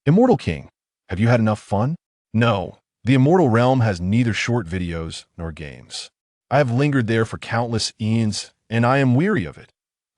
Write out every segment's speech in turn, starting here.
Immortal King, have you had enough fun? No, the Immortal Realm has neither short videos nor games. I have lingered there for countless eons, and I am weary of it.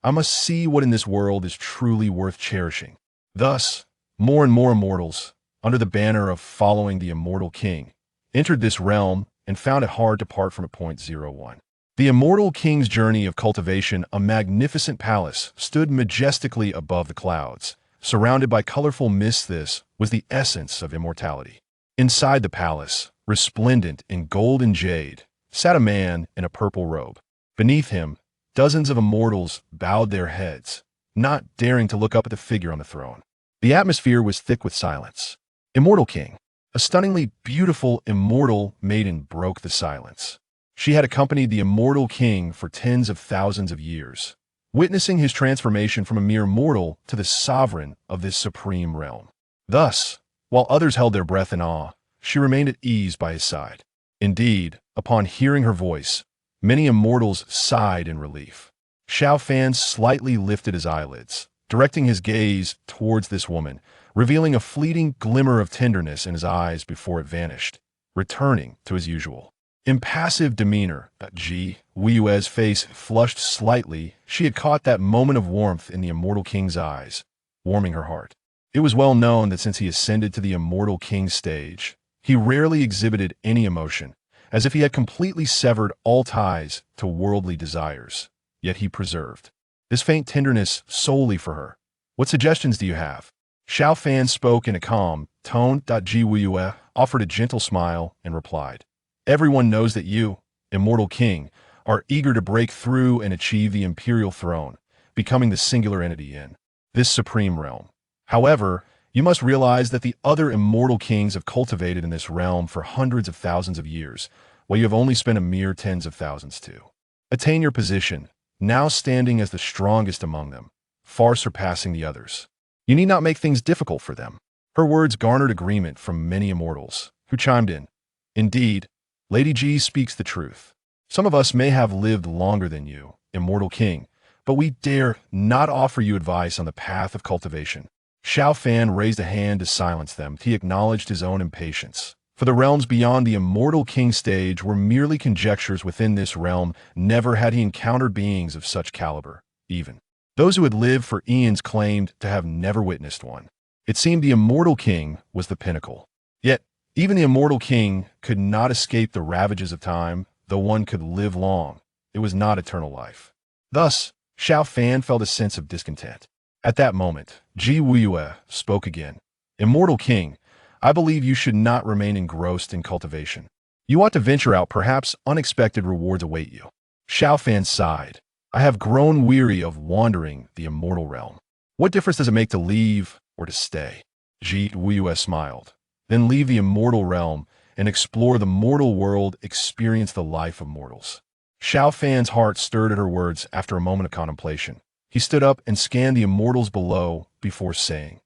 I must see what in this world is truly worth cherishing. Thus, more and more immortals, under the banner of following the Immortal King, entered this realm and found it hard to part from .01. The Immortal King's journey of cultivation, a magnificent palace, stood majestically above the clouds. Surrounded by colorful mists, this was the essence of immortality. Inside the palace, resplendent in gold and jade, sat a man in a purple robe. Beneath him, dozens of immortals bowed their heads, not daring to look up at the figure on the throne. The atmosphere was thick with silence. Immortal King, a stunningly beautiful immortal maiden, broke the silence. She had accompanied the Immortal King for tens of thousands of years, witnessing his transformation from a mere mortal to the sovereign of this supreme realm. Thus, while others held their breath in awe, she remained at ease by his side. Indeed, upon hearing her voice, many immortals sighed in relief. Xiao Fan slightly lifted his eyelids, directing his gaze towards this woman, revealing a fleeting glimmer of tenderness in his eyes before it vanished, returning to his usual impassive demeanor. Ji Weiyue's face flushed slightly. She had caught that moment of warmth in the Immortal King's eyes, warming her heart. It was well known that since he ascended to the Immortal King's stage, he rarely exhibited any emotion, as if he had completely severed all ties to worldly desires. Yet he preserved this faint tenderness solely for her. What suggestions do you have? Xiao Fan spoke in a calm tone. Ji Weiyue offered a gentle smile and replied, "Everyone knows that you, Immortal King, are eager to break through and achieve the imperial throne, becoming the singular entity in this supreme realm. However, you must realize that the other immortal kings have cultivated in this realm for hundreds of thousands of years, while you have only spent a mere tens of thousands to attain your position, now standing as the strongest among them, far surpassing the others. You need not make things difficult for them." Her words garnered agreement from many immortals, who chimed in. Indeed, Lady Ji speaks the truth. Some of us may have lived longer than you, Immortal King, but we dare not offer you advice on the path of cultivation. Xiao Fan raised a hand to silence them. He acknowledged his own impatience. For the realms beyond the Immortal King stage were merely conjectures within this realm. Never had he encountered beings of such caliber. Even those who had lived for eons claimed to have never witnessed one. It seemed the Immortal King was the pinnacle. Yet, even the Immortal King could not escape the ravages of time, though one could live long. It was not eternal life. Thus, Xiao Fan felt a sense of discontent. At that moment, Ji Weiyue spoke again. "Immortal King, I believe you should not remain engrossed in cultivation. You ought to venture out. Perhaps unexpected rewards await you." Xiao Fan sighed. "I have grown weary of wandering the immortal realm. What difference does it make to leave or to stay?" Ji Weiyue smiled. "Then leave the immortal realm and explore the mortal world, experience the life of mortals." Xiao Fan's heart stirred at her words. After a moment of contemplation, he stood up and scanned the immortals below before saying,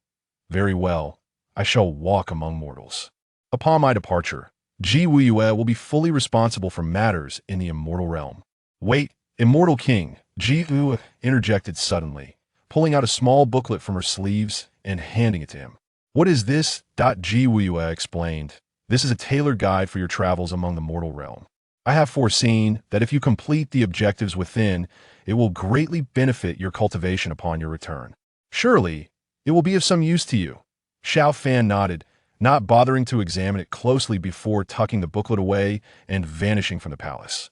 "Very well, I shall walk among mortals. Upon my departure, Ji Weiyue will be fully responsible for matters in the immortal realm." "Wait, Immortal King," Ji Weiyue interjected suddenly, pulling out a small booklet from her sleeves and handing it to him. "What is this?" Ji Weiyue explained. "This is a tailored guide for your travels among the mortal realm. I have foreseen that if you complete the objectives within, it will greatly benefit your cultivation upon your return. Surely, it will be of some use to you." Xiao Fan nodded, not bothering to examine it closely before tucking the booklet away and vanishing from the palace.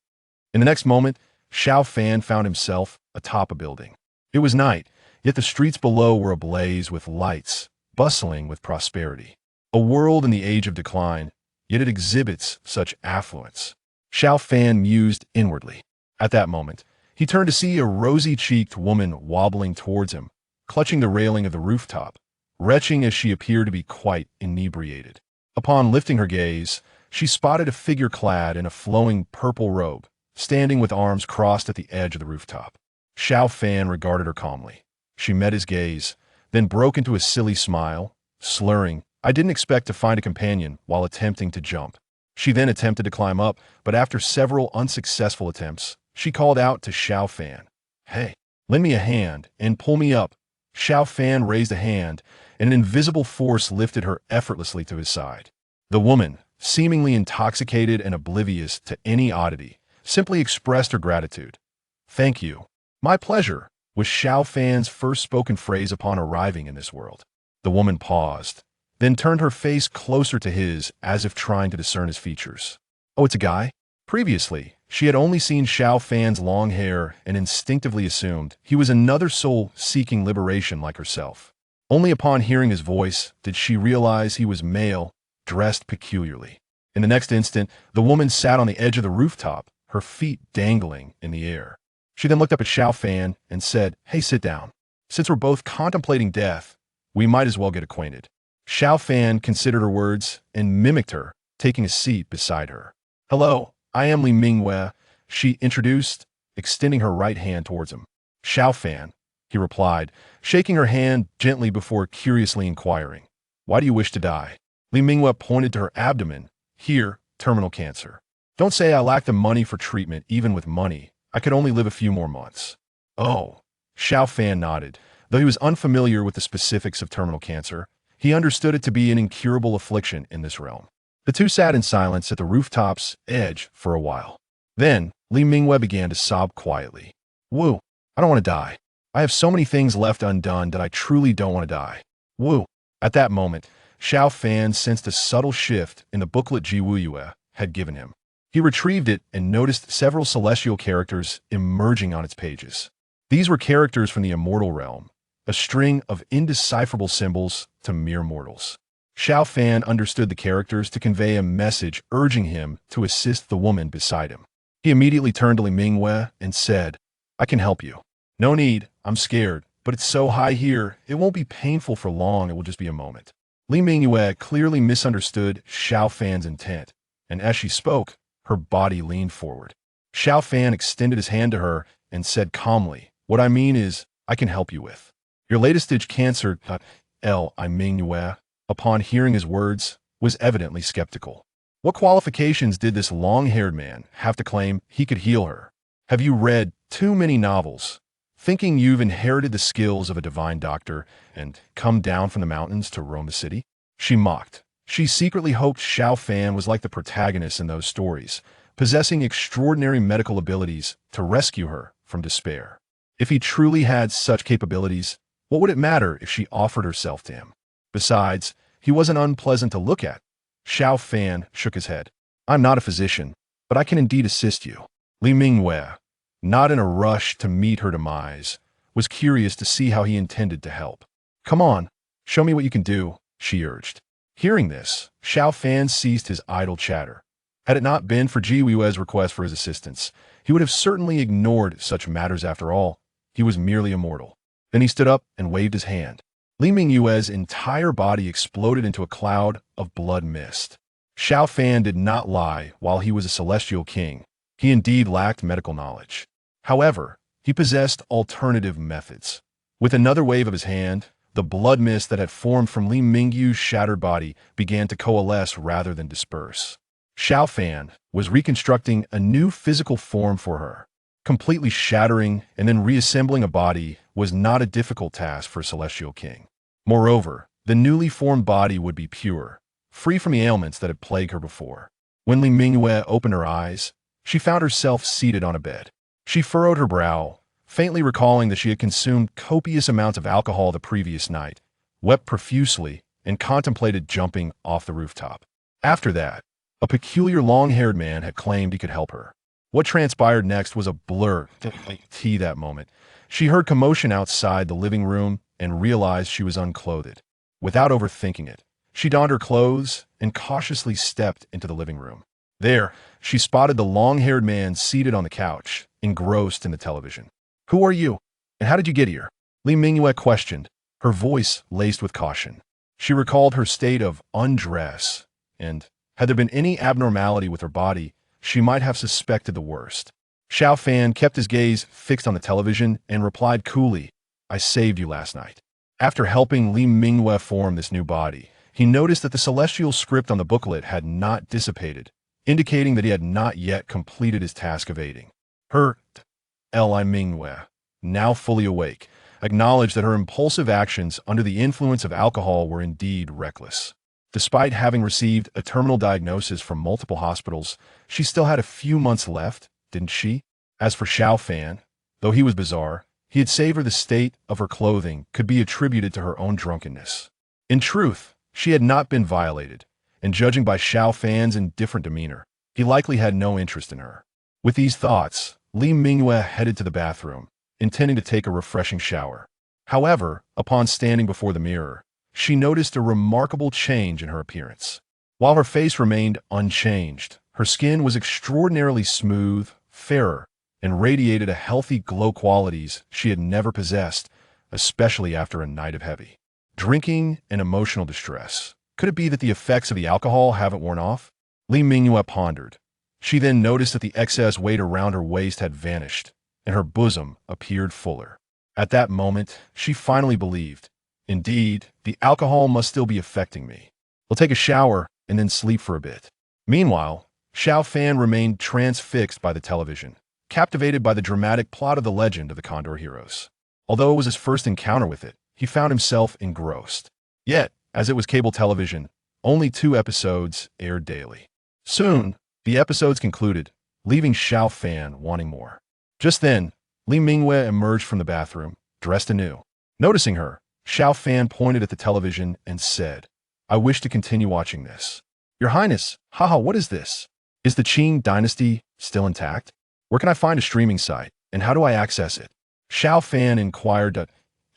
In the next moment, Xiao Fan found himself atop a building. It was night, yet the streets below were ablaze with lights, bustling with prosperity. A world in the age of decline, yet it exhibits such affluence. Xiao Fan mused inwardly. At that moment, he turned to see a rosy-cheeked woman wobbling towards him, clutching the railing of the rooftop, retching as she appeared to be quite inebriated. Upon lifting her gaze, she spotted a figure clad in a flowing purple robe, standing with arms crossed at the edge of the rooftop. Xiao Fan regarded her calmly. She met his gaze, then broke into a silly smile, slurring, "I didn't expect to find a companion," while attempting to jump. She then attempted to climb up, but after several unsuccessful attempts, she called out to Xiao Fan, "Hey, lend me a hand and pull me up." Xiao Fan raised a hand, and an invisible force lifted her effortlessly to his side. The woman, seemingly intoxicated and oblivious to any oddity, simply expressed her gratitude. "Thank you." "My pleasure," was Xiao Fan's first spoken phrase upon arriving in this world. The woman paused, then turned her face closer to his as if trying to discern his features. "Oh, it's a guy?" Previously, she had only seen Xiao Fan's long hair and instinctively assumed he was another soul seeking liberation like herself. Only upon hearing his voice did she realize he was male, dressed peculiarly. In the next instant, the woman sat on the edge of the rooftop, her feet dangling in the air. She then looked up at Xiao Fan and said, "Hey, sit down. Since we're both contemplating death, we might as well get acquainted." Xiao Fan considered her words and mimicked her, taking a seat beside her. "Hello, I am Li Mingwei," she introduced, extending her right hand towards him. "Xiao Fan," he replied, shaking her hand gently before curiously inquiring, "Why do you wish to die?" Li Mingwei pointed to her abdomen. "Here, terminal cancer. Don't say I lack the money for treatment. Even with money, I could only live a few more months." "Oh." Xiao Fan nodded. Though he was unfamiliar with the specifics of terminal cancer, he understood it to be an incurable affliction in this realm. The two sat in silence at the rooftop's edge for a while. Then, Li Mingwei began to sob quietly. "Woo, I don't want to die. I have so many things left undone that I truly don't want to die. Woo." At that moment, Xiao Fan sensed a subtle shift in the booklet Ji Wuyue had given him. He retrieved it and noticed several celestial characters emerging on its pages. These were characters from the immortal realm, a string of indecipherable symbols to mere mortals. Xiao Fan understood the characters to convey a message urging him to assist the woman beside him. He immediately turned to Li Mingwei and said, "I can help you." "No need, I'm scared, but it's so high here, it won't be painful for long, it will just be a moment." Li Mingwei clearly misunderstood Xiao Fan's intent, and as she spoke, her body leaned forward. Xiao Fan extended his hand to her and said calmly, "What I mean is, I can help you with your latest stage cancer." Li Mingwei, upon hearing his words, was evidently skeptical. What qualifications did this long-haired man have to claim he could heal her? "Have you read too many novels, thinking you've inherited the skills of a divine doctor and come down from the mountains to roam the city?" She mocked. She secretly hoped Xiao Fan was like the protagonist in those stories, possessing extraordinary medical abilities to rescue her from despair. If he truly had such capabilities, what would it matter if she offered herself to him? Besides, he wasn't unpleasant to look at. Xiao Fan shook his head. "I'm not a physician, but I can indeed assist you." Li Mingwei, not in a rush to meet her demise, was curious to see how he intended to help. "Come on, show me what you can do," she urged. Hearing this, Xiao Fan ceased his idle chatter. Had it not been for Ji Wui's request for his assistance, he would have certainly ignored such matters. After all, he was merely a mortal. Then he stood up and waved his hand. Li Mingwei's entire body exploded into a cloud of blood mist. Xiao Fan did not lie. While he was a celestial king, he indeed lacked medical knowledge. However, he possessed alternative methods. With another wave of his hand, the blood mist that had formed from Li Mingwei's shattered body began to coalesce rather than disperse. Xiao Fan was reconstructing a new physical form for her. Completely shattering and then reassembling a body was not a difficult task for a celestial king. Moreover, the newly formed body would be pure, free from the ailments that had plagued her before. When Li Mingwei opened her eyes, she found herself seated on a bed. She furrowed her brow, faintly recalling that she had consumed copious amounts of alcohol the previous night, wept profusely, and contemplated jumping off the rooftop. After that, a peculiar long-haired man had claimed he could help her. What transpired next was a blur to that moment. She heard commotion outside the living room and realized she was unclothed. Without overthinking it, she donned her clothes and cautiously stepped into the living room. There, she spotted the long-haired man seated on the couch, engrossed in the television. "Who are you, and how did you get here?" Li Mingwei questioned, her voice laced with caution. She recalled her state of undress, and, had there been any abnormality with her body, she might have suspected the worst. Xiao Fan kept his gaze fixed on the television and replied coolly, "I saved you last night." After helping Li Mingwei form this new body, he noticed that the celestial script on the booklet had not dissipated, indicating that he had not yet completed his task of aiding her. Li Mingwei, now fully awake, acknowledged that her impulsive actions under the influence of alcohol were indeed reckless. Despite having received a terminal diagnosis from multiple hospitals, she still had a few months left, didn't she? As for Xiao Fan, though he was bizarre, he had saved her. The state of her clothing could be attributed to her own drunkenness. In truth, she had not been violated, and judging by Xiao Fan's indifferent demeanor, he likely had no interest in her. With these thoughts, Li Mingyue headed to the bathroom, intending to take a refreshing shower. However, upon standing before the mirror, she noticed a remarkable change in her appearance. While her face remained unchanged, her skin was extraordinarily smooth, fairer, and radiated a healthy glow qualities she had never possessed, especially after a night of heavy drinking and emotional distress. Could it be that the effects of the alcohol haven't worn off? Li Mingyue pondered. She then noticed that the excess weight around her waist had vanished, and her bosom appeared fuller. At that moment, she finally believed, indeed, the alcohol must still be affecting me. I'll take a shower and then sleep for a bit. Meanwhile, Xiao Fan remained transfixed by the television, captivated by the dramatic plot of the legend of the Condor Heroes. Although it was his first encounter with it, he found himself engrossed. Yet, as it was cable television, only 2 episodes aired daily. Soon, the episodes concluded, leaving Xiao Fan wanting more. Just then, Li Mingyue emerged from the bathroom, dressed anew. Noticing her, Xiao Fan pointed at the television and said, "I wish to continue watching this." "Your Highness, haha, what is this? Is the Qing dynasty still intact? Where can I find a streaming site, and how do I access it?" Xiao Fan inquired.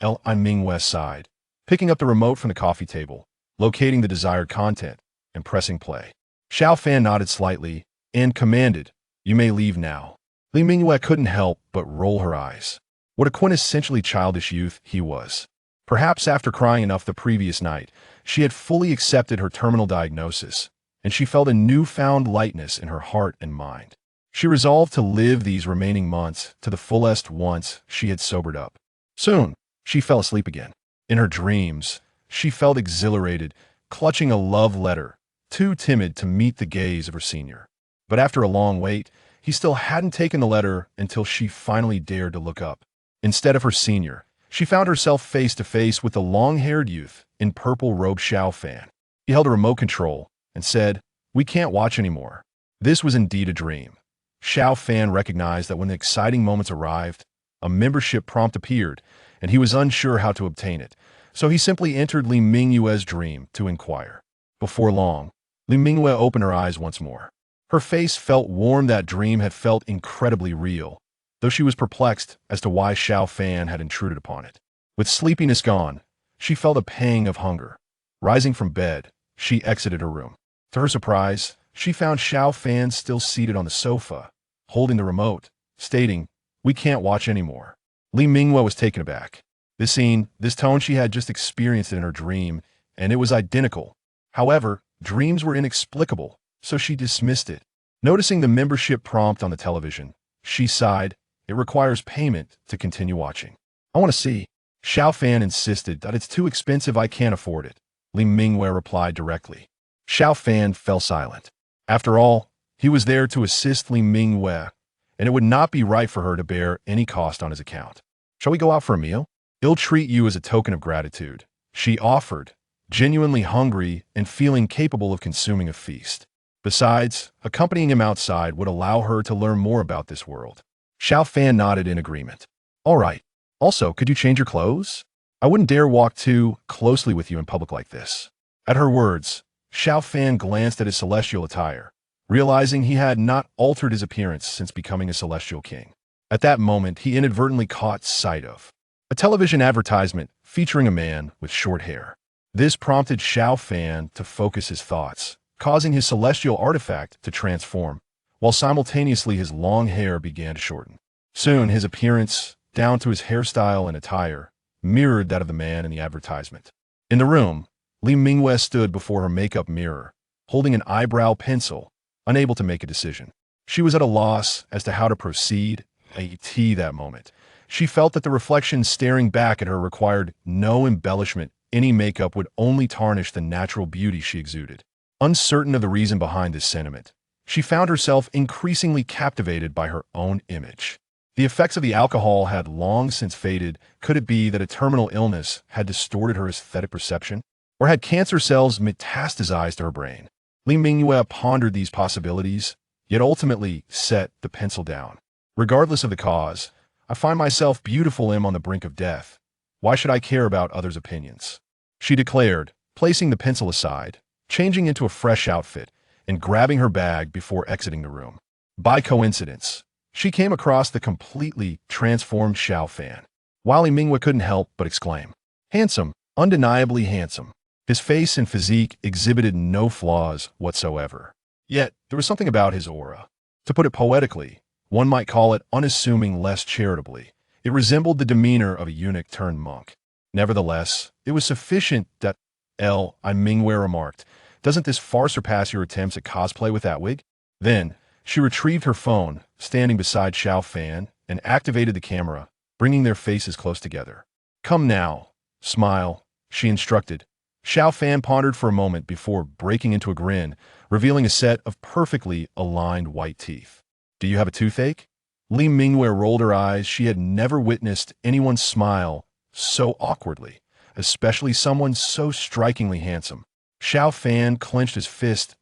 Li Mingyue sighed, picking up the remote from the coffee table, locating the desired content, and pressing play. Xiao Fan nodded slightly and commanded, "You may leave now." Li Mingyue couldn't help but roll her eyes. What a quintessentially childish youth he was. Perhaps after crying enough the previous night, she had fully accepted her terminal diagnosis, and she felt a newfound lightness in her heart and mind. She resolved to live these remaining months to the fullest once she had sobered up. Soon, she fell asleep again. In her dreams, she felt exhilarated, clutching a love letter, too timid to meet the gaze of her senior. But after a long wait, he still hadn't taken the letter until she finally dared to look up. Instead of her senior, she found herself face to face with the long-haired youth in purple robe Xiao Fan. He held a remote control and said, "We can't watch anymore." This was indeed a dream. Xiao Fan recognized that when the exciting moments arrived, a membership prompt appeared, and he was unsure how to obtain it, so he simply entered Li Mingyue's dream to inquire. Before long, Li Mingyue opened her eyes once more. Her face felt warm. That dream had felt incredibly real, though she was perplexed as to why Xiao Fan had intruded upon it. With sleepiness gone, she felt a pang of hunger. Rising from bed, she exited her room. To her surprise, she found Xiao Fan still seated on the sofa, holding the remote, stating, "We can't watch anymore." Li Mingyue was taken aback. This scene, this tone she had just experienced in her dream, and it was identical. However, dreams were inexplicable, so she dismissed it. Noticing the membership prompt on the television, she sighed. It requires payment to continue watching. "I want to see." Xiao Fan insisted that it's too expensive. "I can't afford it," Li Mingyue replied directly. Xiao Fan fell silent. After all, he was there to assist Li Mingyue, and it would not be right for her to bear any cost on his account. "Shall we go out for a meal? I'll treat you as a token of gratitude," she offered, genuinely hungry and feeling capable of consuming a feast. Besides, accompanying him outside would allow her to learn more about this world. Xiao Fan nodded in agreement. "All right. Also, could you change your clothes? I wouldn't dare walk too closely with you in public like this." At her words, Xiao Fan glanced at his celestial attire, realizing he had not altered his appearance since becoming a celestial king. At that moment, he inadvertently caught sight of a television advertisement featuring a man with short hair. This prompted Xiao Fan to focus his thoughts, causing his celestial artifact to transform, while simultaneously his long hair began to shorten. Soon, his appearance, down to his hairstyle and attire, mirrored that of the man in the advertisement. In the room, Li Mingyue stood before her makeup mirror, holding an eyebrow pencil, unable to make a decision. She was at a loss as to how to proceed. That moment, she felt that the reflection staring back at her required no embellishment. Any makeup would only tarnish the natural beauty she exuded. Uncertain of the reason behind this sentiment, she found herself increasingly captivated by her own image. The effects of the alcohol had long since faded. Could it be that a terminal illness had distorted her aesthetic perception? Or had cancer cells metastasized to her brain? Li Mingyue pondered these possibilities, yet ultimately set the pencil down. Regardless of the cause, I find myself beautiful on the brink of death. Why should I care about others' opinions? She declared, placing the pencil aside, changing into a fresh outfit, and grabbing her bag before exiting the room. By coincidence, she came across the completely transformed Xiao Fan. Li Mingyue couldn't help but exclaim, "Handsome, undeniably handsome." His face and physique exhibited no flaws whatsoever. Yet, there was something about his aura. To put it poetically, one might call it unassuming less charitably. It resembled the demeanor of a eunuch turned monk. Nevertheless, it was sufficient that I Mingyue remarked, "Doesn't this far surpass your attempts at cosplay with that wig?" Then, she retrieved her phone, standing beside Xiao Fan, and activated the camera, bringing their faces close together. "Come now, smile," she instructed. Xiao Fan pondered for a moment before breaking into a grin, revealing a set of perfectly aligned white teeth. "Do you have a toothache?" Li Mingyue rolled her eyes. She had never witnessed anyone smile so awkwardly, especially someone so strikingly handsome. Xiao Fan clenched his fist.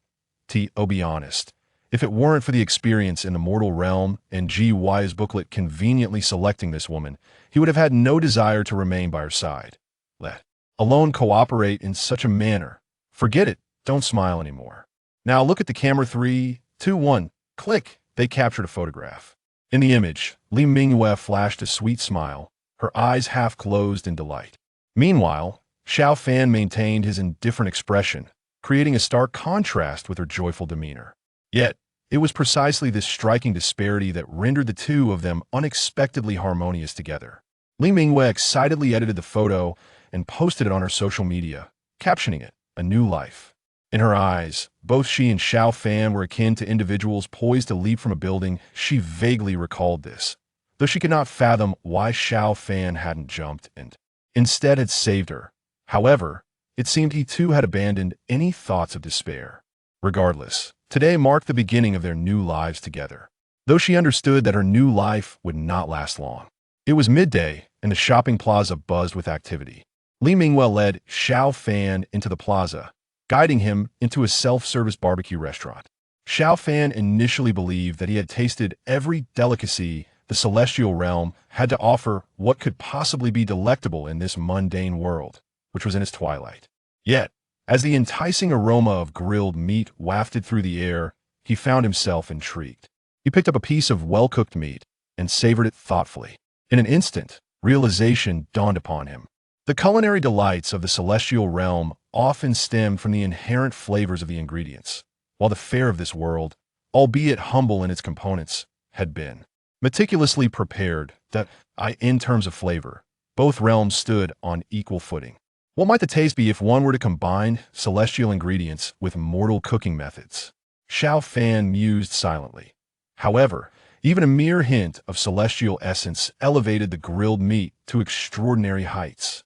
"To be honest, if it weren't for the experience in the mortal realm and GY's booklet conveniently selecting this woman, he would have had no desire to remain by her side. Let alone cooperate in such a manner. Forget it, don't smile anymore. Now look at the camera. 3, 2, 1, click." They captured a photograph. In the image, Li Mingyue flashed a sweet smile, her eyes half closed in delight. Meanwhile, Xiao Fan maintained his indifferent expression, creating a stark contrast with her joyful demeanor. Yet, it was precisely this striking disparity that rendered the two of them unexpectedly harmonious together. Li Mingyue excitedly edited the photo and posted it on her social media, captioning it, "A New Life." In her eyes, both she and Xiao Fan were akin to individuals poised to leap from a building. She vaguely recalled this, though she could not fathom why Xiao Fan hadn't jumped and instead had saved her. However, it seemed he too had abandoned any thoughts of despair. Regardless, today marked the beginning of their new lives together, though she understood that her new life would not last long. It was midday, and the shopping plaza buzzed with activity. Li Mingyue led Xiao Fan into the plaza, guiding him into a self-service barbecue restaurant. Xiao Fan initially believed that he had tasted every delicacy the celestial realm had to offer. What could possibly be delectable in this mundane world, which was in its twilight. Yet, as the enticing aroma of grilled meat wafted through the air, he found himself intrigued. He picked up a piece of well-cooked meat and savored it thoughtfully. In an instant, realization dawned upon him. The culinary delights of the celestial realm often stemmed from the inherent flavors of the ingredients, while the fare of this world, albeit humble in its components, had been meticulously prepared. In terms of flavor, both realms stood on equal footing. What might the taste be if one were to combine celestial ingredients with mortal cooking methods? Xiao Fan mused silently. However, even a mere hint of celestial essence elevated the grilled meat to extraordinary heights.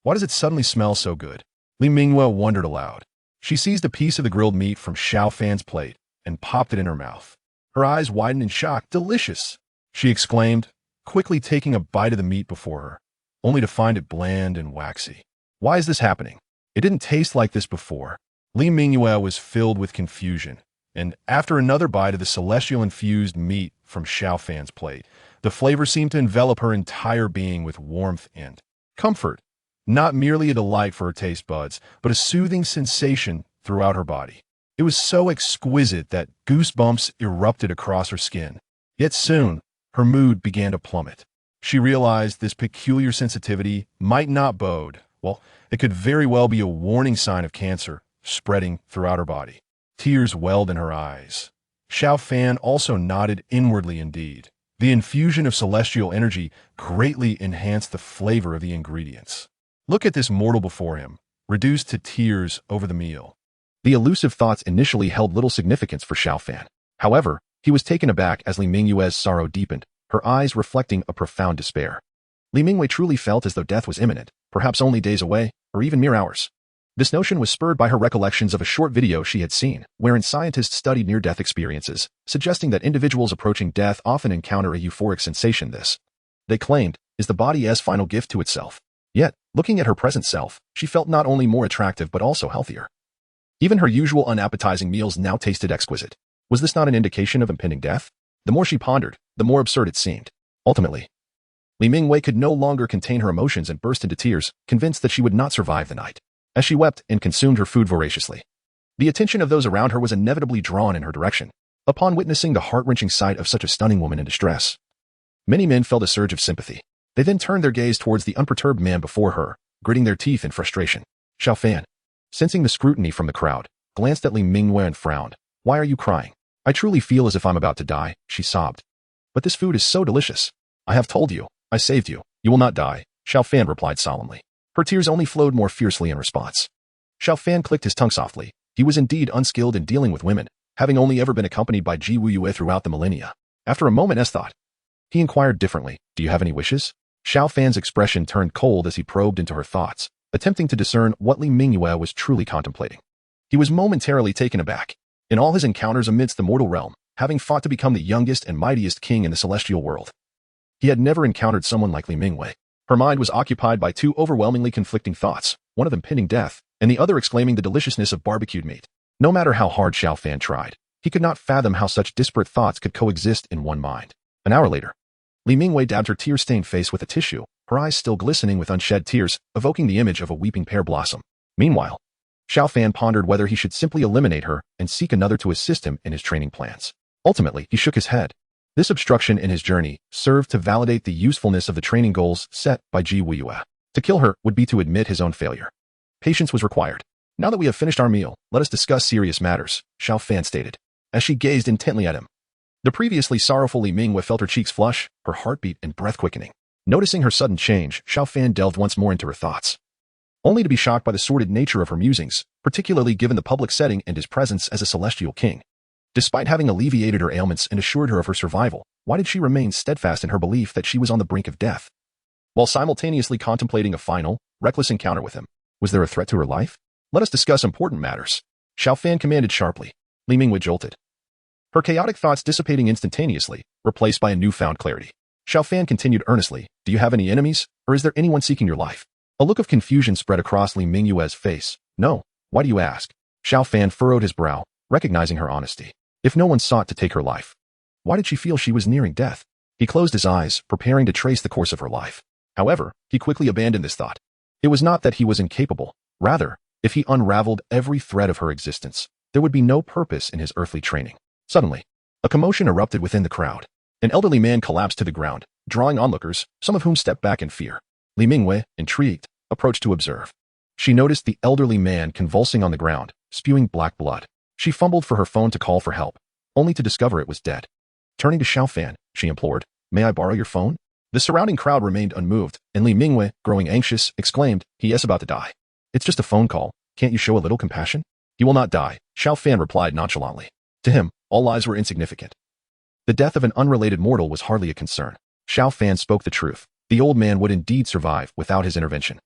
Why does it suddenly smell so good? Li Mingyue wondered aloud. She seized a piece of the grilled meat from Xiao Fan's plate and popped it in her mouth. Her eyes widened in shock. "Delicious!" she exclaimed, quickly taking a bite of the meat before her, only to find it bland and waxy. Why is this happening? It didn't taste like this before. Li Mingyue was filled with confusion, and after another bite of the celestial-infused meat from Xiao Fan's plate, the flavor seemed to envelop her entire being with warmth and comfort. Not merely a delight for her taste buds, but a soothing sensation throughout her body. It was so exquisite that goosebumps erupted across her skin. Yet soon, her mood began to plummet. She realized this peculiar sensitivity might not bode well. It could very well be a warning sign of cancer spreading throughout her body. Tears welled in her eyes. Xiao Fan also nodded inwardly indeed. The infusion of celestial energy greatly enhanced the flavor of the ingredients. Look at this mortal before him, reduced to tears over the meal. The elusive thoughts initially held little significance for Xiao Fan. However, he was taken aback as Li Mingyue's sorrow deepened, her eyes reflecting a profound despair. Li Mingyue truly felt as though death was imminent, perhaps only days away, or even mere hours. This notion was spurred by her recollections of a short video she had seen, wherein scientists studied near-death experiences, suggesting that individuals approaching death often encounter a euphoric sensation. This, they claimed, is the body's final gift to itself. Yet, looking at her present self, she felt not only more attractive but also healthier. Even her usual unappetizing meals now tasted exquisite. Was this not an indication of impending death? The more she pondered, the more absurd it seemed. Ultimately, Li Mingwei could no longer contain her emotions and burst into tears, convinced that she would not survive the night. As she wept and consumed her food voraciously, the attention of those around her was inevitably drawn in her direction. Upon witnessing the heart-wrenching sight of such a stunning woman in distress, many men felt a surge of sympathy. They then turned their gaze towards the unperturbed man before her, gritting their teeth in frustration. Xiao Fan, sensing the scrutiny from the crowd, glanced at Li Mingwei and frowned. "Why are you crying?" "I truly feel as if I'm about to die," she sobbed. "But this food is so delicious." "I have told you. I saved you. You will not die," Xiao Fan replied solemnly. Her tears only flowed more fiercely in response. Xiao Fan clicked his tongue softly. He was indeed unskilled in dealing with women, having only ever been accompanied by Ji Wuyue throughout the millennia. After a moment's thought, he inquired differently, "Do you have any wishes?" Xiao Fan's expression turned cold as he probed into her thoughts, attempting to discern what Li Mingwei was truly contemplating. He was momentarily taken aback. In all his encounters amidst the mortal realm, having fought to become the youngest and mightiest king in the celestial world, he had never encountered someone like Li Mingwei. Her mind was occupied by two overwhelmingly conflicting thoughts, one of impending death, and the other exclaiming the deliciousness of barbecued meat. No matter how hard Xiao Fan tried, he could not fathom how such disparate thoughts could coexist in one mind. An hour later, Li Mingwei dabbed her tear-stained face with a tissue, her eyes still glistening with unshed tears, evoking the image of a weeping pear blossom. Meanwhile, Xiao Fan pondered whether he should simply eliminate her and seek another to assist him in his training plans. Ultimately, he shook his head. This obstruction in his journey served to validate the usefulness of the training goals set by Ji Wuyue. To kill her would be to admit his own failure. Patience was required. "Now that we have finished our meal, let us discuss serious matters," Xiao Fan stated, as she gazed intently at him. The previously sorrowful Li Mingwei felt her cheeks flush, her heartbeat and breath quickening. Noticing her sudden change, Xiao Fan delved once more into her thoughts, only to be shocked by the sordid nature of her musings, particularly given the public setting and his presence as a celestial king. Despite having alleviated her ailments and assured her of her survival, why did she remain steadfast in her belief that she was on the brink of death? While simultaneously contemplating a final, reckless encounter with him, was there a threat to her life? "Let us discuss important matters," Xiao Fan commanded sharply. Li Mingwei jolted, her chaotic thoughts dissipating instantaneously, replaced by a newfound clarity. Xiao Fan continued earnestly, "Do you have any enemies, or is there anyone seeking your life?" A look of confusion spread across Li Mingwei's face. "No. Why do you ask?" Xiao Fan furrowed his brow, recognizing her honesty. If no one sought to take her life, why did she feel she was nearing death? He closed his eyes, preparing to trace the course of her life. However, he quickly abandoned this thought. It was not that he was incapable. Rather, if he unraveled every thread of her existence, there would be no purpose in his earthly training. Suddenly, a commotion erupted within the crowd. An elderly man collapsed to the ground, drawing onlookers, some of whom stepped back in fear. Li Mingwei, intrigued, approached to observe. She noticed the elderly man convulsing on the ground, spewing black blood. She fumbled for her phone to call for help, only to discover it was dead. Turning to Xiao Fan, she implored, "May I borrow your phone?" The surrounding crowd remained unmoved, and Li Mingwei, growing anxious, exclaimed, "He is about to die. It's just a phone call. Can't you show a little compassion?" "He will not die," Xiao Fan replied nonchalantly. To him, all lives were insignificant. The death of an unrelated mortal was hardly a concern. Xiao Fan spoke the truth. The old man would indeed survive without his intervention.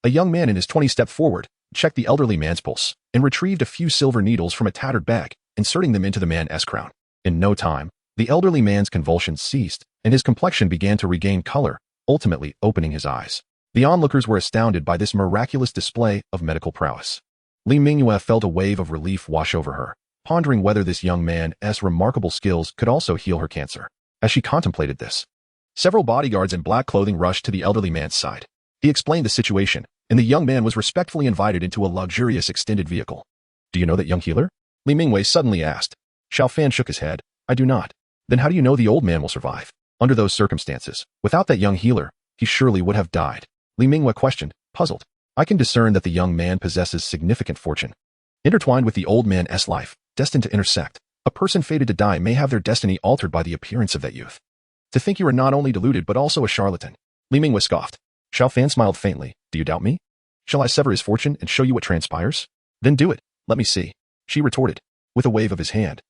A young man in his 20s stepped forward, checked the elderly man's pulse, and retrieved a few silver needles from a tattered bag, inserting them into the man's crown. In no time, the elderly man's convulsions ceased, and his complexion began to regain color, ultimately opening his eyes. The onlookers were astounded by this miraculous display of medical prowess. Li Mingwei felt a wave of relief wash over her, pondering whether this young man's remarkable skills could also heal her cancer. As she contemplated this, several bodyguards in black clothing rushed to the elderly man's side. He explained the situation, and the young man was respectfully invited into a luxurious extended vehicle. "Do you know that young healer?" Li Mingwei suddenly asked. Xiao Fan shook his head. "I do not." "Then how do you know the old man will survive?" "Under those circumstances, without that young healer, he surely would have died." Li Mingwei questioned, puzzled. "I can discern that the young man possesses significant fortune, intertwined with the old man's life, destined to intersect. A person fated to die may have their destiny altered by the appearance of that youth. To think you are not only deluded but also a charlatan." Li Mingwei scoffed. Xiao Fan smiled faintly. "Do you doubt me? Shall I sever his fortune and show you what transpires?" "Then do it. Let me see," she retorted, with a wave of his hand.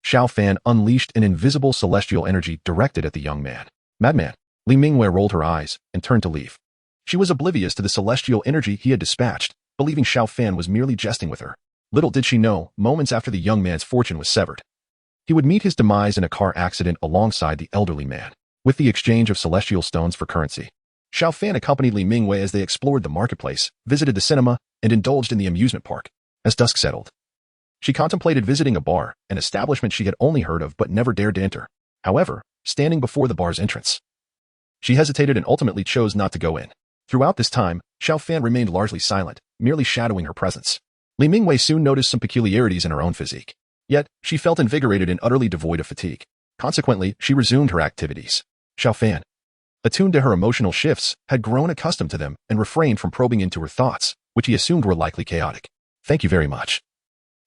Xiao Fan unleashed an invisible celestial energy directed at the young man. "Madman." Li Mingwei rolled her eyes and turned to leave. She was oblivious to the celestial energy he had dispatched, believing Xiao Fan was merely jesting with her. Little did she know, moments after the young man's fortune was severed, he would meet his demise in a car accident alongside the elderly man, with the exchange of celestial stones for currency. Xiao Fan accompanied Li Mingwei as they explored the marketplace, visited the cinema, and indulged in the amusement park. As dusk settled, she contemplated visiting a bar, an establishment she had only heard of but never dared to enter. However, standing before the bar's entrance, she hesitated and ultimately chose not to go in. Throughout this time, Xiao Fan remained largely silent, merely shadowing her presence. Li Mingwei soon noticed some peculiarities in her own physique. Yet, she felt invigorated and utterly devoid of fatigue. Consequently, she resumed her activities. Xiao Fan, attuned to her emotional shifts, had grown accustomed to them and refrained from probing into her thoughts, which he assumed were likely chaotic. Thank you very much.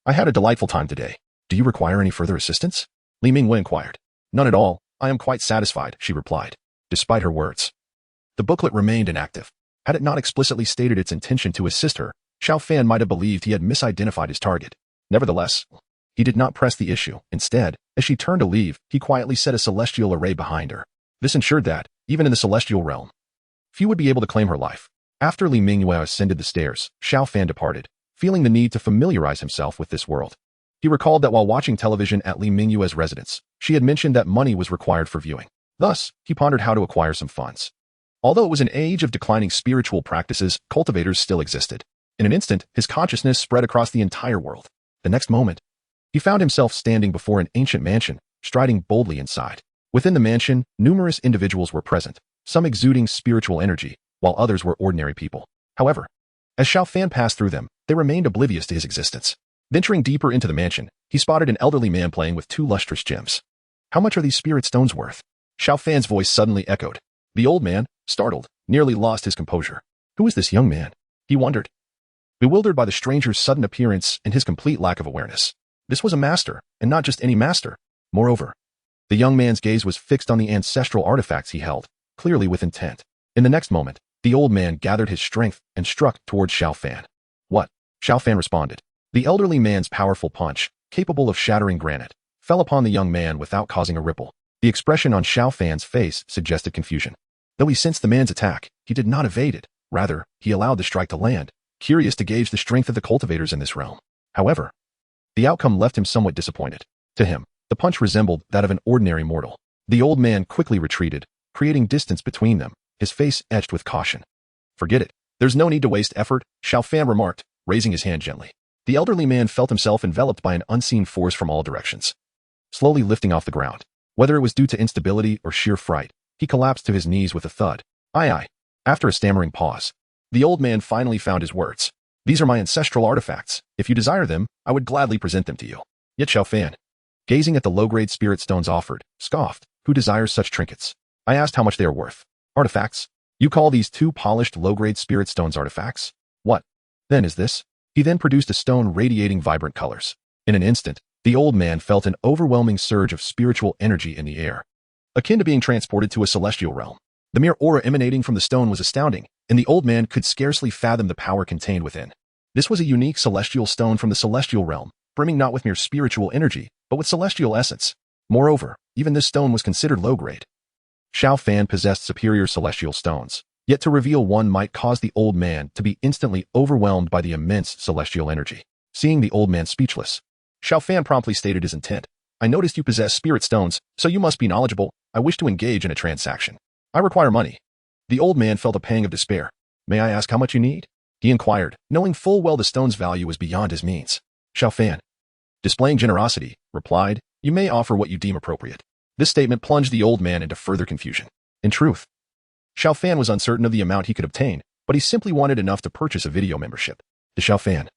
I had a delightful time today. Do you require any further assistance? Li Mingwei inquired. None at all. I am quite satisfied, she replied. Despite her words, the booklet remained inactive. Had it not explicitly stated its intention to assist her, Xiao Fan might have believed he had misidentified his target. Nevertheless, he did not press the issue. Instead, as she turned to leave, he quietly set a celestial array behind her. This ensured that, even in the celestial realm, few would be able to claim her life. After Li Mingwei ascended the stairs, Xiao Fan departed, feeling the need to familiarize himself with this world. He recalled that while watching television at Li Mingwei's residence, she had mentioned that money was required for viewing. Thus, he pondered how to acquire some funds. Although it was an age of declining spiritual practices, cultivators still existed. In an instant, his consciousness spread across the entire world. The next moment, he found himself standing before an ancient mansion, striding boldly inside. Within the mansion, numerous individuals were present, some exuding spiritual energy, while others were ordinary people. However, as Xiao Fan passed through them, they remained oblivious to his existence. Venturing deeper into the mansion, he spotted an elderly man playing with two lustrous gems. How much are these spirit stones worth? Xiao Fan's voice suddenly echoed. The old man, startled, nearly lost his composure. Who is this young man? He wondered, bewildered by the stranger's sudden appearance and his complete lack of awareness. This was a master, and not just any master. Moreover, the young man's gaze was fixed on the ancestral artifacts he held, clearly with intent. In the next moment, the old man gathered his strength and struck towards Xiao Fan. What? Xiao Fan responded. The elderly man's powerful punch, capable of shattering granite, fell upon the young man without causing a ripple. The expression on Xiao Fan's face suggested confusion. Though he sensed the man's attack, he did not evade it. Rather, he allowed the strike to land, curious to gauge the strength of the cultivators in this realm. However, the outcome left him somewhat disappointed. To him, the punch resembled that of an ordinary mortal. The old man quickly retreated, creating distance between them, his face etched with caution. Forget it. There's no need to waste effort, Xiao Fan remarked, raising his hand gently. The elderly man felt himself enveloped by an unseen force from all directions. Slowly lifting off the ground. Whether it was due to instability or sheer fright, he collapsed to his knees with a thud. Aye. After a stammering pause, the old man finally found his words. These are my ancestral artifacts. If you desire them, I would gladly present them to you. Yet Xiao Fan, gazing at the low-grade spirit stones offered, scoffed. Who desires such trinkets? I asked how much they are worth. Artifacts? You call these two polished low-grade spirit stones artifacts? What, then, is this? He then produced a stone radiating vibrant colors. In an instant, the old man felt an overwhelming surge of spiritual energy in the air, akin to being transported to a celestial realm. The mere aura emanating from the stone was astounding, and the old man could scarcely fathom the power contained within. This was a unique celestial stone from the celestial realm, brimming not with mere spiritual energy, but with celestial essence. Moreover, even this stone was considered low-grade. Xiao Fan possessed superior celestial stones, yet to reveal one might cause the old man to be instantly overwhelmed by the immense celestial energy. Seeing the old man speechless, Xiao Fan promptly stated his intent. I noticed you possess spirit stones, so you must be knowledgeable. I wish to engage in a transaction. I require money. The old man felt a pang of despair. May I ask how much you need? He inquired, knowing full well the stone's value was beyond his means. Xiao Fan, displaying generosity, replied, You may offer what you deem appropriate. This statement plunged the old man into further confusion. In truth, Xiao Fan was uncertain of the amount he could obtain, but he simply wanted enough to purchase a video membership. To Xiao Fan,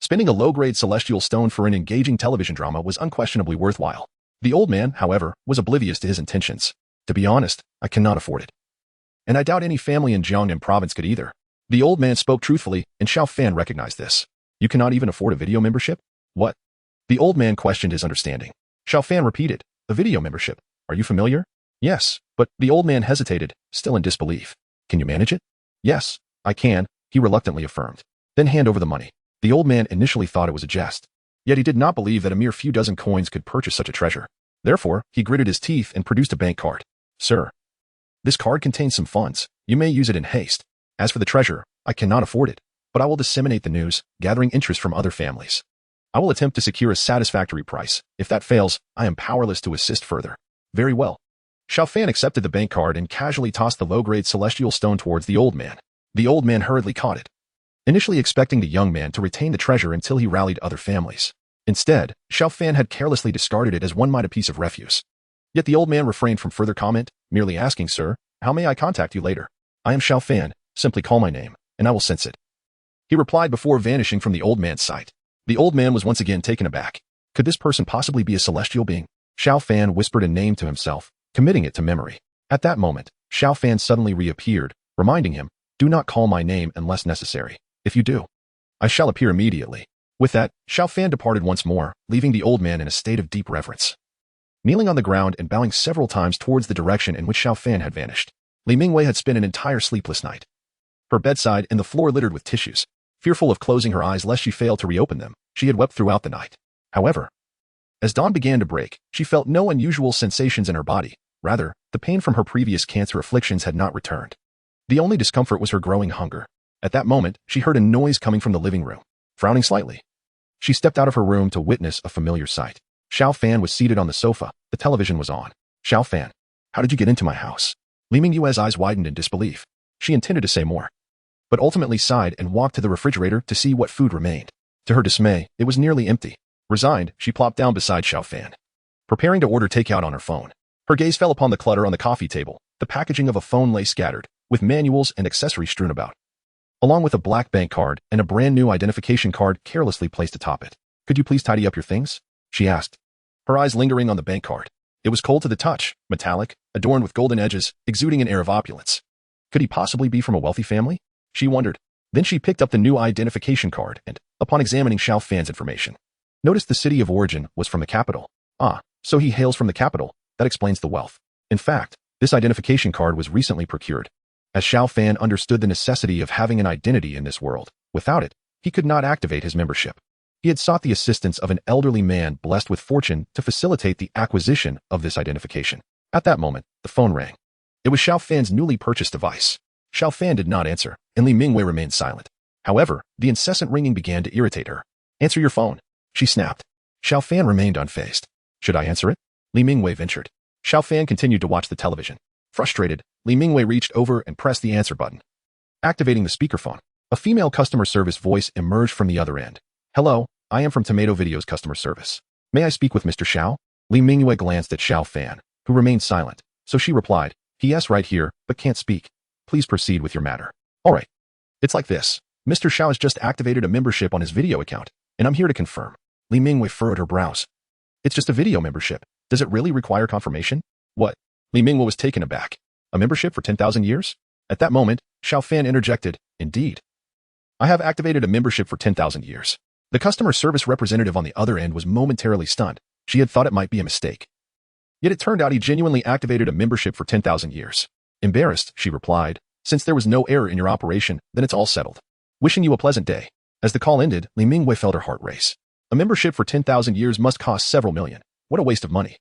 spending a low-grade celestial stone for an engaging television drama was unquestionably worthwhile. The old man, however, was oblivious to his intentions. To be honest, I cannot afford it. And I doubt any family in Jiangnan province could either. The old man spoke truthfully, and Xiao Fan recognized this. You cannot even afford a video membership? What? The old man questioned his understanding. Xiao Fan repeated, A video membership. Are you familiar? Yes, but the old man hesitated, still in disbelief. Can you manage it? Yes, I can, he reluctantly affirmed. Then hand over the money. The old man initially thought it was a jest. Yet he did not believe that a mere few dozen coins could purchase such a treasure. Therefore, he gritted his teeth and produced a bank card. Sir, this card contains some funds. You may use it in haste. As for the treasure, I cannot afford it. but I will disseminate the news, gathering interest from other families. I will attempt to secure a satisfactory price. If that fails, I am powerless to assist further. Very well. Xiao Fan accepted the bank card and casually tossed the low-grade celestial stone towards the old man. The old man hurriedly caught it, initially expecting the young man to retain the treasure until he rallied other families. Instead, Xiao Fan had carelessly discarded it as one might a piece of refuse. Yet the old man refrained from further comment, merely asking, "Sir, how may I contact you later? I am Xiao Fan, simply call my name, and I will sense it." He replied before vanishing from the old man's sight. The old man was once again taken aback. Could this person possibly be a celestial being? Xiao Fan whispered a name to himself, committing it to memory. At that moment, Xiao Fan suddenly reappeared, reminding him, "Do not call my name unless necessary. If you do, I shall appear immediately." With that, Xiao Fan departed once more, leaving the old man in a state of deep reverence. Kneeling on the ground and bowing several times towards the direction in which Xiao Fan had vanished, Li Mingwei had spent an entire sleepless night. Her bedside and the floor littered with tissues. Fearful of closing her eyes lest she fail to reopen them, she had wept throughout the night. However, as dawn began to break, she felt no unusual sensations in her body. Rather, the pain from her previous cancer afflictions had not returned. The only discomfort was her growing hunger. At that moment, she heard a noise coming from the living room. Frowning slightly, she stepped out of her room to witness a familiar sight. Xiao Fan was seated on the sofa. The television was on. "Xiao Fan, how did you get into my house?" Li Mingyue's eyes widened in disbelief. She intended to say more, but ultimately sighed and walked to the refrigerator to see what food remained. To her dismay, it was nearly empty. Resigned, she plopped down beside Xiao Fan, preparing to order takeout on her phone. Her gaze fell upon the clutter on the coffee table. The packaging of a phone lay scattered, with manuals and accessories strewn about, along with a black bank card and a brand new identification card carelessly placed atop it. "Could you please tidy up your things?" she asked, her eyes lingering on the bank card. It was cold to the touch, metallic, adorned with golden edges, exuding an air of opulence. Could he possibly be from a wealthy family? She wondered. Then she picked up the new identification card and, upon examining Xiao Fan's information, noticed the city of origin was from the capital. Ah, so he hails from the capital. That explains the wealth. In fact, this identification card was recently procured, as Xiao Fan understood the necessity of having an identity in this world. Without it, he could not activate his membership. He had sought the assistance of an elderly man blessed with fortune to facilitate the acquisition of this identification. At that moment, the phone rang. It was Xiao Fan's newly purchased device. Xiao Fan did not answer, and Li Mingwei remained silent. However, the incessant ringing began to irritate her. "Answer your phone," she snapped. Xiao Fan remained unfazed. "Should I answer it?" Li Mingwei ventured. Xiao Fan continued to watch the television. Frustrated, Li Mingwei reached over and pressed the answer button. Activating the speakerphone, a female customer service voice emerged from the other end. "Hello, I am from Tomato Video's customer service. May I speak with Mr. Xiao?" Li Mingwei glanced at Xiao Fan, who remained silent, so she replied, "Yes, right here, but can't speak. Please proceed with your matter." "All right. It's like this. Mr. Xiao has just activated a membership on his video account, and I'm here to confirm." Li Mingwei furrowed her brows. "It's just a video membership. Does it really require confirmation?" "What?" Li Mingwei was taken aback. "A membership for 10,000 years?" At that moment, Xiao Fan interjected, "Indeed. I have activated a membership for 10,000 years. The customer service representative on the other end was momentarily stunned. She had thought it might be a mistake. Yet it turned out he genuinely activated a membership for 10,000 years. Embarrassed, she replied, "Since there was no error in your operation, then it's all settled. Wishing you a pleasant day." As the call ended, Li Mingwei felt her heart race. A membership for 10,000 years must cost several million. What a waste of money.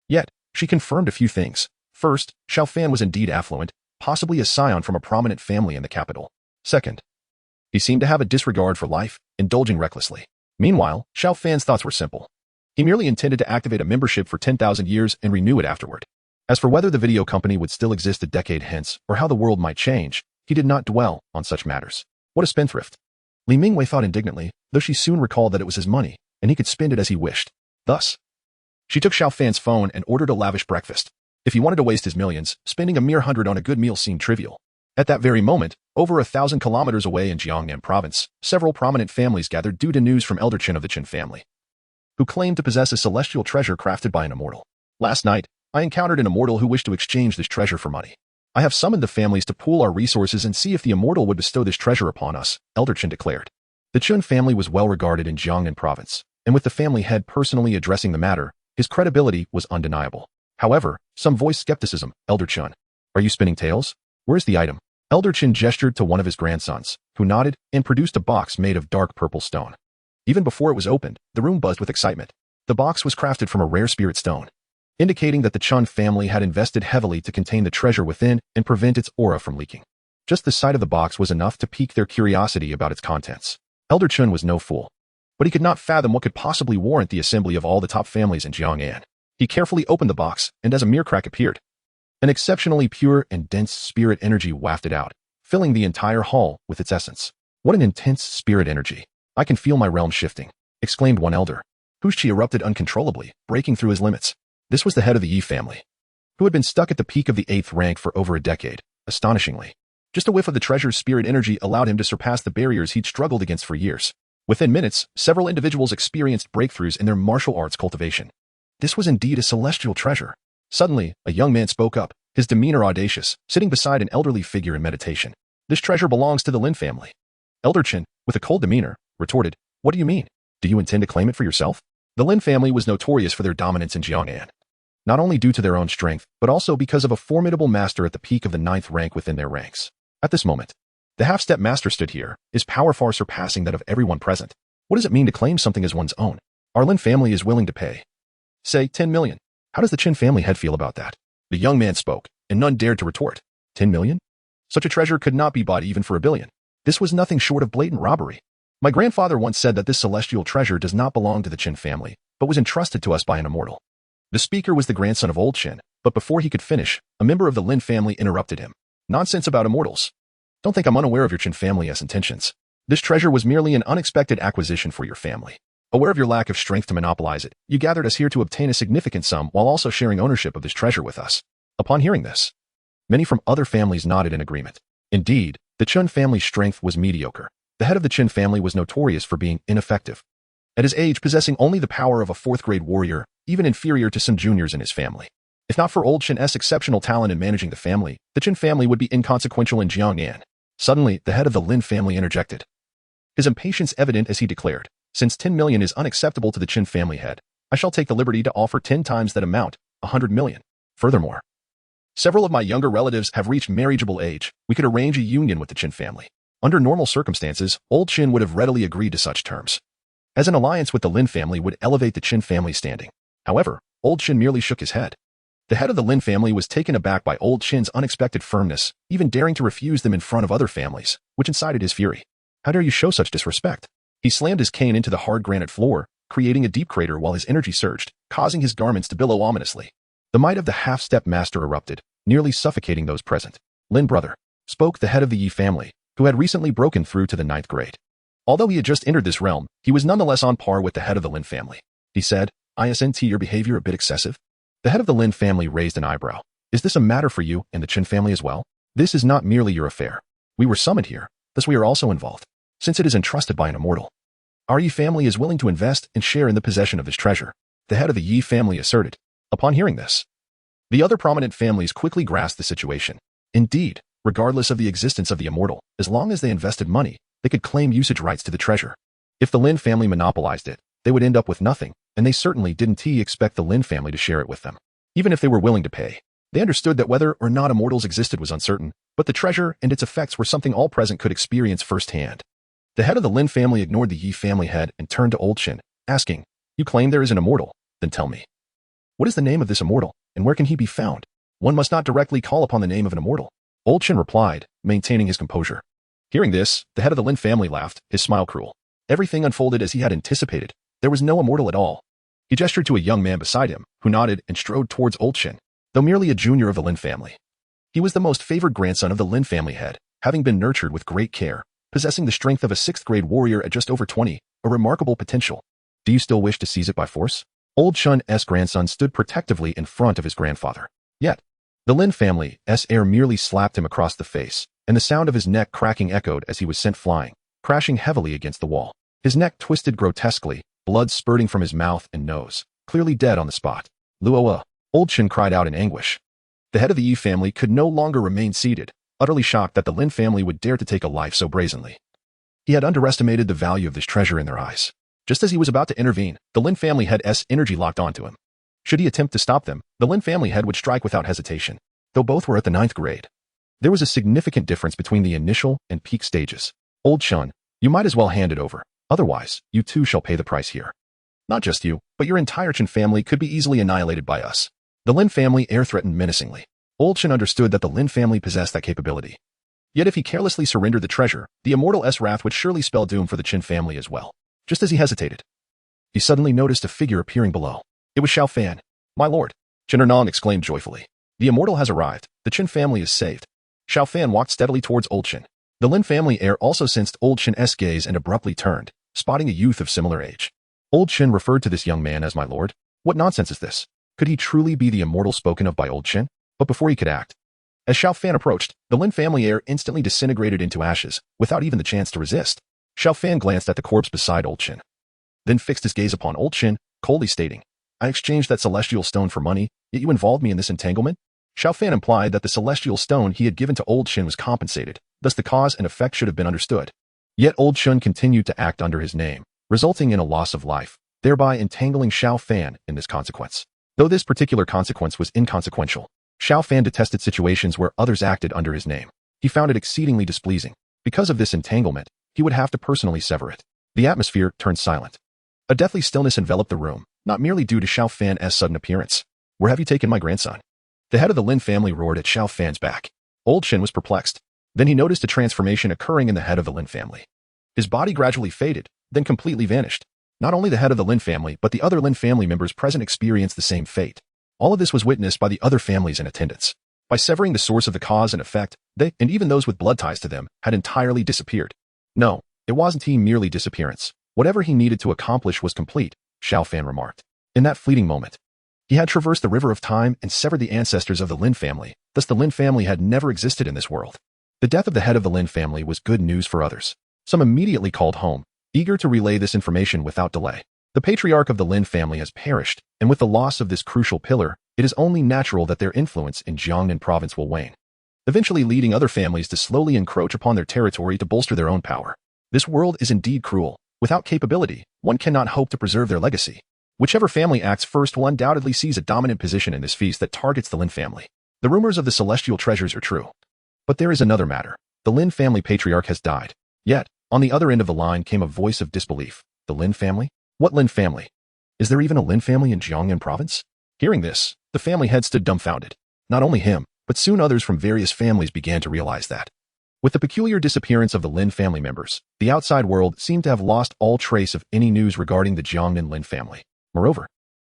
Yet, she confirmed a few things. First, Xiao Fan was indeed affluent, possibly a scion from a prominent family in the capital. Second, he seemed to have a disregard for life, indulging recklessly. Meanwhile, Xiao Fan's thoughts were simple. He merely intended to activate a membership for 10,000 years and renew it afterward. As for whether the video company would still exist a decade hence or how the world might change, he did not dwell on such matters. What a spendthrift. Li Mingwei thought indignantly, though she soon recalled that it was his money, and he could spend it as he wished. Thus, she took Xiao Fan's phone and ordered a lavish breakfast. If he wanted to waste his millions, spending a mere 100 on a good meal seemed trivial. At that very moment, over 1,000 kilometers away in Jiangnan province, several prominent families gathered due to news from Elder Chen of the Chen family, who claimed to possess a celestial treasure crafted by an immortal. "Last night, I encountered an immortal who wished to exchange this treasure for money. I have summoned the families to pool our resources and see if the immortal would bestow this treasure upon us," Elder Chen declared. The Chen family was well regarded in Jiangnan province, and with the family head personally addressing the matter, his credibility was undeniable. However, some voiced skepticism. "Elder Chen, are you spinning tales? Where's the item?" Elder Chen gestured to one of his grandsons, who nodded and produced a box made of dark purple stone. Even before it was opened, the room buzzed with excitement. The box was crafted from a rare spirit stone, indicating that the Chen family had invested heavily to contain the treasure within and prevent its aura from leaking. Just the sight of the box was enough to pique their curiosity about its contents. Elder Chun was no fool, but he could not fathom what could possibly warrant the assembly of all the top families in Jiang'an. He carefully opened the box, and as a mere crack appeared, an exceptionally pure and dense spirit energy wafted out, filling the entire hall with its essence. What an intense spirit energy. I can feel my realm shifting, exclaimed one elder, whose chi erupted uncontrollably, breaking through his limits. This was the head of the Yi family, who had been stuck at the peak of the 8th rank for over a decade. Astonishingly, just a whiff of the treasure's spirit energy allowed him to surpass the barriers he'd struggled against for years. Within minutes, several individuals experienced breakthroughs in their martial arts cultivation. This was indeed a celestial treasure. Suddenly, a young man spoke up, his demeanor audacious, sitting beside an elderly figure in meditation. This treasure belongs to the Lin family. Elder Chen, with a cold demeanor, retorted, "What do you mean? Do you intend to claim it for yourself?" The Lin family was notorious for their dominance in Jiang'an, not only due to their own strength, but also because of a formidable master at the peak of the 9th rank within their ranks. At this moment, the half-step master stood here, his power far surpassing that of everyone present. What does it mean to claim something as one's own? Our Lin family is willing to pay, say, 10 million. How does the Qin family head feel about that? The young man spoke, and none dared to retort. 10 million? Such a treasure could not be bought even for 1 billion. This was nothing short of blatant robbery. My grandfather once said that this celestial treasure does not belong to the Qin family, but was entrusted to us by an immortal. The speaker was the grandson of old Qin, but before he could finish, a member of the Lin family interrupted him. Nonsense about immortals. Don't think I'm unaware of your Qin family's intentions. This treasure was merely an unexpected acquisition for your family. Aware of your lack of strength to monopolize it, you gathered us here to obtain a significant sum while also sharing ownership of this treasure with us. Upon hearing this, many from other families nodded in agreement. Indeed, the Chun family's strength was mediocre. The head of the Qin family was notorious for being ineffective. At his age, possessing only the power of a 4th-grade warrior, even inferior to some juniors in his family. If not for old Qin's exceptional talent in managing the family, the Qin family would be inconsequential in Jiang'an. Suddenly, the head of the Lin family interjected, his impatience evident as he declared, "Since 10 million is unacceptable to the Qin family head, I shall take the liberty to offer 10 times that amount, 100 million. Furthermore, several of my younger relatives have reached marriageable age. We could arrange a union with the Qin family." Under normal circumstances, old Qin would have readily agreed to such terms, as an alliance with the Lin family would elevate the Qin family's standing. However, old Qin merely shook his head. The head of the Lin family was taken aback by old Qin's unexpected firmness, even daring to refuse them in front of other families, which incited his fury. How dare you show such disrespect? He slammed his cane into the hard granite floor, creating a deep crater while his energy surged, causing his garments to billow ominously. The might of the half-step master erupted, nearly suffocating those present. "Lin brother," spoke the head of the Yi family, who had recently broken through to the 9th grade. Although he had just entered this realm, he was nonetheless on par with the head of the Lin family. He said, "Isn't your behavior a bit excessive?" The head of the Lin family raised an eyebrow. "Is this a matter for you and the Qin family as well? This is not merely your affair. We were summoned here, thus we are also involved, since it is entrusted by an immortal. Our Yi family is willing to invest and share in the possession of this treasure," the head of the Yi family asserted. Upon hearing this, the other prominent families quickly grasped the situation. Indeed, regardless of the existence of the immortal, as long as they invested money, they could claim usage rights to the treasure. If the Lin family monopolized it, they would end up with nothing, and they certainly didn't expect the Lin family to share it with them. Even if they were willing to pay, they understood that whether or not immortals existed was uncertain, but the treasure and its effects were something all present could experience firsthand. The head of the Lin family ignored the Yi family head and turned to old Qin, asking, "You claim there is an immortal? Then tell me, what is the name of this immortal, and where can he be found?" "One must not directly call upon the name of an immortal," old Qin replied, maintaining his composure. Hearing this, the head of the Lin family laughed, his smile cruel. Everything unfolded as he had anticipated. There was no immortal at all. He gestured to a young man beside him, who nodded and strode towards old Qin. Though merely a junior of the Lin family, he was the most favored grandson of the Lin family head, having been nurtured with great care, possessing the strength of a 6th-grade warrior at just over 20, a remarkable potential. "Do you still wish to seize it by force?" Old Chun's grandson stood protectively in front of his grandfather. Yet, the Lin family's heir merely slapped him across the face, and the sound of his neck cracking echoed as he was sent flying, crashing heavily against the wall. His neck twisted grotesquely, blood spurting from his mouth and nose, clearly dead on the spot. "Luoa!" Old Qin cried out in anguish. The head of the Yi family could no longer remain seated, utterly shocked that the Lin family would dare to take a life so brazenly. He had underestimated the value of this treasure in their eyes. Just as he was about to intervene, the Lin family head's energy locked onto him. Should he attempt to stop them, the Lin family head would strike without hesitation. Though both were at the 9th grade, there was a significant difference between the initial and peak stages. "Old Chun, you might as well hand it over. Otherwise, you too shall pay the price here. Not just you, but your entire Qin family could be easily annihilated by us." The Lin family heir threatened menacingly. Old Qin understood that the Lin family possessed that capability. Yet if he carelessly surrendered the treasure, the Immortal's wrath would surely spell doom for the Qin family as well. Just as he hesitated, he suddenly noticed a figure appearing below. It was Xiao Fan. "My lord," Qin Ernan exclaimed joyfully. "The Immortal has arrived. The Qin family is saved." Xiao Fan walked steadily towards Old Qin. The Lin family heir also sensed Old Qin's gaze and abruptly turned, spotting a youth of similar age. Old Qin referred to this young man as my lord. What nonsense is this? Could he truly be the Immortal spoken of by Old Qin? But before he could act, as Xiao Fan approached, the Lin family heir instantly disintegrated into ashes, without even the chance to resist. Xiao Fan glanced at the corpse beside Old Qin, then fixed his gaze upon Old Qin, coldly stating, "I exchanged that celestial stone for money, yet you involved me in this entanglement?" Xiao Fan implied that the celestial stone he had given to Old Qin was compensated, thus the cause and effect should have been understood. Yet Old Qin continued to act under his name, resulting in a loss of life, thereby entangling Xiao Fan in this consequence. Though this particular consequence was inconsequential, Xiao Fan detested situations where others acted under his name. He found it exceedingly displeasing. Because of this entanglement, he would have to personally sever it. The atmosphere turned silent. A deathly stillness enveloped the room, not merely due to Xiao Fan's sudden appearance. "Where have you taken my grandson?" The head of the Lin family roared at Xiao Fan's back. Old Qin was perplexed. Then he noticed a transformation occurring in the head of the Lin family. His body gradually faded, then completely vanished. Not only the head of the Lin family, but the other Lin family members present experienced the same fate. All of this was witnessed by the other families in attendance. By severing the source of the cause and effect, they, and even those with blood ties to them, had entirely disappeared. No, it wasn't merely disappearance. Whatever he needed to accomplish was complete, Xiao Fan remarked. In that fleeting moment, he had traversed the river of time and severed the ancestors of the Lin family, thus the Lin family had never existed in this world. The death of the head of the Lin family was good news for others. Some immediately called home, eager to relay this information without delay. The patriarch of the Lin family has perished, and with the loss of this crucial pillar, it is only natural that their influence in Jiangnan province will wane, eventually leading other families to slowly encroach upon their territory to bolster their own power. This world is indeed cruel. Without capability, one cannot hope to preserve their legacy. Whichever family acts first will undoubtedly seize a dominant position in this feast that targets the Lin family. The rumors of the celestial treasures are true. But there is another matter. The Lin family patriarch has died. Yet, on the other end of the line came a voice of disbelief. The Lin family? What Lin family? Is there even a Lin family in Jiangnan province? Hearing this, the family head stood dumbfounded. Not only him, but soon others from various families began to realize that. With the peculiar disappearance of the Lin family members, the outside world seemed to have lost all trace of any news regarding the Jiangnan Lin family. Moreover,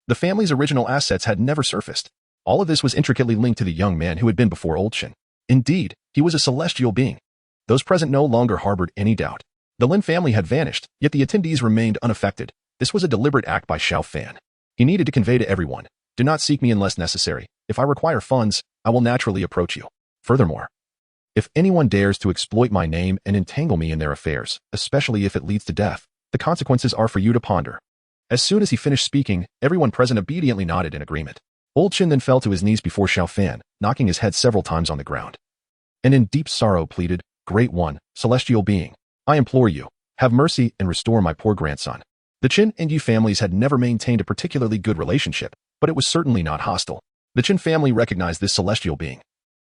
the family's original assets had never surfaced. All of this was intricately linked to the young man who had been before Old Qin. Indeed, he was a celestial being. Those present no longer harbored any doubt. The Lin family had vanished, yet the attendees remained unaffected. This was a deliberate act by Xiao Fan. He needed to convey to everyone, "Do not seek me unless necessary. If I require funds, I will naturally approach you. Furthermore, if anyone dares to exploit my name and entangle me in their affairs, especially if it leads to death, the consequences are for you to ponder." As soon as he finished speaking, everyone present obediently nodded in agreement. Old Qin then fell to his knees before Xiao Fan, knocking his head several times on the ground. And in deep sorrow pleaded, "Great One, celestial being, I implore you, have mercy and restore my poor grandson." The Qin and Yi families had never maintained a particularly good relationship, but it was certainly not hostile. The Qin family recognized this celestial being.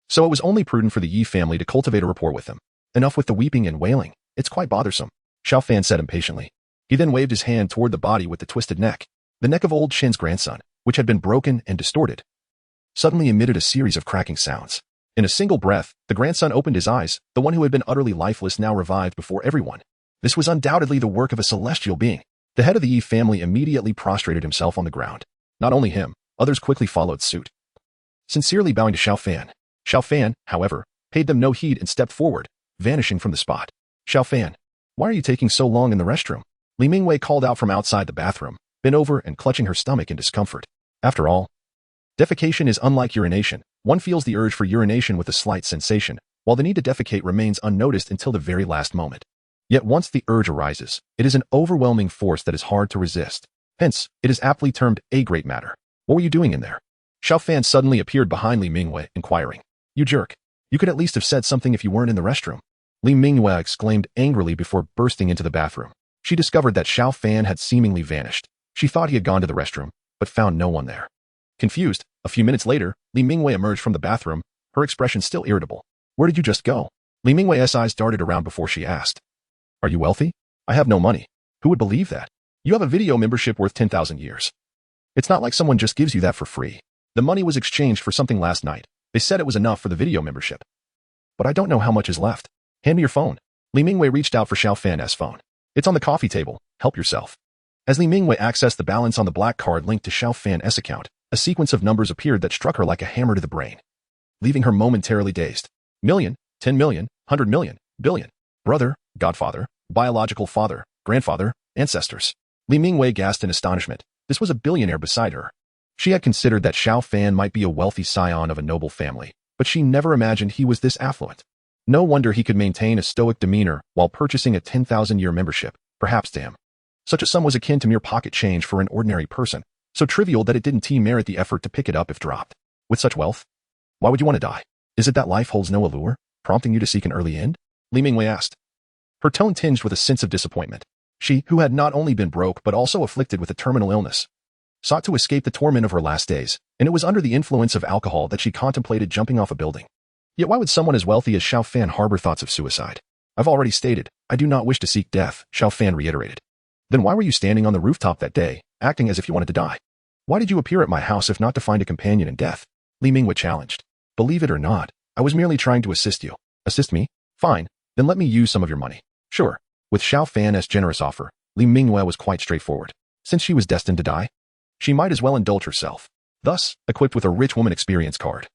So it was only prudent for the Yi family to cultivate a rapport with him. Enough with the weeping and wailing. It's quite bothersome, Xiao Fan said impatiently. He then waved his hand toward the body with the twisted neck. The neck of Old Qin's grandson, which had been broken and distorted, suddenly emitted a series of cracking sounds. In a single breath, the grandson opened his eyes. The one who had been utterly lifeless now revived before everyone. This was undoubtedly the work of a celestial being. The head of the Yi family immediately prostrated himself on the ground. Not only him, others quickly followed suit, sincerely bowing to Xiao Fan. Xiao Fan, however, paid them no heed and stepped forward, vanishing from the spot. "Xiao Fan, why are you taking so long in the restroom?" Li Mingwei called out from outside the bathroom, bent over and clutching her stomach in discomfort. After all, defecation is unlike urination. One feels the urge for urination with a slight sensation, while the need to defecate remains unnoticed until the very last moment. Yet once the urge arises, it is an overwhelming force that is hard to resist. Hence, it is aptly termed a great matter. "What were you doing in there?" Xiao Fan suddenly appeared behind Li Mingwei, inquiring. "You jerk. You could at least have said something if you weren't in the restroom." Li Mingwei exclaimed angrily before bursting into the bathroom. She discovered that Xiao Fan had seemingly vanished. She thought he had gone to the restroom, but found no one there. Confused, a few minutes later, Li Mingwei emerged from the bathroom, her expression still irritable. "Where did you just go?" Li Mingwei's eyes darted around before she asked. "Are you wealthy?" "I have no money." "Who would believe that? You have a video membership worth 10,000 years. It's not like someone just gives you that for free. The money was exchanged for something last night. They said it was enough for the video membership." but I don't know how much is left. Hand me your phone. Li Mingwei reached out for Xiao Fan's phone. It's on the coffee table. Help yourself. As Li Mingwei accessed the balance on the black card linked to Xiao Fan's account, a sequence of numbers appeared that struck her like a hammer to the brain, leaving her momentarily dazed. Million, 10 million, 100 million, billion. Brother, godfather, biological father, grandfather, ancestors. Li Mingwei gasped in astonishment. This was a billionaire beside her. She had considered that Xiao Fan might be a wealthy scion of a noble family, but she never imagined he was this affluent. No wonder he could maintain a stoic demeanor while purchasing a 10,000-year membership, perhaps to him. Such a sum was akin to mere pocket change for an ordinary person, so trivial that it didn't merit the effort to pick it up if dropped. With such wealth? Why would you want to die? Is it that life holds no allure, prompting you to seek an early end? Li Mingwei asked. Her tone tinged with a sense of disappointment. She, who had not only been broke but also afflicted with a terminal illness, sought to escape the torment of her last days, and it was under the influence of alcohol that she contemplated jumping off a building. Yet why would someone as wealthy as Xiao Fan harbor thoughts of suicide? I've already stated, I do not wish to seek death, Xiao Fan reiterated. Then why were you standing on the rooftop that day, acting as if you wanted to die? Why did you appear at my house if not to find a companion in death? Li Mingwei challenged. Believe it or not, I was merely trying to assist you. Assist me? Fine, then let me use some of your money. Sure. With Xiao Fan's generous offer, Li Mingwei was quite straightforward. Since she was destined to die, she might as well indulge herself. Thus, equipped with a rich woman experience card,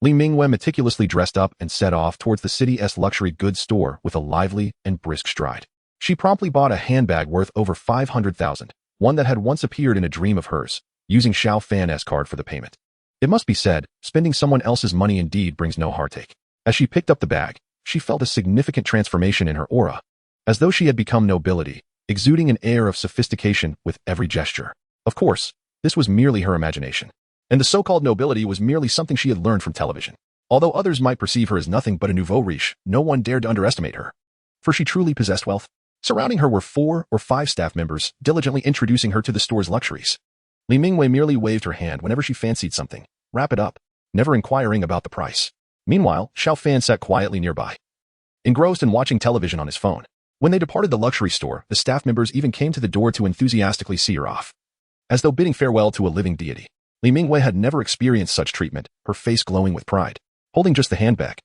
Li Mingwei meticulously dressed up and set off towards the city's luxury goods store with a lively and brisk stride. She promptly bought a handbag worth over 500,000, one that had once appeared in a dream of hers, using Xiao Fan's card for the payment. It must be said, spending someone else's money indeed brings no heartache. As she picked up the bag, she felt a significant transformation in her aura, as though she had become nobility, exuding an air of sophistication with every gesture. Of course, this was merely her imagination, and the so-called nobility was merely something she had learned from television. Although others might perceive her as nothing but a nouveau riche, no one dared to underestimate her, for she truly possessed wealth. Surrounding her were 4 or 5 staff members, diligently introducing her to the store's luxuries. Li Mingwei merely waved her hand whenever she fancied something, wrap it up, never inquiring about the price. Meanwhile, Xiao Fan sat quietly nearby, engrossed in watching television on his phone. When they departed the luxury store, the staff members even came to the door to enthusiastically see her off, as though bidding farewell to a living deity. Li Mingwei had never experienced such treatment, her face glowing with pride. Holding just the handbag,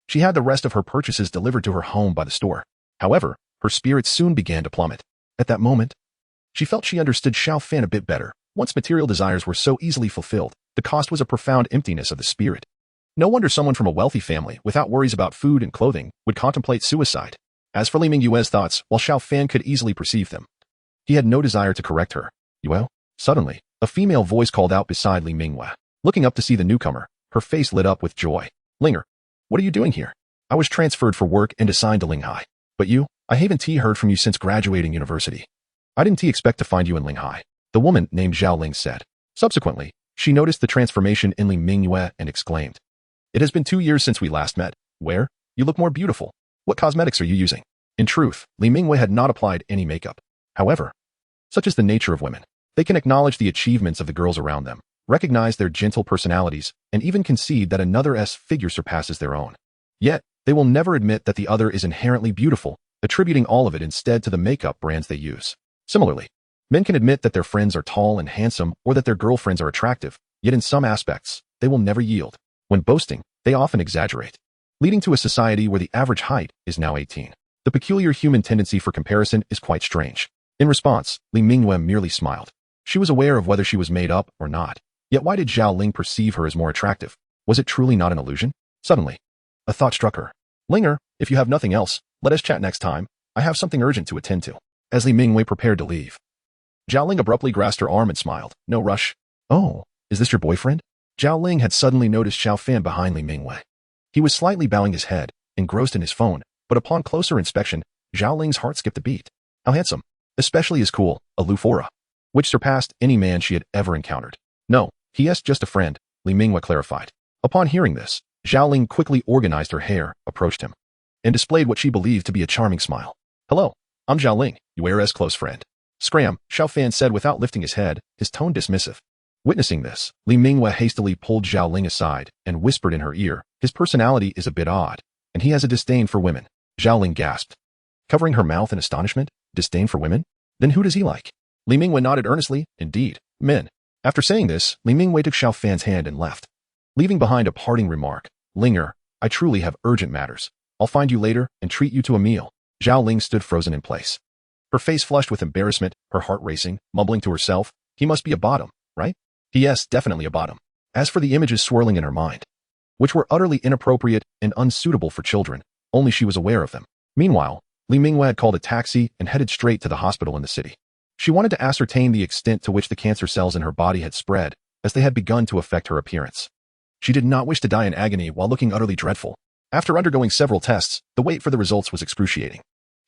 she had the rest of her purchases delivered to her home by the store. However, her spirits soon began to plummet. At that moment, she felt she understood Xiao Fan a bit better. Once material desires were so easily fulfilled, the cost was a profound emptiness of the spirit. No wonder someone from a wealthy family, without worries about food and clothing, would contemplate suicide. As for Li Mingwei's thoughts, while Xiao Fan could easily perceive them, he had no desire to correct her. Well, suddenly, a female voice called out beside Li Mingwei. Looking up to see the newcomer, her face lit up with joy. Linger, what are you doing here? I was transferred for work and assigned to Linghai. But you, I haven't heard from you since graduating university. I didn't expect to find you in Linghai, the woman named Zhao Ling said. Subsequently, she noticed the transformation in Li Mingwei and exclaimed, It has been 2 years since we last met. Where? You look more beautiful. What cosmetics are you using? In truth, Li Mingwei had not applied any makeup. However, such is the nature of women. They can acknowledge the achievements of the girls around them, recognize their gentle personalities, and even concede that another's figure surpasses their own. Yet, they will never admit that the other is inherently beautiful, attributing all of it instead to the makeup brands they use. Similarly, men can admit that their friends are tall and handsome or that their girlfriends are attractive, yet in some aspects, they will never yield. When boasting, they often exaggerate, leading to a society where the average height is now 18. The peculiar human tendency for comparison is quite strange. In response, Li Mingwei merely smiled. She was aware of whether she was made up or not. Yet why did Zhao Ling perceive her as more attractive? Was it truly not an illusion? Suddenly, a thought struck her. Linger, if you have nothing else, let us chat next time. I have something urgent to attend to. As Li Mingwei prepared to leave, Zhao Ling abruptly grasped her arm and smiled. No rush. Oh, is this your boyfriend? Zhao Ling had suddenly noticed Xiao Fan behind Li Mingwei. He was slightly bowing his head, engrossed in his phone, but upon closer inspection, Zhao Ling's heart skipped a beat. How handsome. Especially his cool, aloof aura, which surpassed any man she had ever encountered. No, he is just a friend, Li Mingwei clarified. Upon hearing this, Zhao Ling quickly organized her hair, approached him, and displayed what she believed to be a charming smile. Hello, I'm Zhao Ling, your close friend. Scram, Xiao Fan said without lifting his head, his tone dismissive. Witnessing this, Li Mingwei hastily pulled Zhao Ling aside and whispered in her ear, his personality is a bit odd, and he has a disdain for women. Zhao Ling gasped, covering her mouth in astonishment. Disdain for women? Then who does he like? Li Mingwei nodded earnestly. Indeed, men. After saying this, Li Mingwei took Xiao Fan's hand and left, leaving behind a parting remark. Linger, I truly have urgent matters. I'll find you later and treat you to a meal. Zhao Ling stood frozen in place. Her face flushed with embarrassment, her heart racing, mumbling to herself, he must be a bottom, right? Yes, definitely a bottom. As for the images swirling in her mind, which were utterly inappropriate and unsuitable for children, only she was aware of them. Meanwhile, Li Mingwei had called a taxi and headed straight to the hospital in the city. She wanted to ascertain the extent to which the cancer cells in her body had spread, as they had begun to affect her appearance. She did not wish to die in agony while looking utterly dreadful. After undergoing several tests, the wait for the results was excruciating.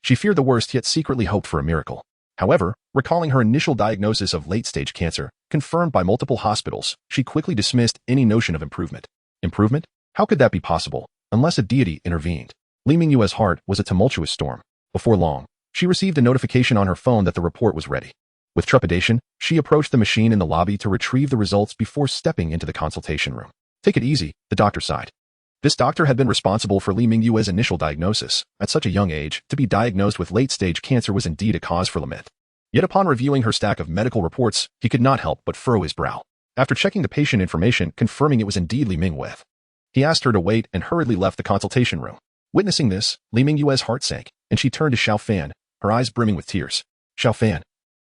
She feared the worst yet secretly hoped for a miracle. However, recalling her initial diagnosis of late-stage cancer, confirmed by multiple hospitals, she quickly dismissed any notion of improvement. Improvement? How could that be possible, unless a deity intervened? Li Mingyue's heart was a tumultuous storm. Before long, she received a notification on her phone that the report was ready. With trepidation, she approached the machine in the lobby to retrieve the results before stepping into the consultation room. Take it easy, the doctor sighed. This doctor had been responsible for Li Mingyue's initial diagnosis. At such a young age, to be diagnosed with late-stage cancer was indeed a cause for lament. Yet upon reviewing her stack of medical reports, he could not help but furrow his brow. After checking the patient information, confirming it was indeed Li Mingyue, he asked her to wait and hurriedly left the consultation room. Witnessing this, Li Mingyue's heart sank, and she turned to Xiao Fan, her eyes brimming with tears. Xiao Fan,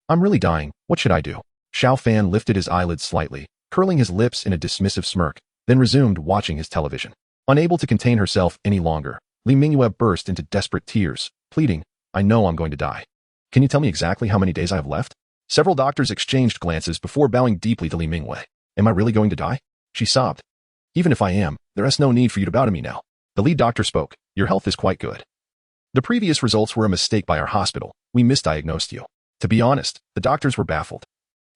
I'm really dying. What should I do? Xiao Fan lifted his eyelids slightly, curling his lips in a dismissive smirk, then resumed watching his television. Unable to contain herself any longer, Li Mingyue burst into desperate tears, pleading, I know I'm going to die. Can you tell me exactly how many days I have left? Several doctors exchanged glances before bowing deeply to Li Mingyue. Am I really going to die? She sobbed. Even if I am, there is no need for you to bow to me now. The lead doctor spoke. Your health is quite good. The previous results were a mistake by our hospital. We misdiagnosed you. To be honest, the doctors were baffled,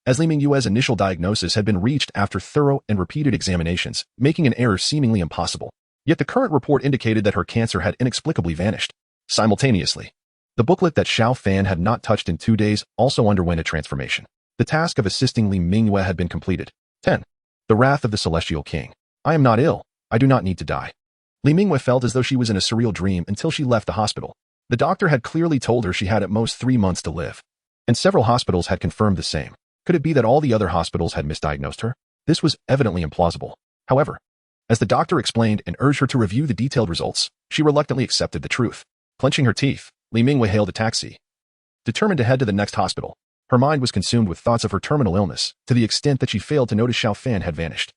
as Li Mingyue's initial diagnosis had been reached after thorough and repeated examinations, making an error seemingly impossible. Yet the current report indicated that her cancer had inexplicably vanished. Simultaneously, the booklet that Xiao Fan had not touched in 2 days also underwent a transformation. The task of assisting Li Mingyue had been completed. 10. The Wrath of the Celestial King. I am not ill. I do not need to die. Li Mingyue felt as though she was in a surreal dream until she left the hospital. The doctor had clearly told her she had at most 3 months to live, and several hospitals had confirmed the same. Could it be that all the other hospitals had misdiagnosed her? This was evidently implausible. However, as the doctor explained and urged her to review the detailed results, she reluctantly accepted the truth. Clenching her teeth, Li Mingyue hailed a taxi. Determined to head to the next hospital, her mind was consumed with thoughts of her terminal illness, to the extent that she failed to notice Xiao Fan had vanished.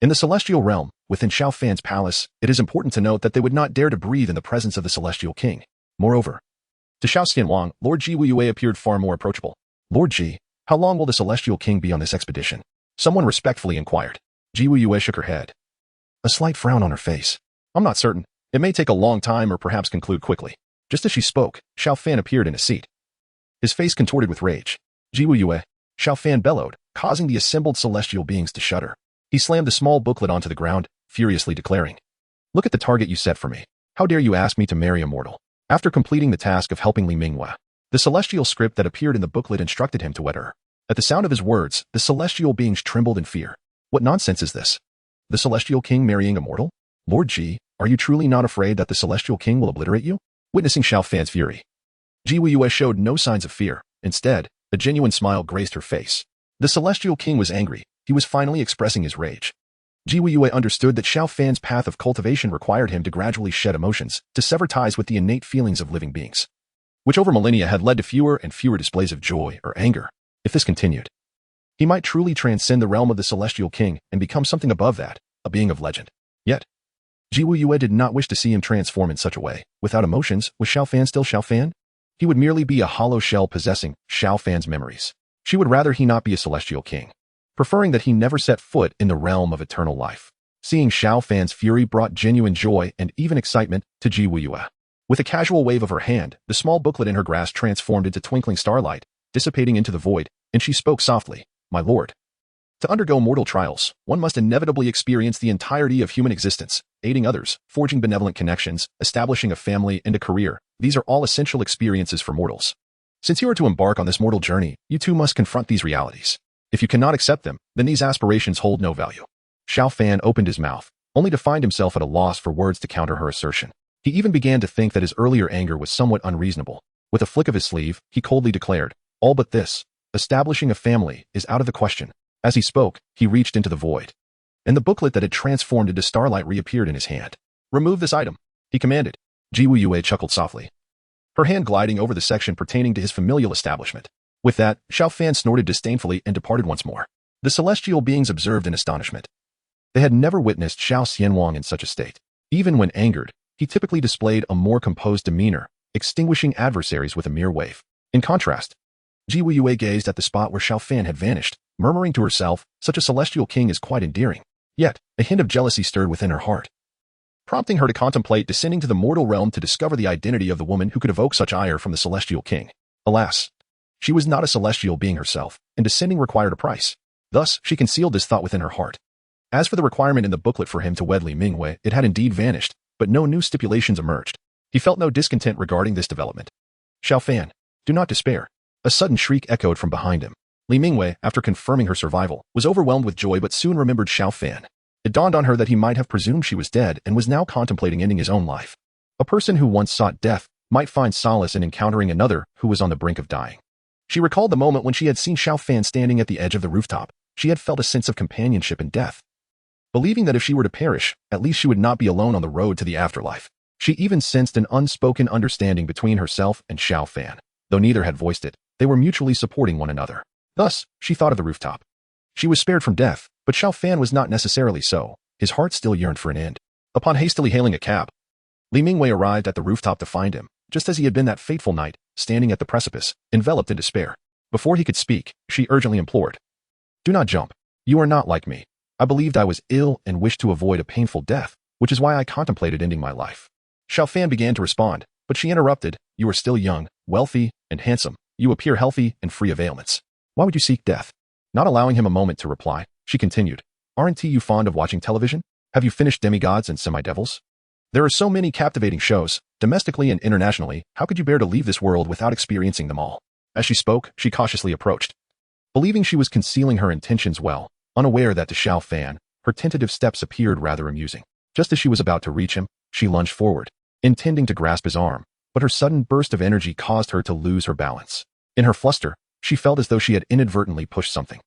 In the celestial realm, within Xiao Fan's palace, it is important to note that they would not dare to breathe in the presence of the Celestial King. Moreover, to Xiao Xianwang, Lord Ji Wuyue appeared far more approachable. Lord Ji, how long will the Celestial King be on this expedition? Someone respectfully inquired. Ji Wuyue shook her head, a slight frown on her face. I'm not certain. It may take a long time or perhaps conclude quickly. Just as she spoke, Xiao Fan appeared in a seat, his face contorted with rage. Ji Wuyue, Xiao Fan bellowed, causing the assembled celestial beings to shudder. He slammed the small booklet onto the ground, furiously declaring, Look at the target you set for me. How dare you ask me to marry a mortal? After completing the task of helping Li Mingyue, the celestial script that appeared in the booklet instructed him to wed her. At the sound of his words, the celestial beings trembled in fear. What nonsense is this? The Celestial King marrying a mortal? Lord Ji, are you truly not afraid that the Celestial King will obliterate you? Witnessing Xiao Fan's fury, Ji Wuyue showed no signs of fear. Instead, a genuine smile graced her face. The Celestial King was angry. He was finally expressing his rage. Ji Wuyue understood that Xiao Fan's path of cultivation required him to gradually shed emotions, to sever ties with the innate feelings of living beings, which over millennia had led to fewer and fewer displays of joy or anger. If this continued, he might truly transcend the realm of the Celestial King and become something above that, a being of legend. Yet, Ji Wuyue did not wish to see him transform in such a way. Without emotions, was Xiao Fan still Xiao Fan? He would merely be a hollow shell possessing Xiao Fan's memories. She would rather he not be a Celestial King, preferring that he never set foot in the realm of eternal life. Seeing Xiao Fan's fury brought genuine joy and even excitement to Ji Wuyue. With a casual wave of her hand, the small booklet in her grasp transformed into twinkling starlight, dissipating into the void, and she spoke softly, My lord. To undergo mortal trials, one must inevitably experience the entirety of human existence, aiding others, forging benevolent connections, establishing a family and a career. These are all essential experiences for mortals. Since you are to embark on this mortal journey, you too must confront these realities. If you cannot accept them, then these aspirations hold no value. Xiao Fan opened his mouth, only to find himself at a loss for words to counter her assertion. He even began to think that his earlier anger was somewhat unreasonable. With a flick of his sleeve, he coldly declared, All but this. Establishing a family is out of the question. As he spoke, he reached into the void, and the booklet that had transformed into starlight reappeared in his hand. Remove this item, he commanded. Ji Wuyue chuckled softly, her hand gliding over the section pertaining to his familial establishment. With that, Xiao Fan snorted disdainfully and departed once more. The celestial beings observed in astonishment. They had never witnessed Xiao Xianwang in such a state. Even when angered, he typically displayed a more composed demeanor, extinguishing adversaries with a mere wave. In contrast, Ji Wuyue gazed at the spot where Xiao Fan had vanished, murmuring to herself, such a celestial king is quite endearing. Yet, a hint of jealousy stirred within her heart, prompting her to contemplate descending to the mortal realm to discover the identity of the woman who could evoke such ire from the celestial king. Alas, she was not a celestial being herself, and descending required a price. Thus, she concealed this thought within her heart. As for the requirement in the booklet for him to wed Li Mingwei, it had indeed vanished, but no new stipulations emerged. He felt no discontent regarding this development. Xiao Fan, do not despair. A sudden shriek echoed from behind him. Li Mingwei, after confirming her survival, was overwhelmed with joy but soon remembered Xiao Fan. It dawned on her that he might have presumed she was dead and was now contemplating ending his own life. A person who once sought death might find solace in encountering another who was on the brink of dying. She recalled the moment when she had seen Xiao Fan standing at the edge of the rooftop. She had felt a sense of companionship in death, believing that if she were to perish, at least she would not be alone on the road to the afterlife. She even sensed an unspoken understanding between herself and Xiao Fan. Though neither had voiced it, they were mutually supporting one another. Thus, she thought of the rooftop. She was spared from death, but Xiao Fan was not necessarily so. His heart still yearned for an end. Upon hastily hailing a cab, Li Mingwei arrived at the rooftop to find him, just as he had been that fateful night, standing at the precipice, enveloped in despair. Before he could speak, she urgently implored, "Do not jump. You are not like me. I believed I was ill and wished to avoid a painful death, which is why I contemplated ending my life." Xiao Fan began to respond, but she interrupted, "You are still young, wealthy, and handsome. You appear healthy and free of ailments. Why would you seek death?" Not allowing him a moment to reply, she continued, "Aren't you fond of watching television? Have you finished Demigods and Semidevils? There are so many captivating shows, domestically and internationally. How could you bear to leave this world without experiencing them all?" As she spoke, she cautiously approached, believing she was concealing her intentions well, unaware that to Xiao Fan, her tentative steps appeared rather amusing. Just as she was about to reach him, she lunged forward, intending to grasp his arm, but her sudden burst of energy caused her to lose her balance. In her fluster, she felt as though she had inadvertently pushed something.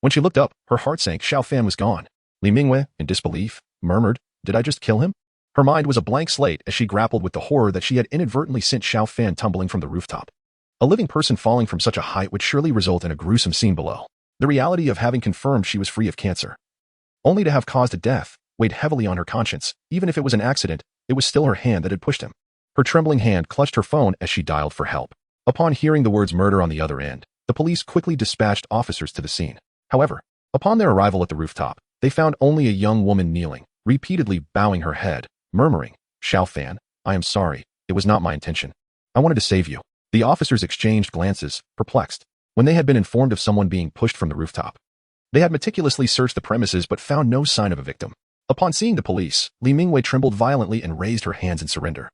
When she looked up, her heart sank. Xiao Fan was gone. Li Mingwei, in disbelief, murmured, "Did I just kill him?" Her mind was a blank slate as she grappled with the horror that she had inadvertently sent Xiao Fan tumbling from the rooftop. A living person falling from such a height would surely result in a gruesome scene below. The reality of having confirmed she was free of cancer, only to have caused a death, weighed heavily on her conscience. Even if it was an accident, it was still her hand that had pushed him. Her trembling hand clutched her phone as she dialed for help. Upon hearing the words murder on the other end, the police quickly dispatched officers to the scene. However, upon their arrival at the rooftop, they found only a young woman kneeling, repeatedly bowing her head, murmuring, "Xiao Fan, I am sorry. It was not my intention. I wanted to save you." The officers exchanged glances, perplexed. When they had been informed of someone being pushed from the rooftop, they had meticulously searched the premises but found no sign of a victim. Upon seeing the police, Li Mingwei trembled violently and raised her hands in surrender.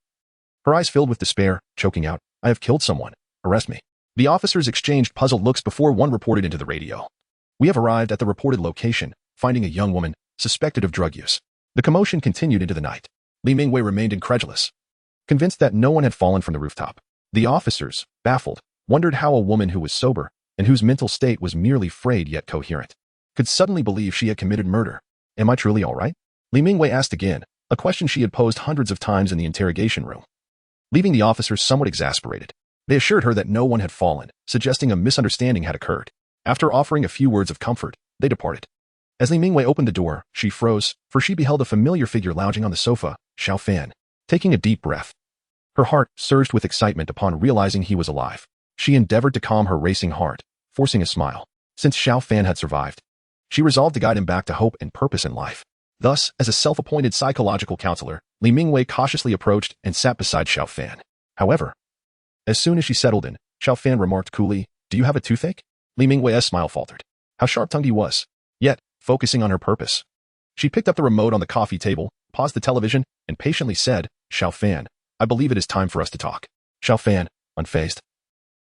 Her eyes filled with despair, choking out, "I have killed someone. Arrest me." The officers exchanged puzzled looks before one reported into the radio, "We have arrived at the reported location, finding a young woman, suspected of drug use." The commotion continued into the night. Li Mingwei remained incredulous, convinced that no one had fallen from the rooftop. The officers, baffled, wondered how a woman who was sober, and whose mental state was merely frayed yet coherent, could suddenly believe she had committed murder. "Am I truly all right?" Li Mingwei asked again, a question she had posed hundreds of times in the interrogation room, leaving the officers somewhat exasperated. They assured her that no one had fallen, suggesting a misunderstanding had occurred. After offering a few words of comfort, they departed. As Li Mingwei opened the door, she froze, for she beheld a familiar figure lounging on the sofa, Xiao Fan. Taking a deep breath, her heart surged with excitement upon realizing he was alive. She endeavored to calm her racing heart, forcing a smile. Since Xiao Fan had survived, she resolved to guide him back to hope and purpose in life. Thus, as a self-appointed psychological counselor, Li Mingwei cautiously approached and sat beside Xiao Fan. However, as soon as she settled in, Xiao Fan remarked coolly, "Do you have a toothache?" Li Mingwei's smile faltered. How sharp-tongued he was, yet focusing on her purpose. She picked up the remote on the coffee table, paused the television, and patiently said, "Xiao Fan, I believe it is time for us to talk." Xiao Fan, unfazed,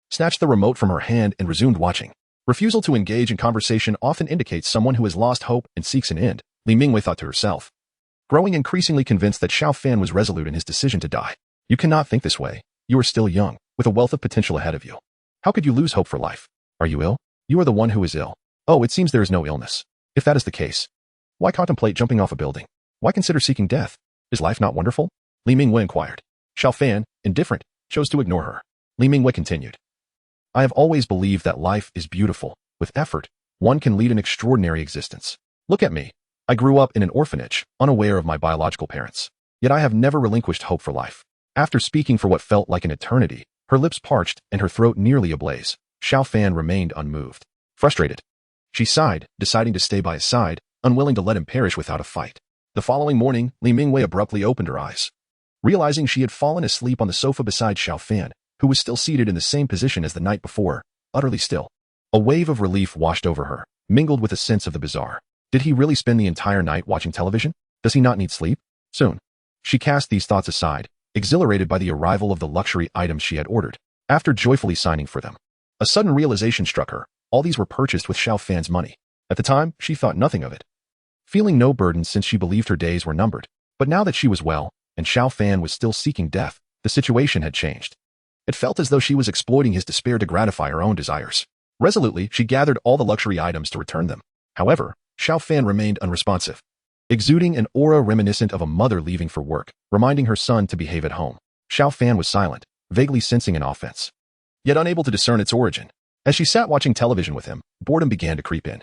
snatched the remote from her hand and resumed watching. Refusal to engage in conversation often indicates someone who has lost hope and seeks an end, Li Mingwei thought to herself, growing increasingly convinced that Xiao Fan was resolute in his decision to die. "You cannot think this way. You are still young, with a wealth of potential ahead of you. How could you lose hope for life? Are you ill? You are the one who is ill. Oh, it seems there is no illness. If that is the case, why contemplate jumping off a building? Why consider seeking death? Is life not wonderful? Li Mingwei inquired. Xiao Fan, indifferent, chose to ignore her. Li Mingwei continued. I have always believed that life is beautiful. With effort, one can lead an extraordinary existence. Look at me. I grew up in an orphanage, unaware of my biological parents. Yet I have never relinquished hope for life. After speaking for what felt like an eternity, her lips parched and her throat nearly ablaze. Xiao Fan remained unmoved. Frustrated, she sighed, deciding to stay by his side, unwilling to let him perish without a fight. The following morning, Li Mingwei abruptly opened her eyes. Realizing she had fallen asleep on the sofa beside Xiao Fan, who was still seated in the same position as the night before, utterly still. A wave of relief washed over her, mingled with a sense of the bizarre. Did he really spend the entire night watching television? Does he not need sleep? Soon. She cast these thoughts aside, exhilarated by the arrival of the luxury items she had ordered, after joyfully signing for them. A sudden realization struck her. All these were purchased with Xiao Fan's money. At the time, she thought nothing of it, feeling no burden since she believed her days were numbered. But now that she was well, and Xiao Fan was still seeking death, the situation had changed. It felt as though she was exploiting his despair to gratify her own desires. Resolutely, she gathered all the luxury items to return them. However, Xiao Fan remained unresponsive, exuding an aura reminiscent of a mother leaving for work, reminding her son to behave at home. Xiao Fan was silent, vaguely sensing an offense, yet unable to discern its origin. As she sat watching television with him, boredom began to creep in,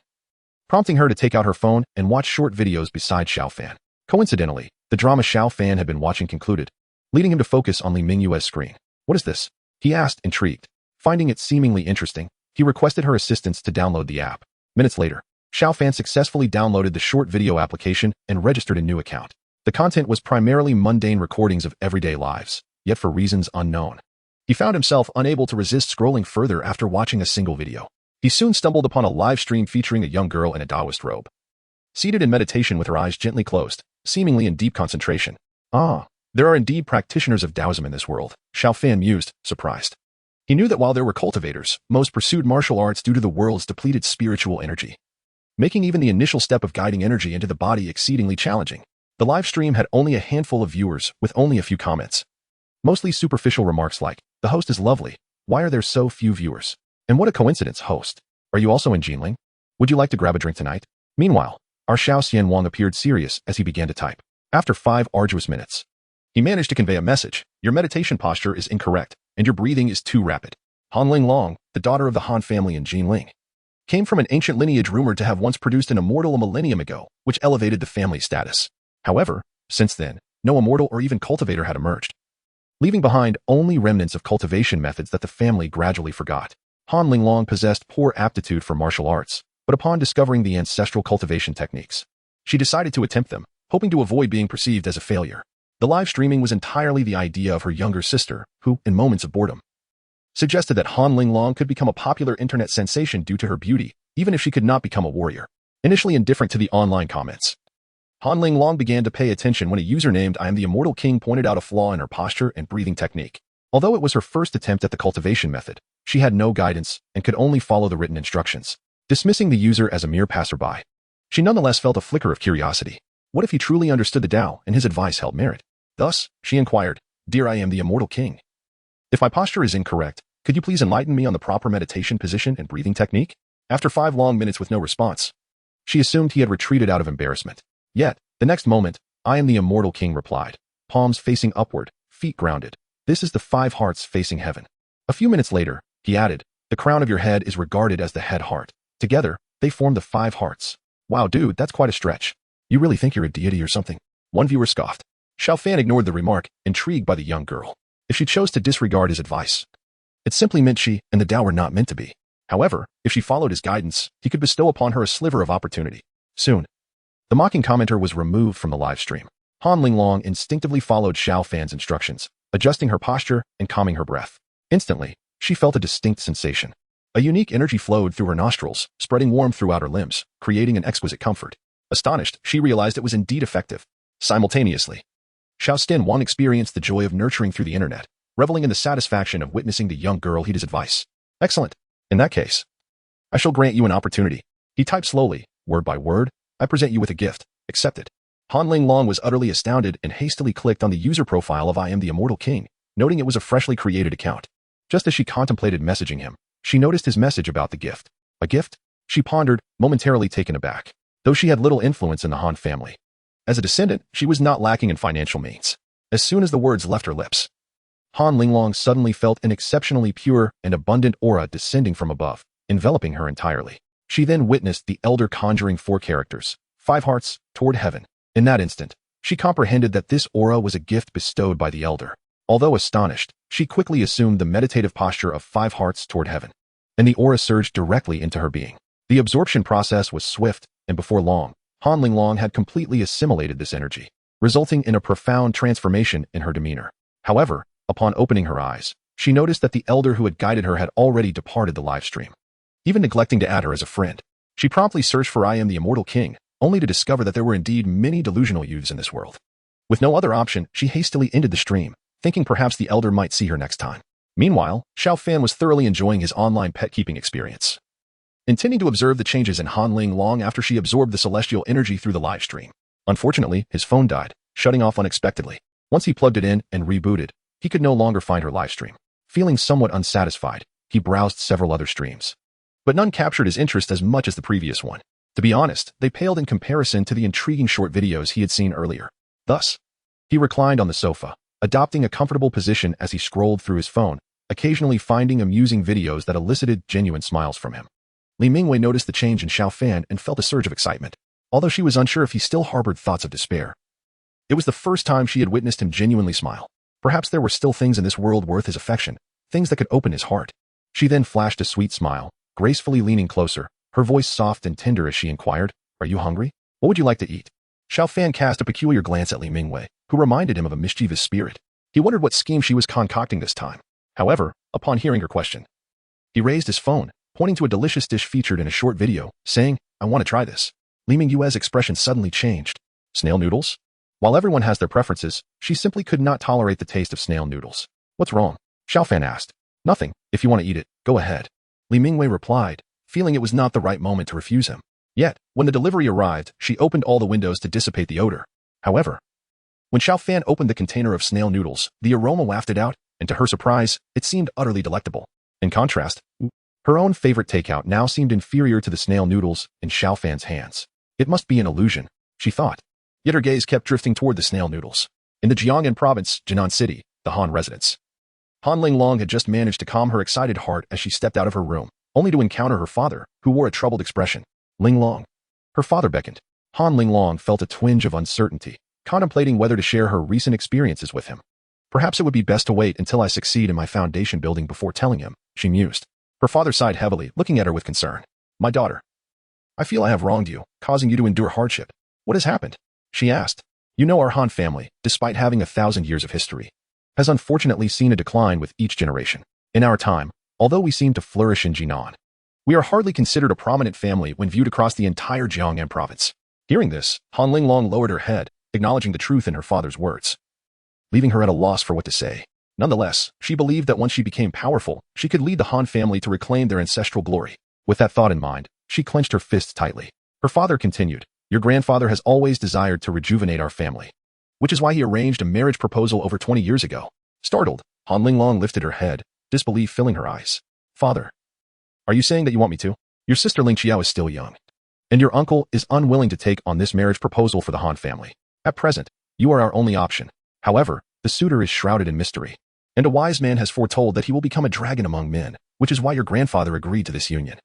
prompting her to take out her phone and watch short videos beside Xiao Fan. Coincidentally, the drama Xiao Fan had been watching concluded, leading him to focus on Li Mingwei's screen. What is this? He asked, intrigued. Finding it seemingly interesting, he requested her assistance to download the app. Minutes later, Xiao Fan successfully downloaded the short video application and registered a new account. The content was primarily mundane recordings of everyday lives, yet for reasons unknown, he found himself unable to resist scrolling further after watching a single video. He soon stumbled upon a live stream featuring a young girl in a Taoist robe, seated in meditation with her eyes gently closed, seemingly in deep concentration. Ah, there are indeed practitioners of Taoism in this world, Xiao Fan mused, surprised. He knew that while there were cultivators, most pursued martial arts due to the world's depleted spiritual energy, making even the initial step of guiding energy into the body exceedingly challenging. The live stream had only a handful of viewers, with only a few comments. Mostly superficial remarks like, "The host is lovely. Why are there so few viewers? And what a coincidence, host. Are you also in Jinling? Would you like to grab a drink tonight?" Meanwhile, our Xiao Xianwang appeared serious as he began to type. After 5 arduous minutes, he managed to convey a message. Your meditation posture is incorrect, and your breathing is too rapid. Han Linglong, the daughter of the Han family in Jinling, came from an ancient lineage rumored to have once produced an immortal a millennium ago, which elevated the family status. However, since then, no immortal or even cultivator had emerged, leaving behind only remnants of cultivation methods that the family gradually forgot. Han Linglong possessed poor aptitude for martial arts, but upon discovering the ancestral cultivation techniques, she decided to attempt them, hoping to avoid being perceived as a failure. The live streaming was entirely the idea of her younger sister, who, in moments of boredom, suggested that Han Linglong could become a popular internet sensation due to her beauty, even if she could not become a warrior. Initially indifferent to the online comments, Han Linglong began to pay attention when a user named I am the Immortal King pointed out a flaw in her posture and breathing technique. Although it was her first attempt at the cultivation method, she had no guidance and could only follow the written instructions. Dismissing the user as a mere passerby, she nonetheless felt a flicker of curiosity. What if he truly understood the Tao and his advice held merit? Thus, she inquired, "Dear I am the Immortal King. If my posture is incorrect, could you please enlighten me on the proper meditation position and breathing technique?" After 5 long minutes with no response, she assumed he had retreated out of embarrassment. Yet, the next moment, "I am the Immortal King," replied, palms facing upward, feet grounded. "This is the 5 hearts facing heaven." A few minutes later, he added, "The crown of your head is regarded as the head heart. Together, they form the 5 hearts." Wow, dude, that's quite a stretch. You really think you're a deity or something? One viewer scoffed. Xiao Fan ignored the remark, intrigued by the young girl. If she chose to disregard his advice, it simply meant she and the Tao were not meant to be. However, if she followed his guidance, he could bestow upon her a sliver of opportunity. Soon, the mocking commenter was removed from the live stream. Han Linglong instinctively followed Xiao Fan's instructions, adjusting her posture and calming her breath. Instantly, she felt a distinct sensation. A unique energy flowed through her nostrils, spreading warmth throughout her limbs, creating an exquisite comfort. Astonished, she realized it was indeed effective. Simultaneously, Xiao Xianwang experienced the joy of nurturing through the internet, reveling in the satisfaction of witnessing the young girl heed his advice. Excellent. In that case, I shall grant you an opportunity. He typed slowly, word by word. I present you with a gift. Accepted. Han Linglong was utterly astounded and hastily clicked on the user profile of I am the Immortal King, noting it was a freshly created account. Just as she contemplated messaging him, she noticed his message about the gift. A gift? She pondered, momentarily taken aback. Though she had little influence in the Han family, As a descendant, she was not lacking in financial means. As soon as the words left her lips, Han Linglong suddenly felt an exceptionally pure and abundant aura descending from above, enveloping her entirely. She then witnessed the elder conjuring 4 characters, 5 hearts, toward heaven. In that instant, she comprehended that this aura was a gift bestowed by the elder. Although astonished, she quickly assumed the meditative posture of 5 hearts toward heaven, and the aura surged directly into her being. The absorption process was swift, and before long, Han Linglong had completely assimilated this energy, resulting in a profound transformation in her demeanor. However, upon opening her eyes, she noticed that the elder who had guided her had already departed the live stream. Even neglecting to add her as a friend, she promptly searched for I am the Immortal King, only to discover that there were indeed many delusional youths in this world. With no other option, she hastily ended the stream, thinking perhaps the elder might see her next time. Meanwhile, Xiao Fan was thoroughly enjoying his online pet-keeping experience, intending to observe the changes in Han Linglong after she absorbed the celestial energy through the live stream. Unfortunately, his phone died, shutting off unexpectedly. Once he plugged it in and rebooted, he could no longer find her live stream. Feeling somewhat unsatisfied, he browsed several other streams, but none captured his interest as much as the previous one. To be honest, they paled in comparison to the intriguing short videos he had seen earlier. Thus, he reclined on the sofa, adopting a comfortable position as he scrolled through his phone, occasionally finding amusing videos that elicited genuine smiles from him. Li Mingwei noticed the change in Xiao Fan and felt a surge of excitement, although she was unsure if he still harbored thoughts of despair. It was the first time she had witnessed him genuinely smile. Perhaps there were still things in this world worth his affection, things that could open his heart. She then flashed a sweet smile, gracefully leaning closer, her voice soft and tender as she inquired, "Are you hungry? What would you like to eat?" Xiao Fan cast a peculiar glance at Li Mingwei, who reminded him of a mischievous spirit. He wondered what scheme she was concocting this time. However, upon hearing her question, he raised his phone, pointing to a delicious dish featured in a short video, saying, "I want to try this." Li Mingyue's expression suddenly changed. Snail noodles? While everyone has their preferences, she simply could not tolerate the taste of snail noodles. "What's wrong?" Xiao Fan asked. "Nothing. If you want to eat it, go ahead." Li Mingwei replied, feeling it was not the right moment to refuse him. Yet, when the delivery arrived, she opened all the windows to dissipate the odor. However, when Xiao Fan opened the container of snail noodles, the aroma wafted out, and to her surprise, it seemed utterly delectable. In contrast, her own favorite takeout now seemed inferior to the snail noodles in Xiao Fan's hands. It must be an illusion, she thought. Yet her gaze kept drifting toward the snail noodles. In the Jiang'an province, Jinan City, the Han residence, Han Linglong had just managed to calm her excited heart as she stepped out of her room, only to encounter her father, who wore a troubled expression. "Linglong." Her father beckoned. Han Linglong felt a twinge of uncertainty, contemplating whether to share her recent experiences with him. Perhaps it would be best to wait until I succeed in my foundation building before telling him, she mused. Her father sighed heavily, looking at her with concern. "My daughter, I feel I have wronged you, causing you to endure hardship. What has happened?" she asked. "You know our Han family, despite having 1,000 years of history, has unfortunately seen a decline with each generation. In our time, although we seem to flourish in Jinan, we are hardly considered a prominent family when viewed across the entire Jiang'an province." Hearing this, Han Linglong lowered her head, acknowledging the truth in her father's words, leaving her at a loss for what to say. Nonetheless, she believed that once she became powerful, she could lead the Han family to reclaim their ancestral glory. With that thought in mind, she clenched her fists tightly. Her father continued, "Your grandfather has always desired to rejuvenate our family, which is why he arranged a marriage proposal over 20 years ago." Startled, Han Linglong lifted her head, disbelief filling her eyes. "Father, are you saying that you want me to? Your sister Ling Qiao is still young, and your uncle is unwilling to take on this marriage proposal for the Han family. At present, you are our only option. However, the suitor is shrouded in mystery, and a wise man has foretold that he will become a dragon among men, which is why your grandfather agreed to this union.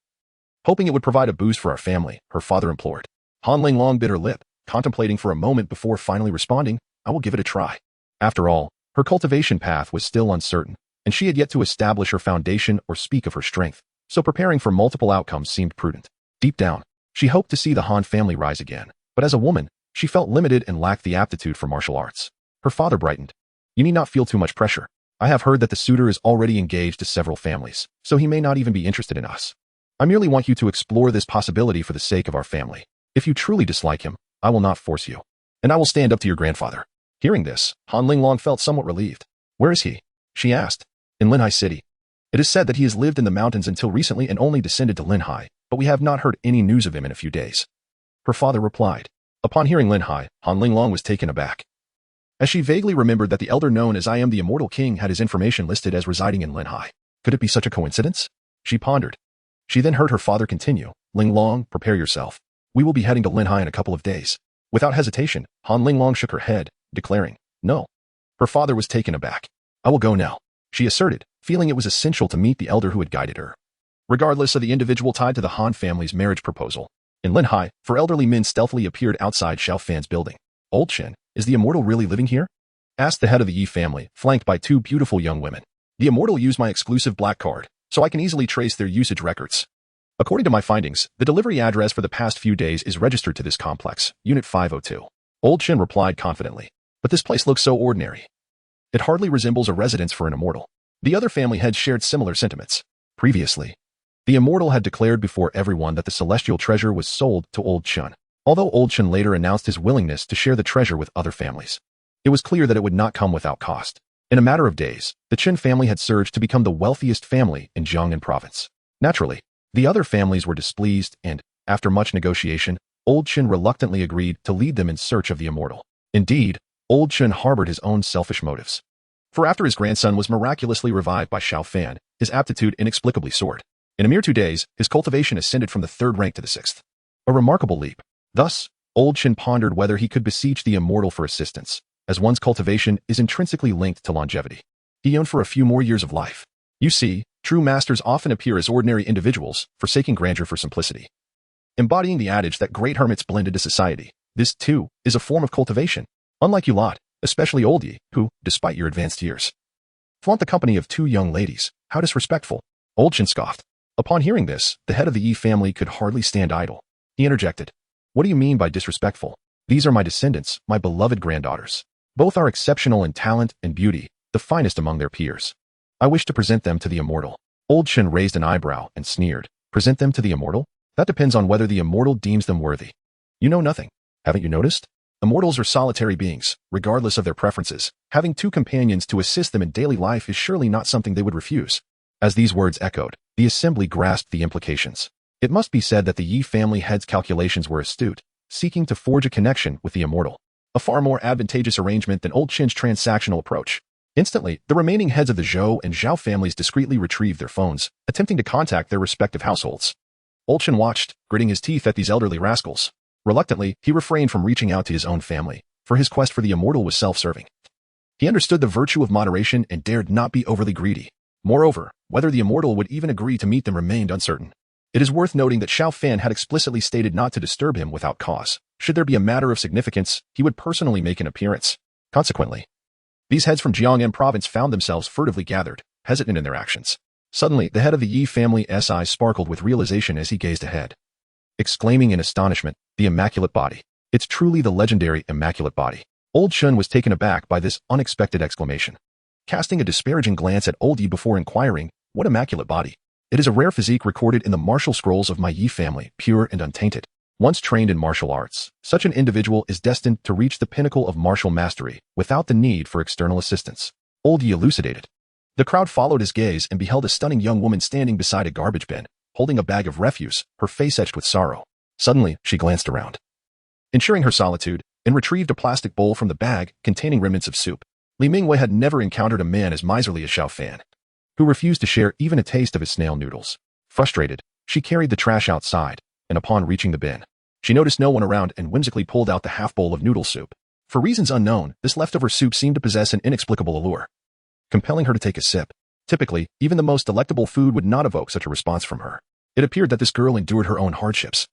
Hoping it would provide a boost for our family," her father implored. Han Linglong bit her lip, contemplating for a moment before finally responding, "I will give it a try." After all, her cultivation path was still uncertain, and she had yet to establish her foundation or speak of her strength, so preparing for multiple outcomes seemed prudent. Deep down, she hoped to see the Han family rise again, but as a woman, she felt limited and lacked the aptitude for martial arts. Her father brightened. "You need not feel too much pressure. I have heard that the suitor is already engaged to several families, so he may not even be interested in us. I merely want you to explore this possibility for the sake of our family. If you truly dislike him, I will not force you, and I will stand up to your grandfather." Hearing this, Han Linglong felt somewhat relieved. "Where is he?" she asked. "In Linhai City. It is said that he has lived in the mountains until recently and only descended to Linhai, but we have not heard any news of him in a few days," her father replied. Upon hearing Linhai, Han Linglong was taken aback, as she vaguely remembered that the elder known as I am the Immortal King had his information listed as residing in Linhai. Could it be such a coincidence? She pondered. She then heard her father continue, "Linglong, prepare yourself. We will be heading to Linhai in a couple of days. Without hesitation, Han Linglong shook her head, declaring, "No." Her father was taken aback. "I will go now," she asserted, feeling it was essential to meet the elder who had guided her. Regardless of the individual tied to the Han family's marriage proposal, in Linhai, 4 elderly men stealthily appeared outside Xiao Fan's building. "Old Chen, is the immortal really living here?" asked the head of the Yi family, flanked by 2 beautiful young women. "The immortal used my exclusive black card, so I can easily trace their usage records. According to my findings, the delivery address for the past few days is registered to this complex, Unit 502. Old Chen replied confidently. "But this place looks so ordinary. It hardly resembles a residence for an immortal." The other family heads shared similar sentiments. Previously, the immortal had declared before everyone that the celestial treasure was sold to Old Chen, although Old Chen later announced his willingness to share the treasure with other families. It was clear that it would not come without cost. In a matter of days, the Chen family had surged to become the wealthiest family in Jiangnan province. Naturally, the other families were displeased and, after much negotiation, Old Chen reluctantly agreed to lead them in search of the immortal. Indeed, Old Chen harbored his own selfish motives. For after his grandson was miraculously revived by Xiao Fan, his aptitude inexplicably soared. In a mere 2 days, his cultivation ascended from the 3rd rank to the 6th. A remarkable leap. Thus, Old Chen pondered whether he could beseech the immortal for assistance, as one's cultivation is intrinsically linked to longevity. He yearned for a few more years of life. You see, true masters often appear as ordinary individuals, forsaking grandeur for simplicity. Embodying the adage that great hermits blend into society, this, too, is a form of cultivation. Unlike you lot, especially old Yi, who, despite your advanced years, flaunt the company of 2 young ladies. How disrespectful. Old Chen scoffed. Upon hearing this, the head of the Yi family could hardly stand idle. He interjected. "What do you mean by disrespectful? These are my descendants, my beloved granddaughters. Both are exceptional in talent and beauty, the finest among their peers. I wish to present them to the immortal." Old Chen raised an eyebrow and sneered. "Present them to the immortal? That depends on whether the immortal deems them worthy. You know nothing. Haven't you noticed? Immortals are solitary beings, regardless of their preferences. Having 2 companions to assist them in daily life is surely not something they would refuse." As these words echoed, the assembly grasped the implications. It must be said that the Yi family heads' calculations were astute, seeking to forge a connection with the immortal. A far more advantageous arrangement than Old Chen's transactional approach. Instantly, the remaining heads of the Zhou and Zhao families discreetly retrieved their phones, attempting to contact their respective households. Old Chen watched, gritting his teeth at these elderly rascals. Reluctantly, he refrained from reaching out to his own family, for his quest for the immortal was self-serving. He understood the virtue of moderation and dared not be overly greedy. Moreover, whether the immortal would even agree to meet them remained uncertain. It is worth noting that Xiao Fan had explicitly stated not to disturb him without cause. Should there be a matter of significance, he would personally make an appearance. Consequently, these heads from Jiangnan province found themselves furtively gathered, hesitant in their actions. Suddenly, the head of the Yi family's eyes sparkled with realization as he gazed ahead. Exclaiming in astonishment, "The immaculate body. It's truly the legendary immaculate body." Old Chen was taken aback by this unexpected exclamation. Casting a disparaging glance at Old Yi before inquiring, "What immaculate body?" "It is a rare physique recorded in the martial scrolls of my Yi family, pure and untainted. Once trained in martial arts, such an individual is destined to reach the pinnacle of martial mastery without the need for external assistance." Old Yi elucidated. The crowd followed his gaze and beheld a stunning young woman standing beside a garbage bin, holding a bag of refuse, her face etched with sorrow. Suddenly, she glanced around, ensuring her solitude, and retrieved a plastic bowl from the bag containing remnants of soup. Li Mingwei had never encountered a man as miserly as Xiao Fan, who refused to share even a taste of his snail noodles. Frustrated, she carried the trash outside, and upon reaching the bin, she noticed no one around and whimsically pulled out the half bowl of noodle soup. For reasons unknown, this leftover soup seemed to possess an inexplicable allure, compelling her to take a sip. Typically, even the most delectable food would not evoke such a response from her. It appeared that this girl endured her own hardships,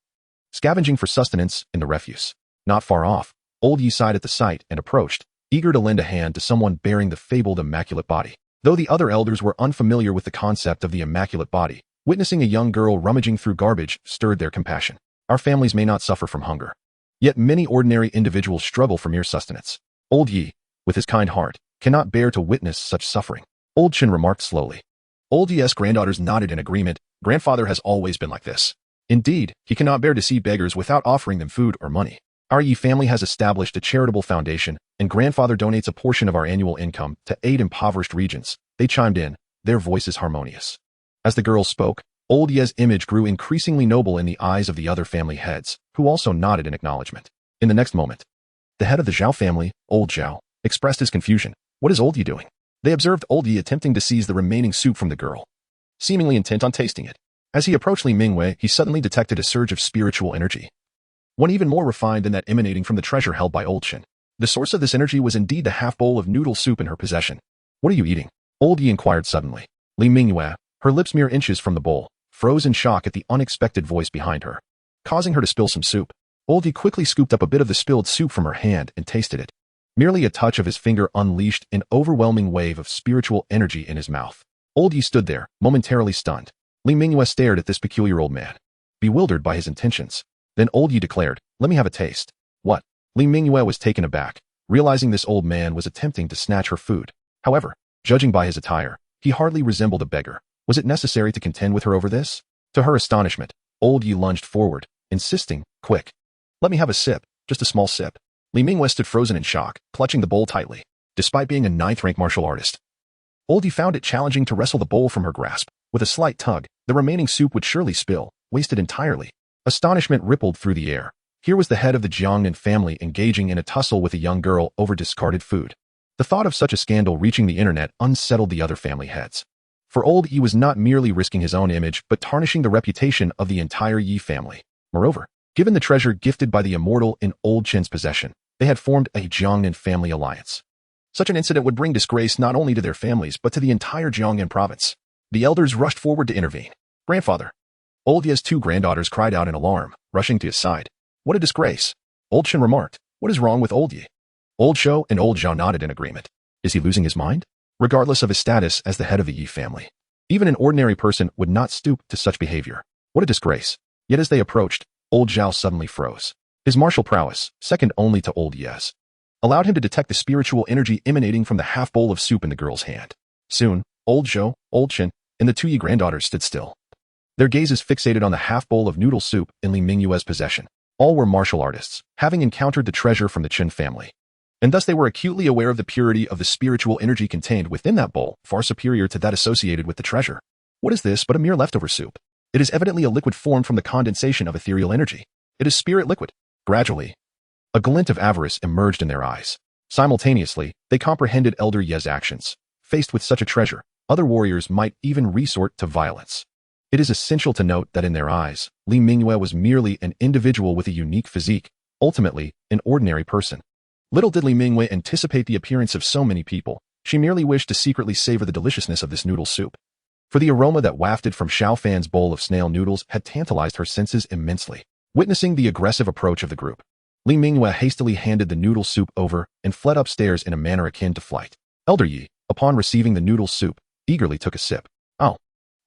scavenging for sustenance in the refuse. Not far off, Old Yi sighed at the sight and approached, eager to lend a hand to someone bearing the fabled immaculate body. Though the other elders were unfamiliar with the concept of the immaculate body, witnessing a young girl rummaging through garbage stirred their compassion. Our families may not suffer from hunger, yet many ordinary individuals struggle for mere sustenance. Old Yi, with his kind heart, cannot bear to witness such suffering. Old Chen remarked slowly. Old Yi's granddaughters nodded in agreement. Grandfather has always been like this. Indeed, he cannot bear to see beggars without offering them food or money. Our Yi family has established a charitable foundation, and grandfather donates a portion of our annual income to aid impoverished regions. They chimed in, their voices harmonious. As the girls spoke, Old Yi's image grew increasingly noble in the eyes of the other family heads, who also nodded in acknowledgement. In the next moment, the head of the Zhao family, Old Zhao, expressed his confusion. What is Old Yi doing? They observed Old Yi attempting to seize the remaining soup from the girl, seemingly intent on tasting it. As he approached Li Mingwei, he suddenly detected a surge of spiritual energy. one even more refined than that emanating from the treasure held by Old Chin. The source of this energy was indeed the half-bowl of noodle soup in her possession. "What are you eating?" Old Yi inquired suddenly. Li Mingyue, her lips mere inches from the bowl, froze in shock at the unexpected voice behind her, causing her to spill some soup. Old Yi quickly scooped up a bit of the spilled soup from her hand and tasted it. Merely a touch of his finger unleashed an overwhelming wave of spiritual energy in his mouth. Old Yi stood there, momentarily stunned. Li Mingyue stared at this peculiar old man, bewildered by his intentions. Then Old Yi declared, "Let me have a taste." "What?" Li Mingyue was taken aback, realizing this old man was attempting to snatch her food. However, judging by his attire, he hardly resembled a beggar. Was it necessary to contend with her over this? To her astonishment, Old Yi lunged forward, insisting, "Quick. Let me have a sip, just a small sip." Li Mingyue stood frozen in shock, clutching the bowl tightly. Despite being a ninth-rank martial artist, Old Yi found it challenging to wrestle the bowl from her grasp. With a slight tug, the remaining soup would surely spill, wasted entirely. Astonishment rippled through the air. Here was the head of the Jiangnan family engaging in a tussle with a young girl over discarded food. The thought of such a scandal reaching the internet unsettled the other family heads. For Old Yi was not merely risking his own image, but tarnishing the reputation of the entire Yi family. Moreover, given the treasure gifted by the immortal in Old Chin's possession, they had formed a Jiangnan family alliance. Such an incident would bring disgrace not only to their families, but to the entire Jiangnan province. The elders rushed forward to intervene. "Grandfather!" Old Yi's two granddaughters cried out in alarm, rushing to his side. "What a disgrace!" Old Chin remarked. "What is wrong with Old Yi?" Old Shou and Old Zhao nodded in agreement. Is he losing his mind? Regardless of his status as the head of the Yi family, even an ordinary person would not stoop to such behavior. What a disgrace! Yet as they approached, Old Zhao suddenly froze. His martial prowess, second only to Old Yi's, allowed him to detect the spiritual energy emanating from the half-bowl of soup in the girl's hand. Soon, Old Zhou, Old Chin, and the two Yi granddaughters stood still, their gazes fixated on the half-bowl of noodle soup in Li Mingyue's possession. All were martial artists, having encountered the treasure from the Qin family, and thus they were acutely aware of the purity of the spiritual energy contained within that bowl, far superior to that associated with the treasure. What is this but a mere leftover soup? It is evidently a liquid formed from the condensation of ethereal energy. It is spirit liquid. Gradually, a glint of avarice emerged in their eyes. Simultaneously, they comprehended Elder Ye's actions. Faced with such a treasure, other warriors might even resort to violence. It is essential to note that in their eyes, Li Mingyue was merely an individual with a unique physique, ultimately, an ordinary person. Little did Li Mingyue anticipate the appearance of so many people. She merely wished to secretly savor the deliciousness of this noodle soup. For the aroma that wafted from Xiao Fan's bowl of snail noodles had tantalized her senses immensely. Witnessing the aggressive approach of the group, Li Mingyue hastily handed the noodle soup over and fled upstairs in a manner akin to flight. Elder Yi, upon receiving the noodle soup, eagerly took a sip. Oh!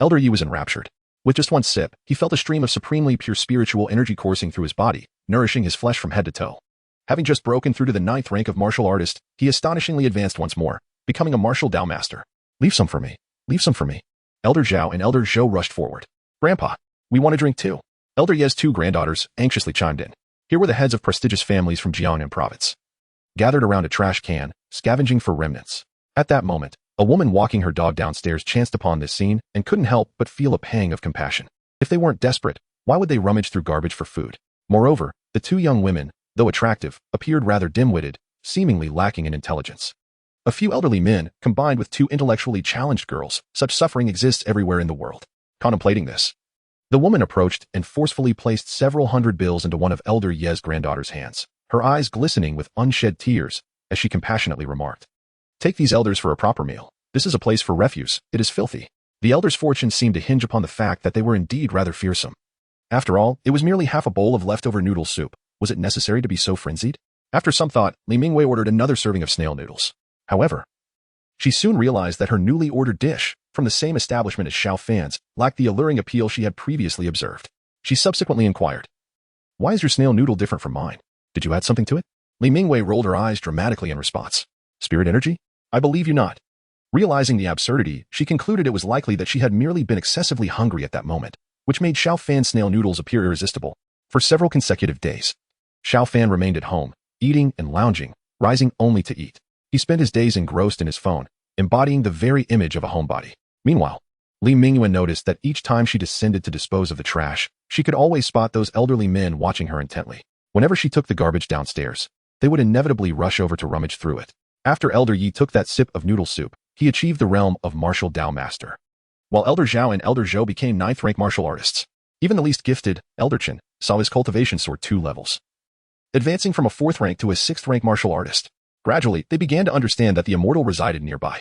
Elder Yi was enraptured. With just one sip, he felt a stream of supremely pure spiritual energy coursing through his body, nourishing his flesh from head to toe. Having just broken through to the 9th rank of martial artist, he astonishingly advanced once more, becoming a martial Dao master. "Leave some for me. Leave some for me." Elder Zhao and Elder Zhou rushed forward. "Grandpa, we want to drink too." Elder Ye's two granddaughters anxiously chimed in. Here were the heads of prestigious families from Jiangnan province, gathered around a trash can, scavenging for remnants. At that moment, a woman walking her dog downstairs chanced upon this scene and couldn't help but feel a pang of compassion. If they weren't desperate, why would they rummage through garbage for food? Moreover, the two young women, though attractive, appeared rather dim-witted, seemingly lacking in intelligence. A few elderly men, combined with two intellectually challenged girls, such suffering exists everywhere in the world. Contemplating this, the woman approached and forcefully placed several hundred bills into one of Elder Ye's granddaughter's hands, her eyes glistening with unshed tears, as she compassionately remarked, "Take these elders for a proper meal. This is a place for refuse. It is filthy." The elders' fortune seemed to hinge upon the fact that they were indeed rather fearsome. After all, it was merely half a bowl of leftover noodle soup. Was it necessary to be so frenzied? After some thought, Li Mingyue ordered another serving of snail noodles. However, she soon realized that her newly ordered dish, from the same establishment as Xiao Fan's, lacked the alluring appeal she had previously observed. She subsequently inquired, "Why is your snail noodle different from mine? Did you add something to it?" Li Mingyue rolled her eyes dramatically in response. "Spirit energy? I believe you not." Realizing the absurdity, she concluded it was likely that she had merely been excessively hungry at that moment, which made Xiao Fan's snail noodles appear irresistible. For several consecutive days, Xiao Fan remained at home, eating and lounging, rising only to eat. He spent his days engrossed in his phone, embodying the very image of a homebody. Meanwhile, Li Mingyue noticed that each time she descended to dispose of the trash, she could always spot those elderly men watching her intently. Whenever she took the garbage downstairs, they would inevitably rush over to rummage through it. After Elder Yi took that sip of noodle soup, he achieved the realm of martial Dao master, while Elder Zhao and Elder Zhou became 9th rank martial artists. Even the least gifted, Elder Chin, saw his cultivation soar 2 levels, advancing from a 4th rank to a 6th rank martial artist. Gradually, they began to understand that the immortal resided nearby,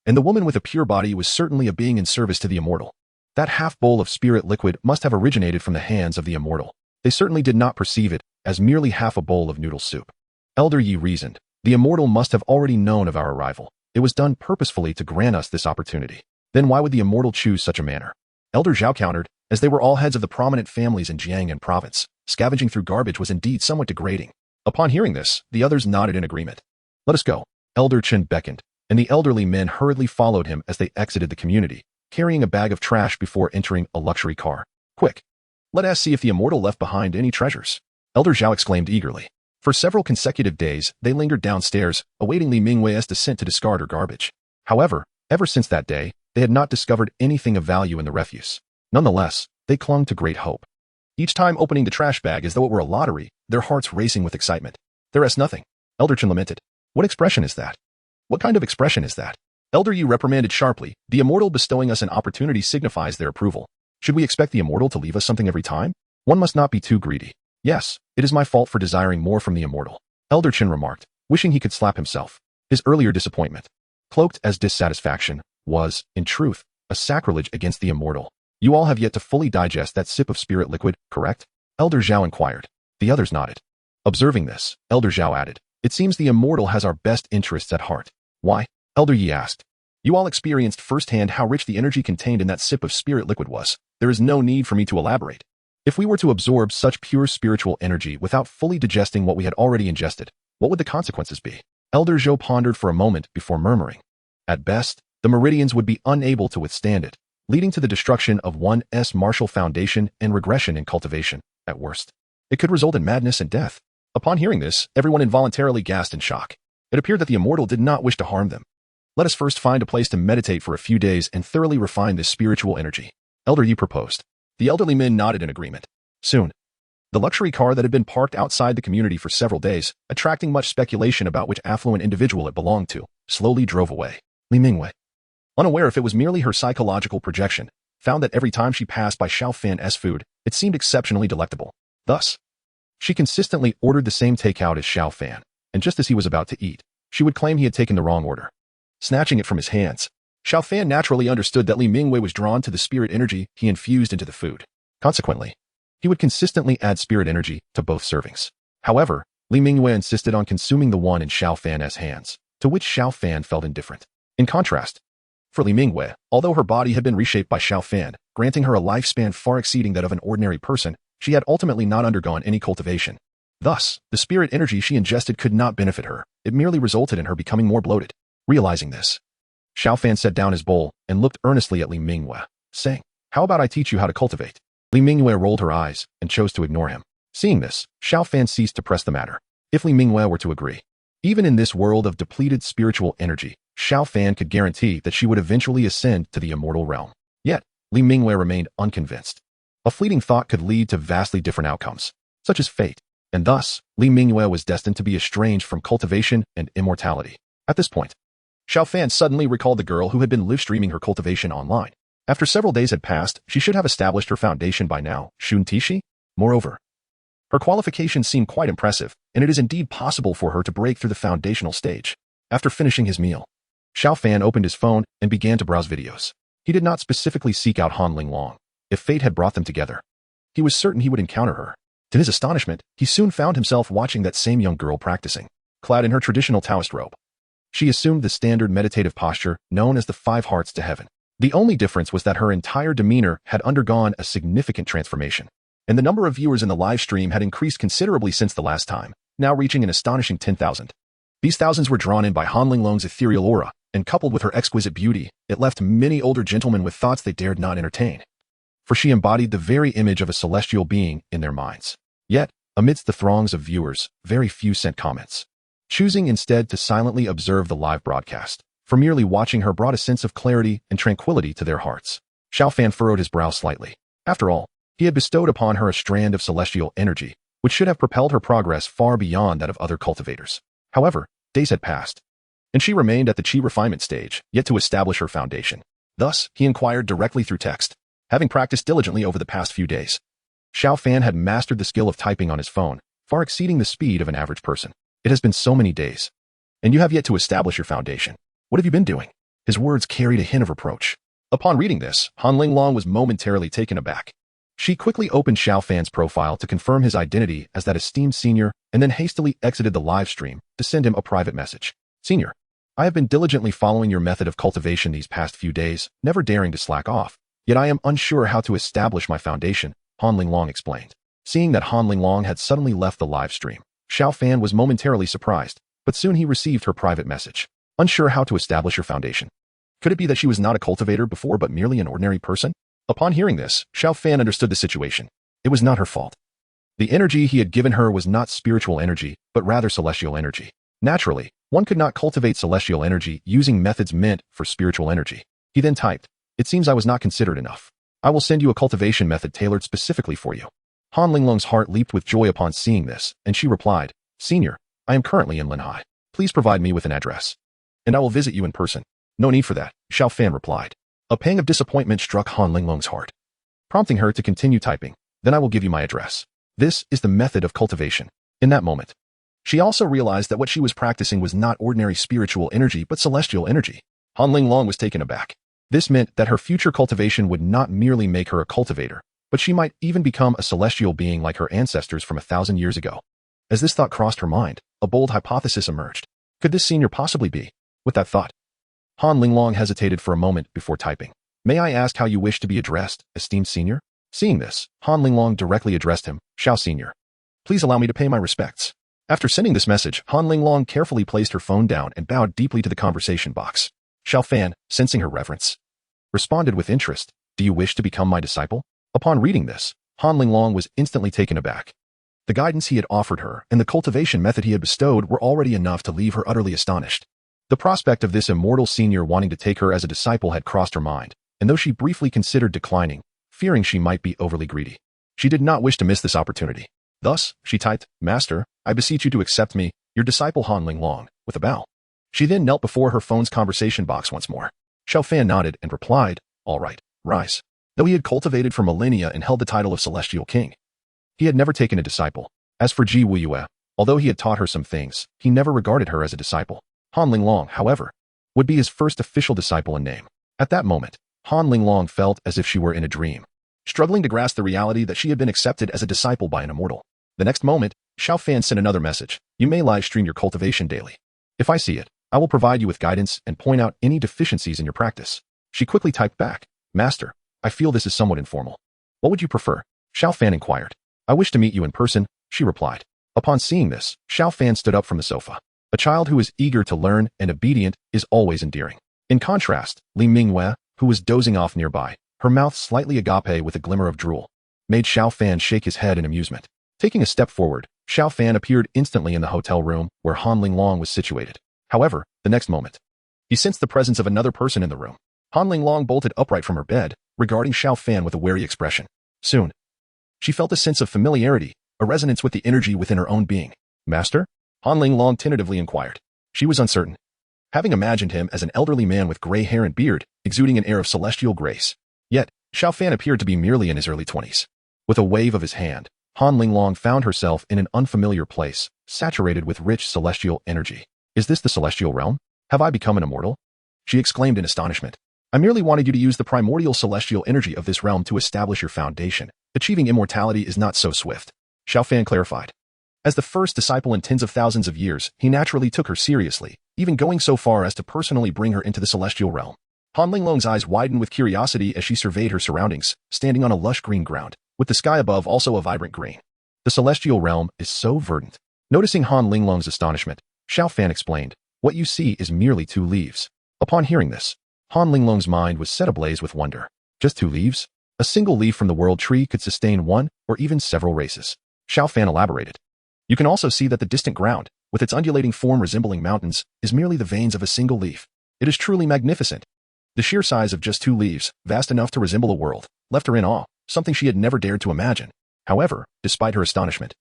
and the woman with a pure body was certainly a being in service to the immortal. That half bowl of spirit liquid must have originated from the hands of the immortal. They certainly did not perceive it as merely half a bowl of noodle soup. Elder Yi reasoned, the immortal must have already known of our arrival. It was done purposefully to grant us this opportunity. Then why would the immortal choose such a manner? Elder Zhao countered, as they were all heads of the prominent families in Jiangnan province. Scavenging through garbage was indeed somewhat degrading. Upon hearing this, the others nodded in agreement. Let us go. Elder Chen beckoned, and the elderly men hurriedly followed him as they exited the community, carrying a bag of trash before entering a luxury car. Quick! Let us see if the immortal left behind any treasures. Elder Zhao exclaimed eagerly. For several consecutive days, they lingered downstairs, awaiting Li Mingwei's descent to discard her garbage. However, ever since that day, they had not discovered anything of value in the refuse. Nonetheless, they clung to great hope. Each time opening the trash bag as though it were a lottery, their hearts racing with excitement. There is nothing. Elder Chen lamented. What expression is that? What kind of expression is that? Elder Yu reprimanded sharply. The immortal bestowing us an opportunity signifies their approval. Should we expect the immortal to leave us something every time? One must not be too greedy. Yes, it is my fault for desiring more from the immortal. Elder Chen remarked, wishing he could slap himself. His earlier disappointment, cloaked as dissatisfaction, was, in truth, a sacrilege against the immortal. You all have yet to fully digest that sip of spirit liquid, correct? Elder Zhao inquired. The others nodded. Observing this, Elder Zhao added, it seems the immortal has our best interests at heart. Why? Elder Yi asked. You all experienced firsthand how rich the energy contained in that sip of spirit liquid was. There is no need for me to elaborate. If we were to absorb such pure spiritual energy without fully digesting what we had already ingested, what would the consequences be? Elder Zhou pondered for a moment before murmuring. At best, the meridians would be unable to withstand it, leading to the destruction of one's martial foundation and regression in cultivation. At worst, it could result in madness and death. Upon hearing this, everyone involuntarily gasped in shock. It appeared that the immortal did not wish to harm them. Let us first find a place to meditate for a few days and thoroughly refine this spiritual energy. Elder Yi proposed. The elderly men nodded in agreement. Soon, the luxury car that had been parked outside the community for several days, attracting much speculation about which affluent individual it belonged to, slowly drove away. Li Mingwei, unaware if it was merely her psychological projection, found that every time she passed by Xiao Fan's food, it seemed exceptionally delectable. Thus, she consistently ordered the same takeout as Xiao Fan, and just as he was about to eat, she would claim he had taken the wrong order. Snatching it from his hands, Xiao Fan naturally understood that Li Mingwei was drawn to the spirit energy he infused into the food. Consequently, he would consistently add spirit energy to both servings. However, Li Mingwei insisted on consuming the one in Xiao Fan's hands, to which Xiao Fan felt indifferent. In contrast, for Li Mingwei, although her body had been reshaped by Xiao Fan, granting her a lifespan far exceeding that of an ordinary person, she had ultimately not undergone any cultivation. Thus, the spirit energy she ingested could not benefit her. It merely resulted in her becoming more bloated. Realizing this, Xiao Fan set down his bowl and looked earnestly at Li Mingwei, saying, how about I teach you how to cultivate? Li Mingwei rolled her eyes and chose to ignore him. Seeing this, Xiao Fan ceased to press the matter. If Li Mingwei were to agree, even in this world of depleted spiritual energy, Xiao Fan could guarantee that she would eventually ascend to the immortal realm. Yet, Li Mingwei remained unconvinced. A fleeting thought could lead to vastly different outcomes, such as fate, and thus, Li Mingwei was destined to be estranged from cultivation and immortality. At this point, Xiao Fan suddenly recalled the girl who had been live-streaming her cultivation online. After several days had passed, she should have established her foundation by now, Shun Tishi. Moreover, her qualifications seem quite impressive, and it is indeed possible for her to break through the foundational stage. After finishing his meal, Xiao Fan opened his phone and began to browse videos. He did not specifically seek out Han Linglong. If fate had brought them together, he was certain he would encounter her. To his astonishment, he soon found himself watching that same young girl practicing. Clad in her traditional Taoist robe, she assumed the standard meditative posture known as the 5 hearts to heaven. The only difference was that her entire demeanor had undergone a significant transformation, and the number of viewers in the live stream had increased considerably since the last time, now reaching an astonishing 10,000. These thousands were drawn in by Han Linglong's ethereal aura, and coupled with her exquisite beauty, it left many older gentlemen with thoughts they dared not entertain. For she embodied the very image of a celestial being in their minds. Yet, amidst the throngs of viewers, very few sent comments, choosing instead to silently observe the live broadcast. For merely watching her brought a sense of clarity and tranquility to their hearts. Xiao Fan furrowed his brow slightly. After all, he had bestowed upon her a strand of celestial energy, which should have propelled her progress far beyond that of other cultivators. However, days had passed, and she remained at the chi refinement stage, yet to establish her foundation. Thus, he inquired directly through text. Having practiced diligently over the past few days, Xiao Fan had mastered the skill of typing on his phone, far exceeding the speed of an average person. It has been so many days. And you have yet to establish your foundation. What have you been doing? His words carried a hint of reproach. Upon reading this, Han Linglong was momentarily taken aback. She quickly opened Xiao Fan's profile to confirm his identity as that esteemed senior and then hastily exited the live stream to send him a private message. Senior, I have been diligently following your method of cultivation these past few days, never daring to slack off. Yet I am unsure how to establish my foundation, Han Linglong explained. Seeing that Han Linglong had suddenly left the live stream, Xiao Fan was momentarily surprised, but soon he received her private message. Unsure how to establish your foundation. Could it be that she was not a cultivator before but merely an ordinary person? Upon hearing this, Xiao Fan understood the situation. It was not her fault. The energy he had given her was not spiritual energy, but rather celestial energy. Naturally, one could not cultivate celestial energy using methods meant for spiritual energy. He then typed, "It seems I was not considered enough. I will send you a cultivation method tailored specifically for you." Han Linglong's heart leaped with joy upon seeing this, and she replied, "Senior, I am currently in Linhai. Please provide me with an address, and I will visit you in person." "No need for that," Xiao Fan replied. A pang of disappointment struck Han Linglong's heart, prompting her to continue typing. "Then I will give you my address. This is the method of cultivation." In that moment, she also realized that what she was practicing was not ordinary spiritual energy but celestial energy. Han Linglong was taken aback. This meant that her future cultivation would not merely make her a cultivator, but she might even become a celestial being like her ancestors from 1,000 years ago. As this thought crossed her mind, a bold hypothesis emerged. Could this senior possibly be? With that thought, Han Linglong hesitated for a moment before typing. "May I ask how you wish to be addressed, esteemed senior?" Seeing this, Han Linglong directly addressed him, "Xiao Senior. Please allow me to pay my respects." After sending this message, Han Linglong carefully placed her phone down and bowed deeply to the conversation box. Xiao Fan, sensing her reverence, responded with interest, "Do you wish to become my disciple?" Upon reading this, Han Linglong was instantly taken aback. The guidance he had offered her and the cultivation method he had bestowed were already enough to leave her utterly astonished. The prospect of this immortal senior wanting to take her as a disciple had crossed her mind, and though she briefly considered declining, fearing she might be overly greedy, she did not wish to miss this opportunity. Thus, she typed, "Master, I beseech you to accept me, your disciple Han Linglong," with a bow. She then knelt before her phone's conversation box once more. Xiao Fan nodded and replied, "All right, rise." Though he had cultivated for millennia and held the title of Celestial King, he had never taken a disciple. As for Ji Wuyue, although he had taught her some things, he never regarded her as a disciple. Han Linglong, however, would be his first official disciple in name. At that moment, Han Linglong felt as if she were in a dream, struggling to grasp the reality that she had been accepted as a disciple by an immortal. The next moment, Xiao Fan sent another message. "You may live stream your cultivation daily. If I see it, I will provide you with guidance and point out any deficiencies in your practice." She quickly typed back, "Master, I feel this is somewhat informal. What would you prefer?" Xiao Fan inquired. "I wish to meet you in person," she replied. Upon seeing this, Xiao Fan stood up from the sofa. A child who is eager to learn and obedient is always endearing. In contrast, Li Mingyue, who was dozing off nearby, her mouth slightly agape with a glimmer of drool, made Xiao Fan shake his head in amusement. Taking a step forward, Xiao Fan appeared instantly in the hotel room where Han Linglong was situated. However, the next moment, he sensed the presence of another person in the room. Han Linglong bolted upright from her bed, regarding Xiao Fan with a wary expression. Soon, she felt a sense of familiarity, a resonance with the energy within her own being. "Master?" Han Linglong tentatively inquired. She was uncertain, having imagined him as an elderly man with gray hair and beard, exuding an air of celestial grace. Yet, Xiao Fan appeared to be merely in his early 20s. With a wave of his hand, Han Linglong found herself in an unfamiliar place, saturated with rich celestial energy. "Is this the celestial realm? Have I become an immortal?" she exclaimed in astonishment. "I merely wanted you to use the primordial celestial energy of this realm to establish your foundation. Achieving immortality is not so swift," Xiao Fan clarified. As the first disciple in tens of thousands of years, he naturally took her seriously, even going so far as to personally bring her into the celestial realm. Han Linglong's eyes widened with curiosity as she surveyed her surroundings, standing on a lush green ground, with the sky above also a vibrant green. The celestial realm is so verdant. Noticing Han Linglong's astonishment, Xiao Fan explained, "What you see is merely 2 leaves." Upon hearing this, Han Linglong's mind was set ablaze with wonder. Just 2 leaves? A single leaf from the world tree could sustain one or even several races. Xiao Fan elaborated. "You can also see that the distant ground, with its undulating form resembling mountains, is merely the veins of a single leaf. It is truly magnificent." The sheer size of just 2 leaves, vast enough to resemble a world, left her in awe, something she had never dared to imagine. However, despite her astonishment,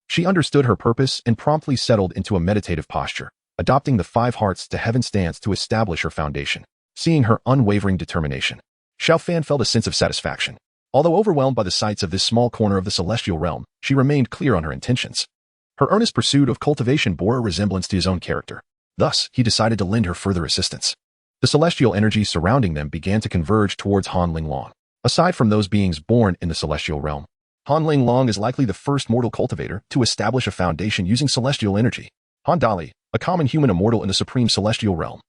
she understood her purpose and promptly settled into a meditative posture, adopting the 5 hearts to heaven stance to establish her foundation. Seeing her unwavering determination, Xiao Fan felt a sense of satisfaction. Although overwhelmed by the sights of this small corner of the celestial realm, she remained clear on her intentions. Her earnest pursuit of cultivation bore a resemblance to his own character. Thus, he decided to lend her further assistance. The celestial energy surrounding them began to converge towards Han Linglong. Aside from those beings born in the celestial realm, Han Linglong is likely the first mortal cultivator to establish a foundation using celestial energy. Han Dali, a common human immortal in the supreme celestial realm,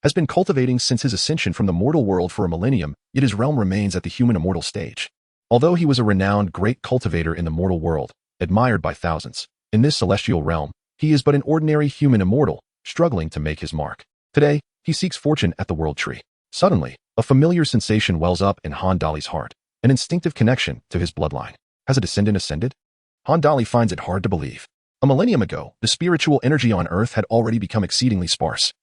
has been cultivating since his ascension from the mortal world for a millennium, yet his realm remains at the human immortal stage. Although he was a renowned great cultivator in the mortal world, admired by thousands, in this celestial realm, he is but an ordinary human immortal, struggling to make his mark. Today, he seeks fortune at the world tree. Suddenly, a familiar sensation wells up in Han Dali's heart, an instinctive connection to his bloodline. Has a descendant ascended? Han Dali finds it hard to believe. A millennium ago, the spiritual energy on Earth had already become exceedingly sparse.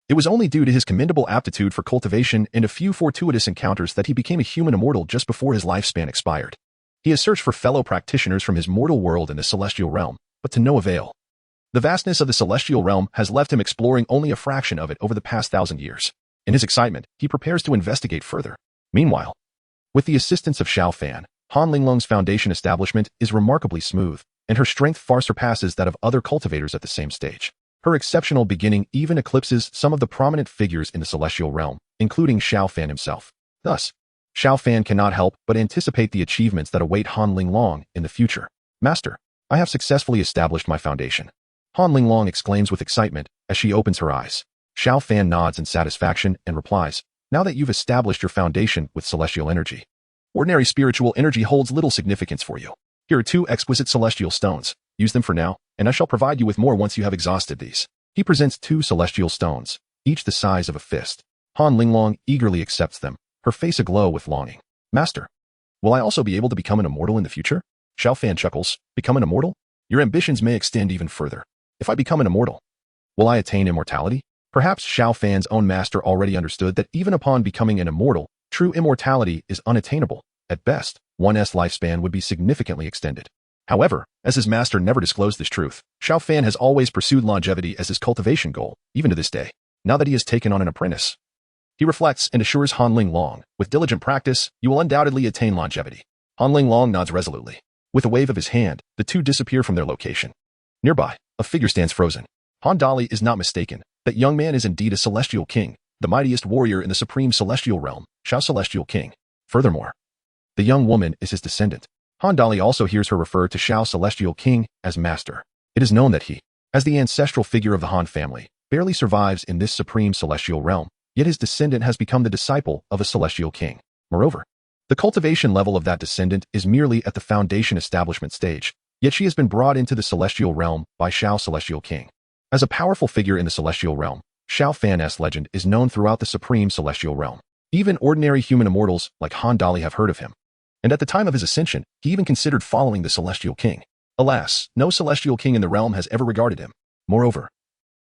It was only due to his commendable aptitude for cultivation and a few fortuitous encounters that he became a human immortal just before his lifespan expired. He has searched for fellow practitioners from his mortal world in the celestial realm, but to no avail. The vastness of the celestial realm has left him exploring only a fraction of it over the past 1,000 years. In his excitement, he prepares to investigate further. Meanwhile, with the assistance of Xiao Fan, Han Linglong's foundation establishment is remarkably smooth, and her strength far surpasses that of other cultivators at the same stage. Her exceptional beginning even eclipses some of the prominent figures in the celestial realm, including Xiao Fan himself. Thus, Xiao Fan cannot help but anticipate the achievements that await Han Linglong in the future. Master, I have successfully established my foundation. Han Linglong exclaims with excitement as she opens her eyes. Xiao Fan nods in satisfaction and replies, now that you've established your foundation with celestial energy, ordinary spiritual energy holds little significance for you. Here are 2 exquisite celestial stones. Use them for now, and I shall provide you with more once you have exhausted these. He presents 2 celestial stones, each the size of a fist. Han Linglong eagerly accepts them, her face aglow with longing. Master, will I also be able to become an immortal in the future? Xiao Fan chuckles, become an immortal? Your ambitions may extend even further. If I become an immortal, will I attain immortality? Perhaps Xiao Fan's own master already understood that even upon becoming an immortal, true immortality is unattainable. At best, one's lifespan would be significantly extended. However, as his master never disclosed this truth, Xiao Fan has always pursued longevity as his cultivation goal, even to this day, now that he has taken on an apprentice. He reflects and assures Han Linglong, with diligent practice, you will undoubtedly attain longevity. Han Linglong nods resolutely. With a wave of his hand, the 2 disappear from their location. Nearby, a figure stands frozen. Han Dali is not mistaken. That young man is indeed a celestial king, the mightiest warrior in the supreme celestial realm, Xiao Celestial King. Furthermore, the young woman is his descendant. Han Dali also hears her refer to Xiao Celestial King as master. It is known that he, as the ancestral figure of the Han family, barely survives in this supreme celestial realm, yet his descendant has become the disciple of a celestial king. Moreover, the cultivation level of that descendant is merely at the foundation establishment stage, yet she has been brought into the celestial realm by Xiao Celestial King. As a powerful figure in the celestial realm, Xiao Fan's legend is known throughout the supreme celestial realm. Even ordinary human immortals like Han Dali have heard of him. And at the time of his ascension, he even considered following the celestial king. Alas, no celestial king in the realm has ever regarded him. Moreover,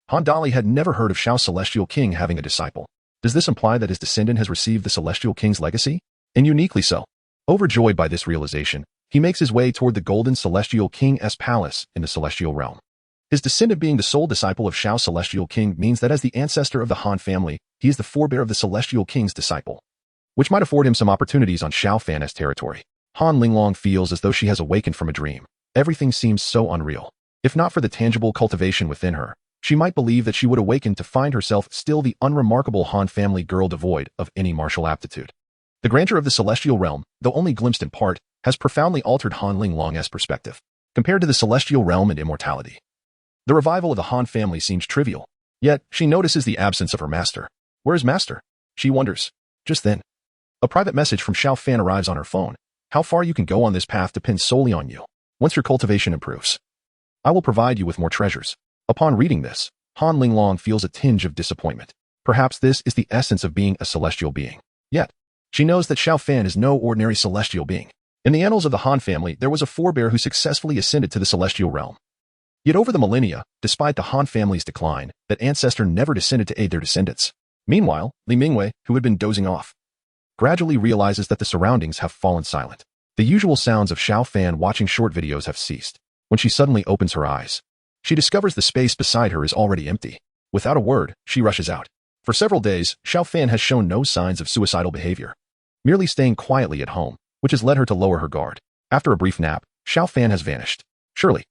Han Dali had never heard of Xiao Celestial King having a disciple. Does this imply that his descendant has received the celestial king's legacy? And uniquely so. Overjoyed by this realization, he makes his way toward the golden celestial king's palace in the celestial realm. His descendant being the sole disciple of Xiao Celestial King means that as the ancestor of the Han family, he is the forebear of the Celestial King's disciple, which might afford him some opportunities on Xiao Fan's territory. Han Linglong feels as though she has awakened from a dream. Everything seems so unreal. If not for the tangible cultivation within her, she might believe that she would awaken to find herself still the unremarkable Han family girl devoid of any martial aptitude. The grandeur of the celestial realm, though only glimpsed in part, has profoundly altered Han Linglong's perspective. Compared to the celestial realm and immortality, the revival of the Han family seems trivial. Yet, she notices the absence of her master. Where is master? She wonders. Just then, a private message from Xiao Fan arrives on her phone. How far you can go on this path depends solely on you. Once your cultivation improves, I will provide you with more treasures. Upon reading this, Han Linglong feels a tinge of disappointment. Perhaps this is the essence of being a celestial being. Yet, she knows that Xiao Fan is no ordinary celestial being. In the annals of the Han family, there was a forebear who successfully ascended to the celestial realm. Yet over the millennia, despite the Han family's decline, that ancestor never descended to aid their descendants. Meanwhile, Li Mingwei, who had been dozing off, gradually realizes that the surroundings have fallen silent. The usual sounds of Xiao Fan watching short videos have ceased. When she suddenly opens her eyes, she discovers the space beside her is already empty. Without a word, she rushes out. For several days, Xiao Fan has shown no signs of suicidal behavior, merely staying quietly at home. which has led her to lower her guard. After a brief nap, Xiao Fan has vanished. Surely,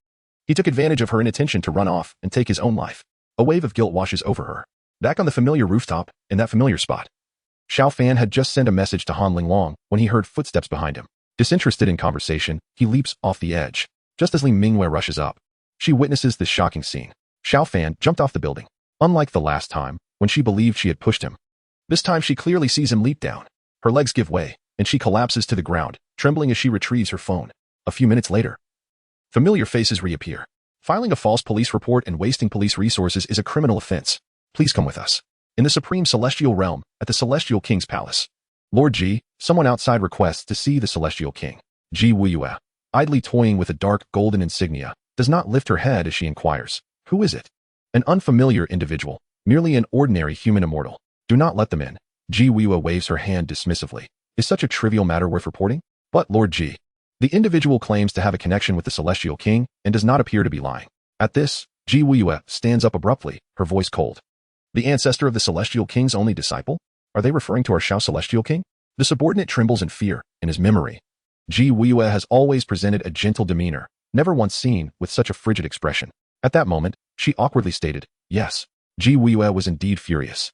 he took advantage of her inattention to run off and take his own life. A wave of guilt washes over her. Back on the familiar rooftop, in that familiar spot, Xiao Fan had just sent a message to Han Linglong when he heard footsteps behind him. Disinterested in conversation, he leaps off the edge. Just as Li Mingwei rushes up, she witnesses this shocking scene. Xiao Fan jumped off the building. Unlike the last time, when she believed she had pushed him, this time she clearly sees him leap down. Her legs give way, and she collapses to the ground, trembling as she retrieves her phone. A few minutes later, familiar faces reappear. Filing a false police report and wasting police resources is a criminal offense. Please come with us. In the Supreme Celestial Realm, at the Celestial King's palace. Lord Ji, someone outside requests to see the Celestial King. Ji Wuyue, idly toying with a dark golden insignia, does not lift her head as she inquires. Who is it? An unfamiliar individual, merely an ordinary human immortal. Do not let them in. Ji Wuyue waves her hand dismissively. Is such a trivial matter worth reporting? But Lord Ji, the individual claims to have a connection with the Celestial King and does not appear to be lying. At this, Ji Wuyue stands up abruptly, her voice cold. The ancestor of the Celestial King's only disciple? Are they referring to our Xiao Celestial King? The subordinate trembles in fear, in his memory. Ji Wuyue has always presented a gentle demeanor, never once seen with such a frigid expression. At that moment, she awkwardly stated, yes. Ji Wuyue was indeed furious.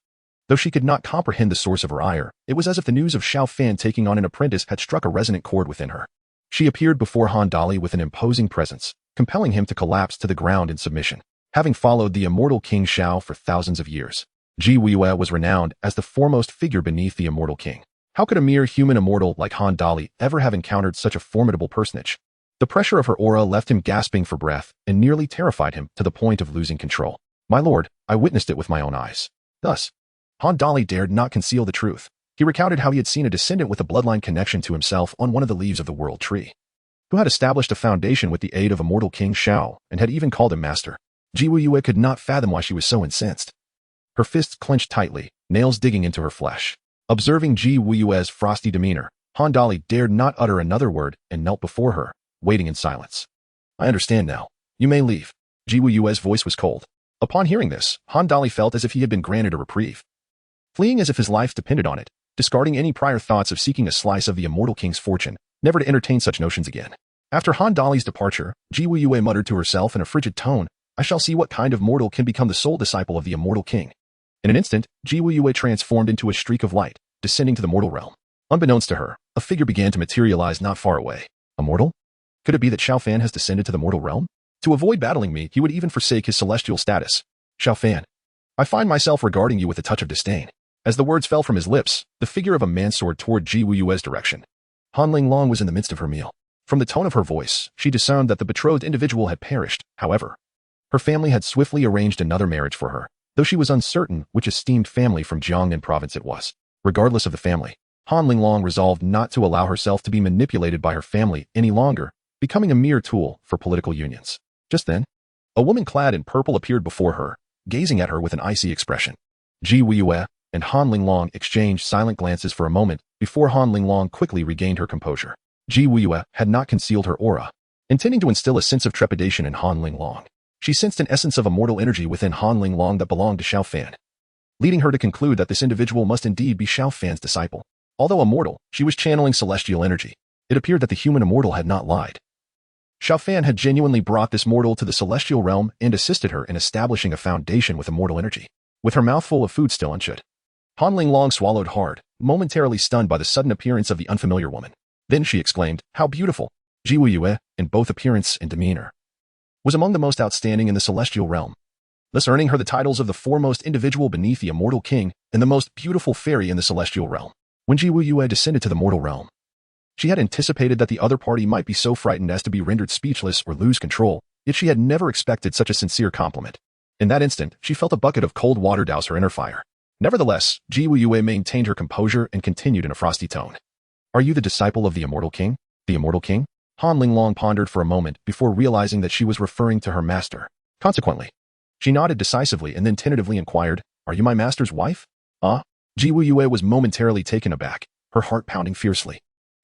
Though she could not comprehend the source of her ire, it was as if the news of Xiao Fan taking on an apprentice had struck a resonant chord within her. She appeared before Han Dali with an imposing presence, compelling him to collapse to the ground in submission. Having followed the immortal King Xiao for thousands of years, Ji Wuyue was renowned as the foremost figure beneath the immortal king. How could a mere human immortal like Han Dali ever have encountered such a formidable personage? The pressure of her aura left him gasping for breath and nearly terrified him to the point of losing control. My lord, I witnessed it with my own eyes. Thus, Han Dali dared not conceal the truth. He recounted how he had seen a descendant with a bloodline connection to himself on one of the leaves of the world tree, who had established a foundation with the aid of immortal King Xiao and had even called him master. Ji Wuyue could not fathom why she was so incensed. Her fists clenched tightly, nails digging into her flesh. Observing Ji Wuyue's frosty demeanor, Han Dali dared not utter another word and knelt before her, waiting in silence. I understand now. You may leave. Ji Wuyue's voice was cold. Upon hearing this, Han Dali felt as if he had been granted a reprieve. Fleeing as if his life depended on it, discarding any prior thoughts of seeking a slice of the immortal king's fortune, never to entertain such notions again. After Han Dali's departure, Ji Wuyue muttered to herself in a frigid tone, I shall see what kind of mortal can become the sole disciple of the immortal king. In an instant, Ji Wuyue transformed into a streak of light, descending to the mortal realm. Unbeknownst to her, a figure began to materialize not far away. A mortal? Could it be that Xiao Fan has descended to the mortal realm? To avoid battling me, he would even forsake his celestial status. Xiao Fan, I find myself regarding you with a touch of disdain. As the words fell from his lips, the figure of a man soared toward Ji Wuyue's direction. Han Linglong was in the midst of her meal. From the tone of her voice, she discerned that the betrothed individual had perished. However, her family had swiftly arranged another marriage for her, though she was uncertain which esteemed family from Jiangnan province it was. Regardless of the family, Han Linglong resolved not to allow herself to be manipulated by her family any longer, becoming a mere tool for political unions. Just then, a woman clad in purple appeared before her, gazing at her with an icy expression. Ji Wuyue and Han Linglong exchanged silent glances for a moment before Han Linglong quickly regained her composure. Ji Wuyue had not concealed her aura, intending to instill a sense of trepidation in Han Linglong. She sensed an essence of immortal energy within Han Linglong that belonged to Xiao Fan, leading her to conclude that this individual must indeed be Xiao Fan's disciple. Although immortal, she was channeling celestial energy. It appeared that the human immortal had not lied. Xiao Fan had genuinely brought this mortal to the celestial realm and assisted her in establishing a foundation with immortal energy. With her mouth full of food still unchewed, Han Linglong swallowed hard, momentarily stunned by the sudden appearance of the unfamiliar woman. Then she exclaimed, how beautiful! Ji Wuyue, in both appearance and demeanor, was among the most outstanding in the celestial realm, thus earning her the titles of the foremost individual beneath the immortal king and the most beautiful fairy in the celestial realm. When Ji Wuyue descended to the mortal realm, she had anticipated that the other party might be so frightened as to be rendered speechless or lose control, yet she had never expected such a sincere compliment. In that instant, she felt a bucket of cold water douse her inner fire. Nevertheless, Ji Wuyue maintained her composure and continued in a frosty tone. Are you the disciple of the immortal king? The immortal king? Han Linglong pondered for a moment before realizing that she was referring to her master. Consequently, she nodded decisively and then tentatively inquired, are you my master's wife? Ji Wuyue was momentarily taken aback, her heart pounding fiercely.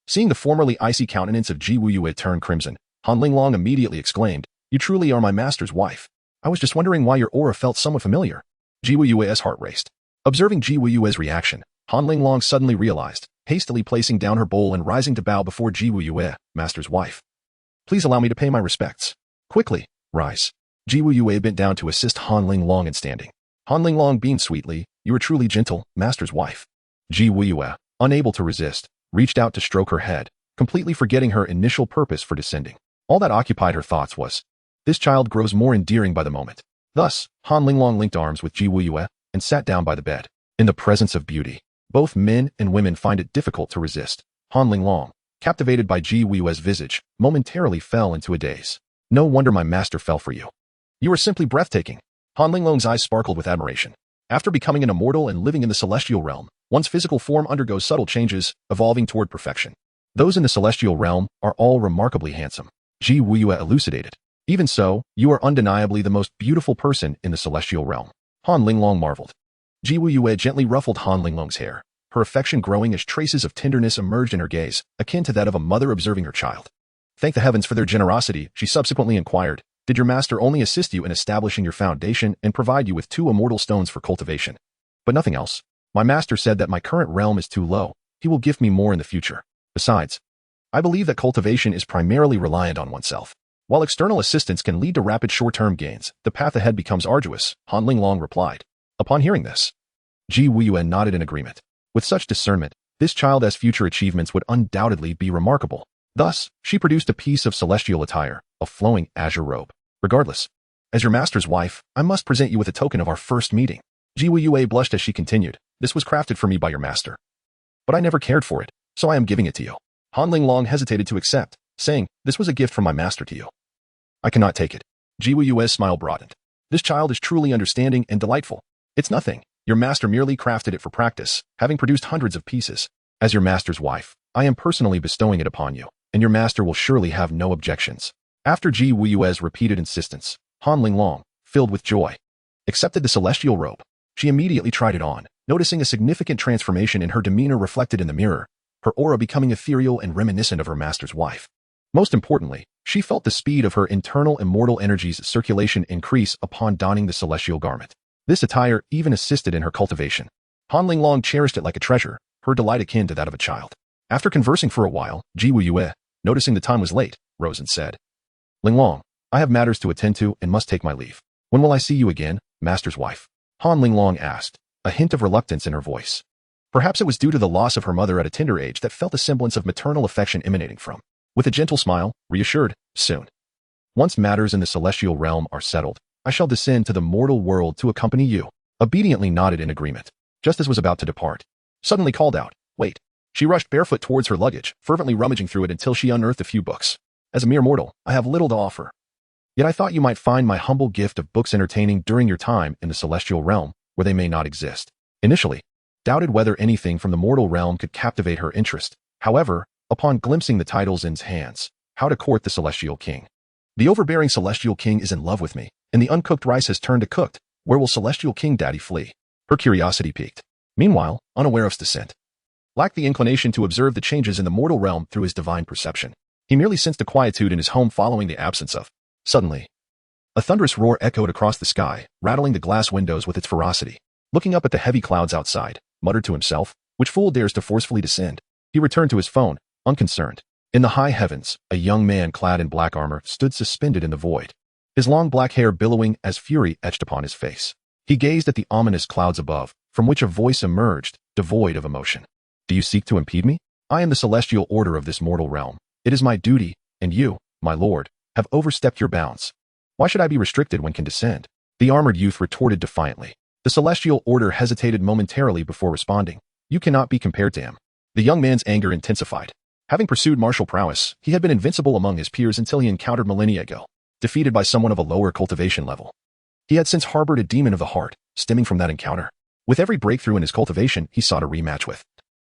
Seeing the formerly icy countenance of Ji Wuyue turn crimson, Han Linglong immediately exclaimed, you truly are my master's wife. I was just wondering why your aura felt somewhat familiar. Ji Wuyue's heart raced. Observing Ji Wuyue's reaction, Han Linglong suddenly realized, hastily placing down her bowl and rising to bow before Ji Wuyue, master's wife. Please allow me to pay my respects. Quickly, rise. Ji Wuyue bent down to assist Han Linglong in standing. Han Linglong beamed sweetly. You are truly gentle, master's wife. Ji Wuyue, unable to resist, reached out to stroke her head, completely forgetting her initial purpose for descending. All that occupied her thoughts was, this child grows more endearing by the moment. Thus, Han Linglong linked arms with Ji Wuyue and sat down by the bed. In the presence of beauty, both men and women find it difficult to resist. Han Linglong, captivated by Ji Wuyue's visage, momentarily fell into a daze. No wonder my master fell for you. You are simply breathtaking. Han Linglong's eyes sparkled with admiration. After becoming an immortal and living in the celestial realm, one's physical form undergoes subtle changes, evolving toward perfection. Those in the celestial realm are all remarkably handsome. Ji Wuyue elucidated. Even so, you are undeniably the most beautiful person in the celestial realm. Han Linglong marveled. Ji Wuyue gently ruffled Han Linglong's hair, her affection growing as traces of tenderness emerged in her gaze, akin to that of a mother observing her child. Thank the heavens for their generosity, she subsequently inquired. Did your master only assist you in establishing your foundation and provide you with 2 immortal stones for cultivation? But nothing else. My master said that my current realm is too low. He will give me more in the future. Besides, I believe that cultivation is primarily reliant on oneself. While external assistance can lead to rapid short-term gains, the path ahead becomes arduous, Han Linglong replied. Upon hearing this, Ji Wuyue nodded in agreement. With such discernment, this child's future achievements would undoubtedly be remarkable. Thus, she produced a piece of celestial attire, a flowing azure robe. Regardless, as your master's wife, I must present you with a token of our first meeting. Ji Wuyue blushed as she continued. This was crafted for me by your master. But I never cared for it, so I am giving it to you. Han Linglong hesitated to accept, saying, this was a gift from my master to you. I cannot take it. Ji Wuyue's smile broadened. This child is truly understanding and delightful. It's nothing. Your master merely crafted it for practice, having produced hundreds of pieces. As your master's wife, I am personally bestowing it upon you, and your master will surely have no objections. After Ji Wuyue's repeated insistence, Han Linglong, filled with joy, accepted the celestial robe. She immediately tried it on, noticing a significant transformation in her demeanor reflected in the mirror, her aura becoming ethereal and reminiscent of her master's wife. Most importantly, she felt the speed of her internal immortal energy's circulation increase upon donning the celestial garment. This attire even assisted in her cultivation. Han Linglong cherished it like a treasure, her delight akin to that of a child. After conversing for a while, Ji Wuyue, noticing the time was late, rose and said, Linglong, I have matters to attend to and must take my leave. When will I see you again, master's wife? Han Linglong asked, a hint of reluctance in her voice. Perhaps it was due to the loss of her mother at a tender age that felt a semblance of maternal affection emanating from. With a gentle smile, reassured, soon. Once matters in the celestial realm are settled, I shall descend to the mortal world to accompany you. Obediently nodded in agreement. Just as was about to depart, suddenly called out, wait. She rushed barefoot towards her luggage, fervently rummaging through it until she unearthed a few books. As a mere mortal, I have little to offer. Yet I thought you might find my humble gift of books entertaining during your time in the celestial realm, where they may not exist. Initially, doubted whether anything from the mortal realm could captivate her interest. However, upon glimpsing the titles in his hands, How to Court the Celestial King. The overbearing Celestial King is in love with me, and the uncooked rice has turned to cooked. Where will Celestial King Daddy flee? Her curiosity piqued. Meanwhile, unaware of his descent, lacked the inclination to observe the changes in the mortal realm through his divine perception. He merely sensed a quietude in his home following the absence of. Suddenly, a thunderous roar echoed across the sky, rattling the glass windows with its ferocity. Looking up at the heavy clouds outside, muttered to himself, which fool dares to forcefully descend? He returned to his phone, unconcerned. In the high heavens, a young man clad in black armor stood suspended in the void, his long black hair billowing as fury etched upon his face. He gazed at the ominous clouds above, from which a voice emerged, devoid of emotion. Do you seek to impede me? I am the celestial order of this mortal realm. It is my duty, and you, my lord, have overstepped your bounds. Why should I be restricted when can descend? The armored youth retorted defiantly. The celestial order hesitated momentarily before responding. You cannot be compared to him. The young man's anger intensified. Having pursued martial prowess, he had been invincible among his peers until he encountered millennia ago, defeated by someone of a lower cultivation level. He had since harbored a demon of the heart, stemming from that encounter. With every breakthrough in his cultivation, he sought a rematch with.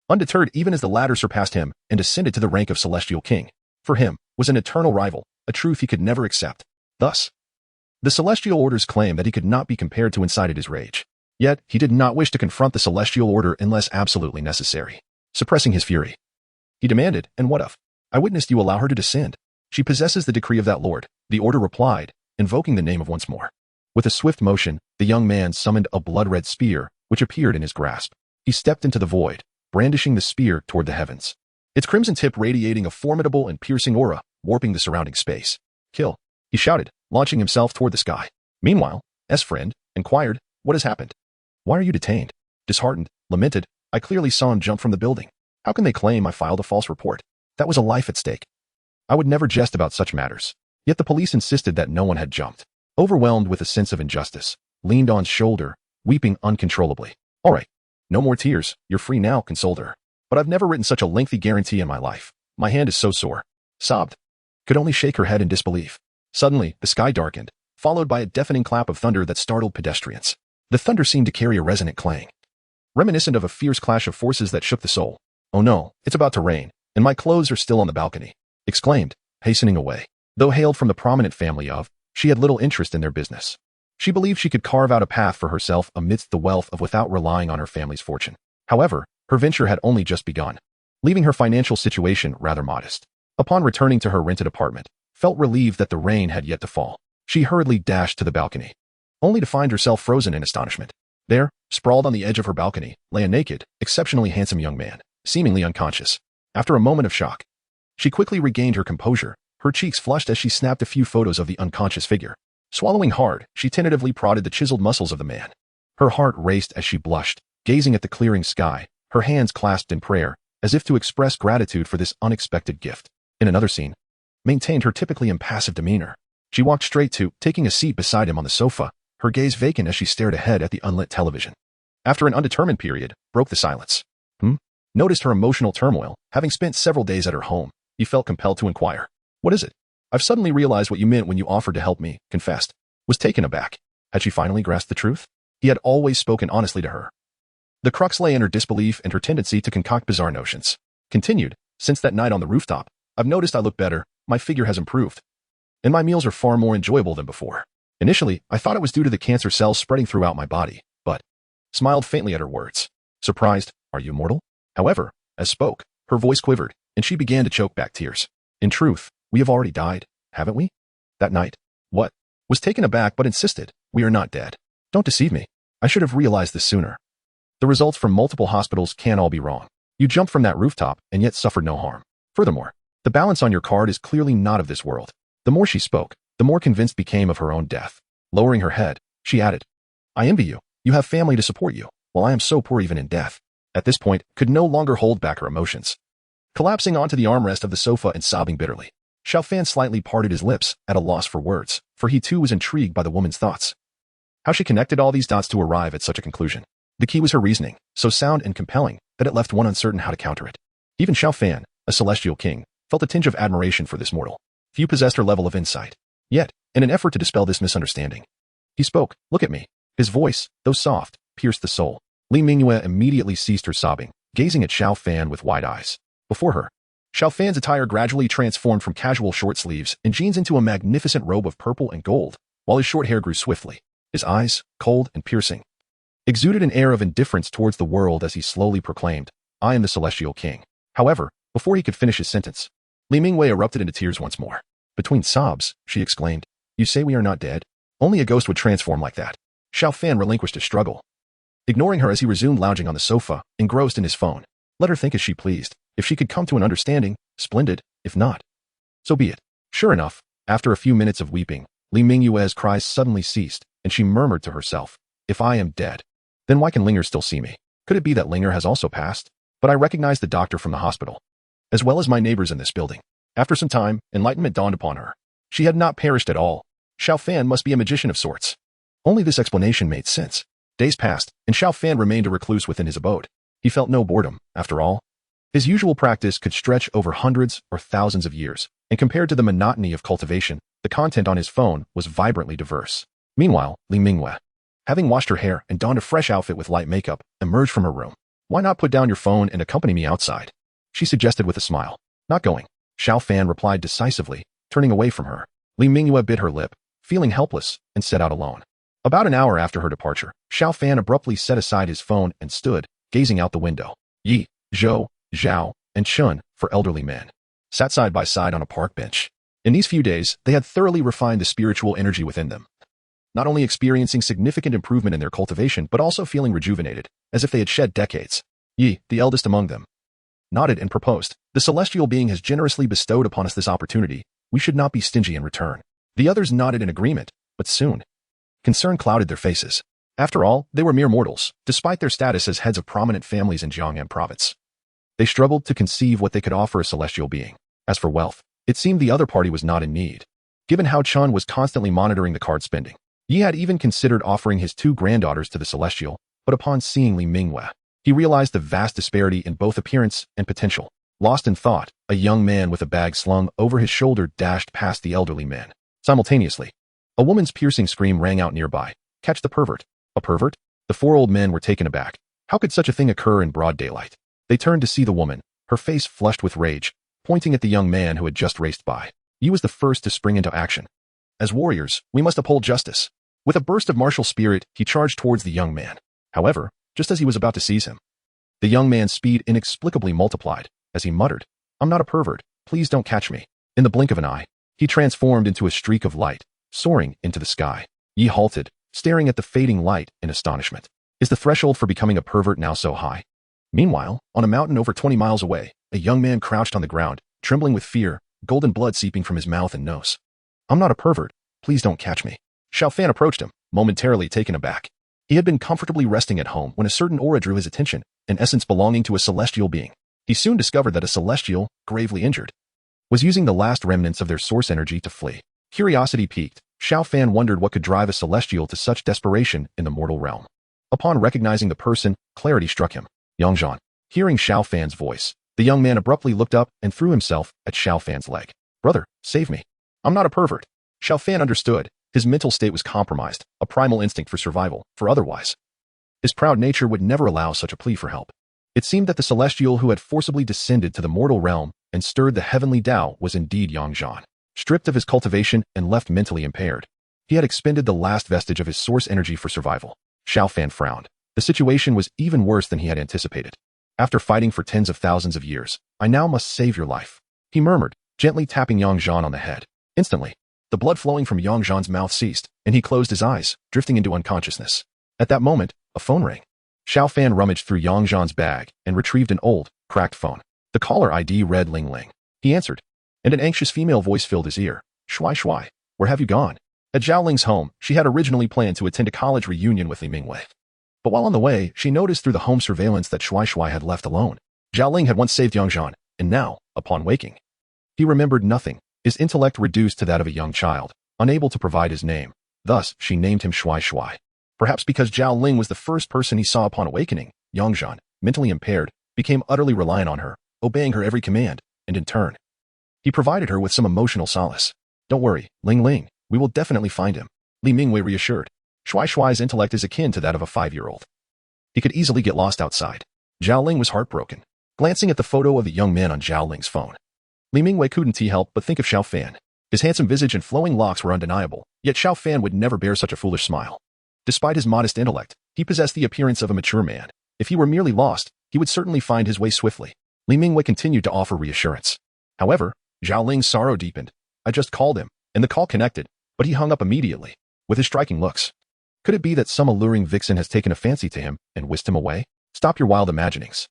Undeterred even as the latter surpassed him and ascended to the rank of Celestial King, for him, was an eternal rival, a truth he could never accept. Thus, the Celestial Order's claim that he could not be compared to incited his rage. Yet, he did not wish to confront the Celestial Order unless absolutely necessary. Suppressing his fury, he demanded, and what of? I witnessed you allow her to descend. She possesses the decree of that lord, the order replied, invoking the name of once more. With a swift motion, the young man summoned a blood-red spear, which appeared in his grasp. He stepped into the void, brandishing the spear toward the heavens. Its crimson tip radiating a formidable and piercing aura, warping the surrounding space. "Kill," he shouted, launching himself toward the sky. Meanwhile, S. friend inquired, "What has happened? Why are you detained?" Disheartened, lamented, "I clearly saw him jump from the building. How can they claim I filed a false report? That was a life at stake." I would never jest about such matters. Yet the police insisted that no one had jumped. Overwhelmed with a sense of injustice, leaned on shoulder, weeping uncontrollably. "All right, no more tears. You're free now," consoled her. "But I've never written such a lengthy guarantee in my life. My hand is so sore." Sobbed. Could only shake her head in disbelief. Suddenly, the sky darkened, followed by a deafening clap of thunder that startled pedestrians. The thunder seemed to carry a resonant clang, reminiscent of a fierce clash of forces that shook the soul. "Oh no, it's about to rain, and my clothes are still on the balcony," exclaimed, hastening away. Though hailed from the prominent family of, she had little interest in their business. She believed she could carve out a path for herself amidst the wealth of without relying on her family's fortune. However, her venture had only just begun, leaving her financial situation rather modest. Upon returning to her rented apartment, felt relieved that the rain had yet to fall. She hurriedly dashed to the balcony, only to find herself frozen in astonishment. There, sprawled on the edge of her balcony, lay a naked, exceptionally handsome young man, seemingly unconscious. After a moment of shock, she quickly regained her composure, her cheeks flushed as she snapped a few photos of the unconscious figure. Swallowing hard, she tentatively prodded the chiseled muscles of the man. Her heart raced as she blushed, gazing at the clearing sky, her hands clasped in prayer, as if to express gratitude for this unexpected gift. In another scene, maintained her typically impassive demeanor. She walked straight to, taking a seat beside him on the sofa, her gaze vacant as she stared ahead at the unlit television. After an undetermined period, broke the silence. Noticed her emotional turmoil, having spent several days at her home. He felt compelled to inquire. "What is it?" "I've suddenly realized what you meant when you offered to help me," confessed. Was taken aback. Had she finally grasped the truth? He had always spoken honestly to her. The crux lay in her disbelief and her tendency to concoct bizarre notions. Continued, "Since that night on the rooftop, I've noticed I look better, my figure has improved, and my meals are far more enjoyable than before. Initially, I thought it was due to the cancer cells spreading throughout my body, but..." Smiled faintly at her words. Surprised, "Are you immortal?" However, as spoke, her voice quivered, and she began to choke back tears. "In truth, we have already died, haven't we?" "That night." "What?" Was taken aback but insisted, "We are not dead. Don't deceive me. I should have realized this sooner. The results from multiple hospitals can't all be wrong. You jumped from that rooftop and yet suffered no harm. Furthermore, the balance on your card is clearly not of this world." The more she spoke, the more convinced became of her own death. Lowering her head, she added, "I envy you. You have family to support you, while I am so poor even in death." At this point, could no longer hold back her emotions. Collapsing onto the armrest of the sofa and sobbing bitterly, Xiao Fan slightly parted his lips, at a loss for words, for he too was intrigued by the woman's thoughts. How she connected all these dots to arrive at such a conclusion. The key was her reasoning, so sound and compelling that it left one uncertain how to counter it. Even Xiao Fan, a celestial king, felt a tinge of admiration for this mortal. Few possessed her level of insight. Yet, in an effort to dispel this misunderstanding, he spoke, "Look at me." His voice, though soft, pierced the soul. Li Mingyue immediately ceased her sobbing, gazing at Xiao Fan with wide eyes. Before her, Xiao Fan's attire gradually transformed from casual short sleeves and jeans into a magnificent robe of purple and gold, while his short hair grew swiftly. His eyes, cold and piercing, exuded an air of indifference towards the world as he slowly proclaimed, "I am the Celestial King." However, before he could finish his sentence, Li Mingwei erupted into tears once more. Between sobs, she exclaimed, "You say we are not dead? Only a ghost would transform like that." Xiao Fan relinquished his struggle, ignoring her as he resumed lounging on the sofa, engrossed in his phone. Let her think as she pleased. If she could come to an understanding, splendid. If not, so be it. Sure enough, after a few minutes of weeping, Li Mingyue's cries suddenly ceased, and she murmured to herself, "If I am dead, then why can Linger still see me? Could it be that Linger has also passed? But I recognize the doctor from the hospital, as well as my neighbors in this building." After some time, enlightenment dawned upon her. She had not perished at all. Xiao Fan must be a magician of sorts. Only this explanation made sense. Days passed, and Xiao Fan remained a recluse within his abode. He felt no boredom, after all. His usual practice could stretch over hundreds or thousands of years, and compared to the monotony of cultivation, the content on his phone was vibrantly diverse. Meanwhile, Li Mingyue, having washed her hair and donned a fresh outfit with light makeup, emerged from her room. "Why not put down your phone and accompany me outside?" she suggested with a smile. "Not going," Xiao Fan replied decisively, turning away from her. Li Mingyue bit her lip, feeling helpless, and set out alone. About an hour after her departure, Xiao Fan abruptly set aside his phone and stood, gazing out the window. Yi, Zhou, Zhao, and Chun, for elderly men, sat side by side on a park bench. In these few days, they had thoroughly refined the spiritual energy within them, not only experiencing significant improvement in their cultivation but also feeling rejuvenated, as if they had shed decades. Yi, the eldest among them, nodded and proposed. The celestial being has generously bestowed upon us this opportunity. We should not be stingy in return. The others nodded in agreement, but soon concern clouded their faces. After all, they were mere mortals, despite their status as heads of prominent families in Jiangnan province. They struggled to conceive what they could offer a celestial being. As for wealth, it seemed the other party was not in need. Given how Chun was constantly monitoring the card spending, Yi had even considered offering his 2 granddaughters to the celestial, but upon seeing Li Mingwei, he realized the vast disparity in both appearance and potential. Lost in thought, a young man with a bag slung over his shoulder dashed past the elderly man. Simultaneously, a woman's piercing scream rang out nearby. Catch the pervert. A pervert? The 4 old men were taken aback. How could such a thing occur in broad daylight? They turned to see the woman, her face flushed with rage, pointing at the young man who had just raced by. He was the first to spring into action. As warriors, we must uphold justice. With a burst of martial spirit, he charged towards the young man. However, just as he was about to seize him, the young man's speed inexplicably multiplied, as he muttered, "I'm not a pervert, please don't catch me." In the blink of an eye, he transformed into a streak of light, soaring into the sky. Yi halted, staring at the fading light in astonishment. Is the threshold for becoming a pervert now so high? Meanwhile, on a mountain over 20 miles away, a young man crouched on the ground, trembling with fear, golden blood seeping from his mouth and nose. "I'm not a pervert, please don't catch me." Xiao Fan approached him, momentarily taken aback. He had been comfortably resting at home when a certain aura drew his attention, an essence belonging to a celestial being. He soon discovered that a celestial, gravely injured, was using the last remnants of their source energy to flee. Curiosity piqued, Xiao Fan wondered what could drive a celestial to such desperation in the mortal realm. Upon recognizing the person, clarity struck him. Yangzhan. Hearing Xiao Fan's voice, the young man abruptly looked up and threw himself at Xiao Fan's leg. "Brother, save me. I'm not a pervert." Xiao Fan understood. His mental state was compromised, a primal instinct for survival, for otherwise his proud nature would never allow such a plea for help. It seemed that the celestial who had forcibly descended to the mortal realm and stirred the heavenly Tao was indeed Yangzhan. Stripped of his cultivation and left mentally impaired, he had expended the last vestige of his source energy for survival. Xiao Fan frowned. The situation was even worse than he had anticipated. "After fighting for tens of thousands of years, I now must save your life," he murmured, gently tapping Yangzhan on the head. Instantly, the blood flowing from Yangzhan's mouth ceased, and he closed his eyes, drifting into unconsciousness. At that moment, a phone rang. Xiao Fan rummaged through Yangzhan's bag and retrieved an old, cracked phone. The caller ID read Ling Ling. He answered, and an anxious female voice filled his ear. "Shuai Shuai, where have you gone?" At Zhao Ling's home, she had originally planned to attend a college reunion with Li Mingwei. But while on the way, she noticed through the home surveillance that Shuai Shuai had left alone. Zhao Ling had once saved Yangzhan, and now, upon waking, he remembered nothing, his intellect reduced to that of a young child, unable to provide his name. Thus, she named him Shuai Shuai. Perhaps because Zhao Ling was the first person he saw upon awakening, Yangzhan, mentally impaired, became utterly reliant on her, obeying her every command, and in turn, he provided her with some emotional solace. "Don't worry, Ling Ling, we will definitely find him," Li Mingwei reassured. Shuai Shuai's intellect is akin to that of a 5-year-old. He could easily get lost outside. Zhao Ling was heartbroken, glancing at the photo of the young man on Zhao Ling's phone. Li Mingwei couldn't help but think of Xiao Fan. His handsome visage and flowing locks were undeniable, yet Xiao Fan would never bear such a foolish smile. Despite his modest intellect, he possessed the appearance of a mature man. If he were merely lost, he would certainly find his way swiftly. Li Mingwei continued to offer reassurance. However, Zhao Ling's sorrow deepened. "I just called him, and the call connected, but he hung up immediately, with his striking looks. Could it be that some alluring vixen has taken a fancy to him and whisked him away? Stop your wild imaginings.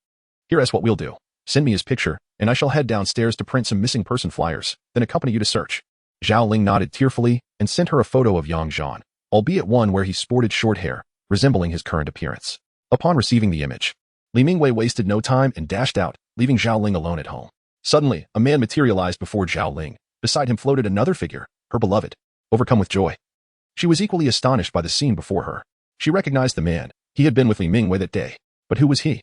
Here's what we'll do. Send me his picture, and I shall head downstairs to print some missing person flyers, then accompany you to search." Zhao Ling nodded tearfully and sent her a photo of Yangzhan, albeit one where he sported short hair, resembling his current appearance. Upon receiving the image, Li Mingwei wasted no time and dashed out, leaving Zhao Ling alone at home. Suddenly, a man materialized before Zhao Ling. Beside him floated another figure, her beloved. Overcome with joy, she was equally astonished by the scene before her. She recognized the man. He had been with Li Mingwei that day. But who was he?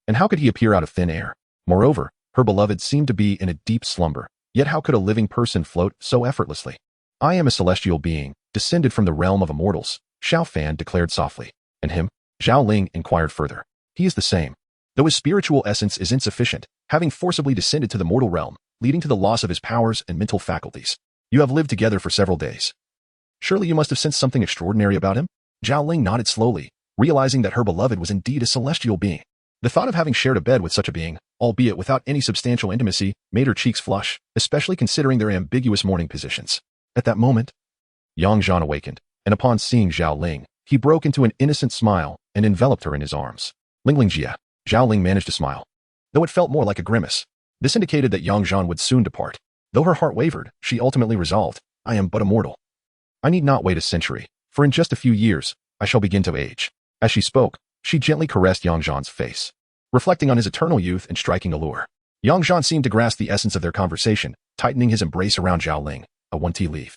And how could he appear out of thin air? Moreover, her beloved seemed to be in a deep slumber. Yet how could a living person float so effortlessly? "I am a celestial being, descended from the realm of immortals," Xiao Fan declared softly. "And him?" Zhao Ling inquired further. "He is the same, though his spiritual essence is insufficient, having forcibly descended to the mortal realm, leading to the loss of his powers and mental faculties. You have lived together for several days. Surely you must have sensed something extraordinary about him?" Zhao Ling nodded slowly, realizing that her beloved was indeed a celestial being. The thought of having shared a bed with such a being, albeit without any substantial intimacy, made her cheeks flush, especially considering their ambiguous morning positions. At that moment, Yangzhan awakened, and upon seeing Zhao Ling, he broke into an innocent smile and enveloped her in his arms. "Ling Ling Jia, Zhao Ling managed to smile, though it felt more like a grimace. This indicated that Yang Zhan would soon depart. Though her heart wavered, she ultimately resolved, I am but a mortal. I need not wait a century, for in just a few years, I shall begin to age. As she spoke, she gently caressed Yang Zhan's face, reflecting on his eternal youth and striking allure. Yang Zhan seemed to grasp the essence of their conversation, tightening his embrace around Zhao Ling. A one-tea leave.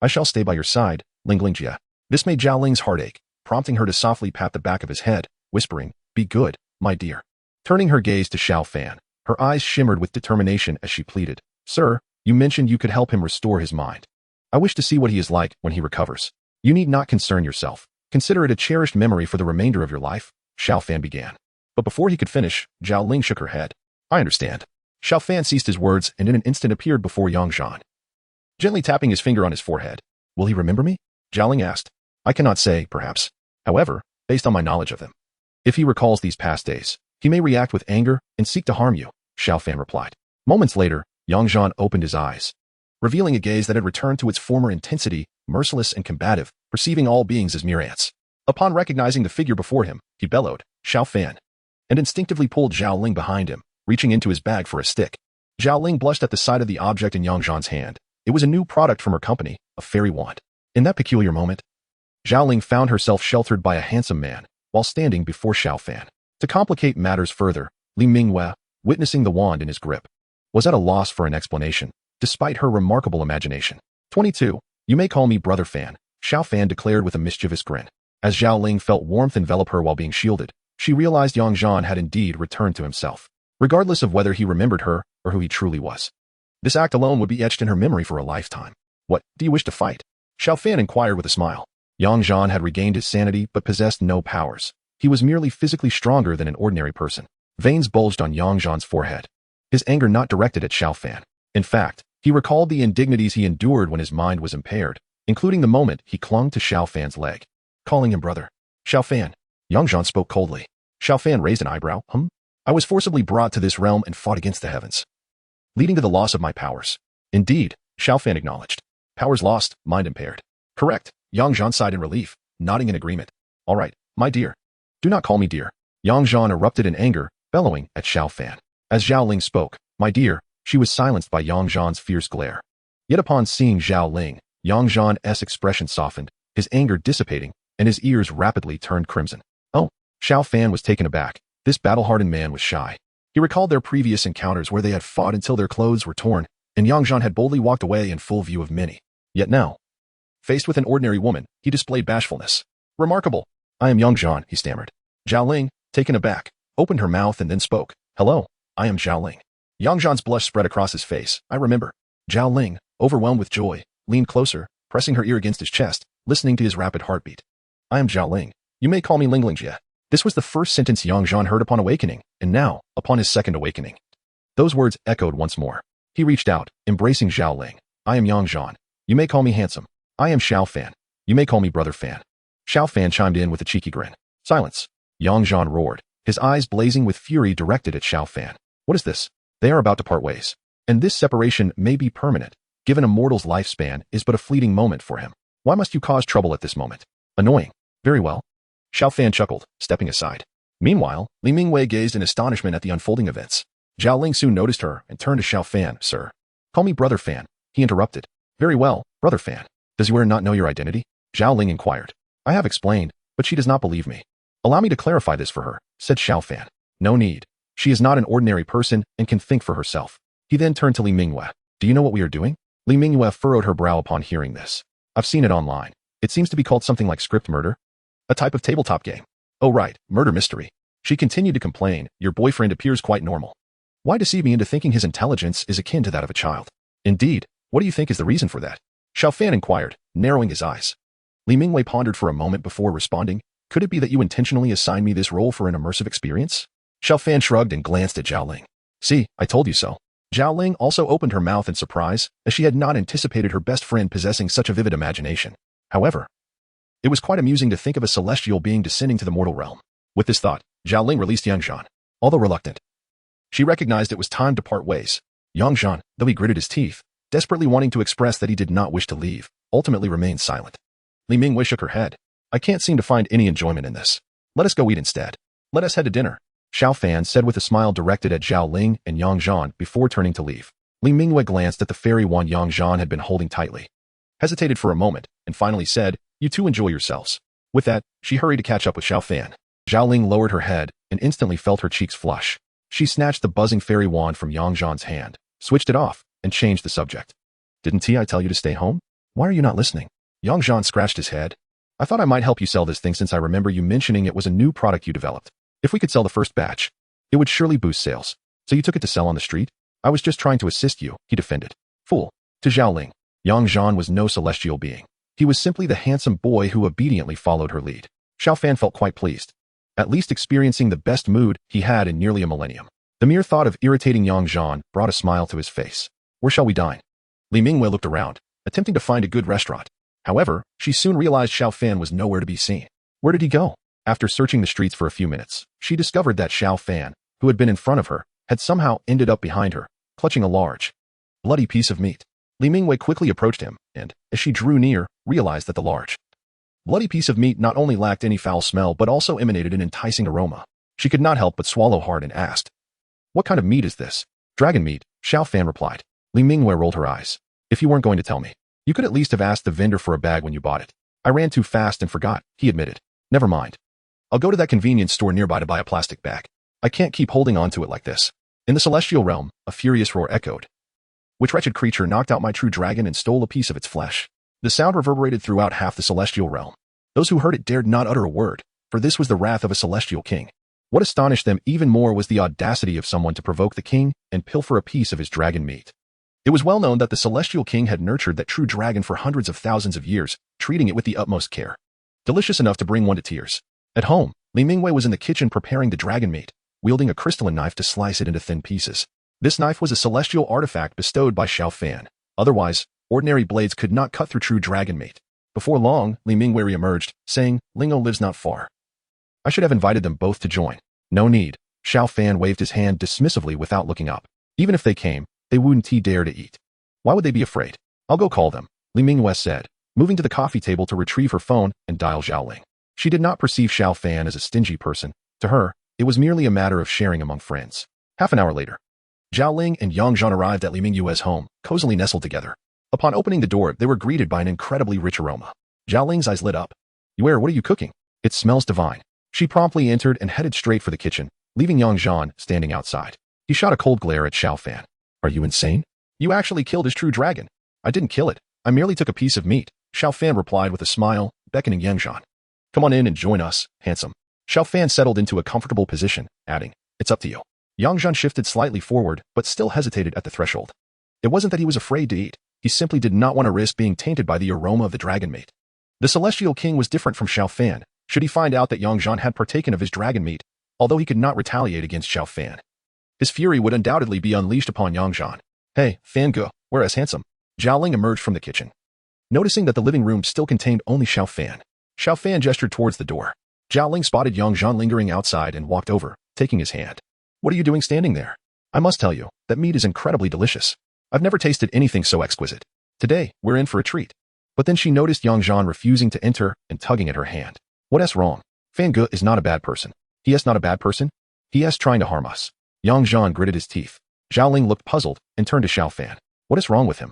I shall stay by your side, Ling Lingjie. This made Zhao Ling's heart ache, prompting her to softly pat the back of his head, whispering, Be good, my dear. Turning her gaze to Xiao Fan, her eyes shimmered with determination as she pleaded, Sir, you mentioned you could help him restore his mind. I wish to see what he is like when he recovers. You need not concern yourself. Consider it a cherished memory for the remainder of your life, Xiao Fan began. But before he could finish, Zhao Ling shook her head. I understand. Xiao Fan ceased his words and in an instant appeared before Yang Zhan, gently tapping his finger on his forehead. Will he remember me? Zhao Ling asked. I cannot say, perhaps. However, based on my knowledge of him, if he recalls these past days, he may react with anger and seek to harm you, Xiao Fan replied. Moments later, Yang Zhan opened his eyes, revealing a gaze that had returned to its former intensity, merciless and combative, perceiving all beings as mere ants. Upon recognizing the figure before him, he bellowed, Xiao Fan, and instinctively pulled Zhao Ling behind him, reaching into his bag for a stick. Zhao Ling blushed at the sight of the object in Yang Zhan's hand. It was a new product from her company, a fairy wand. In that peculiar moment, Zhao Ling found herself sheltered by a handsome man, while standing before Xiao Fan. To complicate matters further, Li Mingwei, witnessing the wand in his grip, was at a loss for an explanation, despite her remarkable imagination. 22. You may call me Brother Fan, Xiao Fan declared with a mischievous grin. As Zhao Ling felt warmth envelop her while being shielded, she realized Yang Zhan had indeed returned to himself, regardless of whether he remembered her or who he truly was. This act alone would be etched in her memory for a lifetime. What, do you wish to fight? Xiao Fan inquired with a smile. Yang Zhan had regained his sanity but possessed no powers. He was merely physically stronger than an ordinary person. Veins bulged on Yang Zhan's forehead, his anger not directed at Xiao Fan. In fact, he recalled the indignities he endured when his mind was impaired, including the moment he clung to Xiao Fan's leg, calling him brother. Xiao Fan. Yang Zhan spoke coldly. Xiao Fan raised an eyebrow. I was forcibly brought to this realm and fought against the heavens, leading to the loss of my powers. Indeed, Xiao Fan acknowledged. Powers lost, mind impaired. Correct. Yang Zhan sighed in relief, nodding in agreement. All right, my dear. Do not call me dear. Yang Zhan erupted in anger, bellowing at Xiao Fan. As Zhao Ling spoke, my dear, she was silenced by Yang Zhan's fierce glare. Yet upon seeing Zhao Ling, Yang Zhan's expression softened, his anger dissipating, and his ears rapidly turned crimson. Oh, Xiao Fan was taken aback. This battle-hardened man was shy. He recalled their previous encounters where they had fought until their clothes were torn, and Yang Zhan had boldly walked away in full view of many. Yet now, faced with an ordinary woman, he displayed bashfulness. Remarkable. I am Yang Zhan, he stammered. Zhao Ling, taken aback, opened her mouth and then spoke. Hello, I am Zhao Ling. Yang Zhan's blush spread across his face. I remember. Zhao Ling, overwhelmed with joy, leaned closer, pressing her ear against his chest, listening to his rapid heartbeat. I am Zhao Ling. You may call me Ling Lingjie. This was the first sentence Yang Zhan heard upon awakening, and now, upon his second awakening. Those words echoed once more. He reached out, embracing Zhao Ling. I am Yang Zhan. You may call me handsome. I am Xiao Fan. You may call me Brother Fan. Xiao Fan chimed in with a cheeky grin. Silence. Yang Zhan roared, his eyes blazing with fury directed at Xiao Fan. What is this? They are about to part ways. And this separation may be permanent, given a mortal's lifespan is but a fleeting moment for him. Why must you cause trouble at this moment? Annoying. Very well. Xiao Fan chuckled, stepping aside. Meanwhile, Li Mingwei gazed in astonishment at the unfolding events. Zhao Ling soon noticed her and turned to Xiao Fan. Sir. Call me Brother Fan, he interrupted. Very well, Brother Fan. Does your not know your identity? Zhao Ling inquired. I have explained, but she does not believe me. Allow me to clarify this for her, said Xiao Fan. No need. She is not an ordinary person and can think for herself. He then turned to Li Mingwei. Do you know what we are doing? Li Mingwei furrowed her brow upon hearing this. I've seen it online. It seems to be called something like script murder. A type of tabletop game. Oh right, murder mystery. She continued to complain. Your boyfriend appears quite normal. Why deceive me into thinking his intelligence is akin to that of a child? Indeed, what do you think is the reason for that? Xiao Fan inquired, narrowing his eyes. Li Mingwei pondered for a moment before responding. Could it be that you intentionally assigned me this role for an immersive experience? Xiao Fan shrugged and glanced at Zhao Ling. See, I told you so. Zhao Ling also opened her mouth in surprise, as she had not anticipated her best friend possessing such a vivid imagination. However, it was quite amusing to think of a celestial being descending to the mortal realm. With this thought, Zhao Ling released Yang Zhan. Although reluctant, she recognized it was time to part ways. Yang Zhan, though he gritted his teeth, desperately wanting to express that he did not wish to leave, ultimately remained silent. Li Mingwei shook her head. I can't seem to find any enjoyment in this. Let us go eat instead. Let us head to dinner. Xiao Fan said with a smile directed at Zhao Ling and Yang Zhan before turning to leave. Li Mingwei glanced at the fairy wand Yang Zhan had been holding tightly, hesitated for a moment, and finally said, "You two enjoy yourselves." With that, she hurried to catch up with Xiao Fan. Zhao Ling lowered her head and instantly felt her cheeks flush. She snatched the buzzing fairy wand from Yang Zhan's hand, switched it off, and changed the subject. "Didn't I tell you to stay home? Why are you not listening?" Yang Zhan scratched his head. "I thought I might help you sell this thing since I remember you mentioning it was a new product you developed. If we could sell the first batch, it would surely boost sales. So you took it to sell on the street? I was just trying to assist you," he defended. "Fool." To Zhao Ling, Yang Zhan was no celestial being. He was simply the handsome boy who obediently followed her lead. Xiao Fan felt quite pleased, at least experiencing the best mood he had in nearly a millennium. The mere thought of irritating Yang Zhan brought a smile to his face. "Where shall we dine?" Li Mingwei looked around, attempting to find a good restaurant. However, she soon realized Xiao Fan was nowhere to be seen. Where did he go? After searching the streets for a few minutes, she discovered that Xiao Fan, who had been in front of her, had somehow ended up behind her, clutching a large, bloody piece of meat. Li Mingwei quickly approached him, and, as she drew near, realized that the large, bloody piece of meat not only lacked any foul smell but also emanated an enticing aroma. She could not help but swallow hard and asked, "What kind of meat is this?" "Dragon meat," Xiao Fan replied. Li Mingwei rolled her eyes. "If you weren't going to tell me, you could at least have asked the vendor for a bag when you bought it." "I ran too fast and forgot," he admitted. "Never mind. I'll go to that convenience store nearby to buy a plastic bag. I can't keep holding on to it like this." In the celestial realm, a furious roar echoed. "Which wretched creature knocked out my true dragon and stole a piece of its flesh?" The sound reverberated throughout half the celestial realm. Those who heard it dared not utter a word, for this was the wrath of a celestial king. What astonished them even more was the audacity of someone to provoke the king and pilfer a piece of his dragon meat. It was well known that the celestial king had nurtured that true dragon for hundreds of thousands of years, treating it with the utmost care. Delicious enough to bring one to tears. At home, Li Mingwei was in the kitchen preparing the dragon meat, wielding a crystalline knife to slice it into thin pieces. This knife was a celestial artifact bestowed by Xiao Fan. Otherwise, ordinary blades could not cut through true dragon meat. Before long, Li Mingwei re-emerged, saying, "Lingo lives not far. I should have invited them both to join." "No need." Xiao Fan waved his hand dismissively without looking up. "Even if they came, they wouldn't dare to eat. Why would they be afraid?" "I'll go call them," Li Mingwei said, moving to the coffee table to retrieve her phone and dial Zhao Ling. She did not perceive Xiao Fan as a stingy person. To her, it was merely a matter of sharing among friends. Half an hour later, Zhao Ling and Yang Zhan arrived at Li Mingwei's home, cozily nestled together. Upon opening the door, they were greeted by an incredibly rich aroma. Zhao Ling's eyes lit up. "Yue, what are you cooking? It smells divine." She promptly entered and headed straight for the kitchen, leaving Yang Zhan standing outside. He shot a cold glare at Xiao Fan. "Are you insane? You actually killed his true dragon." "I didn't kill it. I merely took a piece of meat," Xiao Fan replied with a smile, beckoning Yang Zhan. "Come on in and join us, handsome." Xiao Fan settled into a comfortable position, adding, "It's up to you." Yang Zhan shifted slightly forward, but still hesitated at the threshold. It wasn't that he was afraid to eat. He simply did not want to risk being tainted by the aroma of the dragon meat. The celestial king was different from Xiao Fan. Should he find out that Yang Zhan had partaken of his dragon meat, although he could not retaliate against Xiao Fan, his fury would undoubtedly be unleashed upon Yang Zhan. "Hey, Fan Ge, whereas handsome?" Zhao Ling emerged from the kitchen, noticing that the living room still contained only Xiao Fan. Xiao Fan gestured towards the door. Zhao Ling spotted Yang Zhan lingering outside and walked over, taking his hand. "What are you doing standing there? I must tell you, that meat is incredibly delicious. I've never tasted anything so exquisite. Today, we're in for a treat." But then she noticed Yang Zhan refusing to enter and tugging at her hand. "What's wrong? Fan Ge is not a bad person." "He is not a bad person? He is trying to harm us." Yang Zhan gritted his teeth. Zhao Ling looked puzzled and turned to Xiao Fan. "What is wrong with him?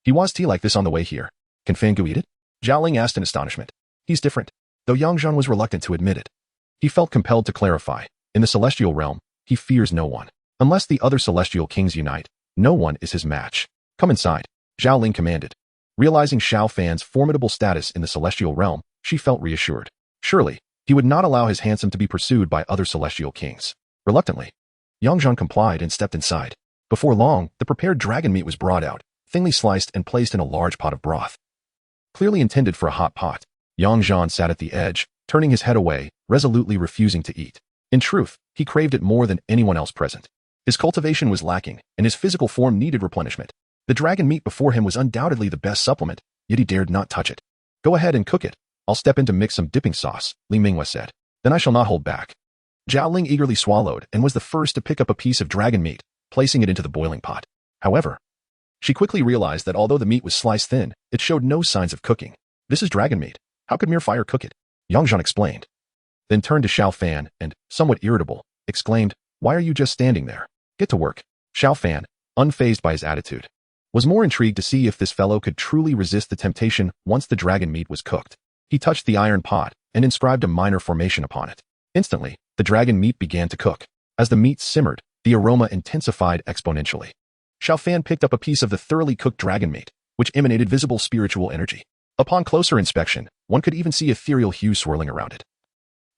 He wants tea like this on the way here. Can Fan Ge eat it?" Zhao Ling asked in astonishment. "He's different." Though Yang Zhan was reluctant to admit it, he felt compelled to clarify. In the celestial realm, he fears no one. Unless the other celestial kings unite, no one is his match. "Come inside," Zhao Ling commanded. Realizing Xiao Fan's formidable status in the celestial realm, she felt reassured. Surely, he would not allow his handsome to be pursued by other celestial kings. Reluctantly, Yang Zhan complied and stepped inside. Before long, the prepared dragon meat was brought out, thinly sliced and placed in a large pot of broth. Clearly intended for a hot pot, Yang Zhan sat at the edge, turning his head away, resolutely refusing to eat. In truth, he craved it more than anyone else present. His cultivation was lacking, and his physical form needed replenishment. The dragon meat before him was undoubtedly the best supplement, yet he dared not touch it. "Go ahead and cook it. I'll step in to mix some dipping sauce," Li Mingwei said. "Then I shall not hold back." Zhao Ling eagerly swallowed and was the first to pick up a piece of dragon meat, placing it into the boiling pot. However, she quickly realized that although the meat was sliced thin, it showed no signs of cooking. "This is dragon meat. How could mere fire cook it?" Yang Zhan explained. Then turned to Xiao Fan and, somewhat irritable, exclaimed, "Why are you just standing there? Get to work." Xiao Fan, unfazed by his attitude, was more intrigued to see if this fellow could truly resist the temptation once the dragon meat was cooked. He touched the iron pot and inscribed a minor formation upon it. Instantly, the dragon meat began to cook. As the meat simmered, the aroma intensified exponentially. Xiao Fan picked up a piece of the thoroughly cooked dragon meat, which emanated visible spiritual energy. Upon closer inspection, one could even see ethereal hues swirling around it,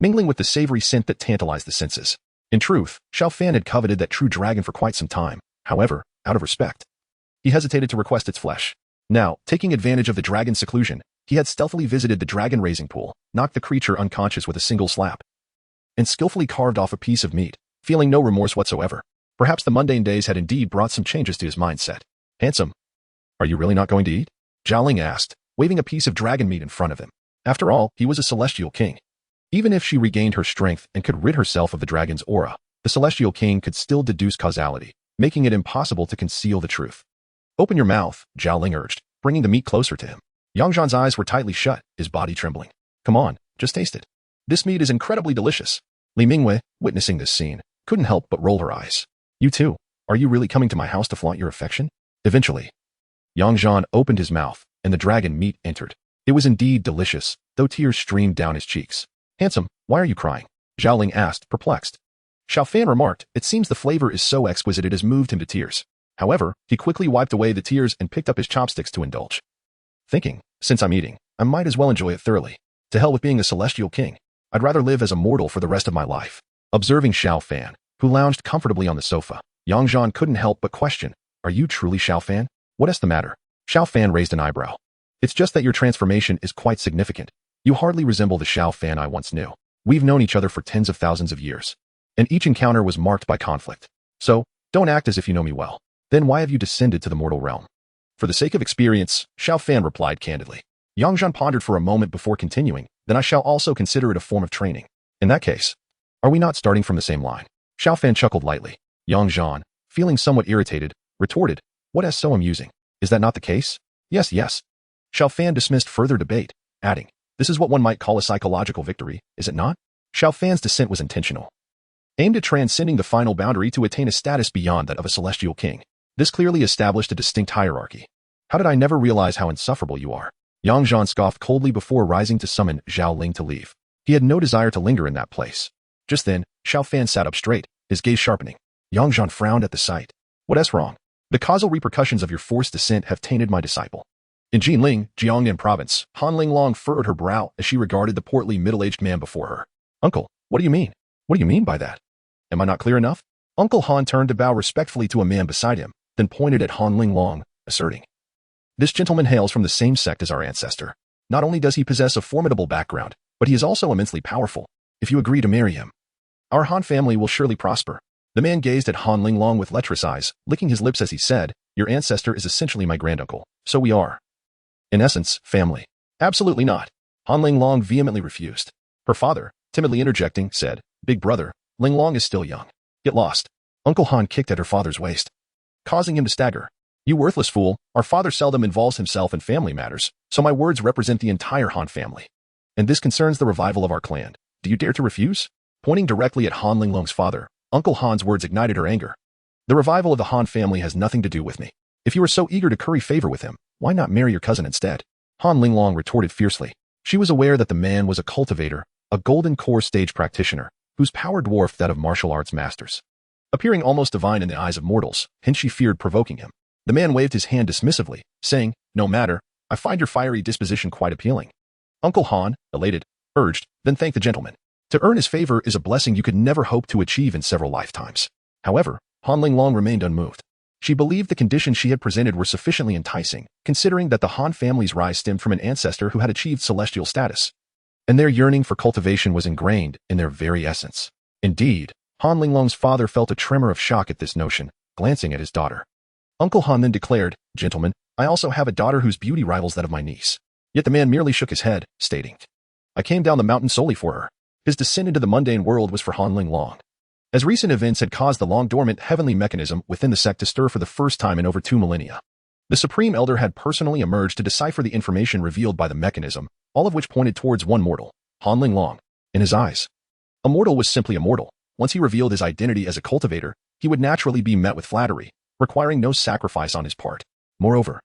mingling with the savory scent that tantalized the senses. In truth, Xiao Fan had coveted that true dragon for quite some time. However, out of respect, he hesitated to request its flesh. Now, taking advantage of the dragon's seclusion, he had stealthily visited the dragon raising pool, knocked the creature unconscious with a single slap, and skillfully carved off a piece of meat, feeling no remorse whatsoever. Perhaps the mundane days had indeed brought some changes to his mindset. "Handsome, are you really not going to eat?" Zhao Ling asked, waving a piece of dragon meat in front of him. After all, he was a celestial king. Even if she regained her strength and could rid herself of the dragon's aura, the celestial king could still deduce causality, making it impossible to conceal the truth. "Open your mouth," Zhao Ling urged, bringing the meat closer to him. Yang Zhan's eyes were tightly shut, his body trembling. "Come on, just taste it. This meat is incredibly delicious." Li Mingwei, witnessing this scene, couldn't help but roll her eyes. "You too, are you really coming to my house to flaunt your affection?" Eventually, Yang Zhan opened his mouth, and the dragon meat entered. It was indeed delicious, though tears streamed down his cheeks. "Handsome, why are you crying?" Zhao Ling asked, perplexed. Xiao Fan remarked, "It seems the flavor is so exquisite it has moved him to tears." However, he quickly wiped away the tears and picked up his chopsticks to indulge, thinking, "Since I'm eating, I might as well enjoy it thoroughly. To hell with being a celestial king. I'd rather live as a mortal for the rest of my life." Observing Xiao Fan, who lounged comfortably on the sofa, Yang Zhan couldn't help but question, "Are you truly Xiao Fan? What's the matter?" Xiao Fan raised an eyebrow. "It's just that your transformation is quite significant. You hardly resemble the Xiao Fan I once knew. We've known each other for tens of thousands of years, and each encounter was marked by conflict. So, don't act as if you know me well. Then why have you descended to the mortal realm?" "For the sake of experience," Xiao Fan replied candidly. Yang Zhan pondered for a moment before continuing, "Then I shall also consider it a form of training. In that case, are we not starting from the same line?" Xiao Fan chuckled lightly. Yang Zhan, feeling somewhat irritated, retorted, "What is so amusing? Is that not the case?" Yes. Xiao Fan dismissed further debate, adding, "This is what one might call a psychological victory, is it not?" Xiao Fan's dissent was intentional, aimed at transcending the final boundary to attain a status beyond that of a celestial king. This clearly established a distinct hierarchy. "How did I never realize how insufferable you are?" Yang Zhan scoffed coldly before rising to summon Zhao Ling to leave. He had no desire to linger in that place. Just then, Xiao Fan sat up straight, his gaze sharpening. Yang Zhan frowned at the sight. "What's wrong?" "The causal repercussions of your forced descent have tainted my disciple." In Jinling, Jiangnan province, Han Linglong furrowed her brow as she regarded the portly middle-aged man before her. "Uncle, what do you mean? What do you mean by that? Am I not clear enough?" Uncle Han turned to bow respectfully to a man beside him, then pointed at Han Linglong, asserting, "This gentleman hails from the same sect as our ancestor. Not only does he possess a formidable background, but he is also immensely powerful. If you agree to marry him, our Han family will surely prosper." The man gazed at Han Linglong with lecherous eyes, licking his lips as he said, "Your ancestor is essentially my granduncle, so we are, in essence, family." "Absolutely not." Han Linglong vehemently refused. Her father, timidly interjecting, said, "Big brother, Linglong is still young. Get lost." Uncle Han kicked at her father's waist, causing him to stagger. "You worthless fool, our father seldom involves himself in family matters, so my words represent the entire Han family. And this concerns the revival of our clan. Do you dare to refuse?" Pointing directly at Han Linglong's father, Uncle Han's words ignited her anger. "The revival of the Han family has nothing to do with me. If you are so eager to curry favor with him, why not marry your cousin instead?" Han Linglong retorted fiercely. She was aware that the man was a cultivator, a golden core stage practitioner, whose power dwarfed that of martial arts masters. Appearing almost divine in the eyes of mortals, hence she feared provoking him. The man waved his hand dismissively, saying, "No matter, I find your fiery disposition quite appealing." Uncle Han, elated, urged, "Then thank the gentleman. To earn his favor is a blessing you could never hope to achieve in several lifetimes." However, Han Linglong remained unmoved. She believed the conditions she had presented were sufficiently enticing, considering that the Han family's rise stemmed from an ancestor who had achieved celestial status, and their yearning for cultivation was ingrained in their very essence. Indeed, Han Linglong's father felt a tremor of shock at this notion, glancing at his daughter. Uncle Han then declared, "Gentlemen, I also have a daughter whose beauty rivals that of my niece." Yet the man merely shook his head, stating, "I came down the mountain solely for her." His descent into the mundane world was for Han Linglong, as recent events had caused the long-dormant heavenly mechanism within the sect to stir for the first time in over 2 millennia. The Supreme Elder had personally emerged to decipher the information revealed by the mechanism, all of which pointed towards one mortal, Han Linglong. In his eyes, a mortal was simply a mortal, Once he revealed his identity as a cultivator, he would naturally be met with flattery, requiring no sacrifice on his part. Moreover,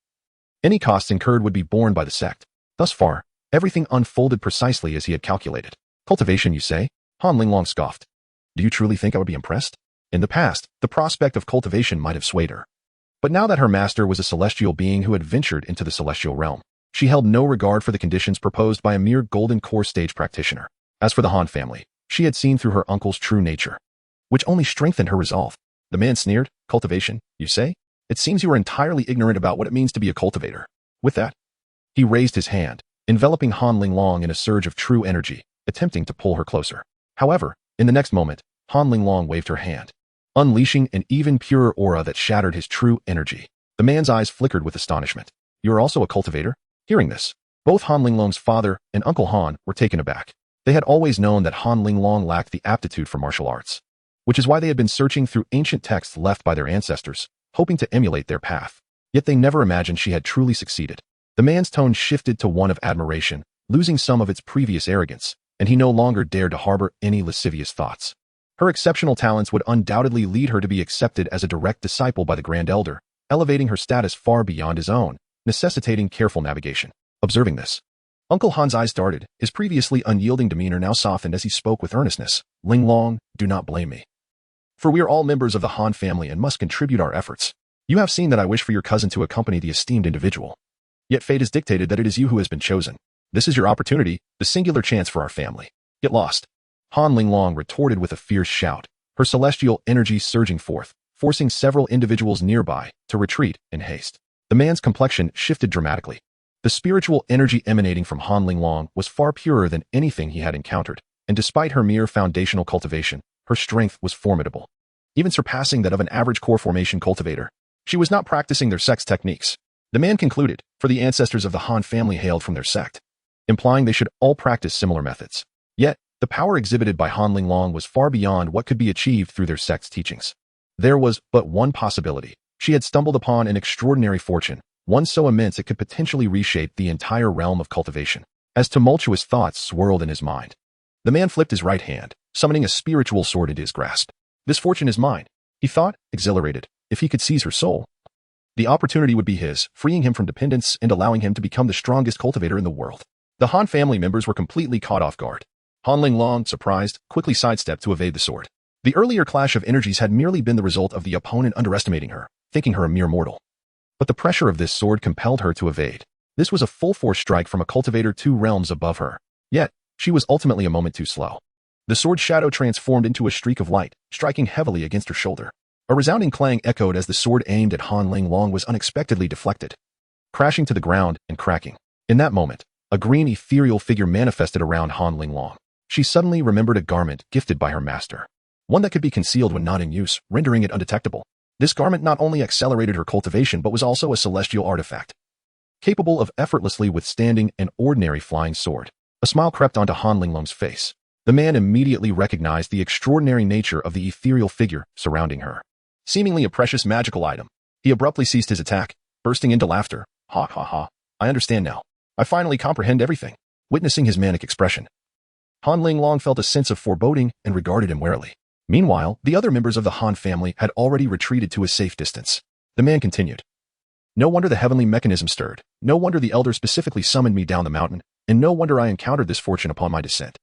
any costs incurred would be borne by the sect. Thus far, everything unfolded precisely as he had calculated. Cultivation, you say? Han Linglong scoffed. Do you truly think I would be impressed? In the past, the prospect of cultivation might have swayed her. But now that her master was a celestial being who had ventured into the celestial realm, she held no regard for the conditions proposed by a mere golden core stage practitioner. As for the Han family, she had seen through her uncle's true nature, which only strengthened her resolve. The man sneered. Cultivation, you say? It seems you are entirely ignorant about what it means to be a cultivator. With that, he raised his hand, enveloping Han Linglong in a surge of true energy, attempting to pull her closer. However, in the next moment, Han Linglong waved her hand, unleashing an even purer aura that shattered his true energy. The man's eyes flickered with astonishment. You are also a cultivator? Hearing this, both Han Linglong's father and Uncle Han were taken aback. They had always known that Han Linglong lacked the aptitude for martial arts, which is why they had been searching through ancient texts left by their ancestors, hoping to emulate their path. Yet they never imagined she had truly succeeded. The man's tone shifted to one of admiration, losing some of its previous arrogance, and he no longer dared to harbor any lascivious thoughts. Her exceptional talents would undoubtedly lead her to be accepted as a direct disciple by the Grand Elder, elevating her status far beyond his own, necessitating careful navigation. Observing this, Uncle Han's eyes darted, his previously unyielding demeanor now softened as he spoke with earnestness. Linglong, do not blame me. For we are all members of the Han family and must contribute our efforts. You have seen that I wish for your cousin to accompany the esteemed individual. Yet fate has dictated that it is you who has been chosen. This is your opportunity, the singular chance for our family. Get lost. Han Linglong retorted with a fierce shout, her celestial energy surging forth, forcing several individuals nearby to retreat in haste. The man's complexion shifted dramatically. The spiritual energy emanating from Han Linglong was far purer than anything he had encountered, and despite her mere foundational cultivation, her strength was formidable, even surpassing that of an average core formation cultivator. She was not practicing their sect's techniques. The man concluded, for the ancestors of the Han family hailed from their sect, implying they should all practice similar methods. Yet, the power exhibited by Han Linglong was far beyond what could be achieved through their sect's teachings. There was but one possibility. She had stumbled upon an extraordinary fortune, one so immense it could potentially reshape the entire realm of cultivation. As tumultuous thoughts swirled in his mind, the man flipped his right hand, summoning a spiritual sword into his grasp. This fortune is mine, he thought, exhilarated. If he could seize her soul, the opportunity would be his, freeing him from dependence and allowing him to become the strongest cultivator in the world. The Han family members were completely caught off guard. Han Linglong, surprised, quickly sidestepped to evade the sword. The earlier clash of energies had merely been the result of the opponent underestimating her, thinking her a mere mortal. But the pressure of this sword compelled her to evade. This was a full-force strike from a cultivator 2 realms above her. Yet, she was ultimately a moment too slow. The sword's shadow transformed into a streak of light, striking heavily against her shoulder. A resounding clang echoed as the sword aimed at Han Linglong was unexpectedly deflected, crashing to the ground and cracking. In that moment, a green ethereal figure manifested around Han Linglong. She suddenly remembered a garment gifted by her master, one that could be concealed when not in use, rendering it undetectable. This garment not only accelerated her cultivation but was also a celestial artifact, capable of effortlessly withstanding an ordinary flying sword. A smile crept onto Han Linglong's face. The man immediately recognized the extraordinary nature of the ethereal figure surrounding her. Seemingly a precious magical item, he abruptly ceased his attack, bursting into laughter. Ha ha ha, I understand now. I finally comprehend everything. Witnessing his manic expression, Han Linglong felt a sense of foreboding and regarded him warily. Meanwhile, the other members of the Han family had already retreated to a safe distance. The man continued. No wonder the heavenly mechanism stirred. No wonder the elder specifically summoned me down the mountain, and no wonder I encountered this fortune upon my descent.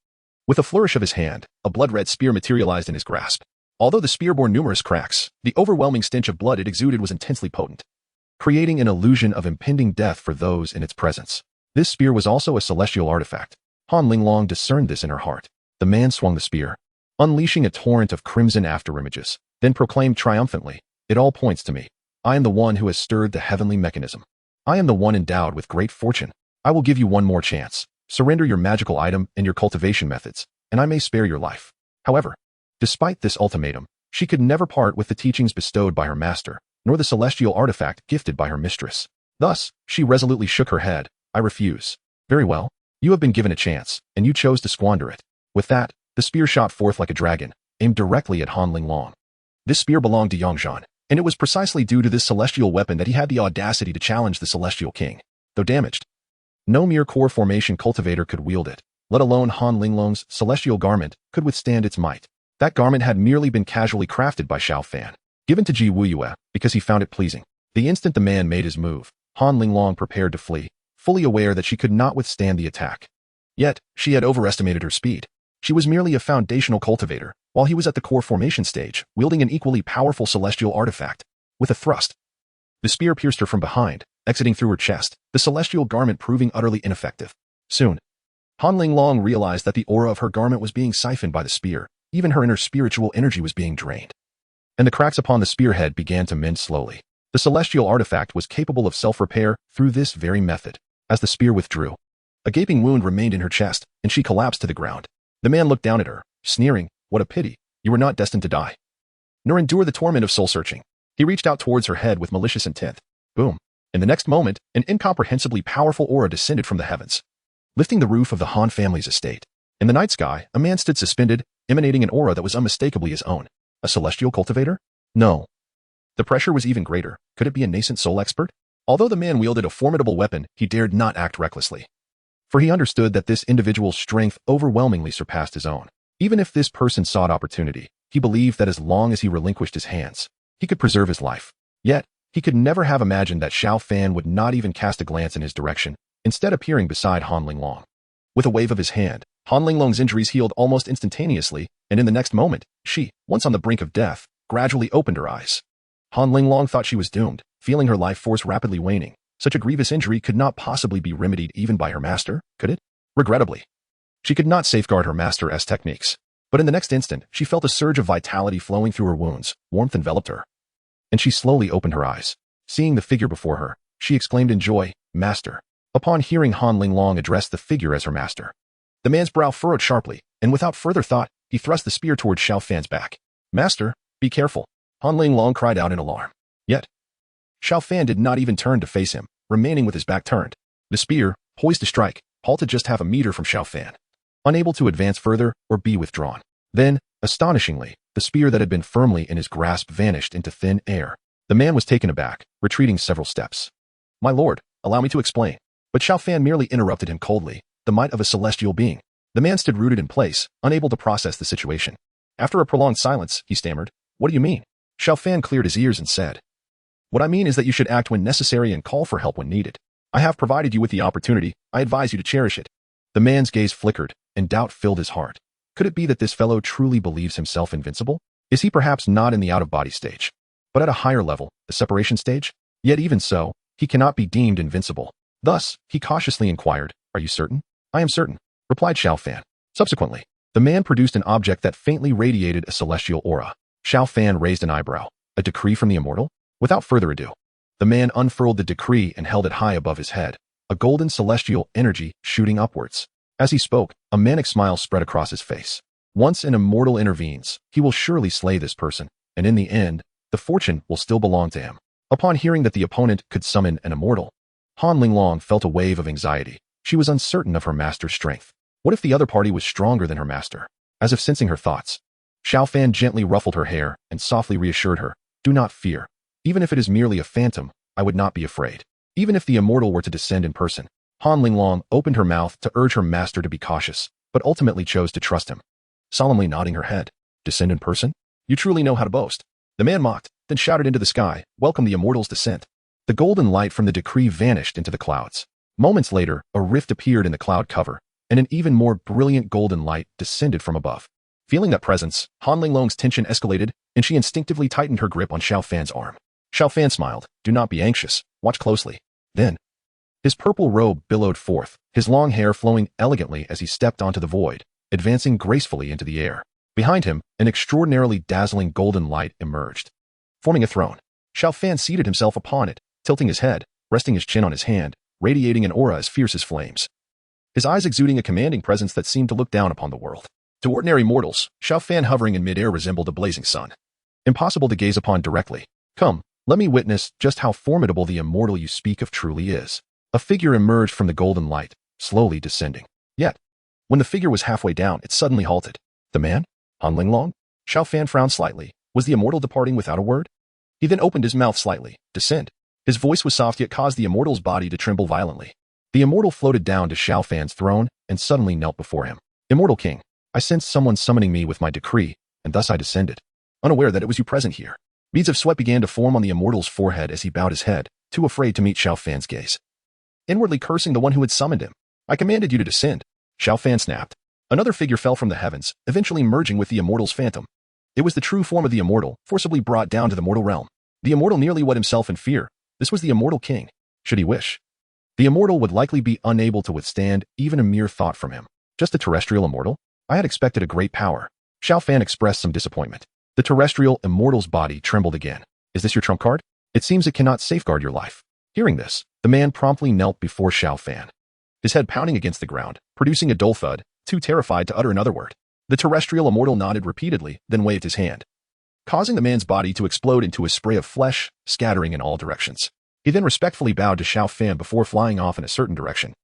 With a flourish of his hand, a blood-red spear materialized in his grasp. Although the spear bore numerous cracks, the overwhelming stench of blood it exuded was intensely potent, creating an illusion of impending death for those in its presence. This spear was also a celestial artifact. Han Linglong discerned this in her heart. The man swung the spear, unleashing a torrent of crimson afterimages, then proclaimed triumphantly, "It all points to me. I am the one who has stirred the heavenly mechanism. I am the one endowed with great fortune. I will give you one more chance. Surrender your magical item and your cultivation methods, and I may spare your life." However, despite this ultimatum, she could never part with the teachings bestowed by her master, nor the celestial artifact gifted by her mistress. Thus, she resolutely shook her head. "I refuse." "Very well. You have been given a chance, and you chose to squander it." With that, the spear shot forth like a dragon, aimed directly at Han Linglong. This spear belonged to Yongzhan, and it was precisely due to this celestial weapon that he had the audacity to challenge the Celestial King. Though damaged, no mere core formation cultivator could wield it, let alone Han Linglong's celestial garment could withstand its might. That garment had merely been casually crafted by Xiao Fan, given to Ji Wuyue because he found it pleasing. The instant the man made his move, Han Linglong prepared to flee, fully aware that she could not withstand the attack. Yet, she had overestimated her speed. She was merely a foundational cultivator, while he was at the core formation stage, wielding an equally powerful celestial artifact. With a thrust, the spear pierced her from behind, exiting through her chest, the celestial garment proving utterly ineffective. Soon, Han Linglong realized that the aura of her garment was being siphoned by the spear. Even her inner spiritual energy was being drained. And the cracks upon the spearhead began to mend slowly. The celestial artifact was capable of self-repair through this very method. As the spear withdrew, a gaping wound remained in her chest, and she collapsed to the ground. The man looked down at her, sneering, "What a pity, you were not destined to die, nor endure the torment of soul-searching." He reached out towards her head with malicious intent. Boom. In the next moment, an incomprehensibly powerful aura descended from the heavens, lifting the roof of the Han family's estate. In the night sky, a man stood suspended, emanating an aura that was unmistakably his own. A celestial cultivator? No. The pressure was even greater. Could it be a nascent soul expert? Although the man wielded a formidable weapon, he dared not act recklessly, for he understood that this individual's strength overwhelmingly surpassed his own. Even if this person sought opportunity, he believed that as long as he relinquished his hands, he could preserve his life. Yet, he could never have imagined that Xiao Fan would not even cast a glance in his direction, instead appearing beside Han Linglong. With a wave of his hand, Han Linglong's injuries healed almost instantaneously, and in the next moment, she, once on the brink of death, gradually opened her eyes. Han Linglong thought she was doomed, feeling her life force rapidly waning. Such a grievous injury could not possibly be remedied even by her master, could it? Regrettably, she could not safeguard her master's techniques. But in the next instant, she felt a surge of vitality flowing through her wounds. Warmth enveloped her, and she slowly opened her eyes. Seeing the figure before her, she exclaimed in joy, "Master." Upon hearing Han Linglong address the figure as her master, the man's brow furrowed sharply, and without further thought, he thrust the spear towards Xiao Fan's back. "Master, be careful," Han Linglong cried out in alarm. Yet, Xiao Fan did not even turn to face him, remaining with his back turned. The spear, poised to strike, halted just half a meter from Xiao Fan, unable to advance further or be withdrawn. Then, astonishingly, the spear that had been firmly in his grasp vanished into thin air. The man was taken aback, retreating several steps. "My lord, allow me to explain." But Xiao Fan merely interrupted him coldly, the might of a celestial being. The man stood rooted in place, unable to process the situation. After a prolonged silence, he stammered, "What do you mean?" Xiao Fan cleared his ears and said, "What I mean is that you should act when necessary and call for help when needed. I have provided you with the opportunity. I advise you to cherish it." The man's gaze flickered, and doubt filled his heart. Could it be that this fellow truly believes himself invincible? Is he perhaps not in the out-of-body stage, but at a higher level, the separation stage? Yet even so, he cannot be deemed invincible. Thus, he cautiously inquired, "Are you certain?" "I am certain," replied Xiao Fan. Subsequently, the man produced an object that faintly radiated a celestial aura. Xiao Fan raised an eyebrow. A decree from the immortal? Without further ado, the man unfurled the decree and held it high above his head, a golden celestial energy shooting upwards. As he spoke, a manic smile spread across his face. Once an immortal intervenes, he will surely slay this person, and in the end, the fortune will still belong to him. Upon hearing that the opponent could summon an immortal, Han Linglong felt a wave of anxiety. She was uncertain of her master's strength. What if the other party was stronger than her master? As if sensing her thoughts, Xiao Fan gently ruffled her hair and softly reassured her, "Do not fear. Even if it is merely a phantom, I would not be afraid." Even if the immortal were to descend in person, Han Linglong opened her mouth to urge her master to be cautious, but ultimately chose to trust him. Solemnly nodding her head, "Descend in person? You truly know how to boast." The man mocked, then shouted into the sky, "Welcome the immortal's descent." The golden light from the decree vanished into the clouds. Moments later, a rift appeared in the cloud cover, and an even more brilliant golden light descended from above. Feeling that presence, Han Linglong's tension escalated, and she instinctively tightened her grip on Xiao Fan's arm. Xiao Fan smiled, "Do not be anxious. Watch closely." Then, his purple robe billowed forth, his long hair flowing elegantly as he stepped onto the void, advancing gracefully into the air. Behind him, an extraordinarily dazzling golden light emerged, forming a throne. Xiao Fan seated himself upon it, tilting his head, resting his chin on his hand, radiating an aura as fierce as flames. His eyes exuding a commanding presence that seemed to look down upon the world. To ordinary mortals, Xiao Fan hovering in midair resembled a blazing sun, impossible to gaze upon directly. "Come, let me witness just how formidable the immortal you speak of truly is." A figure emerged from the golden light, slowly descending. Yet, when the figure was halfway down, it suddenly halted. The man? Han Linglong? Xiao Fan frowned slightly. Was the immortal departing without a word? He then opened his mouth slightly. "Descend." His voice was soft yet caused the immortal's body to tremble violently. The immortal floated down to Xiao Fan's throne and suddenly knelt before him. "Immortal King, I sense someone summoning me with my decree, and thus I descended, unaware that it was you present here. Beads of sweat began to form on the immortal's forehead as he bowed his head, too afraid to meet Xiao Fan's gaze. Inwardly cursing the one who had summoned him, I commanded you to descend. Xiao Fan snapped. Another figure fell from the heavens, eventually merging with the immortal's phantom. It was the true form of the immortal, forcibly brought down to the mortal realm. The immortal nearly wet himself in fear. This was the Immortal King, should he wish. The immortal would likely be unable to withstand even a mere thought from him. Just a terrestrial immortal? I had expected a great power. Xiao Fan expressed some disappointment. The terrestrial immortal's body trembled again. Is this your trump card? It seems it cannot safeguard your life. Hearing this, the man promptly knelt before Xiao Fan, his head pounding against the ground, producing a dull thud, too terrified to utter another word. The terrestrial immortal nodded repeatedly, then waved his hand, causing the man's body to explode into a spray of flesh, scattering in all directions. He then respectfully bowed to Xiao Fan before flying off in a certain direction.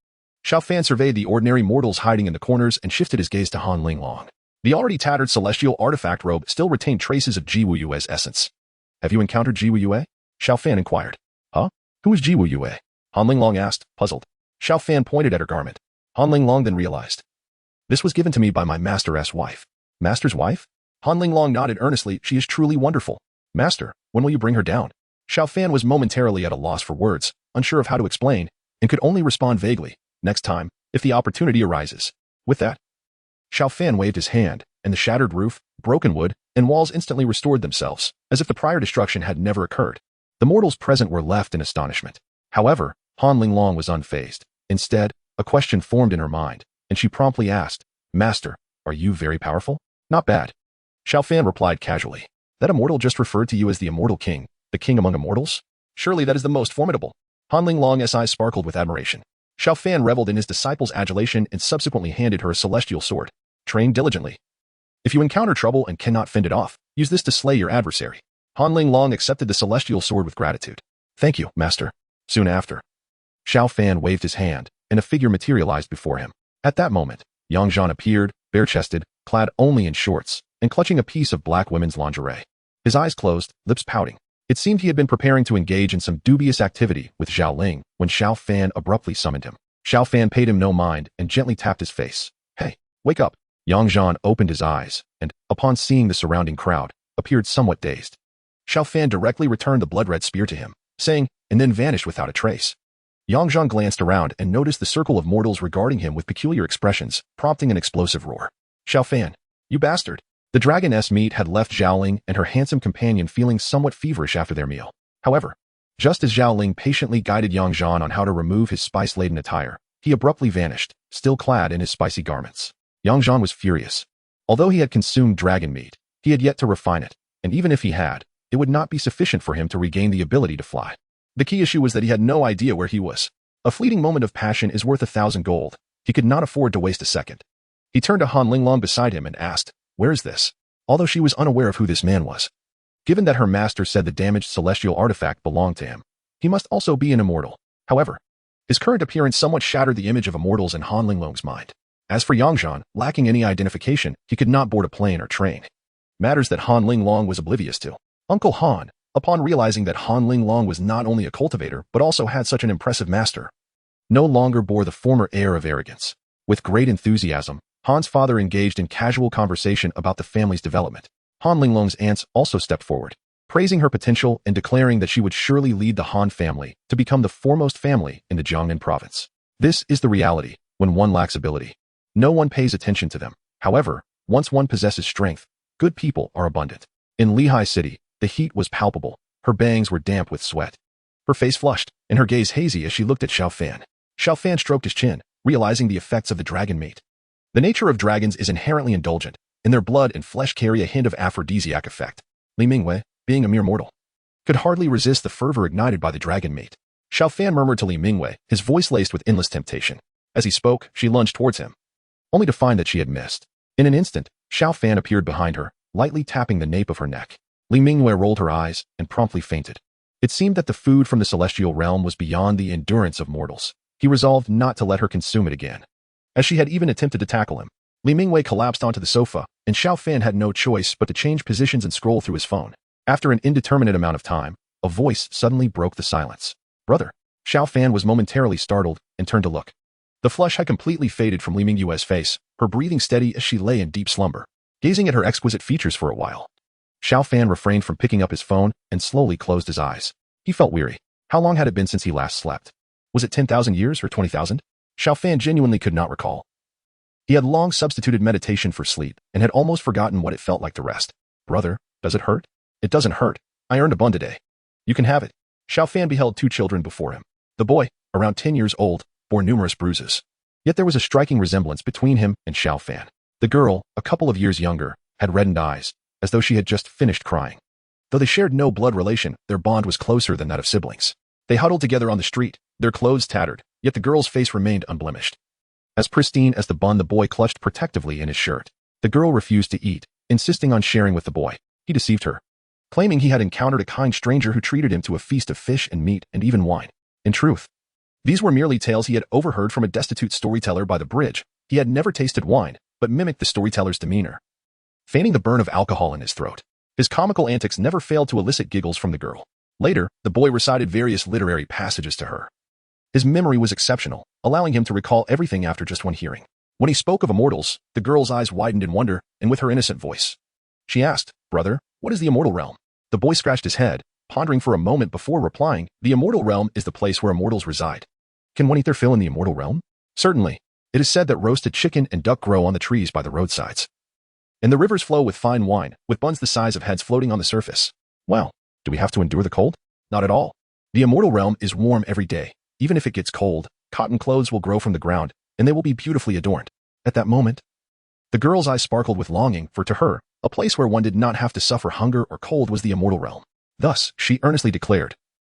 Xiao Fan surveyed the ordinary mortals hiding in the corners and shifted his gaze to Han Linglong. The already tattered celestial artifact robe still retained traces of Ji Wuyue's essence. Have you encountered Ji Wuyue? Xiao Fan inquired. Huh? Who is Ji Wuyue? Han Linglong asked, puzzled. Xiao Fan pointed at her garment. Han Linglong then realized. This was given to me by my master's wife. Master's wife? Han Linglong nodded earnestly. She is truly wonderful. Master, when will you bring her down? Xiao Fan was momentarily at a loss for words, unsure of how to explain, and could only respond vaguely. Next time, if the opportunity arises. With that, Xiao Fan waved his hand, and the shattered roof, broken wood, and walls instantly restored themselves, as if the prior destruction had never occurred. The mortals present were left in astonishment. However, Han Linglong was unfazed. Instead, a question formed in her mind, and she promptly asked, Master, are you very powerful? Not bad. Xiao Fan replied casually. That immortal just referred to you as the Immortal King, the king among immortals? Surely that is the most formidable. Han Linglong's eyes sparkled with admiration. Xiao Fan reveled in his disciple's adulation and subsequently handed her a celestial sword. Train diligently. If you encounter trouble and cannot fend it off, use this to slay your adversary. Han Linglong accepted the celestial sword with gratitude. Thank you, master. Soon after, Xiao Fan waved his hand, and a figure materialized before him. At that moment, Yang Zhan appeared, bare-chested, clad only in shorts, and clutching a piece of black women's lingerie. His eyes closed, lips pouting. It seemed he had been preparing to engage in some dubious activity with Zhao Ling when Xiao Fan abruptly summoned him. Xiao Fan paid him no mind and gently tapped his face. Hey, wake up. Yang Zhan opened his eyes and, upon seeing the surrounding crowd, appeared somewhat dazed. Xiao Fan directly returned the blood-red spear to him, saying, and then vanished without a trace. Yang Zhan glanced around and noticed the circle of mortals regarding him with peculiar expressions, prompting an explosive roar. Xiao Fan, you bastard. The dragoness meat had left Zhao Ling and her handsome companion feeling somewhat feverish after their meal. However, just as Zhao Ling patiently guided Yang Zhan on how to remove his spice-laden attire, he abruptly vanished, still clad in his spicy garments. Yang Zhan was furious. Although he had consumed dragon meat, he had yet to refine it, and even if he had, it would not be sufficient for him to regain the ability to fly. The key issue was that he had no idea where he was. A fleeting moment of passion is worth 1,000 gold. He could not afford to waste a second. He turned to Han Linglong beside him and asked, where is this? Although she was unaware of who this man was. Given that her master said the damaged celestial artifact belonged to him, he must also be an immortal. However, his current appearance somewhat shattered the image of immortals in Han Linglong's mind. As for Yang Zhan, lacking any identification, he could not board a plane or train. Matters that Han Linglong was oblivious to. Uncle Han, upon realizing that Han Linglong was not only a cultivator but also had such an impressive master, no longer bore the former air of arrogance. With great enthusiasm, Han's father engaged in casual conversation about the family's development. Han Linglong's aunts also stepped forward, praising her potential and declaring that she would surely lead the Han family to become the foremost family in the Jiangnan province. This is the reality when one lacks ability. No one pays attention to them. However, once one possesses strength, good people are abundant. In Lehigh City, the heat was palpable. Her bangs were damp with sweat. Her face flushed, and her gaze hazy as she looked at Xiao Fan. Xiao Fan stroked his chin, realizing the effects of the dragon meat. The nature of dragons is inherently indulgent, and their blood and flesh carry a hint of aphrodisiac effect. Li Mingwei, being a mere mortal, could hardly resist the fervor ignited by the dragon meat. Xiao Fan murmured to Li Mingwei, his voice laced with endless temptation. As he spoke, she lunged towards him, only to find that she had missed. In an instant, Xiao Fan appeared behind her, lightly tapping the nape of her neck. Li Mingwei rolled her eyes and promptly fainted. It seemed that the food from the celestial realm was beyond the endurance of mortals. He resolved not to let her consume it again. As she had even attempted to tackle him, Li Mingwei collapsed onto the sofa, and Xiao Fan had no choice but to change positions and scroll through his phone. After an indeterminate amount of time, a voice suddenly broke the silence. Brother. Xiao Fan was momentarily startled and turned to look. The flush had completely faded from Li Mingwei's face, her breathing steady as she lay in deep slumber. gazing at her exquisite features for a while. Xiao Fan refrained from picking up his phone and slowly closed his eyes. He felt weary. How long had it been since he last slept? Was it 10,000 years or 20,000? Xiao Fan genuinely could not recall. He had long substituted meditation for sleep and had almost forgotten what it felt like to rest. Brother, does it hurt? It doesn't hurt. I earned a bun today. You can have it. Xiao Fan beheld two children before him. The boy, around 10 years old, bore numerous bruises. Yet there was a striking resemblance between him and Xiao Fan. The girl, a couple of years younger, had reddened eyes, as though she had just finished crying. Though they shared no blood relation, their bond was closer than that of siblings. They huddled together on the street, their clothes tattered, yet the girl's face remained unblemished. As pristine as the bun, the boy clutched protectively in his shirt. The girl refused to eat, insisting on sharing with the boy. He deceived her, claiming he had encountered a kind stranger who treated him to a feast of fish and meat and even wine. In truth, these were merely tales he had overheard from a destitute storyteller by the bridge. He had never tasted wine, but mimicked the storyteller's demeanor, feigning the burn of alcohol in his throat. His comical antics never failed to elicit giggles from the girl. Later, the boy recited various literary passages to her. His memory was exceptional, allowing him to recall everything after just one hearing. When he spoke of immortals, the girl's eyes widened in wonder, and with her innocent voice, she asked, "Brother, what is the immortal realm?" The boy scratched his head, pondering for a moment before replying, "The immortal realm is the place where immortals reside." Can one eat their fill in the immortal realm? Certainly. It is said that roasted chicken and duck grow on the trees by the roadsides, and the rivers flow with fine wine, with buns the size of heads floating on the surface. Well, do we have to endure the cold? Not at all. The immortal realm is warm every day. Even if it gets cold, cotton clothes will grow from the ground, and they will be beautifully adorned. At that moment, the girl's eyes sparkled with longing, for to her, a place where one did not have to suffer hunger or cold was the immortal realm. Thus, she earnestly declared,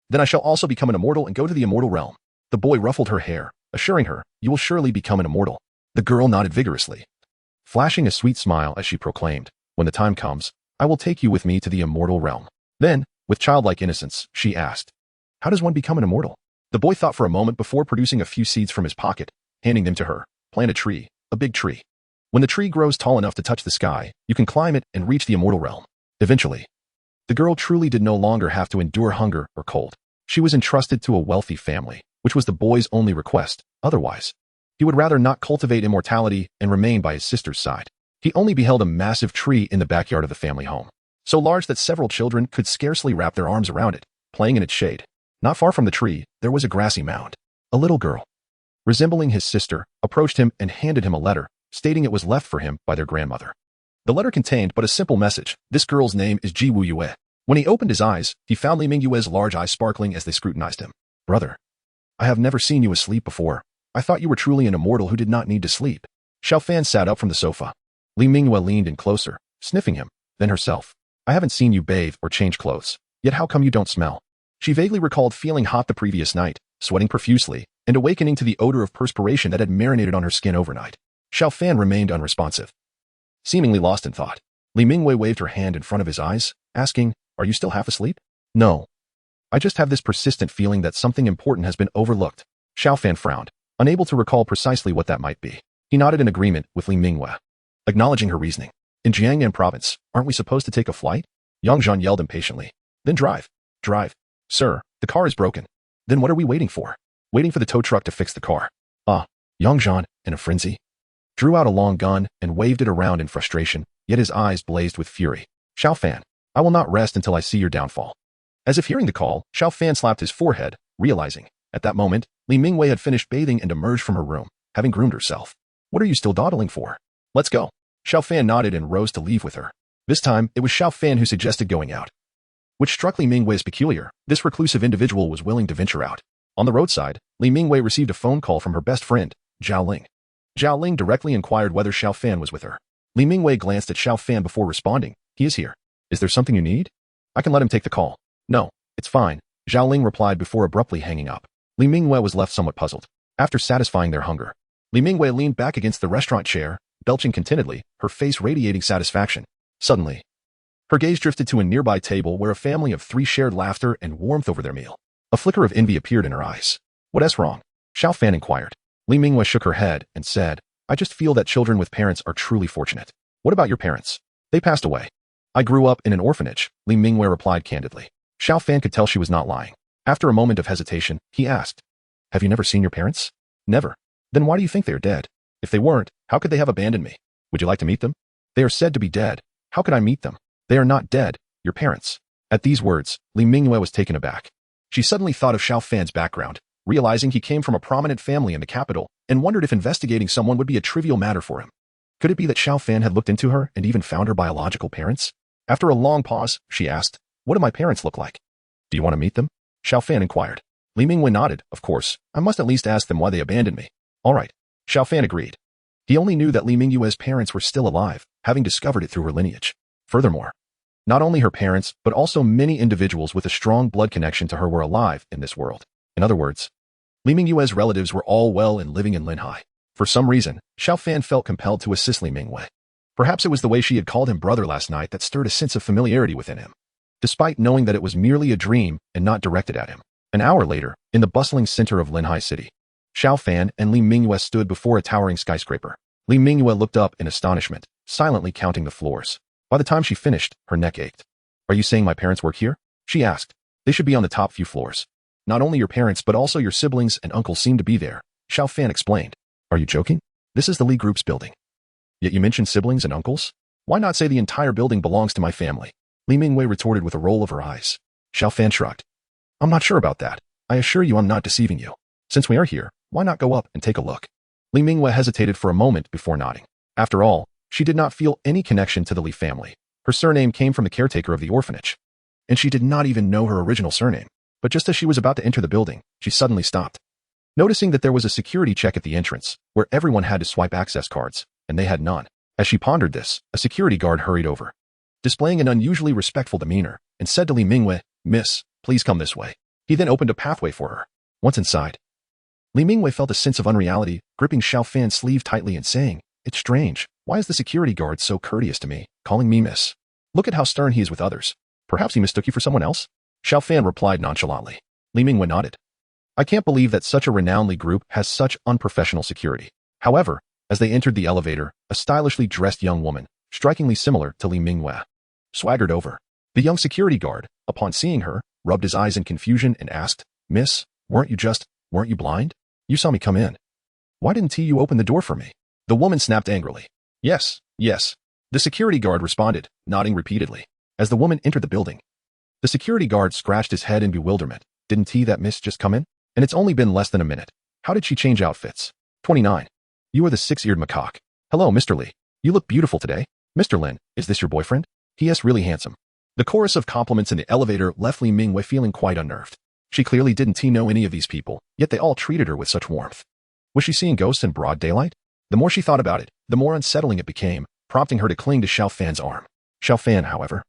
"Then I shall also become an immortal and go to the immortal realm." The boy ruffled her hair, assuring her, "You will surely become an immortal." The girl nodded vigorously, flashing a sweet smile as she proclaimed, "When the time comes, I will take you with me to the immortal realm." Then, with childlike innocence, she asked, "How does one become an immortal?" The boy thought for a moment before producing a few seeds from his pocket, handing them to her. "Plant a tree, a big tree. When the tree grows tall enough to touch the sky, you can climb it and reach the immortal realm." Eventually, the girl truly did no longer have to endure hunger or cold. She was entrusted to a wealthy family, which was the boy's only request. Otherwise, he would rather not cultivate immortality and remain by his sister's side. He only beheld a massive tree in the backyard of the family home, so large that several children could scarcely wrap their arms around it, playing in its shade. Not far from the tree, there was a grassy mound. A little girl, resembling his sister, approached him and handed him a letter, stating it was left for him by their grandmother. The letter contained but a simple message: "This girl's name is Ji Wu Yue." When he opened his eyes, he found Li Mingyue's large eyes sparkling as they scrutinized him. "Brother, I have never seen you asleep before. I thought you were truly an immortal who did not need to sleep." Xiao Fan sat up from the sofa. Li Mingyue leaned in closer, sniffing him, then herself. "I haven't seen you bathe or change clothes. Yet how come you don't smell?" She vaguely recalled feeling hot the previous night, sweating profusely, and awakening to the odor of perspiration that had marinated on her skin overnight. Xiao Fan remained unresponsive, seemingly lost in thought. Li Mingyue waved her hand in front of his eyes, asking, "Are you still half asleep?" "No. I just have this persistent feeling that something important has been overlooked." Xiao Fan frowned, unable to recall precisely what that might be. He nodded in agreement with Li Mingyue, acknowledging her reasoning. "In Jiangnan province, aren't we supposed to take a flight?" Yang Zhan yelled impatiently. "Then drive. Drive. Sir, the car is broken." "Then what are we waiting for?" "Waiting for the tow truck to fix the car." Yang Zhan, in a frenzy, drew out a long gun and waved it around in frustration, yet his eyes blazed with fury. "Xiao Fan, I will not rest until I see your downfall." As if hearing the call, Xiao Fan slapped his forehead, realizing, at that moment, Li Mingyue had finished bathing and emerged from her room, having groomed herself. "What are you still dawdling for? Let's go." Xiao Fan nodded and rose to leave with her. This time, it was Xiao Fan who suggested going out, which struck Li Mingyue as peculiar. This reclusive individual was willing to venture out. On the roadside, Li Mingyue received a phone call from her best friend, Zhao Ling. Zhao Ling directly inquired whether Xiao Fan was with her. Li Mingyue glanced at Xiao Fan before responding. "He is here. Is there something you need?" "I can let him take the call." "No, it's fine," Zhao Ling replied before abruptly hanging up. Li Mingyue was left somewhat puzzled. After satisfying their hunger, Li Mingyue leaned back against the restaurant chair, belching contentedly, her face radiating satisfaction. Suddenly, her gaze drifted to a nearby table where a family of three shared laughter and warmth over their meal. A flicker of envy appeared in her eyes. "What's wrong?" Xiao Fan inquired. Li Mingyue shook her head and said, "I just feel that children with parents are truly fortunate." "What about your parents?" "They passed away." "I grew up in an orphanage," Li Mingyue replied candidly. Xiao Fan could tell she was not lying. After a moment of hesitation, he asked, "Have you never seen your parents?" "Never." "Then why do you think they are dead? If they weren't, how could they have abandoned me? Would you like to meet them?" They are said to be dead. How could I meet them? They are not dead, your parents. At these words, Li Mingyue was taken aback. She suddenly thought of Xiao Fan's background, realizing he came from a prominent family in the capital, and wondered if investigating someone would be a trivial matter for him. Could it be that Xiao Fan had looked into her and even found her biological parents? After a long pause, she asked, "What do my parents look like?" "Do you want to meet them?" Xiao Fan inquired. Li Mingyue nodded. "Of course, I must at least ask them why they abandoned me." "All right." Xiao Fan agreed. He only knew that Li Mingyue's parents were still alive, having discovered it through her lineage. Furthermore, not only her parents, but also many individuals with a strong blood connection to her were alive in this world. In other words, Li Mingyue's relatives were all well and living in Linhai. For some reason, Xiao Fan felt compelled to assist Li Mingyue. Perhaps it was the way she had called him brother last night that stirred a sense of familiarity within him, despite knowing that it was merely a dream and not directed at him. An hour later, in the bustling center of Linhai City, Xiao Fan and Li Mingyue stood before a towering skyscraper. Li Mingyue looked up in astonishment, silently counting the floors. By the time she finished, her neck ached. "Are you saying my parents work here?" she asked. "They should be on the top few floors. Not only your parents but also your siblings and uncles seem to be there," Xiao Fan explained. "Are you joking? This is the Li Group's building. Yet you mentioned siblings and uncles? Why not say the entire building belongs to my family?" Li Mingyue retorted with a roll of her eyes. Xiao Fan shrugged. "I'm not sure about that. I assure you I'm not deceiving you. Since we are here, why not go up and take a look?" Li Mingyue hesitated for a moment before nodding. After all, she did not feel any connection to the Li family. Her surname came from the caretaker of the orphanage, and she did not even know her original surname. But just as she was about to enter the building, she suddenly stopped. Noticing that there was a security check at the entrance, where everyone had to swipe access cards, and they had none. As she pondered this, a security guard hurried over, displaying an unusually respectful demeanor, and said to Li Mingyue, "Miss, please come this way." He then opened a pathway for her. Once inside, Li Mingyue felt a sense of unreality, gripping Xiao Fan's sleeve tightly and saying, "It's strange. Why is the security guard so courteous to me, calling me miss? Look at how stern he is with others. Perhaps he mistook you for someone else?" Xiao Fan replied nonchalantly. Li Mingyue nodded. "I can't believe that such a renowned Li group has such unprofessional security." However, as they entered the elevator, a stylishly dressed young woman, strikingly similar to Li Mingyue, swaggered over. The young security guard, upon seeing her, rubbed his eyes in confusion and asked, "Miss, weren't you blind? You saw me come in. Why didn't you open the door for me?" The woman snapped angrily. Yes. The security guard responded, nodding repeatedly. As the woman entered the building, the security guard scratched his head in bewilderment. "Didn't that miss just come in? And it's only been less than a minute. How did she change outfits?" 29. "You are the six-eared macaque. Hello, Mr. Li. You look beautiful today. Mr. Lin, is this your boyfriend? He is really handsome." The chorus of compliments in the elevator left Li Mingyue feeling quite unnerved. She clearly didn't know any of these people, yet they all treated her with such warmth. Was she seeing ghosts in broad daylight? The more she thought about it, the more unsettling it became, prompting her to cling to Xiao Fan's arm. Xiao Fan, however,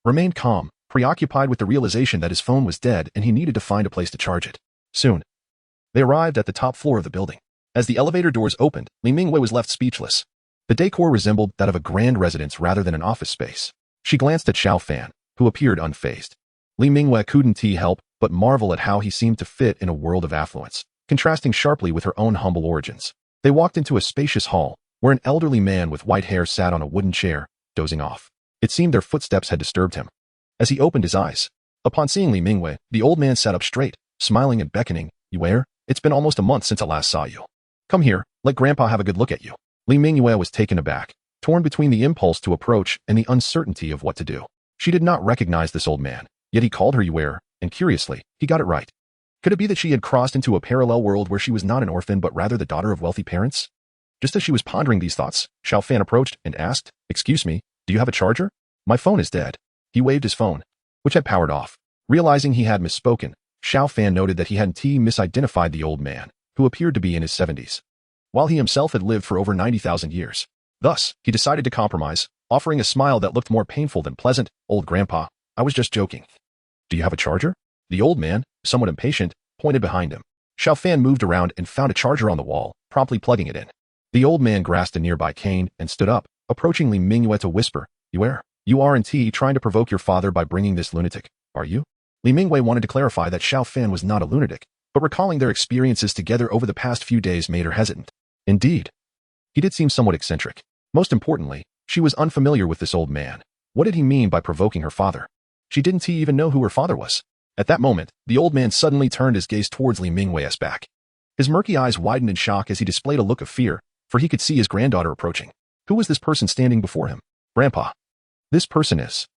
remained calm, preoccupied with the realization that his phone was dead and he needed to find a place to charge it. Soon, they arrived at the top floor of the building. As the elevator doors opened, Li Mingyue was left speechless. The decor resembled that of a grand residence rather than an office space. She glanced at Xiao Fan, who appeared unfazed. Li Mingyue couldn't help but marvel at how he seemed to fit in a world of affluence, contrasting sharply with her own humble origins. They walked into a spacious hall, where an elderly man with white hair sat on a wooden chair, dozing off. It seemed their footsteps had disturbed him. As he opened his eyes, upon seeing Li Mingyue, the old man sat up straight, smiling and beckoning. "You where? It's been almost a month since I last saw you. Come here, let Grandpa have a good look at you." Li Mingyue was taken aback, torn between the impulse to approach and the uncertainty of what to do. She did not recognize this old man, yet he called her "you where," and curiously, he got it right. Could it be that she had crossed into a parallel world where she was not an orphan but rather the daughter of wealthy parents? Just as she was pondering these thoughts, Xiao Fan approached and asked, "Excuse me, do you have a charger? My phone is dead." He waved his phone, which had powered off. Realizing he had misspoken, Xiao Fan noted that he hadn't misidentified the old man, who appeared to be in his 70s, while he himself had lived for over 90,000 years. Thus, he decided to compromise, offering a smile that looked more painful than pleasant. "Old Grandpa, I was just joking. Do you have a charger?" The old man, somewhat impatient, pointed behind him. Xiao Fan moved around and found a charger on the wall, promptly plugging it in. The old man grasped a nearby cane and stood up, approaching Li Mingyue to whisper, "You where? You aren't trying to provoke your father by bringing this lunatic, are you?" Li Mingyue wanted to clarify that Xiao Fan was not a lunatic, but recalling their experiences together over the past few days made her hesitant. Indeed, he did seem somewhat eccentric. Most importantly, she was unfamiliar with this old man. What did he mean by provoking her father? She didn't even know who her father was. At that moment, the old man suddenly turned his gaze towards Li Mingyue's back. His murky eyes widened in shock as he displayed a look of fear, for he could see his granddaughter approaching. Who was this person standing before him? Grandpa. This person is.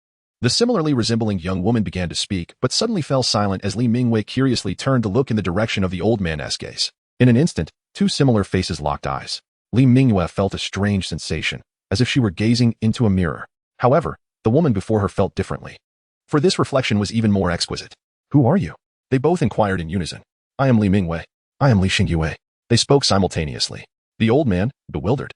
The similarly resembling young woman began to speak, but suddenly fell silent as Li Mingwei curiously turned to look in the direction of the old man's gaze. In an instant, two similar faces locked eyes. Li Mingwei felt a strange sensation, as if she were gazing into a mirror. However, the woman before her felt differently. For this reflection was even more exquisite. Who are you? They both inquired in unison. I am Li Mingwei. I am Li Xingyue. They spoke simultaneously. The old man, bewildered,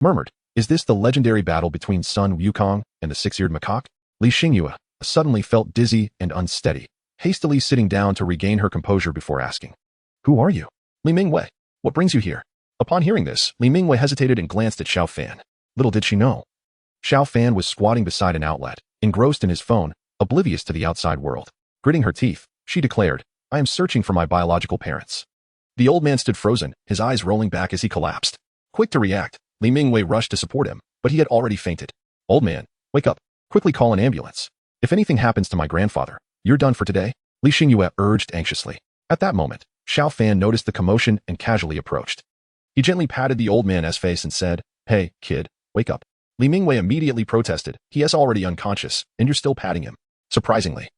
murmured, Is this the legendary battle between Sun Wukong and the six-eared macaque? Li Xingyue suddenly felt dizzy and unsteady, hastily sitting down to regain her composure before asking, Who are you? Li Mingwei, what brings you here? Upon hearing this, Li Mingwei hesitated and glanced at Xiao Fan. Little did she know. Xiao Fan was squatting beside an outlet, engrossed in his phone, oblivious to the outside world. Gritting her teeth, she declared, I am searching for my biological parents. The old man stood frozen, his eyes rolling back as he collapsed. Quick to react, Li Mingwei rushed to support him, but he had already fainted. Old man, wake up. Quickly call an ambulance. If anything happens to my grandfather, you're done for today, Li Xingyue urged anxiously. At that moment, Xiao Fan noticed the commotion and casually approached. He gently patted the old man's face and said, Hey, kid, wake up. Li Mingwei immediately protested, He is already unconscious, and you're still patting him. Surprisingly.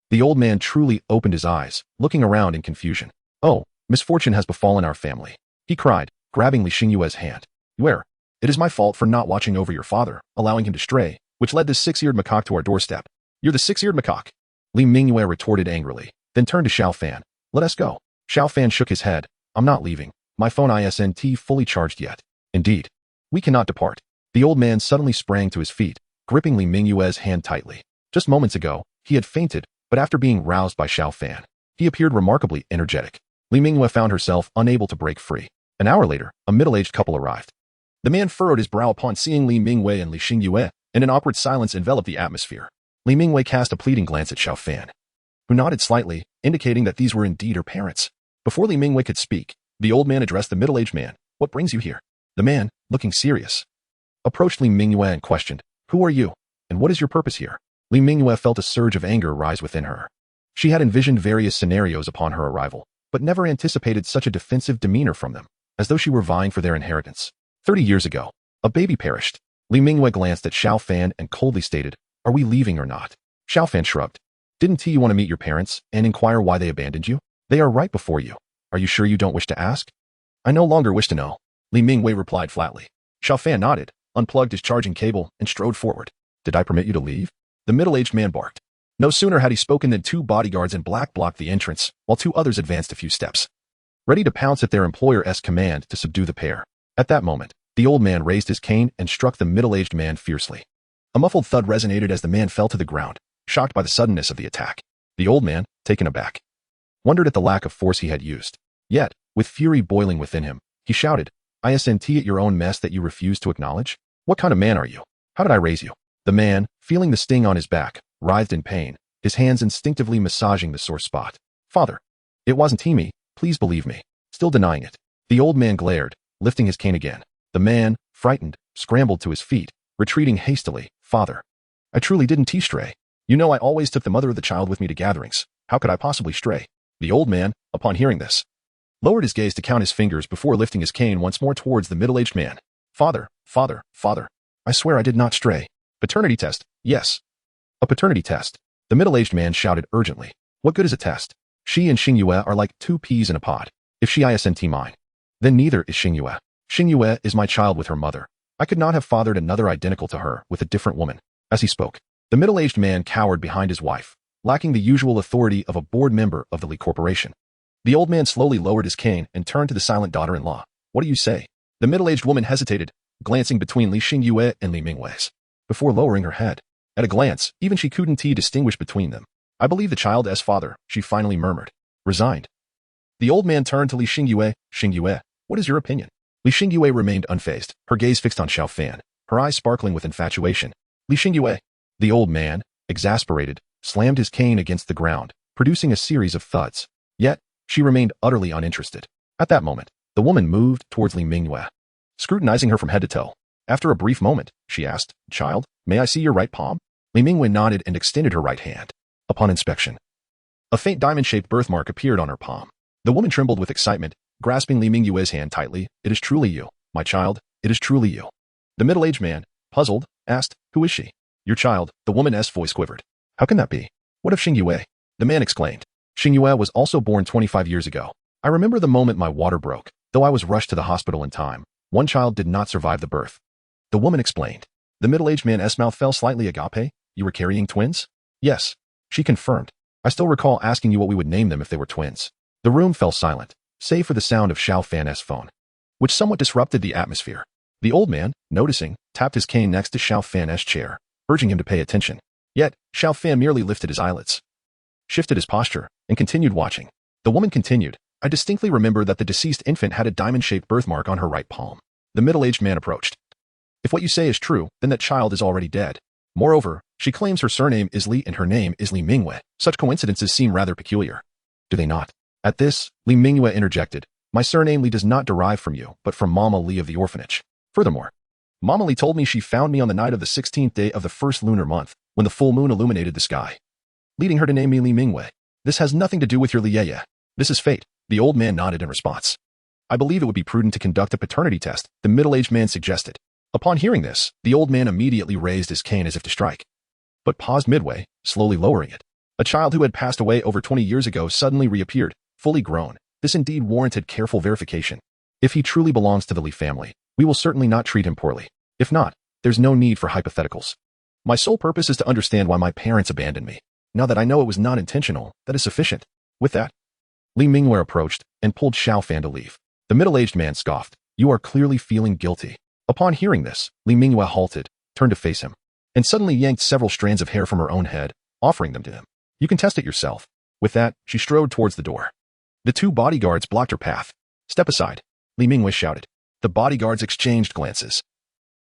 The old man truly opened his eyes, looking around in confusion. Oh, misfortune has befallen our family, he cried, grabbing Li Xingyue's hand. Where? It is my fault for not watching over your father, allowing him to stray, which led this six-eared macaque to our doorstep. You're the six-eared macaque. Li Mingwei retorted angrily, then turned to Xiao Fan. Let us go. Xiao Fan shook his head. I'm not leaving. My phone isn't fully charged yet. Indeed. We cannot depart. The old man suddenly sprang to his feet, gripping Li Mingwei's hand tightly. Just moments ago, he had fainted, but after being roused by Xiao Fan, he appeared remarkably energetic. Li Mingwei found herself unable to break free. An hour later, a middle-aged couple arrived. The man furrowed his brow upon seeing Li Mingwei and Li Xingyue, and an awkward silence enveloped the atmosphere. Li Mingwei cast a pleading glance at Xiao Fan, who nodded slightly, indicating that these were indeed her parents. Before Li Mingwei could speak, the old man addressed the middle-aged man. What brings you here? The man, looking serious, approached Li Mingwei and questioned, Who are you, and what is your purpose here? Li Mingwei felt a surge of anger rise within her. She had envisioned various scenarios upon her arrival, but never anticipated such a defensive demeanor from them, as though she were vying for their inheritance. 30 years ago, a baby perished. Li Mingwei glanced at Xiao Fan and coldly stated, Are we leaving or not? Xiao Fan shrugged. Didn't you want to meet your parents and inquire why they abandoned you? They are right before you. Are you sure you don't wish to ask? I no longer wish to know, Li Mingwei replied flatly. Xiao Fan nodded, unplugged his charging cable, and strode forward. Did I permit you to leave? The middle-aged man barked. No sooner had he spoken than two bodyguards in black blocked the entrance, while two others advanced a few steps, ready to pounce at their employer's command to subdue the pair. At that moment, the old man raised his cane and struck the middle-aged man fiercely. A muffled thud resonated as the man fell to the ground, shocked by the suddenness of the attack. The old man, taken aback, wondered at the lack of force he had used. Yet, with fury boiling within him, he shouted, Isn't it your own mess that you refuse to acknowledge? What kind of man are you? How did I raise you? The man, feeling the sting on his back, writhed in pain, his hands instinctively massaging the sore spot. Father, it wasn't me, please believe me. Still denying it. The old man glared, lifting his cane again. The man, frightened, scrambled to his feet, retreating hastily. Father, I truly didn't stray. You know I always took the mother of the child with me to gatherings. How could I possibly stray? The old man, upon hearing this, lowered his gaze to count his fingers before lifting his cane once more towards the middle-aged man. Father, father, father, I swear I did not stray. Paternity test, yes. A paternity test. The middle-aged man shouted urgently. What good is a test? She and Xingyue are like two peas in a pod. If she isn't mine, then neither is Xingyue. Xingyue is my child with her mother. I could not have fathered another identical to her with a different woman. As he spoke, the middle-aged man cowered behind his wife, lacking the usual authority of a board member of the Li Corporation. The old man slowly lowered his cane and turned to the silent daughter-in-law. What do you say? The middle-aged woman hesitated, glancing between Li Xingyue and Li Mingwei's, before lowering her head. At a glance, even she couldn't distinguish between them. I believe the child as father, she finally murmured. Resigned. The old man turned to Li Xingyue. Xingyue, what is your opinion? Li Xingyue remained unfazed, her gaze fixed on Xiao Fan, her eyes sparkling with infatuation. Li Xingyue. The old man, exasperated, slammed his cane against the ground, producing a series of thuds. Yet, she remained utterly uninterested. At that moment, the woman moved towards Li Mingwei, scrutinizing her from head to toe. After a brief moment, she asked, Child, may I see your right palm? Li Mingwei nodded and extended her right hand. Upon inspection, a faint diamond-shaped birthmark appeared on her palm. The woman trembled with excitement, grasping Li Mingwei's hand tightly. It is truly you, my child, it is truly you. The middle-aged man, puzzled, asked, "Who is she?" "Your child," the woman's voice quivered. "How can that be? What of Xingyue?" The man explained. "Xingyue was also born 25 years ago. I remember the moment my water broke. Though I was rushed to the hospital in time, one child did not survive the birth." The woman explained. The middle-aged man's mouth fell slightly. "Agape, you were carrying twins?" "Yes," she confirmed. "I still recall asking you what we would name them if they were twins." The room fell silent, save for the sound of Xiao Fan's phone, which somewhat disrupted the atmosphere. The old man, noticing, tapped his cane next to Xiao Fan's chair, urging him to pay attention. Yet, Xiao Fan merely lifted his eyelids, shifted his posture, and continued watching. The woman continued, "I distinctly remember that the deceased infant had a diamond-shaped birthmark on her right palm." The middle-aged man approached. "If what you say is true, then that child is already dead. Moreover, she claims her surname is Li and her name is Li Mingwei. Such coincidences seem rather peculiar. Do they not?" At this, Li Mingwei interjected, "My surname Li does not derive from you, but from Mama Li of the orphanage. Furthermore, Mama Li told me she found me on the night of the 16th day of the first lunar month, when the full moon illuminated the sky, leading her to name me Li Mingwei. This has nothing to do with your Li Yeye. This is fate." The old man nodded in response. "I believe it would be prudent to conduct a paternity test," the middle-aged man suggested. Upon hearing this, the old man immediately raised his cane as if to strike, but paused midway, slowly lowering it. A child who had passed away over 20 years ago suddenly reappeared, fully grown. This indeed warranted careful verification. If he truly belongs to the Li family, we will certainly not treat him poorly. If not, there's no need for hypotheticals. My sole purpose is to understand why my parents abandoned me. Now that I know it was not intentional, that is sufficient." With that, Li Mingwei approached and pulled Xiao Fan to leave. The middle-aged man scoffed, "You are clearly feeling guilty." Upon hearing this, Li Mingwei halted, turned to face him, and suddenly yanked several strands of hair from her own head, offering them to him. "You can test it yourself." With that, she strode towards the door. The two bodyguards blocked her path. "Step aside," Li Mingwei shouted. The bodyguards exchanged glances.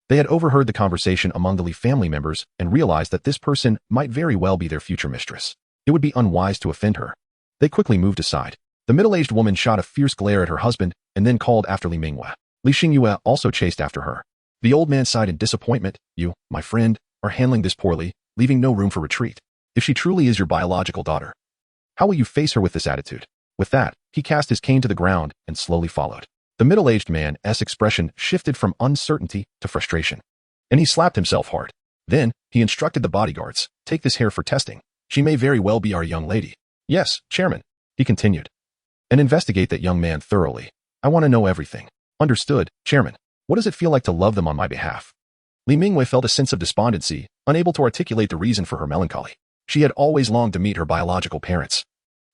They had overheard the conversation among the Li family members and realized that this person might very well be their future mistress. It would be unwise to offend her. They quickly moved aside. The middle-aged woman shot a fierce glare at her husband and then called after Li Mingwei. Li Xingyue also chased after her. The old man sighed in disappointment. "You, my friend, are handling this poorly, leaving no room for retreat. If she truly is your biological daughter, how will you face her with this attitude?" With that, he cast his cane to the ground and slowly followed. The middle-aged man's expression shifted from uncertainty to frustration, and he slapped himself hard. Then, he instructed the bodyguards, "Take this hair for testing. She may very well be our young lady." "Yes, Chairman," he continued. "And investigate that young man thoroughly. I want to know everything." "Understood, Chairman. What does it feel like to love them on my behalf?" Li Mingwei felt a sense of despondency, unable to articulate the reason for her melancholy. She had always longed to meet her biological parents,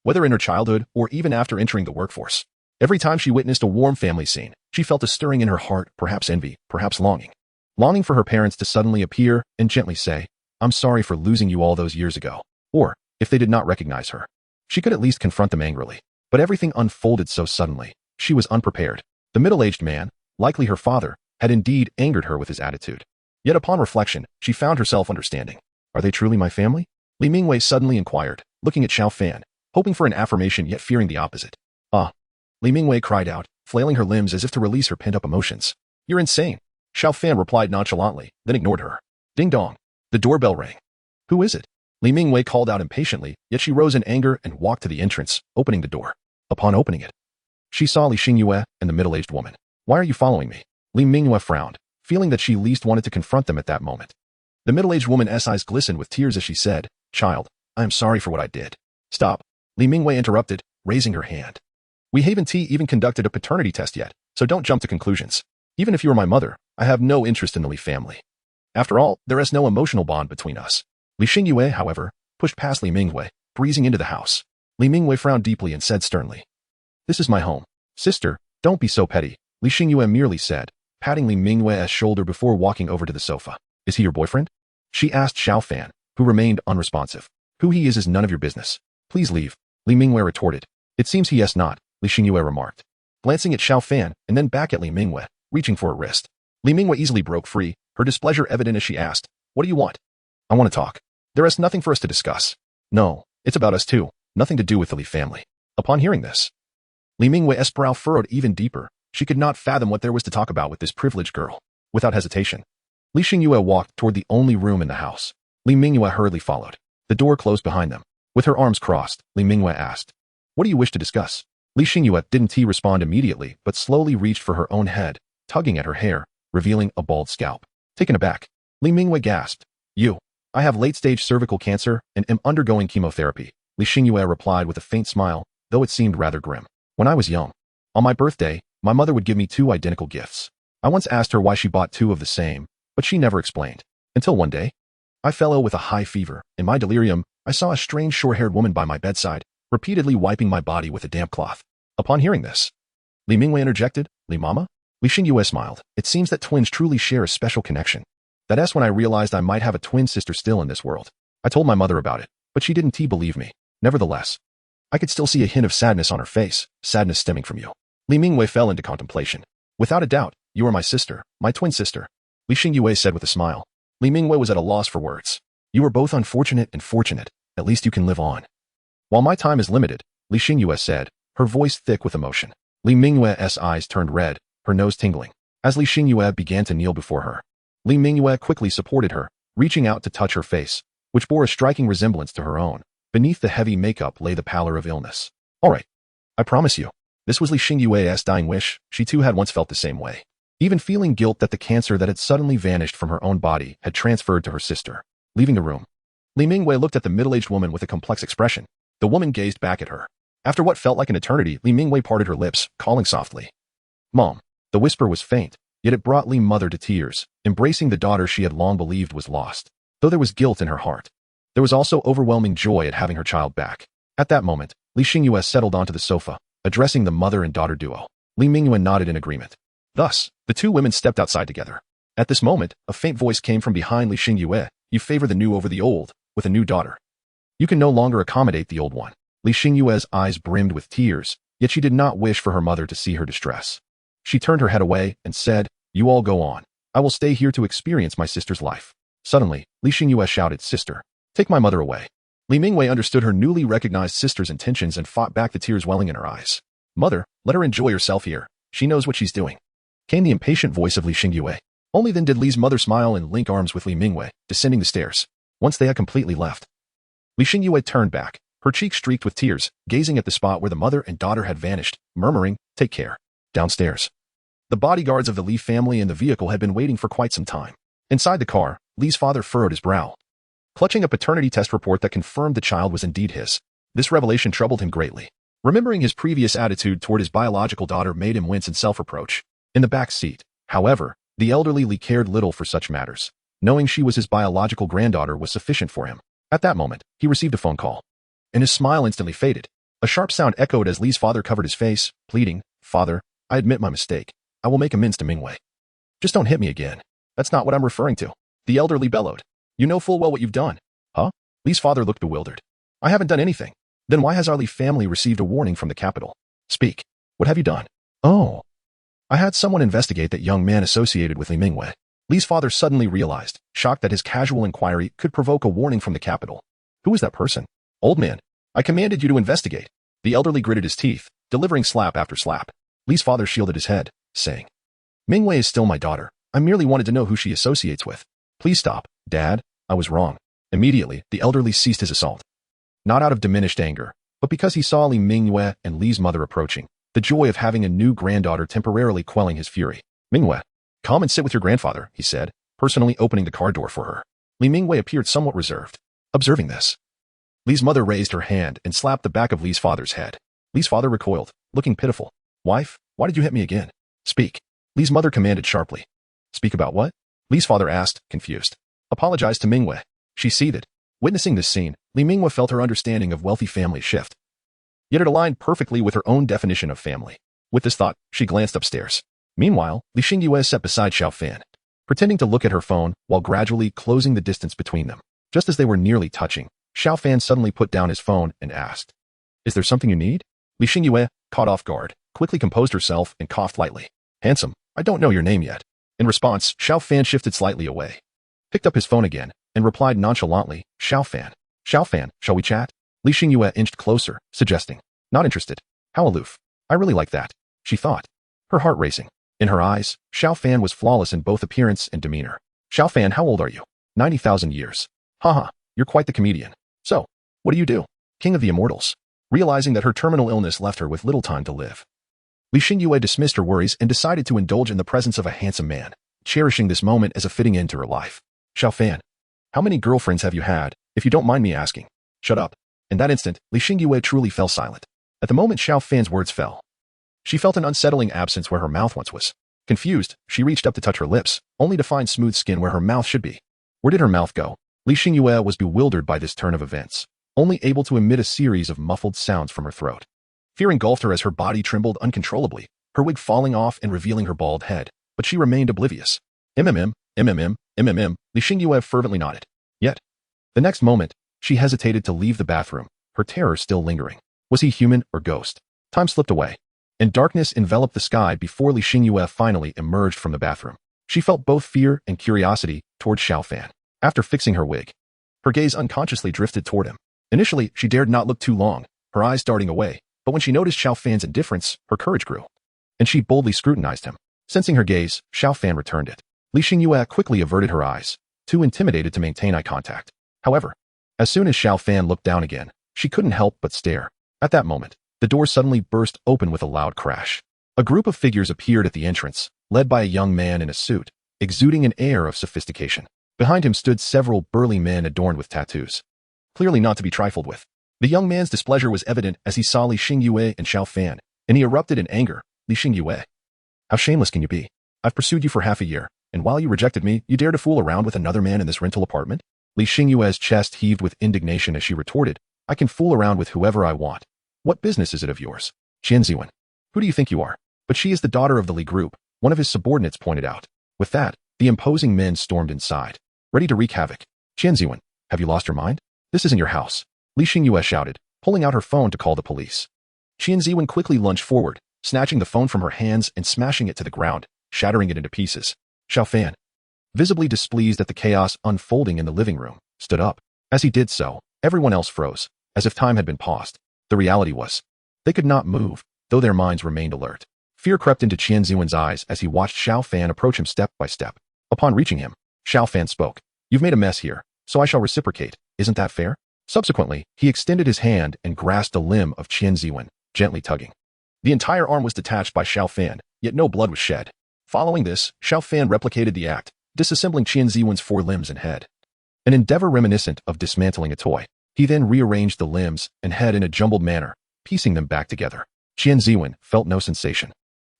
whether in her childhood or even after entering the workforce. Every time she witnessed a warm family scene, she felt a stirring in her heart, perhaps envy, perhaps longing. Longing for her parents to suddenly appear and gently say, "I'm sorry for losing you all those years ago." Or, if they did not recognize her, she could at least confront them angrily. But everything unfolded so suddenly, she was unprepared. The middle-aged man, likely her father, had indeed angered her with his attitude. Yet upon reflection, she found herself understanding. "Are they truly my family?" Li Mingwei suddenly inquired, looking at Xiao Fan, hoping for an affirmation yet fearing the opposite. "Ah!" Li Mingwei cried out, flailing her limbs as if to release her pent-up emotions. "You're insane." Xiao Fan replied nonchalantly, then ignored her. Ding dong. The doorbell rang. "Who is it?" Li Mingwei called out impatiently, yet she rose in anger and walked to the entrance, opening the door. Upon opening it, she saw Li Xingyue and the middle-aged woman. "Why are you following me?" Li Mingwei frowned, feeling that she least wanted to confront them at that moment. The middle-aged woman's eyes glistened with tears as she said, "Child, I am sorry for what I did." "Stop," Li Mingwei interrupted, raising her hand. "We haven't even conducted a paternity test yet, so don't jump to conclusions. Even if you were my mother, I have no interest in the Li family. After all, there is no emotional bond between us." Li Xingyue, however, pushed past Li Mingwei, breezing into the house. Li Mingwei frowned deeply and said sternly, "This is my home." "Sister, don't be so petty," Li Xingyue merely said, patting Li Mingwei's shoulder before walking over to the sofa. "Is he your boyfriend?" she asked Xiao Fan, who remained unresponsive. "Who he is none of your business. Please leave," Li Mingwei retorted. "It seems he has not," Li Xingyue remarked, glancing at Xiao Fan and then back at Li Mingwei, reaching for a wrist. Li Mingwei easily broke free, her displeasure evident as she asked, "What do you want?" "I want to talk. There is nothing for us to discuss." "No, it's about us too, nothing to do with the Li family." Upon hearing this, Li Mingwei's brow furrowed even deeper. She could not fathom what there was to talk about with this privileged girl. Without hesitation, Li Xingyue walked toward the only room in the house. Li Mingwei hurriedly followed. The door closed behind them. With her arms crossed, Li Mingwei asked, "What do you wish to discuss?" Li Xingyue didn't respond immediately, but slowly reached for her own head, tugging at her hair, revealing a bald scalp. Taken aback, Li Mingwei gasped. You. I have late-stage cervical cancer and am undergoing chemotherapy. Li Xingyue replied with a faint smile, though it seemed rather grim. When I was young, on my birthday, my mother would give me 2 identical gifts. I once asked her why she bought 2 of the same, but she never explained. Until one day, I fell ill with a high fever. In my delirium, I saw a strange short-haired woman by my bedside, repeatedly wiping my body with a damp cloth. Upon hearing this, Li Mingwei interjected, Li Mama? Li Xingyue smiled. It seems that twins truly share a special connection. That's when I realized I might have a twin sister still in this world. I told my mother about it, but she didn't believe me. Nevertheless, I could still see a hint of sadness on her face, sadness stemming from you. Li Mingwei fell into contemplation. Without a doubt, you are my sister, my twin sister, Li Xingyue said with a smile. Li Mingwei was at a loss for words. You are both unfortunate and fortunate. At least you can live on. While my time is limited, Li Xingyue said, her voice thick with emotion. Li Mingwei's eyes turned red, her nose tingling. As Li Xingyue began to kneel before her, Li Mingwei quickly supported her, reaching out to touch her face, which bore a striking resemblance to her own. Beneath the heavy makeup lay the pallor of illness. All right. I promise you. This was Li Xingyue's dying wish. She too had once felt the same way. Even feeling guilt that the cancer that had suddenly vanished from her own body had transferred to her sister. Leaving the room, Li Mingwei looked at the middle-aged woman with a complex expression. The woman gazed back at her. After what felt like an eternity, Li Mingwei parted her lips, calling softly. Mom. The whisper was faint, yet it brought Li Mother to tears, embracing the daughter she had long believed was lost. Though there was guilt in her heart, there was also overwhelming joy at having her child back. At that moment, Li Xingyue settled onto the sofa, addressing the mother and daughter duo. Li Mingwei nodded in agreement. Thus, the 2 women stepped outside together. At this moment, a faint voice came from behind Li Xingyue. You favor the new over the old, with a new daughter. You can no longer accommodate the old one. Li Xingyue's eyes brimmed with tears, yet she did not wish for her mother to see her distress. She turned her head away and said, You all go on. I will stay here to experience my sister's life. Suddenly, Li Xingyue shouted, Sister, take my mother away. Li Mingwei understood her newly recognized sister's intentions and fought back the tears welling in her eyes. Mother, let her enjoy herself here. She knows what she's doing. Came the impatient voice of Li Xingyue. Only then did Li's mother smile and link arms with Li Mingwei, descending the stairs. Once they had completely left, Li Xingyue turned back, her cheeks streaked with tears, gazing at the spot where the mother and daughter had vanished, murmuring, Take care. Downstairs, the bodyguards of the Li family in the vehicle had been waiting for quite some time. Inside the car, Li's father furrowed his brow, clutching a paternity test report that confirmed the child was indeed his. This revelation troubled him greatly. Remembering his previous attitude toward his biological daughter made him wince in self-reproach. In the back seat, however, the elderly Li cared little for such matters. Knowing she was his biological granddaughter was sufficient for him. At that moment, he received a phone call, and his smile instantly faded. A sharp sound echoed as Li's father covered his face, pleading, Father, I admit my mistake. I will make amends to Mingwei. Just don't hit me again. That's not what I'm referring to. The elderly bellowed. You know full well what you've done. Huh? Li's father looked bewildered. I haven't done anything. Then why has our Li family received a warning from the capital? Speak. What have you done? Oh. I had someone investigate that young man associated with Li Mingwei. Li's father suddenly realized, shocked that his casual inquiry could provoke a warning from the capital. Who is that person? Old man. I commanded you to investigate. The elderly gritted his teeth, delivering slap after slap. Li's father shielded his head, saying, Mingwei is still my daughter. I merely wanted to know who she associates with. Please stop, Dad. I was wrong. Immediately, the elderly ceased his assault. Not out of diminished anger, but because he saw Li Mingwei and Li's mother approaching, the joy of having a new granddaughter temporarily quelling his fury. Mingwei, come and sit with your grandfather, he said, personally opening the car door for her. Li Mingwei appeared somewhat reserved. Observing this, Li's mother raised her hand and slapped the back of Li's father's head. Li's father recoiled, looking pitiful. Wife, why did you hit me again? Speak. Li's mother commanded sharply. Speak about what? Li's father asked, confused. Apologize to Mingwei. She seethed. Witnessing this scene, Li Mingwei felt her understanding of wealthy family shift. Yet it aligned perfectly with her own definition of family. With this thought, she glanced upstairs. Meanwhile, Li Xingyue sat beside Xiao Fan, pretending to look at her phone while gradually closing the distance between them. Just as they were nearly touching, Xiao Fan suddenly put down his phone and asked, Is there something you need? Li Xingyue, caught off guard, quickly composed herself and coughed lightly. Handsome, I don't know your name yet. In response, Xiao Fan shifted slightly away, picked up his phone again, and replied nonchalantly, Xiao Fan. Xiao Fan, shall we chat? Li Xingyue inched closer, suggesting, Not interested. How aloof. I really like that, she thought, her heart racing. In her eyes, Xiao Fan was flawless in both appearance and demeanor. Xiao Fan, how old are you? 90,000 years. Haha, you're quite the comedian. So, what do you do? King of the Immortals. Realizing that her terminal illness left her with little time to live, Li Xingyue dismissed her worries and decided to indulge in the presence of a handsome man, cherishing this moment as a fitting end to her life. Xiao Fan, how many girlfriends have you had, if you don't mind me asking? Shut up. In that instant, Li Xingyue truly fell silent. At the moment Xiao Fan's words fell, she felt an unsettling absence where her mouth once was. Confused, she reached up to touch her lips, only to find smooth skin where her mouth should be. Where did her mouth go? Li Xingyue was bewildered by this turn of events, only able to emit a series of muffled sounds from her throat. Fear engulfed her as her body trembled uncontrollably, her wig falling off and revealing her bald head, but she remained oblivious. Li Xingyue fervently nodded. Yet, the next moment, she hesitated to leave the bathroom, her terror still lingering. Was he human or ghost? Time slipped away, and darkness enveloped the sky before Li Xingyue finally emerged from the bathroom. She felt both fear and curiosity toward Xiao Fan. After fixing her wig, her gaze unconsciously drifted toward him. Initially, she dared not look too long, her eyes darting away, but when she noticed Xiao Fan's indifference, her courage grew, and she boldly scrutinized him. Sensing her gaze, Xiao Fan returned it. Li Xingyue quickly averted her eyes, too intimidated to maintain eye contact. However, as soon as Xiao Fan looked down again, she couldn't help but stare. At that moment, the door suddenly burst open with a loud crash. A group of figures appeared at the entrance, led by a young man in a suit, exuding an air of sophistication. Behind him stood several burly men adorned with tattoos, clearly not to be trifled with. The young man's displeasure was evident as he saw Li Xingyue and Xiao Fan, and he erupted in anger. Li Xingyue, how shameless can you be? I've pursued you for half a year, and while you rejected me, you dare to fool around with another man in this rental apartment? Li Xingyue's chest heaved with indignation as she retorted, I can fool around with whoever I want. What business is it of yours? Qianziwen, who do you think you are? But she is the daughter of the Li group, one of his subordinates pointed out. With that, the imposing men stormed inside, ready to wreak havoc. Qianziwen, have you lost your mind? This isn't your house. Li Xingyue shouted, pulling out her phone to call the police. Qianziwen quickly lunged forward, snatching the phone from her hands and smashing it to the ground, shattering it into pieces. Xiao Fan, visibly displeased at the chaos unfolding in the living room, stood up. As he did so, everyone else froze, as if time had been paused. The reality was, they could not move, though their minds remained alert. Fear crept into Qianziwen's eyes as he watched Xiao Fan approach him step by step. Upon reaching him, Xiao Fan spoke. You've made a mess here, so I shall reciprocate. Isn't that fair? Subsequently, he extended his hand and grasped a limb of Qianziwen, gently tugging. The entire arm was detached by Xiao Fan, yet no blood was shed. Following this, Xiao Fan replicated the act, disassembling Qianziwen's 4 limbs and head. An endeavor reminiscent of dismantling a toy. He then rearranged the limbs and head in a jumbled manner, piecing them back together. Qianziwen felt no sensation.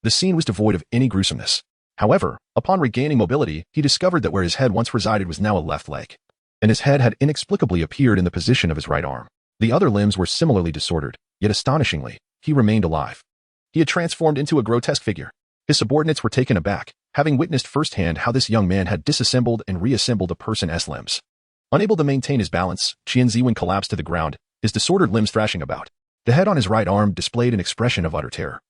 The scene was devoid of any gruesomeness. However, upon regaining mobility, he discovered that where his head once resided was now a left leg, and his head had inexplicably appeared in the position of his right arm. The other limbs were similarly disordered, yet astonishingly, he remained alive. He had transformed into a grotesque figure. His subordinates were taken aback, having witnessed firsthand how this young man had disassembled and reassembled a person's limbs. Unable to maintain his balance, Qianziwen collapsed to the ground, his disordered limbs thrashing about. The head on his right arm displayed an expression of utter terror,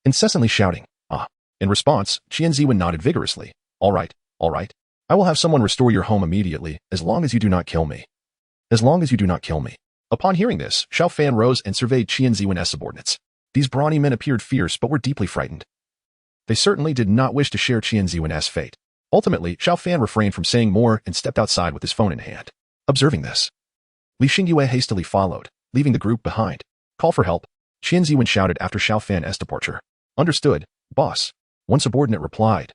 incessantly shouting, "Ah!" In response, Qianziwen nodded vigorously. All right. I will have someone restore your home immediately, as long as you do not kill me. As long as you do not kill me." Upon hearing this, Xiao Fan rose and surveyed Qianziwen's subordinates. These brawny men appeared fierce but were deeply frightened. They certainly did not wish to share Qianziwen's fate. Ultimately, Xiao Fan refrained from saying more and stepped outside with his phone in hand. Observing this, Li Xingyue hastily followed, leaving the group behind. Call for help, Qianziwen shouted after Xiao Fan's departure. Understood, boss, one subordinate replied,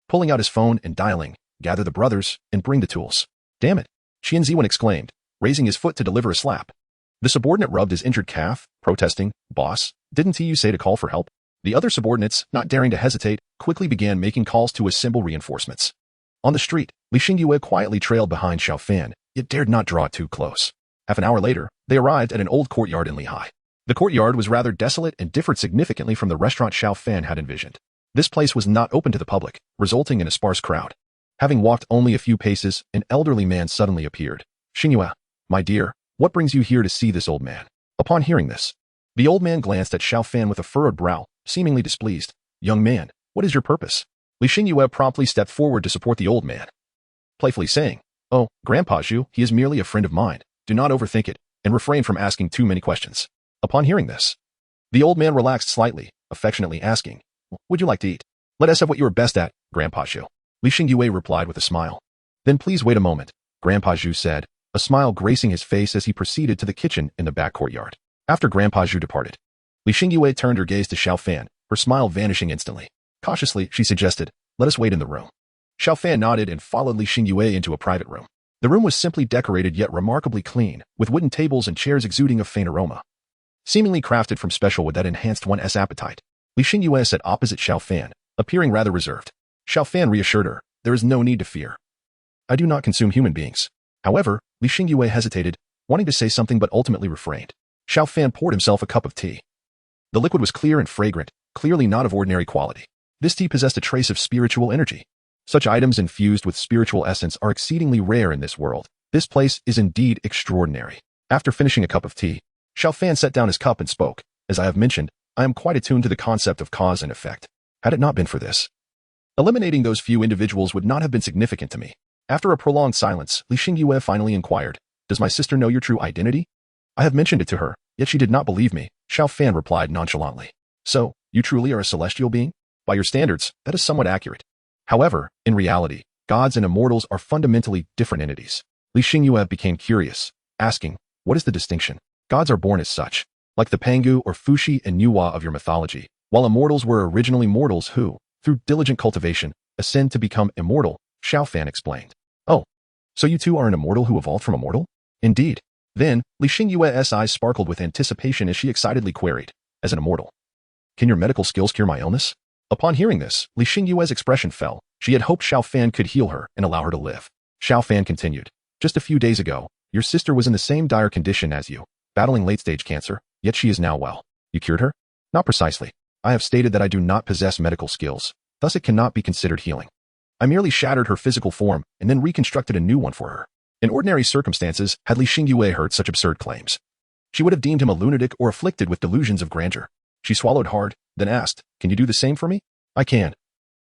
pulling out his phone and dialing, gather the brothers and bring the tools. Damn it, Qianziwen exclaimed, raising his foot to deliver a slap. The subordinate rubbed his injured calf, protesting, boss, didn't you say to call for help? The other subordinates, not daring to hesitate, quickly began making calls to assemble reinforcements. On the street, Li Xingyue quietly trailed behind Xiao Fan, yet dared not draw too close. Half an hour later, they arrived at an old courtyard in Lehigh. The courtyard was rather desolate and differed significantly from the restaurant Xiao Fan had envisioned. This place was not open to the public, resulting in a sparse crowd. Having walked only a few paces, an elderly man suddenly appeared. Xingyue, my dear, what brings you here to see this old man? Upon hearing this, the old man glanced at Xiao Fan with a furrowed brow, seemingly displeased. Young man, what is your purpose? Li Xingyue promptly stepped forward to support the old man, playfully saying, Oh, Grandpa Zhu, he is merely a friend of mine. Do not overthink it, and refrain from asking too many questions. Upon hearing this, the old man relaxed slightly, affectionately asking, Would you like to eat? Let us have what you are best at, Grandpa Zhu. Li Xingyue replied with a smile. Then please wait a moment, Grandpa Zhu said, a smile gracing his face as he proceeded to the kitchen in the back courtyard. After Grandpa Zhu departed, Li Xingyue turned her gaze to Xiao Fan, her smile vanishing instantly. Cautiously, she suggested, let us wait in the room. Xiao Fan nodded and followed Li Xingyue into a private room. The room was simply decorated yet remarkably clean, with wooden tables and chairs exuding a faint aroma. Seemingly crafted from special wood that enhanced one's appetite. Li Xingyue sat opposite Xiao Fan, appearing rather reserved. Xiao Fan reassured her, there is no need to fear. I do not consume human beings. However, Li Xingyue hesitated, wanting to say something but ultimately refrained. Xiao Fan poured himself a cup of tea. The liquid was clear and fragrant, clearly not of ordinary quality. This tea possessed a trace of spiritual energy. Such items infused with spiritual essence are exceedingly rare in this world. This place is indeed extraordinary. After finishing a cup of tea, Xiao Fan set down his cup and spoke. As I have mentioned, I am quite attuned to the concept of cause and effect. Had it not been for this, eliminating those few individuals would not have been significant to me. After a prolonged silence, Li Xingyue finally inquired, does my sister know your true identity? I have mentioned it to her, yet she did not believe me, Xiao Fan replied nonchalantly. So, you truly are a celestial being? By your standards, that is somewhat accurate. However, in reality, gods and immortals are fundamentally different entities. Li Xingyue became curious, asking, what is the distinction? Gods are born as such, like the Pangu or Fuxi and Nuwa of your mythology, while immortals were originally mortals who, through diligent cultivation, ascend to become immortal, Xiao Fan explained. Oh, so you two are an immortal who evolved from a mortal? Indeed. Then, Li Xingyue's eyes sparkled with anticipation as she excitedly queried, as an immortal, can your medical skills cure my illness? Upon hearing this, Li Xingyue's expression fell. She had hoped Xiao Fan could heal her and allow her to live. Xiao Fan continued, just a few days ago, your sister was in the same dire condition as you, battling late-stage cancer, yet she is now well. You cured her? Not precisely. I have stated that I do not possess medical skills, thus it cannot be considered healing. I merely shattered her physical form and then reconstructed a new one for her. In ordinary circumstances, had Li Xingyue heard such absurd claims, she would have deemed him a lunatic or afflicted with delusions of grandeur. She swallowed hard, then asked, can you do the same for me? I can.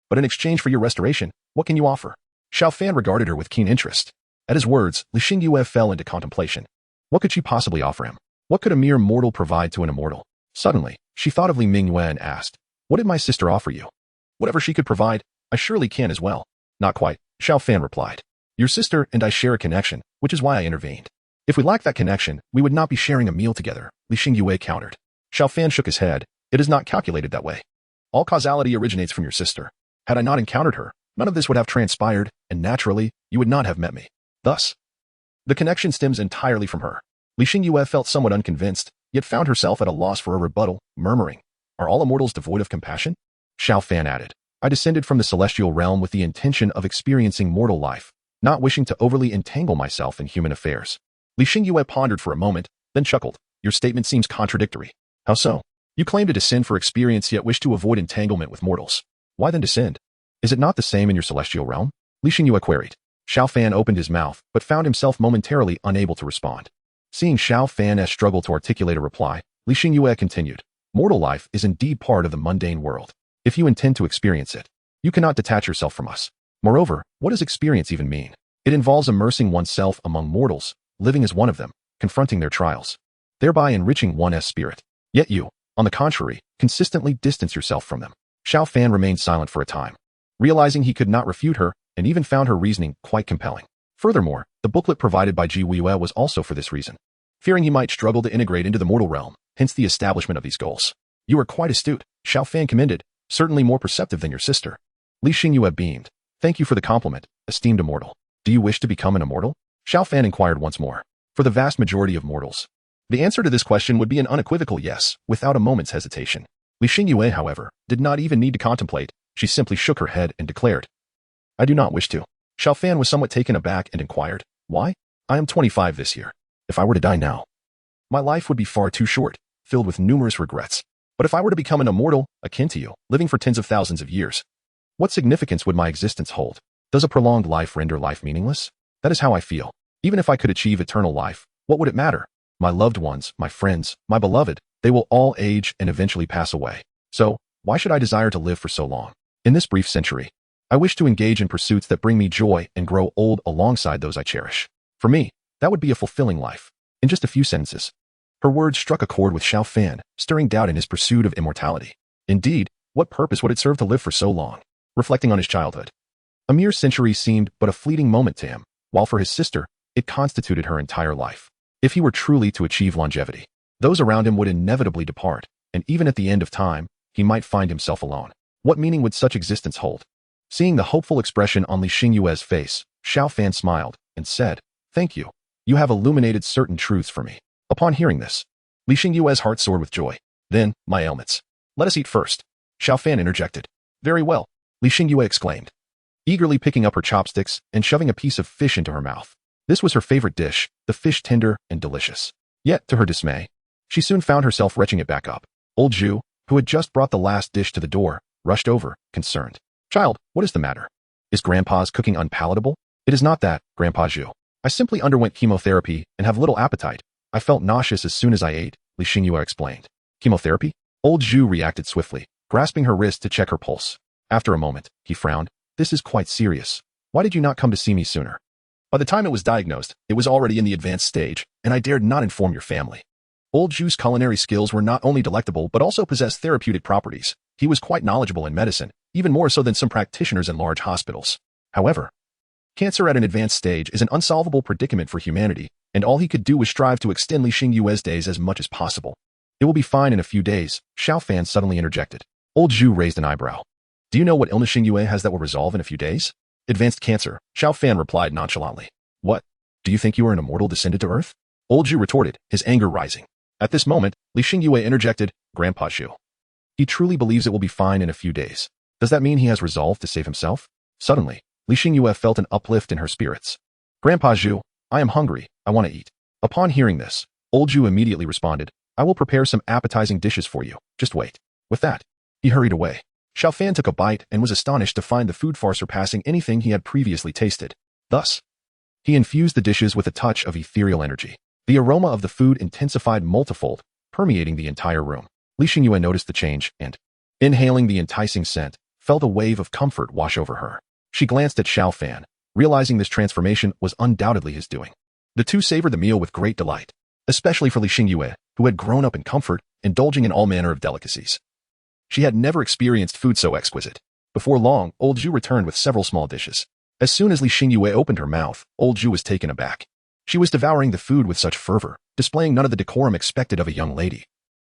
But in exchange for your restoration, what can you offer? Xiao Fan regarded her with keen interest. At his words, Li Xingyue fell into contemplation. What could she possibly offer him? What could a mere mortal provide to an immortal? Suddenly, she thought of Li Mingyue and asked, what did my sister offer you? Whatever she could provide, I surely can as well. Not quite, Xiao Fan replied. Your sister and I share a connection, which is why I intervened. If we lacked that connection, we would not be sharing a meal together, Li Xingyue countered. Xiao Fan shook his head. It is not calculated that way. All causality originates from your sister. Had I not encountered her, none of this would have transpired, and naturally, you would not have met me. Thus, the connection stems entirely from her. Li Xingyue felt somewhat unconvinced, yet found herself at a loss for a rebuttal, murmuring, are all immortals devoid of compassion? Xiao Fan added, I descended from the celestial realm with the intention of experiencing mortal life, not wishing to overly entangle myself in human affairs. Li Xingyue pondered for a moment, then chuckled. Your statement seems contradictory. How so? You claim to descend for experience yet wish to avoid entanglement with mortals. Why then descend? Is it not the same in your celestial realm? Li Xingyue queried. Xiao Fan opened his mouth, but found himself momentarily unable to respond. Seeing Xiao Fan's struggle to articulate a reply, Li Xingyue continued. Mortal life is indeed part of the mundane world. If you intend to experience it, you cannot detach yourself from us. Moreover, what does experience even mean? It involves immersing oneself among mortals, living as one of them, confronting their trials, thereby enriching one's spirit. Yet you, on the contrary, consistently distance yourself from them. Xiao Fan remained silent for a time, realizing he could not refute her, and even found her reasoning quite compelling. Furthermore, the booklet provided by Ji Weihua was also for this reason, fearing he might struggle to integrate into the mortal realm, hence the establishment of these goals. You are quite astute, Xiao Fan commended, certainly more perceptive than your sister. Li Xingyue beamed. Thank you for the compliment, esteemed immortal. Do you wish to become an immortal? Xiao Fan inquired once more. For the vast majority of mortals, the answer to this question would be an unequivocal yes, without a moment's hesitation. Li Xingyue, however, did not even need to contemplate. She simply shook her head and declared, I do not wish to. Xiao Fan was somewhat taken aback and inquired, why? I am 25 this year. If I were to die now, my life would be far too short, filled with numerous regrets. But if I were to become an immortal, akin to you, living for tens of thousands of years, what significance would my existence hold? Does a prolonged life render life meaningless? That is how I feel. Even if I could achieve eternal life, what would it matter? My loved ones, my friends, my beloved, they will all age and eventually pass away. So, why should I desire to live for so long? In this brief century, I wish to engage in pursuits that bring me joy and grow old alongside those I cherish. For me, that would be a fulfilling life. In just a few sentences, her words struck a chord with Xiao Fan, stirring doubt in his pursuit of immortality. Indeed, what purpose would it serve to live for so long? Reflecting on his childhood, a mere century seemed but a fleeting moment to him, while for his sister, it constituted her entire life. If he were truly to achieve longevity, those around him would inevitably depart, and even at the end of time, he might find himself alone. What meaning would such existence hold? Seeing the hopeful expression on Li Xingyue's face, Xiao Fan smiled and said, "Thank you. You have illuminated certain truths for me." Upon hearing this, Li Xingyue's heart soared with joy. "Then, my ailments. Let us eat first." Xiao Fan interjected. "Very well," Li Xingyue exclaimed, eagerly picking up her chopsticks and shoving a piece of fish into her mouth. This was her favorite dish, the fish tender and delicious. Yet, to her dismay, she soon found herself retching it back up. Old Zhu, who had just brought the last dish to the door, rushed over, concerned. "Child, what is the matter? Is Grandpa's cooking unpalatable?" "It is not that, Grandpa Zhu. I simply underwent chemotherapy and have little appetite. I felt nauseous as soon as I ate," Li Xingyue explained. "Chemotherapy?" Old Zhu reacted swiftly, grasping her wrist to check her pulse. After a moment, he frowned. "This is quite serious. Why did you not come to see me sooner?" "By the time it was diagnosed, it was already in the advanced stage, and I dared not inform your family." Old Zhu's culinary skills were not only delectable but also possessed therapeutic properties. He was quite knowledgeable in medicine, even more so than some practitioners in large hospitals. However, cancer at an advanced stage is an unsolvable predicament for humanity, and all he could do was strive to extend Li Xingyue's days as much as possible. "It will be fine in a few days," Xiao Fan suddenly interjected. Old Zhu raised an eyebrow. "Do you know what illness Xingyue has that will resolve in a few days?" "Advanced cancer," Xiao Fan replied nonchalantly. "What? Do you think you are an immortal descended to Earth?" Old Zhu retorted, his anger rising. At this moment, Li Xingyue interjected, "Grandpa Zhu. He truly believes it will be fine in a few days. Does that mean he has resolved to save himself?" Suddenly, Li Xingyue felt an uplift in her spirits. "Grandpa Zhu, I am hungry. I want to eat." Upon hearing this, Old Zhu immediately responded, "I will prepare some appetizing dishes for you. Just wait." With that, he hurried away. Xiao Fan took a bite and was astonished to find the food far surpassing anything he had previously tasted. Thus, he infused the dishes with a touch of ethereal energy. The aroma of the food intensified multifold, permeating the entire room. Li Xingyue noticed the change and, inhaling the enticing scent, felt a wave of comfort wash over her. She glanced at Xiao Fan, realizing this transformation was undoubtedly his doing. The two savored the meal with great delight, especially for Li Xingyue, who had grown up in comfort, indulging in all manner of delicacies. She had never experienced food so exquisite. Before long, Old Zhu returned with several small dishes. As soon as Li Xingyue opened her mouth, Old Zhu was taken aback. She was devouring the food with such fervor, displaying none of the decorum expected of a young lady.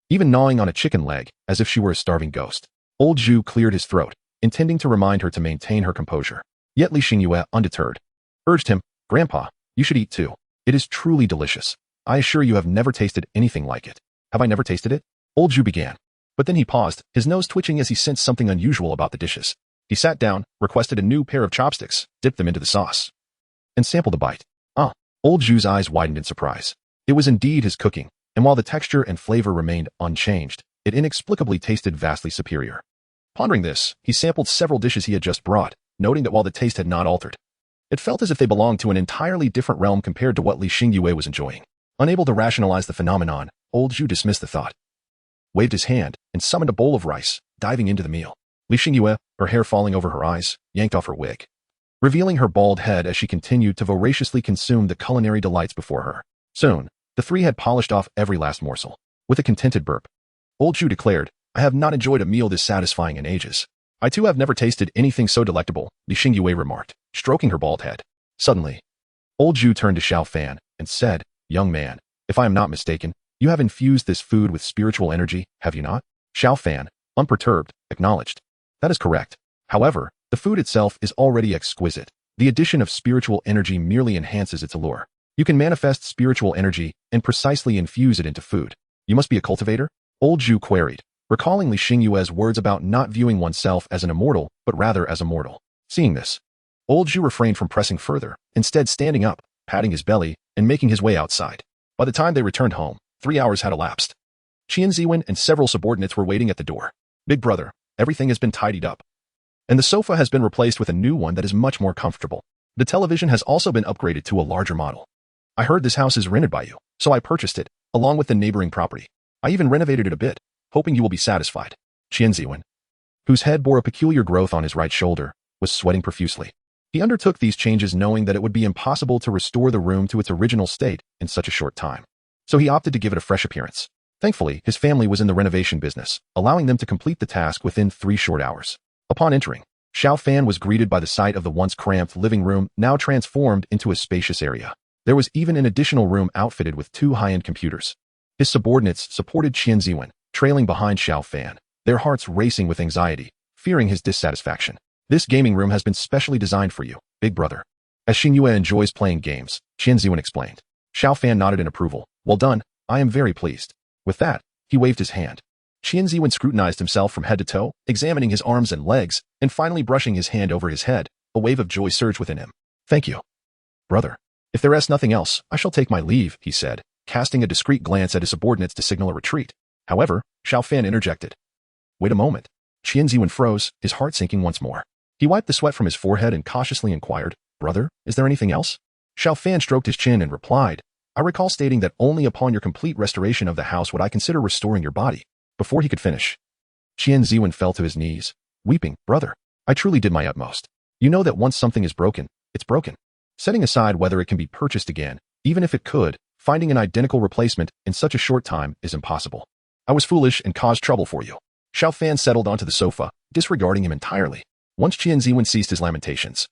Even gnawing on a chicken leg, as if she were a starving ghost. Old Zhu cleared his throat, intending to remind her to maintain her composure. Yet Li Xingyue, undeterred, urged him, "Grandpa, you should eat too. It is truly delicious. I assure you have never tasted anything like it." "Have I never tasted it?" Old Zhu began. But then he paused, his nose twitching as he sensed something unusual about the dishes. He sat down, requested a new pair of chopsticks, dipped them into the sauce, and sampled a bite. "Ah." Old Zhu's eyes widened in surprise. It was indeed his cooking, and while the texture and flavor remained unchanged, it inexplicably tasted vastly superior. Pondering this, he sampled several dishes he had just brought, noting that while the taste had not altered, it felt as if they belonged to an entirely different realm compared to what Li Xingyue was enjoying. Unable to rationalize the phenomenon, Old Zhu dismissed the thought, waved his hand, and summoned a bowl of rice, diving into the meal. Li Xingyue, her hair falling over her eyes, yanked off her wig, revealing her bald head as she continued to voraciously consume the culinary delights before her. Soon, the three had polished off every last morsel. With a contented burp, Old Zhu declared, "I have not enjoyed a meal this satisfying in ages." "I too have never tasted anything so delectable," Li Xingyue remarked, stroking her bald head. Suddenly, Old Zhu turned to Xiao Fan and said, "Young man, if I am not mistaken, you have infused this food with spiritual energy, have you not?" Xiao Fan, unperturbed, acknowledged, "That is correct. However, the food itself is already exquisite. The addition of spiritual energy merely enhances its allure. You can manifest spiritual energy and precisely infuse it into food. You must be a cultivator?" Old Zhu queried, recalling Li Xingyue's words about not viewing oneself as an immortal, but rather as a mortal. Seeing this, Old Zhu refrained from pressing further, instead standing up, patting his belly, and making his way outside. By the time they returned home, 3 hours had elapsed. Qian Ziwen and several subordinates were waiting at the door. "Big brother, everything has been tidied up, and the sofa has been replaced with a new one that is much more comfortable. The television has also been upgraded to a larger model. I heard this house is rented by you, so I purchased it, along with the neighboring property. I even renovated it a bit, hoping you will be satisfied." Qian Ziwen, whose head bore a peculiar growth on his right shoulder, was sweating profusely. He undertook these changes knowing that it would be impossible to restore the room to its original state in such a short time. So he opted to give it a fresh appearance. Thankfully, his family was in the renovation business, allowing them to complete the task within 3 short hours. Upon entering, Xiao Fan was greeted by the sight of the once cramped living room now transformed into a spacious area. There was even an additional room outfitted with 2 high-end computers. His subordinates supported Qian Ziwen, trailing behind Xiao Fan, their hearts racing with anxiety, fearing his dissatisfaction. This gaming room has been specially designed for you, big brother. As Xingyue enjoys playing games, Qian Ziwen explained. Xiao Fan nodded in approval. Well done, I am very pleased. With that, he waved his hand. Qian Ziwen scrutinized himself from head to toe, examining his arms and legs, and finally brushing his hand over his head. A wave of joy surged within him. Thank you, brother. If there is nothing else, I shall take my leave, he said, casting a discreet glance at his subordinates to signal a retreat. However, Xiao Fan interjected. Wait a moment. Qian Ziwen froze, his heart sinking once more. He wiped the sweat from his forehead and cautiously inquired, Brother, is there anything else? Xiao Fan stroked his chin and replied, I recall stating that only upon your complete restoration of the house would I consider restoring your body. Before he could finish, Qian Ziwen fell to his knees, weeping, Brother, I truly did my utmost. You know that once something is broken, it's broken. Setting aside whether it can be purchased again, even if it could, finding an identical replacement in such a short time is impossible. I was foolish and caused trouble for you. Xiao Fan settled onto the sofa, disregarding him entirely. Once Qian Ziwen ceased his lamentations,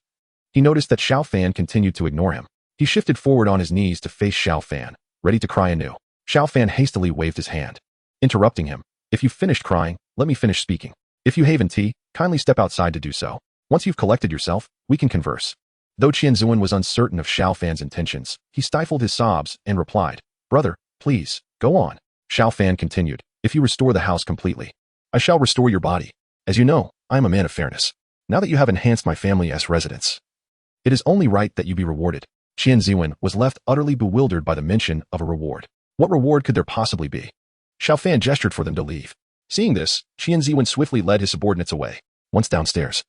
he noticed that Xiao Fan continued to ignore him. He shifted forward on his knees to face Xiao Fan, ready to cry anew. Xiao Fan hastily waved his hand, interrupting him. If you've finished crying, let me finish speaking. If you have tea, kindly step outside to do so. Once you've collected yourself, we can converse. Though Qian Ziwen was uncertain of Xiao Fan's intentions, he stifled his sobs and replied, Brother, please, go on. Xiao Fan continued, if you restore the house completely, I shall restore your body. As you know, I am a man of fairness. Now that you have enhanced my family's residence, it is only right that you be rewarded. Qian Ziwen was left utterly bewildered by the mention of a reward. What reward could there possibly be? Xiao Fan gestured for them to leave. Seeing this, Qian Ziwen swiftly led his subordinates away. Once downstairs,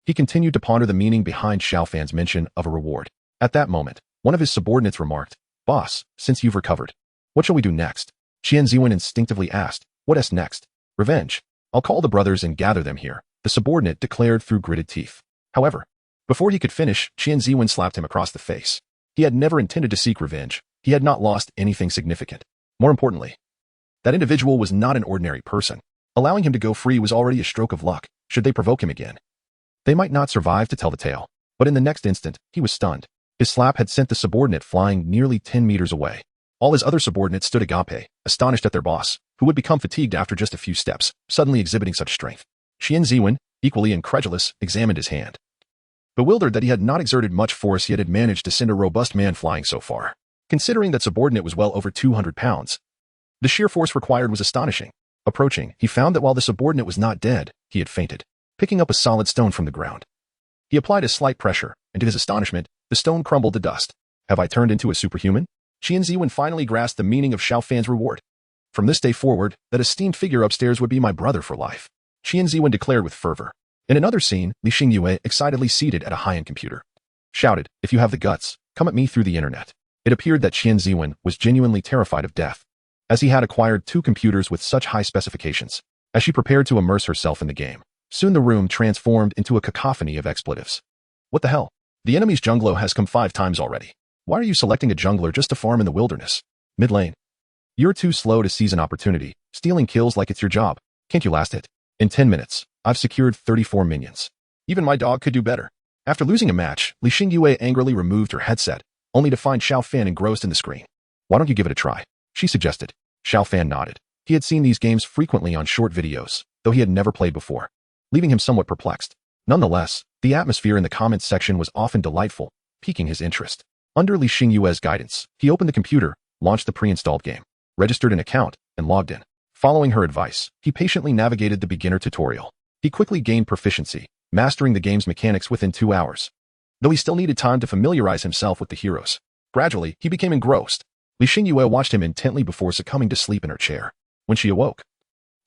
he continued to ponder the meaning behind Xiao Fan's mention of a reward. At that moment, one of his subordinates remarked, Boss, since you've recovered, what shall we do next? Qian Ziwen instinctively asked, what is next? Revenge. I'll call the brothers and gather them here, the subordinate declared through gritted teeth. However, before he could finish, Qian Ziwen slapped him across the face. He had never intended to seek revenge. He had not lost anything significant. More importantly, that individual was not an ordinary person. Allowing him to go free was already a stroke of luck. Should they provoke him again, they might not survive to tell the tale. But in the next instant, he was stunned. His slap had sent the subordinate flying nearly 10 meters away. All his other subordinates stood agape, astonished at their boss, who would become fatigued after just a few steps, suddenly exhibiting such strength. Qian Ziwen, equally incredulous, examined his hand. Bewildered that he had not exerted much force, yet had managed to send a robust man flying so far. Considering that subordinate was well over 200 pounds, the sheer force required was astonishing. Approaching, he found that while the subordinate was not dead, he had fainted, picking up a solid stone from the ground. He applied a slight pressure, and to his astonishment, the stone crumbled to dust. Have I turned into a superhuman? Qian Ziwen finally grasped the meaning of Xiao Fan's reward. From this day forward, that esteemed figure upstairs would be my brother for life, Qian Ziwen declared with fervor. In another scene, Li Xingyue, excitedly seated at a high-end computer, shouted, if you have the guts, come at me through the internet. It appeared that Qian Ziwen was genuinely terrified of death, as he had acquired 2 computers with such high specifications. As she prepared to immerse herself in the game, soon the room transformed into a cacophony of expletives. What the hell? The enemy's jungler has come 5 times already. Why are you selecting a jungler just to farm in the wilderness? Mid lane. You're too slow to seize an opportunity, stealing kills like it's your job. Can't you last it? In 10 minutes, I've secured 34 minions. Even my dog could do better. After losing a match, Li Xingyue angrily removed her headset, only to find Xiao Fan engrossed in the screen. Why don't you give it a try? She suggested. Xiao Fan nodded. He had seen these games frequently on short videos, though he had never played before, leaving him somewhat perplexed. Nonetheless, the atmosphere in the comments section was often delightful, piquing his interest. Under Li Xingyue's guidance, he opened the computer, launched the pre-installed game, registered an account, and logged in. Following her advice, he patiently navigated the beginner tutorial. He quickly gained proficiency, mastering the game's mechanics within 2 hours, though he still needed time to familiarize himself with the heroes. Gradually, he became engrossed. Li Xingyue watched him intently before succumbing to sleep in her chair. When she awoke,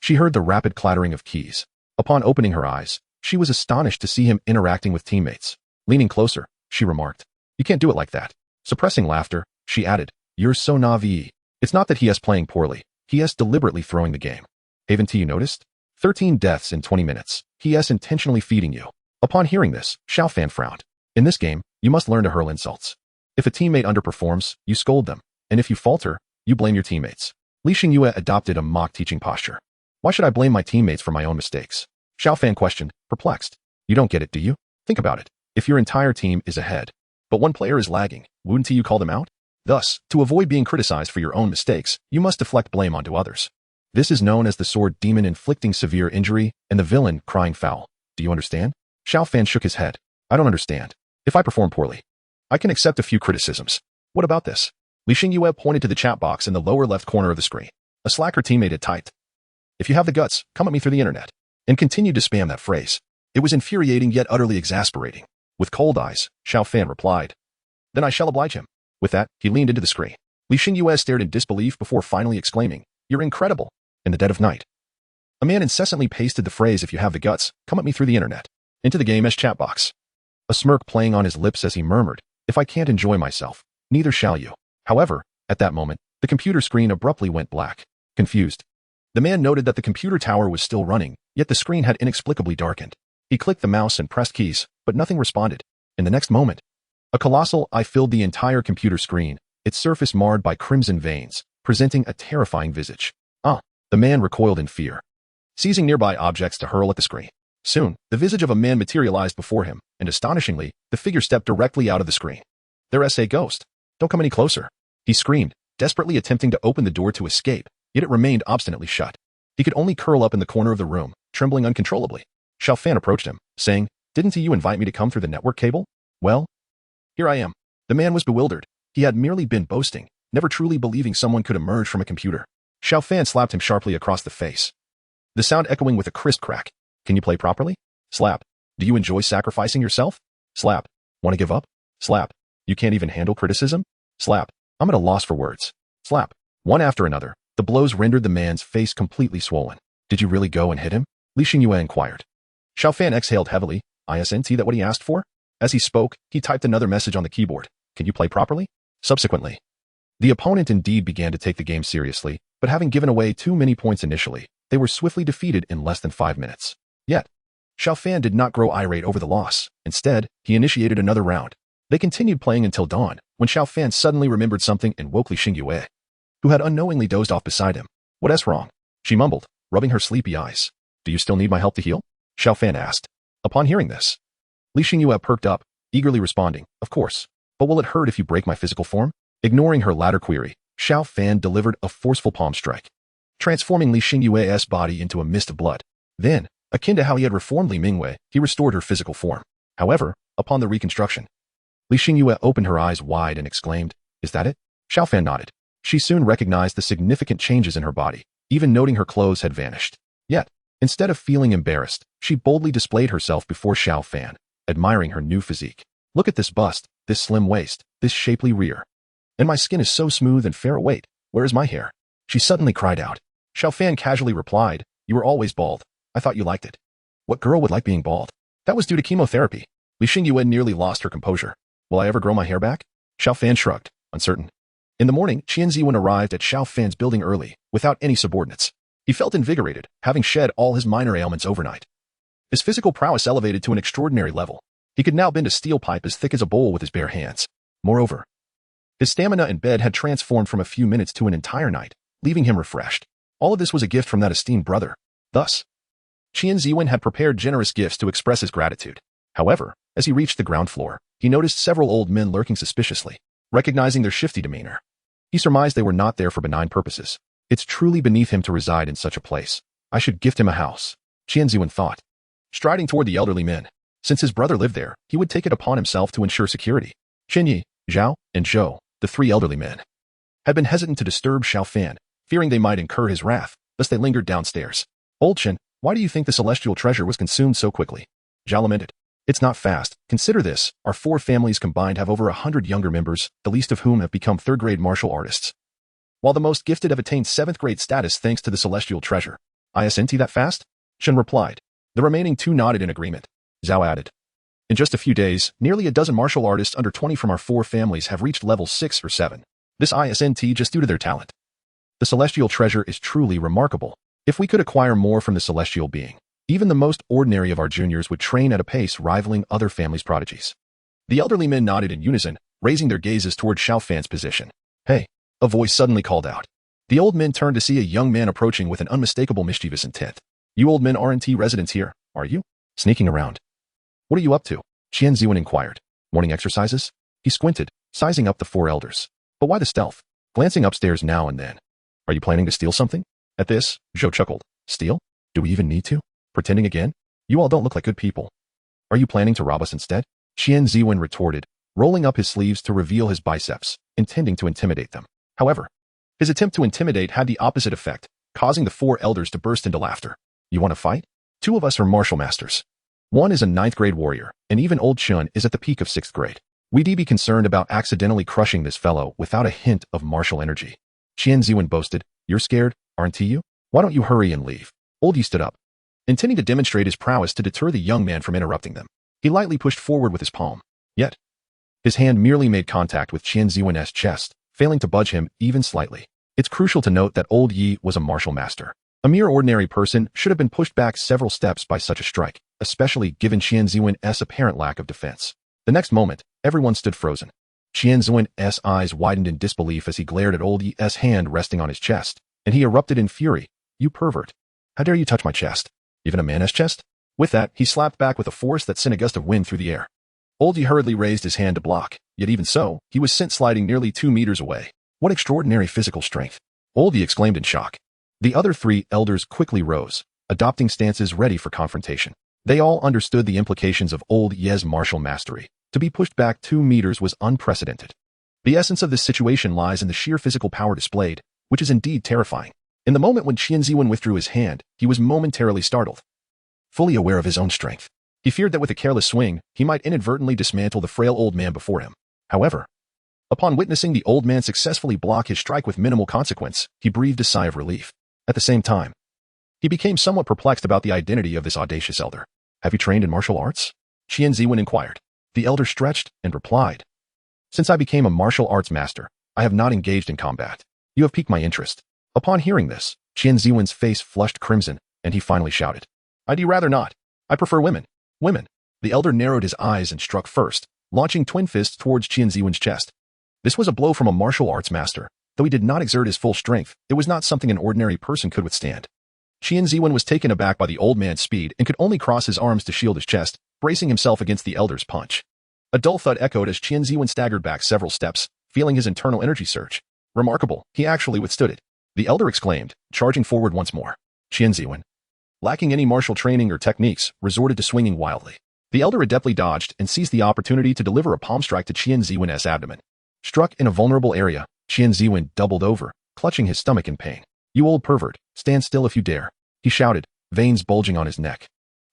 she heard the rapid clattering of keys. Upon opening her eyes, she was astonished to see him interacting with teammates. Leaning closer, she remarked, you can't do it like that. Suppressing laughter, she added, you're so naive. It's not that he is playing poorly. He is deliberately throwing the game. Haven't you noticed? 13 deaths in 20 minutes. He is intentionally feeding you. Upon hearing this, Xiao Fan frowned. In this game, you must learn to hurl insults. If a teammate underperforms, you scold them. And if you falter, you blame your teammates. Li Xingyue adopted a mock teaching posture. Why should I blame my teammates for my own mistakes? Xiao Fan questioned, perplexed. You don't get it, do you? Think about it. If your entire team is ahead, but one player is lagging, wouldn't you call them out? Thus, to avoid being criticized for your own mistakes, you must deflect blame onto others. This is known as the sword demon inflicting severe injury and the villain crying foul. Do you understand? Xiao Fan shook his head. I don't understand. If I perform poorly, I can accept a few criticisms. What about this? Li Xingyue pointed to the chat box in the lower left corner of the screen. A slacker teammate had typed, "If you have the guts, come at me through the internet," and continued to spam that phrase. It was infuriating yet utterly exasperating. With cold eyes, Xiao Fan replied, "Then I shall oblige him." With that, he leaned into the screen. Li Xingyue stared in disbelief before finally exclaiming, "You're incredible." In the dead of night, a man incessantly pasted the phrase, "If you have the guts, come at me through the internet," into the game's chat box. A smirk playing on his lips as he murmured, "If I can't enjoy myself, neither shall you." However, at that moment, the computer screen abruptly went black. Confused, the man noted that the computer tower was still running, yet the screen had inexplicably darkened. He clicked the mouse and pressed keys, but nothing responded. In the next moment, a colossal eye filled the entire computer screen, its surface marred by crimson veins, presenting a terrifying visage. The man recoiled in fear, seizing nearby objects to hurl at the screen. Soon, the visage of a man materialized before him, and astonishingly, the figure stepped directly out of the screen. "There's a ghost. Don't come any closer," he screamed, desperately attempting to open the door to escape, yet it remained obstinately shut. He could only curl up in the corner of the room, trembling uncontrollably. Xiao Fan approached him, saying, "Didn't you invite me to come through the network cable? Well, here I am." The man was bewildered. He had merely been boasting, never truly believing someone could emerge from a computer. Xiao Fan slapped him sharply across the face, the sound echoing with a crisp crack. "Can you play properly?" Slap. "Do you enjoy sacrificing yourself?" Slap. "Want to give up?" Slap. "You can't even handle criticism?" Slap. "I'm at a loss for words." Slap. One after another, the blows rendered the man's face completely swollen. "Did you really go and hit him?" Li Xingyue inquired. Xiao Fan exhaled heavily. "Isn't that what he asked for?" As he spoke, he typed another message on the keyboard. "Can you play properly?" Subsequently, the opponent indeed began to take the game seriously, but having given away too many points initially, they were swiftly defeated in less than 5 minutes. Yet, Xiao Fan did not grow irate over the loss. Instead, he initiated another round. They continued playing until dawn, when Xiao Fan suddenly remembered something and woke Li Xingyue, who had unknowingly dozed off beside him. "What's wrong?" she mumbled, rubbing her sleepy eyes. "Do you still need my help to heal?" Xiao Fan asked. Upon hearing this, Li Xingyue perked up, eagerly responding, "Of course. But will it hurt if you break my physical form?" Ignoring her latter query, Xiao Fan delivered a forceful palm strike, transforming Li Xingyue's body into a mist of blood. Then, akin to how he had reformed Li Mingwei, he restored her physical form. However, upon the reconstruction, Li Xingyue opened her eyes wide and exclaimed, "Is that it?" Xiao Fan nodded. She soon recognized the significant changes in her body, even noting her clothes had vanished. Yet, instead of feeling embarrassed, she boldly displayed herself before Xiao Fan, admiring her new physique. "Look at this bust, this slim waist, this shapely rear. And my skin is so smooth and fair. Wait, where is my hair?" She suddenly cried out. Xiao Fan casually replied, "You were always bald. I thought you liked it." What girl would like being bald? That was due to chemotherapy. Li Xingyue nearly lost her composure. "Will I ever grow my hair back?" Xiao Fan shrugged, uncertain. In the morning, Qian Ziwen arrived at Xiao Fan's building early, without any subordinates. He felt invigorated, having shed all his minor ailments overnight. His physical prowess elevated to an extraordinary level. He could now bend a steel pipe as thick as a bowl with his bare hands. Moreover, his stamina in bed had transformed from a few minutes to an entire night, leaving him refreshed. All of this was a gift from that esteemed brother. Thus, Qian Ziwen had prepared generous gifts to express his gratitude. However, as he reached the ground floor, he noticed several old men lurking suspiciously. Recognizing their shifty demeanor, he surmised they were not there for benign purposes. It's truly beneath him to reside in such a place. I should gift him a house, Qian Ziwen thought, striding toward the elderly men. Since his brother lived there, he would take it upon himself to ensure security. Qinyi, Zhao, and Zhou, the 3 elderly men, had been hesitant to disturb Xiao Fan, fearing they might incur his wrath, thus they lingered downstairs. "Old Qin, why do you think the celestial treasure was consumed so quickly?" Zhao lamented. "It's not fast. Consider this, our 4 families combined have over 100 younger members, the least of whom have become 3rd-grade martial artists, while the most gifted have attained 7th-grade status thanks to the celestial treasure." "Isn't that fast?" Qin replied. The remaining 2 nodded in agreement. Zhao added, "In just a few days, nearly a dozen martial artists under 20 from our 4 families have reached level 6 or 7. This isn't just due to their talent. The celestial treasure is truly remarkable. If we could acquire more from the celestial being, even the most ordinary of our juniors would train at a pace rivaling other families' prodigies." The elderly men nodded in unison, raising their gazes toward Xiao Fan's position. "Hey," a voice suddenly called out. The old men turned to see a young man approaching with an unmistakable mischievous intent. "You old men aren't residents here, are you? Sneaking around. What are you up to?" Qian Ziwen inquired. "Morning exercises?" He squinted, sizing up the 4 elders. "But why the stealth?" Glancing upstairs now and then. "Are you planning to steal something?" At this, Zhou chuckled. "Steal? Do we even need to? Pretending again? You all don't look like good people." Are you planning to rob us instead? Qian Ziwen retorted, rolling up his sleeves to reveal his biceps, intending to intimidate them. However, his attempt to intimidate had the opposite effect, causing the four elders to burst into laughter. You want to fight? Two of us are martial masters. One is a 9th grade warrior, and even old Chun is at the peak of 6th grade. We'd be concerned about accidentally crushing this fellow without a hint of martial energy. Qian Ziwen boasted, You're scared, aren't you? Why don't you hurry and leave? Old Yi stood up, intending to demonstrate his prowess to deter the young man from interrupting them. He lightly pushed forward with his palm. Yet, his hand merely made contact with Qian Ziwen's chest, failing to budge him even slightly. It's crucial to note that old Yi was a martial master. A mere ordinary person should have been pushed back several steps by such a strike, especially given Qian Ziwen's apparent lack of defense. The next moment, everyone stood frozen. Qian Ziwen's eyes widened in disbelief as he glared at old Yi's hand resting on his chest, and he erupted in fury. You pervert. How dare you touch my chest? Even a man's chest? With that, he slapped back with a force that sent a gust of wind through the air. Old Yi hurriedly raised his hand to block, yet even so, he was sent sliding nearly 2 meters away. What extraordinary physical strength! Old Yi exclaimed in shock. The other 3 elders quickly rose, adopting stances ready for confrontation. They all understood the implications of old Yi's martial mastery. To be pushed back 2 meters was unprecedented. The essence of this situation lies in the sheer physical power displayed, which is indeed terrifying. In the moment when Qian Ziwen withdrew his hand, he was momentarily startled. Fully aware of his own strength, he feared that with a careless swing, he might inadvertently dismantle the frail old man before him. However, upon witnessing the old man successfully block his strike with minimal consequence, he breathed a sigh of relief. At the same time, he became somewhat perplexed about the identity of this audacious elder. Have you trained in martial arts? Qian Ziwen inquired. The elder stretched and replied, Since I became a martial arts master, I have not engaged in combat. You have piqued my interest. Upon hearing this, Qian Ziwen's face flushed crimson, and he finally shouted, I'd rather not. I prefer women. Women. The elder narrowed his eyes and struck first, launching twin fists towards Qian Ziwen's chest. This was a blow from a martial arts master. Though he did not exert his full strength, it was not something an ordinary person could withstand. Qian Ziwen was taken aback by the old man's speed and could only cross his arms to shield his chest, bracing himself against the elder's punch. A dull thud echoed as Qian Ziwen staggered back several steps, feeling his internal energy surge. Remarkable, he actually withstood it. The elder exclaimed, charging forward once more. Qian Ziwen, lacking any martial training or techniques, resorted to swinging wildly. The elder adeptly dodged and seized the opportunity to deliver a palm strike to Qian Ziwen's abdomen. Struck in a vulnerable area, Qian Ziwen doubled over, clutching his stomach in pain. You old pervert, stand still if you dare, he shouted, veins bulging on his neck.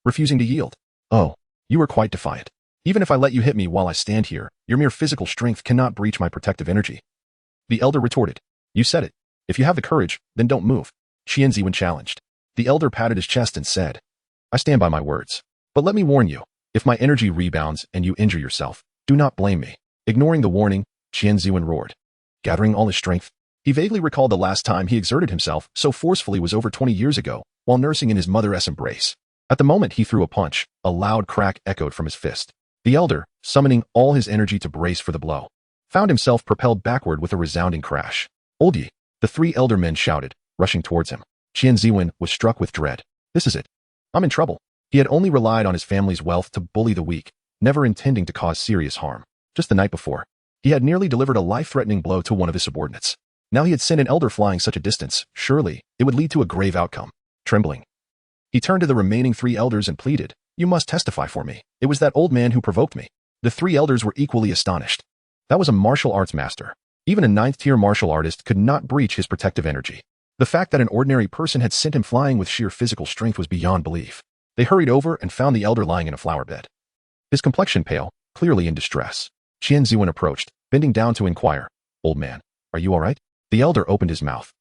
Refusing to yield. Oh, you are quite defiant. Even if I let you hit me while I stand here, your mere physical strength cannot breach my protective energy. The elder retorted. You said it. If you have the courage, then don't move. Qian Ziwen challenged. The elder patted his chest and said, I stand by my words. But let me warn you, if my energy rebounds and you injure yourself, do not blame me. Ignoring the warning, Qian Ziwen roared. Gathering all his strength, he vaguely recalled the last time he exerted himself so forcefully was over 20 years ago, while nursing in his mother's embrace. At the moment he threw a punch, a loud crack echoed from his fist. The elder, summoning all his energy to brace for the blow, found himself propelled backward with a resounding crash. Old Yi, the 3 elder men shouted, rushing towards him. Qian Ziwen was struck with dread. This is it. I'm in trouble. He had only relied on his family's wealth to bully the weak, never intending to cause serious harm. Just the night before, he had nearly delivered a life-threatening blow to one of his subordinates. Now he had sent an elder flying such a distance, surely it would lead to a grave outcome. Trembling, he turned to the remaining 3 elders and pleaded, You must testify for me. It was that old man who provoked me. The 3 elders were equally astonished. That was a martial arts master. Even a 9th-tier martial artist could not breach his protective energy. The fact that an ordinary person had sent him flying with sheer physical strength was beyond belief. They hurried over and found the elder lying in a flower bed. His complexion pale, clearly in distress. Qian Ziwen approached, bending down to inquire, Old man, are you all right? The elder opened his mouth,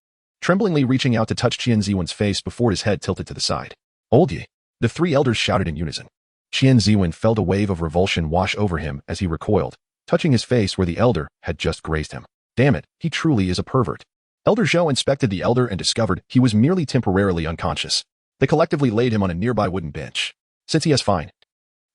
tremblingly reaching out to touch Qian Ziwen's face before his head tilted to the side. Old Yi, the 3 elders shouted in unison. Qian Ziwen felt a wave of revulsion wash over him as he recoiled, touching his face where the elder had just grazed him. Damn it, he truly is a pervert. Elder Zhou inspected the elder and discovered he was merely temporarily unconscious. They collectively laid him on a nearby wooden bench. Since he is fine,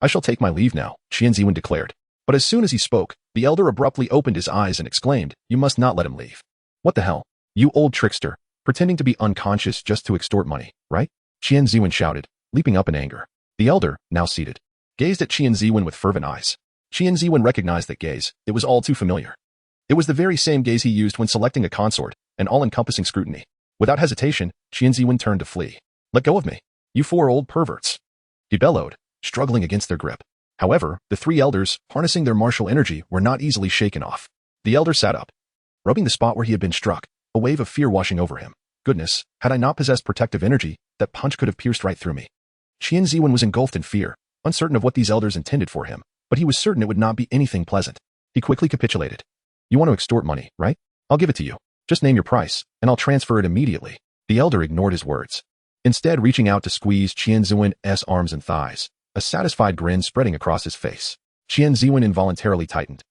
I shall take my leave now, Qian Ziwen declared. But as soon as he spoke, the elder abruptly opened his eyes and exclaimed, You must not let him leave. What the hell? You old trickster, pretending to be unconscious just to extort money, right? Qian Ziwen shouted, leaping up in anger. The elder, now seated, gazed at Qian Ziwen with fervent eyes. Qian Ziwen recognized that gaze. It was all too familiar. It was the very same gaze he used when selecting a consort, an all-encompassing scrutiny. Without hesitation, Qian Ziwen turned to flee. Let go of me, you 4 old perverts, he bellowed, struggling against their grip. However, the three elders, harnessing their martial energy, were not easily shaken off. The elder sat up, rubbing the spot where he had been struck, a wave of fear washing over him. Goodness, had I not possessed protective energy, that punch could have pierced right through me. Qian Ziwen was engulfed in fear, uncertain of what these elders intended for him, but he was certain it would not be anything pleasant. He quickly capitulated. You want to extort money, right? I'll give it to you. Just name your price, and I'll transfer it immediately. The elder ignored his words, instead reaching out to squeeze Qian Ziwen's arms and thighs, a satisfied grin spreading across his face. Qian Ziwen involuntarily tightened,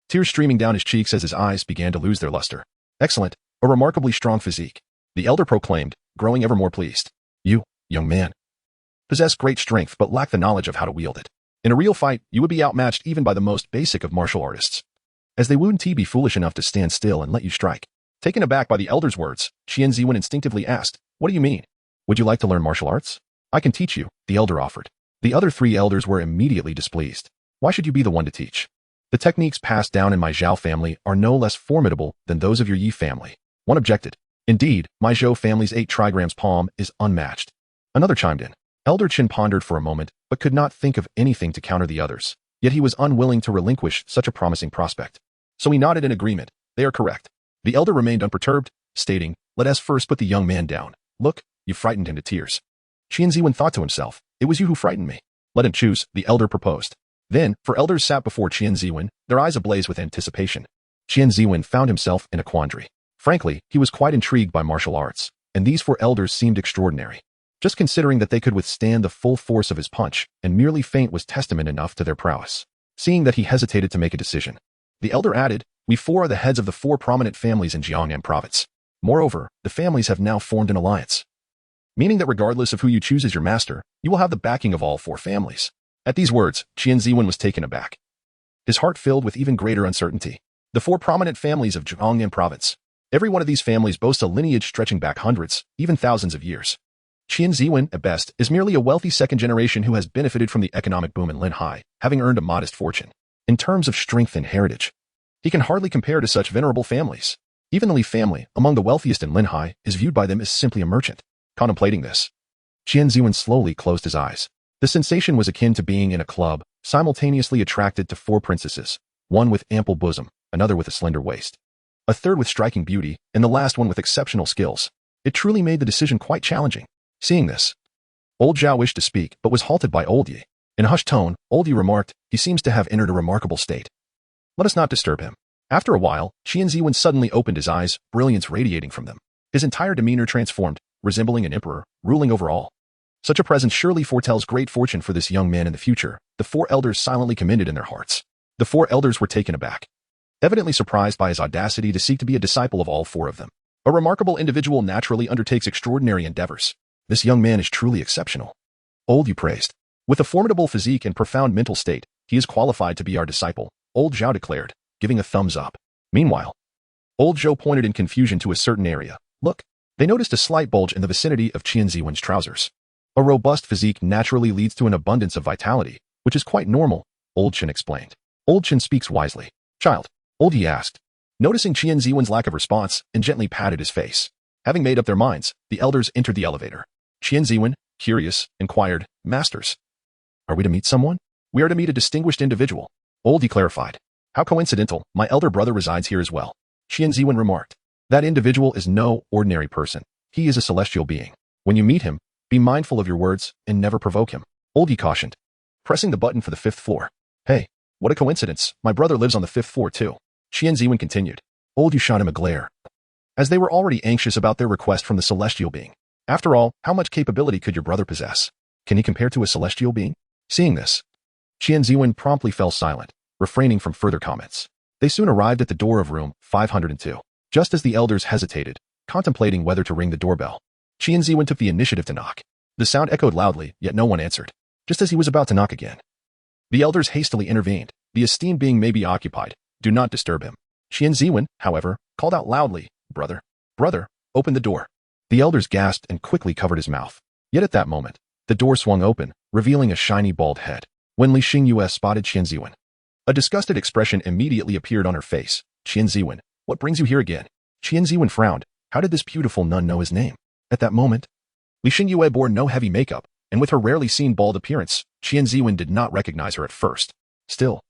tears streaming down his cheeks as his eyes began to lose their luster. Excellent, a remarkably strong physique, the elder proclaimed, growing ever more pleased. You, young man, possess great strength but lack the knowledge of how to wield it. In a real fight, you would be outmatched even by the most basic of martial artists. As they wouldn't be foolish enough to stand still and let you strike. Taken aback by the elder's words, Qian Ziwen instinctively asked, What do you mean? Would you like to learn martial arts? I can teach you, the elder offered. The other three elders were immediately displeased. Why should you be the one to teach? The techniques passed down in my Zhao family are no less formidable than those of your Yi family. One objected. Indeed, my Zhou family's 8 trigrams palm is unmatched. Another chimed in. Elder Qin pondered for a moment, but could not think of anything to counter the others. Yet he was unwilling to relinquish such a promising prospect. So he nodded in agreement. They are correct. The elder remained unperturbed, stating, Let us first put the young man down. Look, you frightened him to tears. Qian Ziwen thought to himself, It was you who frightened me. Let him choose, the elder proposed. Then, 4 elders sat before Qian Ziwen, their eyes ablaze with anticipation. Qian Ziwen found himself in a quandary. Frankly, he was quite intrigued by martial arts, and these 4 elders seemed extraordinary. Just considering that they could withstand the full force of his punch and merely faint was testament enough to their prowess. Seeing that he hesitated to make a decision, the elder added, We 4 are the heads of the 4 prominent families in Jiangnan province. Moreover, the families have now formed an alliance, meaning that regardless of who you choose as your master, you will have the backing of all 4 families. At these words, Qian Ziwen was taken aback, his heart filled with even greater uncertainty. The 4 prominent families of Jiangnan province. Every one of these families boasts a lineage stretching back hundreds, even thousands of years. Qian Ziwen, at best, is merely a wealthy second generation who has benefited from the economic boom in Linhai, having earned a modest fortune. In terms of strength and heritage, he can hardly compare to such venerable families. Even the Li family, among the wealthiest in Linhai, is viewed by them as simply a merchant. Contemplating this, Qian Ziwen slowly closed his eyes. The sensation was akin to being in a club, simultaneously attracted to 4 princesses, one with ample bosom, another with a slender waist, a third with striking beauty, and the last one with exceptional skills. It truly made the decision quite challenging. Seeing this, old Zhao wished to speak, but was halted by old Yi. In a hushed tone, old Yi remarked, He seems to have entered a remarkable state. Let us not disturb him. After a while, Qian Ziwen suddenly opened his eyes, brilliance radiating from them. His entire demeanor transformed, resembling an emperor, ruling over all. Such a presence surely foretells great fortune for this young man in the future. The 4 elders silently commended in their hearts. The 4 elders were taken aback, evidently surprised by his audacity to seek to be a disciple of all 4 of them. A remarkable individual naturally undertakes extraordinary endeavors. This young man is truly exceptional. Old Yu praised. With a formidable physique and profound mental state, he is qualified to be our disciple, old Zhao declared, giving a thumbs up. Meanwhile, old Zhou pointed in confusion to a certain area. Look, they noticed a slight bulge in the vicinity of Qian Ziwen's trousers. A robust physique naturally leads to an abundance of vitality, which is quite normal, old Qin explained. Old Qin speaks wisely. Child, old Yi asked, noticing Qian Ziwen's lack of response, and gently patted his face. Having made up their minds, the elders entered the elevator. Qian Ziwen, curious, inquired, Masters, are we to meet someone? We are to meet a distinguished individual. Old Yi clarified. How coincidental, my elder brother resides here as well. Qian Ziwen remarked. That individual is no ordinary person. He is a celestial being. When you meet him, be mindful of your words and never provoke him. Old Yi cautioned, pressing the button for the 5th floor. Hey, what a coincidence. My brother lives on the 5th floor too. Qian Ziwen continued. Old Yi shot him a glare, as they were already anxious about their request from the celestial being. After all, how much capability could your brother possess? Can he compare to a celestial being? Seeing this, Qian Ziwen promptly fell silent, refraining from further comments. They soon arrived at the door of room 502. Just as the elders hesitated, contemplating whether to ring the doorbell, Qian Ziwen took the initiative to knock. The sound echoed loudly, yet no one answered. Just as he was about to knock again, the elders hastily intervened. The esteemed being may be occupied. Do not disturb him. Qian Ziwen, however, called out loudly, Brother, open the door. The elders gasped and quickly covered his mouth. Yet at that moment, the door swung open, revealing a shiny bald head. When Li Xingyue spotted Qian Ziwen, a disgusted expression immediately appeared on her face. Qian Ziwen, what brings you here again? Qian Ziwen frowned. How did this beautiful nun know his name? At that moment, Li Xingyue bore no heavy makeup, and with her rarely seen bald appearance, Qian Ziwen did not recognize her at first. Still,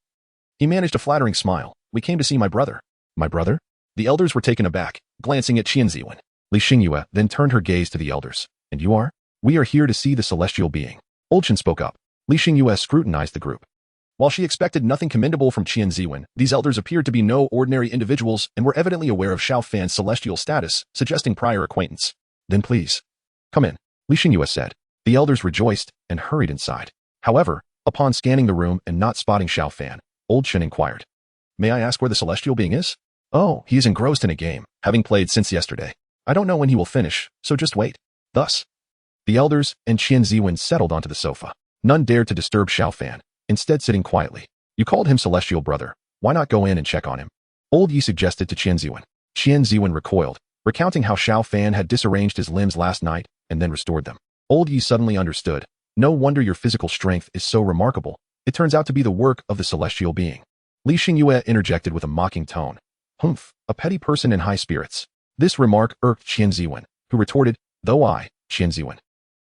he managed a flattering smile. "We came to see my brother." "My brother?" The elders were taken aback, glancing at Qian Ziwen. Li Xingyue then turned her gaze to the elders. "And you are?" "We are here to see the celestial being." Old Chen spoke up. Li Xingyue scrutinized the group. While she expected nothing commendable from Qian Ziwen, these elders appeared to be no ordinary individuals and were evidently aware of Xiao Fan's celestial status, suggesting prior acquaintance. "Then please, come in," Li Xingyue said. The elders rejoiced and hurried inside. However, upon scanning the room and not spotting Xiao Fan, Old Chen inquired, "May I ask where the celestial being is?" "Oh, he is engrossed in a game, having played since yesterday. I don't know when he will finish, so just wait." Thus, the elders and Qian Ziwen settled onto the sofa. None dared to disturb Xiao Fan, instead sitting quietly. "You called him celestial brother. Why not go in and check on him?" Old Yi suggested to Qian Ziwen. Qian Ziwen recoiled, recounting how Xiao Fan had disarranged his limbs last night and then restored them. Old Yi suddenly understood. "No wonder your physical strength is so remarkable. It turns out to be the work of the celestial being." Li Xingyue interjected with a mocking tone. "Humph, a petty person in high spirits." This remark irked Qian Ziwen, who retorted, "Though I, Qian Ziwen,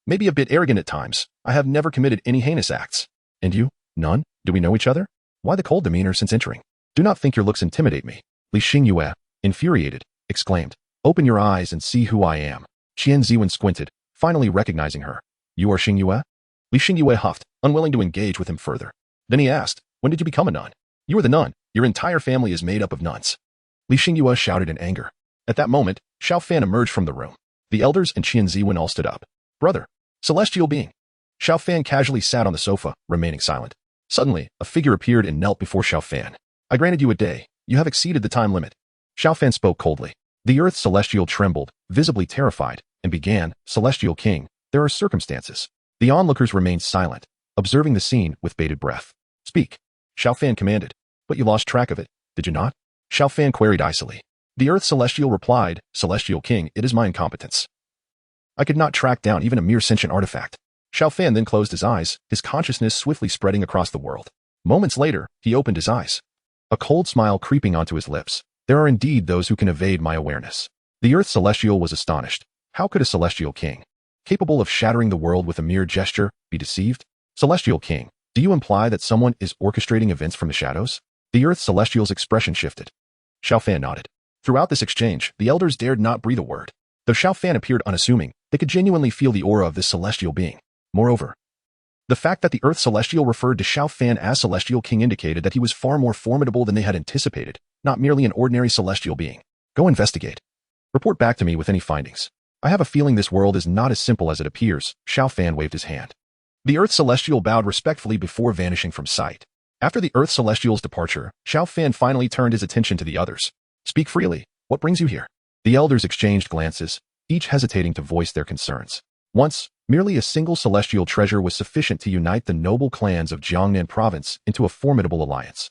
may be a bit arrogant at times, I have never committed any heinous acts. And you? None? Do we know each other? Why the cold demeanor since entering? Do not think your looks intimidate me." Li Xingyue, infuriated, exclaimed, "Open your eyes and see who I am." Qian Ziwen squinted, finally recognizing her. "You are Xingyue?" Li Xingyue huffed, unwilling to engage with him further. Then he asked, "When did you become a nun?" "You are the nun. Your entire family is made up of nuns." Li Xingyue shouted in anger. At that moment, Xiao Fan emerged from the room. The elders and Qian Ziwen all stood up. "Brother, celestial being." Xiao Fan casually sat on the sofa, remaining silent. Suddenly, a figure appeared and knelt before Xiao Fan. "I granted you a day. You have exceeded the time limit." Xiao Fan spoke coldly. The earth celestial trembled, visibly terrified, and began, "Celestial King, there are circumstances." The onlookers remained silent, observing the scene with bated breath. "Speak," Xiao Fan commanded. "But you lost track of it, did you not?" Xiao Fan queried icily. The earth celestial replied, "Celestial King, it is my incompetence. I could not track down even a mere sentient artifact." Xiao Fan then closed his eyes, his consciousness swiftly spreading across the world. Moments later, he opened his eyes. A cold smile creeping onto his lips. "There are indeed those who can evade my awareness." The earth celestial was astonished. How could a celestial king, capable of shattering the world with a mere gesture, be deceived? "Celestial King, do you imply that someone is orchestrating events from the shadows?" The earth celestial's expression shifted. Xiao Fan nodded. Throughout this exchange, the elders dared not breathe a word. Though Xiao Fan appeared unassuming, they could genuinely feel the aura of this celestial being. Moreover, the fact that the earth celestial referred to Xiao Fan as Celestial King indicated that he was far more formidable than they had anticipated, not merely an ordinary celestial being. "Go investigate. Report back to me with any findings. I have a feeling this world is not as simple as it appears." Xiao Fan waved his hand. The earth celestial bowed respectfully before vanishing from sight. After the earth celestial's departure, Xiao Fan finally turned his attention to the others. "Speak freely. What brings you here?" The elders exchanged glances, each hesitating to voice their concerns. Once, merely a single celestial treasure was sufficient to unite the noble clans of Jiangnan province into a formidable alliance,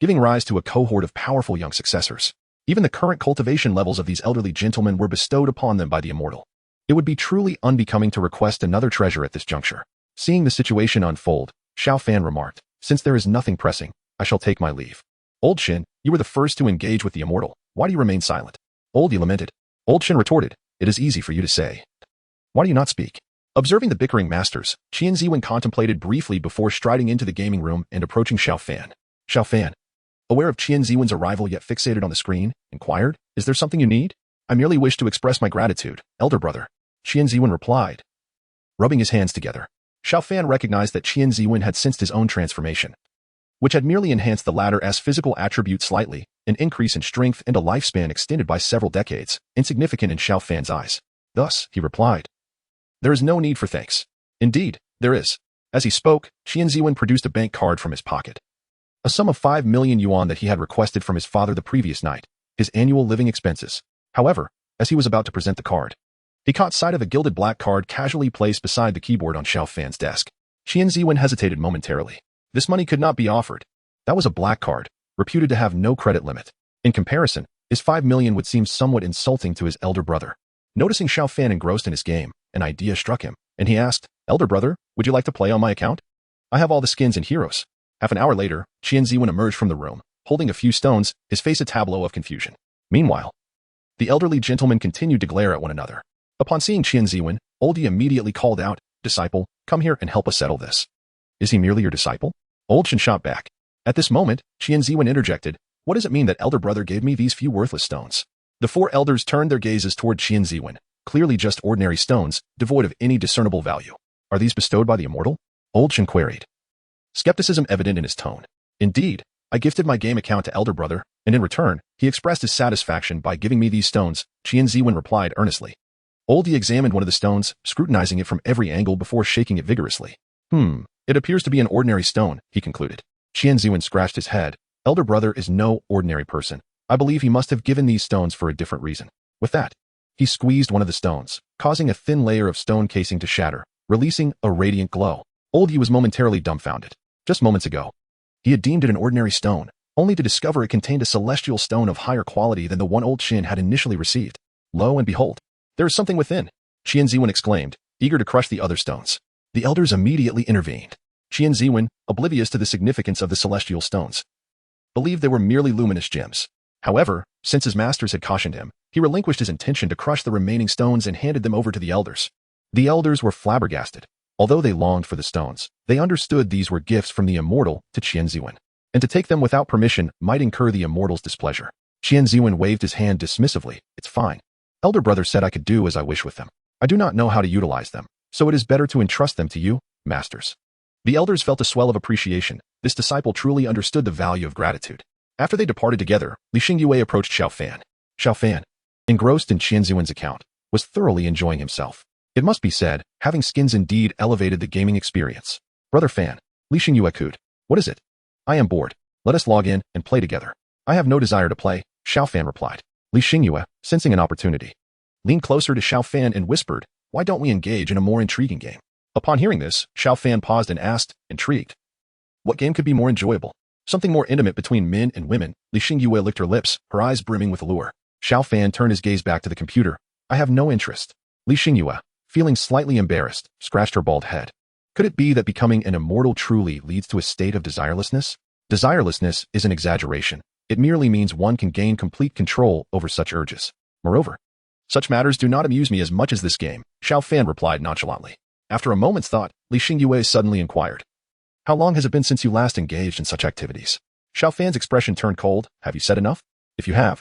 giving rise to a cohort of powerful young successors. Even the current cultivation levels of these elderly gentlemen were bestowed upon them by the immortal. It would be truly unbecoming to request another treasure at this juncture. Seeing the situation unfold, Xiao Fan remarked, "Since there is nothing pressing, I shall take my leave." "Old Shin, you were the first to engage with the immortal. Why do you remain silent?" Old Yi lamented. Old Shin retorted, "It is easy for you to say. Why do you not speak?" Observing the bickering masters, Qian Ziwen contemplated briefly before striding into the gaming room and approaching Xiao Fan. Xiao Fan, aware of Qian Ziwen's arrival yet fixated on the screen, inquired, "Is there something you need?" "I merely wish to express my gratitude, elder brother," Qian Ziwen replied, rubbing his hands together. Xiao Fan recognized that Qian Ziwen had sensed his own transformation, which had merely enhanced the latter's physical attributes slightly, an increase in strength and a lifespan extended by several decades, insignificant in Xiao Fan's eyes. Thus, he replied, "There is no need for thanks." "Indeed, there is." As he spoke, Qian Ziwen produced a bank card from his pocket. A sum of 5 million yuan that he had requested from his father the previous night, his annual living expenses. However, as he was about to present the card, he caught sight of a gilded black card casually placed beside the keyboard on Xiao Fan's desk. Qian Ziwen hesitated momentarily. This money could not be offered. That was a black card, reputed to have no credit limit. In comparison, his 5 million would seem somewhat insulting to his elder brother. Noticing Xiao Fan engrossed in his game, an idea struck him, and he asked, "Elder brother, would you like to play on my account? I have all the skins and heroes." Half an hour later, Qian Ziwen emerged from the room, holding a few stones, his face a tableau of confusion. Meanwhile, the elderly gentlemen continued to glare at one another. Upon seeing Qian Ziwen, Old Yi immediately called out, disciple, come here and help us settle this. Is he merely your disciple? Old Shin shot back. At this moment, Qian Ziwen interjected, what does it mean that elder brother gave me these few worthless stones? The four elders turned their gazes toward Qian Ziwen, clearly just ordinary stones, devoid of any discernible value. Are these bestowed by the immortal? Old Shin queried. Skepticism evident in his tone. Indeed, I gifted my game account to elder brother, and in return, he expressed his satisfaction by giving me these stones, Qian Ziwen replied earnestly. Oldie examined one of the stones, scrutinizing it from every angle before shaking it vigorously. It appears to be an ordinary stone, he concluded. Qian Ziwen scratched his head. Elder brother is no ordinary person. I believe he must have given these stones for a different reason. With that, he squeezed one of the stones, causing a thin layer of stone casing to shatter, releasing a radiant glow. Oldie was momentarily dumbfounded. Just moments ago, he had deemed it an ordinary stone, only to discover it contained a celestial stone of higher quality than the one Old Shin had initially received. Lo and behold, there is something within, Qian Ziwen exclaimed, eager to crush the other stones. The elders immediately intervened. Qian Ziwen, oblivious to the significance of the celestial stones, believed they were merely luminous gems. However, since his masters had cautioned him, he relinquished his intention to crush the remaining stones and handed them over to the elders. The elders were flabbergasted. Although they longed for the stones, they understood these were gifts from the immortal to Qian Ziwen, and to take them without permission might incur the immortal's displeasure. Qian Ziwen waved his hand dismissively. It's fine. Elder brother said I could do as I wish with them. I do not know how to utilize them, so it is better to entrust them to you, masters. The elders felt a swell of appreciation. This disciple truly understood the value of gratitude. After they departed together, Li Xingyue approached Xiao Fan. Xiao Fan, engrossed in Qian Ziwen's account, was thoroughly enjoying himself. It must be said, having skins indeed elevated the gaming experience. Brother Fan, Li Xingyue cooed. What is it? I am bored. Let us log in and play together. I have no desire to play, Xiao Fan replied. Li Xingyue, sensing an opportunity, leaned closer to Xiao Fan and whispered, why don't we engage in a more intriguing game? Upon hearing this, Xiao Fan paused and asked, intrigued. What game could be more enjoyable? Something more intimate between men and women. Li Xingyue licked her lips, her eyes brimming with allure. Xiao Fan turned his gaze back to the computer. I have no interest. Li Xingyue, feeling slightly embarrassed, scratched her bald head. Could it be that becoming an immortal truly leads to a state of desirelessness? Desirelessness is an exaggeration. It merely means one can gain complete control over such urges. Moreover, such matters do not amuse me as much as this game, Xiao Fan replied nonchalantly. After a moment's thought, Li Xingyue suddenly inquired. How long has it been since you last engaged in such activities? Xiao Fan's expression turned cold. Have you said enough? If you have,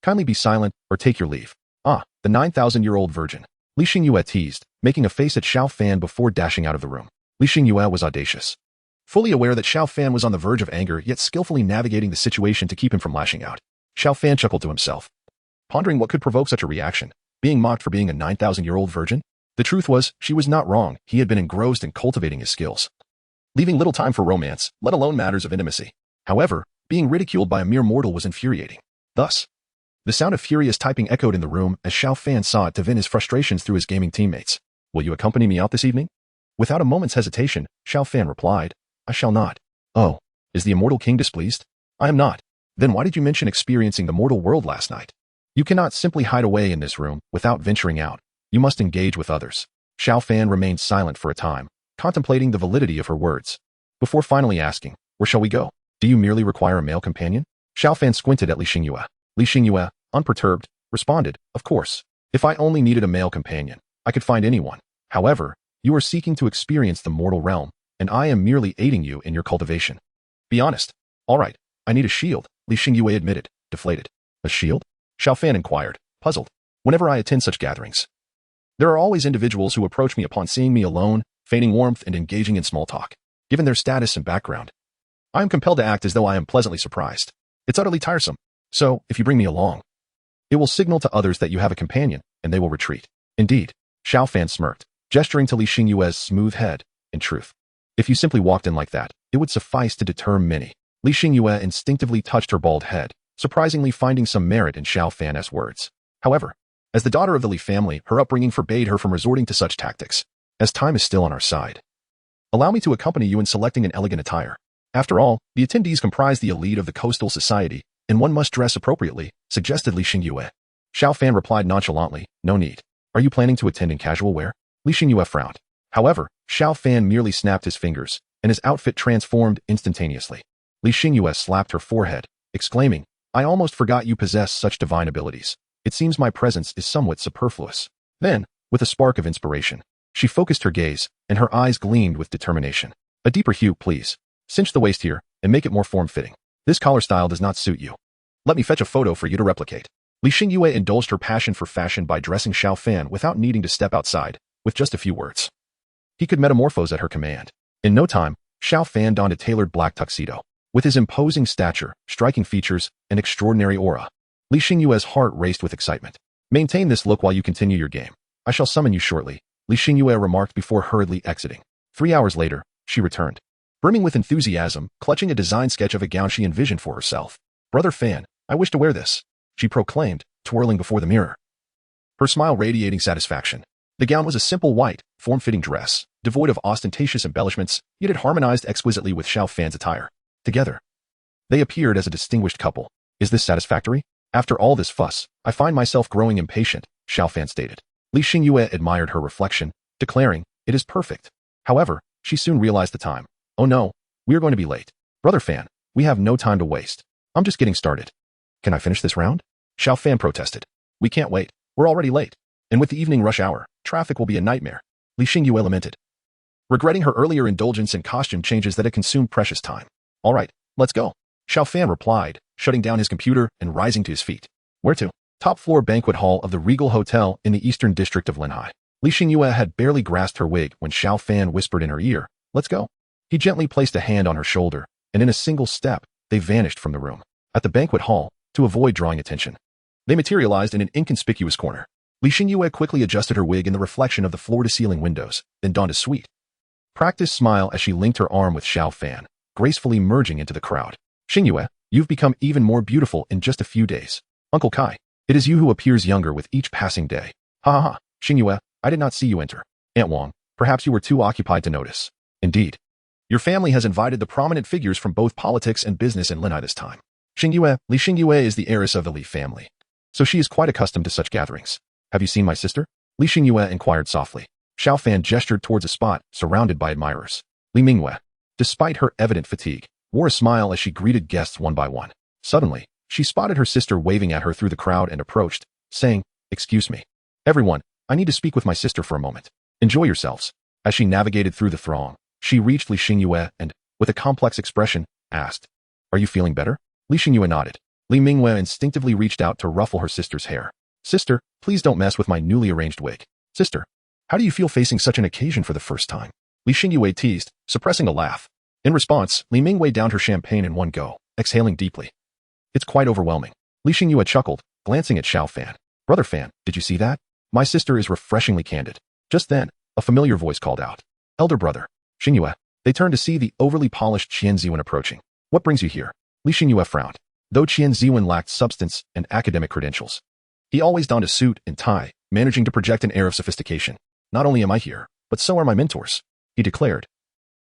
kindly be silent or take your leave. Ah, the 9,000-year-old virgin. Li Xingyue teased, making a face at Xiao Fan before dashing out of the room. Li Xingyue was audacious. Fully aware that Xiao Fan was on the verge of anger, yet skillfully navigating the situation to keep him from lashing out. Xiao Fan chuckled to himself, pondering what could provoke such a reaction. Being mocked for being a 9,000-year-old virgin? The truth was, she was not wrong. He had been engrossed in cultivating his skills, leaving little time for romance, let alone matters of intimacy. However, being ridiculed by a mere mortal was infuriating. Thus, the sound of furious typing echoed in the room as Xiao Fan saw it to vent his frustrations through his gaming teammates. Will you accompany me out this evening? Without a moment's hesitation, Xiao Fan replied, I shall not. Oh, is the Immortal King displeased? I am not. Then why did you mention experiencing the mortal world last night? You cannot simply hide away in this room without venturing out. You must engage with others. Xiao Fan remained silent for a time, contemplating the validity of her words, before finally asking, where shall we go? Do you merely require a male companion? Xiao Fan squinted at Li Xingyue. Li Xingyue, unperturbed, responded, of course. If I only needed a male companion, I could find anyone. However, you are seeking to experience the mortal realm, and I am merely aiding you in your cultivation. Be honest. All right, I need a shield, Li Xingyue admitted, deflated. A shield? Xiao Fan inquired, puzzled. Whenever I attend such gatherings, there are always individuals who approach me upon seeing me alone, feigning warmth and engaging in small talk. Given their status and background, I am compelled to act as though I am pleasantly surprised. It's utterly tiresome. So, if you bring me along, it will signal to others that you have a companion, and they will retreat. Indeed, Xiao Fan smirked, gesturing to Li Xingyue's smooth head. In truth, if you simply walked in like that, it would suffice to deter many. Li Xingyue instinctively touched her bald head, surprisingly finding some merit in Xiao Fan's words. However, as the daughter of the Li family, her upbringing forbade her from resorting to such tactics. As time is still on our side, allow me to accompany you in selecting an elegant attire. After all, the attendees comprise the elite of the coastal society, and one must dress appropriately, suggested Li Xingyue. Xiao Fan replied nonchalantly, no need. Are you planning to attend in casual wear? Li Xingyue frowned. However, Xiao Fan merely snapped his fingers, and his outfit transformed instantaneously. Li Xingyue slapped her forehead, exclaiming, I almost forgot you possess such divine abilities. It seems my presence is somewhat superfluous. Then, with a spark of inspiration, She focused her gaze, and her eyes gleamed with determination. A deeper hue, please. Cinch the waist here, and make it more form-fitting. This collar style does not suit you. Let me fetch a photo for you to replicate. Li Xingyue indulged her passion for fashion by dressing Xiao Fan without needing to step outside, with just a few words. He could metamorphose at her command. In no time, Xiao Fan donned a tailored black tuxedo. With his imposing stature, striking features, and extraordinary aura, Li Xingyue's heart raced with excitement. Maintain this look while you continue your game. I shall summon you shortly, Li Xingyue remarked before hurriedly exiting. 3 hours later, she returned. Brimming with enthusiasm, clutching a design sketch of a gown she envisioned for herself. Brother Fan, I wish to wear this, she proclaimed, twirling before the mirror. Her smile radiating satisfaction. The gown was a simple white, form-fitting dress, devoid of ostentatious embellishments, yet it harmonized exquisitely with Xiao Fan's attire. Together, they appeared as a distinguished couple. Is this satisfactory? After all this fuss, I find myself growing impatient, Xiao Fan stated. Li Xingyue admired her reflection, declaring, it is perfect. However, she soon realized the time. Oh no, we are going to be late. Brother Fan, we have no time to waste. I'm just getting started. Can I finish this round? Xiao Fan protested. We can't wait. We're already late. And with the evening rush hour, traffic will be a nightmare. Li Xingyue lamented, regretting her earlier indulgence in costume changes that had consumed precious time. All right, let's go. Xiao Fan replied, shutting down his computer and rising to his feet. Where to? Top floor banquet hall of the Regal Hotel in the eastern district of Linhai. Li Xingyue had barely grasped her wig when Xiao Fan whispered in her ear, let's go. He gently placed a hand on her shoulder, and in a single step, they vanished from the room. At the banquet hall, to avoid drawing attention, they materialized in an inconspicuous corner. Li Xingyue quickly adjusted her wig in the reflection of the floor-to-ceiling windows, then donned a sweet, practiced smile as she linked her arm with Xiao Fan, gracefully merging into the crowd. Xingyue, you've become even more beautiful in just a few days. Uncle Kai, it is you who appears younger with each passing day. Ha ha ha, Xingyue, I did not see you enter. Aunt Wang, perhaps you were too occupied to notice. Indeed. Your family has invited the prominent figures from both politics and business in Linhai this time. Xingyue, Li Xingyue is the heiress of the Li family, so she is quite accustomed to such gatherings. Have you seen my sister? Li Xingyue inquired softly. Xiao Fan gestured towards a spot surrounded by admirers. Li Mingyue, despite her evident fatigue, wore a smile as she greeted guests one by one. Suddenly, she spotted her sister waving at her through the crowd and approached, saying, excuse me. Everyone, I need to speak with my sister for a moment. Enjoy yourselves. As she navigated through the throng, she reached Li Xingyue and, with a complex expression, asked, are you feeling better? Li Xingyue nodded. Li Mingyue instinctively reached out to ruffle her sister's hair. Sister, please don't mess with my newly arranged wig. Sister, how do you feel facing such an occasion for the first time? Li Xingyue teased, suppressing a laugh. In response, Li Mingyue downed her champagne in one go, exhaling deeply. It's quite overwhelming. Li Xingyue chuckled, glancing at Xiao Fan. Brother Fan, did you see that? My sister is refreshingly candid. Just then, a familiar voice called out. Elder brother. Xingyue. They turned to see the overly polished Qian Ziwen approaching. What brings you here? Li Xingyue frowned. Though Qian Ziwen lacked substance and academic credentials, he always donned a suit and tie, managing to project an air of sophistication. Not only am I here, but so are my mentors, he declared,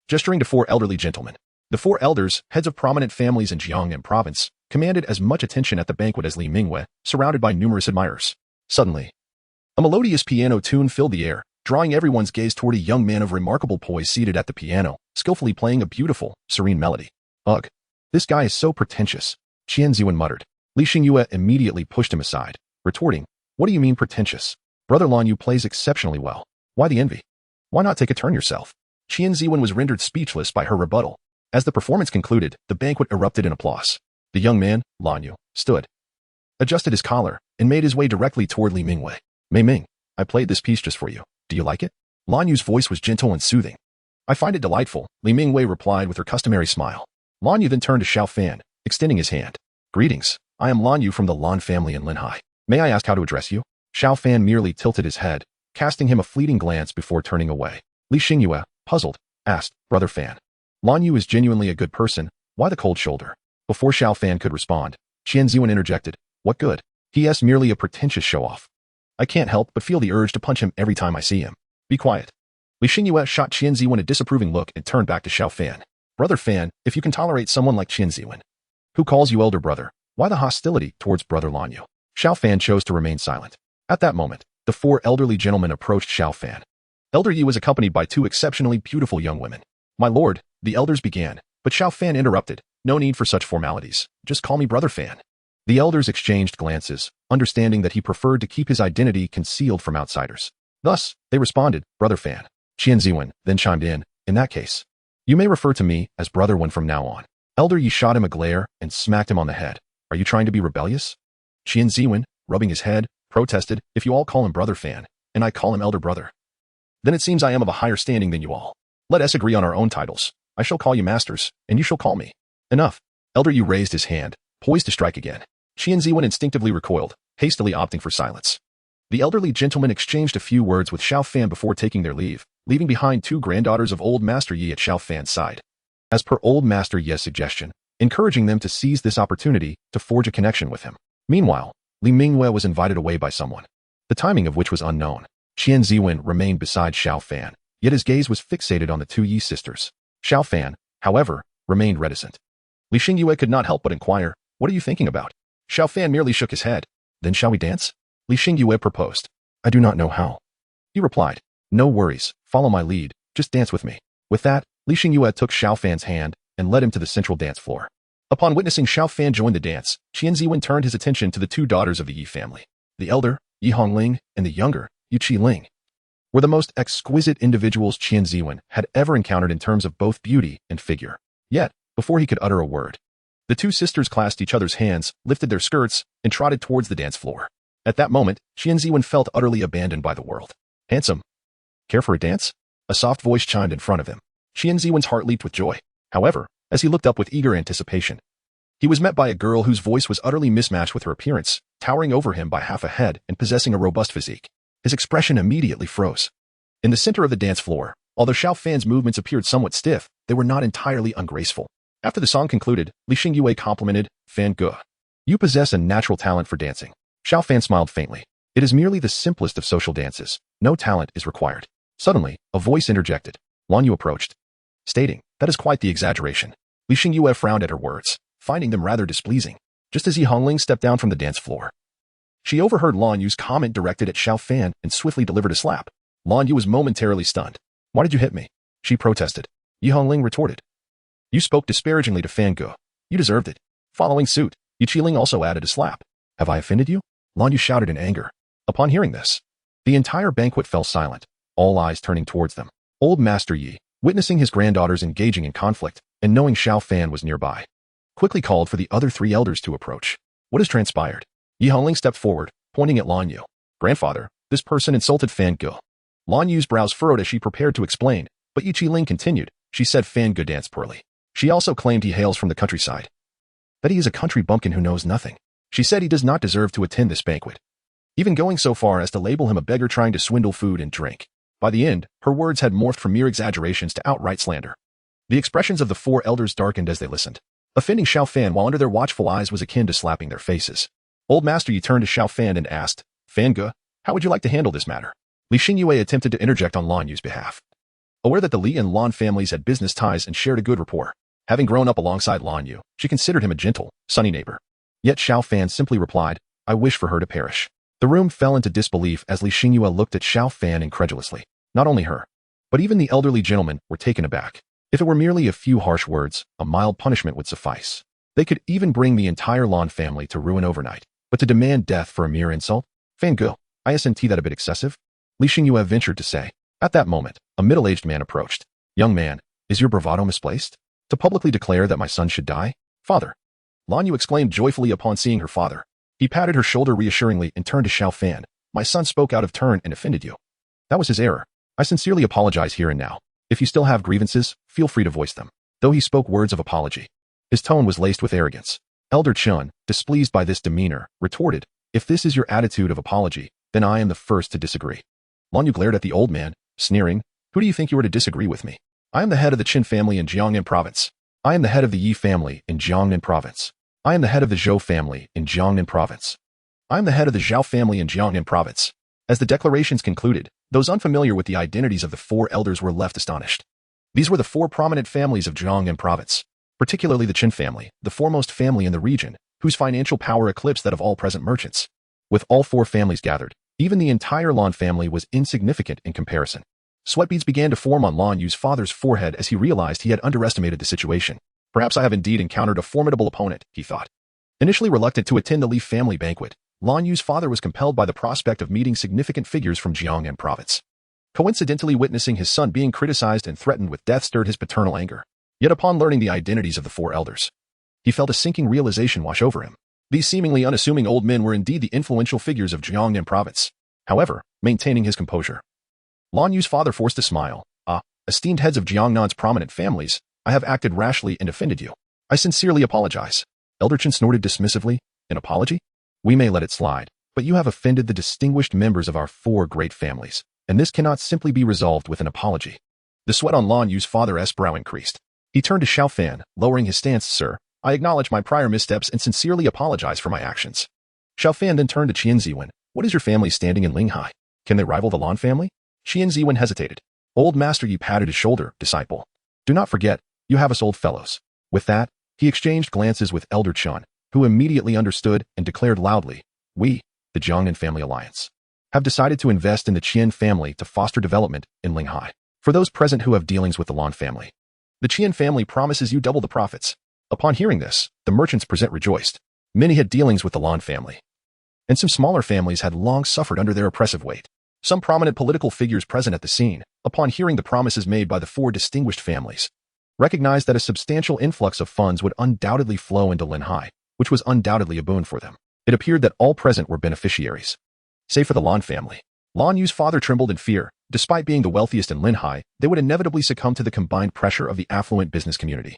gesturing to 4 elderly gentlemen. The 4 elders, heads of prominent families in Jiangnan province, commanded as much attention at the banquet as Li Mingyue, surrounded by numerous admirers. Suddenly, a melodious piano tune filled the air, drawing everyone's gaze toward a young man of remarkable poise seated at the piano, skillfully playing a beautiful, serene melody. Ugh, this guy is so pretentious, Qian Ziwen muttered. Li Xingyue immediately pushed him aside, retorting, what do you mean pretentious? Brother Lan Yu plays exceptionally well. Why the envy? Why not take a turn yourself? Qian Ziwen was rendered speechless by her rebuttal. As the performance concluded, the banquet erupted in applause. The young man, Lan Yu, stood, adjusted his collar, and made his way directly toward Li Mingyue. Mei Ming, I played this piece just for you. Do you like it? Lan Yu's voice was gentle and soothing. I find it delightful, Li Mingyue replied with her customary smile. Lan Yu then turned to Xiao Fan, extending his hand. Greetings, I am Lan Yu from the Lan family in Linhai. May I ask how to address you? Xiao Fan merely tilted his head, casting him a fleeting glance before turning away. Li Xingyue, puzzled, asked, Brother Fan. Lan Yu is genuinely a good person, why the cold shoulder? Before Xiao Fan could respond, Qian Ziwen interjected, what good? He is merely a pretentious show-off. I can't help but feel the urge to punch him every time I see him. Be quiet. Li Xingyue shot Qian Ziwen a disapproving look and turned back to Xiao Fan. Brother Fan, if you can tolerate someone like Qian Ziwen, who calls you elder brother, why the hostility towards Brother Lan Yu? Xiao Fan chose to remain silent. At that moment, the 4 elderly gentlemen approached Xiao Fan. Elder Yu was accompanied by 2 exceptionally beautiful young women. My lord, the elders began, but Xiao Fan interrupted. No need for such formalities. Just call me Brother Fan. The elders exchanged glances, understanding that he preferred to keep his identity concealed from outsiders. Thus, they responded, Brother Fan. Qian Ziwen then chimed in that case, you may refer to me as Brother Wen from now on. Elder Yi shot him a glare and smacked him on the head. Are you trying to be rebellious? Qian Ziwen, rubbing his head, protested, if you all call him Brother Fan, and I call him Elder Brother, then it seems I am of a higher standing than you all. Let us agree on our own titles. I shall call you masters, and you shall call me. Enough. Elder Yu raised his hand, poised to strike again. Qian Ziwen instinctively recoiled, hastily opting for silence. The elderly gentleman exchanged a few words with Xiao Fan before taking their leave, leaving behind two granddaughters of Old Master Yi at Xiao Fan's side. As per Old Master Yi's suggestion, encouraging them to seize this opportunity to forge a connection with him. Meanwhile, Li Mingyue was invited away by someone, the timing of which was unknown. Qian Ziwen remained beside Xiao Fan, yet his gaze was fixated on the two Yi sisters. Xiao Fan, however, remained reticent. Li Xingyue could not help but inquire, what are you thinking about? Xiao Fan merely shook his head. Then shall we dance? Li Xingyue proposed. I do not know how. He replied, no worries, follow my lead, just dance with me. With that, Li Xingyue took Xiao Fan's hand and led him to the central dance floor. Upon witnessing Xiao Fan join the dance, Qian Ziwen turned his attention to the two daughters of the Yi family. The elder, Yi Hongling, and the younger, Yu Qiling, were the most exquisite individuals Qian Ziwen had ever encountered in terms of both beauty and figure. Yet, before he could utter a word, the two sisters clasped each other's hands, lifted their skirts, and trotted towards the dance floor. At that moment, Qian Ziwen felt utterly abandoned by the world. Handsome. Care for a dance? A soft voice chimed in front of him. Qian Ziwen's heart leaped with joy. However, as he looked up with eager anticipation, he was met by a girl whose voice was utterly mismatched with her appearance, towering over him by half a head and possessing a robust physique. His expression immediately froze. In the center of the dance floor, although Xiao Fan's movements appeared somewhat stiff, they were not entirely ungraceful. After the song concluded, Li Xingyue complimented, Fan Ge, you possess a natural talent for dancing. Xiao Fan smiled faintly. It is merely the simplest of social dances. No talent is required. Suddenly, a voice interjected. Lan Yu approached, stating, that is quite the exaggeration. Li Xingyue frowned at her words, finding them rather displeasing. Just as Yi Hongling stepped down from the dance floor, she overheard Lan Yu's comment directed at Xiao Fan and swiftly delivered a slap. Lan Yu was momentarily stunned. Why did you hit me? She protested. Yi Hongling retorted. You spoke disparagingly to Fan Ge. You deserved it. Following suit, Yu Qiling also added a slap. Have I offended you? Lan Yu shouted in anger. Upon hearing this, the entire banquet fell silent, all eyes turning towards them. Old Master Yi, witnessing his granddaughters engaging in conflict and knowing Xiao Fan was nearby, quickly called for the other three elders to approach. What has transpired? Yi Hongling stepped forward, pointing at Lan Yu. Grandfather, this person insulted Fan Ge. Lan Yu's brows furrowed as she prepared to explain, but Yu Qiling continued. She said Fan Ge danced poorly. She also claimed he hails from the countryside, that he is a country bumpkin who knows nothing. She said he does not deserve to attend this banquet, even going so far as to label him a beggar trying to swindle food and drink. By the end, her words had morphed from mere exaggerations to outright slander. The expressions of the four elders darkened as they listened. Offending Xiao Fan while under their watchful eyes was akin to slapping their faces. Old Master Yi turned to Xiao Fan and asked, Fan Ge, how would you like to handle this matter? Li Xingyue attempted to interject on Lan Yu's behalf. Aware that the Li and Lan families had business ties and shared a good rapport, having grown up alongside Lan Yu, she considered him a gentle, sunny neighbor. Yet Xiao Fan simply replied, I wish for her to perish. The room fell into disbelief as Li Xingyue looked at Xiao Fan incredulously. Not only her, but even the elderly gentlemen were taken aback. If it were merely a few harsh words, a mild punishment would suffice. They could even bring the entire Lan family to ruin overnight. But to demand death for a mere insult? Fan Ge, isn't that a bit excessive? Li Xingyue ventured to say. At that moment, a middle-aged man approached. Young man, is your bravado misplaced? To publicly declare that my son should die? Father. Lan Yu exclaimed joyfully upon seeing her father. He patted her shoulder reassuringly and turned to Xiao Fan. My son spoke out of turn and offended you. That was his error. I sincerely apologize here and now. If you still have grievances, feel free to voice them. Though he spoke words of apology, his tone was laced with arrogance. Elder Chun, displeased by this demeanor, retorted, if this is your attitude of apology, then I am the first to disagree. Lan Yu glared at the old man, sneering, who do you think you are to disagree with me? I am the head of the Qin family in Jiangnan province. I am the head of the Yi family in Jiangnan province. I am the head of the Zhou family in Jiangnan province. I am the head of the Zhao family in Jiangnan province. As the declarations concluded, those unfamiliar with the identities of the four elders were left astonished. These were the four prominent families of Jiangnan province, particularly the Qin family, the foremost family in the region, whose financial power eclipsed that of all present merchants. With all four families gathered, even the entire Lan family was insignificant in comparison. Sweat beads began to form on Lan Yu's father's forehead as he realized he had underestimated the situation. Perhaps I have indeed encountered a formidable opponent, he thought. Initially reluctant to attend the Li family banquet, Lan Yu's father was compelled by the prospect of meeting significant figures from Jiangnan province. Coincidentally, witnessing his son being criticized and threatened with death stirred his paternal anger. Yet upon learning the identities of the four elders, he felt a sinking realization wash over him. These seemingly unassuming old men were indeed the influential figures of Jiangnan province. However, maintaining his composure, Lan Yu's father forced a smile. Esteemed heads of Jiangnan's prominent families, I have acted rashly and offended you. I sincerely apologize. Elder Chen snorted dismissively. An apology? We may let it slide, but you have offended the distinguished members of our four great families, and this cannot simply be resolved with an apology. The sweat on Lan Yu's father's brow increased. He turned to Xiao Fan, lowering his stance. Sir, I acknowledge my prior missteps and sincerely apologize for my actions. Xiao Fan then turned to Qian Ziwen. What is your family's standing in Linghai? Can they rival the Lan family? Qian Ziwen hesitated. Old Master Yi patted his shoulder. Disciple, do not forget, you have us old fellows. With that, he exchanged glances with Elder Chen, who immediately understood and declared loudly, we, the Jiangnan Family Alliance, have decided to invest in the Qian family to foster development in Linghai. For those present who have dealings with the Lan family, the Qian family promises you double the profits. Upon hearing this, the merchants present rejoiced. Many had dealings with the Lan family, and some smaller families had long suffered under their oppressive weight. Some prominent political figures present at the scene, upon hearing the promises made by the four distinguished families, recognized that a substantial influx of funds would undoubtedly flow into Linhai, which was undoubtedly a boon for them. It appeared that all present were beneficiaries, save for the Lan family. Lan Yu's father trembled in fear. Despite being the wealthiest in Linhai, they would inevitably succumb to the combined pressure of the affluent business community,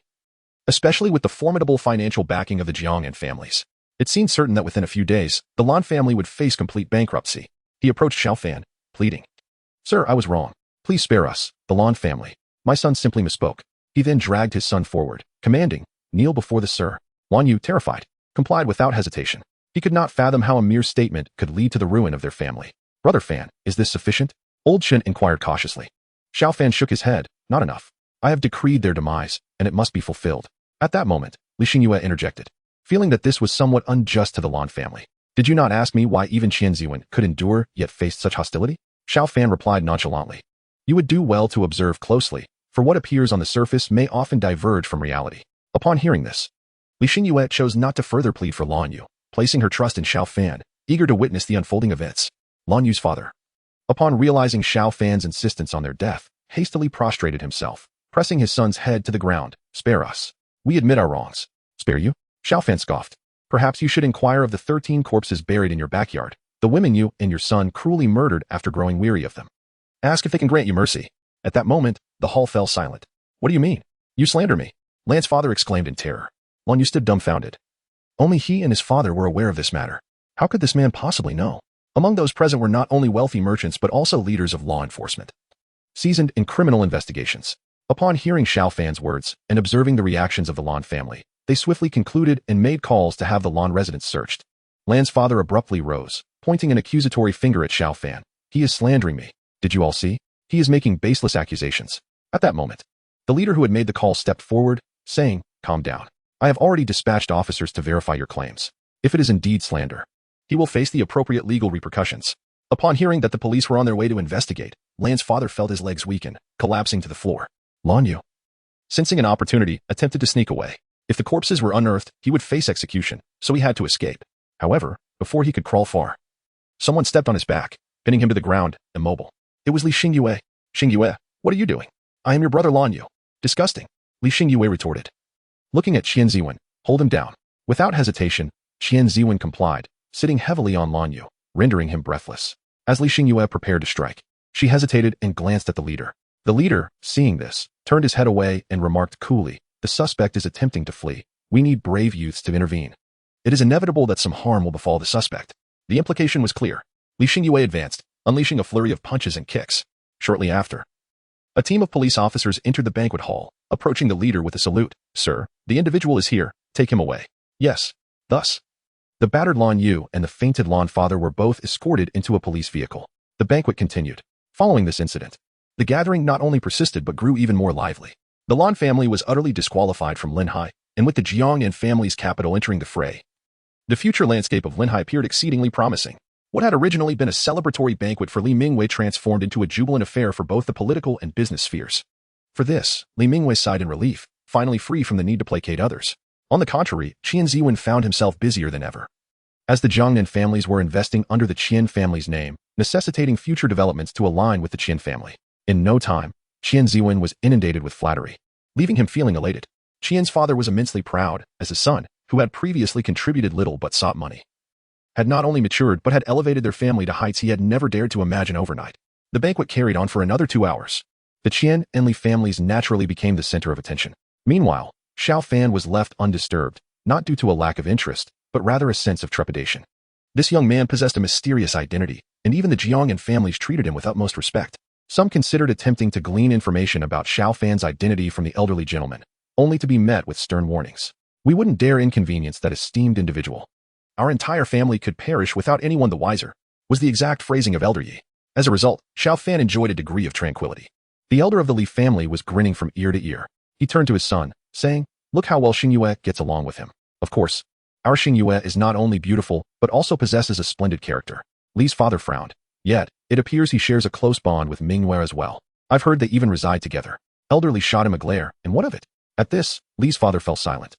especially with the formidable financial backing of the Jiangnan families. It seemed certain that within a few days, the Lan family would face complete bankruptcy. He approached Xiao Fan, pleading. Sir, I was wrong. Please spare us, the Lan family. My son simply misspoke. He then dragged his son forward, commanding, kneel before the Sir. Lan Yu, terrified, complied without hesitation. He could not fathom how a mere statement could lead to the ruin of their family. Brother Fan, is this sufficient? Old Chen inquired cautiously. Xiao Fan shook his head. Not enough. I have decreed their demise, and it must be fulfilled. At that moment, Li Xingyue interjected, feeling that this was somewhat unjust to the Lan family. Did you not ask me why even Qian Ziwen could endure yet faced such hostility? Xiao Fan replied nonchalantly. You would do well to observe closely, for what appears on the surface may often diverge from reality. Upon hearing this, Li Xingyue chose not to further plead for Lan Yu, placing her trust in Xiao Fan, eager to witness the unfolding events. Lan Yu's father, upon realizing Xiao Fan's insistence on their death, hastily prostrated himself, pressing his son's head to the ground. Spare us. We admit our wrongs. Spare you? Xiao Fan scoffed. Perhaps you should inquire of the 13 corpses buried in your backyard, the women you and your son cruelly murdered after growing weary of them. Ask if they can grant you mercy. At that moment, the hall fell silent. What do you mean? You slander me. Lan's father exclaimed in terror. Lan Yu stood dumbfounded. Only he and his father were aware of this matter. How could this man possibly know? Among those present were not only wealthy merchants but also leaders of law enforcement, seasoned in criminal investigations. Upon hearing Xiao Fan's words and observing the reactions of the Lan family, they swiftly concluded and made calls to have the Lan residence searched. Lan's father abruptly rose, pointing an accusatory finger at Xiao Fan. He is slandering me. Did you all see? He is making baseless accusations. At that moment, the leader who had made the call stepped forward, saying, Calm down. I have already dispatched officers to verify your claims. If it is indeed slander, he will face the appropriate legal repercussions. Upon hearing that the police were on their way to investigate, Lan's father felt his legs weaken, collapsing to the floor. Lan Yu, sensing an opportunity, attempted to sneak away. If the corpses were unearthed, he would face execution, so he had to escape. However, before he could crawl far, someone stepped on his back, pinning him to the ground, immobile. It was Li Xingyue. Xingyue, what are you doing? I am your brother Lan Yu. Disgusting, Li Xingyue retorted. Looking at Qian Ziwen, hold him down. Without hesitation, Qian Ziwen complied, sitting heavily on Lan Yu, rendering him breathless. As Li Xingyue prepared to strike, she hesitated and glanced at the leader. The leader, seeing this, turned his head away and remarked coolly, the suspect is attempting to flee. We need brave youths to intervene. It is inevitable that some harm will befall the suspect. The implication was clear. Li Xingyue advanced, unleashing a flurry of punches and kicks. Shortly after, a team of police officers entered the banquet hall, approaching the leader with a salute. Sir, the individual is here. Take him away. Yes. Thus, the battered Lan Yu and the fainted Lan father were both escorted into a police vehicle. The banquet continued. Following this incident, the gathering not only persisted but grew even more lively. The Lan family was utterly disqualified from Linhai, and with the Jiangnan family's capital entering the fray, the future landscape of Linhai appeared exceedingly promising. What had originally been a celebratory banquet for Li Mingwei transformed into a jubilant affair for both the political and business spheres. For this, Li Mingwei sighed in relief, finally free from the need to placate others. On the contrary, Qian Ziwen found himself busier than ever. as the Jiangnan families were investing under the Qian family's name, necessitating future developments to align with the Qian family. In no time, Qian Ziwen was inundated with flattery, leaving him feeling elated. Qian's father was immensely proud, as his son, who had previously contributed little but sought money, had not only matured but had elevated their family to heights he had never dared to imagine overnight. The banquet carried on for another 2 hours. The Qian and Li families naturally became the center of attention. Meanwhile, Xiao Fan was left undisturbed, not due to a lack of interest, but rather a sense of trepidation. This young man possessed a mysterious identity, and even the Jiangnan families treated him with utmost respect. Some considered attempting to glean information about Xiao Fan's identity from the elderly gentleman, only to be met with stern warnings. We wouldn't dare inconvenience that esteemed individual. Our entire family could perish without anyone the wiser, was the exact phrasing of Elder Yi. As a result, Xiao Fan enjoyed a degree of tranquility. The elder of the Li family was grinning from ear to ear. He turned to his son, saying, "Look how well Xingyue gets along with him. Of course, our Xingyue is not only beautiful, but also possesses a splendid character." Li's father frowned. Yet, it appears he shares a close bond with Mingyue as well. I've heard they even reside together. Elder Li shot him a glare, and what of it? At this, Li's father fell silent,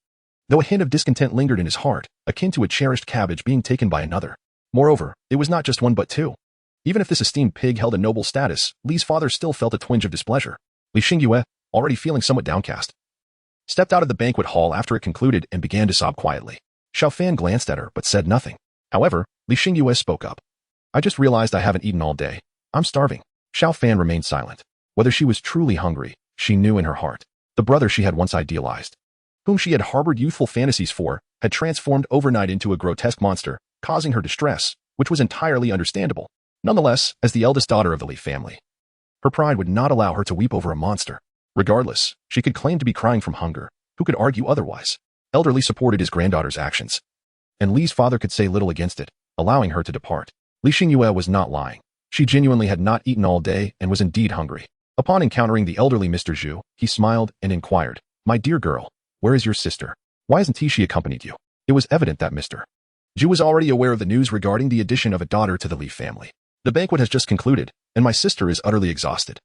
though a hint of discontent lingered in his heart, akin to a cherished cabbage being taken by another. Moreover, it was not just one but two. Even if this esteemed pig held a noble status, Li's father still felt a twinge of displeasure. Li Xingyue, already feeling somewhat downcast, stepped out of the banquet hall after it concluded and began to sob quietly. Xiao Fan glanced at her but said nothing. However, Li Xingyue spoke up. "I just realized I haven't eaten all day. I'm starving." Xiao Fan remained silent. Whether she was truly hungry, she knew in her heart. The brother she had once idealized, whom she had harbored youthful fantasies for, had transformed overnight into a grotesque monster, causing her distress, which was entirely understandable. Nonetheless, as the eldest daughter of the Li family, her pride would not allow her to weep over a monster. Regardless, she could claim to be crying from hunger. Who could argue otherwise? Elder Li supported his granddaughter's actions, and Li's father could say little against it, allowing her to depart. Li Xingyue was not lying. She genuinely had not eaten all day and was indeed hungry. Upon encountering the elderly Mr. Zhu, he smiled and inquired, "My dear girl, where is your sister? Why hasn't she accompanied you?" It was evident that Mr. Zhu was already aware of the news regarding the addition of a daughter to the Li family. "The banquet has just concluded, and my sister is utterly exhausted.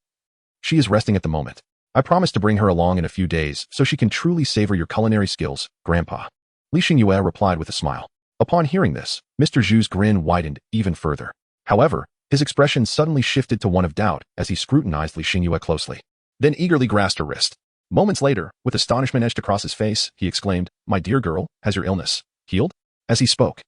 She is resting at the moment. I promised to bring her along in a few days so she can truly savor your culinary skills, Grandpa." Li Xingyue replied with a smile. Upon hearing this, Mr. Zhu's grin widened even further. However, his expression suddenly shifted to one of doubt as he scrutinized Li Xingyue closely, then eagerly grasped her wrist. Moments later, with astonishment etched across his face, he exclaimed, "My dear girl, has your illness healed?" As he spoke,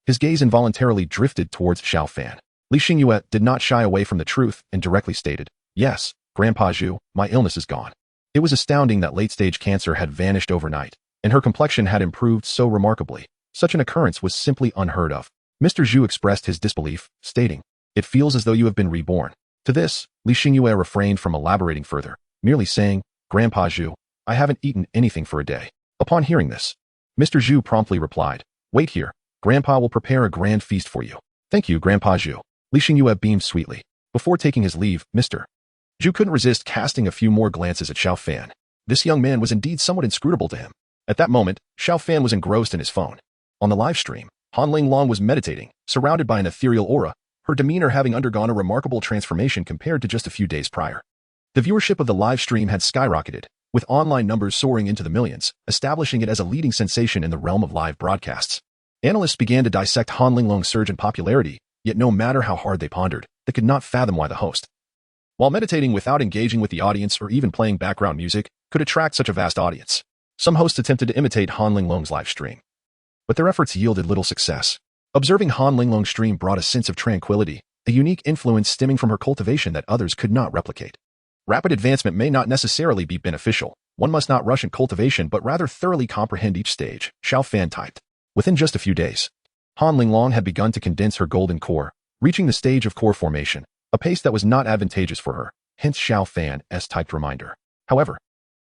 his gaze involuntarily drifted towards Xiao Fan. Li Xingyue did not shy away from the truth and directly stated, "Yes, Grandpa Zhu, my illness is gone." It was astounding that late-stage cancer had vanished overnight, and her complexion had improved so remarkably. Such an occurrence was simply unheard of. Mr. Zhu expressed his disbelief, stating, "It feels as though you have been reborn." To this, Li Xingyue refrained from elaborating further, merely saying, "Grandpa Zhu, I haven't eaten anything for a day." Upon hearing this, Mr. Zhu promptly replied, "Wait here, Grandpa will prepare a grand feast for you." "Thank you, Grandpa Zhu." Li Xingyue beamed sweetly. Before taking his leave, Mr. Zhu couldn't resist casting a few more glances at Xiao Fan. This young man was indeed somewhat inscrutable to him. At that moment, Xiao Fan was engrossed in his phone. On the live stream, Han Linglong was meditating, surrounded by an ethereal aura, her demeanor having undergone a remarkable transformation compared to just a few days prior. The viewership of the live stream had skyrocketed, with online numbers soaring into the millions, establishing it as a leading sensation in the realm of live broadcasts. Analysts began to dissect Han Linglong's surge in popularity, yet no matter how hard they pondered, they could not fathom why the host, while meditating without engaging with the audience or even playing background music, could attract such a vast audience. Some hosts attempted to imitate Han Linglong's live stream, but their efforts yielded little success. Observing Han Linglong's stream brought a sense of tranquility, a unique influence stemming from her cultivation that others could not replicate. Rapid advancement may not necessarily be beneficial. One must not rush in cultivation but rather thoroughly comprehend each stage, Xiao Fan typed. Within just a few days, Han Linglong had begun to condense her golden core, reaching the stage of core formation, a pace that was not advantageous for her, hence Xiao Fan's typed reminder. However,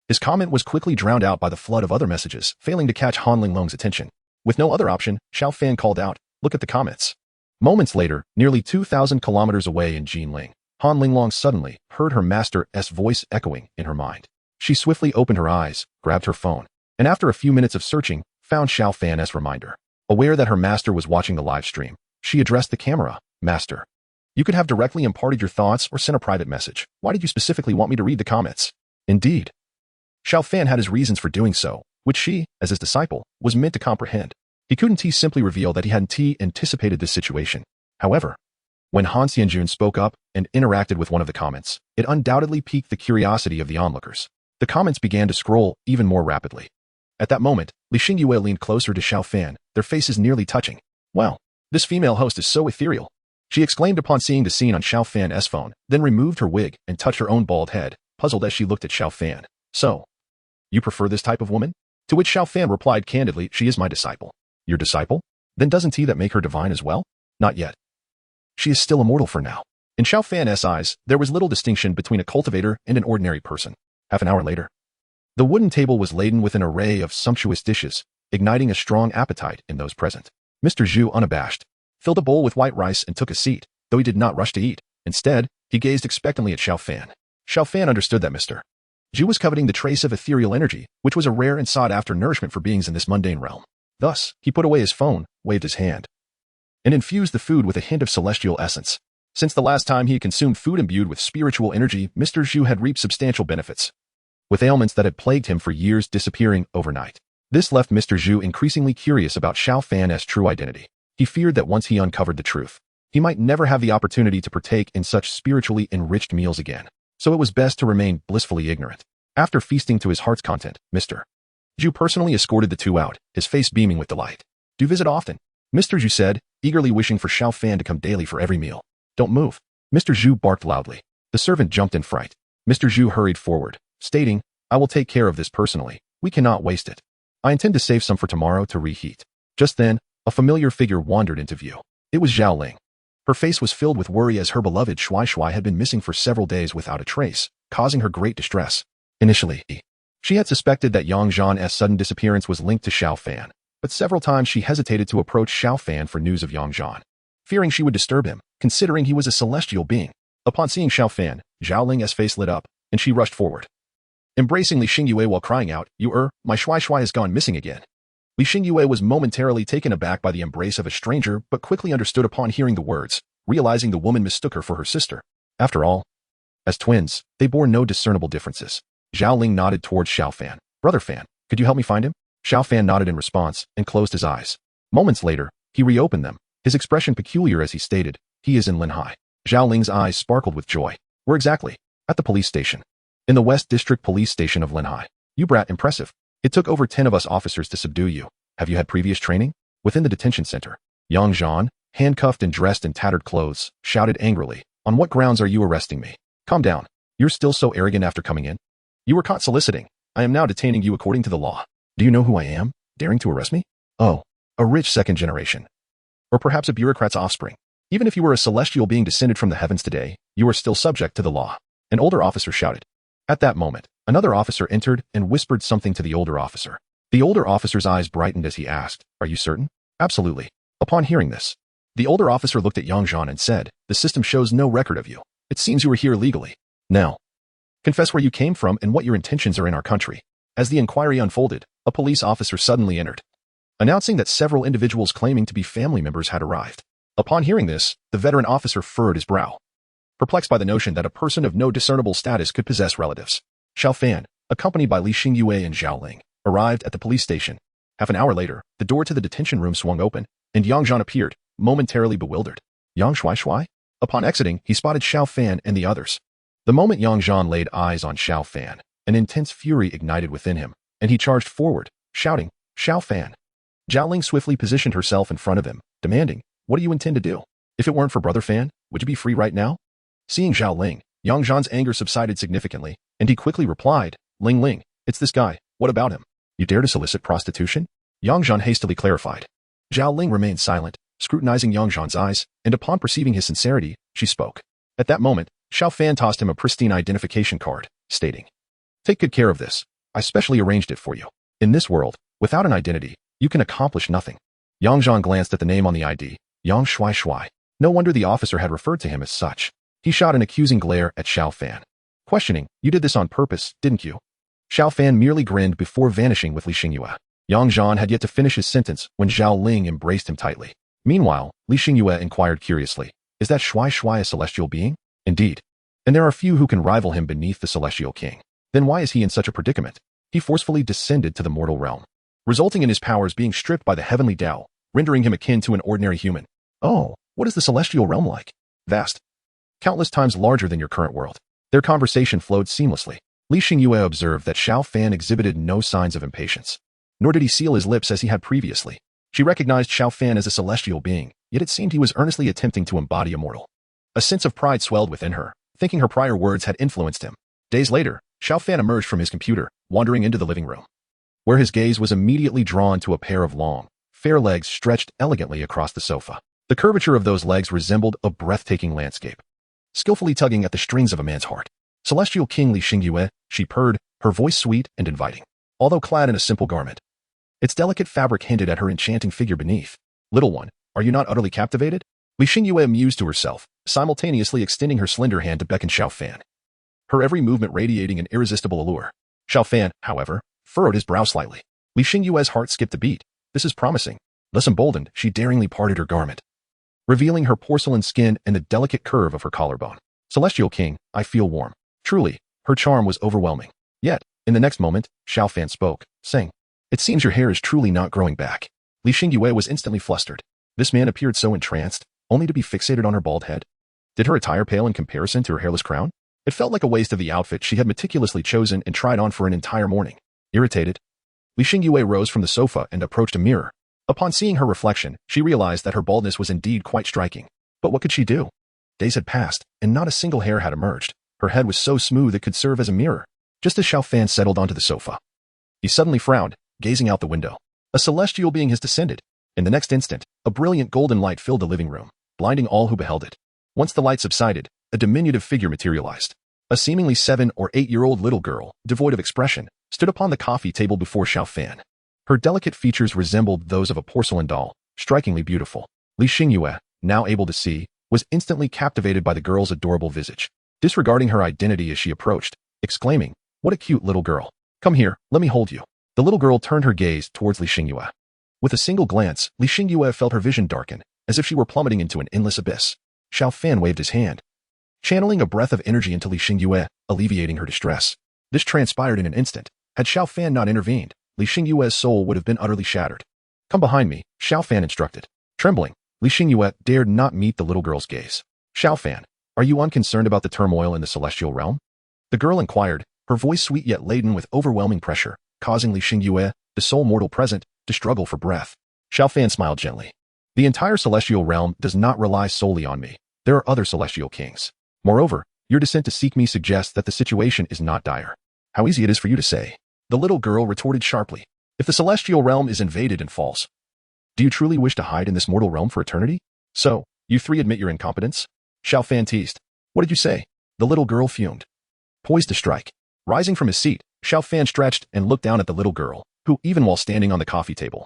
his comment was quickly drowned out by the flood of other messages, failing to catch Han Linglong's attention. With no other option, Xiao Fan called out, "Look at the comments." Moments later, nearly 2,000 kilometers away in Jinling, Han Linglong suddenly heard her master's voice echoing in her mind. She swiftly opened her eyes, grabbed her phone, and after a few minutes of searching, found Xiao Fan's reminder. Aware that her master was watching the live stream, she addressed the camera, "Master, you could have directly imparted your thoughts or sent a private message. Why did you specifically want me to read the comments?" Indeed, Xiao Fan had his reasons for doing so, which she, as his disciple, was meant to comprehend. He couldn't simply reveal that he hadn't anticipated this situation. However, when Han Xianjun spoke up and interacted with one of the comments, it undoubtedly piqued the curiosity of the onlookers. The comments began to scroll even more rapidly. At that moment, Li Xingyue leaned closer to Xiao Fan, their faces nearly touching. Wow, this female host is so ethereal, she exclaimed upon seeing the scene on Xiao Fan's phone, then removed her wig and touched her own bald head, puzzled as she looked at Xiao Fan. So, you prefer this type of woman? To which Xiao Fan replied candidly, she is my disciple. Your disciple? Then doesn't that make her divine as well? Not yet. She is still immortal for now. In Xiao Fan's eyes, there was little distinction between a cultivator and an ordinary person. Half an hour later, the wooden table was laden with an array of sumptuous dishes, igniting a strong appetite in those present. Mr. Zhu, unabashed, filled a bowl with white rice and took a seat, though he did not rush to eat. Instead, he gazed expectantly at Xiao Fan. Xiao Fan understood that Mr. Zhu was coveting the trace of ethereal energy, which was a rare and sought-after nourishment for beings in this mundane realm. Thus, he put away his phone, waved his hand, and infused the food with a hint of celestial essence. Since the last time he had consumed food imbued with spiritual energy, Mr. Zhu had reaped substantial benefits, with ailments that had plagued him for years disappearing overnight. This left Mr. Zhu increasingly curious about Xiao Fan's true identity. He feared that once he uncovered the truth, he might never have the opportunity to partake in such spiritually enriched meals again. So it was best to remain blissfully ignorant. After feasting to his heart's content, Mr. Zhu personally escorted the two out, his face beaming with delight. Do visit often, Mr. Zhu said, eagerly wishing for Xiao Fan to come daily for every meal. Don't move. Mr. Zhu barked loudly. The servant jumped in fright. Mr. Zhu hurried forward, stating, I will take care of this personally. We cannot waste it. I intend to save some for tomorrow to reheat. Just then, a familiar figure wandered into view. It was Zhao Ling. Her face was filled with worry as her beloved Shuai Shuai had been missing for several days without a trace, causing her great distress. Initially, she had suspected that Yang Zhan's sudden disappearance was linked to Xiao Fan, but several times she hesitated to approach Xiao Fan for news of Yang Zhan, fearing she would disturb him, considering he was a celestial being. Upon seeing Xiao Fan, Zhao Ling's face lit up, and she rushed forward, embracing Li Xingyue while crying out, my Shuai Shuai has gone missing again. Li Xingyue was momentarily taken aback by the embrace of a stranger, but quickly understood upon hearing the words, realizing the woman mistook her for her sister. After all, as twins, they bore no discernible differences. Zhao Ling nodded towards Xiao Fan. Brother Fan, could you help me find him? Xiao Fan nodded in response and closed his eyes. Moments later, he reopened them, his expression peculiar as he stated, he is in Linhai. Zhao Ling's eyes sparkled with joy. Where exactly? At the police station. In the West District Police Station of Linhai. You brat, impressive. It took over 10 of us officers to subdue you. Have you had previous training? Within the detention center, Yang Zhan, handcuffed and dressed in tattered clothes, shouted angrily, on what grounds are you arresting me? Calm down. You're still so arrogant after coming in? You were caught soliciting. I am now detaining you according to the law. Do you know who I am, daring to arrest me? Oh, a rich second generation. Or perhaps a bureaucrat's offspring. Even if you were a celestial being descended from the heavens today, you are still subject to the law. An older officer shouted. At that moment, another officer entered and whispered something to the older officer. The older officer's eyes brightened as he asked, are you certain? Absolutely. Upon hearing this, the older officer looked at Yang Zhan and said, the system shows no record of you. It seems you were here legally. Now, confess where you came from and what your intentions are in our country. As the inquiry unfolded, a police officer suddenly entered, announcing that several individuals claiming to be family members had arrived. Upon hearing this, the veteran officer furrowed his brow, perplexed by the notion that a person of no discernible status could possess relatives. Xiao Fan, accompanied by Li Xingyue and Zhao Ling, arrived at the police station. Half an hour later, the door to the detention room swung open, and Yang Zhan appeared, momentarily bewildered. Yang Shuai Shuai? Upon exiting, he spotted Xiao Fan and the others. The moment Yang Zhan laid eyes on Xiao Fan, an intense fury ignited within him, and he charged forward, shouting, Xiao Fan. Zhao Ling swiftly positioned herself in front of him, demanding, what do you intend to do? If it weren't for Brother Fan, would you be free right now? Seeing Zhao Ling, Yang Zhan's anger subsided significantly, and he quickly replied, Ling Ling, it's this guy, what about him? You dare to solicit prostitution? Yang Zhan hastily clarified. Zhao Ling remained silent, scrutinizing Yang Zhan's eyes, and upon perceiving his sincerity, she spoke. At that moment, Xiao Fan tossed him a pristine identification card, stating, take good care of this. I specially arranged it for you. In this world, without an identity, you can accomplish nothing. Yang Zhan glanced at the name on the ID, Yang Shuai Shuai. No wonder the officer had referred to him as such. He shot an accusing glare at Xiao Fan, questioning, you did this on purpose, didn't you? Xiao Fan merely grinned before vanishing with Li Xingyue. Yang Zhan had yet to finish his sentence when Zhao Ling embraced him tightly. Meanwhile, Li Xingyue inquired curiously, is that Shuai Shuai a celestial being? Indeed. And there are few who can rival him beneath the celestial king. Then why is he in such a predicament? He forcefully descended to the mortal realm. resulting in his powers being stripped by the heavenly Tao, rendering him akin to an ordinary human. Oh, what is the celestial realm like? Vast. Countless times larger than your current world. Their conversation flowed seamlessly. Li Xingyue observed that Xiao Fan exhibited no signs of impatience. Nor did he seal his lips as he had previously. She recognized Xiao Fan as a celestial being, yet it seemed he was earnestly attempting to embody immortal. A sense of pride swelled within her, thinking her prior words had influenced him. Days later, Xiao Fan emerged from his computer, wandering into the living room, where his gaze was immediately drawn to a pair of long, fair legs stretched elegantly across the sofa. The curvature of those legs resembled a breathtaking landscape, skillfully tugging at the strings of a man's heart. Celestial King Li Xingyue, she purred, her voice sweet and inviting. Although clad in a simple garment, its delicate fabric hinted at her enchanting figure beneath. Little one, are you not utterly captivated? Li Xingyue mused to herself, simultaneously extending her slender hand to beckon Xiao Fan, her every movement radiating an irresistible allure. Xiao Fan, however, furrowed his brow slightly. Li Xingyue's heart skipped a beat. This is promising. Thus emboldened, she daringly parted her garment, revealing her porcelain skin and the delicate curve of her collarbone. Celestial King, I feel warm. Truly, her charm was overwhelming. Yet, in the next moment, Xiao Fan spoke, saying, it seems your hair is truly not growing back. Li Xingyue was instantly flustered. This man appeared so entranced, only to be fixated on her bald head. Did her attire pale in comparison to her hairless crown? It felt like a waste of the outfit she had meticulously chosen and tried on for an entire morning. Irritated, Li Xingyue rose from the sofa and approached a mirror. Upon seeing her reflection, she realized that her baldness was indeed quite striking. But what could she do? Days had passed, and not a single hair had emerged. Her head was so smooth it could serve as a mirror. Just as Xiao Fan settled onto the sofa, he suddenly frowned, gazing out the window. A celestial being has descended. In the next instant, a brilliant golden light filled the living room, blinding all who beheld it. Once the light subsided, a diminutive figure materialized. A seemingly 7 or 8-year-old little girl, devoid of expression, stood upon the coffee table before Xiao Fan. Her delicate features resembled those of a porcelain doll, strikingly beautiful. Li Xingyue, now able to see, was instantly captivated by the girl's adorable visage, disregarding her identity as she approached, exclaiming, what a cute little girl. Come here, let me hold you. The little girl turned her gaze towards Li Xingyue. With a single glance, Li Xingyue felt her vision darken, as if she were plummeting into an endless abyss. Xiao Fan waved his hand, channeling a breath of energy into Li Xingyue, alleviating her distress. This transpired in an instant. Had Xiao Fan not intervened, Li Xingyue's soul would have been utterly shattered. Come behind me, Xiao Fan instructed. Trembling, Li Xingyue dared not meet the little girl's gaze. Xiao Fan, are you unconcerned about the turmoil in the celestial realm? The girl inquired, her voice sweet yet laden with overwhelming pressure, causing Li Xingyue, the sole mortal present, to struggle for breath. Xiao Fan smiled gently. The entire celestial realm does not rely solely on me. There are other celestial kings. Moreover, your descent to seek me suggests that the situation is not dire. How easy it is for you to say. The little girl retorted sharply. If the celestial realm is invaded and falls, do you truly wish to hide in this mortal realm for eternity? So, you three admit your incompetence? Xiao Fan teased. What did you say? The little girl fumed, poised to strike. Rising from his seat, Xiao Fan stretched and looked down at the little girl, who, even while standing on the coffee table,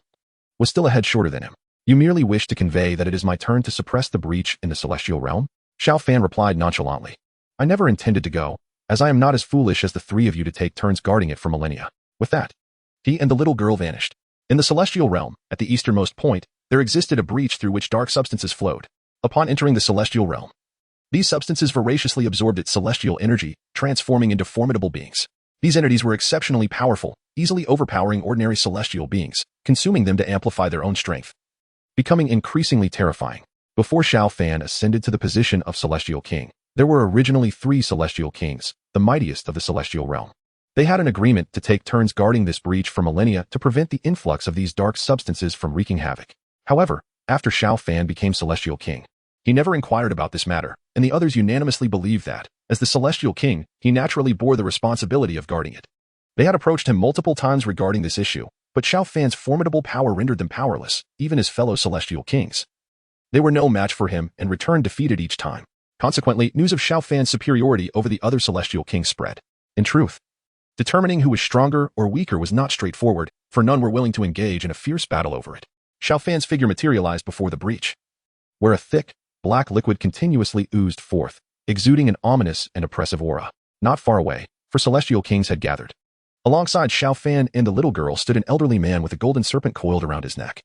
was still a head shorter than him. You merely wish to convey that it is my turn to suppress the breach in the celestial realm? Xiao Fan replied nonchalantly. I never intended to go, as I am not as foolish as the three of you to take turns guarding it for millennia. With that, he and the little girl vanished. In the celestial realm, at the easternmost point, there existed a breach through which dark substances flowed. Upon entering the celestial realm, these substances voraciously absorbed its celestial energy, transforming into formidable beings. These entities were exceptionally powerful, easily overpowering ordinary celestial beings, consuming them to amplify their own strength, becoming increasingly terrifying. Before Xiao Fan ascended to the position of Celestial King, there were originally 3 Celestial Kings, the mightiest of the celestial realm. They had an agreement to take turns guarding this breach for millennia to prevent the influx of these dark substances from wreaking havoc. However, after Xiao Fan became Celestial King, he never inquired about this matter, and the others unanimously believed that, as the Celestial King, he naturally bore the responsibility of guarding it. They had approached him multiple times regarding this issue, but Xiao Fan's formidable power rendered them powerless, even as fellow Celestial Kings. They were no match for him and returned defeated each time. Consequently, news of Xiao Fan's superiority over the other Celestial Kings spread. In truth, determining who was stronger or weaker was not straightforward, for none were willing to engage in a fierce battle over it. Xiao Fan's figure materialized before the breach, where a thick, black liquid continuously oozed forth, exuding an ominous and oppressive aura. Not far away, for Celestial Kings had gathered. Alongside Xiao Fan and the little girl stood an elderly man with a golden serpent coiled around his neck.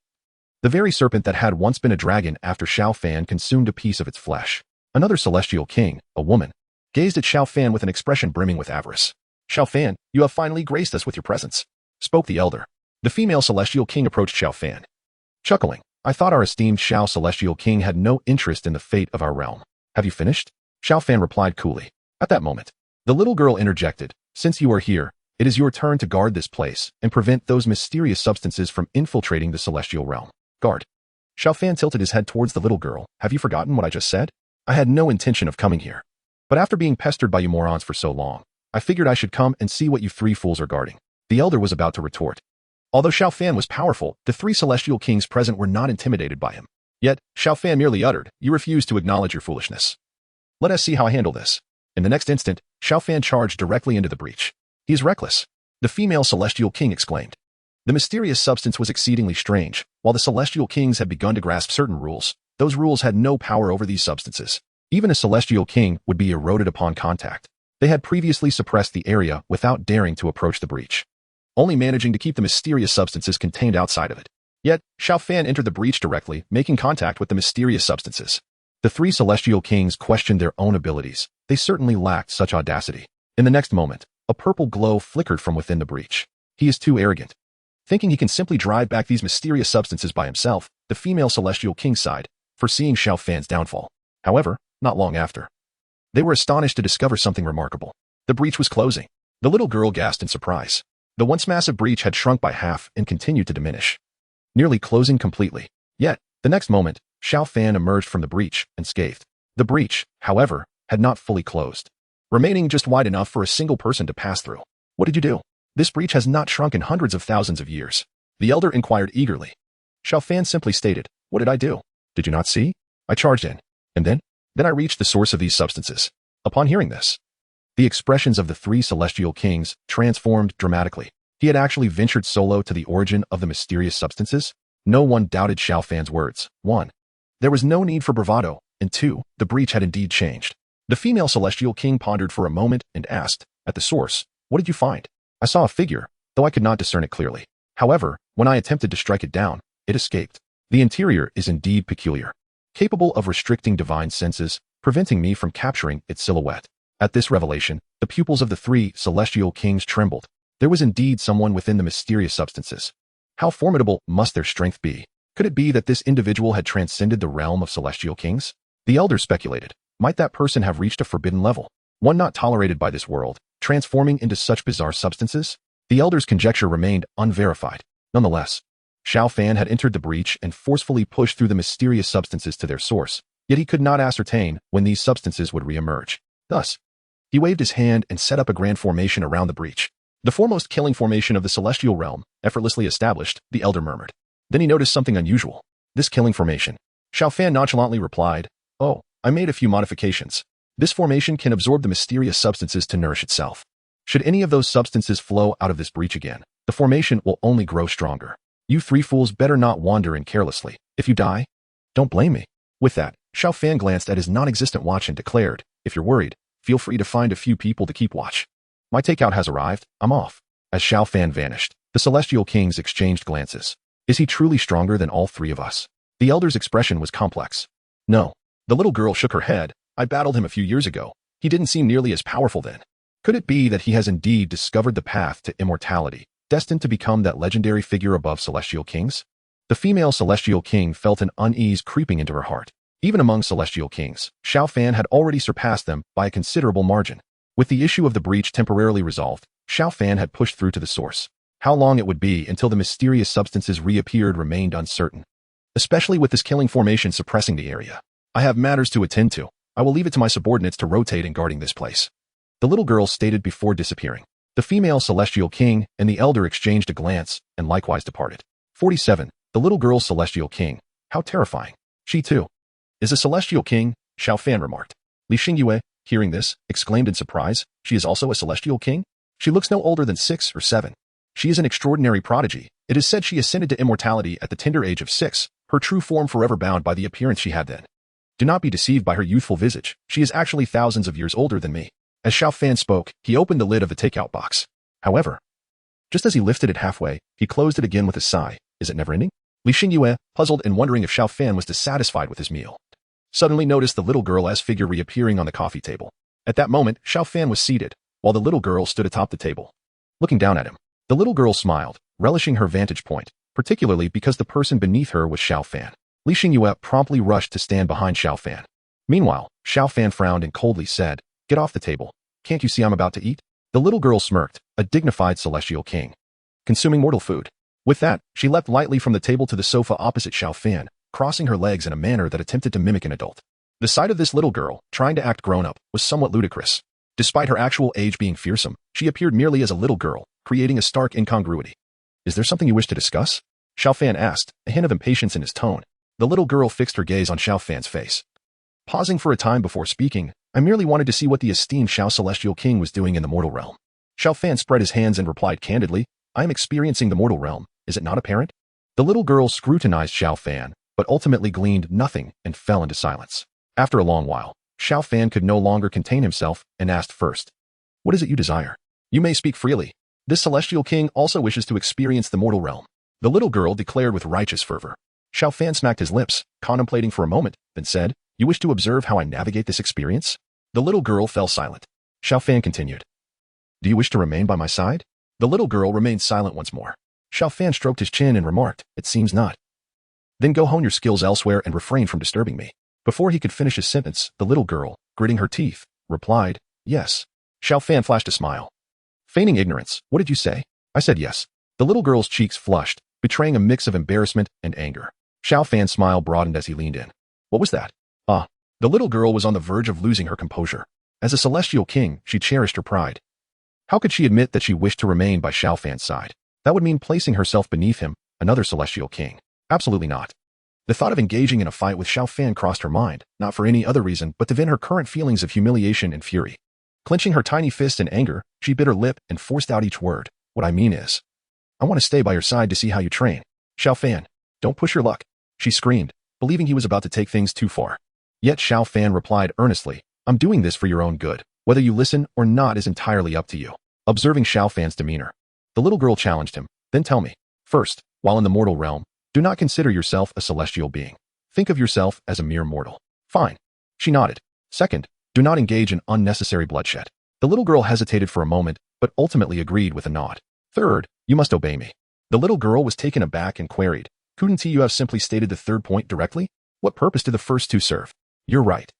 The very serpent that had once been a dragon after Xiao Fan consumed a piece of its flesh. Another Celestial King, a woman, gazed at Xiao Fan with an expression brimming with avarice. Xiao Fan, you have finally graced us with your presence, spoke the elder. The female Celestial King approached Xiao Fan. Chuckling, I thought our esteemed Xiao Celestial King had no interest in the fate of our realm. Have you finished? Xiao Fan replied coolly. At that moment, the little girl interjected, since you are here, it is your turn to guard this place and prevent those mysterious substances from infiltrating the celestial realm. Guard. Xiao Fan tilted his head towards the little girl. Have you forgotten what I just said? I had no intention of coming here. But after being pestered by you morons for so long, I figured I should come and see what you three fools are guarding. The elder was about to retort. Although Xiao Fan was powerful, the three celestial kings present were not intimidated by him. Yet, Xiao Fan merely uttered, you refuse to acknowledge your foolishness. Let us see how I handle this. In the next instant, Xiao Fan charged directly into the breach. He is reckless. The female celestial king exclaimed. The mysterious substance was exceedingly strange. While the celestial kings had begun to grasp certain rules, those rules had no power over these substances. Even a celestial king would be eroded upon contact. They had previously suppressed the area without daring to approach the breach, only managing to keep the mysterious substances contained outside of it. Yet, Xiao Fan entered the breach directly, making contact with the mysterious substances. The three celestial kings questioned their own abilities. They certainly lacked such audacity. In the next moment, a purple glow flickered from within the breach. He is too arrogant. Thinking he can simply drive back these mysterious substances by himself, the female celestial king sighed, foreseeing Xiao Fan's downfall. However, not long after, they were astonished to discover something remarkable. The breach was closing. The little girl gasped in surprise. The once massive breach had shrunk by half and continued to diminish, nearly closing completely. Yet, the next moment, Xiao Fan emerged from the breach and scathed. The breach, however, had not fully closed, remaining just wide enough for a single person to pass through. What did you do? This breach has not shrunk in hundreds of thousands of years. The elder inquired eagerly. Xiao Fan simply stated, what did I do? Did you not see? I charged in. And then I reached the source of these substances. Upon hearing this, the expressions of the three celestial kings transformed dramatically. He had actually ventured solo to the origin of the mysterious substances. No one doubted Xiao Fan's words. 1. There was no need for bravado, and 2. The breach had indeed changed. The female celestial king pondered for a moment and asked, at the source, what did you find? I saw a figure, though I could not discern it clearly. However, when I attempted to strike it down, it escaped. The interior is indeed peculiar, capable of restricting divine senses, preventing me from capturing its silhouette. At this revelation, the pupils of the three celestial kings trembled. There was indeed someone within the mysterious substances. How formidable must their strength be? Could it be that this individual had transcended the realm of celestial kings? The elders speculated. Might that person have reached a forbidden level, one not tolerated by this world, transforming into such bizarre substances? The elders' conjecture remained unverified. Nonetheless, Xiao Fan had entered the breach and forcefully pushed through the mysterious substances to their source, yet he could not ascertain when these substances would re-emerge. Thus, he waved his hand and set up a grand formation around the breach. The foremost killing formation of the celestial realm, effortlessly established, the elder murmured. Then he noticed something unusual. This killing formation. Xiao Fan nonchalantly replied, oh, I made a few modifications. This formation can absorb the mysterious substances to nourish itself. Should any of those substances flow out of this breach again, the formation will only grow stronger. You three fools better not wander in carelessly. If you die, don't blame me. With that, Xiao Fan glanced at his non-existent watch and declared, if you're worried, feel free to find a few people to keep watch. My takeout has arrived, I'm off. As Xiao Fan vanished, the celestial kings exchanged glances. Is he truly stronger than all three of us? The elder's expression was complex. No. The little girl shook her head. I battled him a few years ago. He didn't seem nearly as powerful then. Could it be that he has indeed discovered the path to immortality, destined to become that legendary figure above celestial kings? The female celestial king felt an unease creeping into her heart. Even among celestial kings, Xiao Fan had already surpassed them by a considerable margin. With the issue of the breach temporarily resolved, Xiao Fan had pushed through to the source. How long it would be until the mysterious substances reappeared remained uncertain, especially with this killing formation suppressing the area. I have matters to attend to. I will leave it to my subordinates to rotate in guarding this place. The little girl stated before disappearing. The female celestial king and the elder exchanged a glance and likewise departed. 47. The little girl's celestial king. How terrifying. She too is a celestial king, Xiao Fan remarked. Li Xingyue, hearing this, exclaimed in surprise, she is also a celestial king? She looks no older than 6 or 7. She is an extraordinary prodigy. It is said she ascended to immortality at the tender age of 6, her true form forever bound by the appearance she had then. Do not be deceived by her youthful visage. She is actually thousands of years older than me. As Xiao Fan spoke, he opened the lid of the takeout box. However, just as he lifted it halfway, he closed it again with a sigh. Is it never ending? Li Xingyue, puzzled and wondering if Xiao Fan was dissatisfied with his meal, suddenly noticed the little girl's figure reappearing on the coffee table. At that moment, Xiao Fan was seated, while the little girl stood atop the table. Looking down at him, the little girl smiled. relishing her vantage point, particularly because the person beneath her was Xiao Fan. Li Xingyue promptly rushed to stand behind Xiao Fan. Meanwhile, Xiao Fan frowned and coldly said, "Get off the table. Can't you see I'm about to eat?" The little girl smirked, a dignified celestial king. Consuming mortal food. With that, she leapt lightly from the table to the sofa opposite Xiao Fan, crossing her legs in a manner that attempted to mimic an adult. The sight of this little girl, trying to act grown-up, was somewhat ludicrous. Despite her actual age being fearsome, she appeared merely as a little girl, creating a stark incongruity. "Is there something you wish to discuss?" Xiao Fan asked, a hint of impatience in his tone. The little girl fixed her gaze on Xiao Fan's face. Pausing for a time before speaking, "I merely wanted to see what the esteemed Xiao Celestial King was doing in the mortal realm." Xiao Fan spread his hands and replied candidly, "I am experiencing the mortal realm. Is it not apparent?" The little girl scrutinized Xiao Fan, but ultimately gleaned nothing and fell into silence. After a long while, Xiao Fan could no longer contain himself and asked first, "What is it you desire? You may speak freely. This Celestial King also wishes to experience the mortal realm," the little girl declared with righteous fervor. Xiao Fan smacked his lips, contemplating for a moment, then said, "You wish to observe how I navigate this experience?" The little girl fell silent. Xiao Fan continued, "Do you wish to remain by my side?" The little girl remained silent once more. Xiao Fan stroked his chin and remarked, "It seems not." "Then go hone your skills elsewhere and refrain from disturbing me." Before he could finish his sentence, the little girl, gritting her teeth, replied, "Yes." Xiao Fan flashed a smile. Feigning ignorance, "What did you say?" "I said yes." The little girl's cheeks flushed, betraying a mix of embarrassment and anger. Xiao Fan's smile broadened as he leaned in. "What was that?" "Ah." The little girl was on the verge of losing her composure. As a celestial king, she cherished her pride. How could she admit that she wished to remain by Xiao Fan's side? That would mean placing herself beneath him, another celestial king. Absolutely not. The thought of engaging in a fight with Xiao Fan crossed her mind, not for any other reason but to vent her current feelings of humiliation and fury. Clenching her tiny fist in anger, she bit her lip and forced out each word. "What I mean is, I want to stay by your side to see how you train." "Xiao Fan, don't push your luck," she screamed, believing he was about to take things too far. Yet Xiao Fan replied earnestly, "I'm doing this for your own good. Whether you listen or not is entirely up to you." Observing Xiao Fan's demeanor, the little girl challenged him, "Then tell me, first, while in the mortal realm, do not consider yourself a celestial being. Think of yourself as a mere mortal." "Fine." She nodded. "Second, do not engage in unnecessary bloodshed." The little girl hesitated for a moment, but ultimately agreed with a nod. "Third, you must obey me." The little girl was taken aback and queried, "Couldn't you have simply stated the third point directly? What purpose do the first two serve?" "You're right.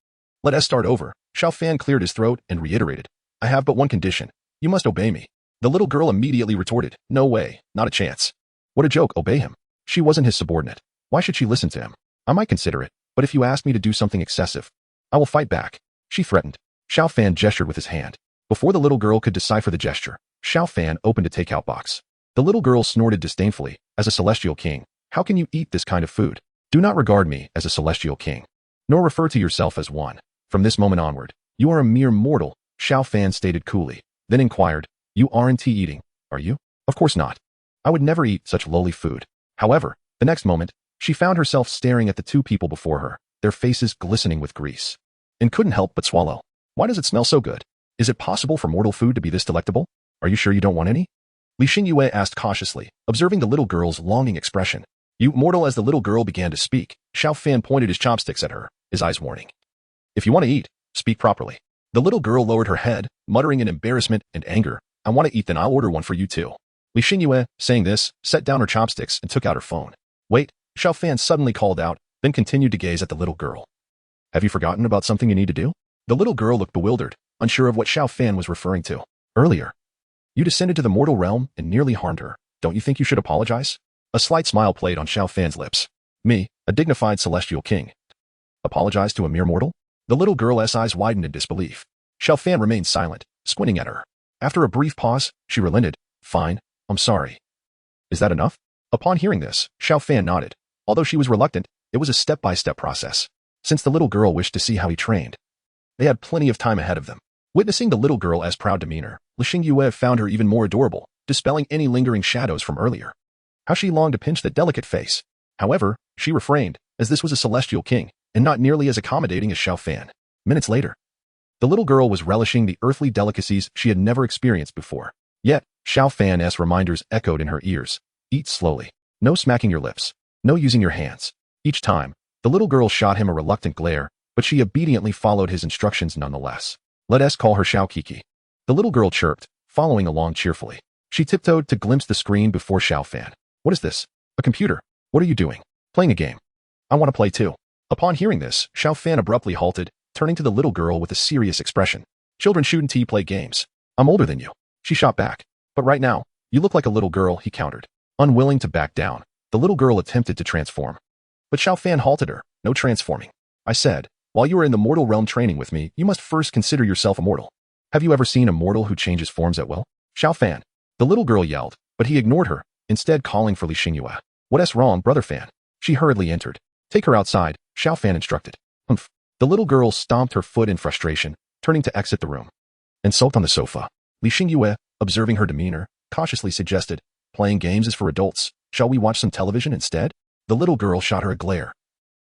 Let us start over." Xiao Fan cleared his throat and reiterated, "I have but one condition. You must obey me." The little girl immediately retorted, "No way, not a chance." What a joke, obey him. She wasn't his subordinate. Why should she listen to him? "I might consider it, but if you ask me to do something excessive, I will fight back," she threatened. Xiao Fan gestured with his hand. Before the little girl could decipher the gesture, Xiao Fan opened a takeout box. The little girl snorted disdainfully, "As a celestial king, how can you eat this kind of food? Do not regard me as a celestial king, nor refer to yourself as one. From this moment onward, you are a mere mortal," Xiao Fan stated coolly, then inquired, "You aren't eating, are you?" "Of course not. I would never eat such lowly food." However, the next moment, she found herself staring at the two people before her, their faces glistening with grease, and couldn't help but swallow. "Why does it smell so good? Is it possible for mortal food to be this delectable? Are you sure you don't want any?" Li Xingyue asked cautiously, observing the little girl's longing expression. "You mortal." As the little girl began to speak, Xiao Fan pointed his chopsticks at her, his eyes warning. "If you want to eat, speak properly." The little girl lowered her head, muttering in embarrassment and anger, "I want to eat, then I'll order one for you too." Li Xingyue, saying this, set down her chopsticks and took out her phone. "Wait," Xiao Fan suddenly called out, then continued to gaze at the little girl. "Have you forgotten about something you need to do?" The little girl looked bewildered, unsure of what Xiao Fan was referring to. "Earlier, you descended to the mortal realm and nearly harmed her. Don't you think you should apologize?" A slight smile played on Xiao Fan's lips. "Me, a dignified celestial king, apologize to a mere mortal?" The little girl's eyes widened in disbelief. Xiao Fan remained silent, squinting at her. After a brief pause, she relented, "Fine, I'm sorry." "Is that enough?" Upon hearing this, Xiao Fan nodded. Although she was reluctant, it was a step-by-step process. Since the little girl wished to see how he trained, they had plenty of time ahead of them. Witnessing the little girl's proud demeanor, Li Xingyue found her even more adorable, dispelling any lingering shadows from earlier. How she longed to pinch that delicate face. However, she refrained, as this was a celestial king, and not nearly as accommodating as Xiao Fan. Minutes later, the little girl was relishing the earthly delicacies she had never experienced before. Yet, Xiao Fan's reminders echoed in her ears. "Eat slowly. No smacking your lips. No using your hands." Each time, the little girl shot him a reluctant glare, but she obediently followed his instructions nonetheless. "Let us call her Xiao Kiki." The little girl chirped, following along cheerfully. She tiptoed to glimpse the screen before Xiao Fan. What is this? A computer. What are you doing? Playing a game. I want to play too. Upon hearing this, Xiao Fan abruptly halted, turning to the little girl with a serious expression. Children shouldn't play games. I'm older than you. She shot back. But right now, you look like a little girl, he countered. Unwilling to back down, the little girl attempted to transform. But Xiao Fan halted her. No transforming. I said, while you are in the mortal realm training with me, you must first consider yourself immortal. Have you ever seen a mortal who changes forms at will? Xiao Fan. The little girl yelled, but he ignored her, instead calling for Li Xingyue. What's wrong, brother Fan? She hurriedly entered. Take her outside, Xiao Fan instructed. Humph. The little girl stomped her foot in frustration, turning to exit the room. And sulked on the sofa. Li Xingyue, observing her demeanor, cautiously suggested, playing games is for adults. Shall we watch some television instead? The little girl shot her a glare,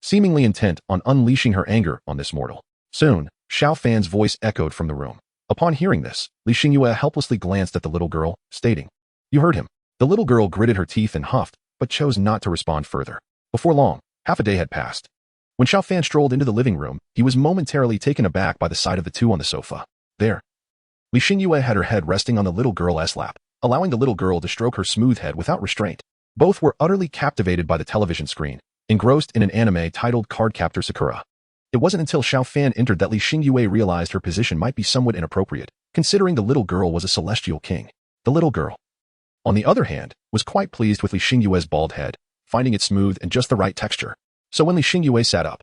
seemingly intent on unleashing her anger on this mortal. Soon, Xiao Fan's voice echoed from the room. Upon hearing this, Li Xingyue helplessly glanced at the little girl, stating, You heard him. The little girl gritted her teeth and huffed, but chose not to respond further. Before long, half a day had passed. When Xiao Fan strolled into the living room, he was momentarily taken aback by the sight of the two on the sofa. There. Li Xingyue had her head resting on the little girl's lap, allowing the little girl to stroke her smooth head without restraint. Both were utterly captivated by the television screen, engrossed in an anime titled Cardcaptor Sakura. It wasn't until Xiao Fan entered that Li Xingyue realized her position might be somewhat inappropriate, considering the little girl was a celestial king. The little girl, on the other hand, was quite pleased with Li Xingyue's bald head, finding it smooth and just the right texture. So when Li Xingyue sat up,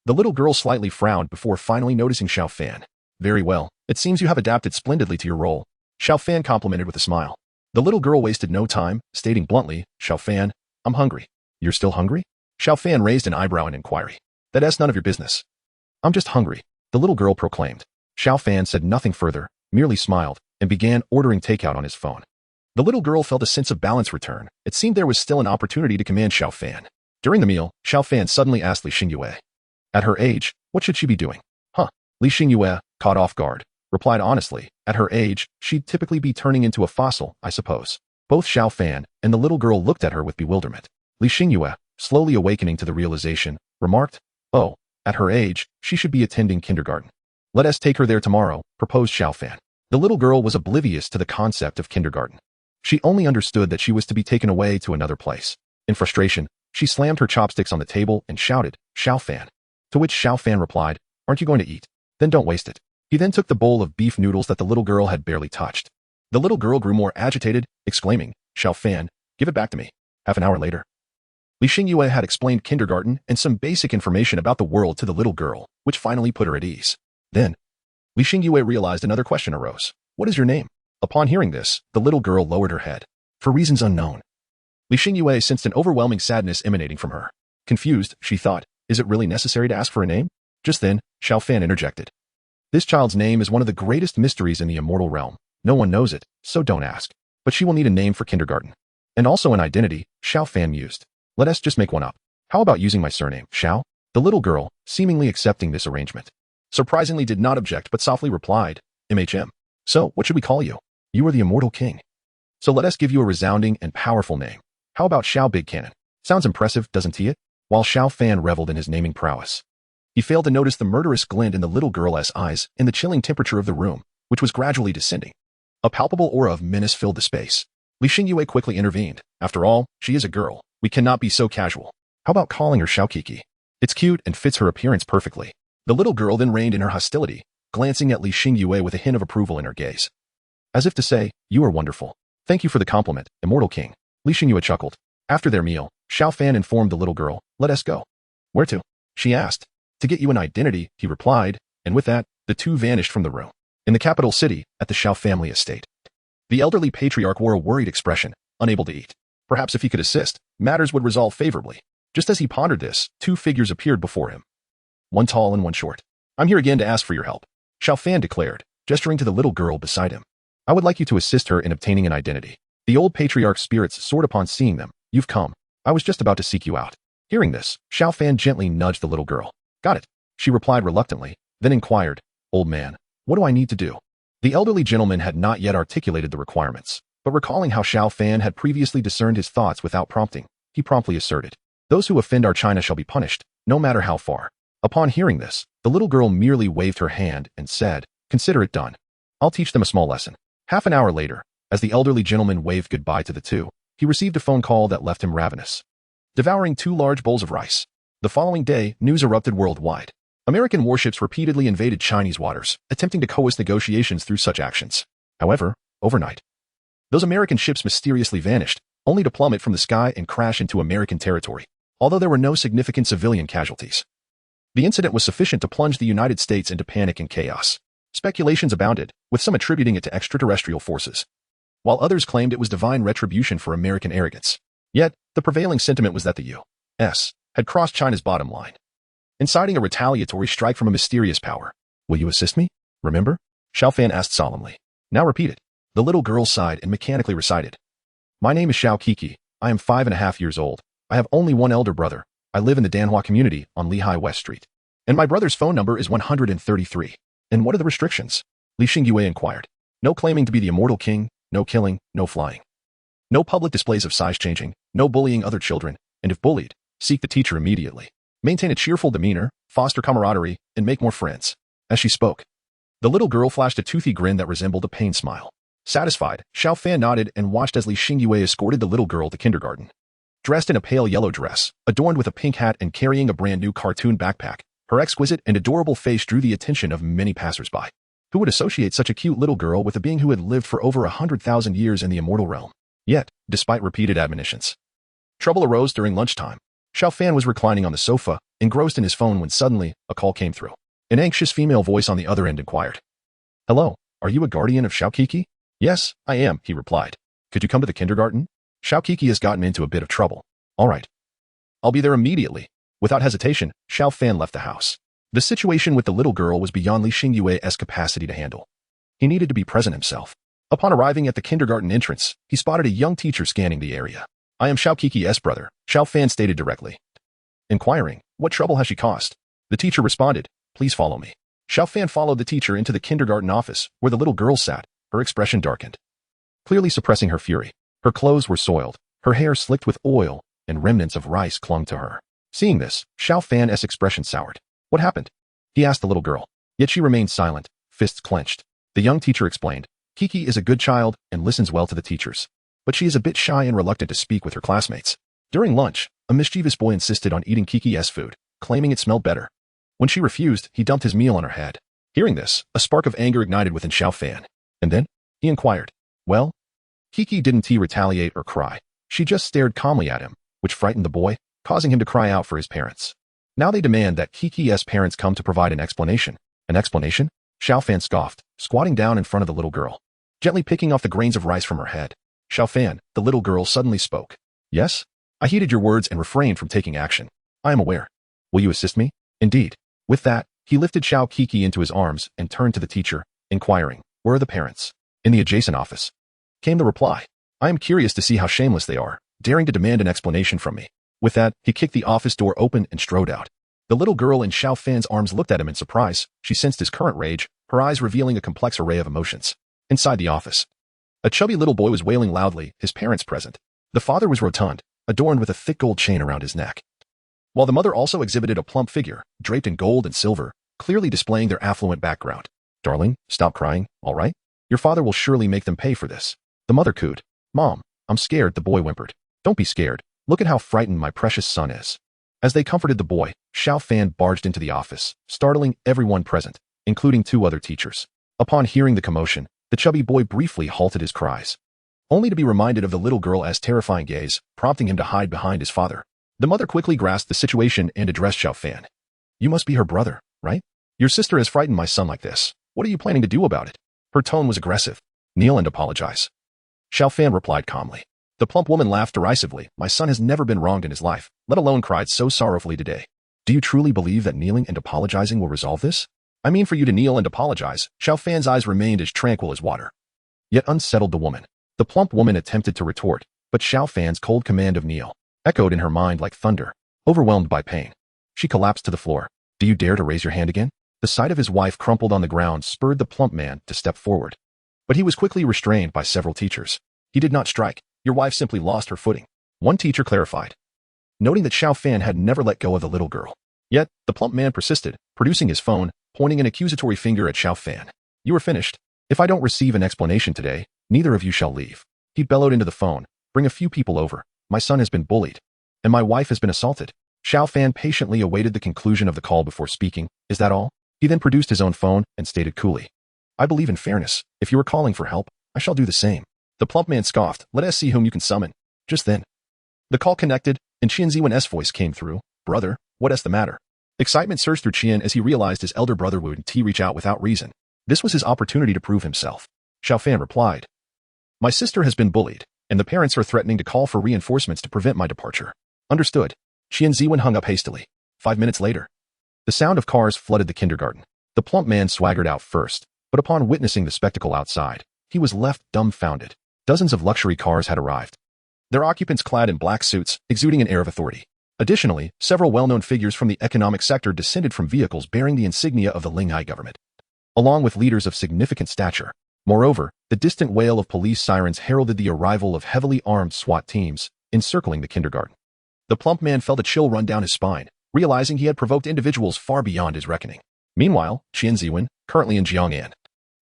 the little girl slightly frowned before finally noticing Xiao Fan. Very well, it seems you have adapted splendidly to your role, Xiao Fan complimented with a smile. The little girl wasted no time, stating bluntly, Xiao Fan, I'm hungry. You're still hungry? Xiao Fan raised an eyebrow in inquiry. That's none of your business. I'm just hungry, the little girl proclaimed. Xiao Fan said nothing further, merely smiled, and began ordering takeout on his phone. The little girl felt a sense of balance return. It seemed there was still an opportunity to command Xiao Fan. During the meal, Xiao Fan suddenly asked Li Xingyue. At her age, what should she be doing? Huh. Li Xingyue, caught off guard, replied honestly, at her age, she'd typically be turning into a fossil, I suppose. Both Xiao Fan and the little girl looked at her with bewilderment. Li Xingyue, slowly awakening to the realization, remarked, Oh, at her age, she should be attending kindergarten. Let us take her there tomorrow, proposed Xiao Fan. The little girl was oblivious to the concept of kindergarten. She only understood that she was to be taken away to another place. In frustration, she slammed her chopsticks on the table and shouted, Xiao Fan. To which Xiao Fan replied, Aren't you going to eat? Then don't waste it. He then took the bowl of beef noodles that the little girl had barely touched. The little girl grew more agitated, exclaiming, Xiao Fan, give it back to me. Half an hour later, Li Xingyue had explained kindergarten and some basic information about the world to the little girl, which finally put her at ease. Then, Li Xingyue realized another question arose. What is your name? Upon hearing this, the little girl lowered her head. For reasons unknown, Li Xingyue sensed an overwhelming sadness emanating from her. Confused, she thought, is it really necessary to ask for a name? Just then, Xiao Fan interjected. This child's name is one of the greatest mysteries in the immortal realm. No one knows it, so don't ask. But she will need a name for kindergarten. And also an identity, Xiao Fan mused. Let us just make one up. How about using my surname, Xiao? The little girl, seemingly accepting this arrangement, surprisingly did not object but softly replied, MHM. So, what should we call you? You are the Immortal King. So let us give you a resounding and powerful name. How about Xiao Big Cannon? Sounds impressive, doesn't it? While Xiao Fan reveled in his naming prowess, he failed to notice the murderous glint in the little girl's eyes and the chilling temperature of the room, which was gradually descending. A palpable aura of menace filled the space. Li Xingyue quickly intervened. After all, she is a girl. We cannot be so casual. How about calling her Xiao Kiki? It's cute and fits her appearance perfectly. The little girl then reined in her hostility, glancing at Li Xingyue with a hint of approval in her gaze. As if to say, you are wonderful. Thank you for the compliment, Immortal King. Li Xingyue chuckled. After their meal, Xiao Fan informed the little girl, let us go. Where to? She asked. To get you an identity, he replied, and with that, the two vanished from the room. In the capital city, at the Xiao family estate, the elderly patriarch wore a worried expression, unable to eat. Perhaps if he could assist, matters would resolve favorably. Just as he pondered this, two figures appeared before him. One tall and one short. I'm here again to ask for your help, Xiao Fan declared, gesturing to the little girl beside him. I would like you to assist her in obtaining an identity. The old patriarch's spirits soared upon seeing them. You've come. I was just about to seek you out. Hearing this, Xiao Fan gently nudged the little girl. Got it, she replied reluctantly, then inquired, Old man, what do I need to do? The elderly gentleman had not yet articulated the requirements, but recalling how Xiao Fan had previously discerned his thoughts without prompting, he promptly asserted, Those who offend our China shall be punished, no matter how far. Upon hearing this, the little girl merely waved her hand and said, Consider it done. I'll teach them a small lesson. Half an hour later, As the elderly gentleman waved goodbye to the two, he received a phone call that left him ravenous. Devouring 2 large bowls of rice. The following day, news erupted worldwide. American warships repeatedly invaded Chinese waters, attempting to coerce negotiations through such actions. However, overnight, those American ships mysteriously vanished, only to plummet from the sky and crash into American territory, although there were no significant civilian casualties. The incident was sufficient to plunge the United States into panic and chaos. Speculations abounded, with some attributing it to extraterrestrial forces, while others claimed it was divine retribution for American arrogance. Yet, the prevailing sentiment was that the U.S. had crossed China's bottom line, inciting a retaliatory strike from a mysterious power. Will you assist me? Remember? Xiao Fan asked solemnly. Now repeat it. The little girl sighed and mechanically recited. My name is Xiao Kiki. I am 5.5 years old. I have only one elder brother. I live in the Danhua community on Lehigh West Street. And my brother's phone number is 133. And what are the restrictions? Li Xingyue inquired. No claiming to be the Immortal King, no killing, no flying. No public displays of size changing, no bullying other children, and if bullied, seek the teacher immediately. Maintain a cheerful demeanor, foster camaraderie, and make more friends. As she spoke, the little girl flashed a toothy grin that resembled a pained smile. Satisfied, Xiao Fan nodded and watched as Li Xingyue escorted the little girl to kindergarten. Dressed in a pale yellow dress, adorned with a pink hat and carrying a brand new cartoon backpack, her exquisite and adorable face drew the attention of many passersby. Who would associate such a cute little girl with a being who had lived for over 100,000 years in the immortal realm? Yet, despite repeated admonitions, trouble arose during lunchtime. Xiao Fan was reclining on the sofa, engrossed in his phone when suddenly, a call came through. An anxious female voice on the other end inquired. Hello, are you a guardian of Xiao Kiki? Yes, I am, he replied. Could you come to the kindergarten? Xiao Kiki has gotten into a bit of trouble. All right. I'll be there immediately. Without hesitation, Xiao Fan left the house. The situation with the little girl was beyond Li Xingyue's capacity to handle. He needed to be present himself. Upon arriving at the kindergarten entrance, he spotted a young teacher scanning the area. I am Xiao Kiki's brother, Xiao Fan stated directly. Inquiring, what trouble has she caused? The teacher responded, please follow me. Xiao Fan followed the teacher into the kindergarten office, where the little girl sat, her expression darkened. Clearly suppressing her fury, her clothes were soiled, her hair slicked with oil, and remnants of rice clung to her. Seeing this, Xiao Fan's expression soured. What happened? He asked the little girl. Yet she remained silent, fists clenched. The young teacher explained, Kiki is a good child and listens well to the teachers. But she is a bit shy and reluctant to speak with her classmates. During lunch, a mischievous boy insisted on eating Kiki's food, claiming it smelled better. When she refused, he dumped his meal on her head. Hearing this, a spark of anger ignited within Xiao Fan. And then, he inquired, well? Kiki didn't retaliate or cry. She just stared calmly at him, which frightened the boy, causing him to cry out for his parents. Now they demand that Kiki's parents come to provide an explanation. An explanation? Xiao Fan scoffed, squatting down in front of the little girl, gently picking off the grains of rice from her head. Xiao Fan, the little girl suddenly spoke. Yes? I heeded your words and refrained from taking action. I am aware. Will you assist me? Indeed. With that, he lifted Xiao Kiki into his arms and turned to the teacher, inquiring, where are the parents? In the adjacent office. Came the reply. I am curious to see how shameless they are, daring to demand an explanation from me. With that, he kicked the office door open and strode out. The little girl in Xiao Fan's arms looked at him in surprise. She sensed his current rage, her eyes revealing a complex array of emotions. Inside the office, a chubby little boy was wailing loudly, his parents present. The father was rotund, adorned with a thick gold chain around his neck, while the mother also exhibited a plump figure, draped in gold and silver, clearly displaying their affluent background. Darling, stop crying, all right? Your father will surely make them pay for this. The mother cooed. Mom, I'm scared, the boy whimpered. Don't be scared. Look at how frightened my precious son is. As they comforted the boy, Xiao Fan barged into the office, startling everyone present, including 2 other teachers. Upon hearing the commotion, the chubby boy briefly halted his cries, only to be reminded of the little girl's terrifying gaze, prompting him to hide behind his father. The mother quickly grasped the situation and addressed Xiao Fan. You must be her brother, right? Your sister has frightened my son like this. What are you planning to do about it? Her tone was aggressive. Kneel and apologize. Xiao Fan replied calmly. The plump woman laughed derisively. My son has never been wronged in his life, let alone cried so sorrowfully today. Do you truly believe that kneeling and apologizing will resolve this? I mean for you to kneel and apologize. Xiao Fan's eyes remained as tranquil as water, yet unsettled the woman. The plump woman attempted to retort, but Xiao Fan's cold command of kneel echoed in her mind like thunder. Overwhelmed by pain, she collapsed to the floor. Do you dare to raise your hand again? The sight of his wife crumpled on the ground spurred the plump man to step forward, but he was quickly restrained by several teachers. He did not strike. Your wife simply lost her footing. One teacher clarified, noting that Xiao Fan had never let go of the little girl. Yet, the plump man persisted, producing his phone, pointing an accusatory finger at Xiao Fan. You are finished. If I don't receive an explanation today, Neither of you shall leave. He bellowed into the phone. Bring a few people over. My son has been bullied. And my wife has been assaulted. Xiao Fan patiently awaited the conclusion of the call before speaking. Is that all? He then produced his own phone and stated coolly. I believe in fairness. If you are calling for help, I shall do the same. The plump man scoffed. Let us see whom you can summon. Just then, the call connected, and Qian Ziwen's voice came through. Brother, what is the matter? Excitement surged through Qian as he realized his elder brother would reach out without reason. This was his opportunity to prove himself. Xiao Fan replied. My sister has been bullied, and the parents are threatening to call for reinforcements to prevent my departure. Understood. Qian Ziwen hung up hastily. 5 minutes later, the sound of cars flooded the kindergarten. The plump man swaggered out first, but upon witnessing the spectacle outside, he was left dumbfounded. Dozens of luxury cars had arrived, their occupants clad in black suits, exuding an air of authority. Additionally, several well-known figures from the economic sector descended from vehicles bearing the insignia of the Linghai government, along with leaders of significant stature. Moreover, the distant wail of police sirens heralded the arrival of heavily armed SWAT teams, encircling the kindergarten. The plump man felt a chill run down his spine, realizing he had provoked individuals far beyond his reckoning. Meanwhile, Qian Ziwen, currently in Jiang'an,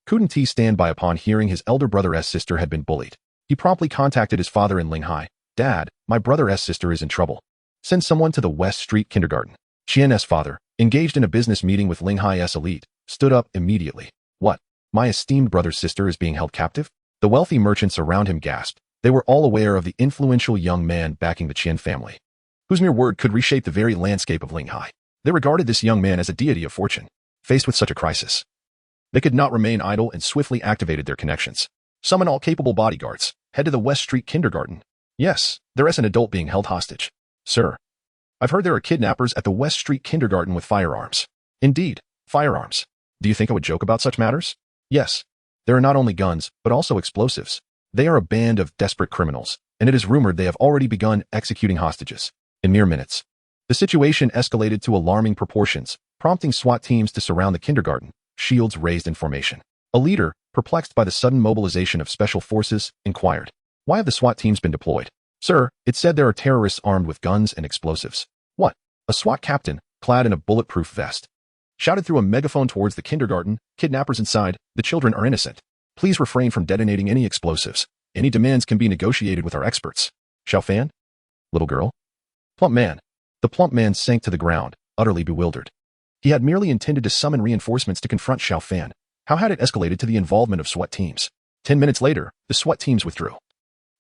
couldn't stand by upon hearing his elder brother's sister had been bullied. He promptly contacted his father in Linghai. Dad, my brother's sister is in trouble. Send someone to the West Street Kindergarten. Qian's father, engaged in a business meeting with Linghai's elite, stood up immediately. What? My esteemed brother's sister is being held captive? The wealthy merchants around him gasped. They were all aware of the influential young man backing the Qian family, whose mere word could reshape the very landscape of Linghai. They regarded this young man as a deity of fortune. Faced with such a crisis, they could not remain idle and swiftly activated their connections. Summon all capable bodyguards. Head to the West Street Kindergarten. Yes, there is an adult being held hostage. Sir, I've heard there are kidnappers at the West Street Kindergarten with firearms. Indeed, firearms. Do you think I would joke about such matters? Yes. There are not only guns, but also explosives. They are a band of desperate criminals, and it is rumored they have already begun executing hostages. In mere minutes, the situation escalated to alarming proportions, prompting SWAT teams to surround the kindergarten, shields raised in formation. A leader, perplexed by the sudden mobilization of special forces, inquired, why have the SWAT teams been deployed? Sir, it said there are terrorists armed with guns and explosives. What? A SWAT captain, clad in a bulletproof vest, shouted through a megaphone towards the kindergarten. Kidnappers inside, the children are innocent. Please refrain from detonating any explosives. Any demands can be negotiated with our experts. Xiao Fan? Little girl? Plump man. The plump man sank to the ground, utterly bewildered. He had merely intended to summon reinforcements to confront Xiao Fan. How had it escalated to the involvement of SWAT teams? 10 minutes later, the SWAT teams withdrew,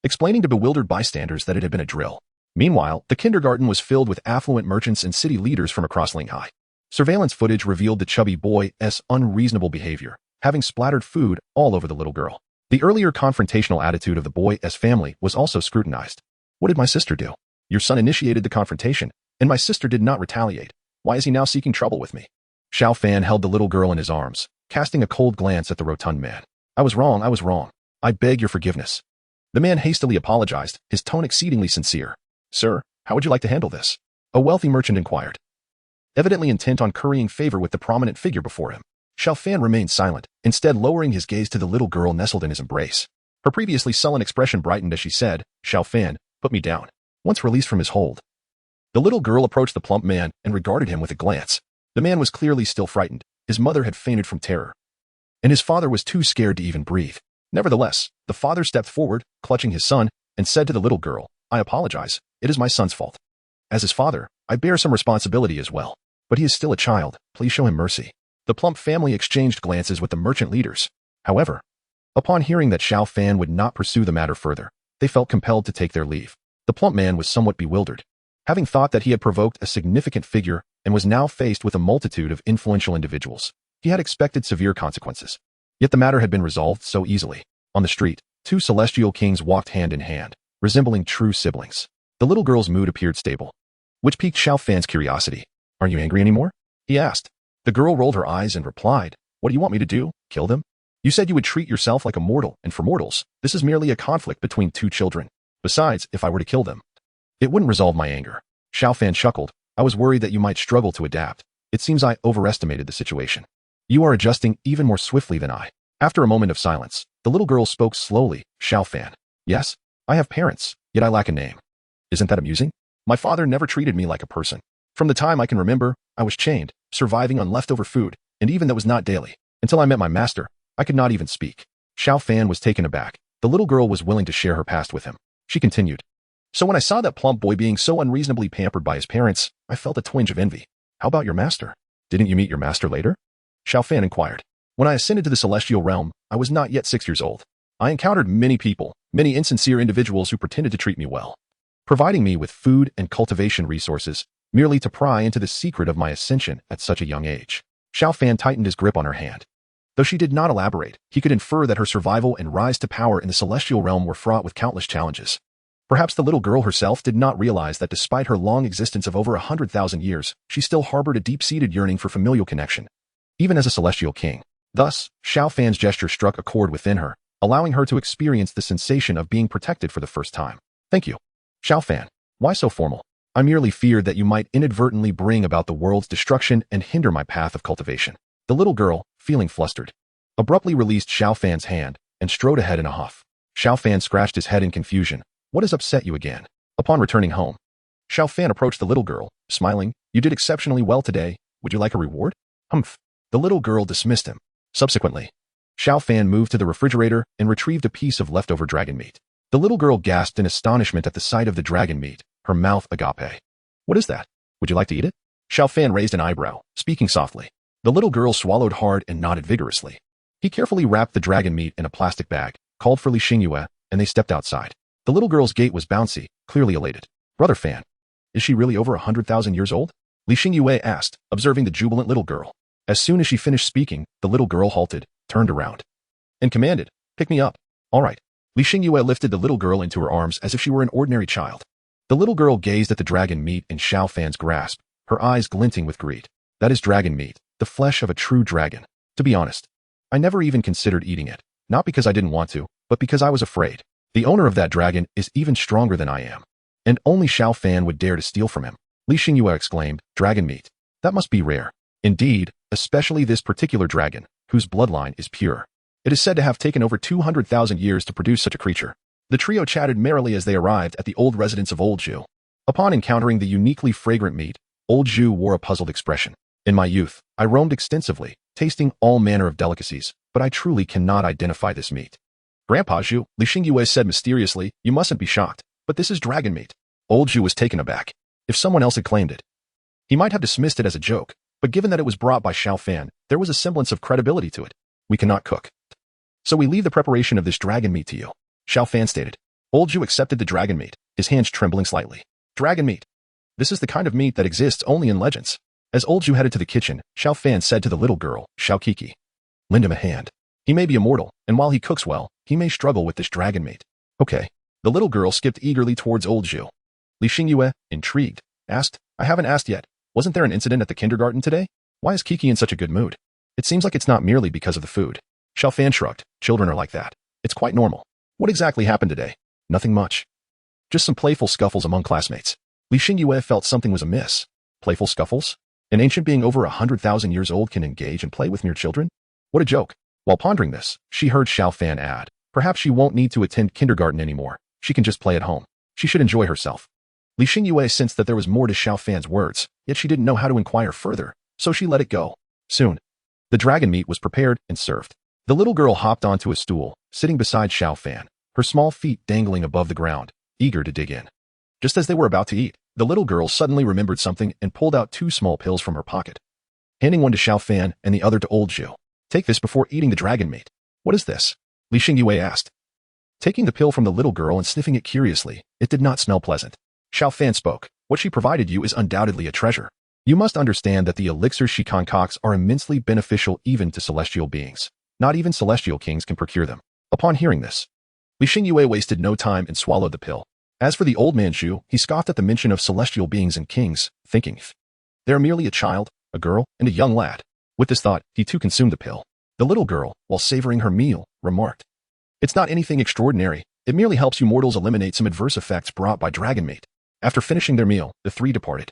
explaining to bewildered bystanders that it had been a drill. Meanwhile, the kindergarten was filled with affluent merchants and city leaders from across Linghai. Surveillance footage revealed the chubby boy's unreasonable behavior, having splattered food all over the little girl. The earlier confrontational attitude of the boy's family was also scrutinized. What did my sister do? Your son initiated the confrontation, and my sister did not retaliate. Why is he now seeking trouble with me? Xiao Fan held the little girl in his arms, casting a cold glance at the rotund man. I was wrong. I beg your forgiveness. The man hastily apologized, his tone exceedingly sincere. Sir, how would you like to handle this? A wealthy merchant inquired, evidently intent on currying favor with the prominent figure before him. Xiao Fan remained silent, instead lowering his gaze to the little girl nestled in his embrace. Her previously sullen expression brightened as she said, Xiao Fan, put me down. Once released from his hold, the little girl approached the plump man and regarded him with a glance. The man was clearly still frightened. His mother had fainted from terror, and his father was too scared to even breathe. Nevertheless, the father stepped forward, clutching his son, and said to the little girl, I apologize. It is my son's fault. As his father, I bear some responsibility as well. But he is still a child. Please show him mercy. The plump family exchanged glances with the merchant leaders. However, upon hearing that Xiao Fan would not pursue the matter further, they felt compelled to take their leave. The plump man was somewhat bewildered, having thought that he had provoked a significant figure and was now faced with a multitude of influential individuals. He had expected severe consequences. Yet the matter had been resolved so easily. On the street, two celestial kings walked hand in hand, resembling true siblings. The little girl's mood appeared stable, which piqued Xiao Fan's curiosity. Are you angry anymore? He asked. The girl rolled her eyes and replied, What do you want me to do? Kill them? You said you would treat yourself like a mortal, and for mortals, this is merely a conflict between two children. Besides, if I were to kill them, it wouldn't resolve my anger. Xiao Fan chuckled. I was worried that you might struggle to adapt. It seems I overestimated the situation. You are adjusting even more swiftly than I. After a moment of silence, the little girl spoke slowly. Xiao Fan. Yes, I have parents, yet I lack a name. Isn't that amusing? My father never treated me like a person. From the time I can remember, I was chained, surviving on leftover food, and even that was not daily. Until I met my master, I could not even speak. Xiao Fan was taken aback. The little girl was willing to share her past with him. She continued. So when I saw that plump boy being so unreasonably pampered by his parents, I felt a twinge of envy. How about your master? Didn't you meet your master later? Xiao Fan inquired. When I ascended to the celestial realm, I was not yet 6 years old. I encountered many people, many insincere individuals who pretended to treat me well, providing me with food and cultivation resources, merely to pry into the secret of my ascension at such a young age. Xiao Fan tightened his grip on her hand. Though she did not elaborate, he could infer that her survival and rise to power in the celestial realm were fraught with countless challenges. Perhaps the little girl herself did not realize that despite her long existence of over 100,000 years, she still harbored a deep-seated yearning for familial connection, even as a celestial king. Thus, Xiao Fan's gesture struck a chord within her, allowing her to experience the sensation of being protected for the first time. Thank you. Xiao Fan, why so formal? I merely feared that you might inadvertently bring about the world's destruction and hinder my path of cultivation. The little girl, feeling flustered, abruptly released Xiao Fan's hand and strode ahead in a huff. Xiao Fan scratched his head in confusion. What has upset you again? Upon returning home, Xiao Fan approached the little girl, smiling. You did exceptionally well today. Would you like a reward? Humph. The little girl dismissed him. Subsequently, Xiao Fan moved to the refrigerator and retrieved a piece of leftover dragon meat. The little girl gasped in astonishment at the sight of the dragon meat, her mouth agape. What is that? Would you like to eat it? Xiao Fan raised an eyebrow, speaking softly. The little girl swallowed hard and nodded vigorously. He carefully wrapped the dragon meat in a plastic bag, called for Li Xingyue, and they stepped outside. The little girl's gait was bouncy, clearly elated. Brother Fan, is she really over 100,000 years old? Li Xingyue asked, observing the jubilant little girl. As soon as she finished speaking, the little girl halted, turned around, and commanded, pick me up. All right. Li Xingyue lifted the little girl into her arms as if she were an ordinary child. The little girl gazed at the dragon meat in Xiao Fan's grasp, her eyes glinting with greed. That is dragon meat, the flesh of a true dragon. To be honest, I never even considered eating it, not because I didn't want to, but because I was afraid. The owner of that dragon is even stronger than I am, and only Xiao Fan would dare to steal from him. Li Xingyue exclaimed, dragon meat. That must be rare. Indeed, especially this particular dragon, whose bloodline is pure. It is said to have taken over 200,000 years to produce such a creature. The trio chatted merrily as they arrived at the old residence of Old Zhu. Upon encountering the uniquely fragrant meat, Old Zhu wore a puzzled expression. In my youth, I roamed extensively, tasting all manner of delicacies, but I truly cannot identify this meat. Grandpa Zhu, Li Xingyue said mysteriously, you mustn't be shocked, but this is dragon meat. Old Zhu was taken aback. If someone else had claimed it, he might have dismissed it as a joke, but given that it was brought by Xiao Fan, there was a semblance of credibility to it. We cannot cook, so we leave the preparation of this dragon meat to you, Xiao Fan stated. Old Zhu accepted the dragon meat, his hands trembling slightly. Dragon meat. This is the kind of meat that exists only in legends. As Old Zhu headed to the kitchen, Xiao Fan said to the little girl, Xiao Kiki, lend him a hand. He may be immortal, and while he cooks well, he may struggle with this dragon meat. Okay. The little girl skipped eagerly towards Old Zhu. Li Xingyue, intrigued, asked, I haven't asked yet. Wasn't there an incident at the kindergarten today? Why is Kiki in such a good mood? It seems like it's not merely because of the food. Xiao Fan shrugged. Children are like that. It's quite normal. What exactly happened today? Nothing much. Just some playful scuffles among classmates. Li Xingyue felt something was amiss. Playful scuffles? An ancient being over 100,000 years old can engage and play with mere children? What a joke. While pondering this, she heard Xiao Fan add, perhaps she won't need to attend kindergarten anymore. She can just play at home. She should enjoy herself. Li Xingyue sensed that there was more to Xiao Fan's words, yet she didn't know how to inquire further, so she let it go. Soon, the dragon meat was prepared and served. The little girl hopped onto a stool, sitting beside Xiao Fan, her small feet dangling above the ground, eager to dig in. Just as they were about to eat, the little girl suddenly remembered something and pulled out 2 small pills from her pocket, handing one to Xiao Fan and the other to Old Zhu. Take this before eating the dragon meat. What is this? Li Xingyue asked. Taking the pill from the little girl and sniffing it curiously, it did not smell pleasant. Xiao Fan spoke. What she provided you is undoubtedly a treasure. You must understand that the elixirs she concocts are immensely beneficial even to celestial beings. Not even celestial kings can procure them. Upon hearing this, Li Xingyue wasted no time and swallowed the pill. As for the old man Zhu, he scoffed at the mention of celestial beings and kings, thinking, they are merely a child, a girl, and a young lad. With this thought, he too consumed the pill. The little girl, while savoring her meal, remarked, it's not anything extraordinary. It merely helps you mortals eliminate some adverse effects brought by dragon meat. After finishing their meal, the 3 departed.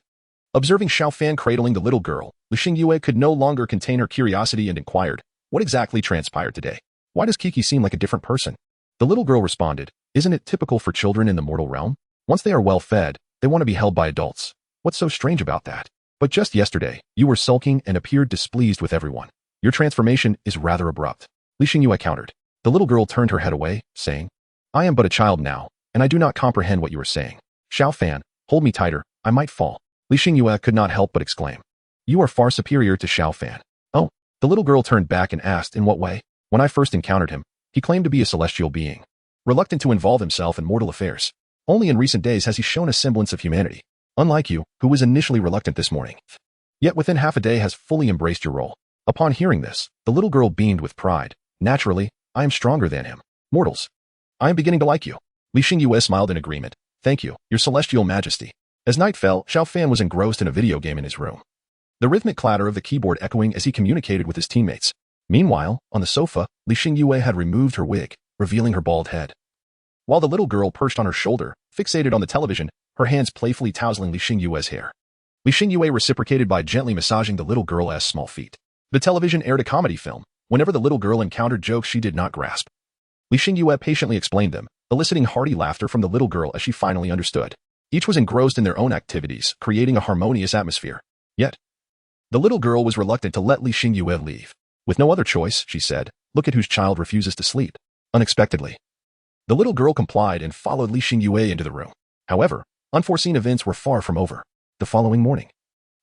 Observing Xiao Fan cradling the little girl, Li Xingyue could no longer contain her curiosity and inquired, what exactly transpired today? Why does Kiki seem like a different person? The little girl responded, isn't it typical for children in the mortal realm? Once they are well fed, they want to be held by adults. What's so strange about that? But just yesterday, you were sulking and appeared displeased with everyone. Your transformation is rather abrupt. Li Xingyue countered. The little girl turned her head away, saying, I am but a child now, and I do not comprehend what you are saying. Xiao Fan, hold me tighter, I might fall. Li Xingyue could not help but exclaim. You are far superior to Xiao Fan. Oh, the little girl turned back and asked in what way? When I first encountered him, he claimed to be a celestial being, reluctant to involve himself in mortal affairs. Only in recent days has he shown a semblance of humanity, unlike you, who was initially reluctant this morning. Yet within half a day has fully embraced your role. Upon hearing this, the little girl beamed with pride. Naturally, I am stronger than him. Mortals, I am beginning to like you. Li Xingyue smiled in agreement. Thank you, your celestial majesty. As night fell, Xiao Fan was engrossed in a video game in his room, the rhythmic clatter of the keyboard echoing as he communicated with his teammates. Meanwhile, on the sofa, Li Xingyue had removed her wig, revealing her bald head. While the little girl perched on her shoulder, fixated on the television, her hands playfully tousling Li Xingyue's hair. Li Xingyue reciprocated by gently massaging the little girl's small feet. The television aired a comedy film. Whenever the little girl encountered jokes she did not grasp, Li Xingyue patiently explained them, eliciting hearty laughter from the little girl as she finally understood. Each was engrossed in their own activities, creating a harmonious atmosphere. Yet, the little girl was reluctant to let Li Xingyue leave. With no other choice, she said, look at whose child refuses to sleep. Unexpectedly, the little girl complied and followed Li Xingyue into the room. However, unforeseen events were far from over. The following morning,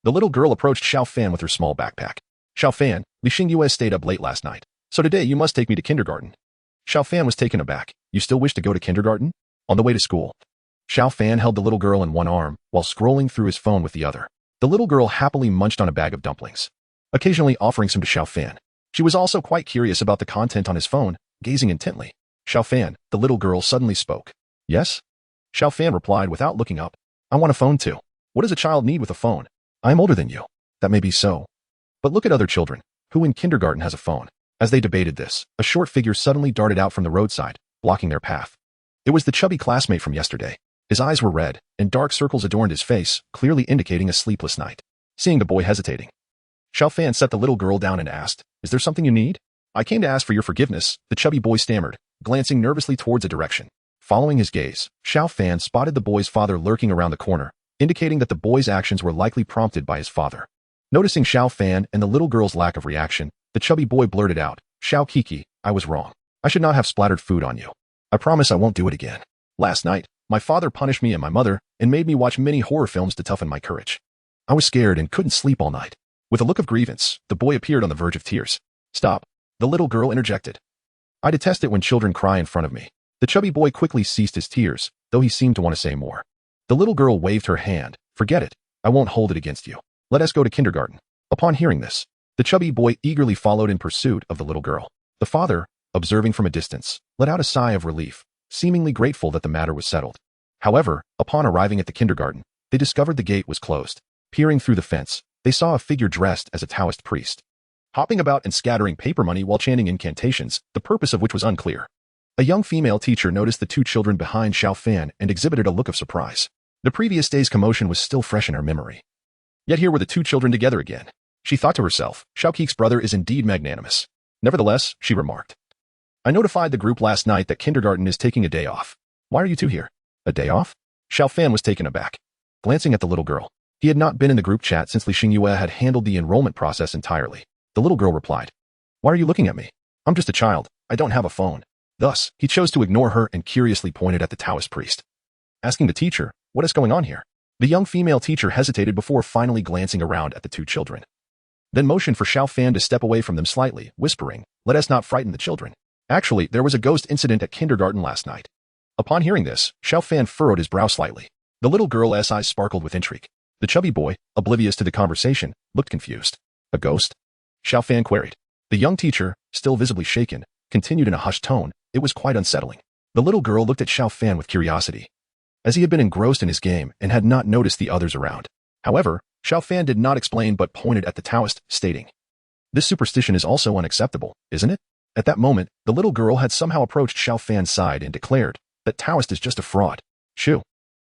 the little girl approached Xiao Fan with her small backpack. Xiao Fan, Li Xingyue stayed up late last night, so today you must take me to kindergarten. Xiao Fan was taken aback. You still wish to go to kindergarten? On the way to school, Xiao Fan held the little girl in one arm while scrolling through his phone with the other. The little girl happily munched on a bag of dumplings, occasionally offering some to Xiao Fan. She was also quite curious about the content on his phone, gazing intently. Xiao Fan, the little girl suddenly spoke. Yes? Xiao Fan replied without looking up. I want a phone too. What does a child need with a phone? I am older than you. That may be so. But look at other children. Who in kindergarten has a phone? As they debated this, a short figure suddenly darted out from the roadside, blocking their path. It was the chubby classmate from yesterday. His eyes were red, and dark circles adorned his face, clearly indicating a sleepless night. Seeing the boy hesitating, Xiao Fan set the little girl down and asked, Is there something you need? I came to ask for your forgiveness, the chubby boy stammered, glancing nervously towards a direction. Following his gaze, Xiao Fan spotted the boy's father lurking around the corner, indicating that the boy's actions were likely prompted by his father. Noticing Xiao Fan and the little girl's lack of reaction, the chubby boy blurted out, Xiao Kiki, I was wrong. I should not have splattered food on you. I promise I won't do it again. Last night, my father punished me and my mother and made me watch many horror films to toughen my courage. I was scared and couldn't sleep all night. With a look of grievance, the boy appeared on the verge of tears. Stop, the little girl interjected. I detest it when children cry in front of me. The chubby boy quickly ceased his tears, though he seemed to want to say more. The little girl waved her hand. Forget it. I won't hold it against you. Let us go to kindergarten. Upon hearing this, the chubby boy eagerly followed in pursuit of the little girl. The father, observing from a distance, let out a sigh of relief, seemingly grateful that the matter was settled. However, upon arriving at the kindergarten, they discovered the gate was closed. Peering through the fence, they saw a figure dressed as a Taoist priest, hopping about and scattering paper money while chanting incantations, the purpose of which was unclear. A young female teacher noticed the two children behind Xiao Fan and exhibited a look of surprise. The previous day's commotion was still fresh in her memory. Yet here were the two children together again. She thought to herself, Xiao Kik's brother is indeed magnanimous. Nevertheless, she remarked, I notified the group last night that kindergarten is taking a day off. Why are you two here? A day off? Xiao Fan was taken aback, glancing at the little girl. He had not been in the group chat since Li Xingyue had handled the enrollment process entirely. The little girl replied, Why are you looking at me? I'm just a child. I don't have a phone. Thus, he chose to ignore her and curiously pointed at the Taoist priest, asking the teacher, What is going on here? The young female teacher hesitated before finally glancing around at the two children, then motioned for Xiao Fan to step away from them slightly, whispering, Let us not frighten the children. Actually, there was a ghost incident at kindergarten last night. Upon hearing this, Xiao Fan furrowed his brow slightly. The little girl's eyes sparkled with intrigue. The chubby boy, oblivious to the conversation, looked confused. A ghost? Xiao Fan queried. The young teacher, still visibly shaken, continued in a hushed tone. It was quite unsettling. The little girl looked at Xiao Fan with curiosity, as he had been engrossed in his game and had not noticed the others around. However, Xiao Fan did not explain but pointed at the Taoist, stating, This superstition is also unacceptable, isn't it? At that moment, the little girl had somehow approached Xiao Fan's side and declared that Taoist is just a fraud. Shoo.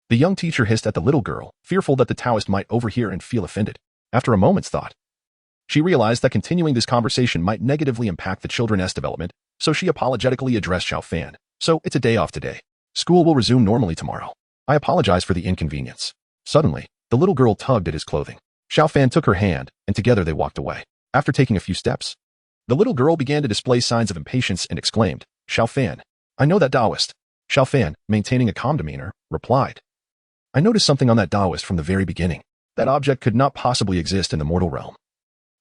The young teacher hissed at the little girl, fearful that the Taoist might overhear and feel offended. After a moment's thought, she realized that continuing this conversation might negatively impact the children's development, so she apologetically addressed Xiao Fan. So, it's a day off today. School will resume normally tomorrow. I apologize for the inconvenience. Suddenly, the little girl tugged at his clothing. Xiao Fan took her hand, and together they walked away. After taking a few steps, the little girl began to display signs of impatience and exclaimed, Xiao Fan, I know that Taoist. Xiao Fan, maintaining a calm demeanor, replied. I noticed something on that Taoist from the very beginning. That object could not possibly exist in the mortal realm,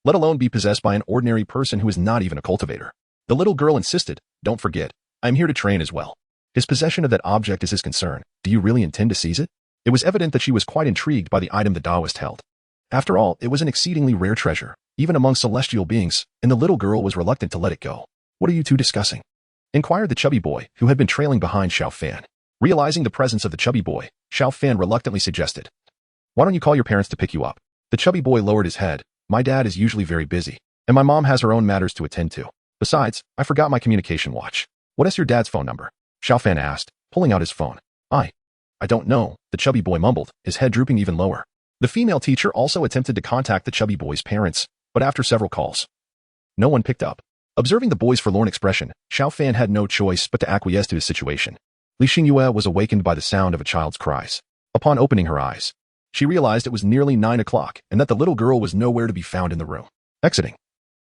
let alone be possessed by an ordinary person who is not even a cultivator. The little girl insisted, don't forget, I am here to train as well. His possession of that object is his concern. Do you really intend to seize it? It was evident that she was quite intrigued by the item the Taoist held. After all, it was an exceedingly rare treasure, even among celestial beings, and the little girl was reluctant to let it go. What are you two discussing? Inquired the chubby boy, who had been trailing behind Xiao Fan. Realizing the presence of the chubby boy, Xiao Fan reluctantly suggested, why don't you call your parents to pick you up? The chubby boy lowered his head. My dad is usually very busy, and my mom has her own matters to attend to. Besides, I forgot my communication watch. What is your dad's phone number? Xiao Fan asked, pulling out his phone. I don't know, the chubby boy mumbled, his head drooping even lower. The female teacher also attempted to contact the chubby boy's parents, but after several calls, no one picked up. Observing the boy's forlorn expression, Xiao Fan had no choice but to acquiesce to his situation. Li Xingyue was awakened by the sound of a child's cries. Upon opening her eyes, she realized it was nearly 9 o'clock and that the little girl was nowhere to be found in the room. Exiting,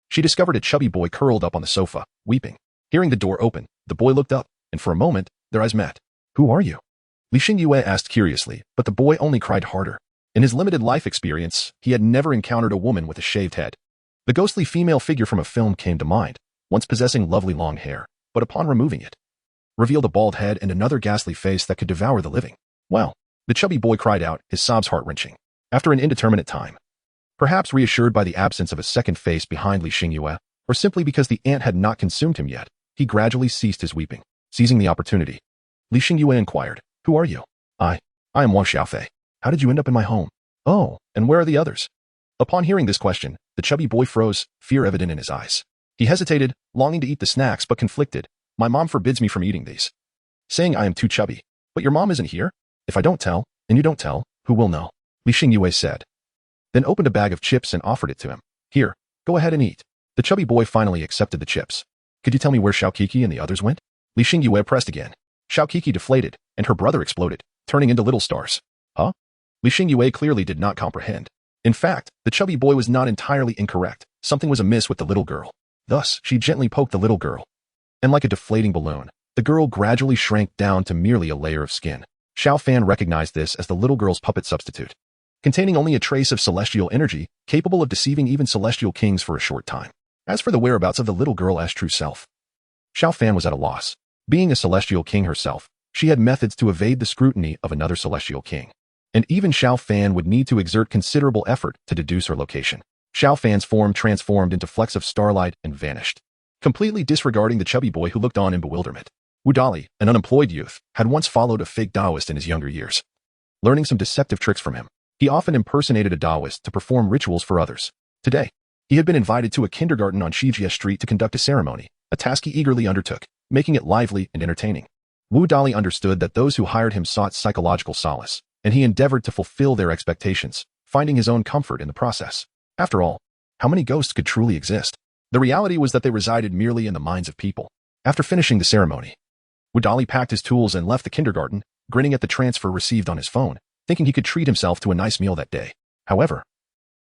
she discovered a chubby boy curled up on the sofa, weeping. Hearing the door open, the boy looked up, and for a moment, their eyes met. Who are you? Li Xingyue asked curiously, but the boy only cried harder. In his limited life experience, he had never encountered a woman with a shaved head. The ghostly female figure from a film came to mind, once possessing lovely long hair, but upon removing it, revealed a bald head and another ghastly face that could devour the living. Well, the chubby boy cried out, his sobs heart-wrenching. After an indeterminate time, perhaps reassured by the absence of a second face behind Li Xingyue, or simply because the ant had not consumed him yet, he gradually ceased his weeping. Seizing the opportunity, Li Xingyue inquired, who are you? I am Wang Xiaofei. How did you end up in my home? Oh, and where are the others? Upon hearing this question, the chubby boy froze, fear evident in his eyes. He hesitated, longing to eat the snacks but conflicted. My mom forbids me from eating these, saying I am too chubby. But your mom isn't here? If I don't tell, and you don't tell, who will know? Li Xingyue said. Then opened a bag of chips and offered it to him. Here, go ahead and eat. The chubby boy finally accepted the chips. Could you tell me where Xiaokiki and the others went? Li Xingyue pressed again. Xiaokiki deflated, and her brother exploded, turning into little stars. Huh? Li Xingyue clearly did not comprehend. In fact, the chubby boy was not entirely incorrect. Something was amiss with the little girl. Thus, she gently poked the little girl. And like a deflating balloon, the girl gradually shrank down to merely a layer of skin. Xiao Fan recognized this as the little girl's puppet substitute, containing only a trace of celestial energy, capable of deceiving even celestial kings for a short time. As for the whereabouts of the little girl as true self, Xiao Fan was at a loss. Being a celestial king herself, she had methods to evade the scrutiny of another celestial king. And even Xiao Fan would need to exert considerable effort to deduce her location. Xiao Fan's form transformed into flecks of starlight and vanished, completely disregarding the chubby boy who looked on in bewilderment. Wu Dali, an unemployed youth, had once followed a fake Taoist in his younger years. Learning some deceptive tricks from him, he often impersonated a Taoist to perform rituals for others. Today, he had been invited to a kindergarten on Shijie Street to conduct a ceremony, a task he eagerly undertook, making it lively and entertaining. Wu Dali understood that those who hired him sought psychological solace, and he endeavored to fulfill their expectations, finding his own comfort in the process. After all, how many ghosts could truly exist? The reality was that they resided merely in the minds of people. After finishing the ceremony, Wu Dali packed his tools and left the kindergarten, grinning at the transfer received on his phone, thinking he could treat himself to a nice meal that day. However,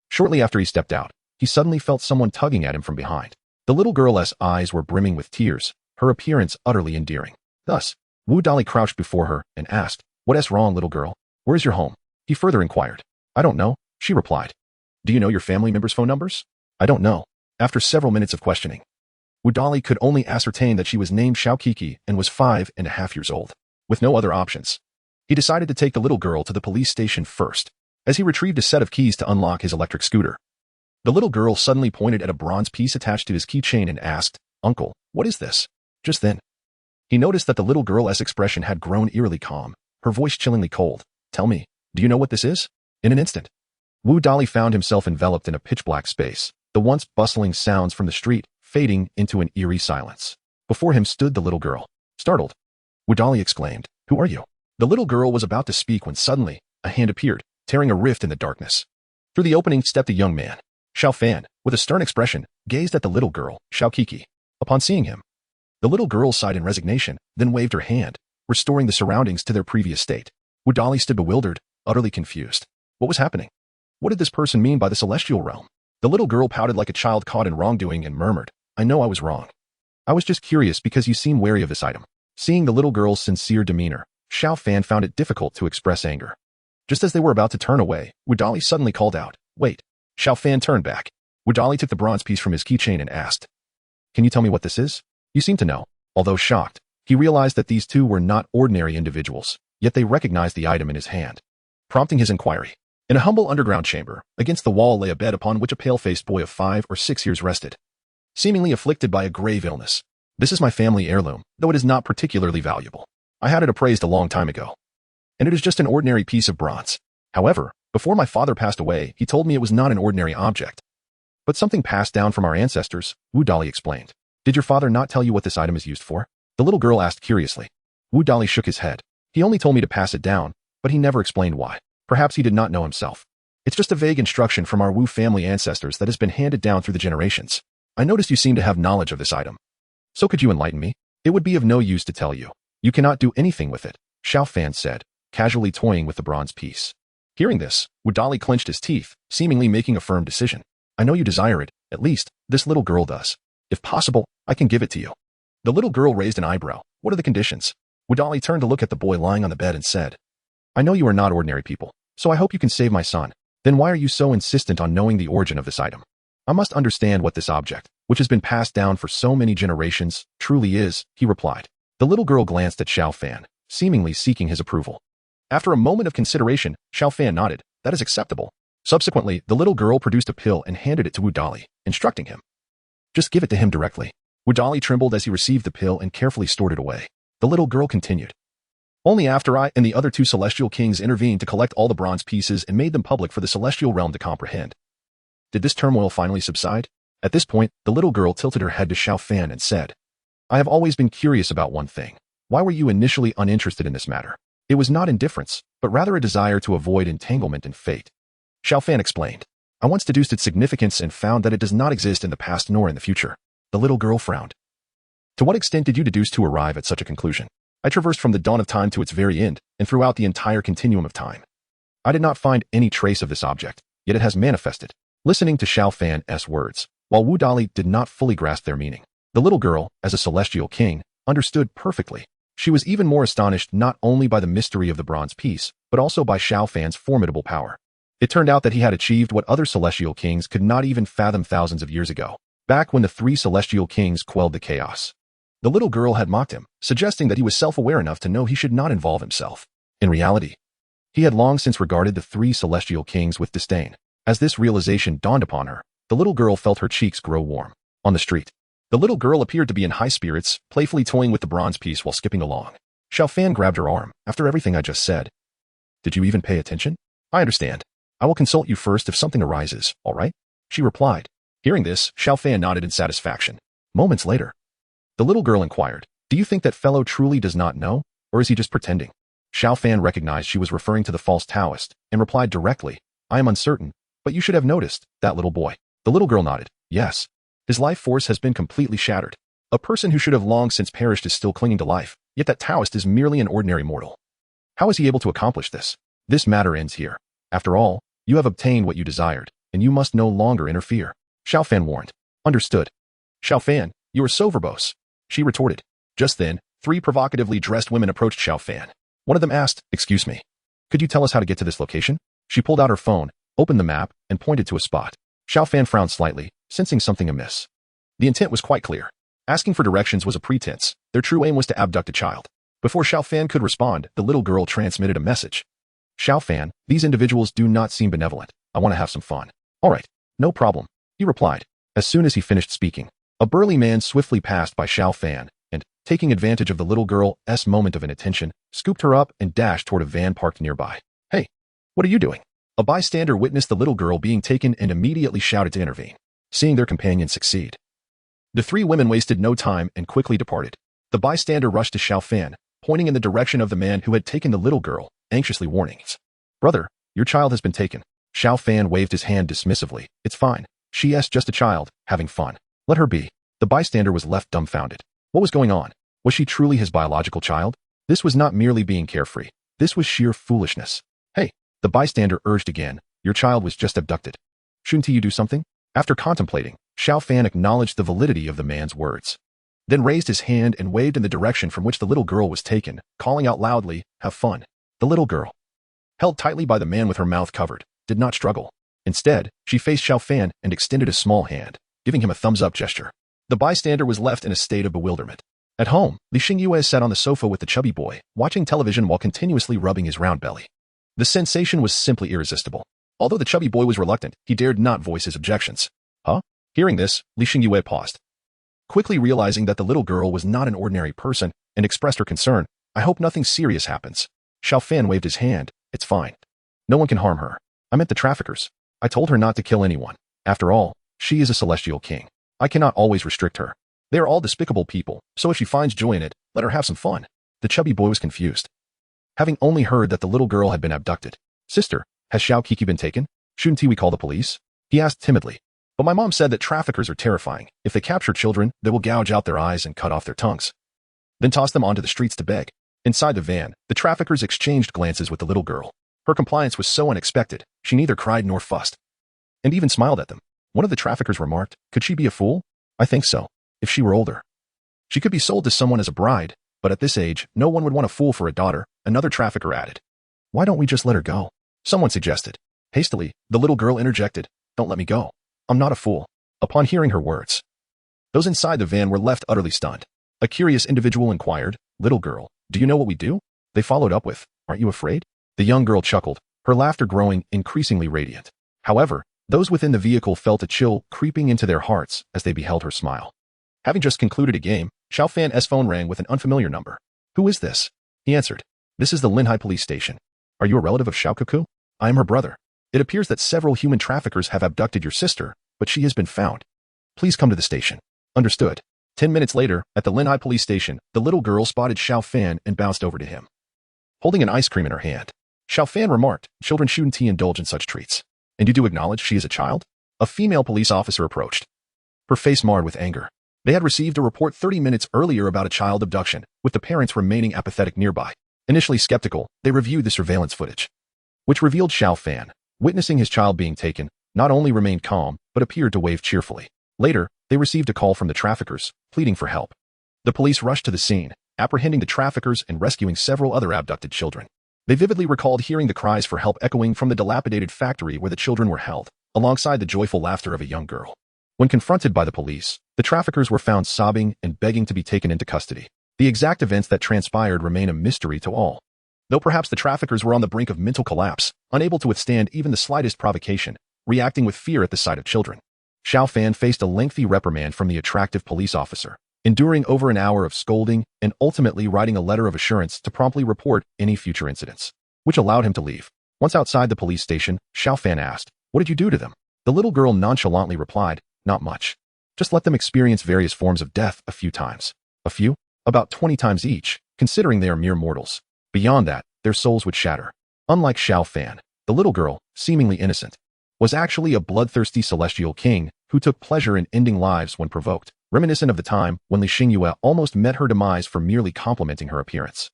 shortly after he stepped out, he suddenly felt someone tugging at him from behind. The little girl's eyes were brimming with tears, her appearance utterly endearing. Thus, Wu Dali crouched before her and asked, "What's wrong, little girl? Where's your home?" He further inquired. "I don't know," she replied. "Do you know your family members' phone numbers?" "I don't know." After several minutes of questioning, Wu Dali could only ascertain that she was named Xiaokiki and was 5.5 years old. With no other options, he decided to take the little girl to the police station first, as he retrieved a set of keys to unlock his electric scooter. The little girl suddenly pointed at a bronze piece attached to his keychain and asked, "Uncle, what is this?" Just then, he noticed that the little girl's expression had grown eerily calm, her voice chillingly cold. "Tell me, do you know what this is?" In an instant, Wu Dali found himself enveloped in a pitch-black space, the once bustling sounds from the street fading into an eerie silence. Before him stood the little girl. Startled, Wu Dali exclaimed, "Who are you?" The little girl was about to speak when suddenly, a hand appeared, tearing a rift in the darkness. Through the opening stepped a young man. Xiao Fan, with a stern expression, gazed at the little girl, Xiaokiki. Upon seeing him, the little girl sighed in resignation, then waved her hand, restoring the surroundings to their previous state. Wu Dali stood bewildered, utterly confused. What was happening? What did this person mean by the celestial realm? The little girl pouted like a child caught in wrongdoing and murmured, "I know I was wrong. I was just curious because you seem wary of this item. Seeing the little girl's sincere demeanor, Xiao Fan found it difficult to express anger. Just as they were about to turn away, Wudali suddenly called out, "Wait." Xiao Fan turned back. Wudali took the bronze piece from his keychain and asked, "Can you tell me what this is?" You seem to know. Although shocked, he realized that these two were not ordinary individuals, yet they recognized the item in his hand, prompting his inquiry. In a humble underground chamber, against the wall lay a bed upon which a pale-faced boy of 5 or 6 years rested, seemingly afflicted by a grave illness. "This is my family heirloom, though it is not particularly valuable. I had it appraised a long time ago, and it is just an ordinary piece of bronze. However, before my father passed away, he told me it was not an ordinary object, but something passed down from our ancestors," Wu Dali explained. "Did your father not tell you what this item is used for?" The little girl asked curiously. Wu Dali shook his head. "He only told me to pass it down, but he never explained why. Perhaps he did not know himself. It's just a vague instruction from our Wu family ancestors that has been handed down through the generations. I noticed you seem to have knowledge of this item. So could you enlighten me? It would be of no use to tell you. You cannot do anything with it," Xiao Fan said, casually toying with the bronze piece. Hearing this, Wudali clenched his teeth, seemingly making a firm decision. "I know you desire it, at least, this little girl does. If possible, I can give it to you." The little girl raised an eyebrow. "What are the conditions?" Wudali turned to look at the boy lying on the bed and said, "I know you are not ordinary people, so I hope you can save my son. Then why are you so insistent on knowing the origin of this item? I must understand what this object, which has been passed down for so many generations, truly is," he replied. The little girl glanced at Xiao Fan, seemingly seeking his approval. After a moment of consideration, Xiao Fan nodded. "That is acceptable." Subsequently, the little girl produced a pill and handed it to Wudali, instructing him, "Just give it to him directly." Wudali trembled as he received the pill and carefully stored it away. The little girl continued, "Only after I and the other 2 celestial kings intervened to collect all the bronze pieces and made them public for the celestial realm to comprehend. Did this turmoil finally subside?" At this point, the little girl tilted her head to Xiao Fan and said, "I have always been curious about one thing. Why were you initially uninterested in this matter?" "It was not indifference, but rather a desire to avoid entanglement and fate," Xiao Fan explained. "I once deduced its significance and found that it does not exist in the past nor in the future." The little girl frowned. "To what extent did you deduce to arrive at such a conclusion?" "I traversed from the dawn of time to its very end, and throughout the entire continuum of time. I did not find any trace of this object, yet it has manifested." Listening to Xiao Fan's words, while Wu Dali did not fully grasp their meaning, the little girl, as a celestial king, understood perfectly. She was even more astonished not only by the mystery of the bronze piece, but also by Xiao Fan's formidable power. It turned out that he had achieved what other celestial kings could not even fathom thousands of years ago, back when the 3 celestial kings quelled the chaos. The little girl had mocked him, suggesting that he was self-aware enough to know he should not involve himself. In reality, he had long since regarded the 3 celestial kings with disdain. As this realization dawned upon her, the little girl felt her cheeks grow warm. On the street, the little girl appeared to be in high spirits, playfully toying with the bronze piece while skipping along. Xiao Fan grabbed her arm. "After everything I just said, did you even pay attention?" "I understand. I will consult you first if something arises, all right?" she replied. Hearing this, Xiao Fan nodded in satisfaction. Moments later, the little girl inquired, "Do you think that fellow truly does not know, or is he just pretending?" Xiao Fan recognized she was referring to the false Taoist, and replied directly, "I am uncertain, but you should have noticed that little boy." The little girl nodded. "Yes. His life force has been completely shattered. A person who should have long since perished is still clinging to life, yet that Taoist is merely an ordinary mortal. How is he able to accomplish this? This matter ends here. After all, you have obtained what you desired, and you must no longer interfere," Xiao Fan warned. "Understood." "Xiao Fan, you are so verbose," she retorted. Just then, 3 provocatively dressed women approached Xiao Fan. One of them asked, "Excuse me, could you tell us how to get to this location?" She pulled out her phone, opened the map, and pointed to a spot. Xiao Fan frowned slightly, sensing something amiss. The intent was quite clear. Asking for directions was a pretense. Their true aim was to abduct a child. Before Xiao Fan could respond, the little girl transmitted a message. "Xiao Fan, these individuals do not seem benevolent. I want to have some fun." "All right, no problem," he replied. As soon as he finished speaking, a burly man swiftly passed by Xiao Fan, and, taking advantage of the little girl's moment of inattention, scooped her up and dashed toward a van parked nearby. "Hey, what are you doing?" A bystander witnessed the little girl being taken and immediately shouted to intervene. Seeing their companion succeed, the 3 women wasted no time and quickly departed. The bystander rushed to Xiao Fan, pointing in the direction of the man who had taken the little girl, anxiously warning, "Brother, your child has been taken." Xiao Fan waved his hand dismissively. "It's fine. She's just a child, having fun. Let her be." The bystander was left dumbfounded. What was going on? Was she truly his biological child? This was not merely being carefree. This was sheer foolishness. "Hey," the bystander urged again, "your child was just abducted. Shouldn't you do something?" After contemplating, Xiao Fan acknowledged the validity of the man's words. then raised his hand and waved in the direction from which the little girl was taken, calling out loudly, "Have fun." The little girl, held tightly by the man with her mouth covered, did not struggle. Instead, she faced Xiao Fan and extended a small hand, giving him a thumbs-up gesture. The bystander was left in a state of bewilderment. At home, Li Xingyue sat on the sofa with the chubby boy, watching television while continuously rubbing his round belly. The sensation was simply irresistible. Although the chubby boy was reluctant, he dared not voice his objections. Huh? Hearing this, Li Xingyue paused. Quickly realizing that the little girl was not an ordinary person, and expressed her concern, "I hope nothing serious happens." Xiao Fan waved his hand. "It's fine. No one can harm her. I meant the traffickers. I told her not to kill anyone. After all, she is a celestial king. I cannot always restrict her. They are all despicable people, so if she finds joy in it, let her have some fun." The chubby boy was confused. Having only heard that the little girl had been abducted. "Sister, has Xiao Kiki been taken? Shouldn't we call the police?" he asked timidly. "But my mom said that traffickers are terrifying. If they capture children, they will gouge out their eyes and cut off their tongues, then toss them onto the streets to beg." Inside the van, the traffickers exchanged glances with the little girl. Her compliance was so unexpected, she neither cried nor fussed, and even smiled at them. One of the traffickers remarked, "Could she be a fool?" "I think so. If she were older, she could be sold to someone as a bride, but at this age, no one would want a fool for a daughter," another trafficker added. "Why don't we just let her go?" someone suggested. Hastily, the little girl interjected, "Don't let me go. I'm not a fool." Upon hearing her words, those inside the van were left utterly stunned. A curious individual inquired, "Little girl, do you know what we do?" They followed up with, "Aren't you afraid?" The young girl chuckled, her laughter growing increasingly radiant. However, those within the vehicle felt a chill creeping into their hearts as they beheld her smile. Having just concluded a game, Xiao Fan's phone rang with an unfamiliar number. "Who is this?" he answered. "This is the Linhai police station. Are you a relative of Xiao Cuckoo?" "I am her brother. It appears that several human traffickers have abducted your sister, but she has been found. Please come to the station." "Understood." 10 minutes later, at the Linhai police station, the little girl spotted Xiao Fan and bounced over to him, holding an ice cream in her hand. Xiao Fan remarked, "Children shouldn't indulge in such treats." "And you do acknowledge she is a child?" A female police officer approached, her face marred with anger. They had received a report 30 minutes earlier about a child abduction, with the parents remaining apathetic nearby. Initially skeptical, they reviewed the surveillance footage, which revealed Xiao Fan, witnessing his child being taken, not only remained calm, but appeared to wave cheerfully. Later, they received a call from the traffickers, pleading for help. The police rushed to the scene, apprehending the traffickers and rescuing several other abducted children. They vividly recalled hearing the cries for help echoing from the dilapidated factory where the children were held, alongside the joyful laughter of a young girl. When confronted by the police, the traffickers were found sobbing and begging to be taken into custody. The exact events that transpired remain a mystery to all. Though perhaps the traffickers were on the brink of mental collapse, unable to withstand even the slightest provocation, reacting with fear at the sight of children. Xiao Fan faced a lengthy reprimand from the attractive police officer, enduring over an hour of scolding and ultimately writing a letter of assurance to promptly report any future incidents, which allowed him to leave. Once outside the police station, Xiao Fan asked, "What did you do to them?" The little girl nonchalantly replied, "Not much. Just let them experience various forms of death a few times." "A few?" "About 20 times each, considering they are mere mortals. Beyond that, their souls would shatter." Unlike Xiao Fan, the little girl, seemingly innocent, was actually a bloodthirsty celestial king who took pleasure in ending lives when provoked, reminiscent of the time when Li Xingyue almost met her demise for merely complimenting her appearance.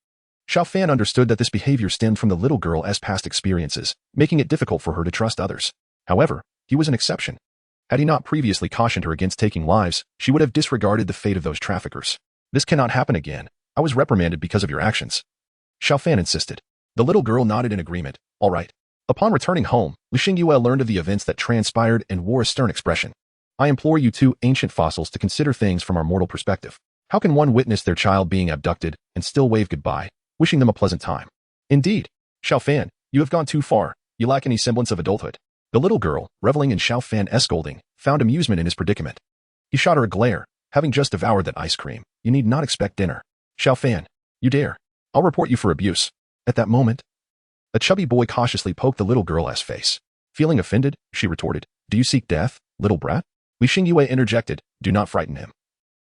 Xiao Fan understood that this behavior stemmed from the little girl's past experiences, making it difficult for her to trust others. However, he was an exception. Had he not previously cautioned her against taking lives, she would have disregarded the fate of those traffickers. "This cannot happen again. I was reprimanded because of your actions," Xiao Fan insisted. The little girl nodded in agreement. "All right." Upon returning home, Li Xingyue learned of the events that transpired and wore a stern expression. "I implore you two ancient fossils to consider things from our mortal perspective. How can one witness their child being abducted and still wave goodbye, wishing them a pleasant time?" "Indeed, Xiao Fan, you have gone too far. You lack any semblance of adulthood." The little girl, reveling in Xiao Fan's scolding, found amusement in his predicament. He shot her a glare. "Having just devoured that ice cream, you need not expect dinner. Xiao Fan, you dare. I'll report you for abuse." At that moment, a chubby boy cautiously poked the little girl's face. Feeling offended, she retorted, "Do you seek death, little brat?" Li Xingyue interjected, "Do not frighten him.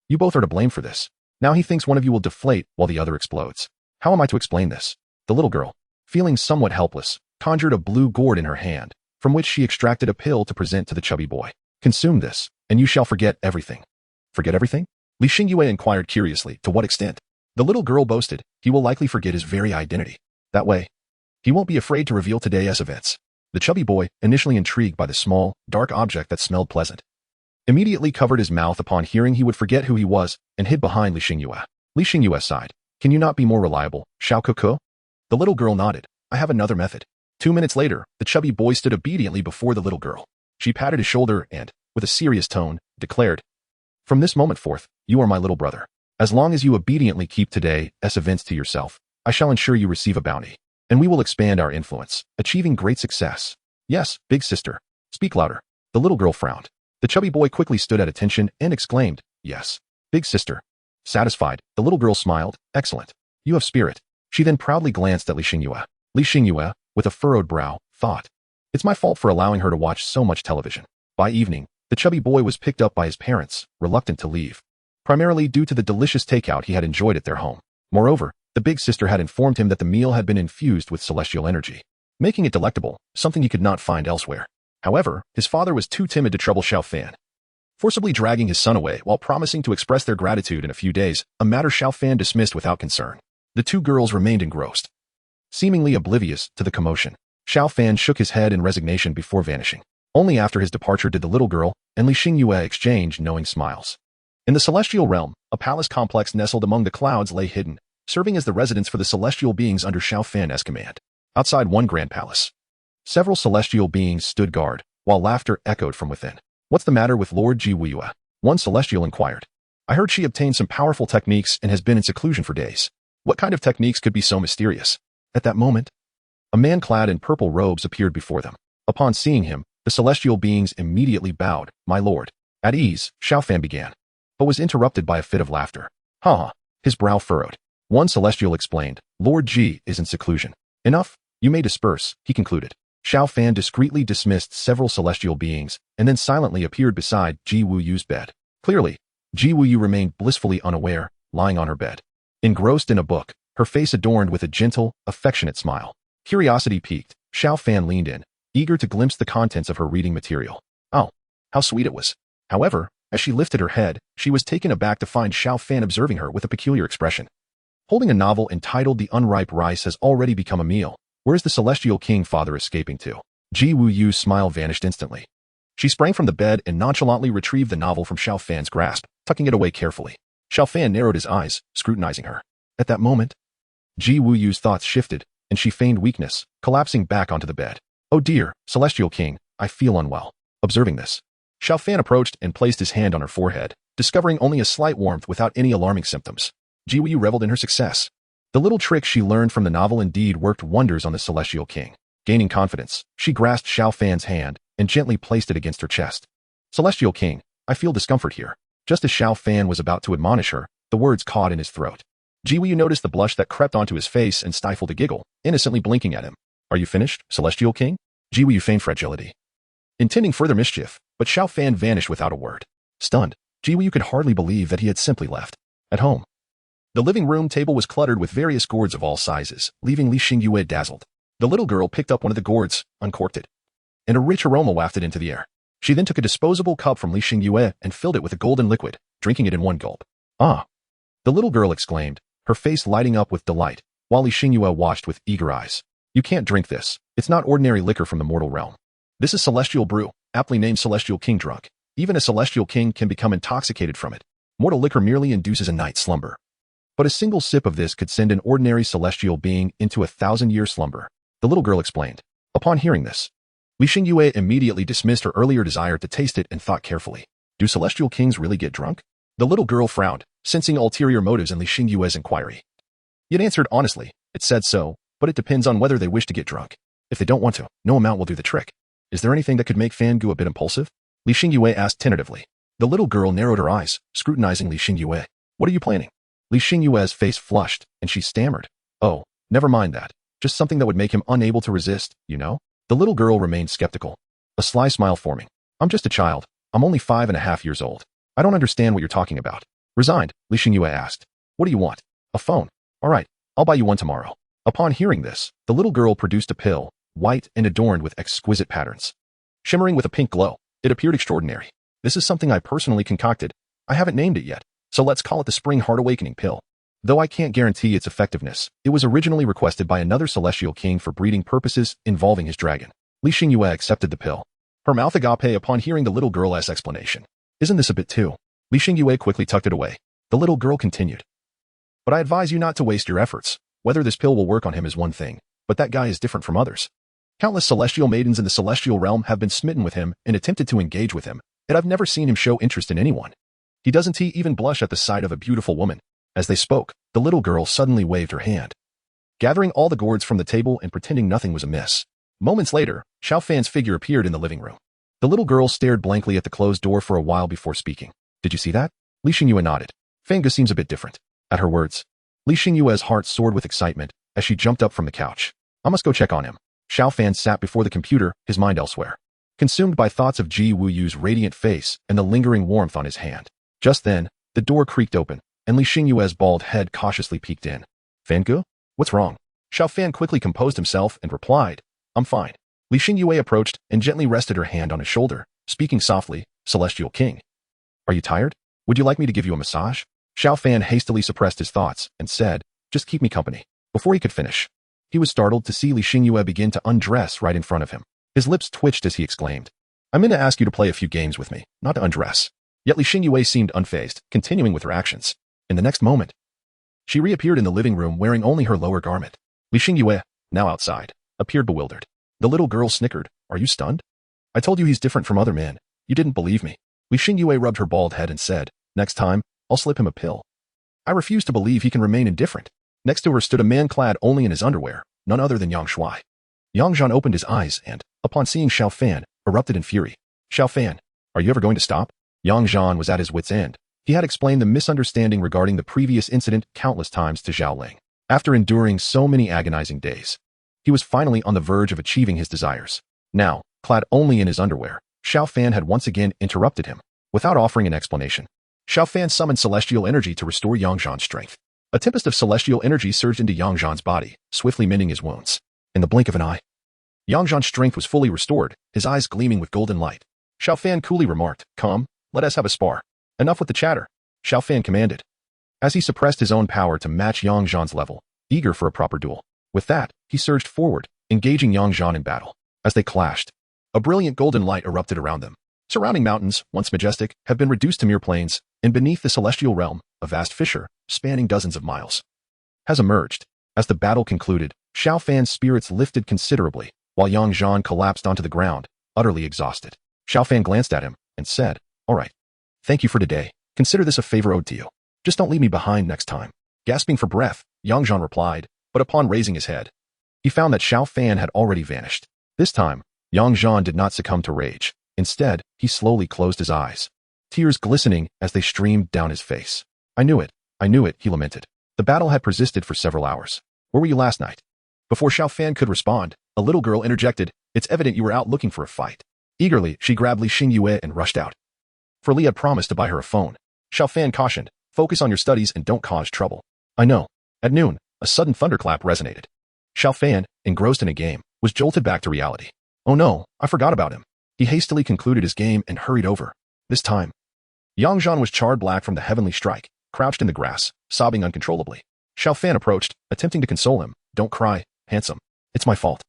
You both are to blame for this. Now he thinks one of you will deflate while the other explodes. How am I to explain this?" The little girl, feeling somewhat helpless, conjured a blue gourd in her hand, from which she extracted a pill to present to the chubby boy. "Consume this, and you shall forget everything." "Forget everything?" Li Xingyue inquired curiously, "To what extent?" The little girl boasted, "He will likely forget his very identity. That way, he won't be afraid to reveal today's events." The chubby boy, initially intrigued by the small, dark object that smelled pleasant, immediately covered his mouth upon hearing he would forget who he was and hid behind Li Xingyue. Li Xingyue sighed. Can you not be more reliable, Xiao Kuku? The little girl nodded. I have another method. 2 minutes later, the chubby boy stood obediently before the little girl. She patted his shoulder and, with a serious tone, declared, From this moment forth, you are my little brother. As long as you obediently keep today's events to yourself, I shall ensure you receive a bounty, and we will expand our influence, achieving great success. Yes, big sister. Speak louder. The little girl frowned. The chubby boy quickly stood at attention and exclaimed, Yes, big sister. Satisfied, the little girl smiled. Excellent. You have spirit. She then proudly glanced at Li Xingyue. Li Xingyue, with a furrowed brow, thought, It's my fault for allowing her to watch so much television. By evening, the chubby boy was picked up by his parents, reluctant to leave, primarily due to the delicious takeout he had enjoyed at their home. Moreover, the big sister had informed him that the meal had been infused with celestial energy, making it delectable, something he could not find elsewhere. However, his father was too timid to trouble Xiao Fan, forcibly dragging his son away while promising to express their gratitude in a few days, a matter Xiao Fan dismissed without concern. The two girls remained engrossed, seemingly oblivious to the commotion. Xiao Fan shook his head in resignation before vanishing. Only after his departure did the little girl and Li Xingyue exchange knowing smiles. In the celestial realm, a palace complex nestled among the clouds lay hidden, serving as the residence for the celestial beings under Xiao Fan's command. Outside one grand palace, several celestial beings stood guard, while laughter echoed from within. What's the matter with Lord Ji Wuyue? One celestial inquired. I heard she obtained some powerful techniques and has been in seclusion for days. What kind of techniques could be so mysterious? At that moment, a man clad in purple robes appeared before them. Upon seeing him, the celestial beings immediately bowed. My lord. At ease, Xiao Fan began, but was interrupted by a fit of laughter. Ha! His brow furrowed. One celestial explained, Lord Ji is in seclusion. Enough, you may disperse, he concluded. Xiao Fan discreetly dismissed several celestial beings and then silently appeared beside Ji Wuyu's bed. Clearly, Ji Wuyu remained blissfully unaware, lying on her bed, engrossed in a book, her face adorned with a gentle, affectionate smile. Curiosity piqued, Xiao Fan leaned in, eager to glimpse the contents of her reading material. Oh, how sweet it was. However, as she lifted her head, she was taken aback to find Xiao Fan observing her with a peculiar expression. Holding a novel entitled The Unripe Rice Has Already Become a Meal, Where's the Celestial King father escaping to? Ji Wuyu's smile vanished instantly. She sprang from the bed and nonchalantly retrieved the novel from Xiao Fan's grasp, tucking it away carefully. Xiao Fan narrowed his eyes, scrutinizing her. At that moment, Ji Wuyu's thoughts shifted, and she feigned weakness, collapsing back onto the bed. Oh dear, Celestial King, I feel unwell. Observing this, Xiao Fan approached and placed his hand on her forehead, discovering only a slight warmth without any alarming symptoms. Ji Wuyu reveled in her success. The little trick she learned from the novel indeed worked wonders on the Celestial King. Gaining confidence, she grasped Xiao Fan's hand and gently placed it against her chest. Celestial King, I feel discomfort here. Just as Xiao Fan was about to admonish her, the words caught in his throat. Ji Wuyu noticed the blush that crept onto his face and stifled a giggle, innocently blinking at him. Are you finished, Celestial King? Ji Wuyu feigned fragility, intending further mischief, but Xiao Fan vanished without a word. Stunned, Ji Wuyu could hardly believe that he had simply left. At home, the living room table was cluttered with various gourds of all sizes, leaving Li Xingyue dazzled. The little girl picked up one of the gourds, uncorked it, and a rich aroma wafted into the air. She then took a disposable cup from Li Xingyue and filled it with a golden liquid, drinking it in one gulp. Ah! The little girl exclaimed, her face lighting up with delight, while Li Xingyue watched with eager eyes. You can't drink this. It's not ordinary liquor from the mortal realm. This is celestial brew, aptly named Celestial King drunk. Even a Celestial King can become intoxicated from it. Mortal liquor merely induces a night's slumber. But a single sip of this could send an ordinary celestial being into a 1,000-year slumber, the little girl explained. Upon hearing this, Li Xingyue immediately dismissed her earlier desire to taste it and thought carefully. Do celestial kings really get drunk? The little girl frowned, sensing ulterior motives in Li Xingyue's inquiry. Yet answered honestly, it said so, but it depends on whether they wish to get drunk. If they don't want to, no amount will do the trick. Is there anything that could make Fangu a bit impulsive? Li Xingyue asked tentatively. The little girl narrowed her eyes, scrutinizing Li Xingyue. What are you planning? Li Xingyue's face flushed, and she stammered. Oh, never mind that. Just something that would make him unable to resist, you know? The little girl remained skeptical, a sly smile forming. I'm just a child. I'm only 5.5 years old. I don't understand what you're talking about. Resigned, Li Xingyue asked. What do you want? A phone. All right, I'll buy you one tomorrow. Upon hearing this, the little girl produced a pill, white and adorned with exquisite patterns. Shimmering with a pink glow, it appeared extraordinary. This is something I personally concocted. I haven't named it yet, so let's call it the Spring Heart Awakening pill. Though I can't guarantee its effectiveness, it was originally requested by another Celestial King for breeding purposes involving his dragon. Li Xingyue accepted the pill, her mouth agape upon hearing the little girl's explanation. Isn't this a bit too? Li Xingyue quickly tucked it away. The little girl continued. But I advise you not to waste your efforts. Whether this pill will work on him is one thing, but that guy is different from others. Countless celestial maidens in the celestial realm have been smitten with him and attempted to engage with him, and I've never seen him show interest in anyone. He doesn't even blush at the sight of a beautiful woman. As they spoke, the little girl suddenly waved her hand, gathering all the gourds from the table and pretending nothing was amiss. Moments later, Xiao Fan's figure appeared in the living room. The little girl stared blankly at the closed door for a while before speaking. Did you see that? Li Xingyue nodded. Fanga seems a bit different. At her words, Li Xingyue's heart soared with excitement as she jumped up from the couch. I must go check on him. Xiao Fan sat before the computer, his mind elsewhere, consumed by thoughts of Ji Wuyu's radiant face and the lingering warmth on his hand. Just then, the door creaked open, and Li Xingyue's bald head cautiously peeked in. Fangu? What's wrong? Xiao Fan quickly composed himself and replied, I'm fine. Li Xingyue approached and gently rested her hand on his shoulder, speaking softly, Celestial King. Are you tired? Would you like me to give you a massage? Xiao Fan hastily suppressed his thoughts and said, just keep me company. Before he could finish, he was startled to see Li Xingyue begin to undress right in front of him. His lips twitched as he exclaimed, I'm in to ask you to play a few games with me, not to undress. Yet Li Xingyue seemed unfazed, continuing with her actions. In the next moment, she reappeared in the living room wearing only her lower garment. Li Xingyue, now outside, appeared bewildered. The little girl snickered. Are you stunned? I told you he's different from other men. You didn't believe me. Li Xingyue rubbed her bald head and said, next time, I'll slip him a pill. I refuse to believe he can remain indifferent. Next to her stood a man clad only in his underwear, none other than Yang Shuai. Yang Zhan opened his eyes and, upon seeing Xiao Fan, erupted in fury. Xiao Fan, are you ever going to stop? Yang Zhan was at his wit's end. He had explained the misunderstanding regarding the previous incident countless times to Zhao Ling. After enduring so many agonizing days, he was finally on the verge of achieving his desires. Now, clad only in his underwear, Xiao Fan had once again interrupted him. Without offering an explanation, Xiao Fan summoned celestial energy to restore Yang Zhan's strength. A tempest of celestial energy surged into Yang Zhan's body, swiftly mending his wounds. In the blink of an eye, Yang Zhan's strength was fully restored, his eyes gleaming with golden light. Xiao Fan coolly remarked, Come, let us have a spar. Enough with the chatter, Xiao Fan commanded, as he suppressed his own power to match Yang Zhan's level, eager for a proper duel. With that, he surged forward, engaging Yang Zhan in battle. As they clashed, a brilliant golden light erupted around them. Surrounding mountains, once majestic, have been reduced to mere plains, and beneath the celestial realm, a vast fissure, spanning dozens of miles, has emerged. As the battle concluded, Xiao Fan's spirits lifted considerably, while Yang Zhan collapsed onto the ground, utterly exhausted. Xiao Fan glanced at him and said, All right. Thank you for today. Consider this a favor owed to you. Just don't leave me behind next time. Gasping for breath, Yang Zhan replied, but upon raising his head, he found that Xiao Fan had already vanished. This time, Yang Zhan did not succumb to rage. Instead, he slowly closed his eyes, tears glistening as they streamed down his face. I knew it, he lamented. The battle had persisted for several hours. Where were you last night? Before Xiao Fan could respond, a little girl interjected, It's evident you were out looking for a fight. Eagerly, she grabbed Li Xingyue and rushed out. For Li had promised to buy her a phone. Xiao Fan cautioned, Focus on your studies and don't cause trouble. I know. At noon, a sudden thunderclap resonated. Xiao Fan, engrossed in a game, was jolted back to reality. Oh no, I forgot about him. He hastily concluded his game and hurried over. This time, Yang Zhan was charred black from the heavenly strike, crouched in the grass, sobbing uncontrollably. Xiao Fan approached, attempting to console him. Don't cry, handsome. It's my fault.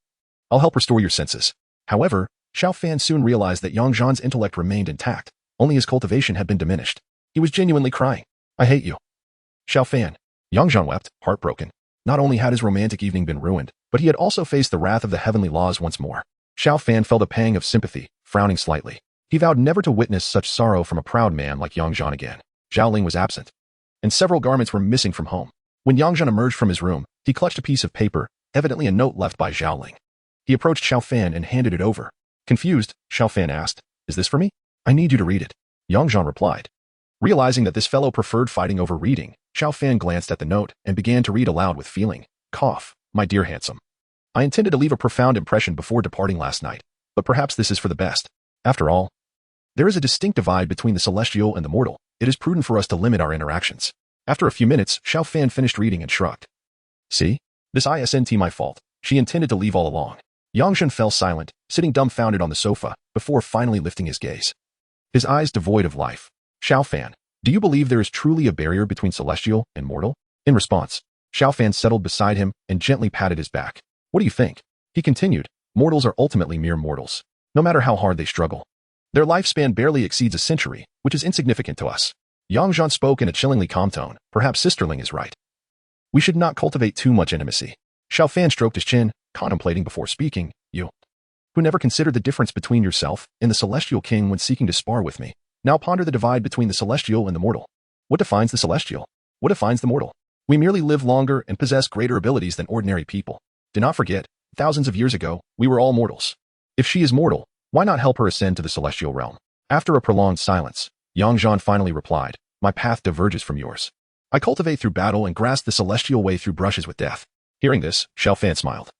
I'll help restore your senses. However, Xiao Fan soon realized that Yang Zhan's intellect remained intact. Only his cultivation had been diminished. He was genuinely crying. I hate you. Xiao Fan. Yang Zhan wept, heartbroken. Not only had his romantic evening been ruined, but he had also faced the wrath of the heavenly laws once more. Xiao Fan felt a pang of sympathy, frowning slightly. He vowed never to witness such sorrow from a proud man like Yang Zhan again. Zhao Ling was absent, and several garments were missing from home. When Yang Zhan emerged from his room, he clutched a piece of paper, evidently a note left by Zhao Ling. He approached Xiao Fan and handed it over. Confused, Xiao Fan asked, Is this for me? I need you to read it. Yang Zhan replied. Realizing that this fellow preferred fighting over reading, Xiao Fan glanced at the note and began to read aloud with feeling. Cough, my dear handsome. I intended to leave a profound impression before departing last night, but perhaps this is for the best. After all, there is a distinct divide between the celestial and the mortal. It is prudent for us to limit our interactions. After a few minutes, Xiao Fan finished reading and shrugged. See? This isn't my fault. She intended to leave all along. Yang Zhan fell silent, sitting dumbfounded on the sofa, before finally lifting his gaze, his eyes devoid of life. Xiao Fan, do you believe there is truly a barrier between celestial and mortal? In response, Xiao Fan settled beside him and gently patted his back. What do you think? He continued, mortals are ultimately mere mortals. No matter how hard they struggle, Their lifespan barely exceeds a century, which is insignificant to us. Yang Zhan spoke in a chillingly calm tone. Perhaps Sisterling is right. We should not cultivate too much intimacy. Xiao Fan stroked his chin, contemplating before speaking. You, who never considered the difference between yourself and the Celestial King when seeking to spar with me, now ponder the divide between the Celestial and the mortal. What defines the Celestial? What defines the mortal? We merely live longer and possess greater abilities than ordinary people. Do not forget, thousands of years ago, we were all mortals. If she is mortal, why not help her ascend to the celestial realm? After a prolonged silence, Yang Zhan finally replied, my path diverges from yours. I cultivate through battle and grasp the celestial way through brushes with death. Hearing this, Xiao Fan smiled.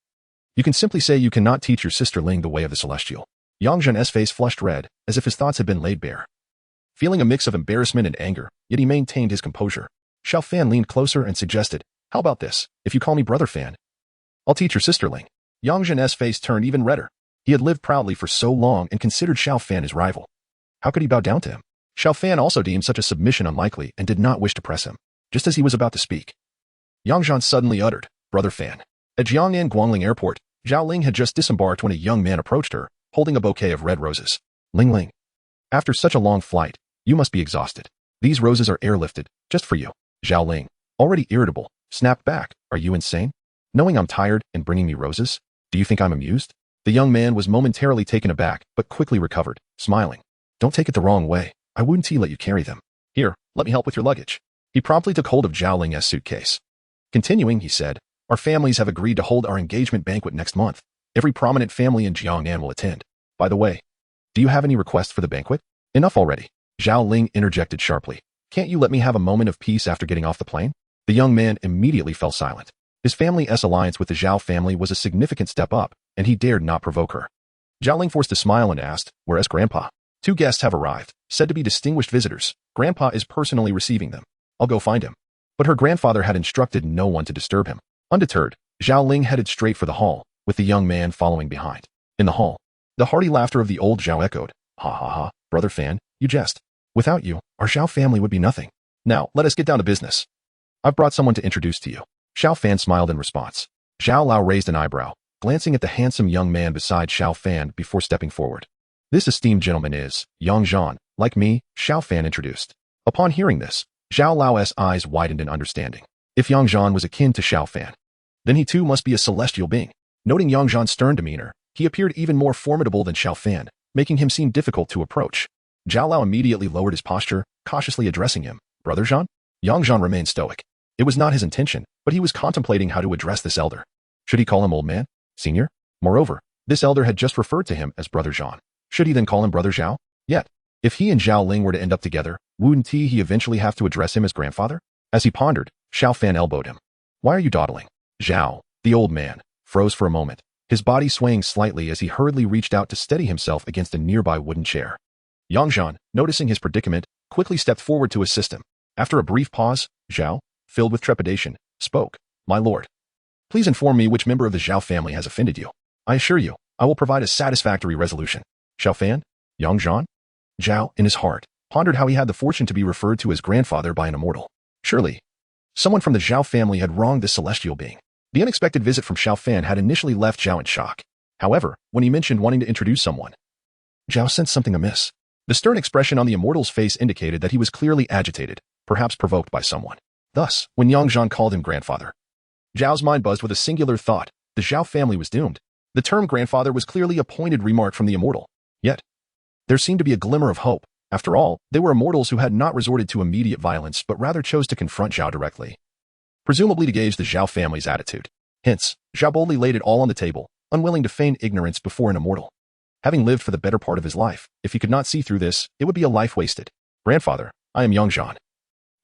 You can simply say you cannot teach your sister Ling the way of the celestial. Yang Zhan's face flushed red, as if his thoughts had been laid bare. Feeling a mix of embarrassment and anger, yet he maintained his composure. Xiao Fan leaned closer and suggested, how about this, if you call me Brother Fan? I'll teach your sister Ling. Yang Zhan's face turned even redder. He had lived proudly for so long and considered Xiao Fan his rival. How could he bow down to him? Xiao Fan also deemed such a submission unlikely and did not wish to press him. Just as he was about to speak, Yang Zhan suddenly uttered, Brother Fan. At Jiangnan Guangling Airport, Zhao Ling had just disembarked when a young man approached her, holding a bouquet of red roses. Ling Ling. After such a long flight, you must be exhausted. These roses are airlifted, just for you. Zhao Ling, already irritable, snapped back. Are you insane? Knowing I'm tired and bringing me roses? Do you think I'm amused? The young man was momentarily taken aback, but quickly recovered, smiling. Don't take it the wrong way. I wouldn't let you carry them. Here, let me help with your luggage. He promptly took hold of Zhao Ling's suitcase. Continuing, he said, our families have agreed to hold our engagement banquet next month. Every prominent family in Jiangnan will attend. By the way, do you have any requests for the banquet? Enough already. Zhao Ling interjected sharply. Can't you let me have a moment of peace after getting off the plane? The young man immediately fell silent. His family's alliance with the Zhao family was a significant step up, and he dared not provoke her. Zhao Ling forced a smile and asked, where's Grandpa? 2 guests have arrived, said to be distinguished visitors. Grandpa is personally receiving them. I'll go find him. But her grandfather had instructed no one to disturb him. Undeterred, Zhao Ling headed straight for the hall, with the young man following behind. In the hall, the hearty laughter of the old Zhao echoed. Ha ha ha, Brother Fan, you jest. Without you, our Zhao family would be nothing. Now, let us get down to business. I've brought someone to introduce to you. Xiao Fan smiled in response. Zhao Lao raised an eyebrow, glancing at the handsome young man beside Xiao Fan before stepping forward. This esteemed gentleman is Yang Zhan. Like me, Xiao Fan introduced. Upon hearing this, Zhao Lao's eyes widened in understanding. If Yang Zhan was akin to Xiao Fan, then he too must be a celestial being. Noting Yang Zhan's stern demeanor, he appeared even more formidable than Xiao Fan, making him seem difficult to approach. Zhao Lao immediately lowered his posture, cautiously addressing him. Brother Zhan? Yang Zhan remained stoic. It was not his intention, but he was contemplating how to address this elder. Should he call him old man? Senior? Moreover, this elder had just referred to him as Brother Zhan. Should he then call him Brother Zhao? Yet, if he and Zhao Ling were to end up together, wouldn't he eventually have to address him as grandfather? As he pondered, Xiao Fan elbowed him. Why are you dawdling? Zhao, the old man, froze for a moment, his body swaying slightly as he hurriedly reached out to steady himself against a nearby wooden chair. Yang Zhan, noticing his predicament, quickly stepped forward to assist him. After a brief pause, Zhao, filled with trepidation, spoke. My lord, please inform me which member of the Zhao family has offended you. I assure you, I will provide a satisfactory resolution. Xiao Fan? Yang Zhan? Zhao, in his heart, pondered how he had the fortune to be referred to as grandfather by an immortal. Surely, someone from the Zhao family had wronged this celestial being. The unexpected visit from Xiao Fan had initially left Zhao in shock. However, when he mentioned wanting to introduce someone, Zhao sensed something amiss. The stern expression on the immortal's face indicated that he was clearly agitated, perhaps provoked by someone. Thus, when Yang Zhan called him grandfather, Zhao's mind buzzed with a singular thought. The Zhao family was doomed. The term grandfather was clearly a pointed remark from the immortal. Yet, there seemed to be a glimmer of hope. After all, they were immortals who had not resorted to immediate violence but rather chose to confront Zhao directly, presumably to gauge the Zhao family's attitude. Hence, Zhao boldly laid it all on the table, unwilling to feign ignorance before an immortal. Having lived for the better part of his life, if he could not see through this, it would be a life wasted. Grandfather, I am Yang Zhan.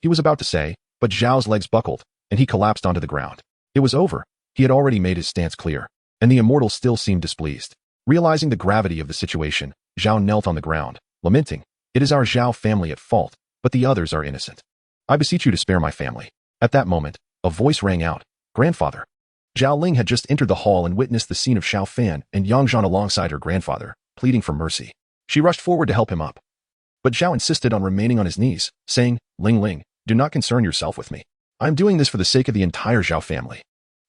He was about to say, but Zhao's legs buckled, and he collapsed onto the ground. It was over. He had already made his stance clear, and the immortal still seemed displeased. Realizing the gravity of the situation, Zhao knelt on the ground, lamenting, It is our Zhao family at fault, but the others are innocent. I beseech you to spare my family. At that moment, a voice rang out, Grandfather. Zhao Ling had just entered the hall and witnessed the scene of Xiao Fan and Yang Zhan alongside her grandfather, pleading for mercy. She rushed forward to help him up. But Zhao insisted on remaining on his knees, saying, Ling Ling, do not concern yourself with me. I am doing this for the sake of the entire Zhao family.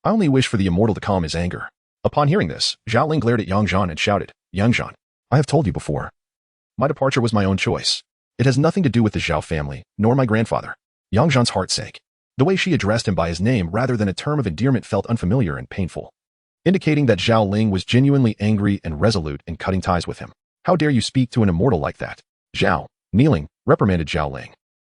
I only wish for the immortal to calm his anger. Upon hearing this, Zhao Ling glared at Yang Zhan and shouted, Yang Zhan, I have told you before. My departure was my own choice. It has nothing to do with the Zhao family, nor my grandfather. Yang Zhan's heart sank. The way she addressed him by his name rather than a term of endearment felt unfamiliar and painful, indicating that Zhao Ling was genuinely angry and resolute in cutting ties with him. How dare you speak to an immortal like that? Zhao, kneeling, reprimanded Zhao Ling.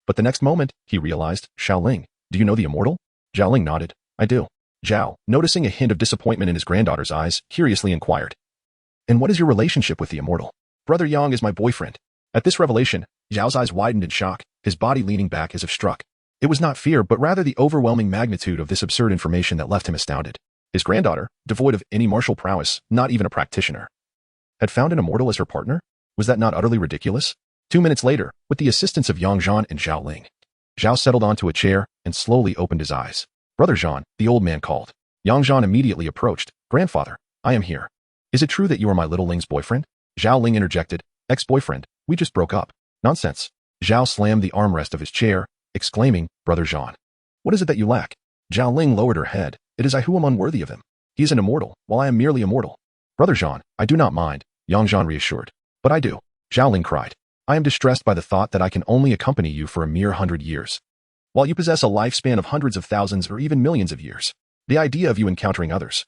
But the next moment, he realized, Zhao Ling, do you know the immortal? Zhao Ling nodded. I do. Zhao, noticing a hint of disappointment in his granddaughter's eyes, curiously inquired. And what is your relationship with the immortal? Brother Yang is my boyfriend. At this revelation, Zhao's eyes widened in shock, his body leaning back as if struck. It was not fear, but rather the overwhelming magnitude of this absurd information that left him astounded. His granddaughter, devoid of any martial prowess, not even a practitioner, had found an immortal as her partner? Was that not utterly ridiculous? 2 minutes later, with the assistance of Yang Zhan and Zhao Ling, Zhao settled onto a chair and slowly opened his eyes. Brother Zhan, the old man called. Yang Zhan immediately approached. Grandfather, I am here. Is it true that you are my little Ling's boyfriend? Zhao Ling interjected. Ex-boyfriend, we just broke up. Nonsense. Zhao slammed the armrest of his chair, exclaiming, Brother Zhan, what is it that you lack? Zhao Ling lowered her head. It is I who am unworthy of him. He is an immortal, while I am merely immortal. Brother Zhan, I do not mind, Yang Zhan reassured. But I do. Zhao Ling cried. I am distressed by the thought that I can only accompany you for a mere 100 years, while you possess a lifespan of hundreds of thousands or even millions of years. The idea of you encountering others,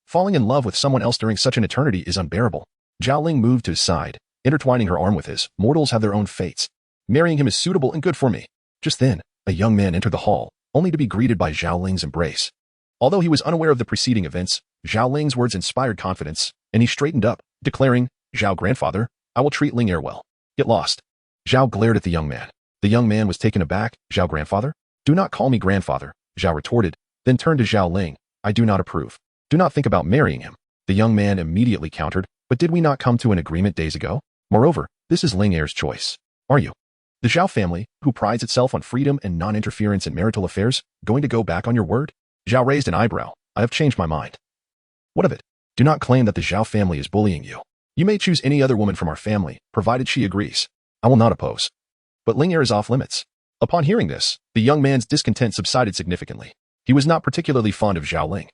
falling in love with someone else during such an eternity is unbearable. Zhao Ling moved to his side, intertwining her arm with his. Mortals have their own fates. Marrying him is suitable and good for me. Just then, a young man entered the hall, only to be greeted by Zhao Ling's embrace. Although he was unaware of the preceding events, Zhao Ling's words inspired confidence, and he straightened up, declaring, Zhao grandfather, I will treat Ling well. Get lost. Zhao glared at the young man. The young man was taken aback. Zhao grandfather? Do not call me grandfather, Zhao retorted, then turned to Zhao Ling. I do not approve. Do not think about marrying him. The young man immediately countered, but did we not come to an agreement days ago? Moreover, this is Ling Heir's choice. Are you, the Zhao family, who prides itself on freedom and non-interference in marital affairs, going to go back on your word? Zhao raised an eyebrow. I have changed my mind. What of it? Do not claim that the Zhao family is bullying you. You may choose any other woman from our family, provided she agrees. I will not oppose. But Ling Heir is off limits. Upon hearing this, the young man's discontent subsided significantly. He was not particularly fond of Zhao Ling.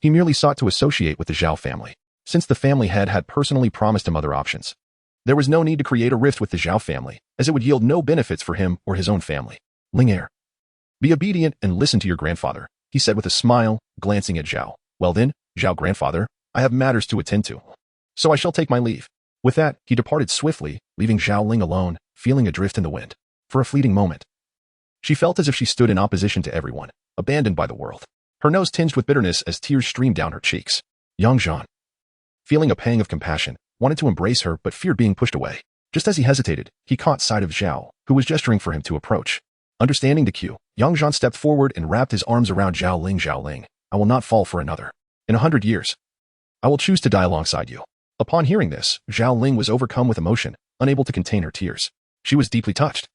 He merely sought to associate with the Zhao family, since the family head had personally promised him other options. There was no need to create a rift with the Zhao family, as it would yield no benefits for him or his own family. Ling Heir, be obedient and listen to your grandfather, he said with a smile, glancing at Zhao. Well then, Zhao grandfather, I have matters to attend to, so I shall take my leave. With that, he departed swiftly, leaving Zhao Ling alone, feeling adrift in the wind. For a fleeting moment, she felt as if she stood in opposition to everyone, abandoned by the world. Her nose tinged with bitterness as tears streamed down her cheeks. Yang Zhan, feeling a pang of compassion, wanted to embrace her but feared being pushed away. Just as he hesitated, he caught sight of Zhao, who was gesturing for him to approach. Understanding the cue, Yang Zhan stepped forward and wrapped his arms around Zhao Ling. Zhao Ling, I will not fall for another. In 100 years, I will choose to die alongside you. Upon hearing this, Zhao Ling was overcome with emotion, unable to contain her tears. She was deeply touched,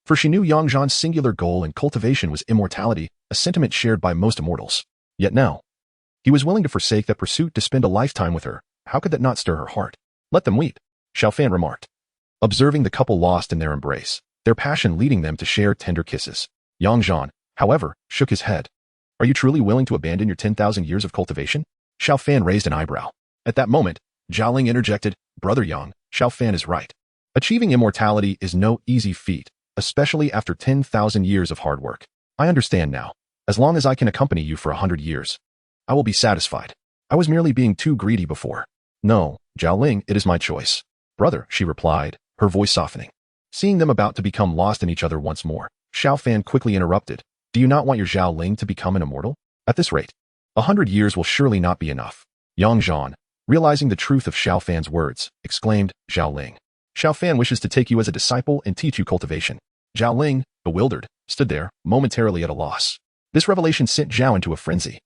for she knew Yang Zhan's singular goal in cultivation was immortality, a sentiment shared by most immortals. Yet now, he was willing to forsake that pursuit to spend a lifetime with her. How could that not stir her heart? Let them weep, Xiao Fan remarked, observing the couple lost in their embrace, their passion leading them to share tender kisses. Yang Zhan, however, shook his head. Are you truly willing to abandon your 10,000 years of cultivation? Xiao Fan raised an eyebrow. At that moment, Zhao Ling interjected, Brother Yang, Xiao Fan is right. Achieving immortality is no easy feat, especially after 10,000 years of hard work. I understand now. As long as I can accompany you for 100 years, I will be satisfied. I was merely being too greedy before. No, Zhao Ling, it is my choice. Brother, she replied, her voice softening. Seeing them about to become lost in each other once more, Xiao Fan quickly interrupted. Do you not want your Zhao Ling to become an immortal? At this rate, 100 years will surely not be enough. Yang Zhan, realizing the truth of Xiao Fan's words, exclaimed, Zhao Ling, Xiao Fan wishes to take you as a disciple and teach you cultivation. Zhao Ling, bewildered, stood there, momentarily at a loss. This revelation sent Zhao into a frenzy.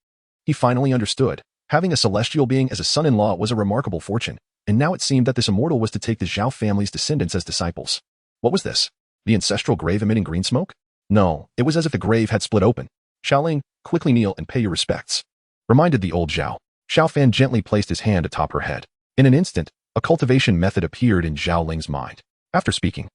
He finally understood. Having a celestial being as a son-in-law was a remarkable fortune, and now it seemed that this immortal was to take the Zhao family's descendants as disciples. What was this? The ancestral grave emitting green smoke? No, it was as if the grave had split open. Xiao Ling, quickly kneel and pay your respects, reminded the old Zhao. Xiao Fan gently placed his hand atop her head. In an instant, a cultivation method appeared in Zhao Ling's mind. After speaking,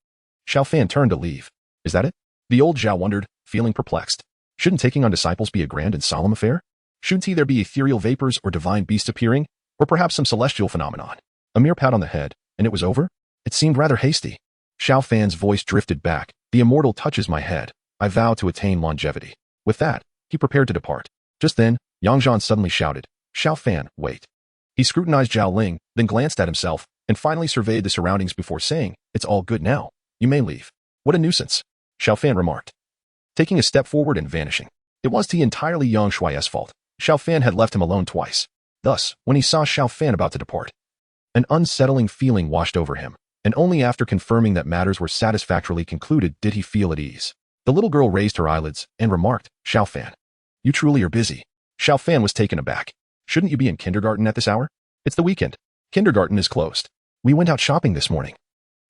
Xiao Fan turned to leave. Is that it? The old Zhao wondered, feeling perplexed. Shouldn't taking on disciples be a grand and solemn affair? Shouldn't either be ethereal vapors or divine beasts appearing, or perhaps some celestial phenomenon? A mere pat on the head, and it was over? It seemed rather hasty. Xiao Fan's voice drifted back. The immortal touches my head. I vow to attain longevity. With that, he prepared to depart. Just then, Yang Zhan suddenly shouted, Xiao Fan, wait. He scrutinized Zhao Ling, then glanced at himself, and finally surveyed the surroundings before saying, it's all good now. You may leave. What a nuisance, Xiao Fan remarked, taking a step forward and vanishing. It was entirely Yang Shuai's fault. Xiao Fan had left him alone twice. Thus, when he saw Xiao Fan about to depart, an unsettling feeling washed over him, and only after confirming that matters were satisfactorily concluded did he feel at ease. The little girl raised her eyelids and remarked, Xiao Fan, you truly are busy. Xiao Fan was taken aback. Shouldn't you be in kindergarten at this hour? It's the weekend. Kindergarten is closed. We went out shopping this morning.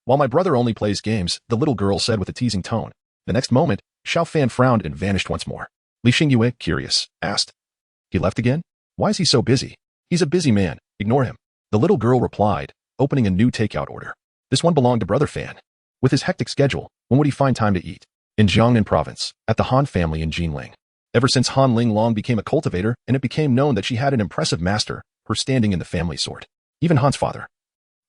While my brother only plays games, the little girl said with a teasing tone. The next moment, Xiao Fan frowned and vanished once more. Li Xingyue, curious, asked, he left again? Why is he so busy? He's a busy man. Ignore him. The little girl replied, opening a new takeout order. This one belonged to Brother Fan. With his hectic schedule, when would he find time to eat? In Jiangnan province, at the Han family in Jinling. Ever since Han Ling Long became a cultivator and it became known that she had an impressive master, her standing in the family soared. Even Han's father,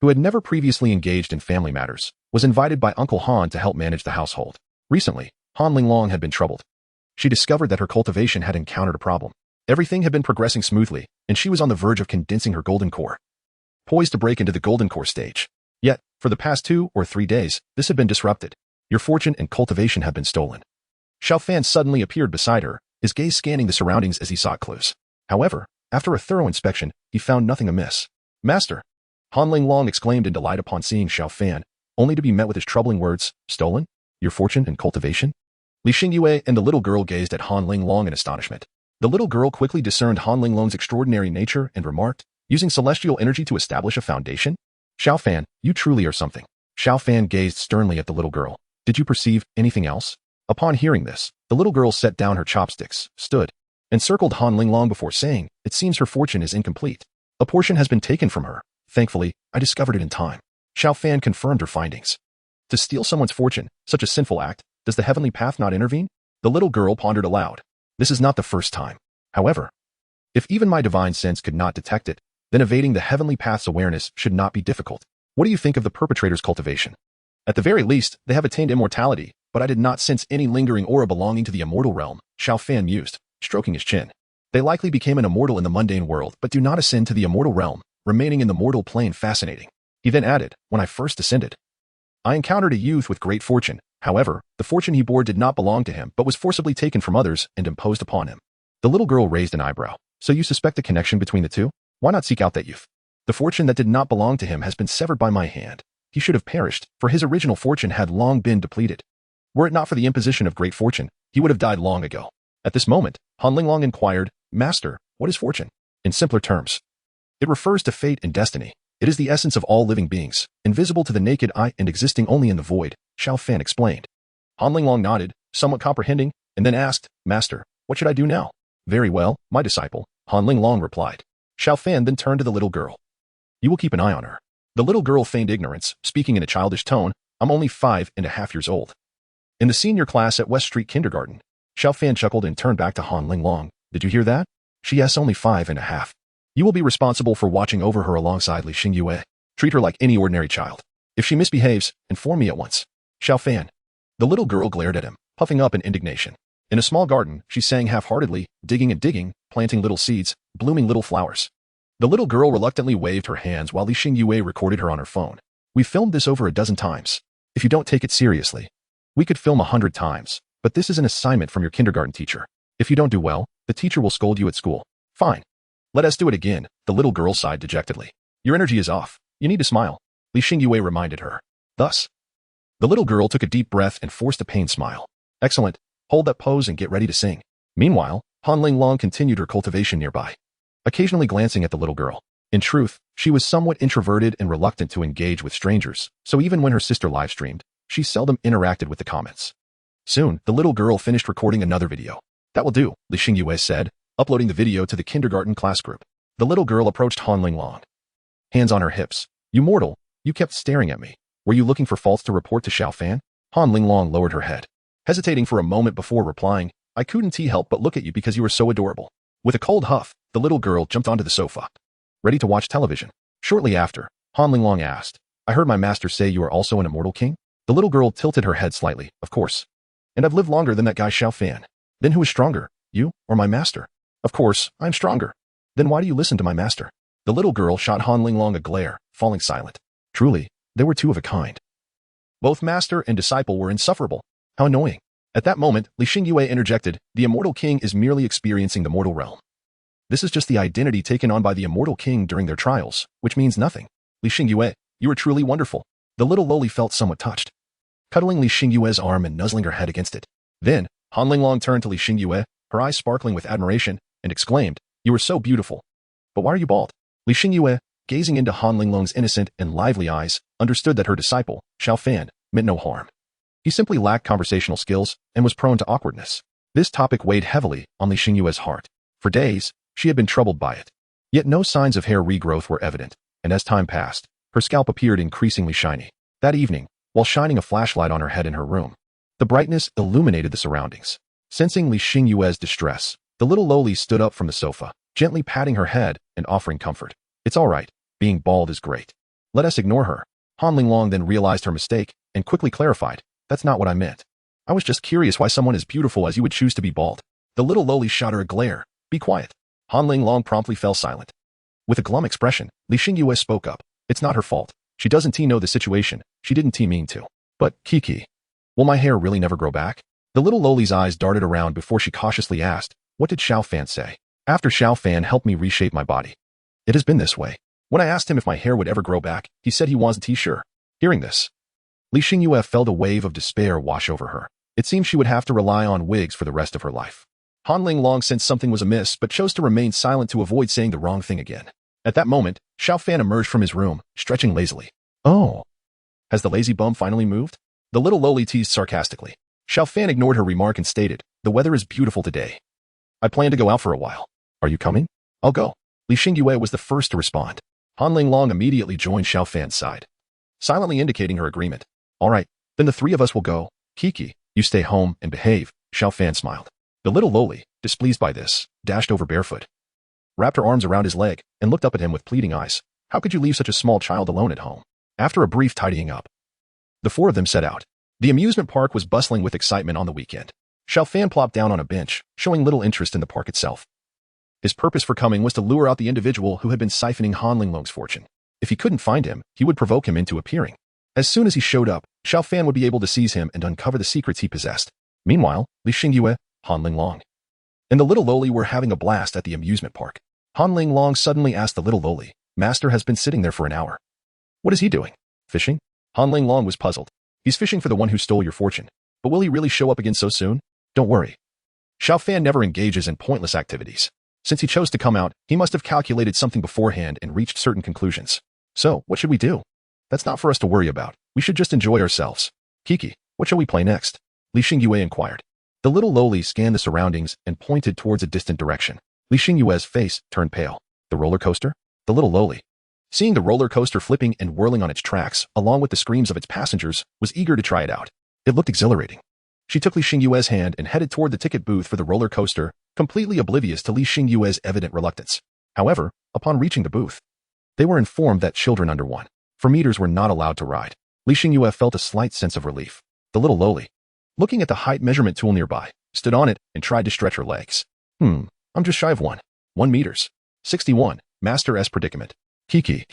who had never previously engaged in family matters, was invited by Uncle Han to help manage the household. Recently, Han Ling Long had been troubled. She discovered that her cultivation had encountered a problem. Everything had been progressing smoothly, and she was on the verge of condensing her golden core, poised to break into the golden core stage. Yet, for the past 2 or 3 days, this had been disrupted. Your fortune and cultivation have been stolen. Xiao Fan suddenly appeared beside her, his gaze scanning the surroundings as he sought clues. However, after a thorough inspection, he found nothing amiss. Master! Han Ling Long exclaimed in delight upon seeing Xiao Fan, only to be met with his troubling words, stolen? Your fortune and cultivation? Li Xingyue and the little girl gazed at Han Ling Long in astonishment. The little girl quickly discerned Han Ling Long's extraordinary nature and remarked, using celestial energy to establish a foundation? Xiao Fan, you truly are something. Xiao Fan gazed sternly at the little girl. Did you perceive anything else? Upon hearing this, the little girl set down her chopsticks, stood, and circled Han Ling Long before saying, it seems her fortune is incomplete. A portion has been taken from her. Thankfully, I discovered it in time. Xiao Fan confirmed her findings. To steal someone's fortune, such a sinful act, does the heavenly path not intervene? The little girl pondered aloud. This is not the first time. However, if even my divine sense could not detect it, then evading the heavenly path's awareness should not be difficult. What do you think of the perpetrator's cultivation? At the very least, they have attained immortality, but I did not sense any lingering aura belonging to the immortal realm, Xiao Fan mused, stroking his chin. They likely became an immortal in the mundane world, but do not ascend to the immortal realm, remaining in the mortal plane fascinating. He then added, when I first ascended, I encountered a youth with great fortune. However, the fortune he bore did not belong to him, but was forcibly taken from others and imposed upon him. The little girl raised an eyebrow. So you suspect a connection between the two? Why not seek out that youth? The fortune that did not belong to him has been severed by my hand. He should have perished, for his original fortune had long been depleted. Were it not for the imposition of great fortune, he would have died long ago. At this moment, Han Ling Long inquired, Master, what is fortune? In simpler terms, it refers to fate and destiny. It is the essence of all living beings, invisible to the naked eye and existing only in the void, Xiao Fan explained. Han Ling Long nodded, somewhat comprehending, and then asked, Master, what should I do now? Very well, my disciple, Han Ling Long replied. Xiao Fan then turned to the little girl. You will keep an eye on her. The little girl feigned ignorance, speaking in a childish tone, I'm only 5.5 years old. In the senior class at West Street Kindergarten, Xiao Fan chuckled and turned back to Han Ling Long. Did you hear that? She yes, only 5.5. You will be responsible for watching over her alongside Li Xingyue. Treat her like any ordinary child. If she misbehaves, inform me at once. Xiao Fan. The little girl glared at him, puffing up in indignation. In a small garden, she sang half-heartedly, digging and digging, planting little seeds, blooming little flowers. The little girl reluctantly waved her hands while Li Xingyue recorded her on her phone. We filmed this over a dozen times. If you don't take it seriously, we could film 100 times, but this is an assignment from your kindergarten teacher. If you don't do well, the teacher will scold you at school. Fine. Let us do it again, the little girl sighed dejectedly. Your energy is off. You need to smile. Li Xingyue reminded her. Thus, the little girl took a deep breath and forced a pained smile. Excellent. Hold that pose and get ready to sing. Meanwhile, Han Ling Long continued her cultivation nearby, occasionally glancing at the little girl. In truth, she was somewhat introverted and reluctant to engage with strangers, so even when her sister live-streamed, she seldom interacted with the comments. Soon, the little girl finished recording another video. That will do, Li Xingyue said, uploading the video to the kindergarten class group. The little girl approached Han Ling Long. Hands on her hips. You mortal, you kept staring at me. Were you looking for faults to report to Xiao Fan? Han Ling Long lowered her head, hesitating for a moment before replying, I couldn't help but look at you because you were so adorable. With a cold huff, the little girl jumped onto the sofa, ready to watch television. Shortly after, Han Ling Long asked, I I heard my master say you are also an immortal king? The little girl tilted her head slightly. Of course. And I've lived longer than that guy Xiao Fan. Then who is stronger, you or my master? Of course, I'm stronger. Then why do you listen to my master? The little girl shot Han Linglong a glare, falling silent. Truly, they were two of a kind. Both master and disciple were insufferable. How annoying. At that moment, Li Xingyue interjected, the Immortal King is merely experiencing the mortal realm. This is just the identity taken on by the Immortal King during their trials, which means nothing. Li Xingyue, you are truly wonderful. The little loli felt somewhat touched, cuddling Li Xingyue's arm and nuzzling her head against it. Then, Han Linglong turned to Li Xingyue, her eyes sparkling with admiration, and exclaimed, you are so beautiful. But why are you bald? Li Xingyue, gazing into Han Linglong's innocent and lively eyes, understood that her disciple, Xiao Fan, meant no harm. He simply lacked conversational skills and was prone to awkwardness. This topic weighed heavily on Li Xingyue's heart. For days, she had been troubled by it. Yet no signs of hair regrowth were evident, and as time passed, her scalp appeared increasingly shiny. That evening, while shining a flashlight on her head in her room, the brightness illuminated the surroundings. Sensing Li Xingyue's distress, the little loli stood up from the sofa, gently patting her head and offering comfort. It's all right. Being bald is great. Let us ignore her. Han Linglong then realized her mistake and quickly clarified, that's not what I meant. I was just curious why someone as beautiful as you would choose to be bald. The little loli shot her a glare. Be quiet. Han Linglong promptly fell silent. With a glum expression, Li Xingyue spoke up. It's not her fault. She doesn't know the situation. She didn't mean to. But, Kiki, will my hair really never grow back? The little loli's eyes darted around before she cautiously asked, what did Xiao Fan say? After Xiao Fan helped me reshape my body. It has been this way. When I asked him if my hair would ever grow back, he said he wasn't sure. Hearing this, Li Xingyue felt a wave of despair wash over her. It seemed she would have to rely on wigs for the rest of her life. Han Linglong sensed something was amiss but chose to remain silent to avoid saying the wrong thing again. At that moment, Xiao Fan emerged from his room, stretching lazily. Oh, has the lazy bum finally moved? The little loli teased sarcastically. Xiao Fan ignored her remark and stated, the weather is beautiful today. I plan to go out for a while. Are you coming? I'll go. Li Xingyue was the first to respond. Han Linglong immediately joined Xiao Fan's side, silently indicating her agreement. All right, then the three of us will go. Kiki, you stay home and behave. Xiao Fan smiled. The little loli, displeased by this, dashed over barefoot, wrapped her arms around his leg, and looked up at him with pleading eyes. How could you leave such a small child alone at home? After a brief tidying up, the four of them set out. The amusement park was bustling with excitement on the weekend. Xiao Fan plopped down on a bench, showing little interest in the park itself. His purpose for coming was to lure out the individual who had been siphoning Han Linglong's fortune. If he couldn't find him, he would provoke him into appearing. As soon as he showed up, Xiao Fan would be able to seize him and uncover the secrets he possessed. Meanwhile, Li Xingyue, Han Linglong, and the little loli were having a blast at the amusement park. Han Linglong suddenly asked the little loli, Master has been sitting there for an hour. What is he doing? Fishing? Han Linglong was puzzled. He's fishing for the one who stole your fortune. But will he really show up again so soon? Don't worry. Xiao Fan never engages in pointless activities. Since he chose to come out, he must have calculated something beforehand and reached certain conclusions. So, what should we do? That's not for us to worry about. We should just enjoy ourselves. Kiki, what shall we play next? Li Xingyue inquired. The little loli scanned the surroundings and pointed towards a distant direction. Li Xingyue's face turned pale. The roller coaster? The little loli, seeing the roller coaster flipping and whirling on its tracks, along with the screams of its passengers, was eager to try it out. It looked exhilarating. She took Li Xingyue's hand and headed toward the ticket booth for the roller coaster, completely oblivious to Li Xingyue's evident reluctance. However, upon reaching the booth, they were informed that children under 4 meters were not allowed to ride. Li Xingyue felt a slight sense of relief. The little loli, looking at the height measurement tool nearby, stood on it and tried to stretch her legs. I'm just shy of 1 meters. 61, Master S predicament. Kiki.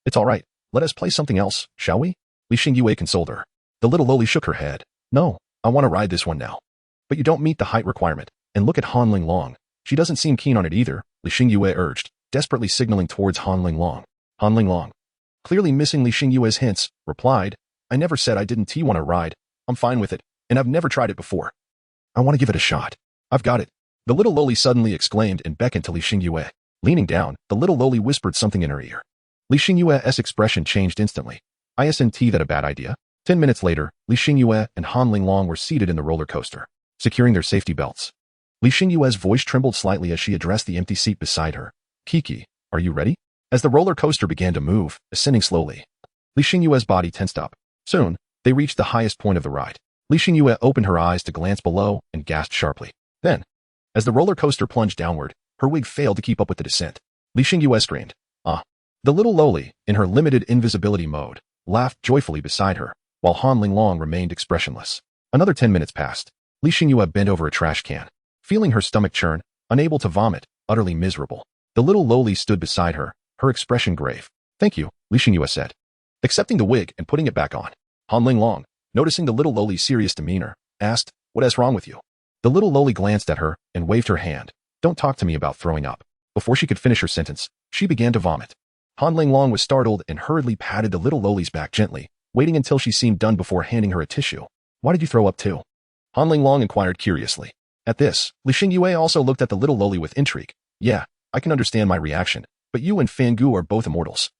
It's all right. Let us play something else, shall we? Li Xingyue consoled her. The little loli shook her head. No, I want to ride this one now. But you don't meet the height requirement. And look at Han Linglong. She doesn't seem keen on it either, Li Xingyue urged, desperately signaling towards Han Linglong. Han Linglong, clearly missing Li Xingyue's hints, replied, I never said I didn't want to ride. I'm fine with it, and I've never tried it before. I want to give it a shot. I've got it. The little loli suddenly exclaimed and beckoned to Li Xingyue. Leaning down, the little loli whispered something in her ear. Li Xingyue's expression changed instantly. Isn't that a bad idea? 10 minutes later, Li Xingyue and Han Linglong were seated in the roller coaster, securing their safety belts. Li Xingyue's voice trembled slightly as she addressed the empty seat beside her. Kiki, are you ready? As the roller coaster began to move, ascending slowly, Li Xingyue's body tensed up. Soon, they reached the highest point of the ride. Li Xingyue opened her eyes to glance below and gasped sharply. Then, as the roller coaster plunged downward, her wig failed to keep up with the descent. Li Xingyue screamed. The little loli, in her limited invisibility mode, laughed joyfully beside her, while Han Linglong remained expressionless. Another 10 minutes passed. Li Xingyue bent over a trash can, feeling her stomach churn, unable to vomit, utterly miserable. The little lowly stood beside her, her expression grave. "Thank you," Li Xingyue said, accepting the wig and putting it back on. Han Linglong, noticing the little lowly's serious demeanor, asked, "What is wrong with you?" The little lowly glanced at her and waved her hand. "Don't talk to me about throwing up." Before she could finish her sentence, she began to vomit. Han Linglong was startled and hurriedly patted the little lowly's back gently, waiting until she seemed done before handing her a tissue. "Why did you throw up too?" Han Linglong inquired curiously. At this, Li Xingyue also looked at the little lowly with intrigue. "Yeah, I can understand my reaction, but you and Fangu are both immortals.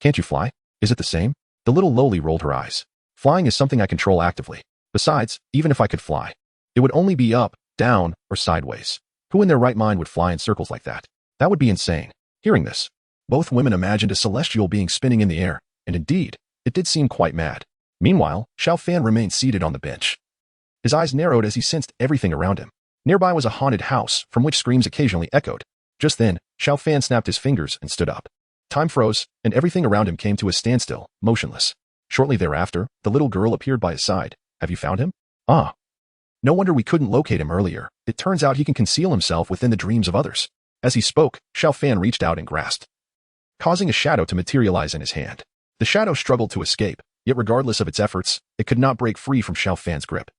Can't you fly? Is it the same?" The little lowly rolled her eyes. "Flying is something I control actively. Besides, even if I could fly, it would only be up, down, or sideways. Who in their right mind would fly in circles like that? That would be insane." Hearing this, both women imagined a celestial being spinning in the air, and indeed, it did seem quite mad. Meanwhile, Xiao Fan remained seated on the bench. His eyes narrowed as he sensed everything around him. Nearby was a haunted house, from which screams occasionally echoed. Just then, Xiao Fan snapped his fingers and stood up. Time froze, and everything around him came to a standstill, motionless. Shortly thereafter, the little girl appeared by his side. "Have you found him?" "Ah. No wonder we couldn't locate him earlier. It turns out he can conceal himself within the dreams of others." As he spoke, Xiao Fan reached out and grasped, causing a shadow to materialize in his hand. The shadow struggled to escape, yet regardless of its efforts, it could not break free from Xiao Fan's grip.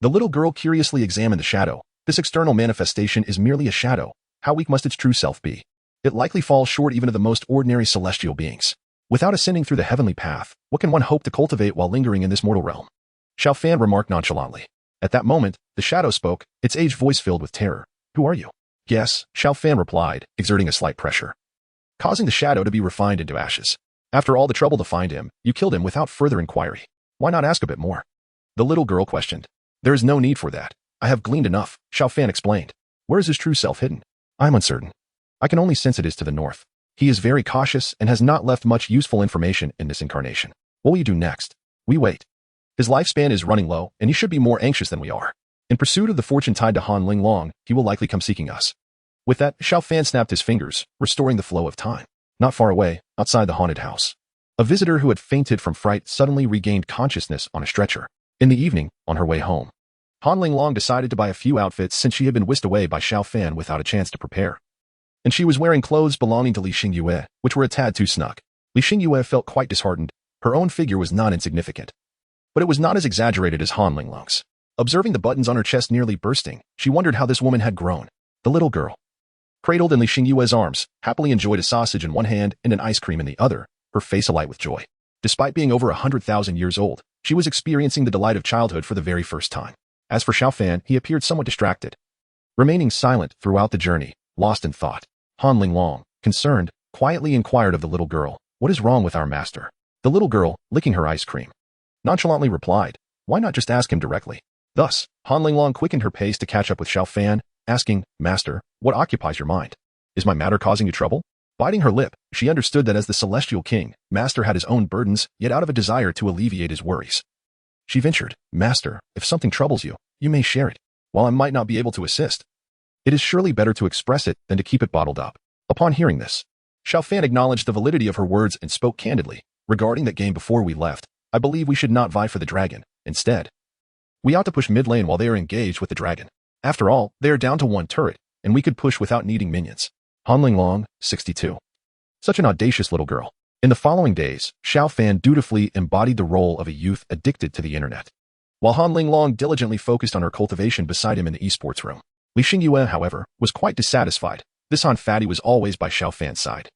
The little girl curiously examined the shadow. This external manifestation is merely a shadow. How weak must its true self be? It likely falls short even of the most ordinary celestial beings. Without ascending through the heavenly path, what can one hope to cultivate while lingering in this mortal realm? Xiao Fan remarked nonchalantly. At that moment, the shadow spoke, its aged voice filled with terror. "Who are you?" "Yes," Xiao Fan replied, exerting a slight pressure, causing the shadow to be refined into ashes. "After all the trouble to find him, you killed him without further inquiry. Why not ask a bit more?" The little girl questioned. "There is no need for that. I have gleaned enough," Xiao Fan explained. "Where is his true self hidden?" "I am uncertain. I can only sense it is to the north. He is very cautious and has not left much useful information in this incarnation. What will you do next?" "We wait. His lifespan is running low, and he should be more anxious than we are. In pursuit of the fortune tied to Han Linglong, he will likely come seeking us." With that, Xiao Fan snapped his fingers, restoring the flow of time. Not far away, outside the haunted house, a visitor who had fainted from fright suddenly regained consciousness on a stretcher. In the evening, on her way home, Han Linglong decided to buy a few outfits since she had been whisked away by Xiao Fan without a chance to prepare. And she was wearing clothes belonging to Li Xingyue, which were a tad too snug. Li Xingyue felt quite disheartened. Her own figure was not insignificant, but it was not as exaggerated as Han Linglong's. Observing the buttons on her chest nearly bursting, she wondered how this woman had grown. The little girl, cradled in Li Xingyue's arms, happily enjoyed a sausage in one hand and an ice cream in the other, her face alight with joy. Despite being over 100,000 years old, she was experiencing the delight of childhood for the very first time. As for Xiao Fan, he appeared somewhat distracted, remaining silent throughout the journey, lost in thought. Han Linglong, concerned, quietly inquired of the little girl, "What is wrong with our master?" The little girl, licking her ice cream, nonchalantly replied, "Why not just ask him directly?" Thus, Han Linglong quickened her pace to catch up with Xiao Fan, asking, "Master, what occupies your mind? Is my matter causing you trouble?" Biting her lip, she understood that as the celestial king, Master had his own burdens, yet out of a desire to alleviate his worries, she ventured, "Master, if something troubles you, you may share it. While I might not be able to assist, it is surely better to express it than to keep it bottled up." Upon hearing this, Xiao Fan acknowledged the validity of her words and spoke candidly. "Regarding that game before we left, I believe we should not vie for the dragon. Instead, we ought to push mid lane while they are engaged with the dragon. After all, they are down to one turret, and we could push without needing minions." Han Linglong, 62. Such an audacious little girl. In the following days, Xiao Fan dutifully embodied the role of a youth addicted to the internet, while Han Linglong diligently focused on her cultivation beside him in the esports room. Li Xingyue, however, was quite dissatisfied. This Han Fatty was always by Xiao Fan's side,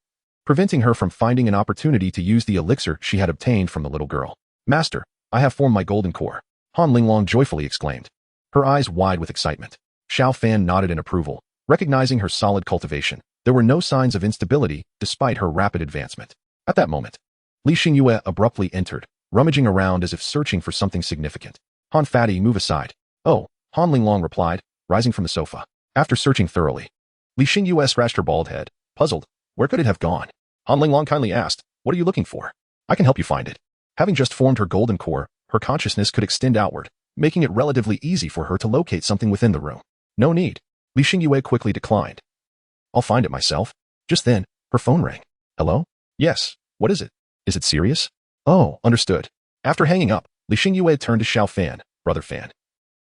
preventing her from finding an opportunity to use the elixir she had obtained from the little girl. "Master, I have formed my golden core," Han Linglong joyfully exclaimed, her eyes wide with excitement. Xiao Fan nodded in approval, recognizing her solid cultivation. There were no signs of instability despite her rapid advancement. At that moment, Li Xingyue abruptly entered, rummaging around as if searching for something significant. "Han Fatty, move aside." "Oh," Han Linglong replied, rising from the sofa. After searching thoroughly, Li Xingyue scratched her bald head, puzzled. Where could it have gone? Han Linglong kindly asked, "What are you looking for?" "I can help you find it." Having just formed her golden core, her consciousness could extend outward, making it relatively easy for her to locate something within the room. "No need," Li Xingyue quickly declined. "I'll find it myself." Just then, her phone rang. "Hello?" "Yes, what is it? Is it serious?" Oh, understood. After hanging up, Li Xingyue turned to Xiao Fan, brother Fan.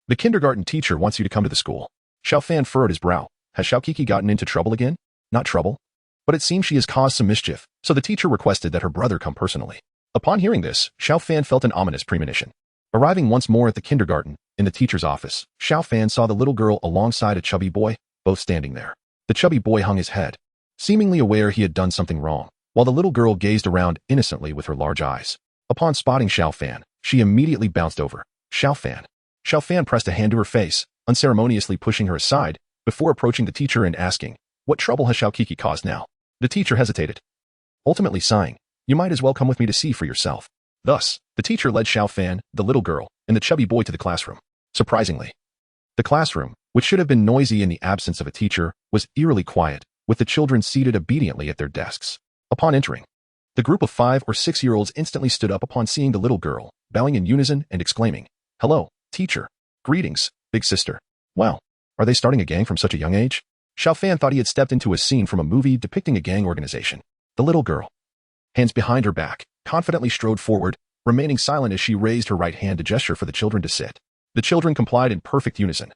The kindergarten teacher wants you to come to the school. Xiao Fan furrowed his brow. Has Xiao Kiki gotten into trouble again? Not trouble. But it seems she has caused some mischief, so the teacher requested that her brother come personally. Upon hearing this, Xiao Fan felt an ominous premonition. Arriving once more at the kindergarten, in the teacher's office, Xiao Fan saw the little girl alongside a chubby boy, both standing there. The chubby boy hung his head, seemingly aware he had done something wrong, while the little girl gazed around innocently with her large eyes. Upon spotting Xiao Fan, she immediately bounced over. Xiao Fan. Xiao Fan pressed a hand to her face, unceremoniously pushing her aside, before approaching the teacher and asking, "What trouble has Xiao Kiki caused now?" The teacher hesitated, ultimately sighing, "You might as well come with me to see for yourself." Thus, the teacher led Xiao Fan, the little girl, and the chubby boy to the classroom. Surprisingly, the classroom, which should have been noisy in the absence of a teacher, was eerily quiet, with the children seated obediently at their desks. Upon entering, the group of 5 or 6-year-olds instantly stood up upon seeing the little girl, bowing in unison and exclaiming, "Hello, teacher. Greetings, big sister." Wow, are they starting a gang from such a young age? Xiao Fan thought he had stepped into a scene from a movie depicting a gang organization. The little girl, hands behind her back, confidently strode forward, remaining silent as she raised her right hand to gesture for the children to sit. The children complied in perfect unison,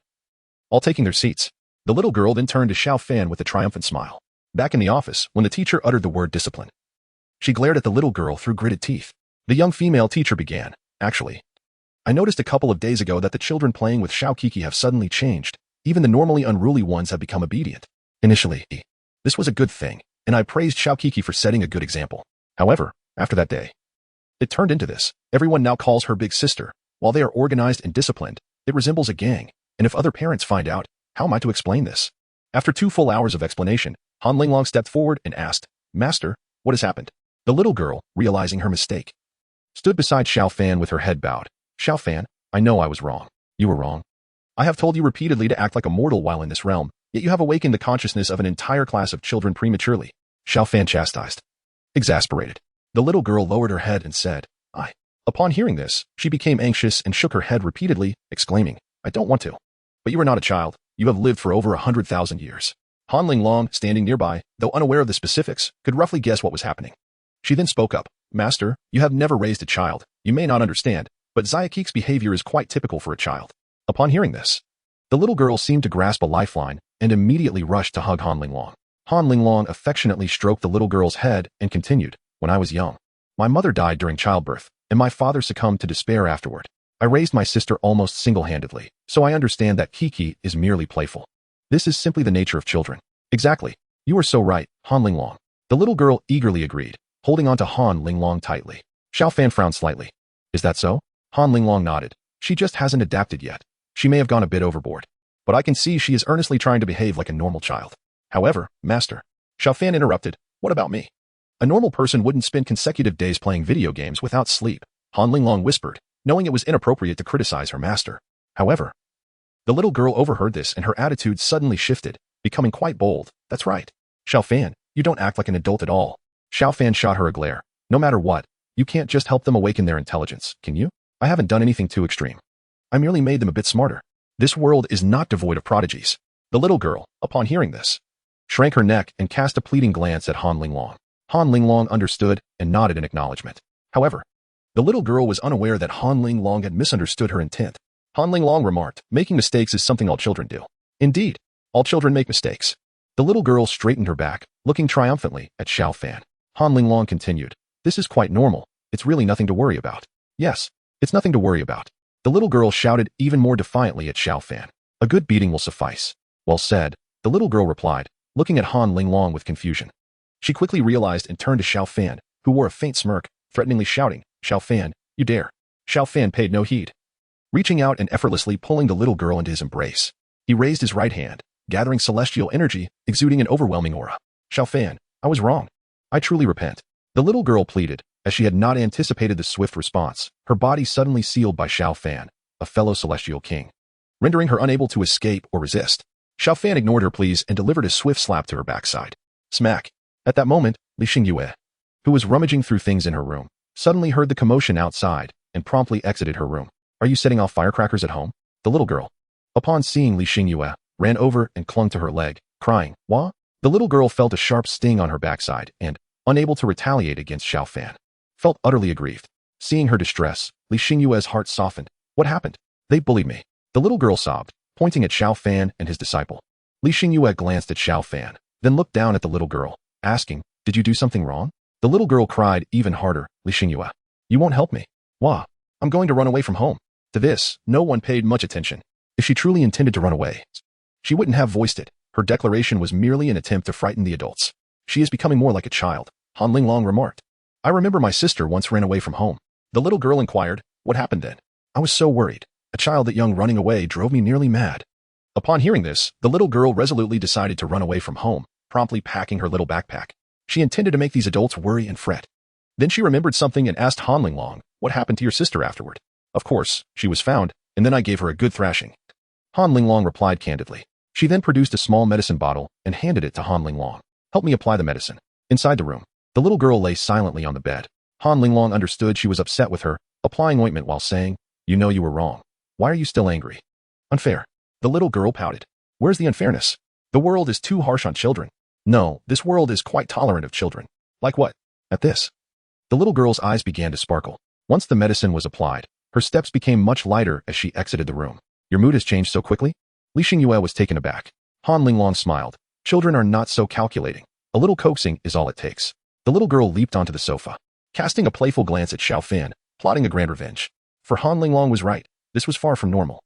all taking their seats. The little girl then turned to Xiao Fan with a triumphant smile. Back in the office, when the teacher uttered the word discipline, she glared at the little girl through gritted teeth. The young female teacher began, "Actually, I noticed a couple of days ago that the children playing with Xiao Kiki have suddenly changed. Even the normally unruly ones have become obedient. Initially, this was a good thing, and I praised Xiao Kiki for setting a good example. However, after that day, it turned into this. Everyone now calls her big sister. While they are organized and disciplined, it resembles a gang, and if other parents find out, how am I to explain this?" After 2 full hours of explanation, Han Linglong stepped forward and asked, "Master, what has happened?" The little girl, realizing her mistake, stood beside Xiao Fan with her head bowed. "Xiao Fan, I know I was wrong. You were wrong. I have told you repeatedly to act like a mortal while in this realm, yet you have awakened the consciousness of an entire class of children prematurely." Xiao Fan chastised. Exasperated, the little girl lowered her head and said, "I." Upon hearing this, she became anxious and shook her head repeatedly, exclaiming, "I don't want to." "But you are not a child. You have lived for over 100,000 years." Han Linglong, standing nearby, though unaware of the specifics, could roughly guess what was happening. She then spoke up, "Master, you have never raised a child. You may not understand, but Xiaokik's behavior is quite typical for a child." Upon hearing this, the little girl seemed to grasp a lifeline and immediately rushed to hug Han Linglong. Han Linglong affectionately stroked the little girl's head and continued, "When I was young, my mother died during childbirth, and my father succumbed to despair afterward. I raised my sister almost single-handedly, so I understand that Kiki is merely playful. This is simply the nature of children." "Exactly. You are so right, Han Linglong." The little girl eagerly agreed, holding on to Han Linglong tightly. Xiao Fan frowned slightly. "Is that so?" Han Linglong nodded. "She just hasn't adapted yet. She may have gone a bit overboard, but I can see she is earnestly trying to behave like a normal child." "However, Master," Xiao Fan interrupted, "what about me? A normal person wouldn't spend consecutive days playing video games without sleep." Han Linglong whispered, knowing it was inappropriate to criticize her master. However, the little girl overheard this and her attitude suddenly shifted, becoming quite bold. "That's right. Xiao Fan, you don't act like an adult at all." Xiao Fan shot her a glare. "No matter what, you can't just help them awaken their intelligence, can you? I haven't done anything too extreme. I merely made them a bit smarter. This world is not devoid of prodigies." The little girl, upon hearing this, shrank her neck and cast a pleading glance at Han Linglong. Han Linglong understood and nodded in acknowledgement. However, the little girl was unaware that Han Linglong had misunderstood her intent. Han Linglong remarked, "Making mistakes is something all children do." "Indeed, all children make mistakes." The little girl straightened her back, looking triumphantly at Xiao Fan. Han Linglong continued, "This is quite normal. It's really nothing to worry about." "Yes, it's nothing to worry about." The little girl shouted even more defiantly at Xiao Fan. "A good beating will suffice." "Well said," the little girl replied, looking at Han Linglong with confusion. She quickly realized and turned to Xiao Fan, who wore a faint smirk, threateningly shouting, "Xiao Fan, you dare." Xiao Fan paid no heed, reaching out and effortlessly pulling the little girl into his embrace. He raised his right hand, gathering celestial energy, exuding an overwhelming aura. "Xiao Fan, I was wrong. I truly repent." The little girl pleaded, as she had not anticipated the swift response, her body suddenly sealed by Xiao Fan, a fellow celestial king, rendering her unable to escape or resist. Xiao Fan ignored her pleas and delivered a swift slap to her backside. Smack. At that moment, Li Xingyue, who was rummaging through things in her room, suddenly heard the commotion outside and promptly exited her room. "Are you setting off firecrackers at home?" The little girl, upon seeing Li Xingyue, ran over and clung to her leg, crying, "Wah?" The little girl felt a sharp sting on her backside and, unable to retaliate against Xiao Fan, felt utterly aggrieved. Seeing her distress, Li Xingyue's heart softened. What happened? They bullied me. The little girl sobbed, pointing at Xiao Fan and his disciple. Li Xingyue glanced at Xiao Fan, then looked down at the little girl, asking, did you do something wrong? The little girl cried even harder. Li Xingyue, you won't help me. Wah, I'm going to run away from home. To this, no one paid much attention. If she truly intended to run away, she wouldn't have voiced it. Her declaration was merely an attempt to frighten the adults. She is becoming more like a child, Han Linglong remarked. I remember my sister once ran away from home. The little girl inquired, what happened then? I was so worried. A child that young running away drove me nearly mad. Upon hearing this, the little girl resolutely decided to run away from home, promptly packing her little backpack. She intended to make these adults worry and fret. Then she remembered something and asked Han Linglong, what happened to your sister afterward? Of course, she was found, and then I gave her a good thrashing. Han Linglong replied candidly. She then produced a small medicine bottle and handed it to Han Linglong. Help me apply the medicine. Inside the room, the little girl lay silently on the bed. Han Linglong understood she was upset with her, applying ointment while saying, you know you were wrong. Why are you still angry? Unfair. The little girl pouted. Where's the unfairness? The world is too harsh on children. No, this world is quite tolerant of children. Like what? At this. The little girl's eyes began to sparkle. Once the medicine was applied, her steps became much lighter as she exited the room. Your mood has changed so quickly? Li Xingyue was taken aback. Han Linglong smiled. Children are not so calculating. A little coaxing is all it takes. The little girl leaped onto the sofa, casting a playful glance at Xiao Fan, plotting a grand revenge. For Han Linglong was right. This was far from normal.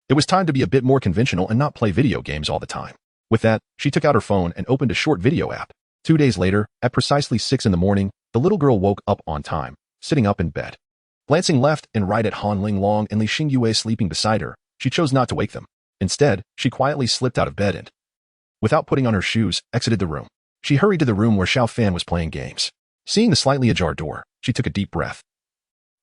It was time to be a bit more conventional and not play video games all the time. With that, she took out her phone and opened a short video app. 2 days later, at precisely 6 in the morning, the little girl woke up on time, sitting up in bed. Glancing left and right at Han Linglong and Li Xingyue sleeping beside her, she chose not to wake them. Instead, she quietly slipped out of bed and, without putting on her shoes, exited the room. She hurried to the room where Xiao Fan was playing games. Seeing the slightly ajar door, she took a deep breath,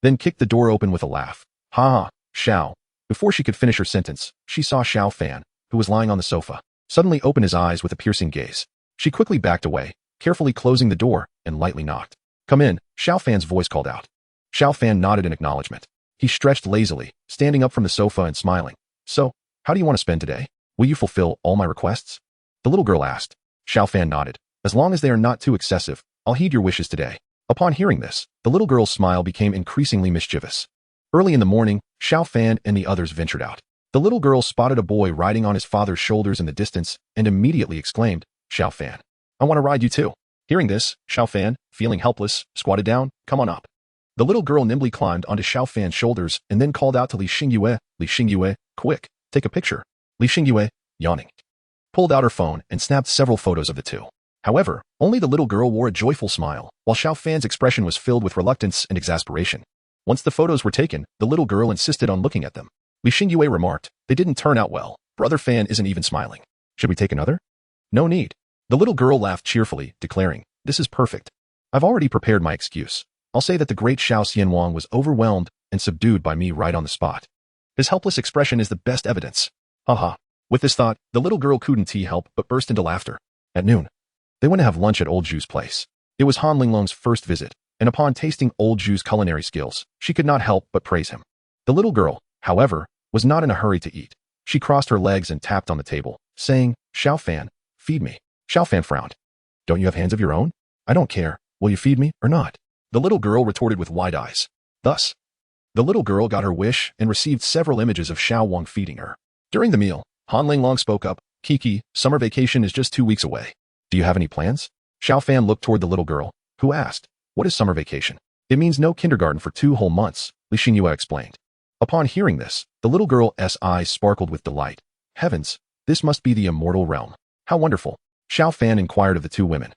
then kicked the door open with a laugh. Ha ha, Xiao. Before she could finish her sentence, she saw Xiao Fan, who was lying on the sofa, suddenly open his eyes with a piercing gaze. She quickly backed away, carefully closing the door, and lightly knocked. Come in, Xiao Fan's voice called out. Xiao Fan nodded in acknowledgement. He stretched lazily, standing up from the sofa and smiling. So, how do you want to spend today? Will you fulfill all my requests? The little girl asked. Xiao Fan nodded. As long as they are not too excessive, I'll heed your wishes today. Upon hearing this, the little girl's smile became increasingly mischievous. Early in the morning, Xiao Fan and the others ventured out. The little girl spotted a boy riding on his father's shoulders in the distance and immediately exclaimed, Xiao Fan, I want to ride you too. Hearing this, Xiao Fan, feeling helpless, squatted down, come on up. The little girl nimbly climbed onto Xiao Fan's shoulders and then called out to Li Xingyue, quick, take a picture. Li Xingyue, yawning, pulled out her phone and snapped several photos of the two. However, only the little girl wore a joyful smile, while Xiao Fan's expression was filled with reluctance and exasperation. Once the photos were taken, the little girl insisted on looking at them. Li Xingyue remarked, they didn't turn out well. Brother Fan isn't even smiling. Should we take another? No need. The little girl laughed cheerfully, declaring, this is perfect. I've already prepared my excuse. I'll say that the great Xiao Xianwang was overwhelmed and subdued by me right on the spot. His helpless expression is the best evidence. Haha. With this thought, the little girl couldn't help but burst into laughter. At noon, they went to have lunch at Old Ju's place. It was Han Linglong's first visit, and upon tasting Old Ju's culinary skills, she could not help but praise him. The little girl, however, was not in a hurry to eat. She crossed her legs and tapped on the table, saying, Xiao Fan, feed me. Xiao Fan frowned. Don't you have hands of your own? I don't care. Will you feed me or not? The little girl retorted with wide eyes. Thus, the little girl got her wish and received several images of Xiao Wang feeding her. During the meal, Han Linglong spoke up, Kiki, summer vacation is just 2 weeks away. Do you have any plans? Xiao Fan looked toward the little girl, who asked, what is summer vacation? It means no kindergarten for 2 whole months, Li Xingyue explained. Upon hearing this, the little girl's eyes sparkled with delight. Heavens, this must be the immortal realm. How wonderful. Xiao Fan inquired of the 2 women.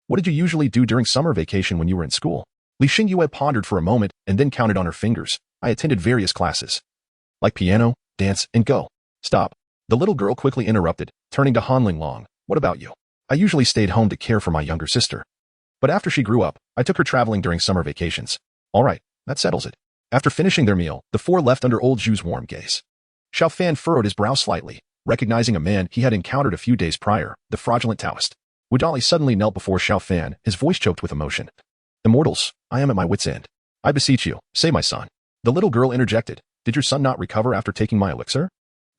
What did you usually do during summer vacation when you were in school? Li Xingyue pondered for a moment and then counted on her fingers. I attended various classes, like piano, dance, and go. Stop. The little girl quickly interrupted, turning to Han Linglong. What about you? I usually stayed home to care for my younger sister. But after she grew up, I took her traveling during summer vacations. All right, that settles it. After finishing their meal, the 4 left under Old Ju's warm gaze. Xiao Fan furrowed his brow slightly, recognizing a man he had encountered a few days prior, the fraudulent Taoist. Wudali suddenly knelt before Xiao Fan, his voice choked with emotion. Immortals, I am at my wit's end. I beseech you, say my son. The little girl interjected. Did your son not recover after taking my elixir?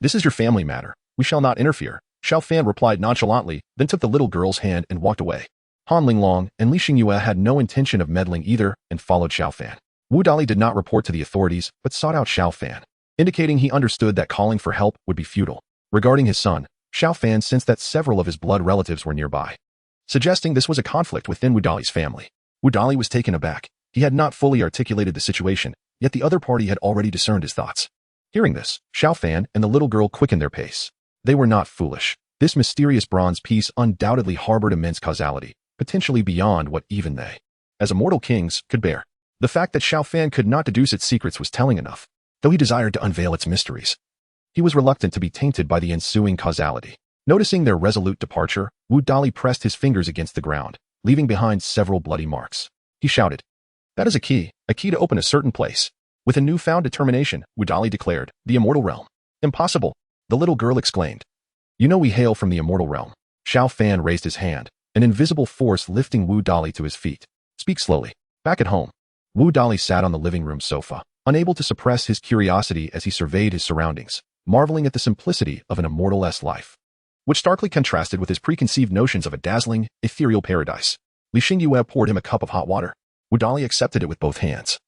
This is your family matter. We shall not interfere. Xiao Fan replied nonchalantly, then took the little girl's hand and walked away. Han Linglong and Li Xingyue had no intention of meddling either and followed Xiao Fan. Wu Dali did not report to the authorities but sought out Xiao Fan, indicating he understood that calling for help would be futile. Regarding his son, Xiao Fan sensed that several of his blood relatives were nearby, suggesting this was a conflict within Wu Dali's family. Wu Dali was taken aback. He had not fully articulated the situation, yet the other party had already discerned his thoughts. Hearing this, Xiao Fan and the little girl quickened their pace. They were not foolish. This mysterious bronze piece undoubtedly harbored immense causality, potentially beyond what even they, as immortal kings, could bear. The fact that Xiao Fan could not deduce its secrets was telling enough, though he desired to unveil its mysteries. He was reluctant to be tainted by the ensuing causality. Noticing their resolute departure, Wu Dali pressed his fingers against the ground, leaving behind several bloody marks. He shouted, "That is a key to open a certain place." With a newfound determination, Wu Dali declared, "The immortal realm." "Impossible," the little girl exclaimed. "You know we hail from the immortal realm." Xiao Fan raised his hand, an invisible force lifting Wu Dali to his feet. "Speak slowly." Back at home, Wu Dali sat on the living room sofa, unable to suppress his curiosity as he surveyed his surroundings, marveling at the simplicity of an immortal's life, which starkly contrasted with his preconceived notions of a dazzling, ethereal paradise. Li Xingyue poured him a cup of hot water. Wu Dali accepted it with both hands,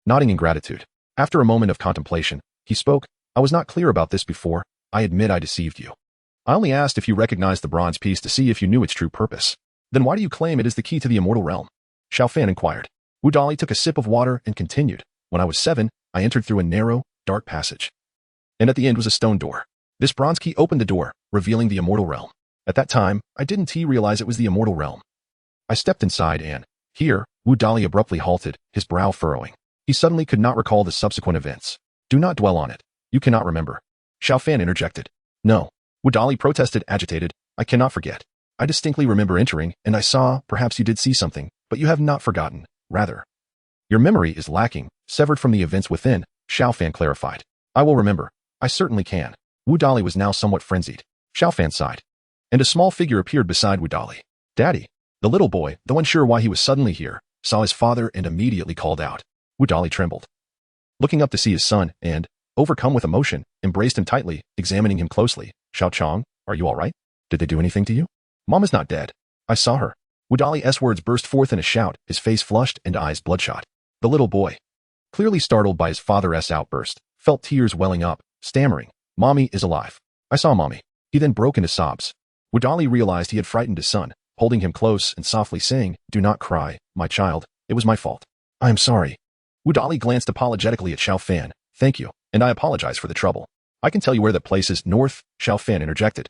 nodding in gratitude. After a moment of contemplation, he spoke, "I was not clear about this before. I admit I deceived you. I only asked if you recognized the bronze piece to see if you knew its true purpose. Then why do you claim it is the key to the immortal realm?" Xiao Fan inquired. Wu Dali took a sip of water and continued, "When I was 7, I entered through a narrow, dark passage, and at the end was a stone door. This bronze key opened the door, revealing the immortal realm. At that time, I didn't realize it was the immortal realm. I stepped inside and..." Here, Wu Dali abruptly halted, his brow furrowing. He suddenly could not recall the subsequent events. "Do not dwell on it. You cannot remember." Xiao Fan interjected. "No." Wu Dali protested, agitated. "I cannot forget. I distinctly remember entering, and I saw, perhaps you did see something, but you have not forgotten. Rather, your memory is lacking, severed from the events within," Xiao Fan clarified. "I will remember. I certainly can." Wu Dali was now somewhat frenzied. Xiao Fan sighed, and a small figure appeared beside Wu Dali. "Daddy." The little boy, though unsure why he was suddenly here, saw his father and immediately called out. Wu Dali trembled, looking up to see his son, and, overcome with emotion, embraced him tightly, examining him closely. "Xiao Chong, are you all right? Did they do anything to you?" "Mom is not dead. I saw her." Wu Dali's words burst forth in a shout, his face flushed and eyes bloodshot. The little boy, clearly startled by his father's outburst, felt tears welling up, stammering, "Mommy is alive. I saw Mommy." He then broke into sobs. Wu Dali realized he had frightened his son, holding him close and softly saying, "Do not cry, my child. It was my fault. I am sorry." Wu Dali glanced apologetically at Xiao Fan. "Thank you, and I apologize for the trouble. I can tell you where the place is." "North," Xiao Fan interjected.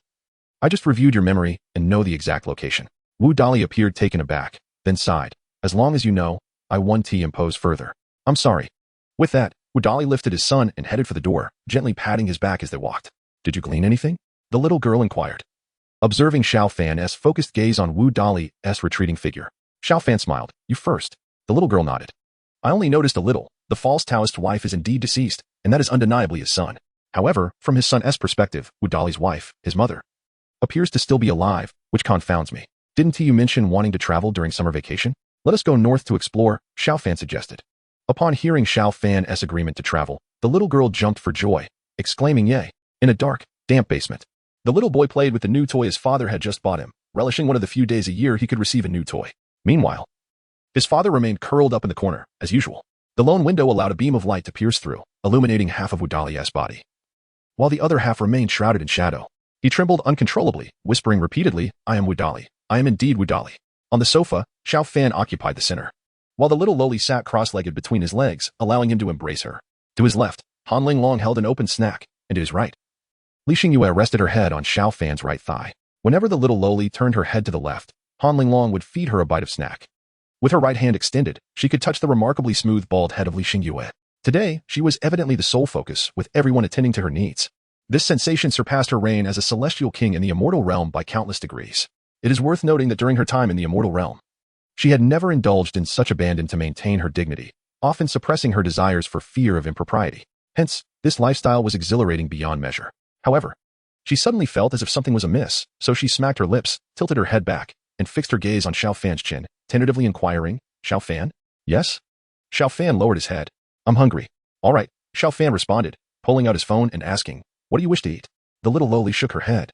"I just reviewed your memory and know the exact location." Wu Dali appeared taken aback, then sighed. "As long as you know, I won't impose further. I'm sorry." With that, Wu Dali lifted his son and headed for the door, gently patting his back as they walked. "Did you glean anything?" the little girl inquired, observing Xiao Fan's focused gaze on Wu Dali's retreating figure. Xiao Fan smiled. "You first." The little girl nodded. "I only noticed a little. The false Taoist wife is indeed deceased, and that is undeniably his son. However, from his son's perspective, Wu Dali's wife, his mother, appears to still be alive, which confounds me. Didn't you mention wanting to travel during summer vacation? Let us go north to explore," Xiao Fan suggested. Upon hearing Xiao Fan's agreement to travel, the little girl jumped for joy, exclaiming, "Yay!" In a dark, damp basement, the little boy played with the new toy his father had just bought him, relishing one of the few days a year he could receive a new toy. Meanwhile, his father remained curled up in the corner, as usual. The lone window allowed a beam of light to pierce through, illuminating half of Wu Dali's body, while the other half remained shrouded in shadow. He trembled uncontrollably, whispering repeatedly, "I am Wu Dali. I am indeed Wu Dali." On the sofa, Xiao Fan occupied the center, while the little loli sat cross-legged between his legs, allowing him to embrace her. To his left, Han Linglong held an open snack, and to his right, Li Xingyue rested her head on Xiao Fan's right thigh. Whenever the little loli turned her head to the left, Han Linglong would feed her a bite of snack. With her right hand extended, she could touch the remarkably smooth bald head of Li Xingyue. Today, she was evidently the sole focus, with everyone attending to her needs. This sensation surpassed her reign as a celestial king in the immortal realm by countless degrees. It is worth noting that during her time in the immortal realm, she had never indulged in such abandon to maintain her dignity, often suppressing her desires for fear of impropriety. Hence, this lifestyle was exhilarating beyond measure. However, she suddenly felt as if something was amiss, so she smacked her lips, tilted her head back, and fixed her gaze on Xiao Fan's chin, tentatively inquiring, "Xiao Fan?" "Yes?" Xiao Fan lowered his head. "I'm hungry." "All right," Xiao Fan responded, pulling out his phone and asking, "What do you wish to eat?" The little loli shook her head.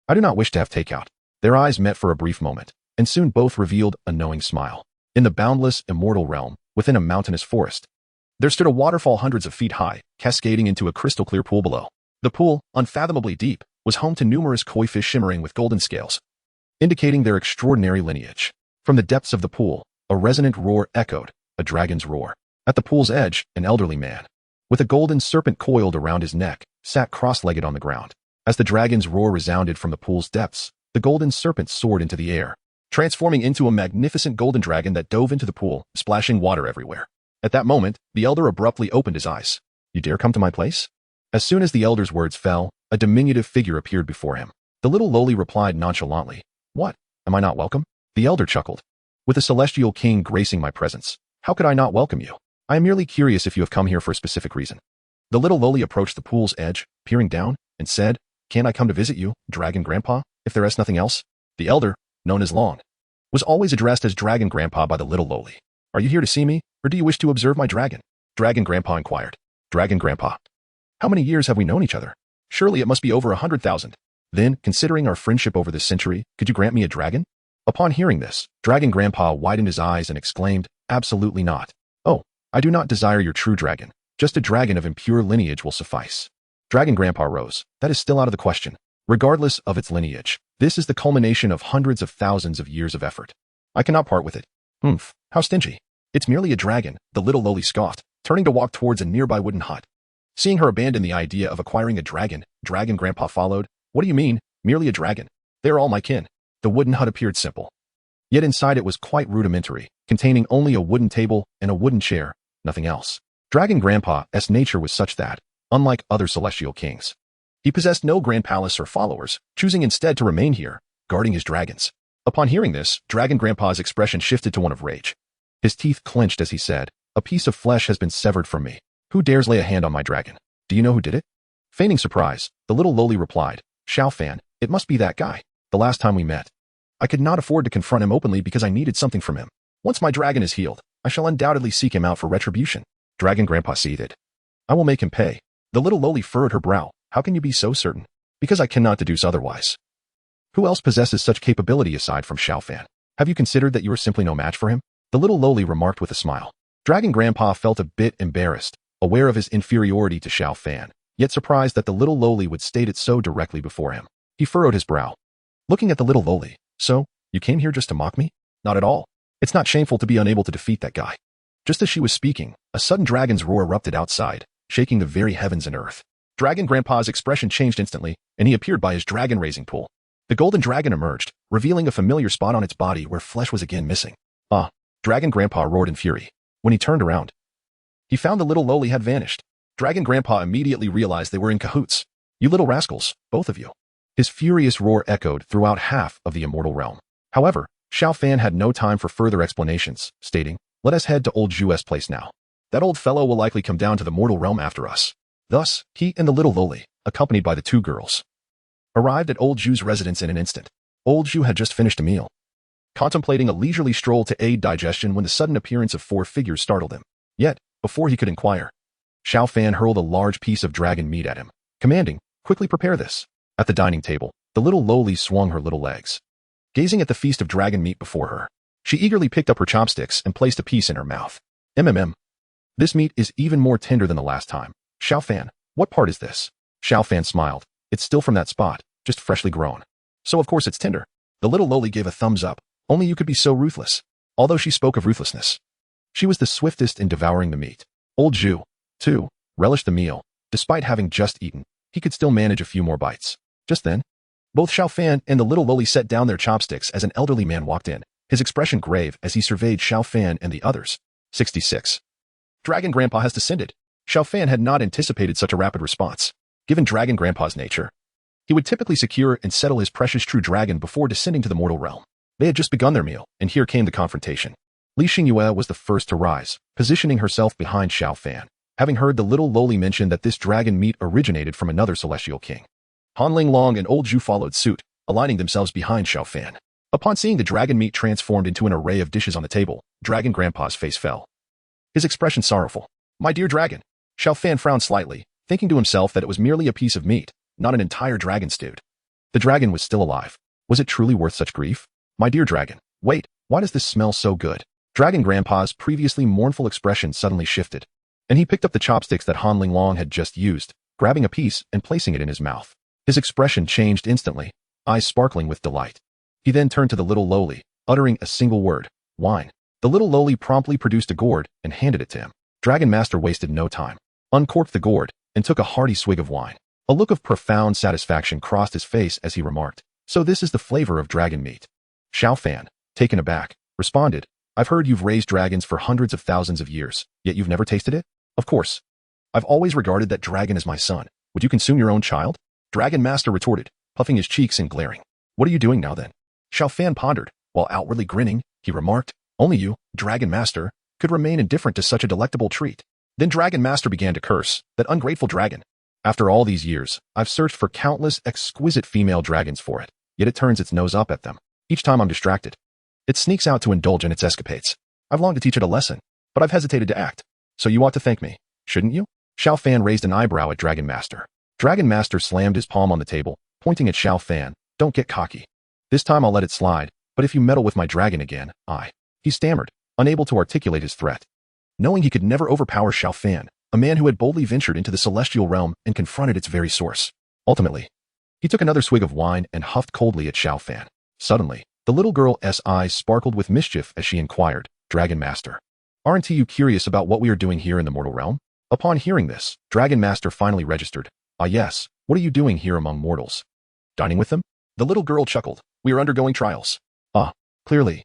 "I do not wish to have takeout." Their eyes met for a brief moment. and soon both revealed a knowing smile. In the boundless, immortal realm, within a mountainous forest, there stood a waterfall hundreds of feet high, cascading into a crystal-clear pool below. The pool, unfathomably deep, was home to numerous koi fish shimmering with golden scales, indicating their extraordinary lineage. From the depths of the pool, a resonant roar echoed, a dragon's roar. At the pool's edge, an elderly man, with a golden serpent coiled around his neck, sat cross-legged on the ground. As the dragon's roar resounded from the pool's depths, the golden serpent soared into the air, transforming into a magnificent golden dragon that dove into the pool, splashing water everywhere. At that moment, the elder abruptly opened his eyes. "You dare come to my place?" As soon as the elder's words fell, a diminutive figure appeared before him. The little lowly replied nonchalantly, "What? Am I not welcome?" The elder chuckled. "With the celestial king gracing my presence, how could I not welcome you? I am merely curious if you have come here for a specific reason." The little lowly approached the pool's edge, peering down, and said, "Can I come to visit you, Dragon Grandpa, if there is nothing else?" The elder, known as Long, was always addressed as Dragon Grandpa by the little lowly. "Are you here to see me, or do you wish to observe my dragon?" Dragon Grandpa inquired. "Dragon Grandpa, how many years have we known each other? Surely it must be over 100,000. Then, considering our friendship over this century, could you grant me a dragon?" Upon hearing this, Dragon Grandpa widened his eyes and exclaimed, "Absolutely not. Oh, I do not desire your true dragon. Just a dragon of impure lineage will suffice." Dragon Grandpa rose. "That is still out of the question. Regardless of its lineage, this is the culmination of hundreds of thousands of years of effort. I cannot part with it." "Humph, how stingy. It's merely a dragon," the little lowly scoffed, turning to walk towards a nearby wooden hut. Seeing her abandon the idea of acquiring a dragon, Dragon Grandpa followed. "What do you mean, merely a dragon? They are all my kin." The wooden hut appeared simple, yet inside it was quite rudimentary, containing only a wooden table and a wooden chair, nothing else. Dragon Grandpa's nature was such that, unlike other celestial kings, he possessed no grand palace or followers, choosing instead to remain here, guarding his dragons. Upon hearing this, Dragon Grandpa's expression shifted to one of rage. His teeth clenched as he said, "A piece of flesh has been severed from me. Who dares lay a hand on my dragon? Do you know who did it?" Feigning surprise, the little lowly replied, "Xiao Fan, it must be that guy. The last time we met, I could not afford to confront him openly because I needed something from him. Once my dragon is healed, I shall undoubtedly seek him out for retribution." Dragon Grandpa seethed. "I will make him pay." The little lowly furrowed her brow. "How can you be so certain?" "Because I cannot deduce otherwise. Who else possesses such capability aside from Xiao Fan? Have you considered that you are simply no match for him?" The little lowly remarked with a smile. Dragon Grandpa felt a bit embarrassed, aware of his inferiority to Xiao Fan, yet surprised that the little lowly would state it so directly before him. He furrowed his brow, looking at the little lowly. "So, you came here just to mock me?" "Not at all. It's not shameful to be unable to defeat that guy." Just as she was speaking, a sudden dragon's roar erupted outside, shaking the very heavens and earth. Dragon Grandpa's expression changed instantly, and he appeared by his dragon raising pool. The golden dragon emerged, revealing a familiar spot on its body where flesh was again missing. "Ah!" Dragon Grandpa roared in fury. When he turned around, he found the little lowly had vanished. Dragon Grandpa immediately realized they were in cahoots. "You little rascals, both of you." His furious roar echoed throughout half of the immortal realm. However, Xiao Fan had no time for further explanations, stating, "Let us head to old Zhu's place now. That old fellow will likely come down to the mortal realm after us." Thus, he and the little lowly, accompanied by the two girls, arrived at old Zhu's residence in an instant. Old Zhu had just finished a meal, contemplating a leisurely stroll to aid digestion when the sudden appearance of four figures startled him. Yet, before he could inquire, Xiao Fan hurled a large piece of dragon meat at him, commanding, "Quickly prepare this." At the dining table, the little lowly swung her little legs, gazing at the feast of dragon meat before her. She eagerly picked up her chopsticks and placed a piece in her mouth. This meat is even more tender than the last time. Xiao Fan, what part is this?" Xiao Fan smiled. "It's still from that spot, just freshly grown. So of course it's tender." The little lowly gave a thumbs up. Only you could be so ruthless. Although she spoke of ruthlessness, she was the swiftest in devouring the meat. Old Zhu, too, relished the meal. Despite having just eaten, he could still manage a few more bites. Just then, both Xiao Fan and the little lowly set down their chopsticks as an elderly man walked in, his expression grave as he surveyed Xiao Fan and the others. 66. Dragon Grandpa has descended. Xiao Fan had not anticipated such a rapid response. Given Dragon Grandpa's nature, he would typically secure and settle his precious true dragon before descending to the mortal realm. They had just begun their meal, and here came the confrontation. Li Xingyue was the first to rise, positioning herself behind Xiao Fan, having heard the little lowly mention that this dragon meat originated from another celestial king. Han Ling Long and old Zhu followed suit, aligning themselves behind Xiao Fan. Upon seeing the dragon meat transformed into an array of dishes on the table, Dragon Grandpa's face fell, his expression sorrowful. "My dear dragon." Xiao Fan frowned slightly, thinking to himself that it was merely a piece of meat, not an entire dragon stewed. The dragon was still alive. Was it truly worth such grief? My dear dragon, wait, why does this smell so good? Dragon Grandpa's previously mournful expression suddenly shifted, and he picked up the chopsticks that Han Ling Long had just used, grabbing a piece and placing it in his mouth. His expression changed instantly, eyes sparkling with delight. He then turned to the little lowly, uttering a single word, wine. The little lowly promptly produced a gourd and handed it to him. Dragon Master wasted no time, uncorked the gourd, and took a hearty swig of wine. A look of profound satisfaction crossed his face as he remarked, "So this is the flavor of dragon meat." Xiao Fan, taken aback, responded, "I've heard you've raised dragons for hundreds of thousands of years, yet you've never tasted it? Of course. I've always regarded that dragon as my son. Would you consume your own child?" Dragon Master retorted, puffing his cheeks and glaring. "What are you doing now then?" Xiao Fan pondered. While outwardly grinning, he remarked, "Only you, Dragon Master, could remain indifferent to such a delectable treat." Then Dragon Master began to curse, "That ungrateful dragon. After all these years, I've searched for countless exquisite female dragons for it, yet it turns its nose up at them. Each time I'm distracted, it sneaks out to indulge in its escapades. I've longed to teach it a lesson, but I've hesitated to act. So you ought to thank me, shouldn't you?" Xiao Fan raised an eyebrow at Dragon Master. Dragon Master slammed his palm on the table, pointing at Xiao Fan. "Don't get cocky. This time I'll let it slide, but if you meddle with my dragon again, He stammered, unable to articulate his threat. Knowing he could never overpower Xiao Fan, a man who had boldly ventured into the celestial realm and confronted its very source. Ultimately, he took another swig of wine and huffed coldly at Xiao Fan. Suddenly, the little girl's eyes sparkled with mischief as she inquired, "Dragon Master, aren't you curious about what we are doing here in the mortal realm?" Upon hearing this, Dragon Master finally registered, "Ah yes, what are you doing here among mortals? Dining with them?" The little girl chuckled, "We are undergoing trials." "Ah, clearly."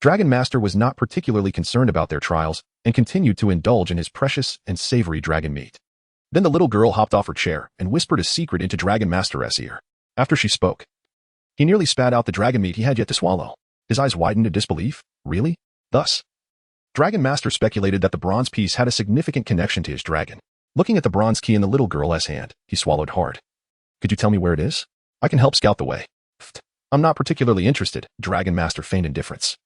Dragon Master was not particularly concerned about their trials and continued to indulge in his precious and savory dragon meat. Then the little girl hopped off her chair and whispered a secret into Dragon Master's ear. After she spoke, he nearly spat out the dragon meat he had yet to swallow. His eyes widened in disbelief. Really? Thus, Dragon Master speculated that the bronze piece had a significant connection to his dragon. Looking at the bronze key in the little girl's hand, he swallowed hard. "Could you tell me where it is? I can help scout the way." "I'm not particularly interested," Dragon Master feigned indifference.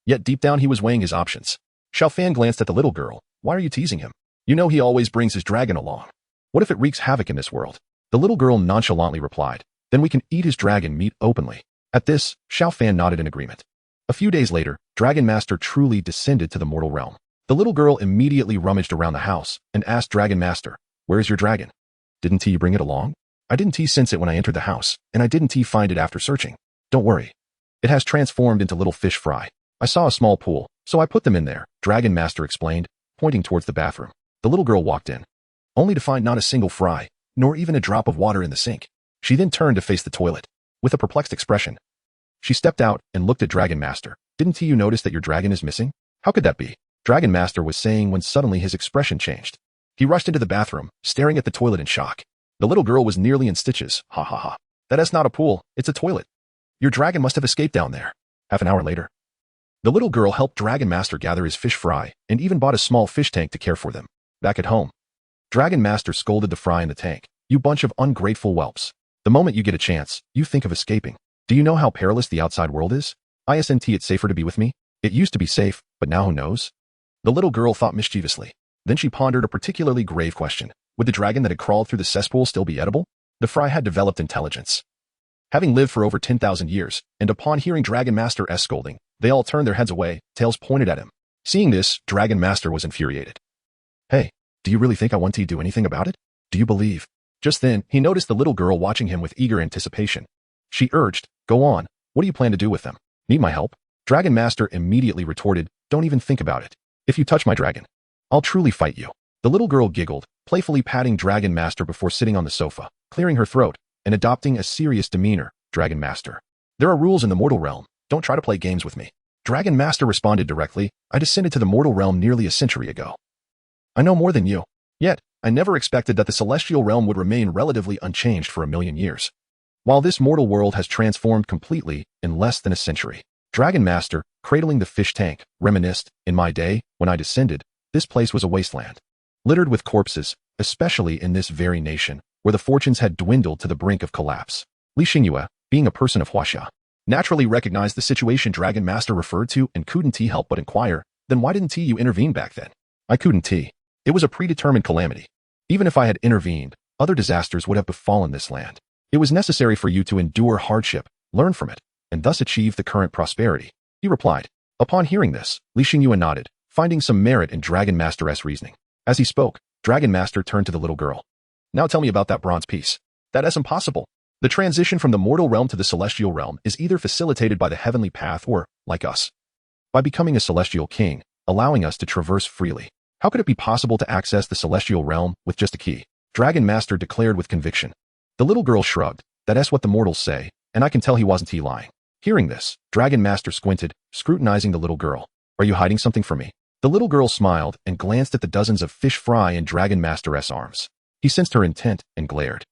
Yet deep down he was weighing his options. Xiao Fan glanced at the little girl. "Why are you teasing him? You know he always brings his dragon along. What if it wreaks havoc in this world?" The little girl nonchalantly replied, "Then we can eat his dragon meat openly." At this, Xiao Fan nodded in agreement. A few days later, Dragon Master truly descended to the mortal realm. The little girl immediately rummaged around the house and asked Dragon Master, "Where is your dragon? Didn't he bring it along?" "I didn't sense it when I entered the house, and I didn't find it after searching. Don't worry. It has transformed into little fish fry. I saw a small pool, so I put them in there," Dragon Master explained, pointing towards the bathroom. The little girl walked in, only to find not a single fry, nor even a drop of water in the sink. She then turned to face the toilet. With a perplexed expression, she stepped out and looked at Dragon Master. "Didn't you notice that your dragon is missing? How could that be?" Dragon Master was saying when suddenly his expression changed. He rushed into the bathroom, staring at the toilet in shock. The little girl was nearly in stitches. "Ha ha ha. That is not a pool, it's a toilet. Your dragon must have escaped down there." Half an hour later, the little girl helped Dragon Master gather his fish fry and even bought a small fish tank to care for them. Back at home, Dragon Master scolded the fry in the tank. "You bunch of ungrateful whelps. The moment you get a chance, you think of escaping. Do you know how perilous the outside world is? Isn't it safer to be with me? It used to be safe, but now who knows?" The little girl thought mischievously. Then she pondered a particularly grave question. Would the dragon that had crawled through the cesspool still be edible? The fry had developed intelligence. Having lived for over 10,000 years, and upon hearing Dragon Master's scolding, they all turned their heads away, tails pointed at him. Seeing this, Dragon Master was infuriated. "Hey, do you really think I want to do anything about it? Do you believe?" Just then, he noticed the little girl watching him with eager anticipation. She urged, "Go on, what do you plan to do with them? Need my help?" Dragon Master immediately retorted, "Don't even think about it. If you touch my dragon, I'll truly fight you." The little girl giggled, playfully patting Dragon Master before sitting on the sofa, clearing her throat, and adopting a serious demeanor. "Dragon Master, there are rules in the mortal realm. Don't try to play games with me." Dragon Master responded directly, "I descended to the mortal realm nearly a century ago. I know more than you. Yet, I never expected that the celestial realm would remain relatively unchanged for 1,000,000 years. While this mortal world has transformed completely in less than a century." Dragon Master, cradling the fish tank, reminisced, "In my day, when I descended, this place was a wasteland, littered with corpses, especially in this very nation, where the fortunes had dwindled to the brink of collapse." Li Xingyue, being a person of Huaxia, naturally recognized the situation Dragon Master referred to and couldn't help but inquire, "Then why didn't you intervene back then?" "I couldn't. It was a predetermined calamity. Even if I had intervened, other disasters would have befallen this land. It was necessary for you to endure hardship, learn from it, and thus achieve the current prosperity, he replied. Upon hearing this, Li Xingyue nodded, finding some merit in Dragon Master's reasoning. As he spoke, Dragon Master turned to the little girl. Now tell me about that bronze piece. That is impossible. The transition from the mortal realm to the celestial realm is either facilitated by the heavenly path or, like us, by becoming a celestial king, allowing us to traverse freely. How could it be possible to access the celestial realm with just a key? Dragon Master declared with conviction. The little girl shrugged. That's what the mortals say, and I can tell he wasn't lying. Hearing this, Dragon Master squinted, scrutinizing the little girl. Are you hiding something from me? The little girl smiled and glanced at the dozens of fish fry in Dragon Master's arms. He sensed her intent and glared.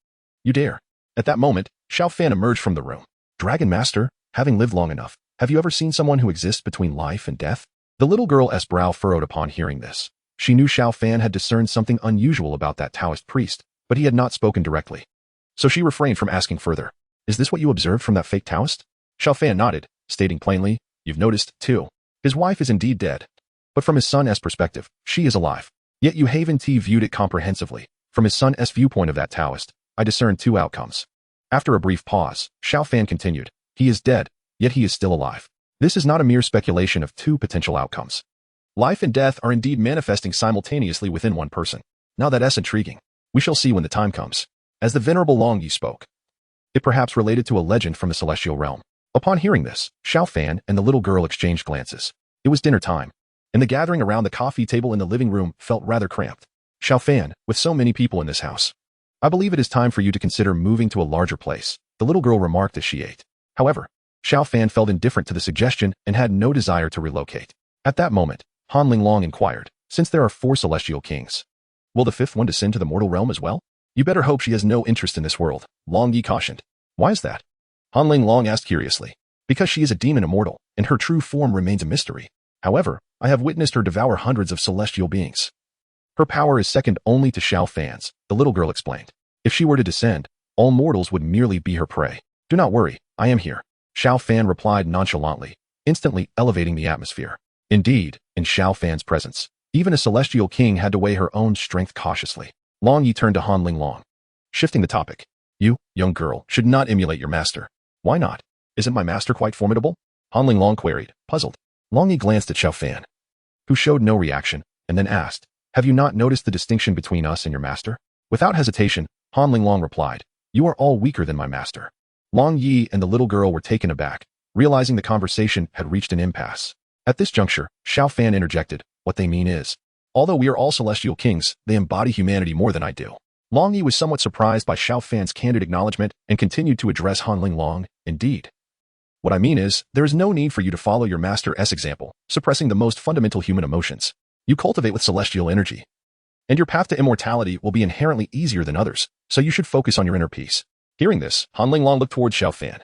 You dare. At that moment, Xiao Fan emerged from the room. Dragon Master, having lived long enough, have you ever seen someone who exists between life and death? The little girl's brow furrowed upon hearing this. She knew Xiao Fan had discerned something unusual about that Taoist priest, but he had not spoken directly. So she refrained from asking further. Is this what you observed from that fake Taoist? Xiao Fan nodded, stating plainly, you've noticed, too. His wife is indeed dead. But from his son's perspective, she is alive. Yet you Haven T viewed it comprehensively. From his son's viewpoint of that Taoist, I discerned two outcomes. After a brief pause, Xiao Fan continued, he is dead, yet he is still alive. This is not a mere speculation of two potential outcomes. Life and death are indeed manifesting simultaneously within one person. Now that's intriguing. We shall see when the time comes. As the venerable Long Yi spoke, it perhaps related to a legend from the celestial realm. Upon hearing this, Xiao Fan and the little girl exchanged glances. It was dinner time, and the gathering around the coffee table in the living room felt rather cramped. Xiao Fan, with so many people in this house, I believe it is time for you to consider moving to a larger place, the little girl remarked as she ate. However, Xiao Fan felt indifferent to the suggestion and had no desire to relocate. At that moment, Han Linglong inquired, since there are 4 celestial kings, will the 5th one descend to the mortal realm as well? You better hope she has no interest in this world, Long Yi cautioned. Why is that? Han Linglong asked curiously. Because she is a demon immortal, and her true form remains a mystery. However, I have witnessed her devour hundreds of celestial beings. Her power is second only to Xiao Fan's, the little girl explained. If she were to descend, all mortals would merely be her prey. Do not worry, I am here. Xiao Fan replied nonchalantly, instantly elevating the atmosphere. Indeed, in Xiao Fan's presence, even a celestial king had to weigh her own strength cautiously. Long Yi turned to Han Linglong. Shifting the topic. You, young girl, should not emulate your master. Why not? Isn't my master quite formidable? Han Linglong queried, puzzled. Long Yi glanced at Xiao Fan, who showed no reaction, and then asked, have you not noticed the distinction between us and your master? Without hesitation, Han Linglong replied, you are all weaker than my master. Long Yi and the little girl were taken aback, realizing the conversation had reached an impasse. At this juncture, Xiao Fan interjected, what they mean is, although we are all celestial kings, they embody humanity more than I do. Long Yi was somewhat surprised by Xiao Fan's candid acknowledgement and continued to address Han Linglong, indeed. What I mean is, there is no need for you to follow your master's example, suppressing the most fundamental human emotions. You cultivate with celestial energy, and your path to immortality will be inherently easier than others, so you should focus on your inner peace. Hearing this, Han Linglong looked toward Xiao Fan,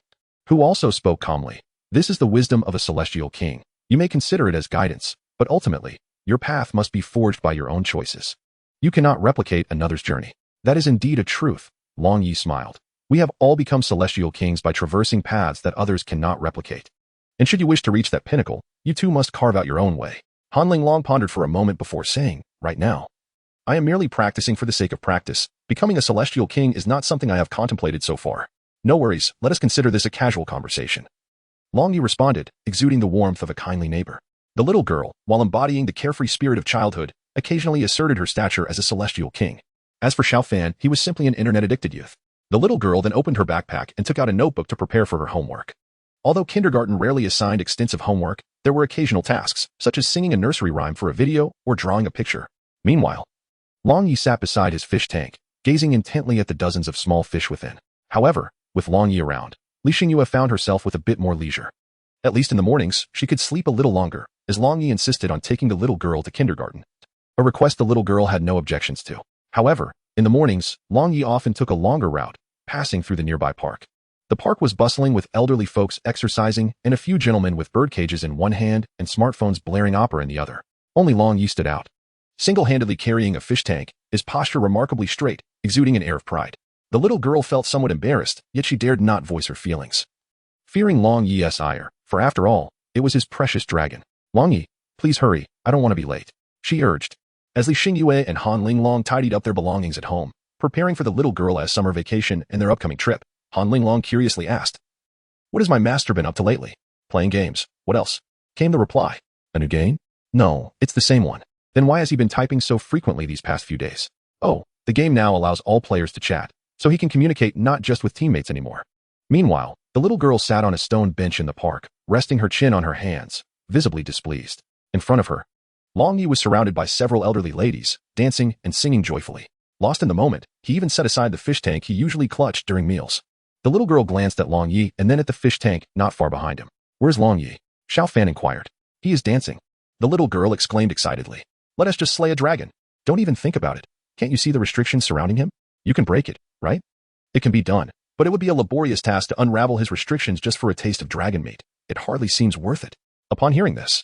who also spoke calmly. This is the wisdom of a celestial king. You may consider it as guidance, but ultimately, your path must be forged by your own choices. You cannot replicate another's journey. That is indeed a truth, Long Yi smiled. We have all become celestial kings by traversing paths that others cannot replicate. And should you wish to reach that pinnacle, you too must carve out your own way. Han Linglong pondered for a moment before saying, right now, I am merely practicing for the sake of practice. Becoming a celestial king is not something I have contemplated so far. No worries, let us consider this a casual conversation. Long Yi responded, exuding the warmth of a kindly neighbor. The little girl, while embodying the carefree spirit of childhood, occasionally asserted her stature as a celestial king. As for Xiao Fan, he was simply an internet-addicted youth. The little girl then opened her backpack and took out a notebook to prepare for her homework. Although kindergarten rarely assigned extensive homework, there were occasional tasks, such as singing a nursery rhyme for a video or drawing a picture. Meanwhile, Long Yi sat beside his fish tank, gazing intently at the dozens of small fish within. However, with Long Yi around, Li Xingyue found herself with a bit more leisure. At least in the mornings, she could sleep a little longer, as Long Yi insisted on taking the little girl to kindergarten, a request the little girl had no objections to. However, in the mornings, Long Yi often took a longer route, passing through the nearby park. The park was bustling with elderly folks exercising and a few gentlemen with bird cages in one hand and smartphones blaring opera in the other. Only Long Yi stood out, single-handedly carrying a fish tank, his posture remarkably straight, exuding an air of pride. The little girl felt somewhat embarrassed, yet she dared not voice her feelings, fearing Long Yi's ire, for after all, it was his precious dragon. Long Yi, please hurry, I don't want to be late, she urged. As Li Xingyue and Han Linglong tidied up their belongings at home, preparing for the little girl's summer vacation and their upcoming trip, Han Linglong curiously asked, What has my master been up to lately? Playing games. What else? Came the reply. A new game? No, it's the same one. Then why has he been typing so frequently these past few days? Oh, the game now allows all players to chat, so he can communicate not just with teammates anymore. Meanwhile, the little girl sat on a stone bench in the park, resting her chin on her hands, visibly displeased. In front of her, Long Yi was surrounded by several elderly ladies, dancing and singing joyfully. Lost in the moment, he even set aside the fish tank he usually clutched during meals. The little girl glanced at Long Yi and then at the fish tank not far behind him. Where's Long Yi? Xiao Fan inquired. He is dancing. The little girl exclaimed excitedly. Let us just slay a dragon. Don't even think about it. Can't you see the restrictions surrounding him? You can break it, right? It can be done, but it would be a laborious task to unravel his restrictions just for a taste of dragon meat. It hardly seems worth it. Upon hearing this,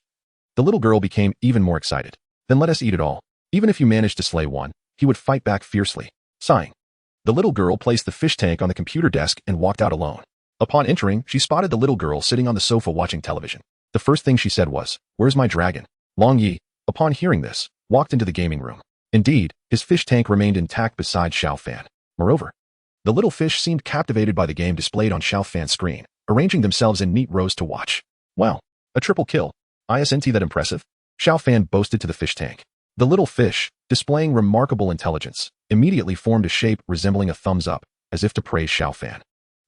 the little girl became even more excited. Then let us eat it all. Even if you manage to slay one, he would fight back fiercely. Sighing, the little girl placed the fish tank on the computer desk and walked out alone. Upon entering, she spotted the little girl sitting on the sofa watching television. The first thing she said was, "Where's my dragon?" Long Yi, upon hearing this, walked into the gaming room. Indeed, his fish tank remained intact beside Xiao Fan. Moreover, the little fish seemed captivated by the game displayed on Xiao Fan's screen, arranging themselves in neat rows to watch. Wow, a triple kill. Isn't that impressive? Xiao Fan boasted to the fish tank. The little fish, displaying remarkable intelligence, immediately formed a shape resembling a thumbs up, as if to praise Xiao Fan.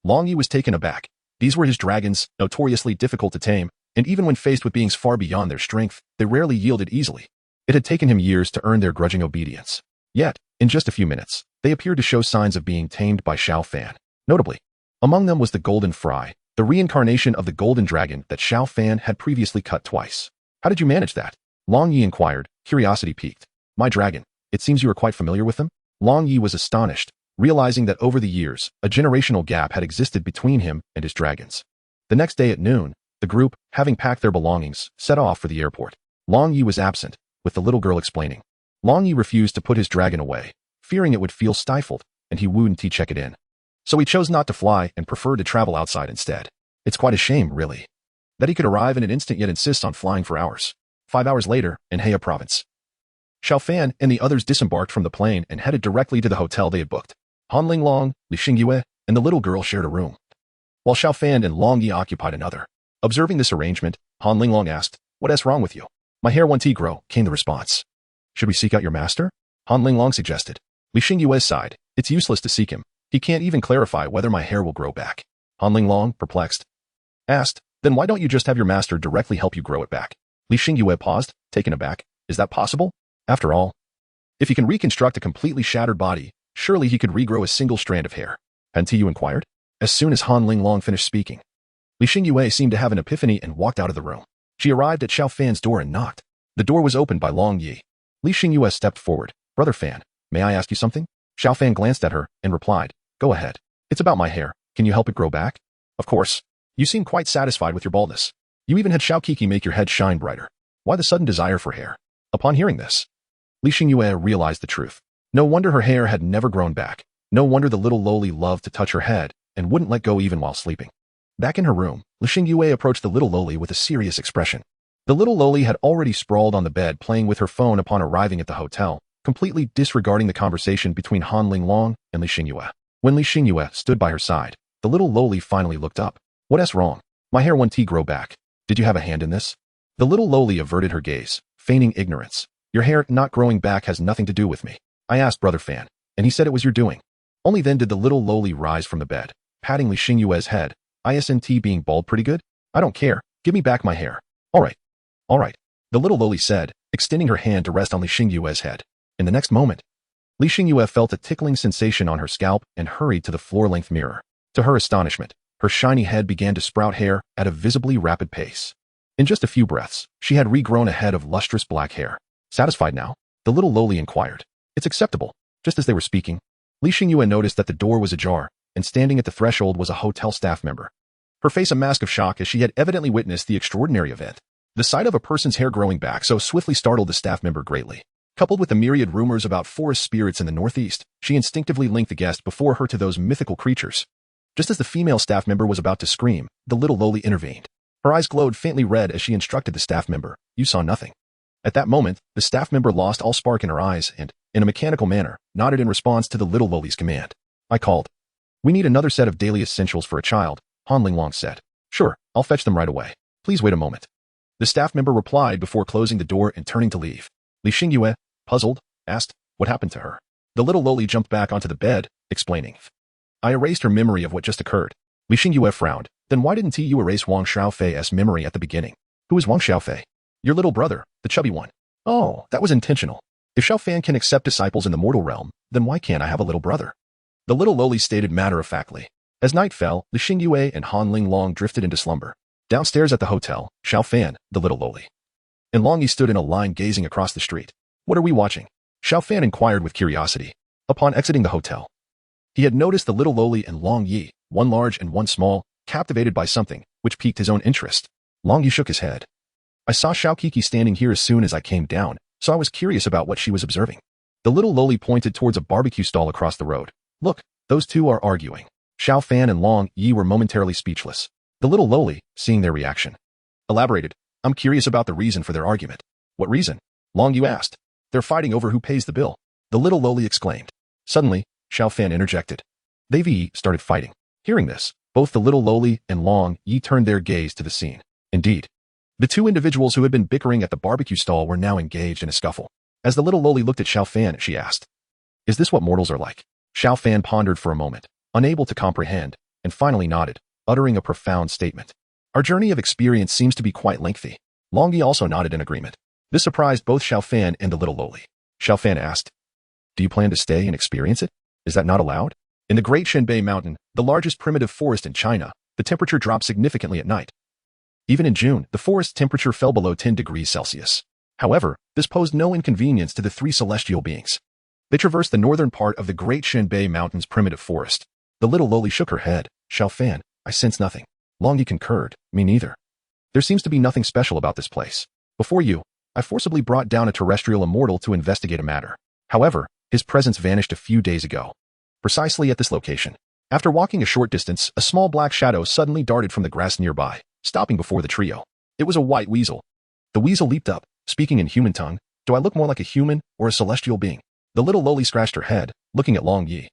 Long Yi was taken aback. These were his dragons, notoriously difficult to tame, and even when faced with beings far beyond their strength, they rarely yielded easily. It had taken him years to earn their grudging obedience. Yet, in just a few minutes, they appeared to show signs of being tamed by Xiao Fan. Notably, among them was the Golden Fry, the reincarnation of the golden dragon that Xiao Fan had previously cut twice. How did you manage that? Long Yi inquired, curiosity piqued. My dragon, it seems you are quite familiar with them? Long Yi was astonished, realizing that over the years, a generational gap had existed between him and his dragons. The next day at noon, the group, having packed their belongings, set off for the airport. Long Yi was absent, with the little girl explaining. Long Yi refused to put his dragon away, fearing it would feel stifled, and he wouldn't check it in. So he chose not to fly and preferred to travel outside instead. It's quite a shame, really, that he could arrive in an instant yet insists on flying for hours. 5 hours later, in Heya province, Xiao Fan and the others disembarked from the plane and headed directly to the hotel they had booked. Han Linglong, Li Xingyue, and the little girl shared a room, while Xiao Fan and Long Yi occupied another. Observing this arrangement, Han Linglong asked, "What's wrong with you?" "My hair won't grow," came the response. "Should we seek out your master?" Han Linglong suggested. Li Xingyue sighed. "It's useless to seek him. He can't even clarify whether my hair will grow back." Han Linglong, perplexed, asked, "Then why don't you just have your master directly help you grow it back?" Li Xingyue paused, taken aback. "Is that possible? After all, if he can reconstruct a completely shattered body, surely he could regrow a single strand of hair." "Hadn't you inquired?" As soon as Han Linglong finished speaking, Li Xingyue seemed to have an epiphany and walked out of the room. She arrived at Xiao Fan's door and knocked. The door was opened by Long Yi. Li Xingyue stepped forward. "Brother Fan, may I ask you something?" Xiao Fan glanced at her and replied, "Go ahead. It's about my hair. Can you help it grow back?" "Of course. You seem quite satisfied with your baldness. You even had Xiao Kiki make your head shine brighter. Why the sudden desire for hair?" Upon hearing this, Li Xingyue realized the truth. No wonder her hair had never grown back. No wonder the little lowly loved to touch her head and wouldn't let go even while sleeping. Back in her room, Li Xingyue approached the little lowly with a serious expression. The little lowly had already sprawled on the bed playing with her phone upon arriving at the hotel, completely disregarding the conversation between Han Linglong and Li Xingyue. When Li Xingyue stood by her side, the little lowly finally looked up. "What's wrong? My hair won't grow back. Did you have a hand in this?" The little lowly averted her gaze, feigning ignorance. "Your hair not growing back has nothing to do with me. I asked Brother Fan, and he said it was your doing." Only then did the little lowly rise from the bed, patting Li Xingyue's head. "Isn't being bald pretty good? I don't care. Give me back my hair." All right. The little lowly said, extending her hand to rest on Li Xingyue's head. In the next moment, Li Xingyue felt a tickling sensation on her scalp and hurried to the floor-length mirror. To her astonishment, her shiny head began to sprout hair at a visibly rapid pace. In just a few breaths, she had regrown a head of lustrous black hair. Satisfied now? The little lowly inquired. "It's acceptable." Just as they were speaking, Li Xingyue noticed that the door was ajar, and standing at the threshold was a hotel staff member. Her face a mask of shock as she had evidently witnessed the extraordinary event. The sight of a person's hair growing back so swiftly startled the staff member greatly. Coupled with the myriad rumors about forest spirits in the northeast, she instinctively linked the guest before her to those mythical creatures. Just as the female staff member was about to scream, the little lowly intervened. Her eyes glowed faintly red as she instructed the staff member, "You saw nothing." At that moment, the staff member lost all spark in her eyes and, in a mechanical manner, nodded in response to the little lowly's command. "I called. We need another set of daily essentials for a child," Han Linglong said. Sure, I'll fetch them right away. Please wait a moment. The staff member replied before closing the door and turning to leave. Li Xingyue, puzzled, asked, what happened to her? The little loli jumped back onto the bed, explaining. I erased her memory of what just occurred. Li Xingyue frowned. Then why didn't you erase Wang Xiaofei's memory at the beginning? Who is Wang Xiaofei? Your little brother, the chubby one. Oh, that was intentional. If Xiaofan can accept disciples in the mortal realm, then why can't I have a little brother? The little loli stated matter-of-factly. As night fell, Li Xingyue and Han Linglong drifted into slumber. Downstairs at the hotel, Xiaofan, the little loli, and Long Yi stood in a line gazing across the street. What are we watching? Xiaofan inquired with curiosity. Upon exiting the hotel, he had noticed the little loli and Long Yi, one large and one small, captivated by something, which piqued his own interest. Long Yi shook his head. I saw Xiao Kiki standing here as soon as I came down, so I was curious about what she was observing. The little loli pointed towards a barbecue stall across the road. Look, those two are arguing. Xiaofan and Long Yi were momentarily speechless. The little loli, seeing their reaction, elaborated. I'm curious about the reason for their argument. What reason? Long Yi asked. They're fighting over who pays the bill. The little loli exclaimed. Suddenly, Xiaofan interjected. They started fighting. Hearing this, both the little loli and Long Yi turned their gaze to the scene. Indeed, the two individuals who had been bickering at the barbecue stall were now engaged in a scuffle. As the little loli looked at Xiaofan, she asked, is this what mortals are like? Xiaofan pondered for a moment, unable to comprehend, and finally nodded, uttering a profound statement. Our journey of experience seems to be quite lengthy. Long Yi also nodded in agreement. This surprised both Xiaofan and the little loli. Xiaofan asked, do you plan to stay and experience it? Is that not allowed? In the Great Shenbei Mountain, the largest primitive forest in China, the temperature dropped significantly at night. Even in June, the forest's temperature fell below 10 degrees Celsius. However, this posed no inconvenience to the three celestial beings. They traversed the northern part of the Great Shenbei Mountain's primitive forest. The little loli shook her head. Xiaofan, I sense nothing. Long Yi concurred. Me neither. There seems to be nothing special about this place. Before you, I forcibly brought down a terrestrial immortal to investigate a matter. However, his presence vanished a few days ago. Precisely at this location. After walking a short distance, a small black shadow suddenly darted from the grass nearby, stopping before the trio. It was a white weasel. The weasel leaped up, speaking in human tongue. Do I look more like a human or a celestial being? The little loli scratched her head, looking at Long Yi.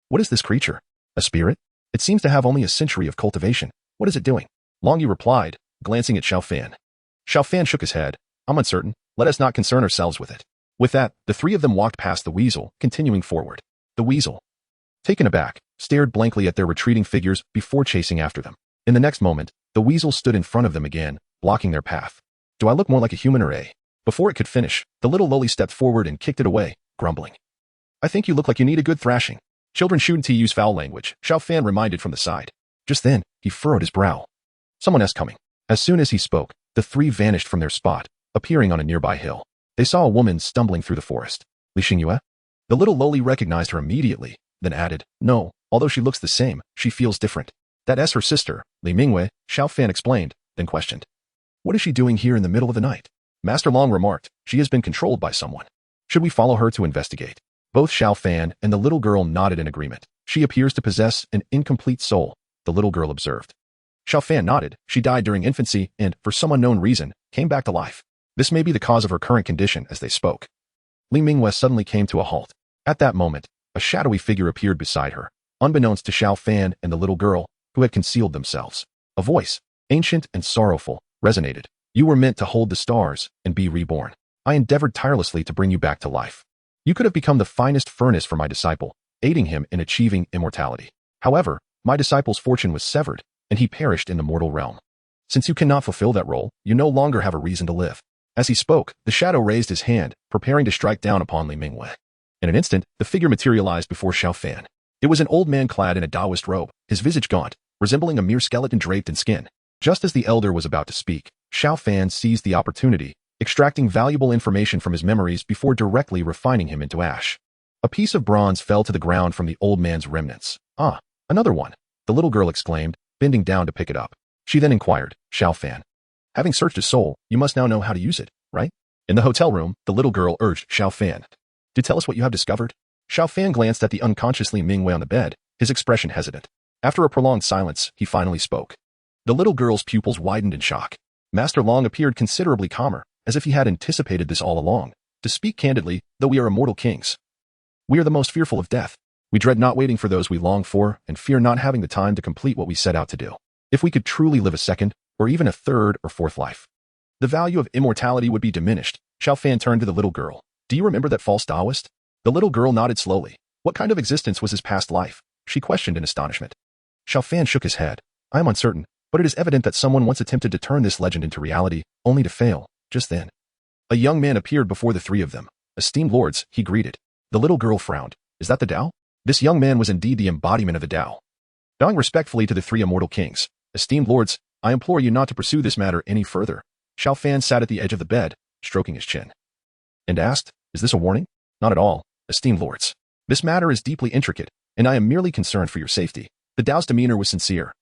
What is this creature? A spirit? It seems to have only a century of cultivation. What is it doing? Long Yi replied, glancing at Xiaofan. Xiaofan shook his head. I'm uncertain. Let us not concern ourselves with it. With that, the three of them walked past the weasel, continuing forward. The weasel, taken aback, stared blankly at their retreating figures before chasing after them. In the next moment, the weasel stood in front of them again, blocking their path. Do I look more like a human or a? Before it could finish, the little loli stepped forward and kicked it away, grumbling. I think you look like you need a good thrashing. Children shouldn't use foul language, Xiaofan reminded from the side. Just then, he furrowed his brow. Someone else coming. As soon as he spoke, the three vanished from their spot, appearing on a nearby hill. They saw a woman stumbling through the forest. Li Xingyue? The little loli recognized her immediately, then added, no, although she looks the same, she feels different. That's her sister, Li Mingwei, Xiaofan explained, then questioned. What is she doing here in the middle of the night? Master Long remarked, she has been controlled by someone. Should we follow her to investigate? Both Xiaofan and the little girl nodded in agreement. She appears to possess an incomplete soul, the little girl observed. Xiaofan nodded. She died during infancy and, for some unknown reason, came back to life. This may be the cause of her current condition. As they spoke, Li Mingwei suddenly came to a halt. At that moment, a shadowy figure appeared beside her, unbeknownst to Xiaofan and the little girl, who had concealed themselves. A voice, ancient and sorrowful, resonated. You were meant to hold the stars and be reborn. I endeavored tirelessly to bring you back to life. You could have become the finest furnace for my disciple, aiding him in achieving immortality. However, my disciple's fortune was severed, and he perished in the mortal realm. Since you cannot fulfill that role, you no longer have a reason to live. As he spoke, the shadow raised his hand, preparing to strike down upon Li Mingwei. In an instant, the figure materialized before Xiaofan. It was an old man clad in a Taoist robe, his visage gaunt, resembling a mere skeleton draped in skin. Just as the elder was about to speak, Xiaofan seized the opportunity, extracting valuable information from his memories before directly refining him into ash. A piece of bronze fell to the ground from the old man's remnants. Ah, another one, the little girl exclaimed, bending down to pick it up. She then inquired, Xiaofan, having searched his soul, you must now know how to use it, right? In the hotel room, the little girl urged Xiaofan to tell us what you have discovered. Xiaofan glanced at the unconscious Li Mingwei on the bed, his expression hesitant. After a prolonged silence, he finally spoke. The little girl's pupils widened in shock. Master Long appeared considerably calmer, as if he had anticipated this all along. To speak candidly, though we are immortal kings, we are the most fearful of death. We dread not waiting for those we long for, and fear not having the time to complete what we set out to do. If we could truly live a second, or even a third or fourth life, the value of immortality would be diminished. Xiao Fan turned to the little girl. Do you remember that false Taoist? The little girl nodded slowly. What kind of existence was his past life? She questioned in astonishment. Xiao Fan shook his head. I am uncertain, but it is evident that someone once attempted to turn this legend into reality, only to fail. Just then, a young man appeared before the three of them. Esteemed lords, he greeted. The little girl frowned. Is that the Tao? This young man was indeed the embodiment of the Tao. Bowing respectfully to the three immortal kings. Esteemed lords, I implore you not to pursue this matter any further. Xiao Fan sat at the edge of the bed, stroking his chin, and asked, Is this a warning? Not at all, esteemed lords. This matter is deeply intricate, and I am merely concerned for your safety. The Tao's demeanor was sincere,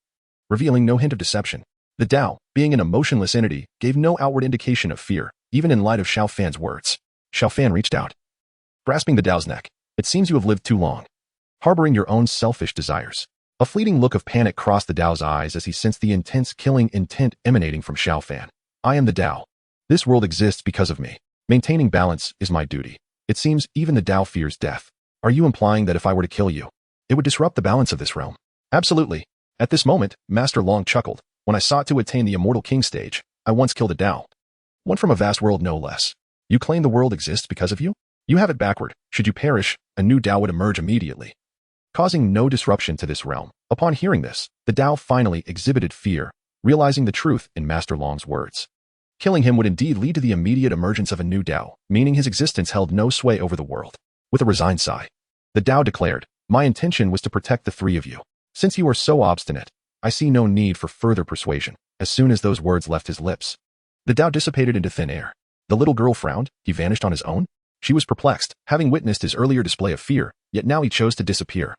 revealing no hint of deception. The Tao, being an emotionless entity, gave no outward indication of fear, even in light of Xiao Fan's words. Xiao Fan reached out, grasping the Tao's neck. It seems you have lived too long, harboring your own selfish desires. A fleeting look of panic crossed the Tao's eyes as he sensed the intense killing intent emanating from Xiao Fan. I am the Tao. This world exists because of me. Maintaining balance is my duty. It seems even the Tao fears death. Are you implying that if I were to kill you, it would disrupt the balance of this realm? Absolutely. At this moment, Master Long chuckled. When I sought to attain the Immortal King stage, I once killed a Tao. One from a vast world no less. You claim the world exists because of you? You have it backward. Should you perish, a new Tao would emerge immediately, causing no disruption to this realm. Upon hearing this, the Tao finally exhibited fear, realizing the truth in Master Long's words. Killing him would indeed lead to the immediate emergence of a new Tao, meaning his existence held no sway over the world. With a resigned sigh, the Tao declared, My intention was to protect the three of you. Since you are so obstinate, I see no need for further persuasion. As soon as those words left his lips, the Tao dissipated into thin air. The little girl frowned. He vanished on his own? She was perplexed, having witnessed his earlier display of fear, yet now he chose to disappear,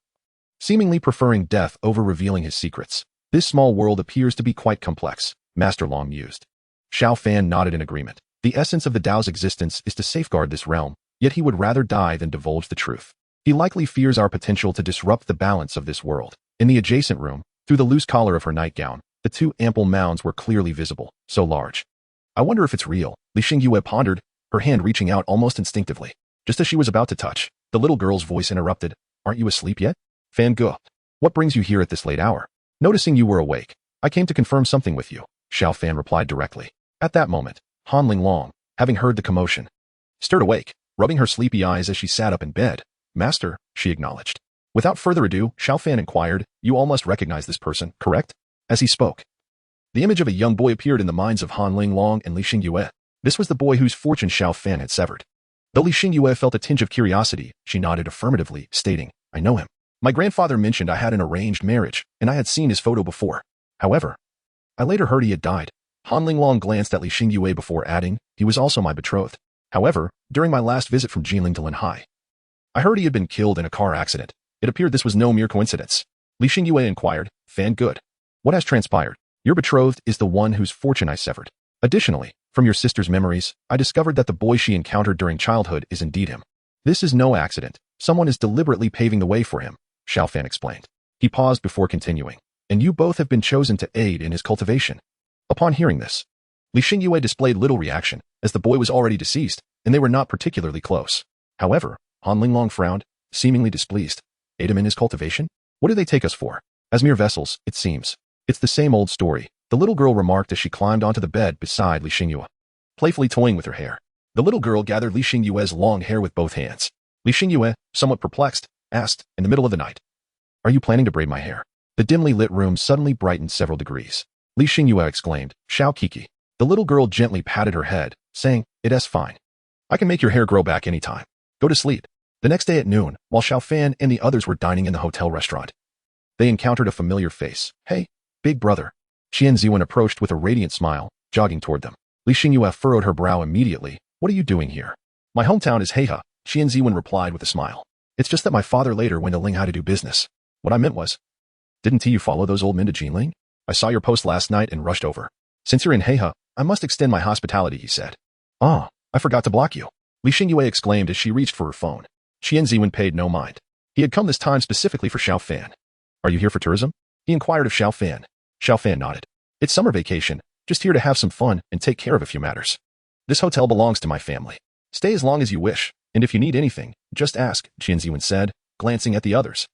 seemingly preferring death over revealing his secrets. This small world appears to be quite complex, Master Long mused. Xiao Fan nodded in agreement. The essence of the Tao's existence is to safeguard this realm, yet he would rather die than divulge the truth. He likely fears our potential to disrupt the balance of this world. In the adjacent room, through the loose collar of her nightgown, the two ample mounds were clearly visible, so large. I wonder if it's real, Li Xingyue pondered, her hand reaching out almost instinctively. Just as she was about to touch, the little girl's voice interrupted. Aren't you asleep yet? Fan Ge, what brings you here at this late hour? Noticing you were awake, I came to confirm something with you, Xiao Fan replied directly. At that moment, Han Linglong, having heard the commotion, stirred awake, rubbing her sleepy eyes as she sat up in bed. Master, she acknowledged. Without further ado, Xiao Fan inquired, You all must recognize this person, correct? As he spoke, the image of a young boy appeared in the minds of Han Linglong and Li Xingyue. This was the boy whose fortune Xiao Fan had severed. Though Li Xingyue felt a tinge of curiosity, she nodded affirmatively, stating, I know him. My grandfather mentioned I had an arranged marriage, and I had seen his photo before. However, I later heard he had died. Han Linglong glanced at Li Xingyue before adding, He was also my betrothed. However, during my last visit from Jinling to Linhai, I heard he had been killed in a car accident. It appeared this was no mere coincidence. Li Xingyue inquired, Fan Good. What has transpired? Your betrothed is the one whose fortune I severed. Additionally, from your sister's memories, I discovered that the boy she encountered during childhood is indeed him. This is no accident. Someone is deliberately paving the way for him, Xiao Fan explained. He paused before continuing. And you both have been chosen to aid in his cultivation. Upon hearing this, Li Xingyue displayed little reaction, as the boy was already deceased, and they were not particularly close. However, Han Linglong frowned, seemingly displeased. Aid him in his cultivation? What do they take us for? As mere vessels, it seems. It's the same old story, the little girl remarked as she climbed onto the bed beside Li Xingyue, playfully toying with her hair. The little girl gathered Li Xingyue's long hair with both hands. Li Xingyue, somewhat perplexed, asked, in the middle of the night, Are you planning to braid my hair? The dimly lit room suddenly brightened several degrees. Li Xingyue exclaimed, Xiao Kiki. The little girl gently patted her head, saying, It's fine. I can make your hair grow back anytime. Go to sleep. The next day at noon, while Xiao Fan and the others were dining in the hotel restaurant, they encountered a familiar face. Hey, big brother. Qian Ziwen approached with a radiant smile, jogging toward them. Li Xingyue furrowed her brow immediately. What are you doing here? My hometown is Heihe, Qian Ziwen replied with a smile. It's just that my father later went to Linghai to do business. What I meant was, didn't you follow those old men to Jinling? I saw your post last night and rushed over. Since you're in Heihe, I must extend my hospitality, he said. Ah, I forgot to block you. Li Xingyue exclaimed as she reached for her phone. Qian Ziwen paid no mind. He had come this time specifically for Xiao Fan. Are you here for tourism? He inquired of Xiao Fan. Xiao Fan nodded. It's summer vacation, just here to have some fun and take care of a few matters. This hotel belongs to my family. Stay as long as you wish, and if you need anything, just ask, Qian Ziwen said, glancing at the others.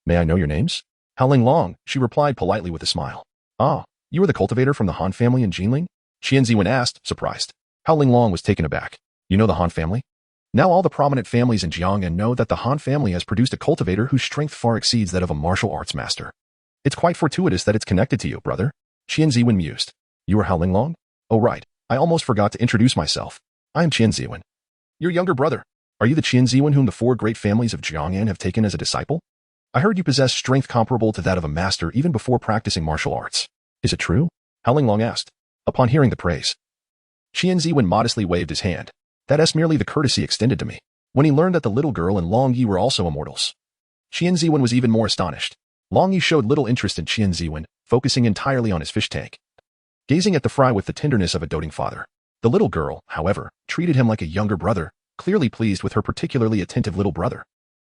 May I know your names? Hao Linglong, she replied politely with a smile. Ah, You are the cultivator from the Han family in Jinling? Qian Ziwen asked, surprised. Hao Linglong was taken aback. You know the Han family? Now all the prominent families in Jiang'an know that the Han family has produced a cultivator whose strength far exceeds that of a martial arts master. It's quite fortuitous that it's connected to you, brother. Qian Ziwen mused. You are Hao Linglong? Oh right, I almost forgot to introduce myself. I am Qian Ziwen. Your younger brother. Are you the Qian Ziwen whom the 4 great families of Jiang'an have taken as a disciple? I heard you possess strength comparable to that of a master even before practicing martial arts. Is it true? Hao Linglong asked. Upon hearing the praise, Qian Ziwen modestly waved his hand. That's merely the courtesy extended to me. When he learned that the little girl and Long Yi were also immortals, Qian Ziwen was even more astonished. Long Yi showed little interest in Qian Ziwen, focusing entirely on his fish tank, gazing at the fry with the tenderness of a doting father. The little girl, however, treated him like a younger brother, clearly pleased with her particularly attentive little brother.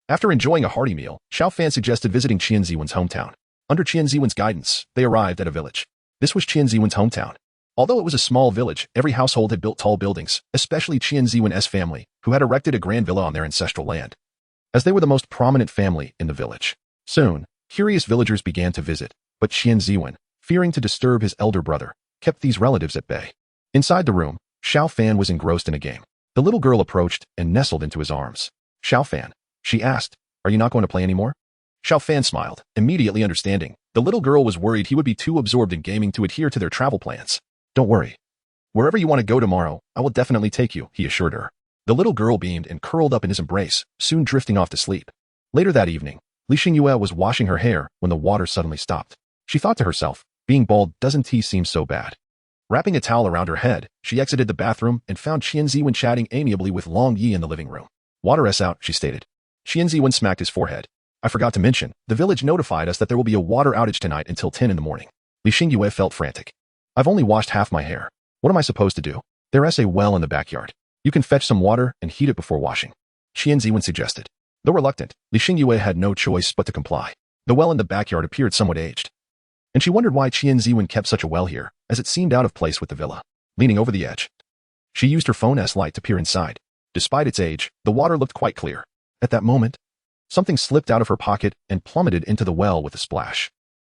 After enjoying a hearty meal, Xiao Fan suggested visiting Qian Ziwen's hometown. Under Qian Ziwen's guidance, they arrived at a village. This was Qian Ziwen's hometown. Although it was a small village, every household had built tall buildings, especially Qian Ziwen's family, who had erected a grand villa on their ancestral land, as they were the most prominent family in the village. Soon, curious villagers began to visit, but Qian Ziwen, fearing to disturb his elder brother, kept these relatives at bay. Inside the room, Xiao Fan was engrossed in a game. The little girl approached and nestled into his arms. Xiao Fan, she asked, are you not going to play anymore? Xiao Fan smiled, immediately understanding. The little girl was worried he would be too absorbed in gaming to adhere to their travel plans. Don't worry. Wherever you want to go tomorrow, I will definitely take you, he assured her. The little girl beamed and curled up in his embrace, soon drifting off to sleep. Later that evening, Li Xingyue was washing her hair when the water suddenly stopped. She thought to herself, being bald doesn't seem so bad. Wrapping a towel around her head, she exited the bathroom and found Qian Ziwen chatting amiably with Long Yi in the living room. Water's out, she stated. Qian Ziwen smacked his forehead. I forgot to mention, the village notified us that there will be a water outage tonight until 10 in the morning. Li Xingyue felt frantic. I've only washed half my hair. What am I supposed to do? There's a well in the backyard. You can fetch some water and heat it before washing. Qian Ziwen suggested. Though reluctant, Li Xingyue had no choice but to comply. The well in the backyard appeared somewhat aged, and she wondered why Qian Ziwen kept such a well here, as it seemed out of place with the villa. Leaning over the edge, she used her phone's light to peer inside. Despite its age, the water looked quite clear. At that moment, something slipped out of her pocket and plummeted into the well with a splash.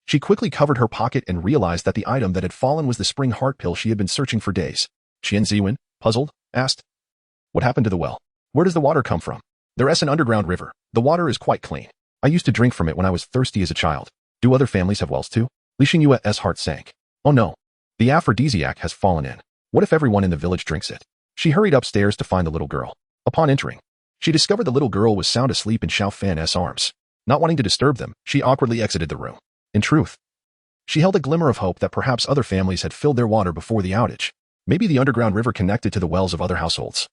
She quickly covered her pocket and realized that the item that had fallen was the spring heart pill she had been searching for days. Qian Ziwen, puzzled, asked, what happened to the well? Where does the water come from? There's an underground river. The water is quite clean. I used to drink from it when I was thirsty as a child. Do other families have wells too? Li Xingyue's heart sank. Oh no. The aphrodisiac has fallen in. What if everyone in the village drinks it? She hurried upstairs to find the little girl. Upon entering, she discovered the little girl was sound asleep in Xiao Fan's arms. Not wanting to disturb them, she awkwardly exited the room. In truth, she held a glimmer of hope that perhaps other families had filled their water before the outage. Maybe the underground river connected to the wells of other households.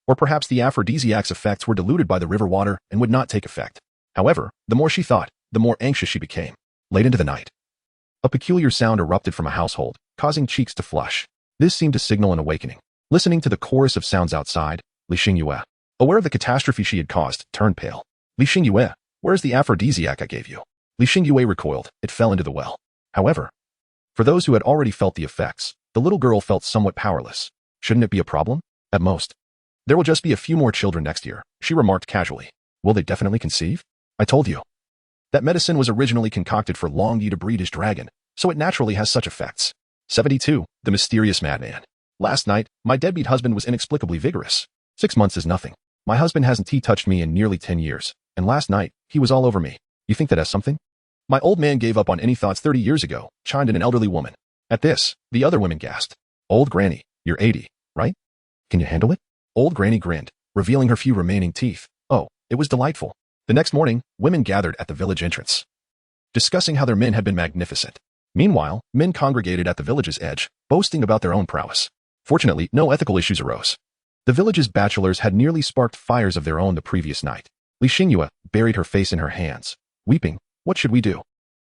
Or perhaps the aphrodisiac's effects were diluted by the river water and would not take effect. However, the more she thought, the more anxious she became. Late into the night, a peculiar sound erupted from a household, causing cheeks to flush. This seemed to signal an awakening. Listening to the chorus of sounds outside, Li Xingyue, aware of the catastrophe she had caused, turned pale. Li Xingyue, where's the aphrodisiac I gave you? Li Xingyue recoiled. It fell into the well. However, for those who had already felt the effects, the little girl felt somewhat powerless. Shouldn't it be a problem? At most. There will just be a few more children next year, she remarked casually. Will they definitely conceive? I told you. That medicine was originally concocted for Long Yi to breed his dragon, so it naturally has such effects. 72. The mysterious madman. Last night, my deadbeat husband was inexplicably vigorous. 6 months is nothing. My husband hasn't touched me in nearly 10 years, and last night, he was all over me. You think that has something? My old man gave up on any thoughts 30 years ago, chimed in an elderly woman. At this, the other women gasped. Old granny, you're 80, right? Can you handle it? Old granny grinned, revealing her few remaining teeth. Oh, it was delightful. The next morning, women gathered at the village entrance, discussing how their men had been magnificent. Meanwhile, men congregated at the village's edge, boasting about their own prowess. Fortunately, no ethical issues arose. The village's bachelors had nearly sparked fires of their own the previous night. Li Xingyue buried her face in her hands, weeping. What should we do?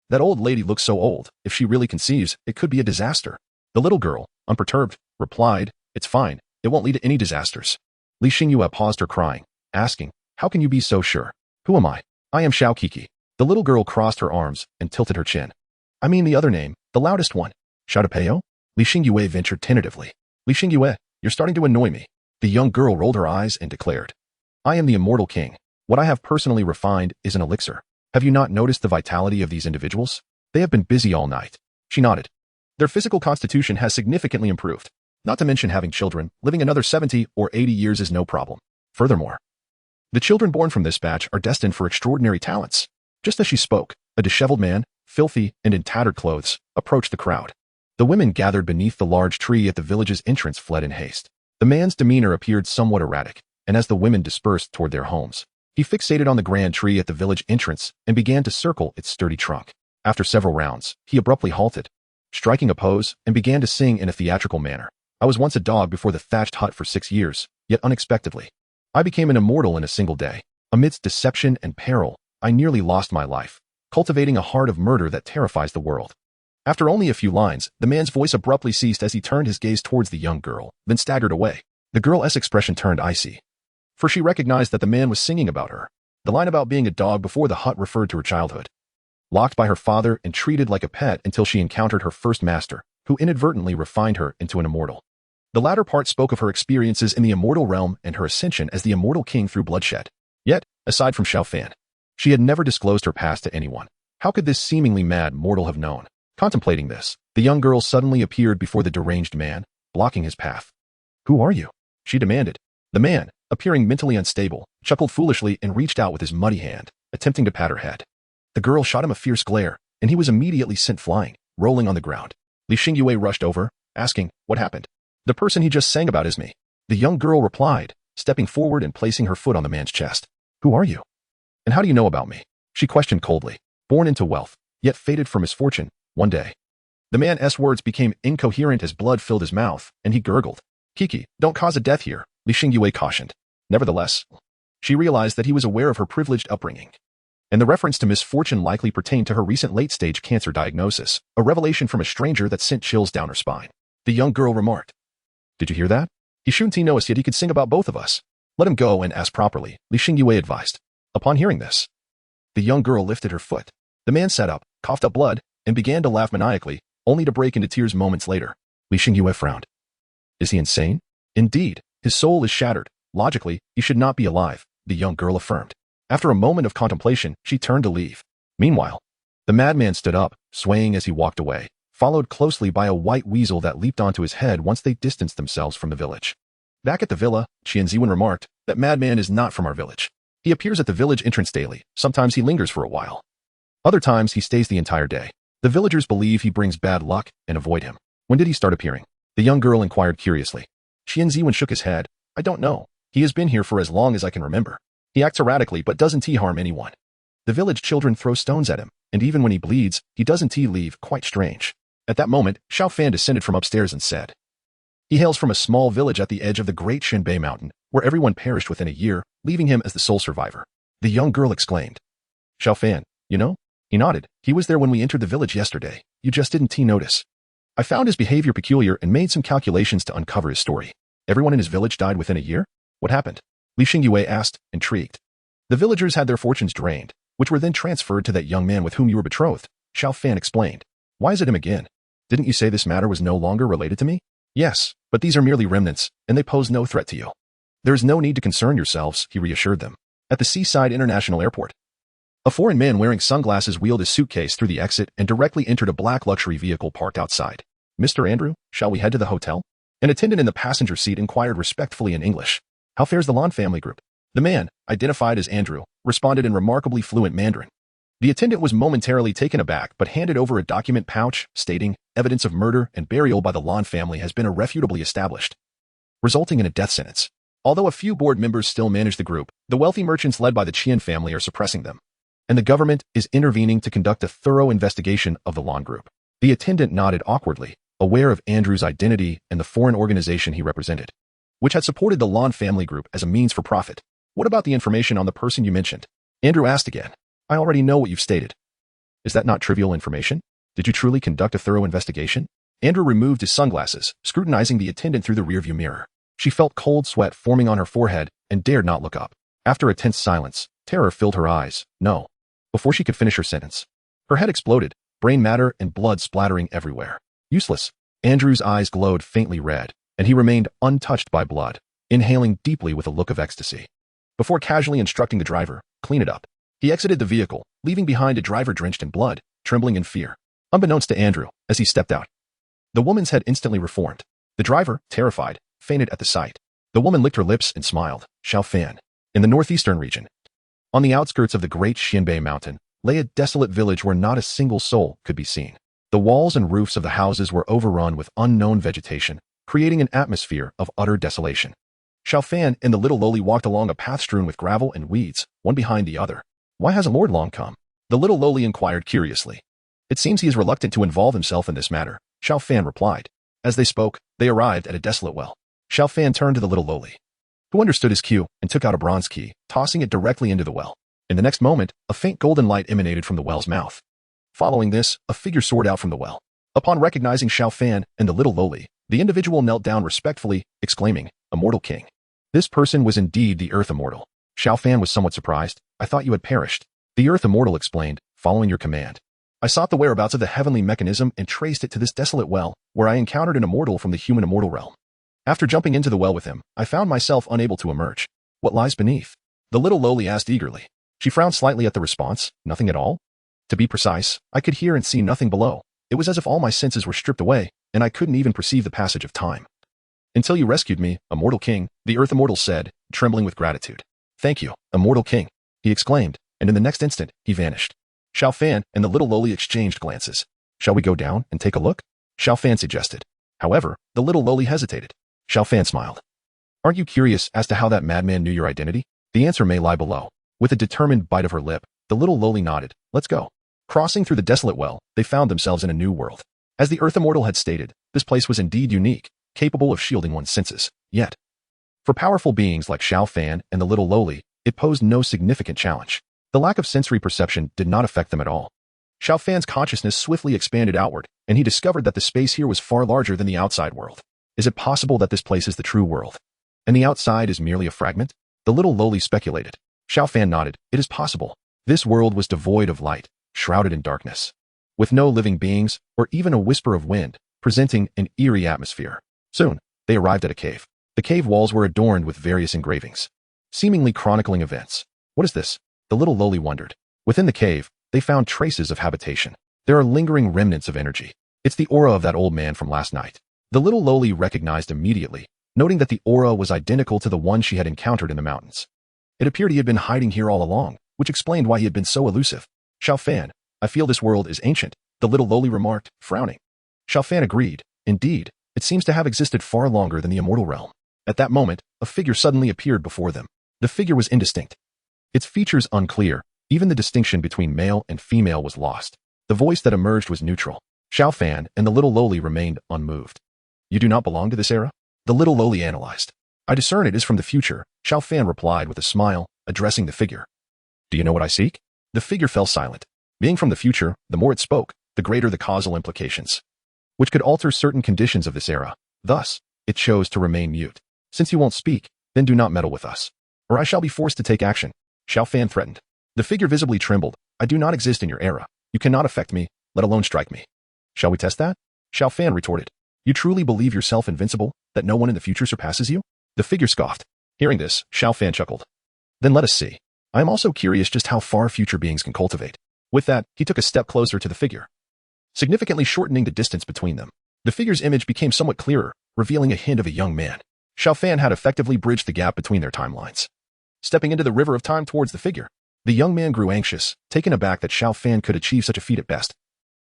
That old lady looks so old. If she really conceives, it could be a disaster. The little girl, unperturbed, replied, it's fine. It won't lead to any disasters. Li Xingyue paused her crying, asking, how can you be so sure? Who am I? I am Xiao Kiki. The little girl crossed her arms and tilted her chin. I mean the other name, the loudest one. Xiao Li Xingyue ventured tentatively. Li Xingyue, you're starting to annoy me. The young girl rolled her eyes and declared, I am the Immortal King. What I have personally refined is an elixir. Have you not noticed the vitality of these individuals? They have been busy all night. She nodded. Their physical constitution has significantly improved. Not to mention having children, living another 70 or 80 years is no problem. Furthermore, the children born from this batch are destined for extraordinary talents. Just as she spoke, a disheveled man, filthy and in tattered clothes, approached the crowd. The women gathered beneath the large tree at the village's entrance fled in haste. The man's demeanor appeared somewhat erratic, and as the women dispersed toward their homes, he fixated on the grand tree at the village entrance and began to circle its sturdy trunk. After several rounds, he abruptly halted, striking a pose, and began to sing in a theatrical manner. I was once a dog before the thatched hut for 6 years, yet unexpectedly, I became an immortal in a single day. Amidst deception and peril, I nearly lost my life, cultivating a heart of murder that terrifies the world. After only a few lines, the man's voice abruptly ceased as he turned his gaze towards the young girl, then staggered away. The girl's expression turned icy, for she recognized that the man was singing about her. The line about being a dog before the hut referred to her childhood. Locked by her father and treated like a pet until she encountered her first master, who inadvertently refined her into an immortal. The latter part spoke of her experiences in the immortal realm and her ascension as the Immortal King through bloodshed. Yet, aside from Xiao Fan, she had never disclosed her past to anyone. How could this seemingly mad mortal have known? Contemplating this, the young girl suddenly appeared before the deranged man, blocking his path. "Who are you?" she demanded. The man, appearing mentally unstable, chuckled foolishly and reached out with his muddy hand, attempting to pat her head. The girl shot him a fierce glare, and he was immediately sent flying, rolling on the ground. Li Xingyue rushed over, asking, "What happened?" "The person he just sang about is me," the young girl replied, stepping forward and placing her foot on the man's chest. "Who are you? And how do you know about me?" she questioned coldly. Born into wealth, yet fated for misfortune, one day. The man's words became incoherent as blood filled his mouth, and he gurgled. "Kiki, don't cause a death here," Li Xingyue cautioned. Nevertheless, she realized that he was aware of her privileged upbringing, and the reference to misfortune likely pertained to her recent late-stage cancer diagnosis, a revelation from a stranger that sent chills down her spine. The young girl remarked, "Did you hear that? He shouldn't know us yet he could sing about both of us. Let him go and ask properly," Li Xingyue advised. Upon hearing this, the young girl lifted her foot. The man sat up, coughed up blood, and began to laugh maniacally, only to break into tears moments later. Li Xingyue frowned. Is he insane? Indeed, his soul is shattered. Logically, he should not be alive, the young girl affirmed. After a moment of contemplation, she turned to leave. Meanwhile, the madman stood up, swaying as he walked away, followed closely by a white weasel that leaped onto his head once they distanced themselves from the village. Back at the villa, Qian Ziwen remarked, "That madman is not from our village. He appears at the village entrance daily. Sometimes he lingers for a while. Other times he stays the entire day. The villagers believe he brings bad luck and avoid him." "When did he start appearing?" the young girl inquired curiously. Qian Ziwen shook his head. "I don't know. He has been here for as long as I can remember. He acts erratically but doesn't harm anyone. The village children throw stones at him, and even when he bleeds, he doesn't leave. Quite strange." At that moment, Xiao Fan descended from upstairs and said, "He hails from a small village at the edge of the great Shenbei mountain, where everyone perished within a year, leaving him as the sole survivor." The young girl exclaimed, "Xiao Fan, you know?" He nodded. "He was there when we entered the village yesterday. You just didn't notice. I found his behavior peculiar and made some calculations to uncover his story. Everyone in his village died within a year? What happened?" Li Xingyue asked, intrigued. "The villagers had their fortunes drained, which were then transferred to that young man with whom you were betrothed," Xiao Fan explained. "Why is it him again? Didn't you say this matter was no longer related to me?" "Yes, but these are merely remnants, and they pose no threat to you. There is no need to concern yourselves," he reassured them. At the Seaside International Airport, a foreign man wearing sunglasses wheeled his suitcase through the exit and directly entered a black luxury vehicle parked outside. "Mr. Andrew, shall we head to the hotel?" An attendant in the passenger seat inquired respectfully in English. "How fares the Lan family group?" The man, identified as Andrew, responded in remarkably fluent Mandarin. The attendant was momentarily taken aback but handed over a document pouch stating, "Evidence of murder and burial by the Lan family has been irrefutably established," resulting in a death sentence. Although a few board members still manage the group, the wealthy merchants led by the Qian family are suppressing them, and the government is intervening to conduct a thorough investigation of the Lan group. The attendant nodded awkwardly, aware of Andrew's identity and the foreign organization he represented, which had supported the Lan family group as a means for profit. "What about the information on the person you mentioned?" Andrew asked again. "I already know what you've stated." "Is that not trivial information? Did you truly conduct a thorough investigation?" Andrew removed his sunglasses, scrutinizing the attendant through the rearview mirror. She felt cold sweat forming on her forehead and dared not look up. After a tense silence, terror filled her eyes. "No." Before she could finish her sentence, her head exploded, brain matter and blood splattering everywhere. "Useless." Andrew's eyes glowed faintly red, and he remained untouched by blood, inhaling deeply with a look of ecstasy. Before casually instructing the driver, "Clean it up," he exited the vehicle, leaving behind a driver drenched in blood, trembling in fear. Unbeknownst to Andrew, as he stepped out, The woman's head instantly reformed. The driver, terrified, fainted at the sight. The woman licked her lips and smiled. Xiao Fan. In the northeastern region, on the outskirts of the great Xinbei mountain, lay a desolate village where not a single soul could be seen. The walls and roofs of the houses were overrun with unknown vegetation, creating an atmosphere of utter desolation. Xiao Fan and the little lowly walked along a path strewn with gravel and weeds, one behind the other. Why hasn't Lord Long come? The little lowly inquired curiously. It seems he is reluctant to involve himself in this matter, Xiao Fan replied. As they spoke, they arrived at a desolate well. Xiao Fan turned to the little lowly, who understood his cue and took out a bronze key, tossing it directly into the well. In the next moment, a faint golden light emanated from the well's mouth. Following this, a figure soared out from the well. Upon recognizing Xiao Fan and the little lowly, the individual knelt down respectfully, exclaiming, "Immortal King." This person was indeed the Earth Immortal. Xiao Fan was somewhat surprised. "I thought you had perished." The Earth Immortal explained, "Following your command, I sought the whereabouts of the heavenly mechanism and traced it to this desolate well, where I encountered an immortal from the human immortal realm. After jumping into the well with him, I found myself unable to emerge. What lies beneath?" The little lowly asked eagerly. She frowned slightly at the response. "Nothing at all? To be precise, I could hear and see nothing below. It was as if all my senses were stripped away, and I couldn't even perceive the passage of time." "Until you rescued me, Immortal King," the Earth Immortal said, trembling with gratitude. "Thank you, Immortal King," he exclaimed, and in the next instant, he vanished. Xiao Fan and the little lowly exchanged glances. "Shall we go down and take a look?" Xiao Fan suggested. However, the little lowly hesitated. Xiao Fan smiled. "Aren't you curious as to how that madman knew your identity? The answer may lie below." With a determined bite of her lip, the little lowly nodded. "Let's go." Crossing through the desolate well, they found themselves in a new world. As the Earth Immortal had stated, this place was indeed unique, capable of shielding one's senses. Yet, for powerful beings like Xiao Fan and the little lowly, it posed no significant challenge. The lack of sensory perception did not affect them at all. Xiao Fan's consciousness swiftly expanded outward, and he discovered that the space here was far larger than the outside world. Is it possible that this place is the true world, and the outside is merely a fragment? The little lowly speculated. Xiao Fan nodded. It is possible. This world was devoid of light, shrouded in darkness, with no living beings or even a whisper of wind, presenting an eerie atmosphere. Soon, they arrived at a cave. The cave walls were adorned with various engravings, seemingly chronicling events. What is this? The little lowly wondered. Within the cave, they found traces of habitation. There are lingering remnants of energy. It's the aura of that old man from last night. The little lowly recognized immediately, noting that the aura was identical to the one she had encountered in the mountains. It appeared he had been hiding here all along, which explained why he had been so elusive. "Xiao Fan, I feel this world is ancient," the little lowly remarked, frowning. Xiao Fan agreed. Indeed, it seems to have existed far longer than the immortal realm. At that moment, a figure suddenly appeared before them. The figure was indistinct, its features unclear. Even the distinction between male and female was lost. The voice that emerged was neutral. Xiao Fan and the little lowly remained unmoved. "You do not belong to this era?" The little lowly analyzed. "I discern it is from the future," Xiao Fan replied with a smile, addressing the figure. "Do you know what I seek?" The figure fell silent. Being from the future, the more it spoke, the greater the causal implications, which could alter certain conditions of this era. Thus, it chose to remain mute. "Since you won't speak, then do not meddle with us, or I shall be forced to take action," Xiao Fan threatened. The figure visibly trembled. "I do not exist in your era. You cannot affect me, let alone strike me." "Shall we test that?" Xiao Fan retorted. "You truly believe yourself invincible, that no one in the future surpasses you?" The figure scoffed. Hearing this, Xiao Fan chuckled. "Then let us see. I am also curious just how far future beings can cultivate." With that, he took a step closer to the figure, significantly shortening the distance between them. The figure's image became somewhat clearer, revealing a hint of a young man. Xiao Fan had effectively bridged the gap between their timelines. Stepping into the river of time towards the figure, the young man grew anxious, taken aback that Xiao Fan could achieve such a feat at best.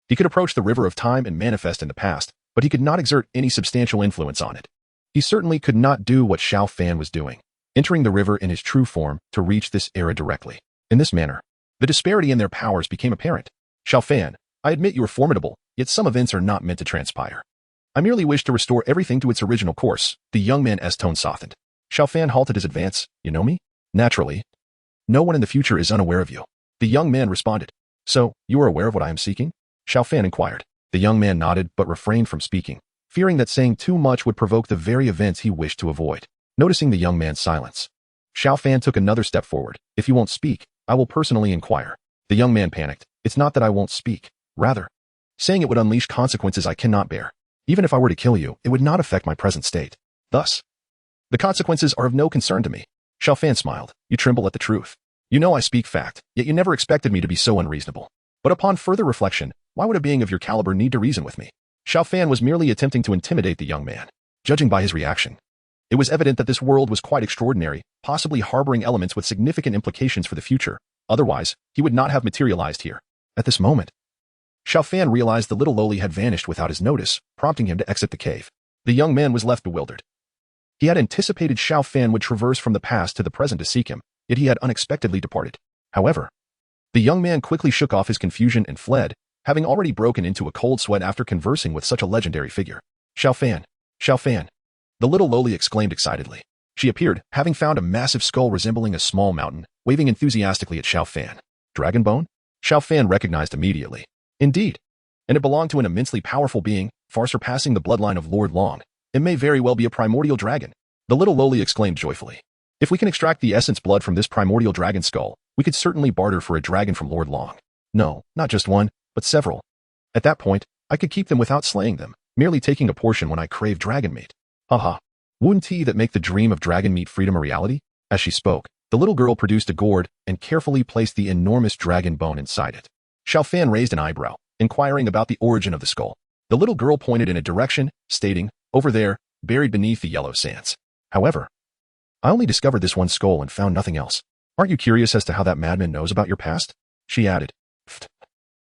He could approach the river of time and manifest in the past, but he could not exert any substantial influence on it. He certainly could not do what Xiao Fan was doing, entering the river in his true form to reach this era directly. In this manner, the disparity in their powers became apparent. "Xiao Fan, I admit you are formidable, yet some events are not meant to transpire. I merely wish to restore everything to its original course." The young man's tone softened. Xiao Fan halted his advance. "You know me?" "Naturally. No one in the future is unaware of you." The young man responded. "So, you are aware of what I am seeking?" Xiao Fan inquired. The young man nodded but refrained from speaking, fearing that saying too much would provoke the very events he wished to avoid. Noticing the young man's silence, Xiao Fan took another step forward. "If you won't speak, I will personally inquire." The young man panicked. "It's not that I won't speak. Rather, saying it would unleash consequences I cannot bear. Even if I were to kill you, it would not affect my present state. Thus, the consequences are of no concern to me." Xiao Fan smiled. "You tremble at the truth. You know I speak fact, yet you never expected me to be so unreasonable. But upon further reflection, why would a being of your caliber need to reason with me?" Xiao Fan was merely attempting to intimidate the young man. Judging by his reaction, it was evident that this world was quite extraordinary, possibly harboring elements with significant implications for the future. Otherwise, he would not have materialized here. At this moment, Xiao Fan realized the little lowly had vanished without his notice, prompting him to exit the cave. The young man was left bewildered. He had anticipated Xiao Fan would traverse from the past to the present to seek him, yet he had unexpectedly departed. However, the young man quickly shook off his confusion and fled, having already broken into a cold sweat after conversing with such a legendary figure. Xiao Fan! Xiao Fan! The little lowly exclaimed excitedly. She appeared, having found a massive skull resembling a small mountain, waving enthusiastically at Xiao Fan. Dragon bone? Xiao Fan recognized immediately. Indeed. And it belonged to an immensely powerful being, far surpassing the bloodline of Lord Long. It may very well be a primordial dragon. The little lowly exclaimed joyfully. If we can extract the essence blood from this primordial dragon skull, we could certainly barter for a dragon from Lord Long. No, not just one, but several. At that point, I could keep them without slaying them, merely taking a portion when I crave dragon meat. Haha. Wouldn't he that make the dream of dragon meat freedom a reality? As she spoke, the little girl produced a gourd and carefully placed the enormous dragon bone inside it. Xiao Fan raised an eyebrow, inquiring about the origin of the skull. The little girl pointed in a direction, stating, over there, buried beneath the yellow sands. However, I only discovered this one skull and found nothing else. Aren't you curious as to how that madman knows about your past? She added. Pfft.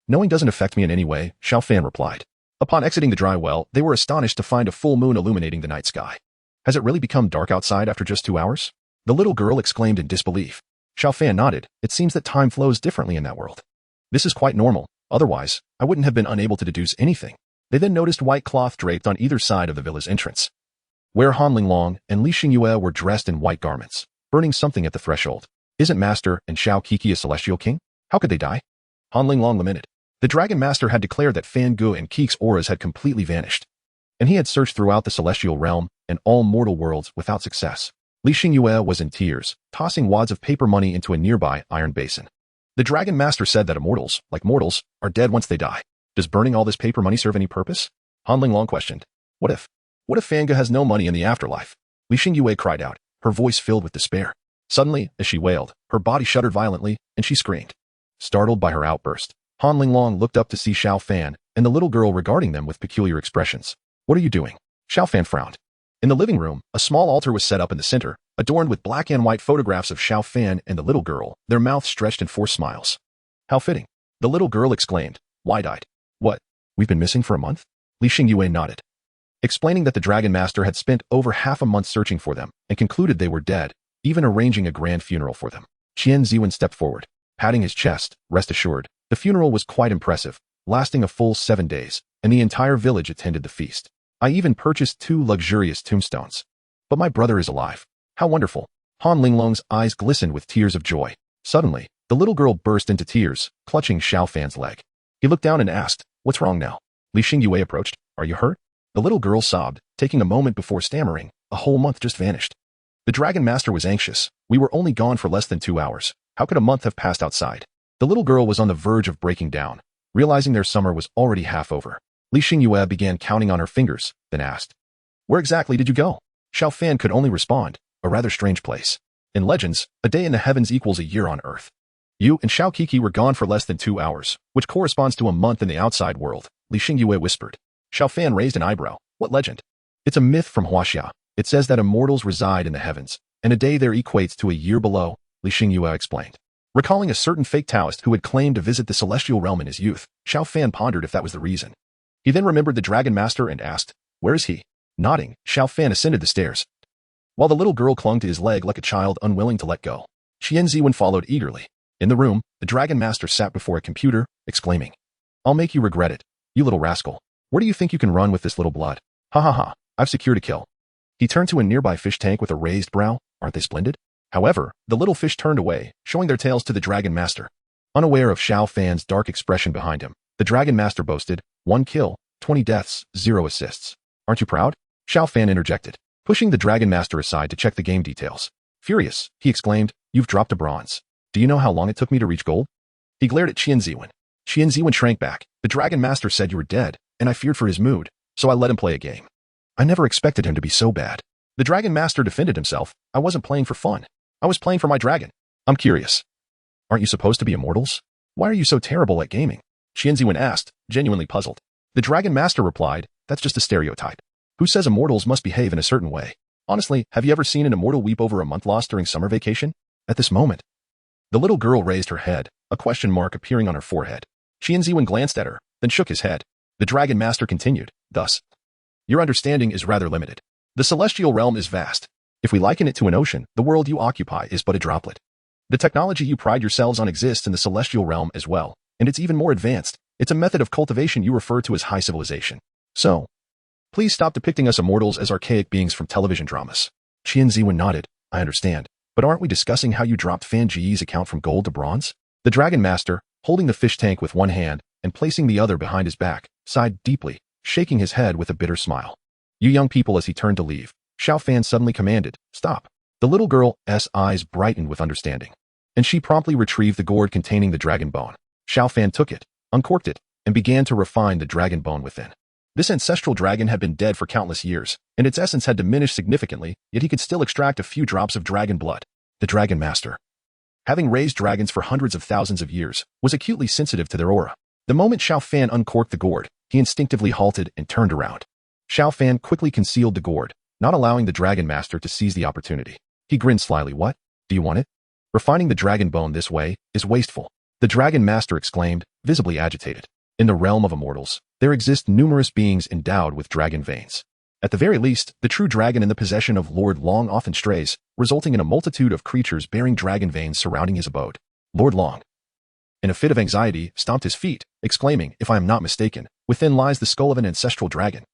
Knowing doesn't affect me in any way, Xiao Fan replied. Upon exiting the dry well, they were astonished to find a full moon illuminating the night sky. Has it really become dark outside after just 2 hours? The little girl exclaimed in disbelief. Xiao Fan nodded. It seems that time flows differently in that world. This is quite normal. Otherwise, I wouldn't have been unable to deduce anything. They then noticed white cloth draped on either side of the villa's entrance, where Han Linglong and Li Xingyue were dressed in white garments, burning something at the threshold. Isn't Master and Xiao Kiki a celestial king? How could they die? Han Linglong lamented. The Dragon Master had declared that Fan Gu and Keek's auras had completely vanished, and he had searched throughout the celestial realm and all mortal worlds without success. Li Xingyue was in tears, tossing wads of paper money into a nearby iron basin. The Dragon Master said that immortals, like mortals, are dead once they die. Does burning all this paper money serve any purpose? Han Linglong questioned. What if Fan Gu has no money in the afterlife? Li Xingyue cried out, her voice filled with despair. Suddenly, as she wailed, her body shuddered violently, and she screamed. Startled by her outburst, Han Linglong looked up to see Xiao Fan and the little girl regarding them with peculiar expressions. What are you doing? Xiao Fan frowned. In the living room, a small altar was set up in the center, adorned with black and white photographs of Xiao Fan and the little girl, their mouths stretched in forced smiles. How fitting. The little girl exclaimed, wide-eyed. What? We've been missing for a month? Li Xingyue nodded, explaining that the Dragon Master had spent over half a month searching for them and concluded they were dead, even arranging a grand funeral for them. Qian Ziwen stepped forward, patting his chest. Rest assured, the funeral was quite impressive, lasting a full 7 days, and the entire village attended the feast. I even purchased 2 luxurious tombstones. But my brother is alive. How wonderful. Han Linglong's eyes glistened with tears of joy. Suddenly, the little girl burst into tears, clutching Xiao Fan's leg. He looked down and asked, what's wrong now? Li Xingyue approached. Are you hurt? The little girl sobbed, taking a moment before stammering. A whole month just vanished. The Dragon Master was anxious. We were only gone for less than 2 hours. How could a month have passed outside? The little girl was on the verge of breaking down, realizing their summer was already half over. Li Xingyue began counting on her fingers, then asked, where exactly did you go? Xiao Fan could only respond, a rather strange place. In legends, a day in the heavens equals a year on earth. You and Xiao Kiki were gone for less than 2 hours, which corresponds to a month in the outside world, Li Xingyue whispered. Xiao Fan raised an eyebrow. What legend? It's a myth from Huaxia. It says that immortals reside in the heavens, and a day there equates to a year below, Li Xingyue explained. Recalling a certain fake Taoist who had claimed to visit the celestial realm in his youth, Xiao Fan pondered if that was the reason. He then remembered the Dragon Master and asked, where is he? Nodding, Xiao Fan ascended the stairs, while the little girl clung to his leg like a child unwilling to let go. Qian Ziwen followed eagerly. In the room, the Dragon Master sat before a computer, exclaiming, I'll make you regret it, you little rascal. Where do you think you can run with this little blood? Ha ha ha, I've secured a kill. He turned to a nearby fish tank with a raised brow. Aren't they splendid? However, the little fish turned away, showing their tails to the Dragon Master. Unaware of Xiao Fan's dark expression behind him, the Dragon Master boasted, 1 kill, 20 deaths, 0 assists. Aren't you proud? Xiao Fan interjected, pushing the Dragon Master aside to check the game details. Furious, he exclaimed, you've dropped a bronze. Do you know how long it took me to reach gold? He glared at Qian Ziwen. Qian Ziwen shrank back. The Dragon Master said you were dead, and I feared for his mood, so I let him play a game. I never expected him to be so bad. The Dragon Master defended himself. I wasn't playing for fun. I was playing for my dragon. I'm curious. Aren't you supposed to be immortals? Why are you so terrible at gaming? Qian Ziwen asked, genuinely puzzled. The Dragon Master replied, "That's just a stereotype. Who says immortals must behave in a certain way? Honestly, have you ever seen an immortal weep over a month lost during summer vacation?" At this moment, the little girl raised her head, a question mark appearing on her forehead. Qianziwen glanced at her, then shook his head. The Dragon Master continued, "Thus, your understanding is rather limited. The celestial realm is vast. If we liken it to an ocean, the world you occupy is but a droplet. The technology you pride yourselves on exists in the celestial realm as well, and it's even more advanced. It's a method of cultivation you refer to as high civilization. So, please stop depicting us immortals as archaic beings from television dramas." Qianziwen nodded. "I understand. But aren't we discussing how you dropped Fan Ji's account from gold to bronze?" The Dragon Master, holding the fish tank with one hand and placing the other behind his back, sighed deeply, shaking his head with a bitter smile. "You young people," as he turned to leave, Xiao Fan suddenly commanded, "Stop." The little girl's eyes brightened with understanding, and she promptly retrieved the gourd containing the dragon bone. Xiao Fan took it, uncorked it, and began to refine the dragon bone within. This ancestral dragon had been dead for countless years, and its essence had diminished significantly, yet he could still extract a few drops of dragon blood. The Dragon Master, having raised dragons for hundreds of thousands of years, was acutely sensitive to their aura. The moment Xiao Fan uncorked the gourd, he instinctively halted and turned around. Xiao Fan quickly concealed the gourd, not allowing the Dragon Master to seize the opportunity. He grinned slyly. "What? Do you want it? Refining the dragon bone this way is wasteful." The Dragon Master exclaimed, visibly agitated. "In the realm of immortals, there exist numerous beings endowed with dragon veins. At the very least, the true dragon in the possession of Lord Long often strays, resulting in a multitude of creatures bearing dragon veins surrounding his abode." Lord Long, in a fit of anxiety, stomped his feet, exclaiming, "If I am not mistaken, within lies the skull of an ancestral dragon.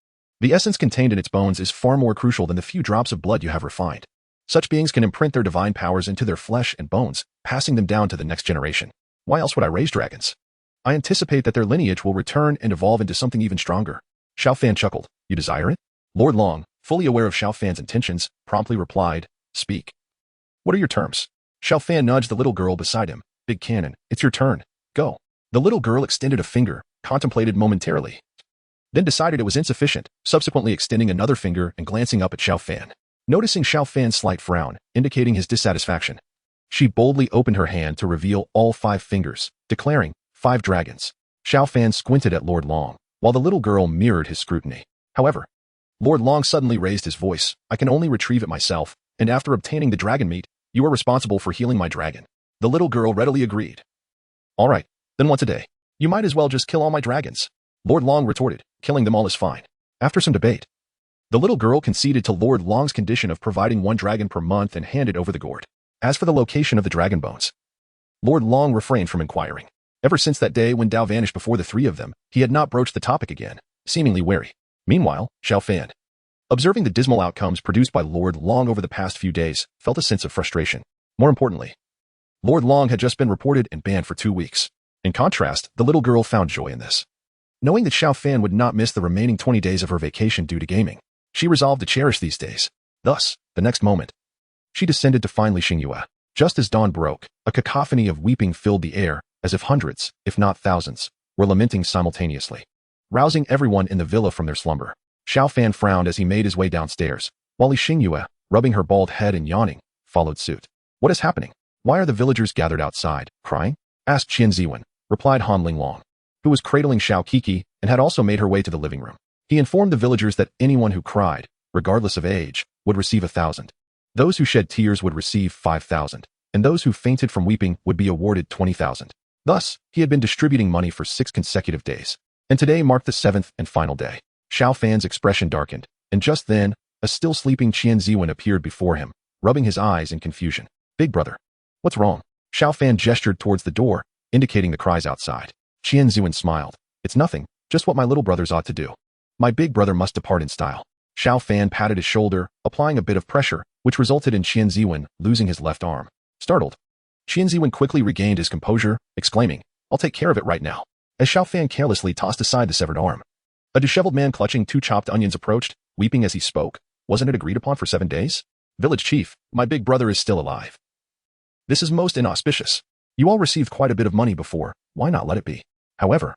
The essence contained in its bones is far more crucial than the few drops of blood you have refined. Such beings can imprint their divine powers into their flesh and bones, passing them down to the next generation. Why else would I raise dragons? I anticipate that their lineage will return and evolve into something even stronger." Xiao Fan chuckled. "You desire it?" Lord Long, fully aware of Xiao Fan's intentions, promptly replied, "Speak. What are your terms?" Xiao Fan nudged the little girl beside him. "Big Cannon, it's your turn. Go." The little girl extended a finger, contemplated momentarily, then decided it was insufficient, subsequently extending another finger and glancing up at Xiao Fan. Noticing Xiao Fan's slight frown, indicating his dissatisfaction, she boldly opened her hand to reveal all 5 fingers, declaring, 5 dragons. Xiao Fan squinted at Lord Long, while the little girl mirrored his scrutiny. However, Lord Long suddenly raised his voice. "I can only retrieve it myself, and after obtaining the dragon meat, you are responsible for healing my dragon." The little girl readily agreed. "All right, then once a day. You might as well just kill all my dragons." Lord Long retorted, "Killing them all is fine." After some debate, the little girl conceded to Lord Long's condition of providing 1 dragon per month and handed over the gourd. As for the location of the dragon bones, Lord Long refrained from inquiring. Ever since that day when Dao vanished before the 3 of them, he had not broached the topic again, seemingly wary. Meanwhile, Xiao Fan, observing the dismal outcomes produced by Lord Long over the past few days, felt a sense of frustration. More importantly, Lord Long had just been reported and banned for 2 weeks. In contrast, the little girl found joy in this. Knowing that Xiao Fan would not miss the remaining 20 days of her vacation due to gaming, she resolved to cherish these days. Thus, the next moment, she descended to find Li Xingyue. Just as dawn broke, a cacophony of weeping filled the air, as if hundreds, if not thousands, were lamenting simultaneously, rousing everyone in the villa from their slumber. Xiao Fan frowned as he made his way downstairs, while Li Xingyue, rubbing her bald head and yawning, followed suit. "What is happening? Why are the villagers gathered outside, crying?" asked Qianziwen, replied Han Linglong, who was cradling Xiao Kiki and had also made her way to the living room. He informed the villagers that anyone who cried, regardless of age, would receive 1,000. Those who shed tears would receive 5,000, and those who fainted from weeping would be awarded 20,000. Thus, he had been distributing money for 6 consecutive days, and today marked the 7th and final day. Xiao Fan's expression darkened, and just then, a still sleeping Qianziwen appeared before him, rubbing his eyes in confusion. "Big brother, what's wrong?" Xiao Fan gestured towards the door, indicating the cries outside. Qianziwen smiled. "It's nothing, just what my little brothers ought to do. My big brother must depart in style." Xiao Fan patted his shoulder, applying a bit of pressure, which resulted in Qianziwen losing his left arm. Startled, Qianziwen quickly regained his composure, exclaiming, "I'll take care of it right now." As Xiao Fan carelessly tossed aside the severed arm, a disheveled man clutching 2 chopped onions approached, weeping as he spoke. "Wasn't it agreed upon for 7 days? Village chief, my big brother is still alive. This is most inauspicious. You all received quite a bit of money before, why not let it be?" However,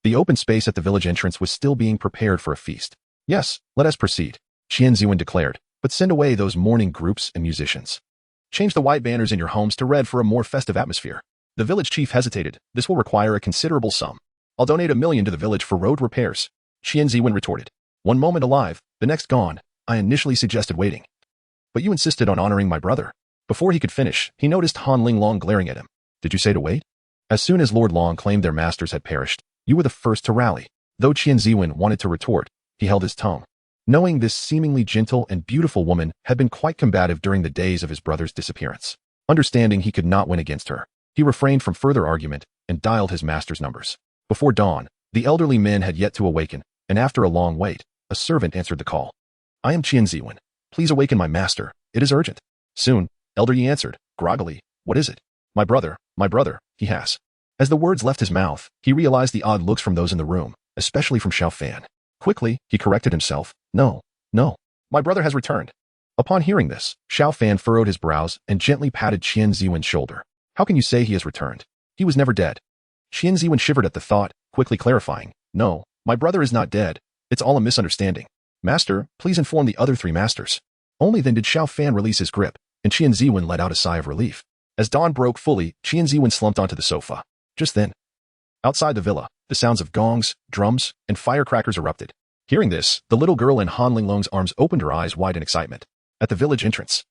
the open space at the village entrance was still being prepared for a feast. "Yes, let us proceed," Qianziwen declared, "but send away those mourning groups and musicians. Change the white banners in your homes to red for a more festive atmosphere." The village chief hesitated. "This will require a considerable sum." I'll donate 1 million to the village for road repairs. Qian Ziwen retorted. One moment alive, the next gone. I initially suggested waiting. But you insisted on honoring my brother. Before he could finish, he noticed Han Linglong glaring at him. Did you say to wait? As soon as Lord Long claimed their masters had perished, you were the first to rally. Though Qian Ziwen wanted to retort, he held his tongue. Knowing this seemingly gentle and beautiful woman had been quite combative during the days of his brother's disappearance. Understanding he could not win against her, he refrained from further argument and dialed his master's numbers. Before dawn, the elderly men had yet to awaken, and after a long wait, a servant answered the call. I am Qian Ziwen. Please awaken my master. It is urgent. Soon, Elder Yi answered, groggily. What is it? My brother, he has. As the words left his mouth, he realized the odd looks from those in the room, especially from Xiao Fan. Quickly, he corrected himself. No, my brother has returned. Upon hearing this, Xiao Fan furrowed his brows and gently patted Qian Ziwen's shoulder. How can you say he has returned? He was never dead. Qian Ziwen shivered at the thought, quickly clarifying. No, my brother is not dead. It's all a misunderstanding. Master, please inform the other 3 masters. Only then did Xiao Fan release his grip, and Qian Ziwen let out a sigh of relief. As dawn broke fully, Qian Ziwen slumped onto the sofa. Just then, outside the villa, the sounds of gongs, drums, and firecrackers erupted. Hearing this, the little girl in Han Linglong's arms opened her eyes wide in excitement. At the village entrance,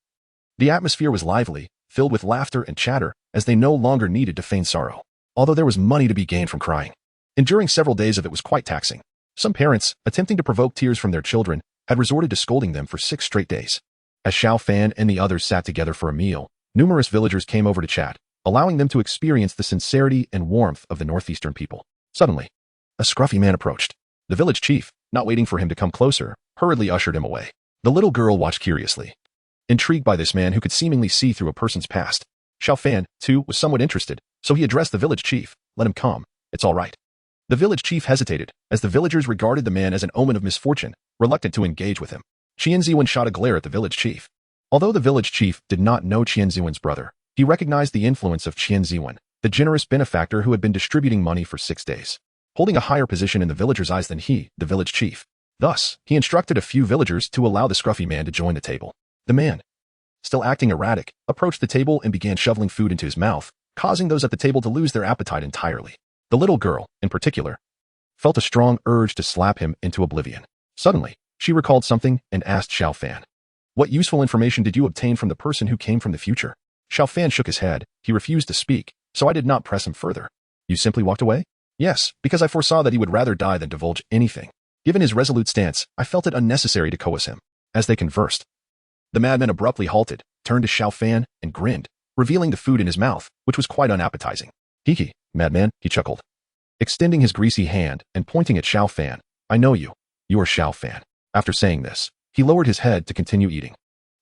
the atmosphere was lively, filled with laughter and chatter, as they no longer needed to feign sorrow. Although there was money to be gained from crying. Enduring several days of it was quite taxing. Some parents, attempting to provoke tears from their children, had resorted to scolding them for 6 straight days. As Xiao Fan and the others sat together for a meal, numerous villagers came over to chat, allowing them to experience the sincerity and warmth of the northeastern people. Suddenly, a scruffy man approached. The village chief, not waiting for him to come closer, hurriedly ushered him away. The little girl watched curiously, intrigued by this man who could seemingly see through a person's past. Xiao Fan, too, was somewhat interested, so he addressed the village chief. Let him come. It's all right. The village chief hesitated, as the villagers regarded the man as an omen of misfortune, reluctant to engage with him. Qian Ziwen shot a glare at the village chief. Although the village chief did not know Qian Ziwen's brother, he recognized the influence of Qian Ziwen, the generous benefactor who had been distributing money for 6 days, holding a higher position in the villagers' eyes than he, the village chief. Thus, he instructed a few villagers to allow the scruffy man to join the table. The man, still acting erratic, approached the table and began shoveling food into his mouth, causing those at the table to lose their appetite entirely. The little girl, in particular, felt a strong urge to slap him into oblivion. Suddenly, she recalled something and asked Xiao Fan, what useful information did you obtain from the person who came from the future? Xiao Fan shook his head. He refused to speak, so I did not press him further. You simply walked away? Yes, because I foresaw that he would rather die than divulge anything. Given his resolute stance, I felt it unnecessary to coerce him. As they conversed, the madman abruptly halted, turned to Xiao Fan, and grinned, revealing the food in his mouth, which was quite unappetizing. Hee, madman, he chuckled, extending his greasy hand and pointing at Xiao Fan. I know you. You are Xiao Fan. After saying this, he lowered his head to continue eating.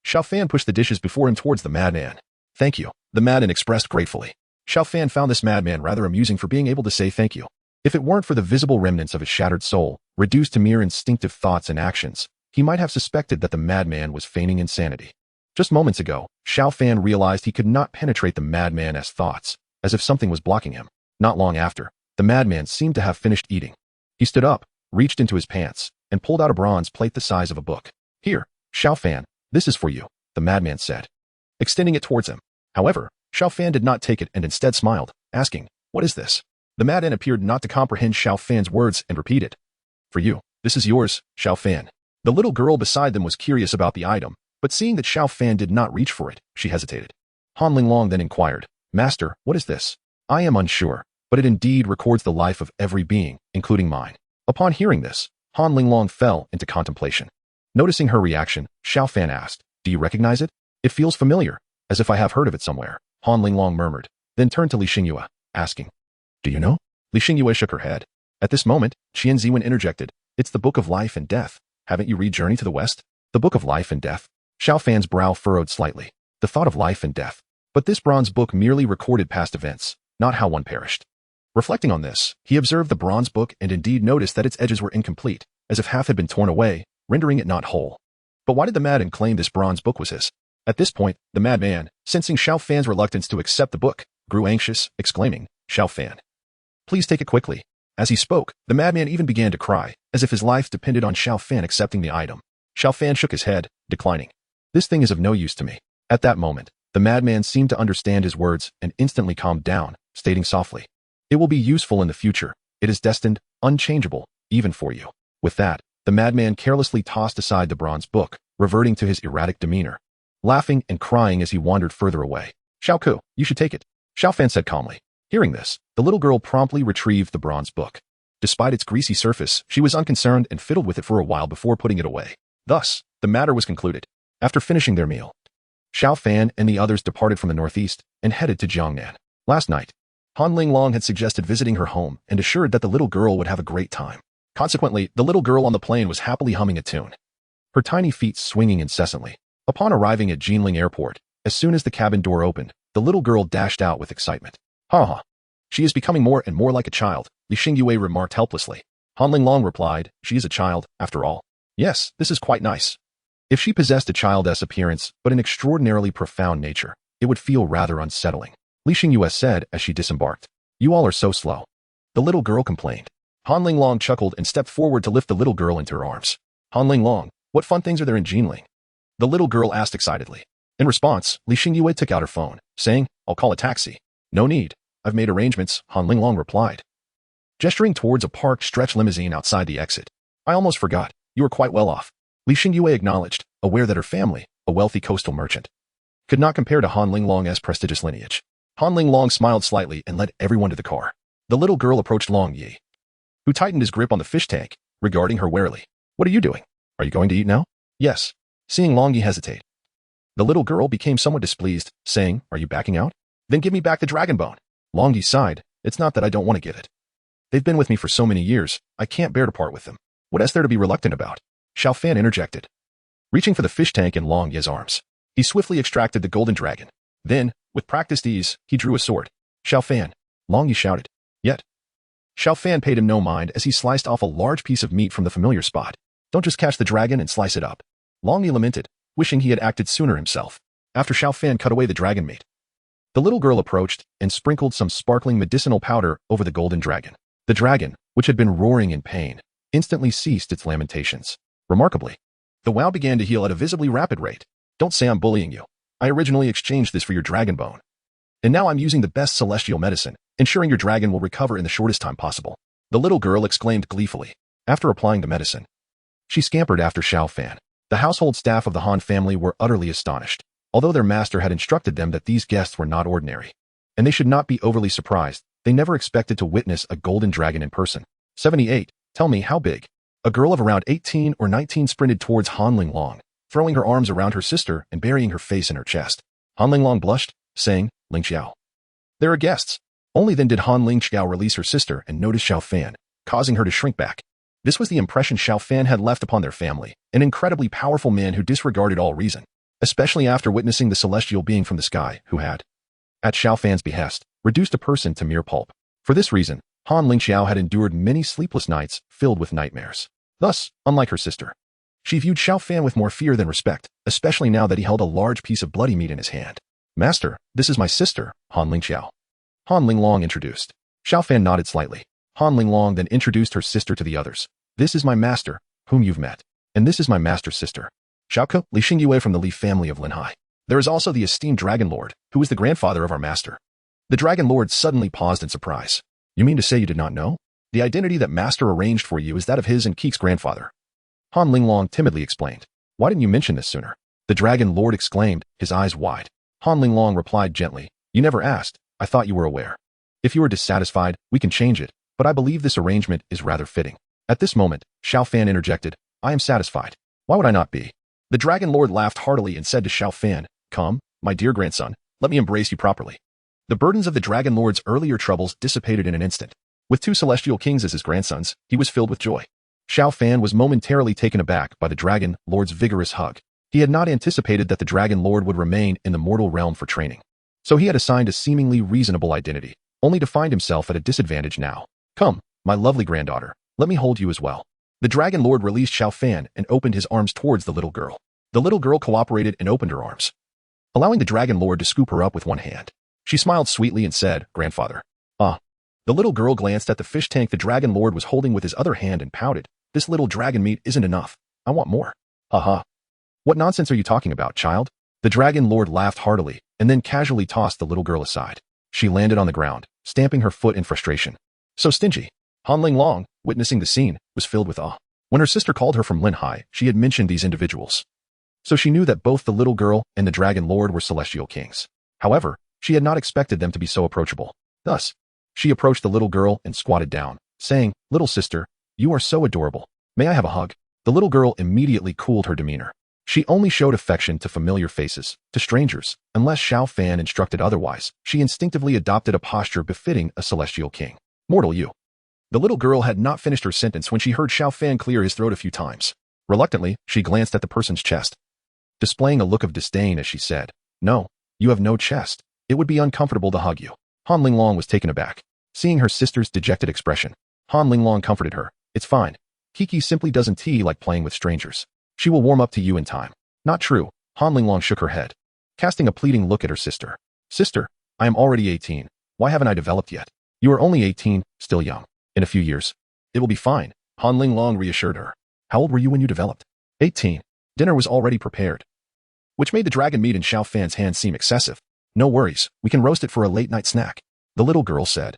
Xiao Fan pushed the dishes before him towards the madman. Thank you, the madman expressed gratefully. Xiao Fan found this madman rather amusing for being able to say thank you. If it weren't for the visible remnants of his shattered soul, reduced to mere instinctive thoughts and actions, he might have suspected that the madman was feigning insanity. Just moments ago, Xiao Fan realized he could not penetrate the madman's thoughts, as if something was blocking him. Not long after, the madman seemed to have finished eating. He stood up, reached into his pants, and pulled out a bronze plate the size of a book. Here, Xiao Fan, this is for you, the madman said, extending it towards him. However, Xiao Fan did not take it and instead smiled, asking, what is this? The madman appeared not to comprehend Xiao Fan's words and repeated, for you, this is yours, Xiao Fan. The little girl beside them was curious about the item, but seeing that Xiao Fan did not reach for it, she hesitated. Han Linglong then inquired, Master, what is this? I am unsure, but it indeed records the life of every being, including mine. Upon hearing this, Han Linglong fell into contemplation. Noticing her reaction, Xiao Fan asked, do you recognize it? It feels familiar, as if I have heard of it somewhere, Han Linglong murmured, then turned to Li Xingyue, asking, do you know? Li Xingyue shook her head. At this moment, Qian Ziwen interjected, it's the Book of Life and Death. Haven't you read Journey to the West? The Book of Life and Death? Xiao Fan's brow furrowed slightly. The thought of life and death. But this bronze book merely recorded past events, not how one perished. Reflecting on this, he observed the bronze book and indeed noticed that its edges were incomplete, as if half had been torn away, rendering it not whole. But why did the madman claim this bronze book was his? At this point, the madman, sensing Xiao Fan's reluctance to accept the book, grew anxious, exclaiming, Xiao Fan, please take it quickly. As he spoke, the madman even began to cry, as if his life depended on Xiao Fan accepting the item. Xiao Fan shook his head, declining. This thing is of no use to me. At that moment, the madman seemed to understand his words and instantly calmed down, stating softly, it will be useful in the future, It is destined, unchangeable, even for you. With that, the madman carelessly tossed aside the bronze book, reverting to his erratic demeanor, laughing and crying as he wandered further away. Xiaoku, you should take it, Xiaofan said calmly. Hearing this, the little girl promptly retrieved the bronze book. Despite its greasy surface, she was unconcerned and fiddled with it for a while before putting it away. Thus, the matter was concluded. After finishing their meal, Xiaofan and the others departed from the northeast and headed to Jiangnan. Last night, Han Linglong had suggested visiting her home and assured that the little girl would have a great time. Consequently, the little girl on the plane was happily humming a tune, her tiny feet swinging incessantly. Upon arriving at Jinling Airport, as soon as the cabin door opened, the little girl dashed out with excitement. Ha ha. She is becoming more and more like a child, Li Xingyue remarked helplessly. Han Linglong replied, she is a child, after all. Yes, this is quite nice. If she possessed a child's appearance but an extraordinarily profound nature, it would feel rather unsettling, Li Xingyue said as she disembarked. You all are so slow, the little girl complained. Han Linglong chuckled and stepped forward to lift the little girl into her arms. Han Linglong, what fun things are there in Jinling? The little girl asked excitedly. In response, Li Xingyue took out her phone, saying, I'll call a taxi. No need. I've made arrangements, Han Linglong replied, gesturing towards a parked stretch limousine outside the exit. I almost forgot. You are quite well off, Li Xingyue acknowledged, aware that her family, a wealthy coastal merchant, could not compare to Han Linglong's prestigious lineage. Han Linglong smiled slightly and led everyone to the car. The little girl approached Long Yi, who tightened his grip on the fish tank, regarding her warily. What are you doing? Are you going to eat now? Yes. Seeing Long Yi hesitate, the little girl became somewhat displeased, saying, Are you backing out? Then give me back the dragon bone. Long Yi sighed. It's not that I don't want to get it. They've been with me for so many years, I can't bear to part with them. What is there to be reluctant about? Xiaofan interjected, reaching for the fish tank in Long Yi's arms. He swiftly extracted the golden dragon. Then, with practiced ease, he drew a sword. Xiaofan, Long Yi shouted. Yet, Xiaofan paid him no mind as he sliced off a large piece of meat from the familiar spot. Don't just catch the dragon and slice it up, Long Yi lamented, wishing he had acted sooner himself. After Xiaofan cut away the dragon meat, the little girl approached and sprinkled some sparkling medicinal powder over the golden dragon. The dragon, which had been roaring in pain, instantly ceased its lamentations. Remarkably, the wow began to heal at a visibly rapid rate. Don't say I'm bullying you. I originally exchanged this for your dragon bone. And now I'm using the best celestial medicine, ensuring your dragon will recover in the shortest time possible. The little girl exclaimed gleefully. After applying the medicine, she scampered after Xiaofan. The household staff of the Han family were utterly astonished, although their master had instructed them that these guests were not ordinary, and they should not be overly surprised. They never expected to witness a golden dragon in person. 78. Tell me, how big? A girl of around 18 or 19 sprinted towards Han Linglong, throwing her arms around her sister and burying her face in her chest. Han Linglong blushed, saying, Ling Xiao. There are guests. Only then did Han Ling Xiao release her sister and notice Xiaofan, causing her to shrink back. This was the impression Xiaofan had left upon their family, an incredibly powerful man who disregarded all reason, especially after witnessing the celestial being from the sky who had, at Xiaofan's behest, reduced a person to mere pulp. For this reason, Han Ling Xiao had endured many sleepless nights filled with nightmares. Thus, unlike her sister, she viewed Xiaofan with more fear than respect, especially now that he held a large piece of bloody meat in his hand. Master, this is my sister, Han Ling Xiao, Han Linglong introduced. Xiaofan nodded slightly. Han Linglong then introduced her sister to the others. This is my master, whom you've met, and this is my master's sister, Xiaoke, Li Xingyue from the Li family of Linhai. There is also the esteemed Dragon Lord, who is the grandfather of our master. The Dragon Lord suddenly paused in surprise. You mean to say you did not know? The identity that master arranged for you is that of his and Keek's grandfather. Han Linglong timidly explained. Why didn't you mention this sooner? The Dragon Lord exclaimed, his eyes wide. Han Linglong replied gently. You never asked. I thought you were aware. If you are dissatisfied, we can change it, but I believe this arrangement is rather fitting. At this moment, Xiaofan interjected. I am satisfied. Why would I not be? The Dragon Lord laughed heartily and said to Xiaofan, Come, my dear grandson, let me embrace you properly. The burdens of the Dragon Lord's earlier troubles dissipated in an instant. With two celestial kings as his grandsons, he was filled with joy. Xiaofan was momentarily taken aback by the Dragon Lord's vigorous hug. He had not anticipated that the Dragon Lord would remain in the mortal realm for training. So he had assigned a seemingly reasonable identity, only to find himself at a disadvantage now. Come, my lovely granddaughter, let me hold you as well. The Dragon Lord released Xiaofan and opened his arms towards the little girl. The little girl cooperated and opened her arms, allowing the Dragon Lord to scoop her up with one hand. She smiled sweetly and said, Grandfather. Ah. The little girl glanced at the fish tank the Dragon Lord was holding with his other hand and pouted. This little dragon meat isn't enough. I want more. Haha. What nonsense are you talking about, child? The Dragon Lord laughed heartily and then casually tossed the little girl aside. She landed on the ground, stamping her foot in frustration. So stingy. Han Ling Long, witnessing the scene, was filled with awe. When her sister called her from Lin Hai, she had mentioned these individuals. So she knew that both the little girl and the Dragon Lord were celestial kings. However, she had not expected them to be so approachable. Thus, she approached the little girl and squatted down, saying, "Little sister, you are so adorable. May I have a hug?" The little girl immediately cooled her demeanor. She only showed affection to familiar faces, to strangers, unless Xiao Fan instructed otherwise. She instinctively adopted a posture befitting a celestial king. "Mortal you." The little girl had not finished her sentence when she heard Xiao Fan clear his throat a few times. Reluctantly, she glanced at the person's chest, displaying a look of disdain as she said, "No, you have no chest. It would be uncomfortable to hug you." Han Ling Long was taken aback. Seeing her sister's dejected expression, Han Ling Long comforted her. "It's fine. Kiki simply doesn't like playing with strangers. She will warm up to you in time." "Not true." Han Ling Long shook her head, casting a pleading look at her sister. "Sister, I am already 18. Why haven't I developed yet? You are only 18, still young. In a few years, it will be fine," Han Ling Long reassured her. "How old were you when you developed?" 18. Dinner was already prepared, which made the dragon meat in Xiao Fan's hands seem excessive. "No worries, we can roast it for a late-night snack," the little girl said,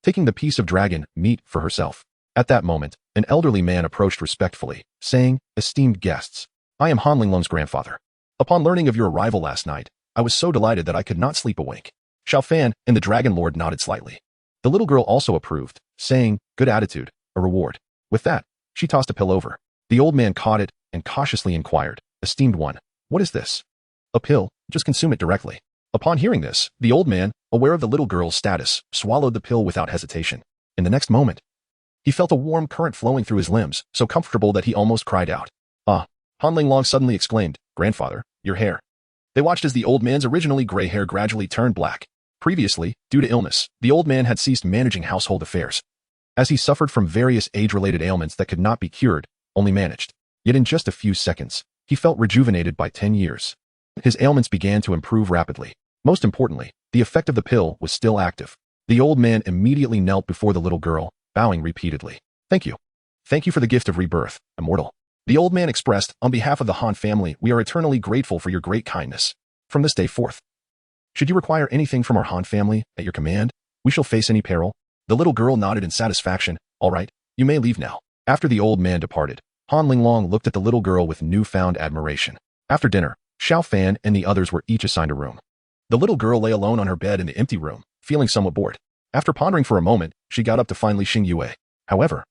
taking the piece of dragon meat for herself. At that moment, an elderly man approached respectfully, saying, "Esteemed guests, I am Han Ling Long's grandfather. Upon learning of your arrival last night, I was so delighted that I could not sleep a wink." Xiao Fan and the Dragon Lord nodded slightly. The little girl also approved, saying, "Good attitude, a reward." With that, she tossed a pill over. The old man caught it and cautiously inquired, "Esteemed one, what is this?" "A pill, just consume it directly." Upon hearing this, the old man, aware of the little girl's status, swallowed the pill without hesitation. In the next moment, he felt a warm current flowing through his limbs, so comfortable that he almost cried out. "Ah!" Han Ling Long suddenly exclaimed, "Grandfather, your hair." They watched as the old man's originally gray hair gradually turned black. Previously, due to illness, the old man had ceased managing household affairs, as he suffered from various age-related ailments that could not be cured, only managed. Yet in just a few seconds, he felt rejuvenated by 10 years. His ailments began to improve rapidly. Most importantly, the effect of the pill was still active. The old man immediately knelt before the little girl, bowing repeatedly. "Thank you. Thank you for the gift of rebirth, immortal." The old man expressed, "On behalf of the Han family, we are eternally grateful for your great kindness. From this day forth, should you require anything from our Han family, at your command, we shall face any peril." The little girl nodded in satisfaction. "All right, you may leave now." After the old man departed, Han Ling Long looked at the little girl with newfound admiration. After dinner, Xiao Fan and the others were each assigned a room. The little girl lay alone on her bed in the empty room, feeling somewhat bored. After pondering for a moment, she got up to find Li Xingyue. However,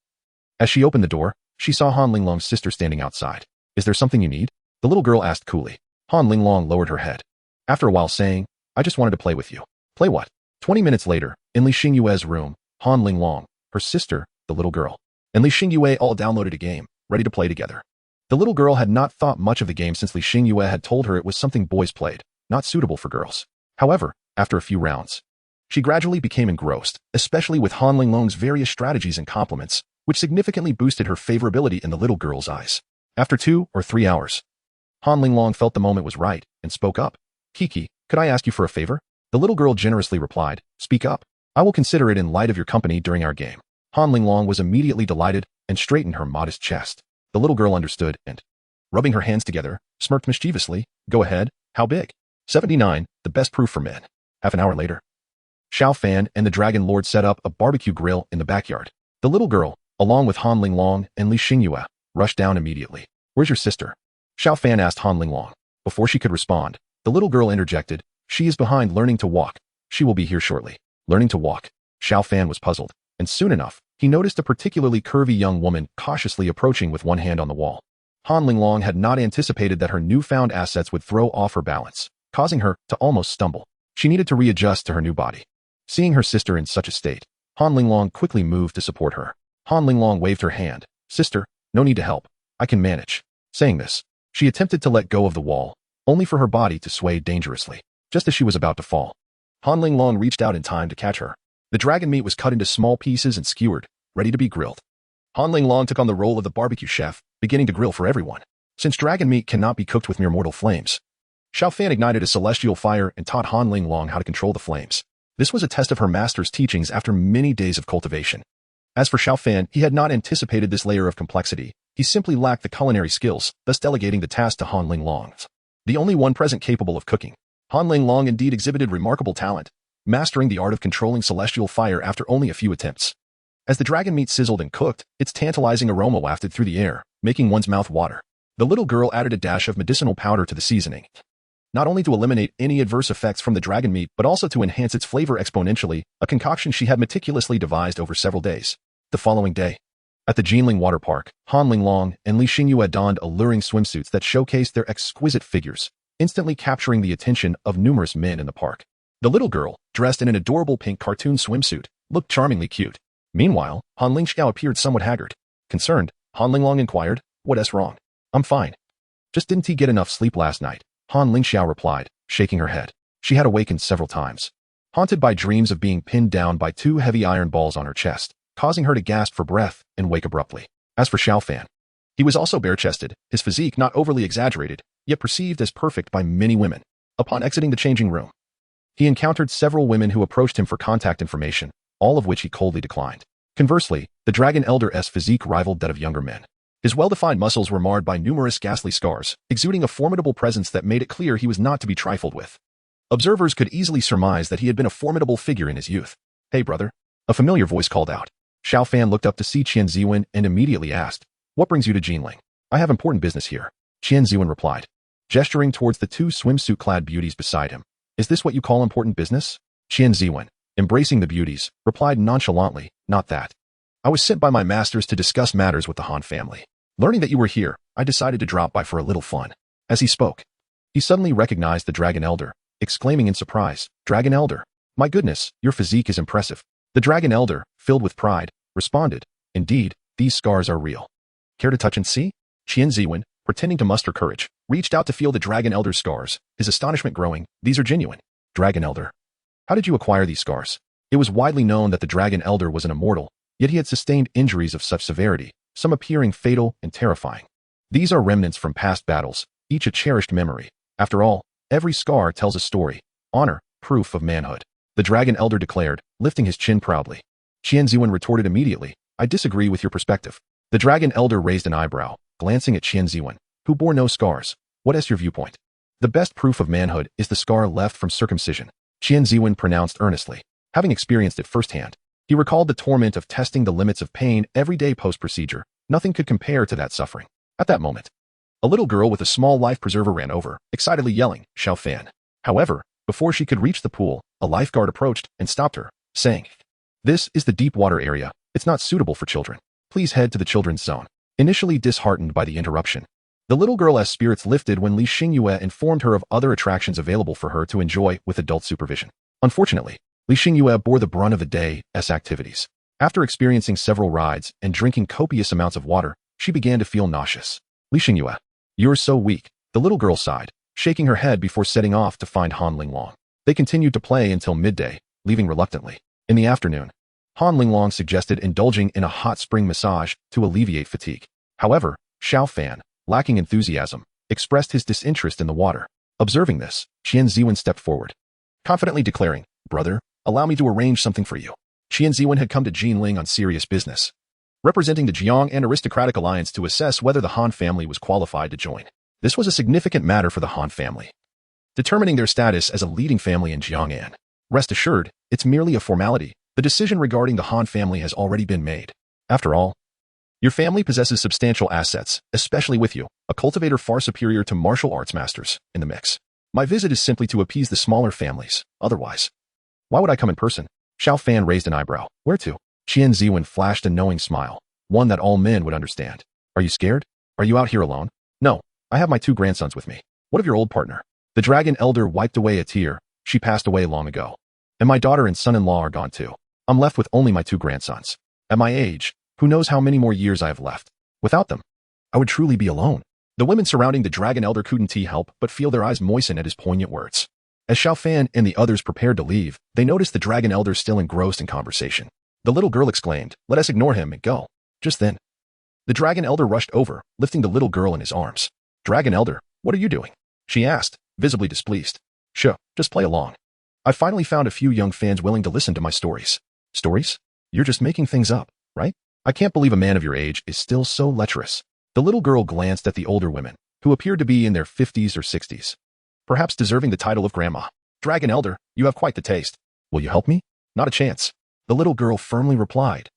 as she opened the door, she saw Han Ling Long's sister standing outside. "Is there something you need?" the little girl asked coolly. Han Ling Long lowered her head, after a while saying, "I just wanted to play with you." "Play what?" 20 minutes later, in Li Xingyue's room, Han Ling Long, her sister, the little girl, and Li Xingyue all downloaded a game, ready to play together. The little girl had not thought much of the game since Li Xingyue had told her it was something boys played, not suitable for girls. However, after a few rounds, she gradually became engrossed, especially with Han Ling Long's various strategies and compliments, which significantly boosted her favorability in the little girl's eyes. After 2 or 3 hours, Han Ling Long felt the moment was right and spoke up. "Kiki, could I ask you for a favor?" The little girl generously replied, "Speak up. I will consider it in light of your company during our game." Han Ling Long was immediately delighted and straightened her modest chest. The little girl understood and, rubbing her hands together, smirked mischievously. "Go ahead. How big?" 79, the best proof for men. Half an hour later, Xiao Fan and the Dragon Lord set up a barbecue grill in the backyard. The little girl, along with Han Ling Long and Li Xingyue, rushed down immediately. "Where's your sister?" Xiao Fan asked Han Ling Long. Before she could respond, the little girl interjected, "She is behind learning to walk. She will be here shortly." Learning to walk. Xiao Fan was puzzled, and soon enough, he noticed a particularly curvy young woman cautiously approaching with one hand on the wall. Han Ling Long had not anticipated that her newfound assets would throw off her balance, causing her to almost stumble. She needed to readjust to her new body. Seeing her sister in such a state, Han Ling Long quickly moved to support her. Han Ling Long waved her hand. "Sister, no need to help. I can manage." Saying this, she attempted to let go of the wall, only for her body to sway dangerously. Just as she was about to fall, Han Ling Long reached out in time to catch her. The dragon meat was cut into small pieces and skewered, ready to be grilled. Han Ling Long took on the role of the barbecue chef, beginning to grill for everyone. Since dragon meat cannot be cooked with mere mortal flames, Xiao Fan ignited a celestial fire and taught Han Ling Long how to control the flames. This was a test of her master's teachings after many days of cultivation. As for Xiao Fan, he had not anticipated this layer of complexity. He simply lacked the culinary skills, thus delegating the task to Han Ling Long, the only one present capable of cooking. Han Ling Long indeed exhibited remarkable talent, mastering the art of controlling celestial fire after only a few attempts. As the dragon meat sizzled and cooked, its tantalizing aroma wafted through the air, making one's mouth water. The little girl added a dash of medicinal powder to the seasoning, not only to eliminate any adverse effects from the dragon meat but also to enhance its flavor exponentially, a concoction she had meticulously devised over several days. The following day, at the Jinling Water Park, Han Linglong and Li Xingyue donned alluring swimsuits that showcased their exquisite figures, instantly capturing the attention of numerous men in the park. The little girl, dressed in an adorable pink cartoon swimsuit, looked charmingly cute. Meanwhile, Han Lingxiao appeared somewhat haggard. Concerned, Han Linglong inquired, "What's wrong?" "I'm fine. Just didn't he get enough sleep last night?" Han Lingxiao replied, shaking her head. She had awakened several times, haunted by dreams of being pinned down by two heavy iron balls on her chest, causing her to gasp for breath and wake abruptly. As for Xiao Fan, he was also bare-chested, his physique not overly exaggerated, yet perceived as perfect by many women. Upon exiting the changing room, he encountered several women who approached him for contact information, all of which he coldly declined. Conversely, the Dragon Elder's physique rivaled that of younger men. His well-defined muscles were marred by numerous ghastly scars, exuding a formidable presence that made it clear he was not to be trifled with. Observers could easily surmise that he had been a formidable figure in his youth. "Hey, brother," a familiar voice called out. Xiao Fan looked up to see Qian Ziwen and immediately asked, "What brings you to Jinling?" "I have important business here," Qian Ziwen replied, gesturing towards the two swimsuit-clad beauties beside him. "Is this what you call important business?" Qian Ziwen, embracing the beauties, replied nonchalantly, "Not that. I was sent by my masters to discuss matters with the Han family. Learning that you were here, I decided to drop by for a little fun." As he spoke, he suddenly recognized the Dragon Elder, exclaiming in surprise, "Dragon Elder, my goodness, your physique is impressive." The Dragon Elder, filled with pride, responded, "Indeed, these scars are real. Care to touch and see?" Qian Ziwen, pretending to muster courage, reached out to feel the Dragon Elder's scars, his astonishment growing. "These are genuine." "Dragon Elder, how did you acquire these scars?" It was widely known that the Dragon Elder was an immortal, yet he had sustained injuries of such severity, some appearing fatal and terrifying. "These are remnants from past battles, each a cherished memory. After all, every scar tells a story, honor, proof of manhood," the Dragon Elder declared, lifting his chin proudly. Qian Ziwen retorted immediately, "I disagree with your perspective." The Dragon Elder raised an eyebrow, glancing at Qian Ziwen, who bore no scars. "What is your viewpoint?" "The best proof of manhood is the scar left from circumcision," Qian Ziwen pronounced earnestly. Having experienced it firsthand, he recalled the torment of testing the limits of pain every day post-procedure. Nothing could compare to that suffering. At that moment, a little girl with a small life preserver ran over, excitedly yelling, "Xiao Fan." However, before she could reach the pool, a lifeguard approached and stopped her, saying, "This is the deep water area. It's not suitable for children. Please head to the children's zone." Initially disheartened by the interruption, the little girl's spirits lifted when Li Xingyue informed her of other attractions available for her to enjoy with adult supervision. Unfortunately, Li Xingyue bore the brunt of the day's activities. After experiencing several rides and drinking copious amounts of water, she began to feel nauseous. "Li Xingyue, you're so weak," the little girl sighed, shaking her head before setting off to find Han Linglong. They continued to play until midday, leaving reluctantly. In the afternoon, Han Linglong suggested indulging in a hot spring massage to alleviate fatigue. However, Xiao Fan, lacking enthusiasm, expressed his disinterest in the water. Observing this, Qian Ziwen stepped forward, confidently declaring, "Brother, allow me to arrange something for you." Qian Ziwen had come to Jinling on serious business, representing the Jiang and aristocratic alliance to assess whether the Han family was qualified to join. This was a significant matter for the Han family, determining their status as a leading family in Jiang'an. Rest assured, it's merely a formality. The decision regarding the Han family has already been made. After all, your family possesses substantial assets, especially with you, a cultivator far superior to martial arts masters, in the mix. My visit is simply to appease the smaller families. Otherwise, why would I come in person? Xiao Fan raised an eyebrow. "Where to?" Qian Ziwen flashed a knowing smile, one that all men would understand. "Are you scared? Are you out here alone?" "No, I have my two grandsons with me." "What of your old partner?" The Dragon Elder wiped away a tear. "She passed away long ago. And my daughter and son-in-law are gone too. I'm left with only my two grandsons. At my age, who knows how many more years I have left. Without them, I would truly be alone." The women surrounding the Dragon Elder couldn't help but feel their eyes moisten at his poignant words. As Xiao Fan and the others prepared to leave, they noticed the Dragon Elder still engrossed in conversation. The little girl exclaimed, "Let us ignore him and go." Just then, the Dragon Elder rushed over, lifting the little girl in his arms. "Dragon Elder, what are you doing?" she asked, visibly displeased. "Sure, just play along. I finally found a few young fans willing to listen to my stories." "Stories? You're just making things up, right? I can't believe a man of your age is still so lecherous." The little girl glanced at the older women, who appeared to be in their 50s or 60s, perhaps deserving the title of grandma. "Dragon Elder, you have quite the taste. Will you help me?" "Not a chance," the little girl firmly replied.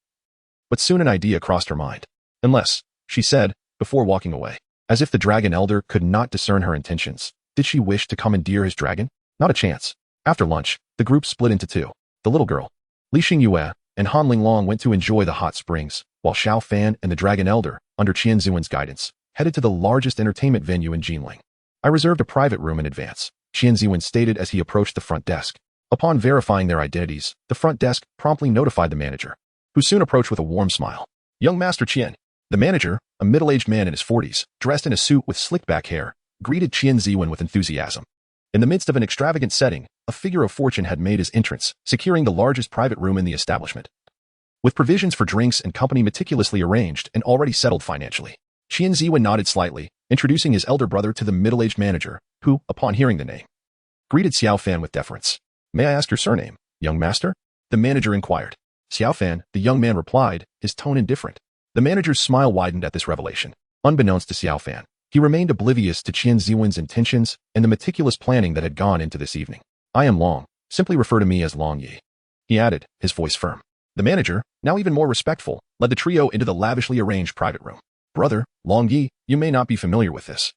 but soon an idea crossed her mind. Unless, she said, before walking away, as if the dragon elder could not discern her intentions, did she wish to commandeer his dragon? Not a chance. After lunch, the group split into two. The little girl, Li Xingyue, and Han Linglong went to enjoy the hot springs, while Xiao Fan and the dragon elder, under Qian Ziwen's guidance, headed to the largest entertainment venue in Jinling. I reserved a private room in advance, Qian Ziwen stated as he approached the front desk. Upon verifying their identities, the front desk promptly notified the manager, who soon approached with a warm smile. Young Master Qian. The manager, a middle-aged man in his 40s, dressed in a suit with slick-back hair, greeted Qian Ziwen with enthusiasm. In the midst of an extravagant setting, a figure of fortune had made his entrance, securing the largest private room in the establishment. With provisions for drinks and company meticulously arranged and already settled financially, Qian Ziwen nodded slightly, introducing his elder brother to the middle-aged manager, who, upon hearing the name, greeted Xiao Fan with deference. May I ask your surname, young master? The manager inquired. Xiao Fan, the young man replied, his tone indifferent. The manager's smile widened at this revelation. Unbeknownst to Xiao Fan, he remained oblivious to Qian Ziwen's intentions and the meticulous planning that had gone into this evening. I am Long. Simply refer to me as Long Yi. He added, his voice firm. The manager, now even more respectful, led the trio into the lavishly arranged private room. Brother, Long Yi, you may not be familiar with this.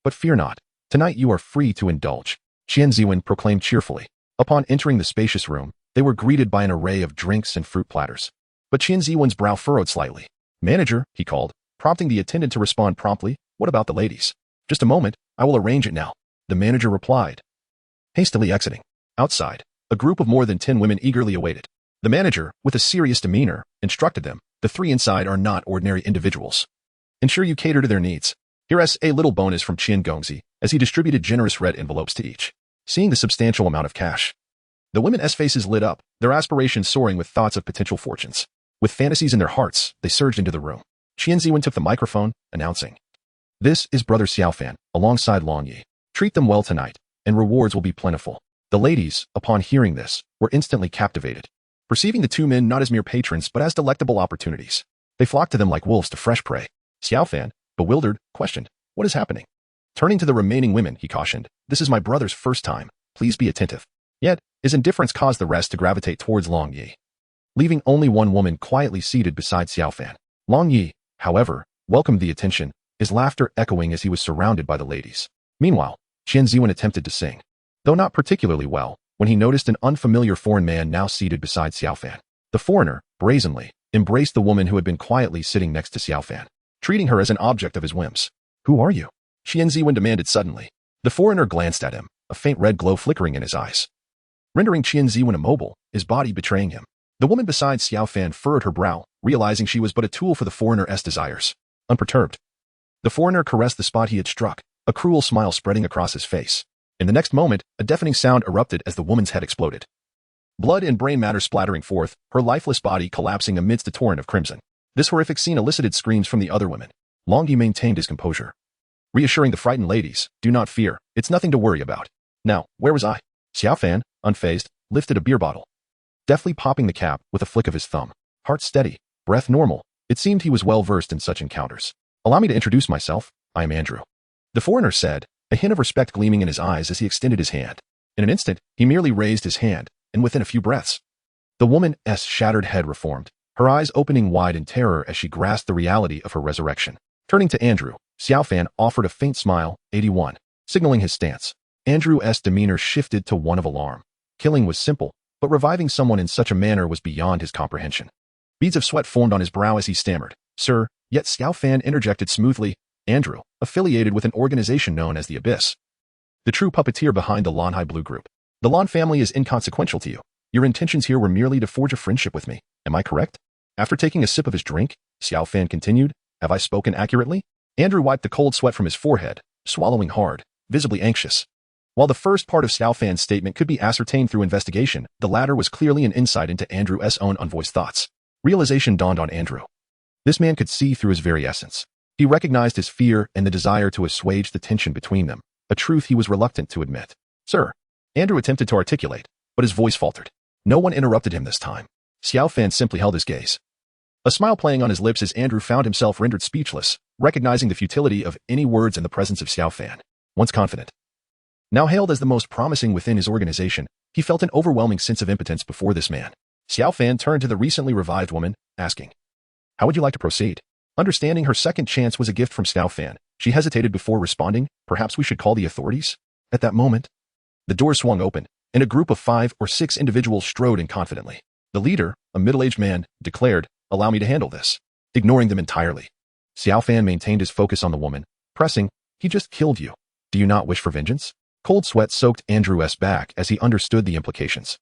But fear not. Tonight you are free to indulge, Qian Ziwen proclaimed cheerfully. Upon entering the spacious room, they were greeted by an array of drinks and fruit platters. But Qian Ziwen's brow furrowed slightly. Manager, he called, prompting the attendant to respond promptly, what about the ladies? Just a moment, I will arrange it now. The manager replied. Hastily exiting. Outside, a group of more than 10 women eagerly awaited. The manager, with a serious demeanor, instructed them, the three inside are not ordinary individuals. Ensure you cater to their needs. Here's a little bonus from Qian Gongzi, as he distributed generous red envelopes to each. Seeing the substantial amount of cash, the women's faces lit up, their aspirations soaring with thoughts of potential fortunes. With fantasies in their hearts, they surged into the room. Qian Ziwen took the microphone, announcing, This is Brother Xiao Fan, alongside Long Yi. Treat them well tonight, and rewards will be plentiful. The ladies, upon hearing this, were instantly captivated. Perceiving the two men not as mere patrons but as delectable opportunities, they flocked to them like wolves to fresh prey. Xiao Fan, bewildered, questioned, What is happening? Turning to the remaining women, he cautioned, This is my brother's first time. Please be attentive. Yet, his indifference caused the rest to gravitate towards Long Yi, leaving only one woman quietly seated beside Xiao Fan. Long Yi, however, welcomed the attention, his laughter echoing as he was surrounded by the ladies. Meanwhile, Qian Ziwen attempted to sing, though not particularly well, when he noticed an unfamiliar foreign man now seated beside Xiao Fan. The foreigner, brazenly, embraced the woman who had been quietly sitting next to Xiao Fan, treating her as an object of his whims. Who are you? Qian Ziwen demanded suddenly. The foreigner glanced at him, a faint red glow flickering in his eyes, rendering Qian Ziwen immobile, his body betraying him. The woman beside Xiao Fan furrowed her brow, realizing she was but a tool for the foreigner's desires. Unperturbed, the foreigner caressed the spot he had struck, a cruel smile spreading across his face. In the next moment, a deafening sound erupted as the woman's head exploded. Blood and brain matter splattering forth, her lifeless body collapsing amidst a torrent of crimson. This horrific scene elicited screams from the other women. Long Yi maintained his composure, reassuring the frightened ladies, Do not fear, it's nothing to worry about. Now, where was I? Xiao Fan, unfazed, lifted a beer bottle, deftly popping the cap with a flick of his thumb. Heart steady, breath normal. It seemed he was well versed in such encounters. Allow me to introduce myself. I am Andrew, the foreigner said, a hint of respect gleaming in his eyes as he extended his hand. In an instant, he merely raised his hand, and within a few breaths, the woman's shattered head reformed, her eyes opening wide in terror as she grasped the reality of her resurrection. Turning to Andrew, Xiao Fan offered a faint smile, 81, signaling his stance. Andrew's demeanor shifted to one of alarm. Killing was simple, but reviving someone in such a manner was beyond his comprehension. Beads of sweat formed on his brow as he stammered, Sir, yet Xiao Fan interjected smoothly, Andrew, affiliated with an organization known as the Abyss, the true puppeteer behind the Lanhai Blue Group. The Lan family is inconsequential to you. Your intentions here were merely to forge a friendship with me. Am I correct? After taking a sip of his drink, Xiao Fan continued, Have I spoken accurately? Andrew wiped the cold sweat from his forehead, swallowing hard, visibly anxious. While the first part of Xiao Fan's statement could be ascertained through investigation, the latter was clearly an insight into Andrew's own unvoiced thoughts. Realization dawned on Andrew. This man could see through his very essence. He recognized his fear and the desire to assuage the tension between them, a truth he was reluctant to admit. Sir, Andrew attempted to articulate, but his voice faltered. No one interrupted him this time. Xiao Fan simply held his gaze, a smile playing on his lips as Andrew found himself rendered speechless, recognizing the futility of any words in the presence of Xiao Fan. Once confident, now hailed as the most promising within his organization, he felt an overwhelming sense of impotence before this man. Xiao Fan turned to the recently revived woman, asking, How would you like to proceed? Understanding her second chance was a gift from Xiao Fan, she hesitated before responding, perhaps we should call the authorities? At that moment, the door swung open, and a group of 5 or 6 individuals strode in confidently. The leader, a middle-aged man, declared, "Allow me to handle this." Ignoring them entirely, Xiao Fan maintained his focus on the woman, pressing, "He just killed you. Do you not wish for vengeance?" Cold sweat soaked Andrew's back as he understood the implications.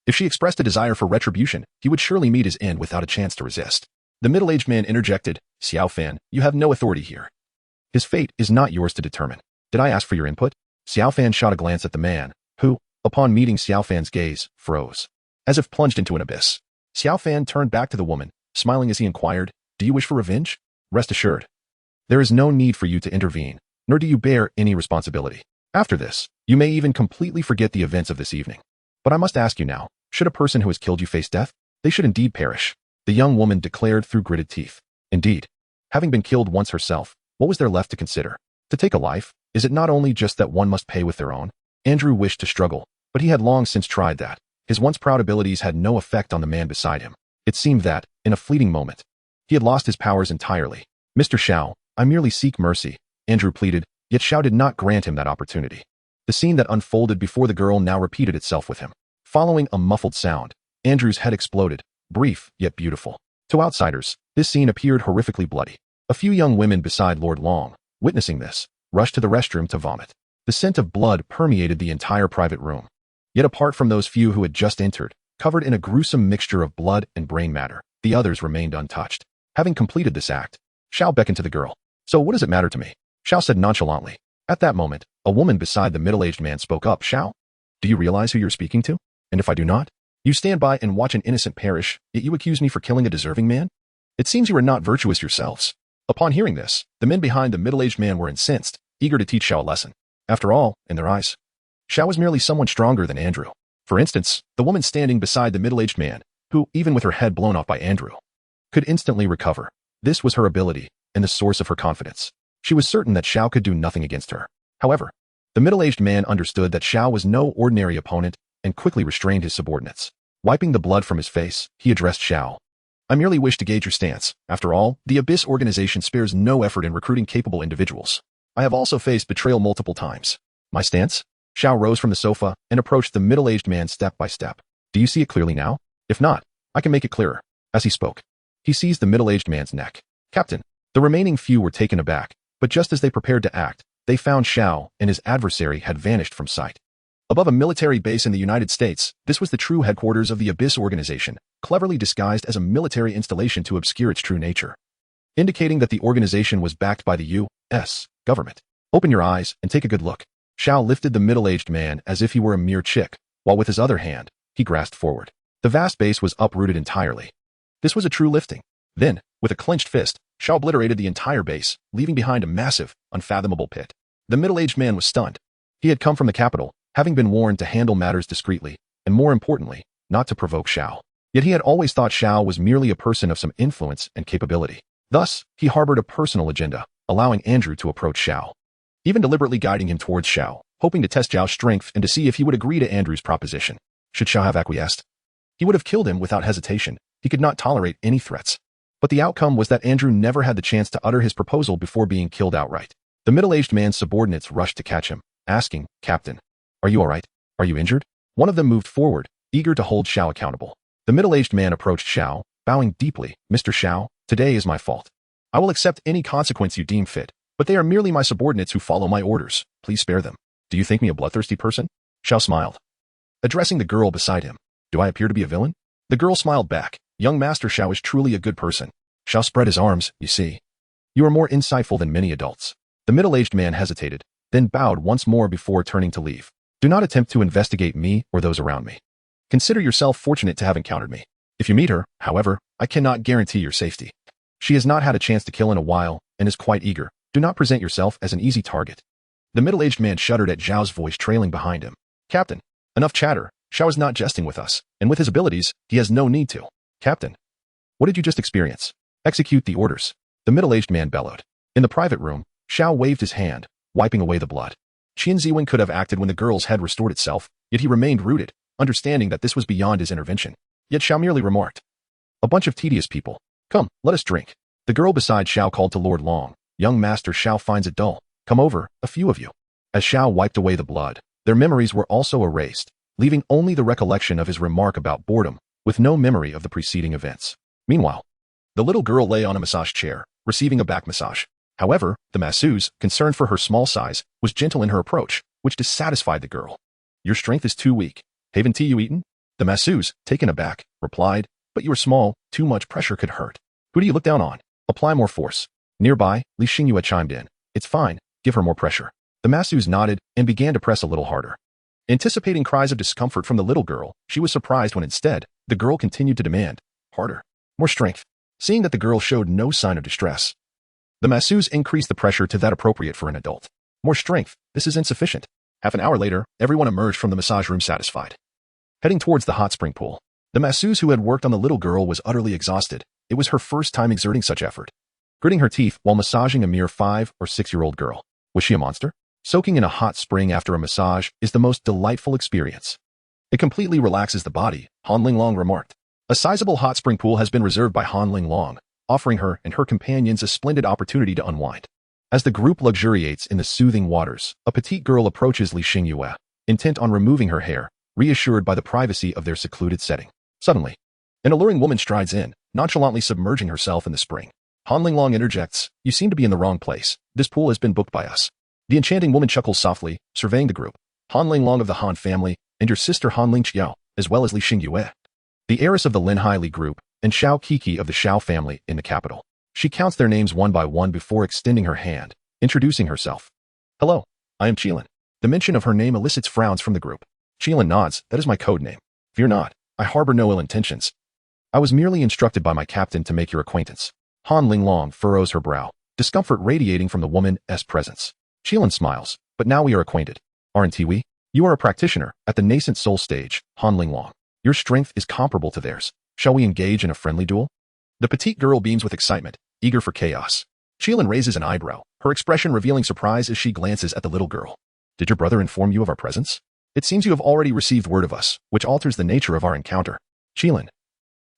If she expressed a desire for retribution, he would surely meet his end without a chance to resist. The middle-aged man interjected, "Xiao Fan, you have no authority here. His fate is not yours to determine. Did I ask for your input?" Xiao Fan shot a glance at the man, who, upon meeting Xiao Fan's gaze, froze, as if plunged into an abyss. Xiao Fan turned back to the woman, smiling as he inquired, "Do you wish for revenge? Rest assured, there is no need for you to intervene, nor do you bear any responsibility. After this, you may even completely forget the events of this evening. But I must ask you now, should a person who has killed you face death? They should indeed perish," the young woman declared through gritted teeth. Indeed, having been killed once herself, what was there left to consider? To take a life, is it not only just that one must pay with their own? Andrew wished to struggle, but he had long since tried that. His once proud abilities had no effect on the man beside him. It seemed that, in a fleeting moment, he had lost his powers entirely. "Mr. Xiao, I merely seek mercy," Andrew pleaded, yet Xiao did not grant him that opportunity. The scene that unfolded before the girl now repeated itself with him. Following a muffled sound, Andrew's head exploded, brief yet beautiful. To outsiders, this scene appeared horrifically bloody. A few young women beside Lord Long, witnessing this, rushed to the restroom to vomit. The scent of blood permeated the entire private room. Yet apart from those few who had just entered, covered in a gruesome mixture of blood and brain matter, the others remained untouched. Having completed this act, Xiao beckoned to the girl. "So what does it matter to me?" Xiao said nonchalantly. At that moment, a woman beside the middle-aged man spoke up. "Xiao, do you realize who you're speaking to? And if I do not? You stand by and watch an innocent perish, yet you accuse me for killing a deserving man? It seems you are not virtuous yourselves." Upon hearing this, the men behind the middle-aged man were incensed, eager to teach Xiao a lesson. After all, in their eyes, Xiao was merely someone stronger than Andrew. For instance, the woman standing beside the middle-aged man, who, even with her head blown off by Andrew, could instantly recover. This was her ability, and the source of her confidence. She was certain that Xiao could do nothing against her. However, the middle-aged man understood that Xiao was no ordinary opponent and quickly restrained his subordinates. Wiping the blood from his face, he addressed Xiao. "I merely wish to gauge your stance. After all, the Abyss organization spares no effort in recruiting capable individuals. I have also faced betrayal multiple times." "My stance?" Xiao rose from the sofa and approached the middle-aged man step by step. "Do you see it clearly now? If not, I can make it clearer." As he spoke, he seized the middle-aged man's neck. "Captain." The remaining few were taken aback, but just as they prepared to act, they found Xiao and his adversary had vanished from sight. Above a military base in the United States, this was the true headquarters of the Abyss organization, cleverly disguised as a military installation to obscure its true nature, indicating that the organization was backed by the U.S. government. "Open your eyes and take a good look." Xiao lifted the middle-aged man as if he were a mere chick, while with his other hand, he grasped forward. The vast base was uprooted entirely. This was a true lifting. Then, with a clenched fist, Xiao obliterated the entire base, leaving behind a massive, unfathomable pit. The middle-aged man was stunned. He had come from the capital, having been warned to handle matters discreetly, and more importantly, not to provoke Xiao. Yet he had always thought Xiao was merely a person of some influence and capability. Thus, he harbored a personal agenda, allowing Andrew to approach Xiao, even deliberately guiding him towards Xiao, hoping to test Xiao's strength and to see if he would agree to Andrew's proposition. Should Xiao have acquiesced, he would have killed him without hesitation. He could not tolerate any threats. But the outcome was that Andrew never had the chance to utter his proposal before being killed outright. The middle-aged man's subordinates rushed to catch him, asking, "Captain, are you all right? Are you injured?" One of them moved forward, eager to hold Xiao accountable. The middle-aged man approached Xiao, bowing deeply. "Mr. Xiao, today is my fault. I will accept any consequence you deem fit, but they are merely my subordinates who follow my orders. Please spare them." "Do you think me a bloodthirsty person?" Xiao smiled, addressing the girl beside him. "Do I appear to be a villain?" The girl smiled back. "Young Master Xiao is truly a good person." Xiao spread his arms. "You see, you are more insightful than many adults." The middle-aged man hesitated, then bowed once more before turning to leave. "Do not attempt to investigate me or those around me. Consider yourself fortunate to have encountered me. If you meet her, however, I cannot guarantee your safety. She has not had a chance to kill in a while and is quite eager. Do not present yourself as an easy target." The middle-aged man shuddered at Zhao's voice trailing behind him. "Captain, enough chatter. Xiao is not jesting with us, and with his abilities, he has no need to." "Captain, what did you just experience?" "Execute the orders," the middle-aged man bellowed. In the private room, Xiao waved his hand, wiping away the blood. Qin Ziwen could have acted when the girl's head restored itself, yet he remained rooted, understanding that this was beyond his intervention. Yet Xiao merely remarked, "A bunch of tedious people. Come, let us drink. The girl beside Xiao called to Lord Long. Young Master Xiao finds it dull. Come over, a few of you. As Xiao wiped away the blood, their memories were also erased, leaving only the recollection of his remark about boredom, with no memory of the preceding events. Meanwhile, the little girl lay on a massage chair, receiving a back massage. However, the masseuse, concerned for her small size, was gentle in her approach, which dissatisfied the girl. Your strength is too weak. Haven't you eaten? The masseuse, taken aback, replied, but you are small, too much pressure could hurt. Who do you look down on? Apply more force. Nearby, Li Xingyue chimed in. It's fine, give her more pressure. The masseuse nodded and began to press a little harder. Anticipating cries of discomfort from the little girl, she was surprised when instead, the girl continued to demand, harder, more strength. Seeing that the girl showed no sign of distress, the masseuse increased the pressure to that appropriate for an adult. More strength, this is insufficient. Half an hour later, everyone emerged from the massage room satisfied. Heading towards the hot spring pool, the masseuse who had worked on the little girl was utterly exhausted. It was her first time exerting such effort. Gritting her teeth while massaging a mere 5- or 6-year-old girl. Was she a monster? Soaking in a hot spring after a massage is the most delightful experience. It completely relaxes the body, Han Linglong remarked. A sizable hot spring pool has been reserved by Han Linglong, offering her and her companions a splendid opportunity to unwind. As the group luxuriates in the soothing waters, a petite girl approaches Li Xingyue, intent on removing her hair, reassured by the privacy of their secluded setting. Suddenly, an alluring woman strides in, nonchalantly submerging herself in the spring. Han Linglong interjects, you seem to be in the wrong place. This pool has been booked by us. The enchanting woman chuckles softly, surveying the group. Han Linglong of the Han family, and your sister Han Lingqiao, as well as Li Xingyue, the heiress of the Lin Hai Li group, and Xiao Kiki of the Xiao family in the capital. She counts their names one by one before extending her hand, introducing herself. Hello, I am Qilin. The mention of her name elicits frowns from the group. Qilin nods, that is my code name. Fear not, I harbor no ill intentions. I was merely instructed by my captain to make your acquaintance. Han Linglong furrows her brow, discomfort radiating from the woman's presence. Qilin smiles, but now we are acquainted. Aren't we? You are a practitioner at the nascent soul stage, Han Linglong. Your strength is comparable to theirs. Shall we engage in a friendly duel? The petite girl beams with excitement, eager for chaos. Qilin raises an eyebrow, her expression revealing surprise as she glances at the little girl. Did your brother inform you of our presence? It seems you have already received word of us, which alters the nature of our encounter. Qilin,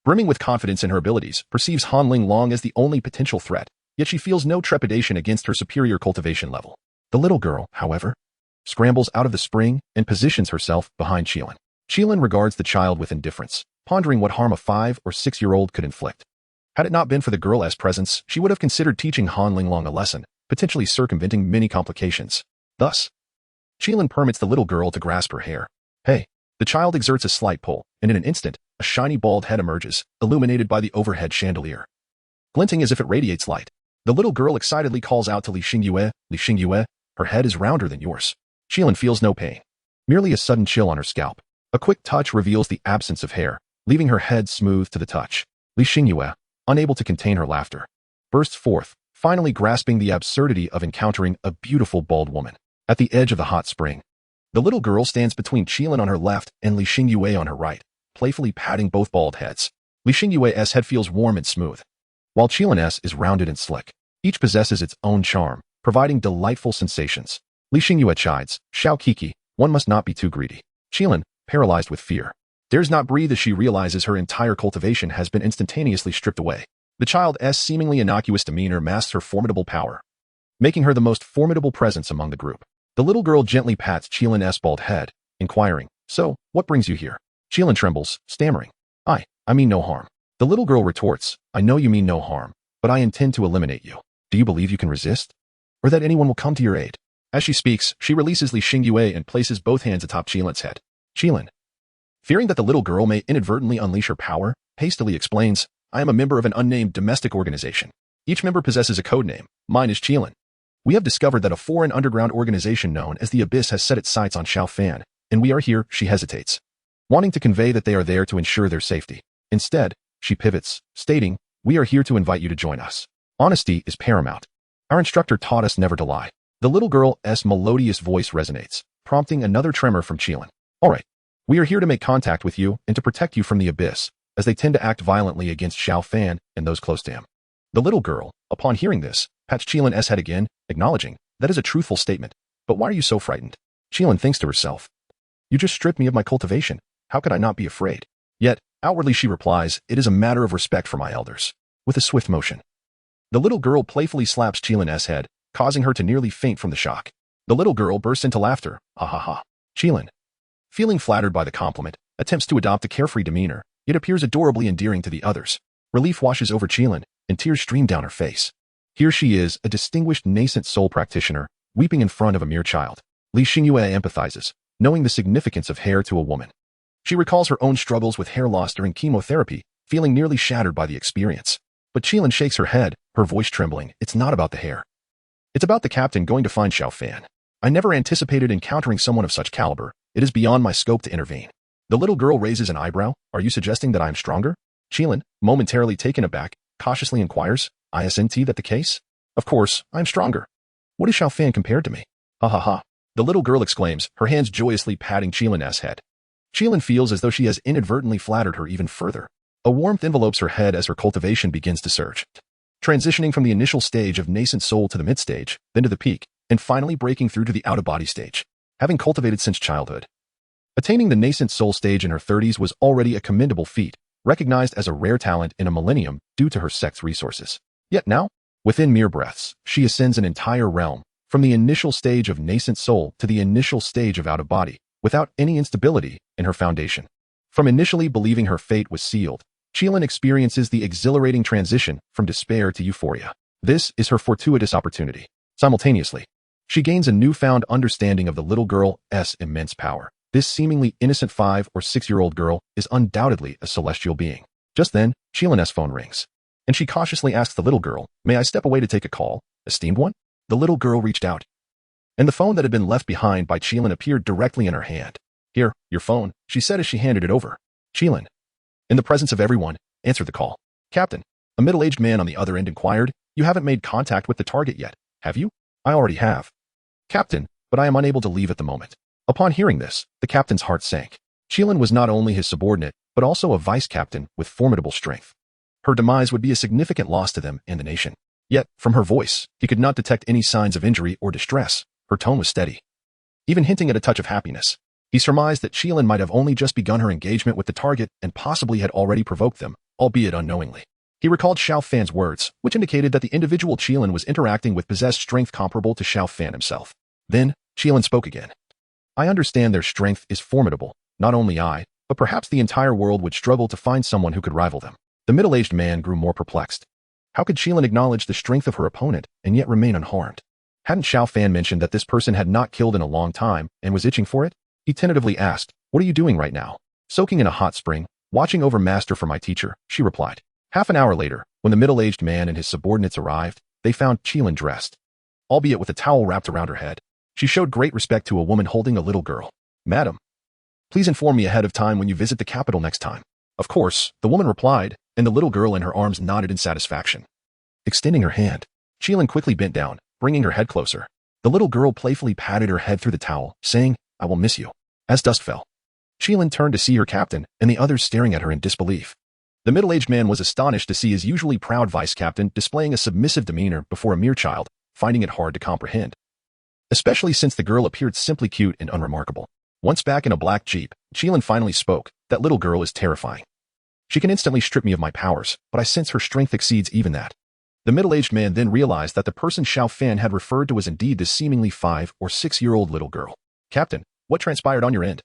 brimming with confidence in her abilities, perceives Han Linglong as the only potential threat, yet she feels no trepidation against her superior cultivation level. The little girl, however, scrambles out of the spring and positions herself behind Qilin. Qilin regards the child with indifference, pondering what harm a 5- or 6-year-old could inflict. Had it not been for the girl's presence, she would have considered teaching Han Linglong a lesson, potentially circumventing many complications. Thus, Qilin permits the little girl to grasp her hair. Hey, the child exerts a slight pull, and in an instant, a shiny bald head emerges, illuminated by the overhead chandelier. Glinting as if it radiates light, the little girl excitedly calls out to Li Xingyue, her head is rounder than yours. Qilin feels no pain, merely a sudden chill on her scalp. A quick touch reveals the absence of hair, leaving her head smooth to the touch. Li Xingyue, unable to contain her laughter, bursts forth, finally grasping the absurdity of encountering a beautiful bald woman. At the edge of the hot spring, the little girl stands between Qilin on her left and Li Xingyue on her right, playfully patting both bald heads. Li Xingyue's head feels warm and smooth, while Qilin's is rounded and slick. Each possesses its own charm, providing delightful sensations. Li Xingyue chides, Xiao Kiki, one must not be too greedy. Qilin, paralyzed with fear, dares not breathe as she realizes her entire cultivation has been instantaneously stripped away. The child's seemingly innocuous demeanor masks her formidable power, making her the most formidable presence among the group. The little girl gently pats Qilin's bald head, inquiring, so, what brings you here? Qilin trembles, stammering, I mean no harm. The little girl retorts, I know you mean no harm, but I intend to eliminate you. Do you believe you can resist? Or that anyone will come to your aid? As she speaks, she releases Li Xingyue and places both hands atop Qilin's head. Qilin, fearing that the little girl may inadvertently unleash her power, hastily explains, I am a member of an unnamed domestic organization. Each member possesses a code name. Mine is Qilin. We have discovered that a foreign underground organization known as the Abyss has set its sights on Xiaofan, and we are here, she hesitates, wanting to convey that they are there to ensure their safety. Instead, she pivots, stating, we are here to invite you to join us. Honesty is paramount. Our instructor taught us never to lie. The little girl's melodious voice resonates, prompting another tremor from Qilin. All right, we are here to make contact with you and to protect you from the Abyss, as they tend to act violently against Xiaofan and those close to him. The little girl, upon hearing this, pats Qilin's head again, acknowledging, that is a truthful statement, but why are you so frightened? Qilin thinks to herself, you just stripped me of my cultivation, how could I not be afraid? Yet, outwardly she replies, it is a matter of respect for my elders. with a swift motion. The little girl playfully slaps Cheelin's head, causing her to nearly faint from the shock. The little girl bursts into laughter. Ha ha ha. Cheelin, feeling flattered by the compliment, attempts to adopt a carefree demeanor, yet appears adorably endearing to the others. Relief washes over Cheelin, and tears stream down her face. Here she is, a distinguished nascent soul practitioner, weeping in front of a mere child. Li Xingyue empathizes, knowing the significance of hair to a woman. She recalls her own struggles with hair loss during chemotherapy, feeling nearly shattered by the experience. But Cheelin shakes her head, her voice trembling. It's not about the hair. It's about the captain going to find Xiao Fan. I never anticipated encountering someone of such caliber. It is beyond my scope to intervene. The little girl raises an eyebrow. Are you suggesting that I am stronger? Cheelin, momentarily taken aback, cautiously inquires. Isn't that the case? Of course, I am stronger. What is Xiao Fan compared to me? Ha ha ha. The little girl exclaims, her hands joyously patting Cheelin's head. Cheelin feels as though she has inadvertently flattered her even further. A warmth envelopes her head as her cultivation begins to surge, transitioning from the initial stage of nascent soul to the mid-stage, then to the peak, and finally breaking through to the out-of-body stage. Having cultivated since childhood, attaining the nascent soul stage in her 30s was already a commendable feat, recognized as a rare talent in a millennium due to her sect's resources. Yet now, within mere breaths, she ascends an entire realm, from the initial stage of nascent soul to the initial stage of out-of-body, without any instability in her foundation. From initially believing her fate was sealed, Cheelin experiences the exhilarating transition from despair to euphoria. This is her fortuitous opportunity. Simultaneously, she gains a newfound understanding of the little girl's immense power. This seemingly innocent 5 or 6-year-old girl is undoubtedly a celestial being. Just then, Cheelin's phone rings, and she cautiously asks the little girl, "May I step away to take a call? Esteemed one?" The little girl reached out, and the phone that had been left behind by Cheelin appeared directly in her hand. "Here, your phone," she said as she handed it over. Cheelin, in the presence of everyone, answered the call. "Captain," a middle-aged man on the other end inquired, "you haven't made contact with the target yet, have you?" "I already have, Captain, but I am unable to leave at the moment." Upon hearing this, the captain's heart sank. Cheelin was not only his subordinate, but also a vice-captain with formidable strength. Her demise would be a significant loss to them and the nation. Yet, from her voice, he could not detect any signs of injury or distress. Her tone was steady, even hinting at a touch of happiness. He surmised that Cheelin might have only just begun her engagement with the target and possibly had already provoked them, albeit unknowingly. He recalled Xiao Fan's words, which indicated that the individual Cheelin was interacting with possessed strength comparable to Xiao Fan himself. Then, Cheelin spoke again. "I understand their strength is formidable. Not only I, but perhaps the entire world would struggle to find someone who could rival them." The middle-aged man grew more perplexed. How could Cheelin acknowledge the strength of her opponent and yet remain unharmed? Hadn't Xiao Fan mentioned that this person had not killed in a long time and was itching for it? He tentatively asked, "What are you doing right now?" "Soaking in a hot spring, watching over master for my teacher," she replied. Half an hour later, when the middle-aged man and his subordinates arrived, they found Cheelin dressed, albeit with a towel wrapped around her head. She showed great respect to a woman holding a little girl. "Madam, please inform me ahead of time when you visit the capital next time." "Of course," the woman replied, and the little girl in her arms nodded in satisfaction. Extending her hand, Cheelin quickly bent down, bringing her head closer. The little girl playfully patted her head through the towel, saying, "I will miss you." As dusk fell, Cheelin turned to see her captain and the others staring at her in disbelief. The middle-aged man was astonished to see his usually proud vice-captain displaying a submissive demeanor before a mere child, finding it hard to comprehend, especially since the girl appeared simply cute and unremarkable. Once back in a black jeep, Cheelin finally spoke. "That little girl is terrifying. She can instantly strip me of my powers, but I sense her strength exceeds even that." The middle-aged man then realized that the person Xiao Fan had referred to was indeed the seemingly 5 or 6-year-old little girl. "Captain, what transpired on your end?"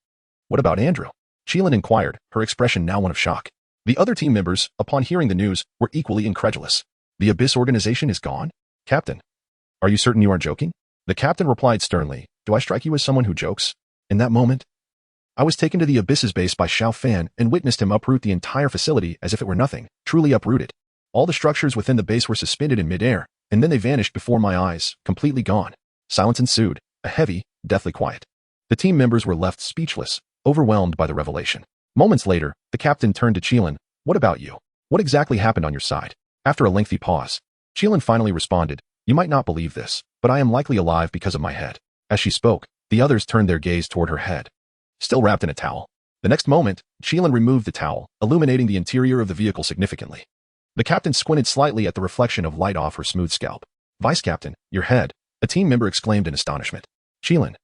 "What about Andrew?" Cheelin inquired, her expression now one of shock. The other team members, upon hearing the news, were equally incredulous. "The Abyss organization is gone?" "Captain, are you certain you aren't joking?" The captain replied sternly, "Do I strike you as someone who jokes?" In that moment, I was taken to the Abyss's base by Xiao Fan and witnessed him uproot the entire facility as if it were nothing, truly uprooted. All the structures within the base were suspended in midair, and then they vanished before my eyes, completely gone. Silence ensued, a heavy, deathly quiet. The team members were left speechless, overwhelmed by the revelation. Moments later, the captain turned to Cheelin. "What about you? What exactly happened on your side?" After a lengthy pause, Cheelin finally responded, "You might not believe this, but I am likely alive because of my head." As she spoke, the others turned their gaze toward her head, still wrapped in a towel. The next moment, Cheelin removed the towel, illuminating the interior of the vehicle significantly. The captain squinted slightly at the reflection of light off her smooth scalp. "Vice-captain, your head," a team member exclaimed in astonishment. Cheelin,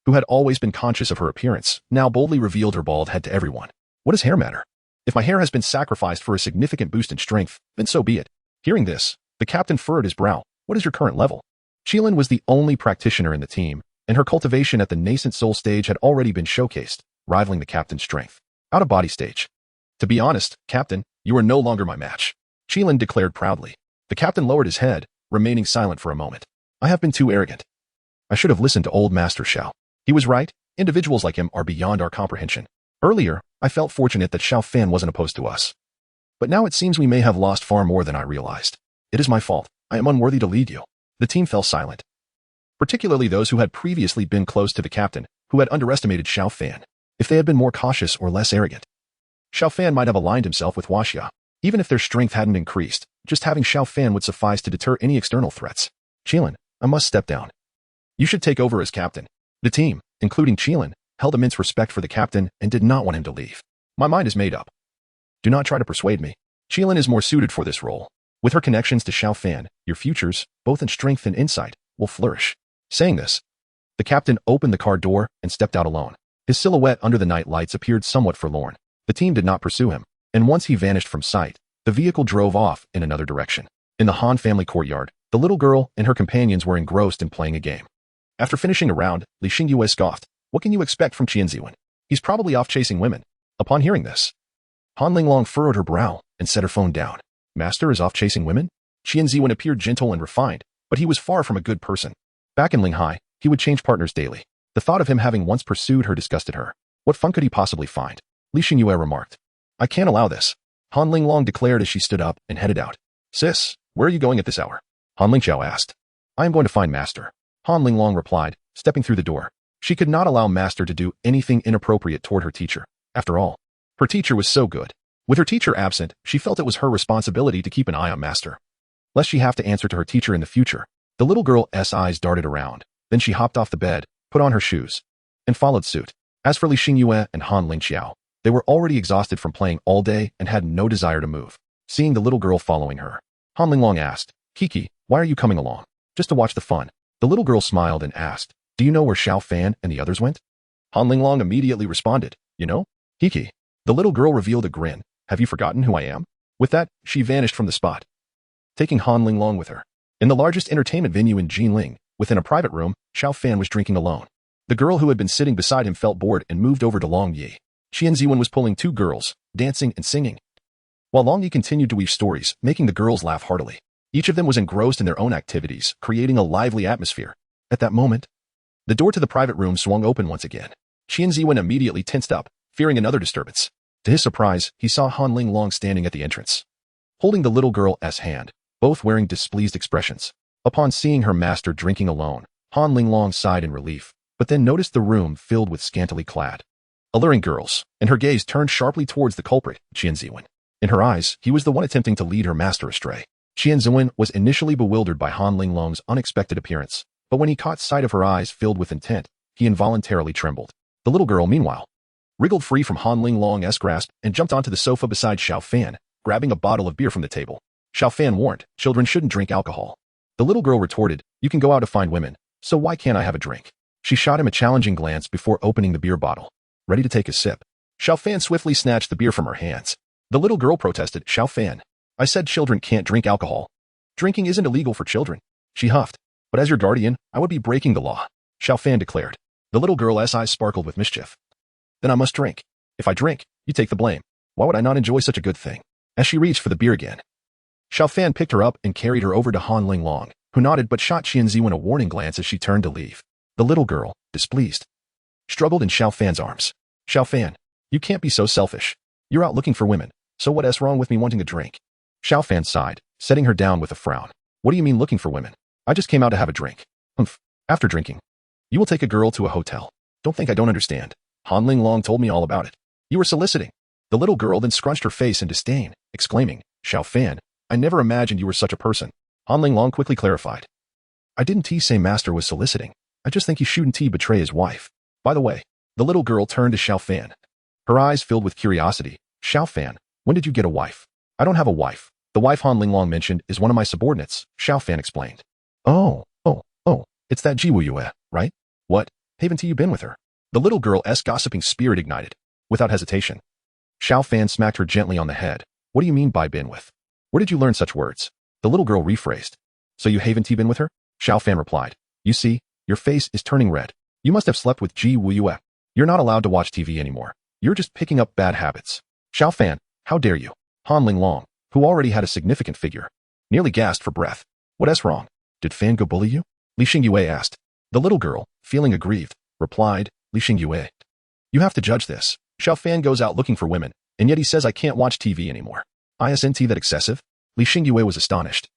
who had always been conscious of her appearance, now boldly revealed her bald head to everyone. "What does hair matter? If my hair has been sacrificed for a significant boost in strength, then so be it. Hearing this, the captain furrowed his brow. What is your current level? Qilin was the only practitioner in the team, and her cultivation at the nascent soul stage had already been showcased, rivaling the captain's strength. Out-of-body stage. To be honest, Captain, you are no longer my match, Qilin declared proudly. The captain lowered his head, remaining silent for a moment. I have been too arrogant. I should have listened to old Master Xiao. He was right. Individuals like him are beyond our comprehension. Earlier, I felt fortunate that Xiao Fan wasn't opposed to us. But now it seems we may have lost far more than I realized. It is my fault. I am unworthy to lead you. The team fell silent. Particularly those who had previously been close to the captain, who had underestimated Xiao Fan. If they had been more cautious or less arrogant, Xiao Fan might have aligned himself with Huaxia. Even if their strength hadn't increased, just having Xiao Fan would suffice to deter any external threats. Qilin, I must step down. You should take over as captain. The team, including Qilin, held immense respect for the captain and did not want him to leave. My mind is made up. Do not try to persuade me. Qilin is more suited for this role. With her connections to Xiao Fan, your futures, both in strength and insight, will flourish. Saying this, the captain opened the car door and stepped out alone. His silhouette under the night lights appeared somewhat forlorn. The team did not pursue him, and once he vanished from sight, the vehicle drove off in another direction. In the Han family courtyard, the little girl and her companions were engrossed in playing a game. After finishing a round, Li Xingyue scoffed. What can you expect from Qian Ziwen? He's probably off chasing women. Upon hearing this, Han Linglong furrowed her brow and set her phone down. Master is off chasing women? Qian Ziwen appeared gentle and refined, but he was far from a good person. Back in Linghai, he would change partners daily. The thought of him having once pursued her disgusted her. What fun could he possibly find? Li Xingyue remarked. I can't allow this, Han Linglong declared as she stood up and headed out. Sis, where are you going at this hour? Han Lingqiao asked. I am going to find Master, Han Linglong replied, stepping through the door. She could not allow Master to do anything inappropriate toward her teacher. After all, her teacher was so good. With her teacher absent, she felt it was her responsibility to keep an eye on Master. Lest she have to answer to her teacher in the future. The little girl's eyes darted around. Then she hopped off the bed, put on her shoes, and followed suit. As for Li Xingyue and Han Lingqiao, they were already exhausted from playing all day and had no desire to move. Seeing the little girl following her, Han Linglong asked, Kiki, why are you coming along? Just to watch the fun. The little girl smiled and asked, do you know where Xiao Fan and the others went? Han Linglong immediately responded, you know? Kiki. The little girl revealed a grin. Have you forgotten who I am? With that, she vanished from the spot, taking Han Linglong with her. In the largest entertainment venue in Jinling, within a private room, Xiao Fan was drinking alone. The girl who had been sitting beside him felt bored and moved over to Long Yi. Qian Ziwen was pulling two girls, dancing and singing, while Long Yi continued to weave stories, making the girls laugh heartily. Each of them was engrossed in their own activities, creating a lively atmosphere. At that moment, the door to the private room swung open once again. Qian Ziwen immediately tensed up, fearing another disturbance. To his surprise, he saw Han Linglong standing at the entrance, holding the little girl's hand, both wearing displeased expressions. Upon seeing her master drinking alone, Han Linglong sighed in relief, but then noticed the room filled with scantily clad, alluring girls, and her gaze turned sharply towards the culprit, Qian Ziwen. In her eyes, he was the one attempting to lead her master astray. Qian Ziwen was initially bewildered by Han Linglong's unexpected appearance, but when he caught sight of her eyes filled with intent, he involuntarily trembled. The little girl, meanwhile, wriggled free from Han Linglong's grasp and jumped onto the sofa beside Xiao Fan, grabbing a bottle of beer from the table. Xiao Fan warned, children shouldn't drink alcohol. The little girl retorted, you can go out to find women, so why can't I have a drink? She shot him a challenging glance before opening the beer bottle, ready to take a sip. Xiao Fan swiftly snatched the beer from her hands. The little girl protested, Xiao Fan, I said children can't drink alcohol. Drinking isn't illegal for children. She huffed, but as your guardian, I would be breaking the law, Xiao Fan declared. The little girl's eyes sparkled with mischief. Then I must drink. If I drink, you take the blame. Why would I not enjoy such a good thing? As she reached for the beer again, Xiao Fan picked her up and carried her over to Han Linglong, who nodded but shot Qian Ziwen a warning glance as she turned to leave. The little girl, displeased, struggled in Xiao Fan's arms. Xiao Fan, you can't be so selfish. You're out looking for women, so what's wrong with me wanting a drink? Xiao Fan sighed, setting her down with a frown. What do you mean looking for women? I just came out to have a drink. Humph. After drinking, you will take a girl to a hotel. Don't think I don't understand. Han Linglong told me all about it. You were soliciting. The little girl then scrunched her face in disdain, exclaiming, Xiao Fan, I never imagined you were such a person. Han Linglong quickly clarified. I didn't say Master was soliciting. I just think he shouldn't betray his wife. By the way, the little girl turned to Xiao Fan, her eyes filled with curiosity. Xiao Fan, when did you get a wife? I don't have a wife. The wife Han Linglong mentioned is one of my subordinates, Xiao Fan explained. Oh, it's that Ji Wuyue, right? What? Haven't you been with her? The little girl's gossiping spirit ignited. Without hesitation, Xiao Fan smacked her gently on the head. What do you mean by been with? Where did you learn such words? The little girl rephrased. So you haven't been with her? Xiao Fan replied. You see, your face is turning red. You must have slept with Ji Wuyue. You're not allowed to watch TV anymore. You're just picking up bad habits. Xiao Fan, how dare you? Han Linglong, who already had a significant figure, nearly gasped for breath. What's wrong? Did Fan go bully you? Li Xingyue asked. The little girl, feeling aggrieved, replied, Li Xingyue. You have to judge this. Xiao Fan goes out looking for women, and yet he says I can't watch TV anymore. Isn't that excessive? Li Xingyue was astonished.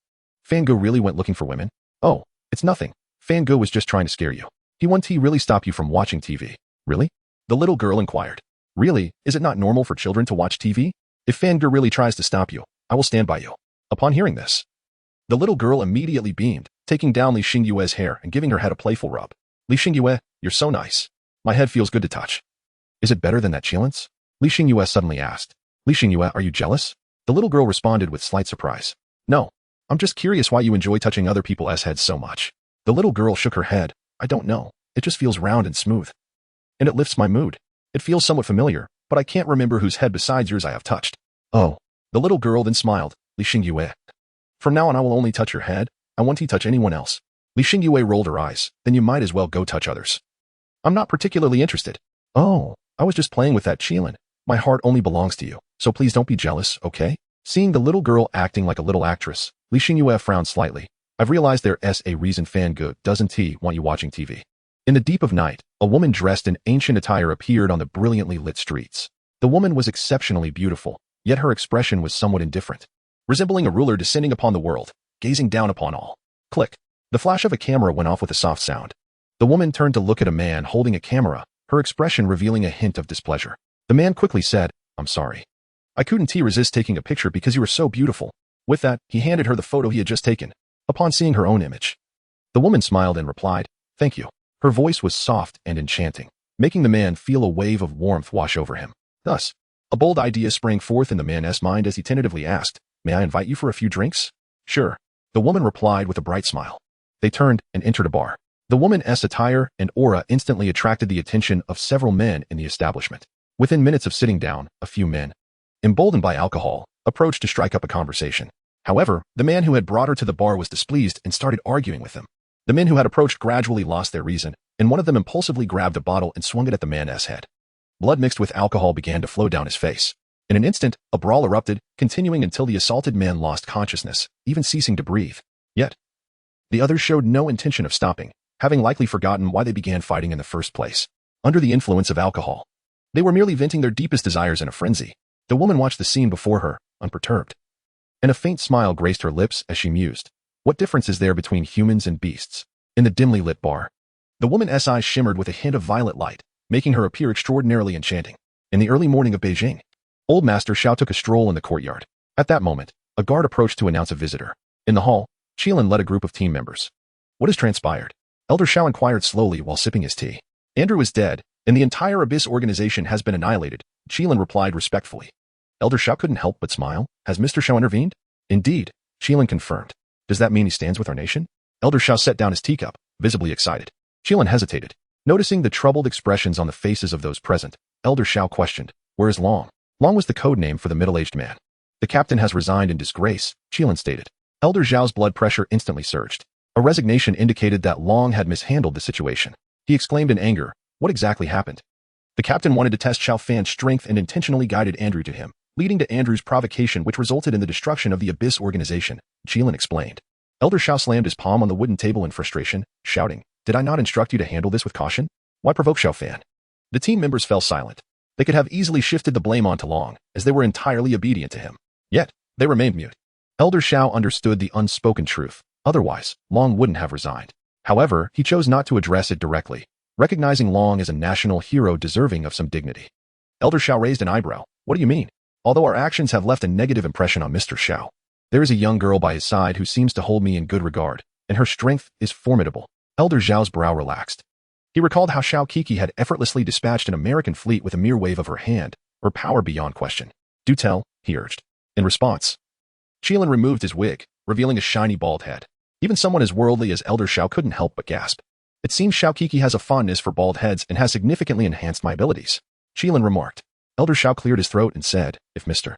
Fango really went looking for women? Oh, it's nothing. Fango was just trying to scare you. He won't really stop you from watching TV. Really? The little girl inquired. Really, is it not normal for children to watch TV? If Fango really tries to stop you, I will stand by you. Upon hearing this, the little girl immediately beamed, taking down Li Xingyue's hair and giving her head a playful rub. Li Xingyue, you're so nice. My head feels good to touch. Is it better than that Chilance? Li Xingyue suddenly asked. Li Xingyue, are you jealous? The little girl responded with slight surprise. No, I'm just curious why you enjoy touching other people's heads so much. The little girl shook her head. I don't know. It just feels round and smooth. And it lifts my mood. It feels somewhat familiar, but I can't remember whose head besides yours I have touched. Oh. The little girl then smiled. Li Xingyue. From now on I will only touch your head. I won't touch anyone else. Li Xingyue rolled her eyes. Then you might as well go touch others. I'm not particularly interested. Oh, I was just playing with that Qilin. My heart only belongs to you, so please don't be jealous, okay? Seeing the little girl acting like a little actress, Li Xingyue frowned slightly. I've realized there's a reason Fango doesn't want you watching TV. In the deep of night, a woman dressed in ancient attire appeared on the brilliantly lit streets. The woman was exceptionally beautiful, yet her expression was somewhat indifferent, resembling a ruler descending upon the world, gazing down upon all. Click. The flash of a camera went off with a soft sound. The woman turned to look at a man holding a camera, her expression revealing a hint of displeasure. The man quickly said, I'm sorry. I couldn't resist taking a picture because you were so beautiful. With that, he handed her the photo he had just taken, upon seeing her own image. The woman smiled and replied, Thank you. Her voice was soft and enchanting, making the man feel a wave of warmth wash over him. Thus, a bold idea sprang forth in the man's mind as he tentatively asked, May I invite you for a few drinks? Sure. The woman replied with a bright smile. They turned and entered a bar. The woman's attire and aura instantly attracted the attention of several men in the establishment. Within minutes of sitting down, a few men, emboldened by alcohol, approached to strike up a conversation. However, the man who had brought her to the bar was displeased and started arguing with them. The men who had approached gradually lost their reason, and one of them impulsively grabbed a bottle and swung it at the man's head. Blood mixed with alcohol began to flow down his face. In an instant, a brawl erupted, continuing until the assaulted man lost consciousness, even ceasing to breathe. Yet, the others showed no intention of stopping, having likely forgotten why they began fighting in the first place. Under the influence of alcohol, they were merely venting their deepest desires in a frenzy. The woman watched the scene before her, unperturbed, and a faint smile graced her lips as she mused. What difference is there between humans and beasts? In the dimly lit bar, the woman's eyes shimmered with a hint of violet light, making her appear extraordinarily enchanting. In the early morning of Beijing, Old Master Xiao took a stroll in the courtyard. At that moment, a guard approached to announce a visitor. In the hall, Qilin led a group of team members. What has transpired? Elder Xiao inquired slowly while sipping his tea. Andrew is dead, and the entire Abyss organization has been annihilated, Qilin replied respectfully. Elder Xiao couldn't help but smile. Has Mr. Xiao intervened? Indeed, Qilin confirmed. Does that mean he stands with our nation? Elder Xiao set down his teacup, visibly excited. Qilin hesitated. Noticing the troubled expressions on the faces of those present, Elder Xiao questioned, Where is Long? Long was the code name for the middle-aged man. The captain has resigned in disgrace, Qilin stated. Elder Xiao's blood pressure instantly surged. A resignation indicated that Long had mishandled the situation. He exclaimed in anger, What exactly happened? The captain wanted to test Xiao Fan's strength and intentionally guided Andrew to him, leading to Andrew's provocation which resulted in the destruction of the Abyss organization, Qilin explained. Elder Xiao slammed his palm on the wooden table in frustration, shouting, Did I not instruct you to handle this with caution? Why provoke Xiao Fan? The team members fell silent. They could have easily shifted the blame onto Long, as they were entirely obedient to him. Yet, they remained mute. Elder Xiao understood the unspoken truth. Otherwise, Long wouldn't have resigned. However, he chose not to address it directly, recognizing Long as a national hero deserving of some dignity. Elder Xiao raised an eyebrow. What do you mean? Although our actions have left a negative impression on Mr. Xiao, there is a young girl by his side who seems to hold me in good regard, and her strength is formidable. Elder Xiao's brow relaxed. He recalled how Xiao Kiki had effortlessly dispatched an American fleet with a mere wave of her hand, her power beyond question. Do tell, he urged. In response, Qilin removed his wig, revealing a shiny bald head. Even someone as worldly as Elder Xiao couldn't help but gasp. It seems Xiao Kiki has a fondness for bald heads and has significantly enhanced my abilities, Qilin remarked. Elder Xiao cleared his throat and said, if Mr.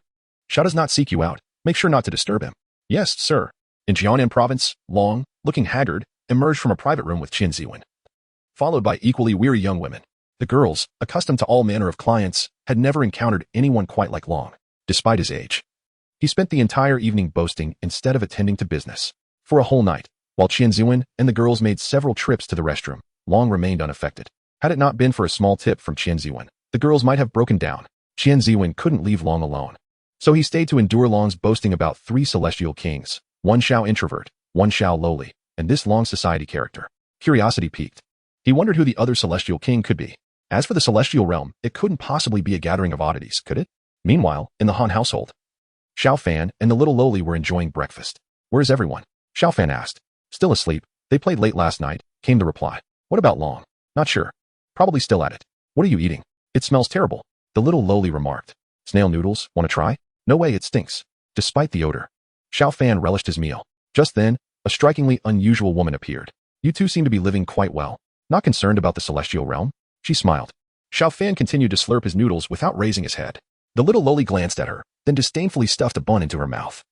Xiao does not seek you out, make sure not to disturb him. Yes, sir. In Jiangnan province, Long, looking haggard, emerged from a private room with Qin Ziwen, followed by equally weary young women. The girls, accustomed to all manner of clients, had never encountered anyone quite like Long, despite his age. He spent the entire evening boasting instead of attending to business. For a whole night, while Qin Ziwen and the girls made several trips to the restroom, Long remained unaffected. Had it not been for a small tip from Qin Ziwen, the girls might have broken down. Qin Ziwen couldn't leave Long alone. So he stayed to endure Long's boasting about 3 celestial kings, 1 Xiao introvert, 1 Xiao lowly, and this Long society character. Curiosity piqued. He wondered who the other celestial king could be. As for the celestial realm, it couldn't possibly be a gathering of oddities, could it? Meanwhile, in the Han household, Xiao Fan and the little lowly were enjoying breakfast. Where's everyone? Xiao Fan asked. Still asleep. They played late last night, came the reply. What about Long? Not sure. Probably still at it. What are you eating? It smells terrible. The little lowly remarked. Snail noodles, want to try? No way, it stinks. Despite the odor, Xiao Fan relished his meal. Just then, a strikingly unusual woman appeared. You two seem to be living quite well. Not concerned about the celestial realm? She smiled. Xiao Fan continued to slurp his noodles without raising his head. The little lowly glanced at her, then disdainfully stuffed a bun into her mouth.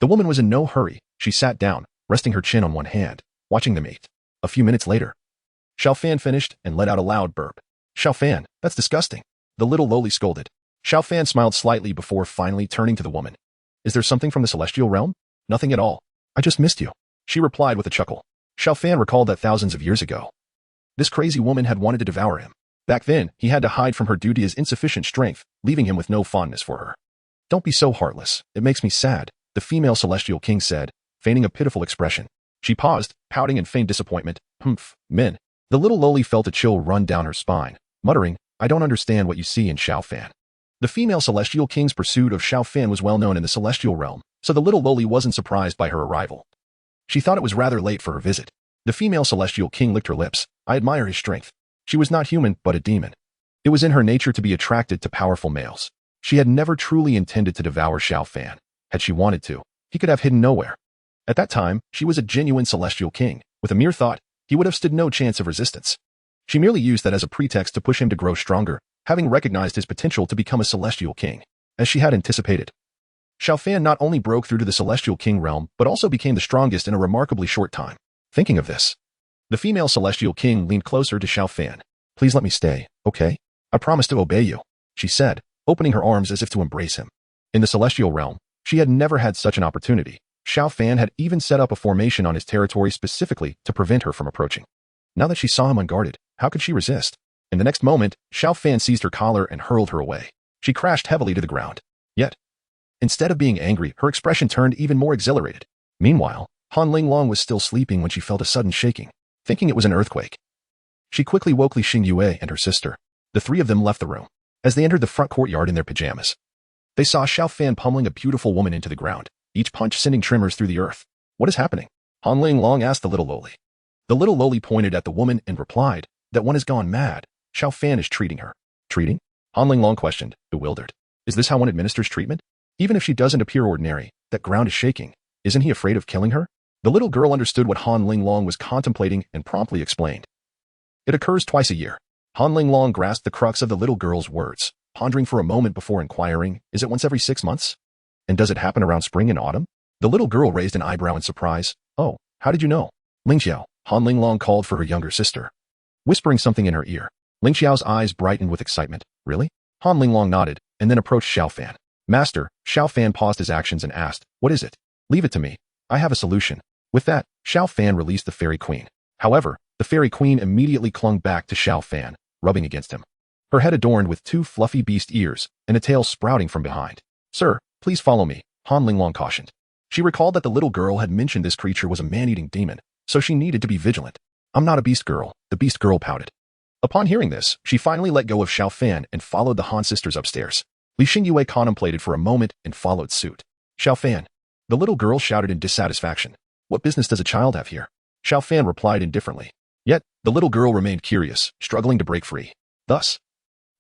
The woman was in no hurry. She sat down, resting her chin on one hand, watching them eat. A few minutes later, Xiao Fan finished and let out a loud burp. Xiao Fan, that's disgusting. The little lowly scolded. Xiao Fan smiled slightly before finally turning to the woman. Is there something from the celestial realm? Nothing at all. I just missed you. She replied with a chuckle. Xiao Fan recalled that thousands of years ago, this crazy woman had wanted to devour him. Back then, he had to hide from her due to his insufficient strength, leaving him with no fondness for her. Don't be so heartless. It makes me sad, the female celestial king said, feigning a pitiful expression. She paused, pouting in faint disappointment. Humph, men. The little lowly felt a chill run down her spine, muttering, I don't understand what you see in Xiao Fan. The female celestial king's pursuit of Xiao Fan was well known in the celestial realm, so the little lowly wasn't surprised by her arrival. She thought it was rather late for her visit. The female celestial king licked her lips. I admire his strength. She was not human, but a demon. It was in her nature to be attracted to powerful males. She had never truly intended to devour Xiao Fan. Had she wanted to, he could have hidden nowhere. At that time, she was a genuine celestial king. With a mere thought, he would have stood no chance of resistance. She merely used that as a pretext to push him to grow stronger, having recognized his potential to become a celestial king, as she had anticipated. Xiao Fan not only broke through to the celestial king realm, but also became the strongest in a remarkably short time. Thinking of this, the female celestial king leaned closer to Xiao Fan. Please let me stay, okay? I promise to obey you, she said, opening her arms as if to embrace him. In the celestial realm, she had never had such an opportunity. Xiao Fan had even set up a formation on his territory specifically to prevent her from approaching. Now that she saw him unguarded, how could she resist? In the next moment, Xiao Fan seized her collar and hurled her away. She crashed heavily to the ground. Yet, instead of being angry, her expression turned even more exhilarated. Meanwhile, Han Linglong was still sleeping when she felt a sudden shaking, thinking it was an earthquake. She quickly woke Li Xingyue and her sister. The 3 of them left the room. As they entered the front courtyard in their pajamas, they saw Xiao Fan pummeling a beautiful woman into the ground, each punch sending tremors through the earth. What is happening? Han Linglong asked the little lowly. The little lowly pointed at the woman and replied, that one has gone mad. Xiao Fan is treating her. Treating? Han Linglong questioned, bewildered. Is this how one administers treatment? Even if she doesn't appear ordinary, that ground is shaking. Isn't he afraid of killing her? The little girl understood what Han Linglong was contemplating and promptly explained. It occurs twice a year. Han Linglong grasped the crux of the little girl's words, pondering for a moment before inquiring, is it once every 6 months? And does it happen around spring and autumn? The little girl raised an eyebrow in surprise. Oh, how did you know? Lingxiao, Han Linglong called for her younger sister, whispering something in her ear. Lingxiao's eyes brightened with excitement. Really? Han Linglong nodded, and then approached Xiao Fan. Master, Xiao Fan paused his actions and asked, what is it? Leave it to me. I have a solution. With that, Xiao Fan released the fairy queen. However, the fairy queen immediately clung back to Xiao Fan, rubbing against him. Her head adorned with 2 fluffy beast ears and a tail sprouting from behind. Sir, please follow me, Han Linglong cautioned. She recalled that the little girl had mentioned this creature was a man-eating demon, so she needed to be vigilant. I'm not a beast girl, the beast girl pouted. Upon hearing this, she finally let go of Xiao Fan and followed the Han sisters upstairs. Li Xingyue contemplated for a moment and followed suit. Xiao Fan. The little girl shouted in dissatisfaction. What business does a child have here? Xiao Fan replied indifferently. Yet, the little girl remained curious, struggling to break free. Thus,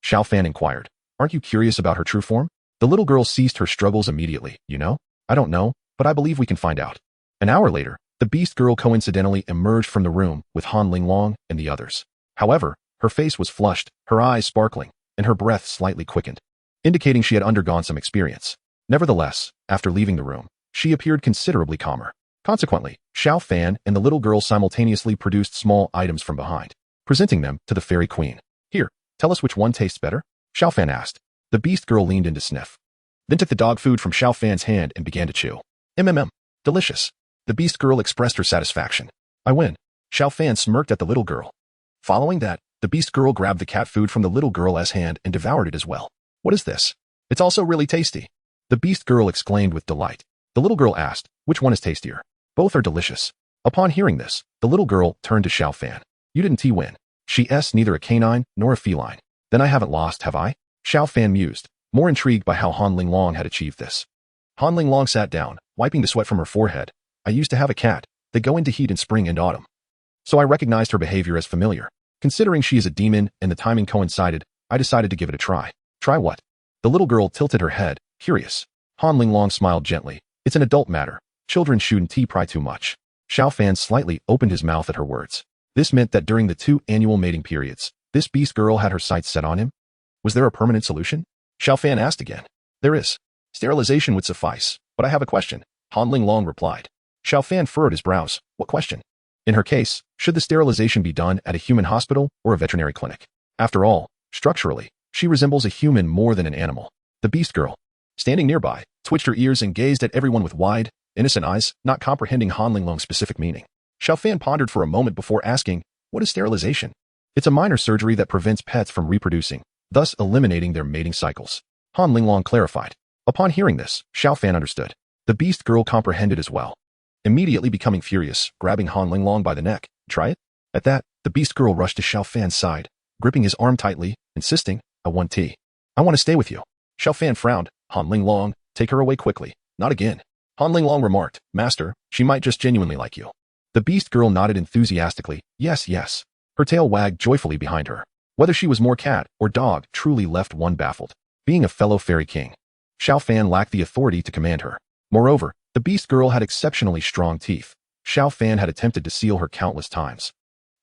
Xiao Fan inquired, aren't you curious about her true form? The little girl ceased her struggles immediately. You know? I don't know, but I believe we can find out. An hour later, the beast girl coincidentally emerged from the room with Han Linglong and the others. However, her face was flushed, her eyes sparkling, and her breath slightly quickened. indicating she had undergone some experience. Nevertheless, after leaving the room, she appeared considerably calmer. Consequently, Xiao Fan and the little girl simultaneously produced small items from behind, presenting them to the fairy queen. Here, tell us which one tastes better? Xiao Fan asked. The beast girl leaned in to sniff, then took the dog food from Xiao Fan's hand and began to chew. Delicious. The beast girl expressed her satisfaction. I win. Xiao Fan smirked at the little girl. Following that, the beast girl grabbed the cat food from the little girl's hand and devoured it as well. What is this? It's also really tasty. The beast girl exclaimed with delight. The little girl asked, which one is tastier? Both are delicious. Upon hearing this, the little girl turned to Xiao Fan. You didn't win. She's neither a canine nor a feline. Then I haven't lost, have I? Xiao Fan mused, more intrigued by how Han Ling Long had achieved this. Han Ling Long sat down, wiping the sweat from her forehead. I used to have a cat. They go into heat in spring and autumn. So I recognized her behavior as familiar. Considering she is a demon and the timing coincided, I decided to give it a try. Try what? The little girl tilted her head, curious. Han Ling Long smiled gently. It's an adult matter. Children shouldn't pry too much. Xiao Fan slightly opened his mouth at her words. This meant that during the 2 annual mating periods, this beast girl had her sights set on him? Was there a permanent solution? Xiao Fan asked again. There is. Sterilization would suffice, but I have a question. Han Ling Long replied. Xiao Fan furrowed his brows. What question? In her case, should the sterilization be done at a human hospital or a veterinary clinic? After all, structurally, she resembles a human more than an animal. The beast girl, standing nearby, twitched her ears and gazed at everyone with wide, innocent eyes, not comprehending Han Ling Long's specific meaning. Xiao Fan pondered for a moment before asking, what is sterilization? It's a minor surgery that prevents pets from reproducing, thus eliminating their mating cycles. Han Ling Long clarified. Upon hearing this, Xiao Fan understood. The beast girl comprehended as well. Immediately becoming furious, grabbing Han Ling Long by the neck. Try it? At that, the beast girl rushed to Xiao Fan's side, gripping his arm tightly, insisting, I want tea. I want to stay with you. Xiao Fan frowned. Han Ling Long, take her away quickly. Not again. Han Ling Long remarked, Master, she might just genuinely like you. The beast girl nodded enthusiastically. Yes, yes. Her tail wagged joyfully behind her. Whether she was more cat or dog truly left one baffled. Being a fellow fairy king, Xiao Fan lacked the authority to command her. Moreover, the beast girl had exceptionally strong teeth. Xiao Fan had attempted to seal her countless times.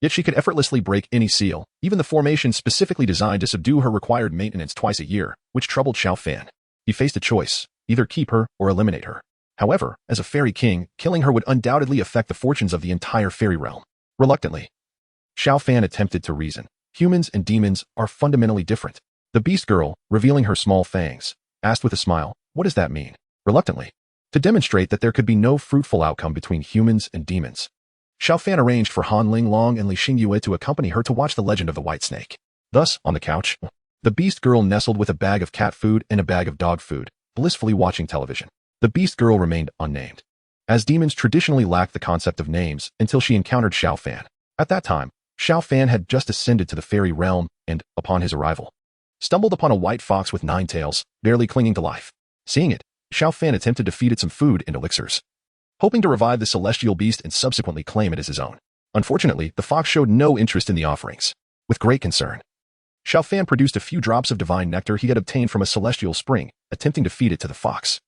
Yet she could effortlessly break any seal, even the formation specifically designed to subdue her required maintenance twice a year, which troubled Xiao Fan. He faced a choice, either keep her or eliminate her. However, as a fairy king, killing her would undoubtedly affect the fortunes of the entire fairy realm. Reluctantly, Xiao Fan attempted to reason. Humans and demons are fundamentally different. The beast girl, revealing her small fangs, asked with a smile, what does that mean? Reluctantly, to demonstrate that there could be no fruitful outcome between humans and demons, Xiao Fan arranged for Han Ling Long and Li Xingyue to accompany her to watch The Legend of the White Snake. Thus, on the couch, the beast girl nestled with a bag of cat food and a bag of dog food, blissfully watching television. The beast girl remained unnamed, as demons traditionally lacked the concept of names until she encountered Xiao Fan. At that time, Xiao Fan had just ascended to the fairy realm and, upon his arrival, stumbled upon a white fox with 9 tails, barely clinging to life. Seeing it, Xiao Fan attempted to feed it some food and elixirs, hoping to revive the celestial beast and subsequently claim it as his own. Unfortunately, the fox showed no interest in the offerings. With great concern, Xiao Fan produced a few drops of divine nectar he had obtained from a celestial spring, attempting to feed it to the fox.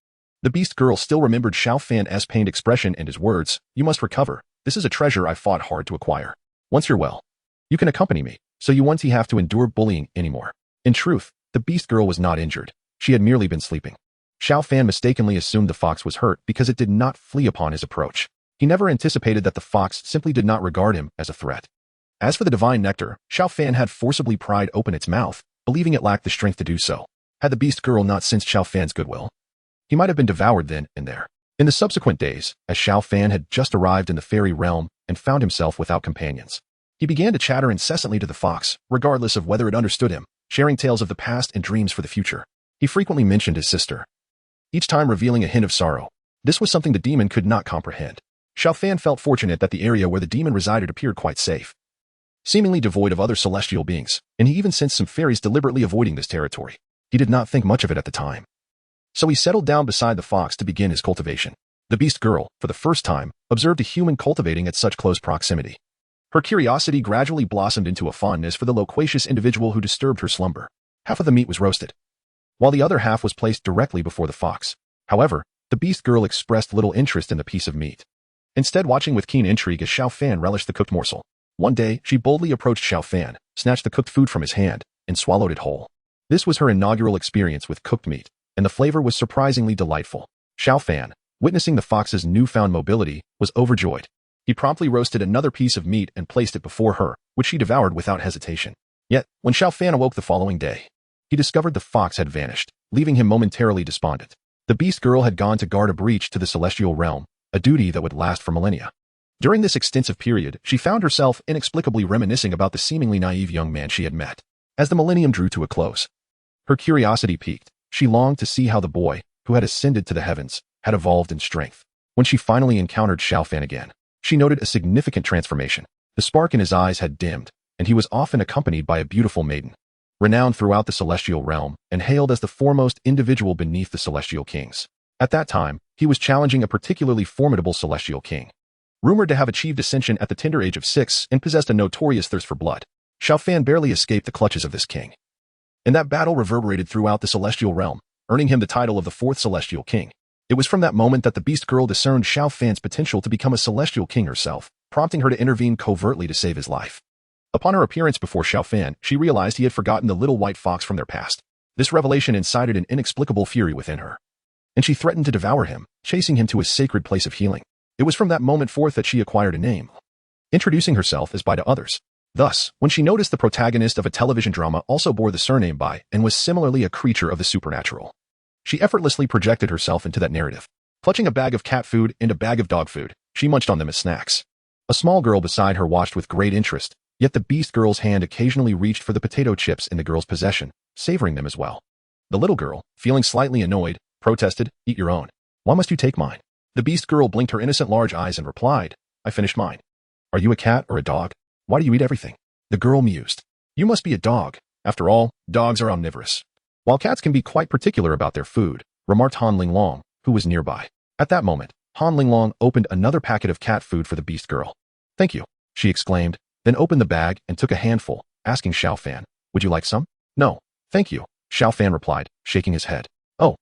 The beast girl still remembered Xiao Fan's pained expression and his words, you must recover. This is a treasure I fought hard to acquire. Once you're well, you can accompany me, so you won't have to endure bullying anymore. In truth, the beast girl was not injured. She had merely been sleeping. Xiao Fan mistakenly assumed the fox was hurt because it did not flee upon his approach. He never anticipated that the fox simply did not regard him as a threat. As for the divine nectar, Xiao Fan had forcibly pried open its mouth, believing it lacked the strength to do so. Had the beast girl not sensed Xiao Fan's goodwill, he might have been devoured then and there. In the subsequent days, as Xiao Fan had just arrived in the fairy realm and found himself without companions, he began to chatter incessantly to the fox, regardless of whether it understood him, sharing tales of the past and dreams for the future. He frequently mentioned his sister, each time revealing a hint of sorrow. This was something the demon could not comprehend. Xiao Fan felt fortunate that the area where the demon resided appeared quite safe, seemingly devoid of other celestial beings, and he even sensed some fairies deliberately avoiding this territory. He did not think much of it at the time, so he settled down beside the fox to begin his cultivation. The beast girl, for the first time, observed a human cultivating at such close proximity. Her curiosity gradually blossomed into a fondness for the loquacious individual who disturbed her slumber. Half of the meat was roasted, while the other half was placed directly before the fox. However, the beast girl expressed little interest in the piece of meat, instead watching with keen intrigue as Xiao Fan relished the cooked morsel. One day, she boldly approached Xiao Fan, snatched the cooked food from his hand, and swallowed it whole. This was her inaugural experience with cooked meat, and the flavor was surprisingly delightful. Xiao Fan, witnessing the fox's newfound mobility, was overjoyed. He promptly roasted another piece of meat and placed it before her, which she devoured without hesitation. Yet, when Xiao Fan awoke the following day, he discovered the fox had vanished, leaving him momentarily despondent. The beast girl had gone to guard a breach to the celestial realm, a duty that would last for millennia. During this extensive period, she found herself inexplicably reminiscing about the seemingly naive young man she had met. As the millennium drew to a close, her curiosity piqued. She longed to see how the boy, who had ascended to the heavens, had evolved in strength. When she finally encountered Xiao Fan again, she noted a significant transformation. The spark in his eyes had dimmed, and he was often accompanied by a beautiful maiden, renowned throughout the celestial realm and hailed as the foremost individual beneath the celestial kings. At that time, he was challenging a particularly formidable celestial king, rumored to have achieved ascension at the tender age of 6 and possessed a notorious thirst for blood. Xiao Fan barely escaped the clutches of this king, and that battle reverberated throughout the celestial realm, earning him the title of the 4th celestial king. It was from that moment that the beast girl discerned Xiao Fan's potential to become a celestial king herself, prompting her to intervene covertly to save his life. Upon her appearance before Xiao Fan, she realized he had forgotten the little white fox from their past. This revelation incited an inexplicable fury within her, and she threatened to devour him, chasing him to a sacred place of healing. It was from that moment forth that she acquired a name, introducing herself as Bai to others. Thus, when she noticed the protagonist of a television drama also bore the surname Bai and was similarly a creature of the supernatural, she effortlessly projected herself into that narrative. Clutching a bag of cat food and a bag of dog food, she munched on them as snacks. A small girl beside her watched with great interest, yet the beast girl's hand occasionally reached for the potato chips in the girl's possession, savoring them as well. The little girl, feeling slightly annoyed, protested, "Eat your own. Why must you take mine?" The beast girl blinked her innocent large eyes and replied, "I finished mine." "Are you a cat or a dog? Why do you eat everything?" The girl mused. "You must be a dog. After all, dogs are omnivorous, while cats can be quite particular about their food," remarked Han Linglong, who was nearby. At that moment, Han Linglong opened another packet of cat food for the beast girl. "Thank you," she exclaimed, then opened the bag and took a handful, asking Xiao Fan, "Would you like some?" "No, thank you," Xiao Fan replied, shaking his head. "Oh."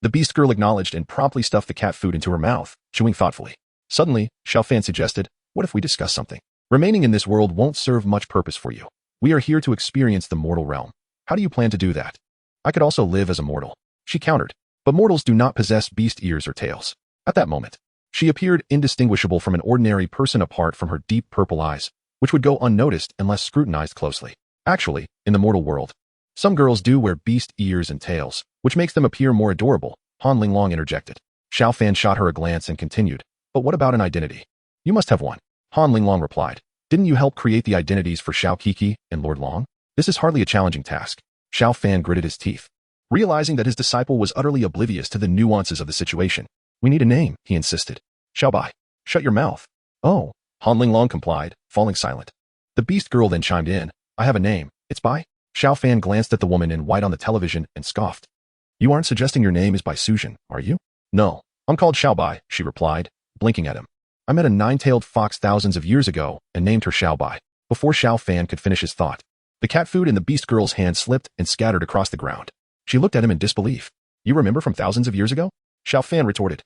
The beast girl acknowledged and promptly stuffed the cat food into her mouth, chewing thoughtfully. Suddenly, Xiao Fan suggested, "What if we discuss something? Remaining in this world won't serve much purpose for you. We are here to experience the mortal realm. How do you plan to do that?" "I could also live as a mortal," she countered, "but mortals do not possess beast ears or tails." At that moment, she appeared indistinguishable from an ordinary person apart from her deep purple eyes, which would go unnoticed unless scrutinized closely. Actually, in the mortal world, some girls do wear beast ears and tails, which makes them appear more adorable, Han Linglong interjected. Xiao Fan shot her a glance and continued, "But what about an identity? You must have one." Han Linglong replied, "Didn't you help create the identities for Xiao Kiki and Lord Long? This is hardly a challenging task." Xiao Fan gritted his teeth, realizing that his disciple was utterly oblivious to the nuances of the situation. "We need a name," he insisted. "Xiao Bai." "Shut your mouth." "Oh." Han Linglong complied, falling silent. The beast girl then chimed in, "I have a name. It's Bai." Xiao Fan glanced at the woman in white on the television and scoffed. "You aren't suggesting your name is Bai Sujin, are you?" "No, I'm called Xiao Bai," she replied, blinking at him. "I met a nine-tailed fox thousands of years ago and named her Xiao Bai." Before Xiao Fan could finish his thought, the cat food in the beast girl's hand slipped and scattered across the ground. She looked at him in disbelief. "You remember from thousands of years ago?" Xiao Fan retorted.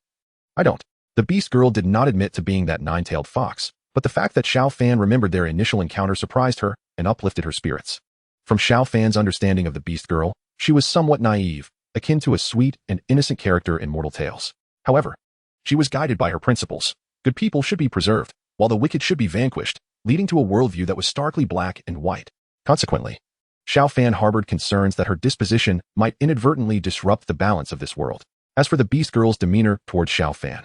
"I don't." The beast girl did not admit to being that nine-tailed fox, but the fact that Xiao Fan remembered their initial encounter surprised her and uplifted her spirits. From Xiao Fan's understanding of the beast girl, she was somewhat naive, akin to a sweet and innocent character in mortal tales. However, she was guided by her principles. Good people should be preserved, while the wicked should be vanquished, leading to a worldview that was starkly black and white. Consequently, Xiao Fan harbored concerns that her disposition might inadvertently disrupt the balance of this world. As for the beast girl's demeanor towards Xiao Fan,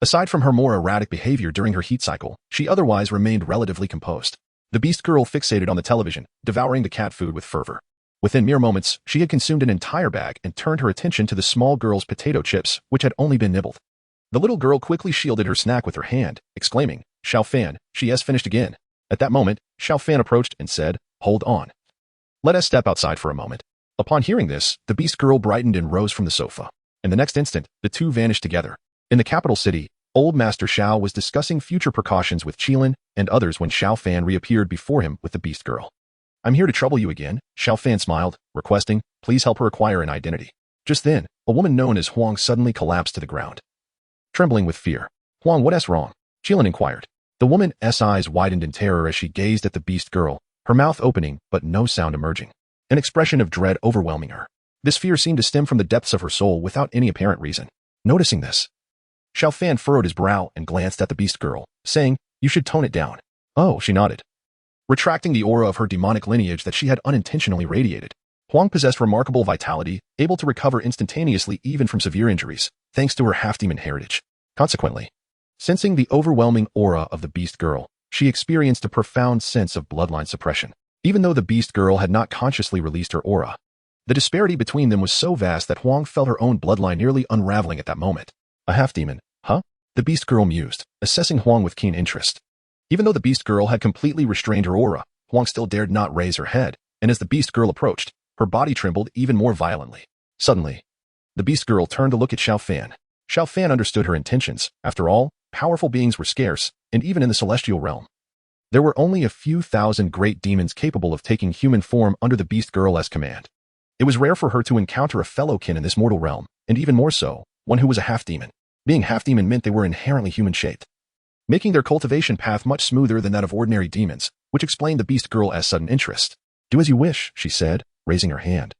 aside from her more erratic behavior during her heat cycle, she otherwise remained relatively composed. The beast girl fixated on the television, devouring the cat food with fervor. Within mere moments, she had consumed an entire bag and turned her attention to the small girl's potato chips, which had only been nibbled. The little girl quickly shielded her snack with her hand, exclaiming, "Xiao Fan, she has finished again." At that moment, Xiao Fan approached and said, "Hold on. Let us step outside for a moment." Upon hearing this, the beast girl brightened and rose from the sofa. In the next instant, the two vanished together. In the capital city, Old Master Xiao was discussing future precautions with Qilin and others when Xiao Fan reappeared before him with the beast girl. "I'm here to trouble you again," Xiao Fan smiled, requesting, "Please help her acquire an identity." Just then, a woman known as Huang suddenly collapsed to the ground, trembling with fear. "Huang, what's wrong?" Qilin inquired. The woman's eyes widened in terror as she gazed at the beast girl, her mouth opening but no sound emerging. an expression of dread overwhelming her. This fear seemed to stem from the depths of her soul without any apparent reason. Noticing this, Xiao Fan furrowed his brow and glanced at the beast girl, saying, "You should tone it down." "Oh," she nodded, retracting the aura of her demonic lineage that she had unintentionally radiated. Huang possessed remarkable vitality, able to recover instantaneously even from severe injuries, thanks to her half-demon heritage. Consequently, sensing the overwhelming aura of the beast girl, she experienced a profound sense of bloodline suppression. Even though the beast girl had not consciously released her aura, the disparity between them was so vast that Huang felt her own bloodline nearly unraveling at that moment. A half-demon, huh? The beast girl mused, assessing Huang with keen interest. Even though the beast girl had completely restrained her aura, Huang still dared not raise her head, and as the beast girl approached, her body trembled even more violently. Suddenly, the beast girl turned to look at Xiao Fan. Xiao Fan understood her intentions. After all, powerful beings were scarce, and even in the celestial realm, there were only a few thousand great demons capable of taking human form under the beast girl's command. It was rare for her to encounter a fellow kin in this mortal realm, and even more so, one who was a half-demon. Being half-demon meant they were inherently human-shaped, making their cultivation path much smoother than that of ordinary demons, which explained the beast girl's sudden interest. "Do as you wish," she said, raising her hand,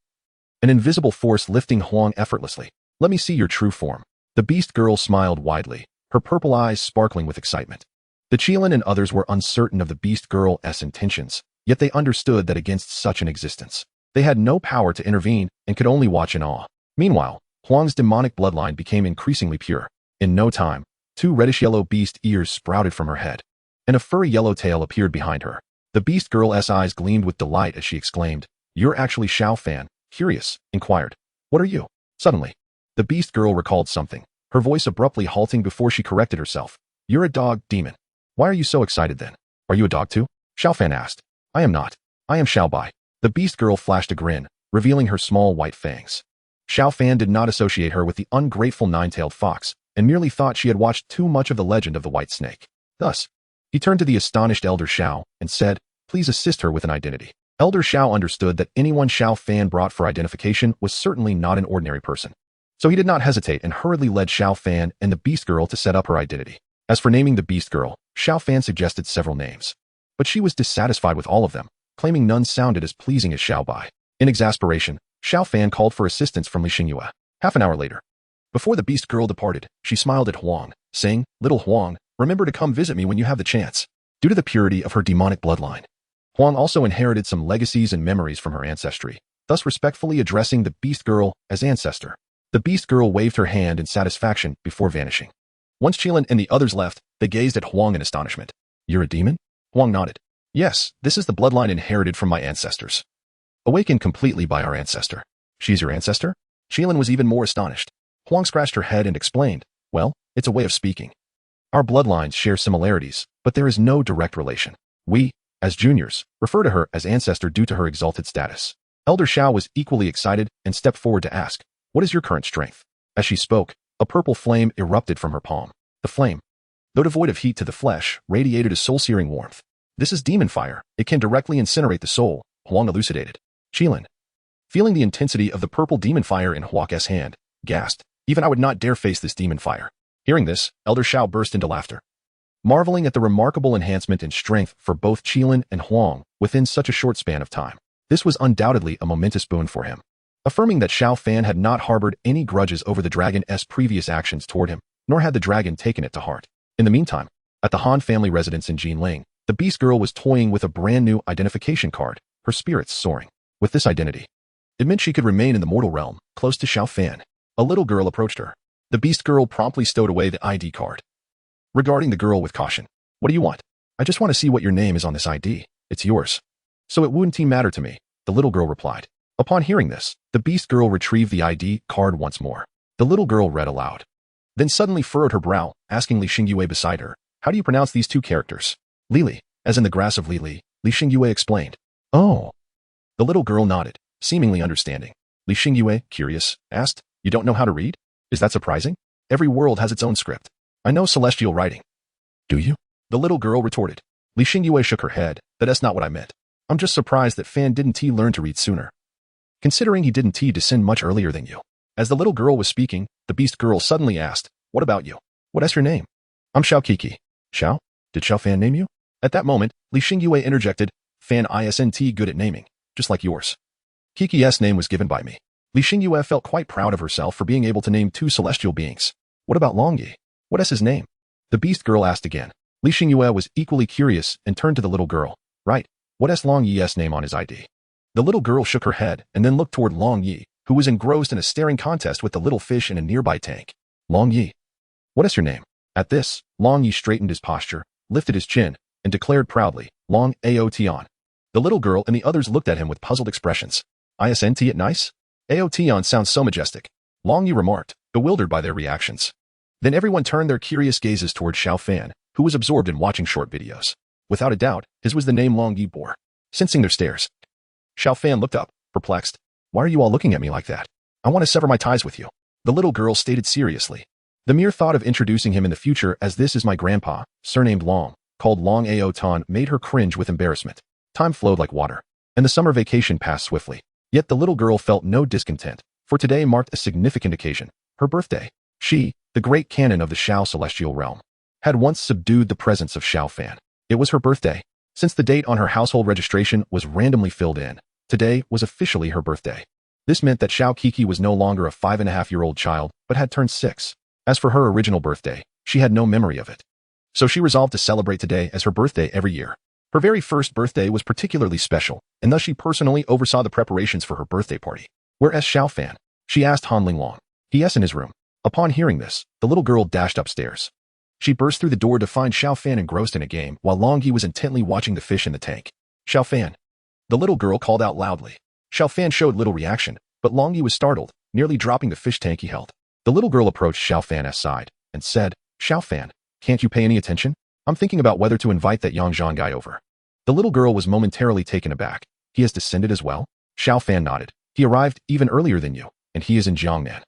an invisible force lifting Huang effortlessly. "Let me see your true form." The beast girl smiled widely, her purple eyes sparkling with excitement. The Qilin and others were uncertain of the beast girl's intentions, yet they understood that against such an existence, they had no power to intervene and could only watch in awe. Meanwhile, Huang's demonic bloodline became increasingly pure. In no time, 2 reddish-yellow beast ears sprouted from her head, and a furry yellow tail appeared behind her. The beast girl's eyes gleamed with delight as she exclaimed, "You're actually Xiao Fan." Curious, inquired, "What are you?" Suddenly, the beast girl recalled something, her voice abruptly halting before she corrected herself. "You're a dog, demon. Why are you so excited then? Are you a dog too?" Xiao Fan asked. "I am not. I am Xiao Bai." The beast girl flashed a grin, revealing her small white fangs. Xiao Fan did not associate her with the ungrateful nine-tailed fox, and merely thought she had watched too much of the legend of the white snake. Thus, he turned to the astonished Elder Xiao and said, "Please assist her with an identity." Elder Xiao understood that anyone Xiao Fan brought for identification was certainly not an ordinary person. So he did not hesitate and hurriedly led Xiao Fan and the beast girl to set up her identity. As for naming the beast girl, Xiao Fan suggested several names, but she was dissatisfied with all of them, claiming none sounded as pleasing as Xiao Bai. In exasperation, Xiao Fan called for assistance from Li Xingyue. Half an hour later, before the beast girl departed, she smiled at Huang, saying, "Little Huang, remember to come visit me when you have the chance." Due to the purity of her demonic bloodline, Huang also inherited some legacies and memories from her ancestry, thus respectfully addressing the beast girl as ancestor. The beast girl waved her hand in satisfaction before vanishing. Once Qilin and the others left, they gazed at Huang in astonishment. "You're a demon?" Huang nodded. "Yes, this is the bloodline inherited from my ancestors. Awakened completely by our ancestor." "She's your ancestor?" Qilin was even more astonished. Huang scratched her head and explained, "Well, it's a way of speaking. Our bloodlines share similarities, but there is no direct relation. We, as juniors, refer to her as ancestor due to her exalted status." Elder Xiao was equally excited and stepped forward to ask, "What is your current strength?" As she spoke, a purple flame erupted from her palm. The flame, though devoid of heat to the flesh, radiated a soul-searing warmth. "This is demon fire. It can directly incinerate the soul," Huang elucidated. Qilin, feeling the intensity of the purple demon fire in Huang's hand, gasped, "Even I would not dare face this demon fire." Hearing this, Elder Xiao burst into laughter, marveling at the remarkable enhancement in strength for both Qilin and Huang within such a short span of time. This was undoubtedly a momentous boon for him, affirming that Xiao Fan had not harbored any grudges over the dragon's previous actions toward him, nor had the dragon taken it to heart. In the meantime, at the Han family residence in Jinling, the beast girl was toying with a brand new identification card, her spirits soaring. With this identity, it meant she could remain in the mortal realm, close to Xiao Fan. A little girl approached her. The beast girl promptly stowed away the ID card, regarding the girl with caution. "What do you want?" "I just want to see what your name is on this ID. It's yours." "So it wouldn't matter to me," the little girl replied. Upon hearing this, the beast girl retrieved the ID card once more. The little girl read aloud, then suddenly furrowed her brow, asking Li Xingyue beside her, "How do you pronounce these 2 characters?" "Lili, as in the grass of Lili," Li Xingyue explained. "Oh." The little girl nodded, seemingly understanding. Li Xingyue, curious, asked, "You don't know how to read? Is that surprising? Every world has its own script. I know celestial writing." "Do you?" the little girl retorted. Li Xingyue shook her head. "That's not what I meant. I'm just surprised that Fan didn't learn to read sooner, considering he didn't descend much earlier than you." As the little girl was speaking, the beast girl suddenly asked, "What about you? What is your name?" "I'm Xiao Kiki." "Xiao? Did Xiao Fan name you?" At that moment, Li Xingyue interjected, "Fan isn't good at naming, just like yours." Kiki's name was given by me. Li Xingyue felt quite proud of herself for being able to name two celestial beings. What about Longyi? What is his name? The beast girl asked again. Li Xingyue was equally curious and turned to the little girl. Right, what is Longyi's name on his ID? The little girl shook her head and then looked toward Longyi, who was engrossed in a staring contest with the little fish in a nearby tank. Longyi, what is your name? At this, Longyi straightened his posture, lifted his chin, and declared proudly, Long Aotion. The little girl and the others looked at him with puzzled expressions. Isn't it nice? Aotion sounds so majestic. Longyi remarked, bewildered by their reactions. Then everyone turned their curious gazes toward Xiao Fan, who was absorbed in watching short videos. Without a doubt, his was the name Longyi bore. Sensing their stares, Xiao Fan looked up, perplexed. Why are you all looking at me like that? I want to sever my ties with you. The little girl stated seriously. The mere thought of introducing him in the future as this is my grandpa, surnamed Long, called Long Aoton, made her cringe with embarrassment. Time flowed like water, and the summer vacation passed swiftly. Yet the little girl felt no discontent, for today marked a significant occasion, her birthday. She, the great canon of the Xiao celestial realm, had once subdued the presence of Xiao Fan. It was her birthday. Since the date on her household registration was randomly filled in, today was officially her birthday. This meant that Xiao Kiki was no longer a 5.5-year-old child, but had turned 6. As for her original birthday, she had no memory of it. So she resolved to celebrate today as her birthday every year. Her very first birthday was particularly special, and thus she personally oversaw the preparations for her birthday party. Whereas Xiao Fan? She asked Han Linglong. He.s. in his room. Upon hearing this, the little girl dashed upstairs. She burst through the door to find Xiao Fan engrossed in a game while Longyi was intently watching the fish in the tank. Xiao Fan. The little girl called out loudly. Xiao Fan showed little reaction, but Longyi was startled, nearly dropping the fish tank he held. The little girl approached Xiao Fan's side and said, Xiao Fan, can't you pay any attention? I'm thinking about whether to invite that Yangzhan guy over. The little girl was momentarily taken aback. He has descended as well? Xiao Fan nodded. He arrived even earlier than you, and he is in Jiangnan.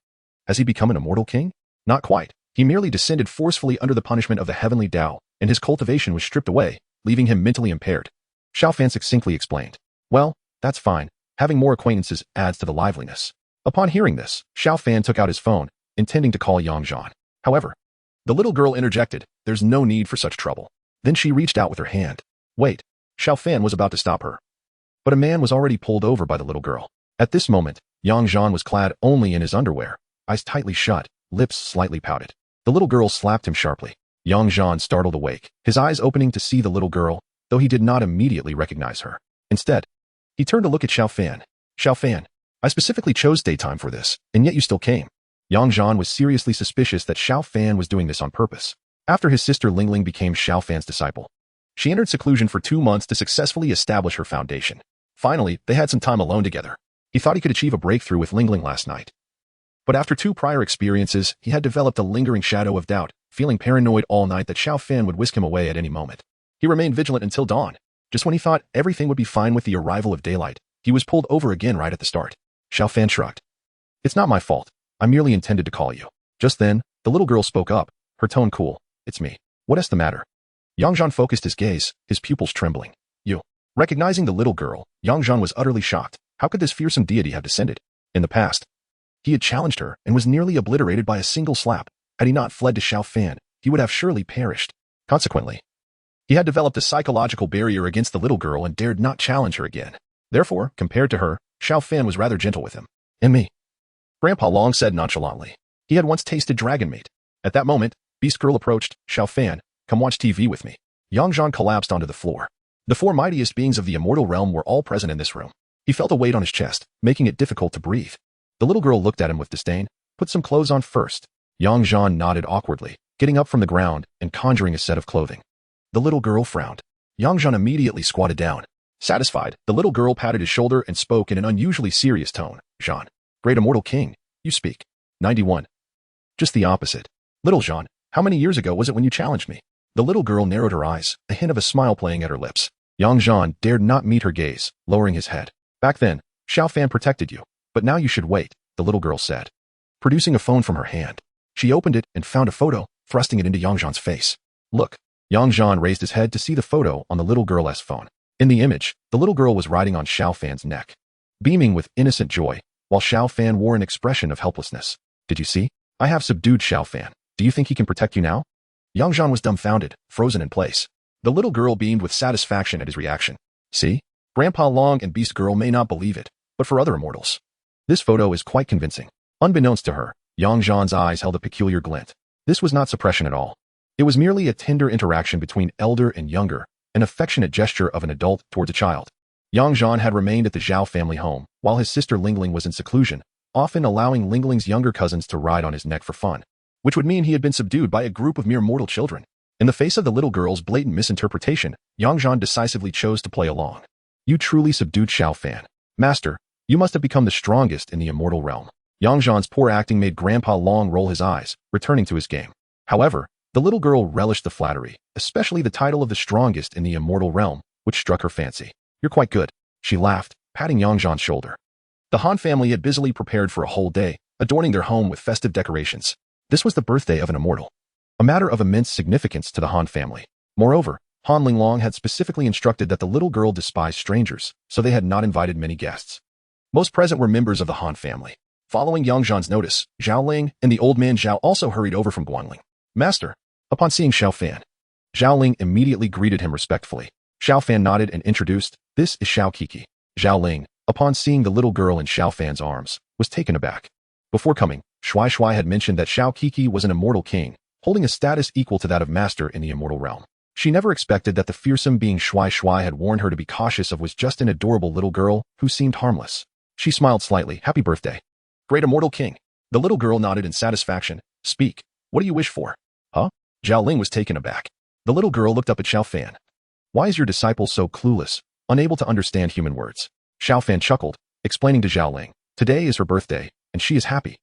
Has he become an immortal king? Not quite. He merely descended forcefully under the punishment of the heavenly Tao, and his cultivation was stripped away, leaving him mentally impaired. Xiao Fan succinctly explained. Well, that's fine. Having more acquaintances adds to the liveliness. Upon hearing this, Xiao Fan took out his phone, intending to call Yangzhan. However, the little girl interjected, there's no need for such trouble. Then she reached out with her hand. Wait, Xiao Fan was about to stop her. But a man was already pulled over by the little girl. At this moment, Yangzhan was clad only in his underwear, eyes tightly shut, lips slightly pouted. The little girl slapped him sharply. Yangzhan startled awake, his eyes opening to see the little girl, though he did not immediately recognize her. Instead, he turned to look at Xiao Fan. Xiao Fan, I specifically chose daytime for this, and yet you still came. Yangzhan was seriously suspicious that Xiao Fan was doing this on purpose. After his sister Lingling became Xiao Fan's disciple, she entered seclusion for 2 months to successfully establish her foundation. Finally, they had some time alone together. He thought he could achieve a breakthrough with Lingling last night. But after 2 prior experiences, he had developed a lingering shadow of doubt, feeling paranoid all night that Xiao Fan would whisk him away at any moment. He remained vigilant until dawn. Just when he thought everything would be fine with the arrival of daylight, he was pulled over again right at the start. Xiao Fan shrugged. It's not my fault. I merely intended to call you. Just then, the little girl spoke up, her tone cool. It's me. What is the matter? Yangzhan focused his gaze, his pupils trembling. You. Recognizing the little girl, Yangzhan was utterly shocked. How could this fearsome deity have descended? In the past, he had challenged her and was nearly obliterated by a single slap. Had he not fled to Xiao Fan, he would have surely perished. Consequently, he had developed a psychological barrier against the little girl and dared not challenge her again. Therefore, compared to her, Xiao Fan was rather gentle with him. And me. Grandpa Long said nonchalantly. He had once tasted dragon meat. At that moment, Beast Girl approached. Xiao Fan, come watch TV with me. Yangzhan collapsed onto the floor. The 4 mightiest beings of the immortal realm were all present in this room. He felt a weight on his chest, making it difficult to breathe. The little girl looked at him with disdain. Put some clothes on first. Yangzhan nodded awkwardly, getting up from the ground and conjuring a set of clothing. The little girl frowned. Yangzhan immediately squatted down. Satisfied, the little girl patted his shoulder and spoke in an unusually serious tone. Jean, great immortal king, you speak. 91. Just the opposite. Little Jean, how many years ago was it when you challenged me? The little girl narrowed her eyes, a hint of a smile playing at her lips. Yangzhan dared not meet her gaze, lowering his head. Back then, Xiao Fan protected you, but now you should wait, the little girl said. Producing a phone from her hand, she opened it and found a photo, thrusting it into Yangzhan's face. Look. Yangzhan raised his head to see the photo on the little girl's phone. In the image, the little girl was riding on Xiao Fan's neck, beaming with innocent joy, while Xiao Fan wore an expression of helplessness. Did you see? I have subdued Xiao Fan. Do you think he can protect you now? Yangzhan was dumbfounded, frozen in place. The little girl beamed with satisfaction at his reaction. See? Grandpa Long and Beast Girl may not believe it, but for other immortals. This photo is quite convincing. Unbeknownst to her, Yang Zhan's eyes held a peculiar glint. This was not suppression at all. It was merely a tender interaction between elder and younger, an affectionate gesture of an adult towards a child. Yang Zhan had remained at the Zhao family home, while his sister Lingling was in seclusion, often allowing Lingling's younger cousins to ride on his neck for fun, which would mean he had been subdued by a group of mere mortal children. In the face of the little girl's blatant misinterpretation, Yang Zhan decisively chose to play along. You truly subdued Xiao Fan. Master, you must have become the strongest in the immortal realm. Yang Zhan's poor acting made Grandpa Long roll his eyes, returning to his game. However, the little girl relished the flattery, especially the title of the strongest in the immortal realm, which struck her fancy. You're quite good, she laughed, patting Yang Zhan's shoulder. The Han family had busily prepared for a whole day, adorning their home with festive decorations. This was the birthday of an immortal, a matter of immense significance to the Han family. Moreover, Han Linglong had specifically instructed that the little girl despised strangers, so they had not invited many guests. Most present were members of the Han family. Following Yang Zhan's notice, Zhao Ling and the old man Zhao also hurried over from Guangling. Master, upon seeing Xiao Fan, Zhao Ling immediately greeted him respectfully. Xiao Fan nodded and introduced, this is Xiao Kiki. Zhao Ling, upon seeing the little girl in Xiao Fan's arms, was taken aback. Before coming, Shuai Shuai had mentioned that Xiao Kiki was an immortal king, holding a status equal to that of master in the immortal realm. She never expected that the fearsome being Shuai Shuai had warned her to be cautious of was just an adorable little girl who seemed harmless. She smiled slightly. Happy birthday, great immortal king. The little girl nodded in satisfaction. Speak, what do you wish for? Huh? Zhao Ling was taken aback. The little girl looked up at Xiao Fan. Why is your disciple so clueless, unable to understand human words? Xiao Fan chuckled, explaining to Zhao Ling, today is her birthday, and she is happy.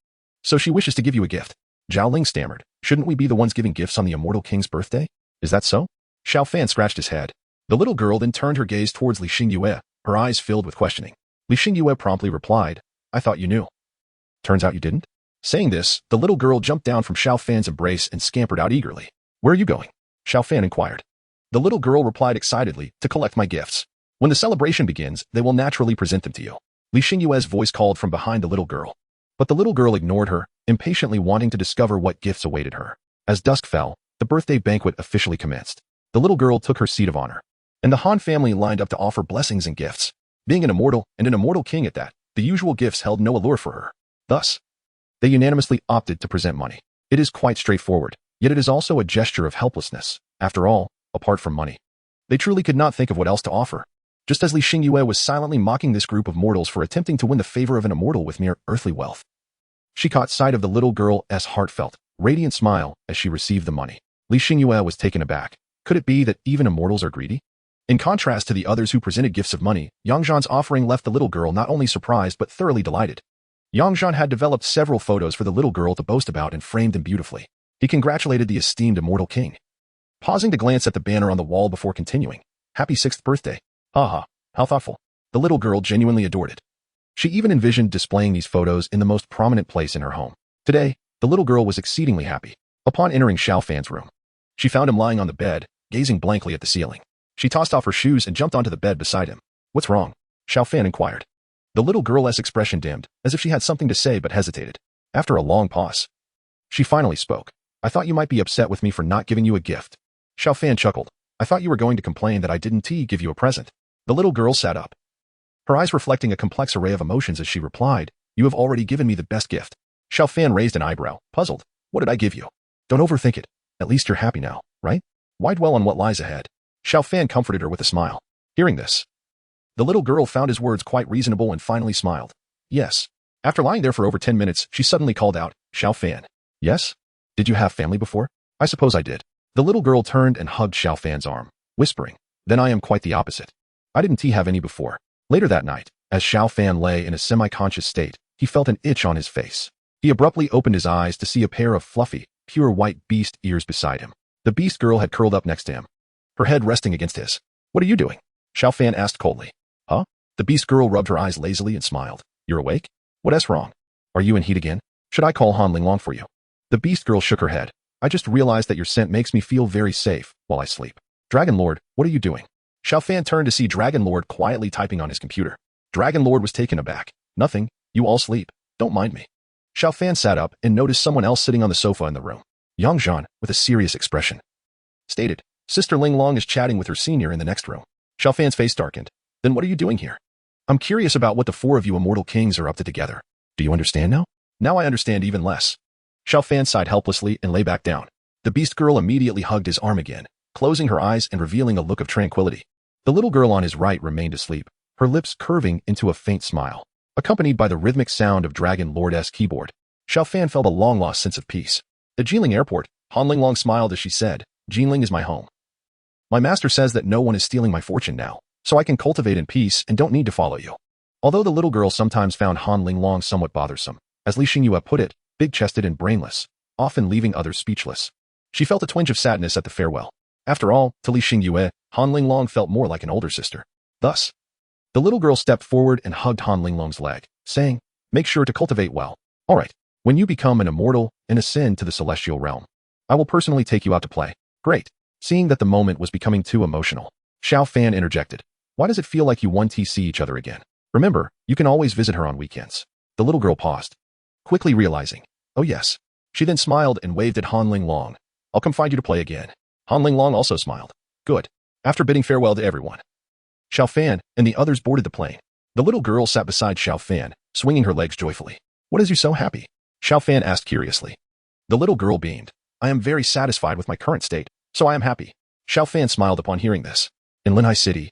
So she wishes to give you a gift. Zhao Ling stammered, shouldn't we be the ones giving gifts on the immortal king's birthday? Is that so? Xiao Fan scratched his head. The little girl then turned her gaze towards Li Xingyue, her eyes filled with questioning. Li Xingyue promptly replied, I thought you knew. Turns out you didn't? Saying this, the little girl jumped down from Xiao Fan's embrace and scampered out eagerly. Where are you going? Xiao Fan inquired. The little girl replied excitedly, to collect my gifts. When the celebration begins, they will naturally present them to you. Li Xingyue's voice called from behind the little girl. But the little girl ignored her, impatiently wanting to discover what gifts awaited her. As dusk fell, the birthday banquet officially commenced. The little girl took her seat of honor, and the Han family lined up to offer blessings and gifts. Being an immortal, and an immortal king at that, the usual gifts held no allure for her. Thus, they unanimously opted to present money. It is quite straightforward, yet it is also a gesture of helplessness. After all, apart from money, they truly could not think of what else to offer. Just as Li Xingyue was silently mocking this group of mortals for attempting to win the favor of an immortal with mere earthly wealth, she caught sight of the little girl's heartfelt, radiant smile as she received the money. Li Xingyue was taken aback. Could it be that even immortals are greedy? In contrast to the others who presented gifts of money, Yang Zhan's offering left the little girl not only surprised but thoroughly delighted. Yang Zhan had developed several photos for the little girl to boast about and framed them beautifully. He congratulated the esteemed immortal king, pausing to glance at the banner on the wall before continuing. Happy 6th birthday. Haha, how thoughtful. The little girl genuinely adored it. She even envisioned displaying these photos in the most prominent place in her home. Today, the little girl was exceedingly happy. Upon entering Xiao Fan's room, she found him lying on the bed, gazing blankly at the ceiling. She tossed off her shoes and jumped onto the bed beside him. What's wrong? Xiao Fan inquired. The little girl's expression dimmed, as if she had something to say but hesitated. After a long pause, she finally spoke. I thought you might be upset with me for not giving you a gift. Xiao Fan chuckled. I thought you were going to complain that I didn't give you a present. The little girl sat up, her eyes reflecting a complex array of emotions as she replied, you have already given me the best gift. Xiao Fan raised an eyebrow, puzzled. What did I give you? Don't overthink it. At least you're happy now, right? Why dwell on what lies ahead? Xiao Fan comforted her with a smile. Hearing this, the little girl found his words quite reasonable and finally smiled. Yes. After lying there for over 10 minutes, she suddenly called out, Xiao Fan. Yes? Did you have family before? I suppose I did. The little girl turned and hugged Xiao Fan's arm, whispering, then I am quite the opposite. I didn't have any before. Later that night, as Xiao Fan lay in a semi-conscious state, he felt an itch on his face. He abruptly opened his eyes to see a pair of fluffy, pure white beast ears beside him. The beast girl had curled up next to him, her head resting against his. What are you doing? Xiao Fan asked coldly. Huh? The beast girl rubbed her eyes lazily and smiled. You're awake? What's wrong? Are you in heat again? Should I call Han Linglong for you? The beast girl shook her head. I just realized that your scent makes me feel very safe while I sleep. Dragon Lord, what are you doing? Xiao Fan turned to see Dragon Lord quietly typing on his computer. Dragon Lord was taken aback. Nothing. You all sleep. Don't mind me. Xiao Fan sat up and noticed someone else sitting on the sofa in the room. Yang Zhan, with a serious expression, stated, Sister Linglong is chatting with her senior in the next room. Xiao Fan's face darkened. Then what are you doing here? I'm curious about what the four of you immortal kings are up to together. Do you understand now? Now I understand even less. Xiao Fan sighed helplessly and lay back down. The beast girl immediately hugged his arm again, closing her eyes and revealing a look of tranquility. The little girl on his right remained asleep, her lips curving into a faint smile, accompanied by the rhythmic sound of Dragon Lord's keyboard. Xiao Fan felt a long-lost sense of peace. At Jinling Airport, Han Linglong smiled as she said, Jinling is my home. My master says that no one is stealing my fortune now, so I can cultivate in peace and don't need to follow you. Although the little girl sometimes found Han Linglong somewhat bothersome, as Li Xingyue put it, big-chested and brainless, often leaving others speechless. She felt a twinge of sadness at the farewell. After all, to Li Xingyue, Han Linglong felt more like an older sister. Thus, the little girl stepped forward and hugged Han Linglong's leg, saying, make sure to cultivate well. All right, when you become an immortal and ascend to the celestial realm, I will personally take you out to play. Great. Seeing that the moment was becoming too emotional, Xiao Fan interjected. Why does it feel like you want to see each other again? Remember, you can always visit her on weekends. The little girl paused, quickly realizing, oh yes. She then smiled and waved at Han Linglong. I'll come find you to play again. Han Linglong also smiled. Good. After bidding farewell to everyone, Xiao Fan and the others boarded the plane. The little girl sat beside Xiao Fan, swinging her legs joyfully. What is you so happy? Xiao Fan asked curiously. The little girl beamed. I am very satisfied with my current state, so I am happy. Xiao Fan smiled upon hearing this. In Linhai City,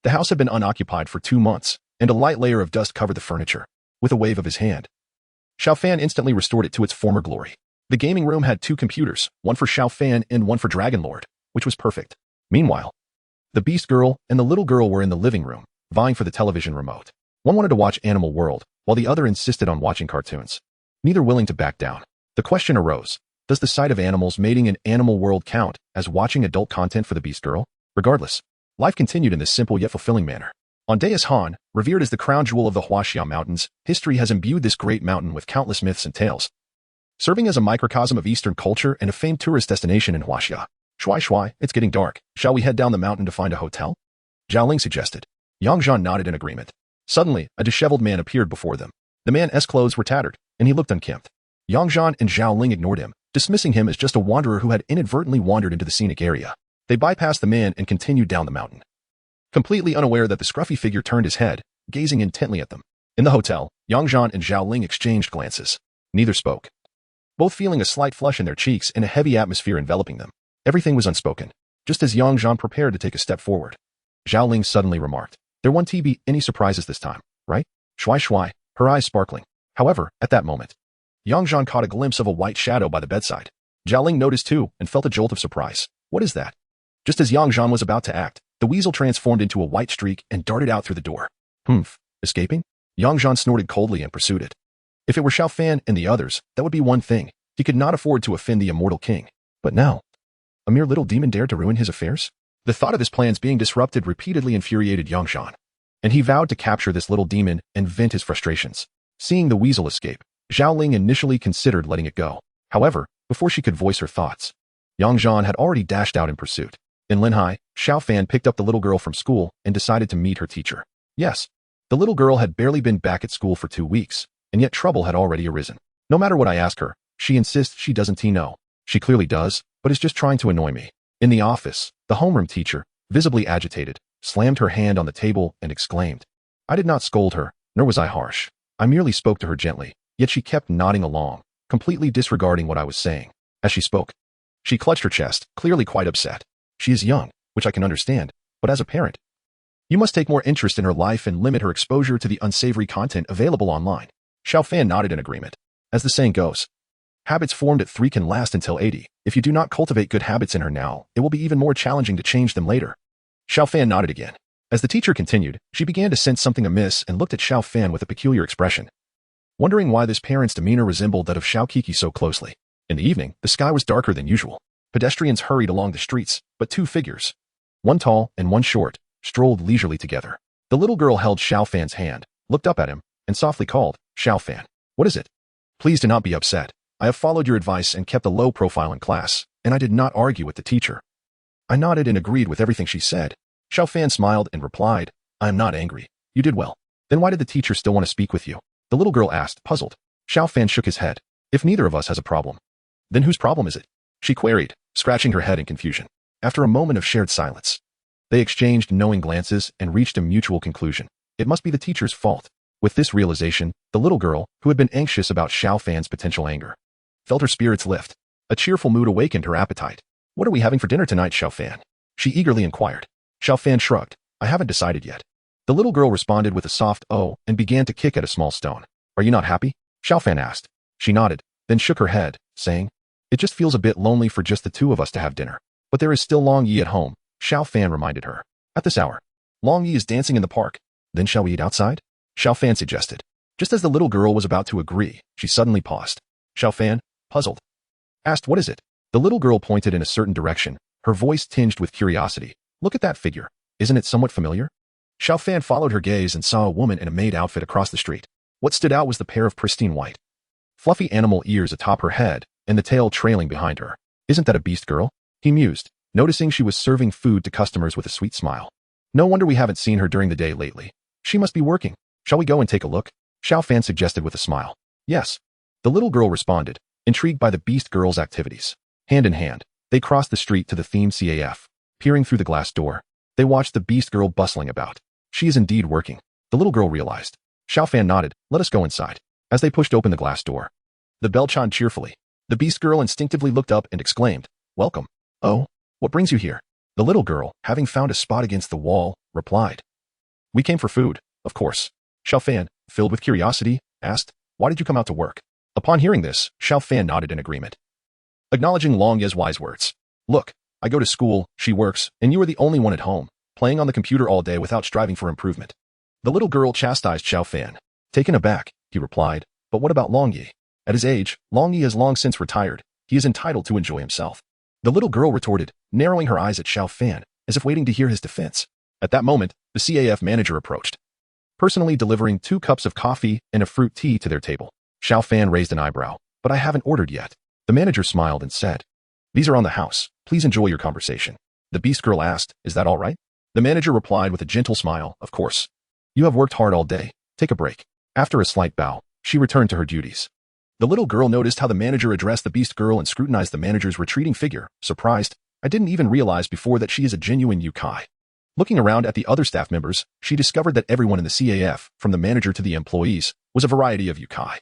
the house had been unoccupied for 2 months, and a light layer of dust covered the furniture. With a wave of his hand, Xiao Fan instantly restored it to its former glory. The gaming room had 2 computers, one for Xiao Fan and one for Dragon Lord, which was perfect. Meanwhile, the beast girl and the little girl were in the living room, vying for the television remote. One wanted to watch Animal World, while the other insisted on watching cartoons. Neither willing to back down. The question arose, does the sight of animals mating in Animal World count as watching adult content for the beast girl? Regardless, life continued in this simple yet fulfilling manner. On Deus Han, revered as the crown jewel of the Huaxia Mountains, history has imbued this great mountain with countless myths and tales. Serving as a microcosm of Eastern culture and a famed tourist destination in Huaxia. Shuai, it's getting dark. Shall we head down the mountain to find a hotel? Zhao Ling suggested. Yang Zhan nodded in agreement. Suddenly, a disheveled man appeared before them. The man's clothes were tattered, and he looked unkempt. Yang Zhan and Zhao Ling ignored him, dismissing him as just a wanderer who had inadvertently wandered into the scenic area. They bypassed the man and continued down the mountain, completely unaware that the scruffy figure turned his head, gazing intently at them. In the hotel, Yang Zhan and Zhao Ling exchanged glances. Neither spoke, both feeling a slight flush in their cheeks and a heavy atmosphere enveloping them. Everything was unspoken. Just as Yang Zhan prepared to take a step forward, Zhao Ling suddenly remarked, there won't be any surprises this time, right? Shuai, her eyes sparkling. However, at that moment, Yang Zhan caught a glimpse of a white shadow by the bedside. Zhao Ling noticed too and felt a jolt of surprise. What is that? Just as Yang Zhan was about to act, the weasel transformed into a white streak and darted out through the door. Escaping? Yang Zhan snorted coldly and pursued it. If it were Xiao Fan and the others, that would be one thing. He could not afford to offend the Immortal King. But now, a mere little demon dared to ruin his affairs? The thought of his plans being disrupted repeatedly infuriated Yang Zhan, and he vowed to capture this little demon and vent his frustrations. Seeing the weasel escape, Zhao Ling initially considered letting it go. However, before she could voice her thoughts, Yang Zhan had already dashed out in pursuit. In Linhai, Xiao Fan picked up the little girl from school and decided to meet her teacher. Yes, the little girl had barely been back at school for 2 weeks, and yet trouble had already arisen. No matter what I ask her, she insists she doesn't know. She clearly does, but is just trying to annoy me. In the office, the homeroom teacher, visibly agitated, slammed her hand on the table and exclaimed. I did not scold her, nor was I harsh. I merely spoke to her gently, yet she kept nodding along, completely disregarding what I was saying. As she spoke, she clutched her chest, clearly quite upset. She is young, which I can understand, but as a parent, you must take more interest in her life and limit her exposure to the unsavory content available online. Xiao Fan nodded in agreement. As the saying goes, habits formed at 3 can last until 80. If you do not cultivate good habits in her now, it will be even more challenging to change them later. Xiao Fan nodded again. As the teacher continued, she began to sense something amiss and looked at Xiao Fan with a peculiar expression, wondering why this parent's demeanor resembled that of Xiao Kiki so closely. In the evening, the sky was darker than usual. Pedestrians hurried along the streets, but 2 figures, one tall and one short, strolled leisurely together. The little girl held Xiao Fan's hand, looked up at him, and softly called, Xiao Fan. What is it? Please do not be upset. I have followed your advice and kept a low profile in class, and I did not argue with the teacher. I nodded and agreed with everything she said. Xiao Fan smiled and replied, I am not angry. You did well. Then why did the teacher still want to speak with you? The little girl asked, puzzled. Xiao Fan shook his head. If neither of us has a problem, then whose problem is it? She queried, scratching her head in confusion. After a moment of shared silence, they exchanged knowing glances and reached a mutual conclusion. It must be the teacher's fault. With this realization, the little girl, who had been anxious about Xiao Fan's potential anger, felt her spirits lift. A cheerful mood awakened her appetite. What are we having for dinner tonight, Xiao Fan? She eagerly inquired. Xiao Fan shrugged. I haven't decided yet. The little girl responded with a soft "oh" and began to kick at a small stone. Are you not happy? Xiao Fan asked. She nodded, then shook her head, saying, it just feels a bit lonely for just the two of us to have dinner. But there is still Long Yi at home, Xiao Fan reminded her. At this hour, Long Yi is dancing in the park. Then shall we eat outside? Xiao Fan suggested. Just as the little girl was about to agree, she suddenly paused. Xiao Fan, puzzled, asked, what is it? The little girl pointed in a certain direction, her voice tinged with curiosity. Look at that figure. Isn't it somewhat familiar? Xiao Fan followed her gaze and saw a woman in a maid outfit across the street. What stood out was the pair of pristine white, fluffy animal ears atop her head and the tail trailing behind her. Isn't that a beast girl? He mused, noticing she was serving food to customers with a sweet smile. No wonder we haven't seen her during the day lately. She must be working. Shall we go and take a look? Xiao Fan suggested with a smile. Yes. The little girl responded, intrigued by the beast girl's activities. Hand in hand, they crossed the street to the themed CAF. Peering through the glass door, they watched the beast girl bustling about. She is indeed working, the little girl realized. Xiao Fan nodded. Let us go inside. As they pushed open the glass door, the bell chimed cheerfully. The beast girl instinctively looked up and exclaimed, welcome. Oh, what brings you here? The little girl, having found a spot against the wall, replied. We came for food, of course. Xiao Fan, filled with curiosity, asked, why did you come out to work? Upon hearing this, Xiao Fan nodded in agreement, acknowledging Long Ye's wise words. Look, I go to school, she works, and you are the only one at home, playing on the computer all day without striving for improvement. The little girl chastised Xiao Fan. Taken aback, he replied, but what about Long Yi? At his age, Long Yi has long since retired. He is entitled to enjoy himself. The little girl retorted, narrowing her eyes at Xiao Fan, as if waiting to hear his defense. At that moment, the CAF manager approached, personally delivering 2 cups of coffee and a fruit tea to their table. Xiao Fan raised an eyebrow. But I haven't ordered yet. The manager smiled and said, these are on the house. Please enjoy your conversation. The beast girl asked, is that all right? The manager replied with a gentle smile, of course. You have worked hard all day. Take a break. After a slight bow, she returned to her duties. The little girl noticed how the manager addressed the beast girl and scrutinized the manager's retreating figure. Surprised, I didn't even realize before that she is a genuine yokai. Looking around at the other staff members, she discovered that everyone in the CAF, from the manager to the employees, was a variety of yokai.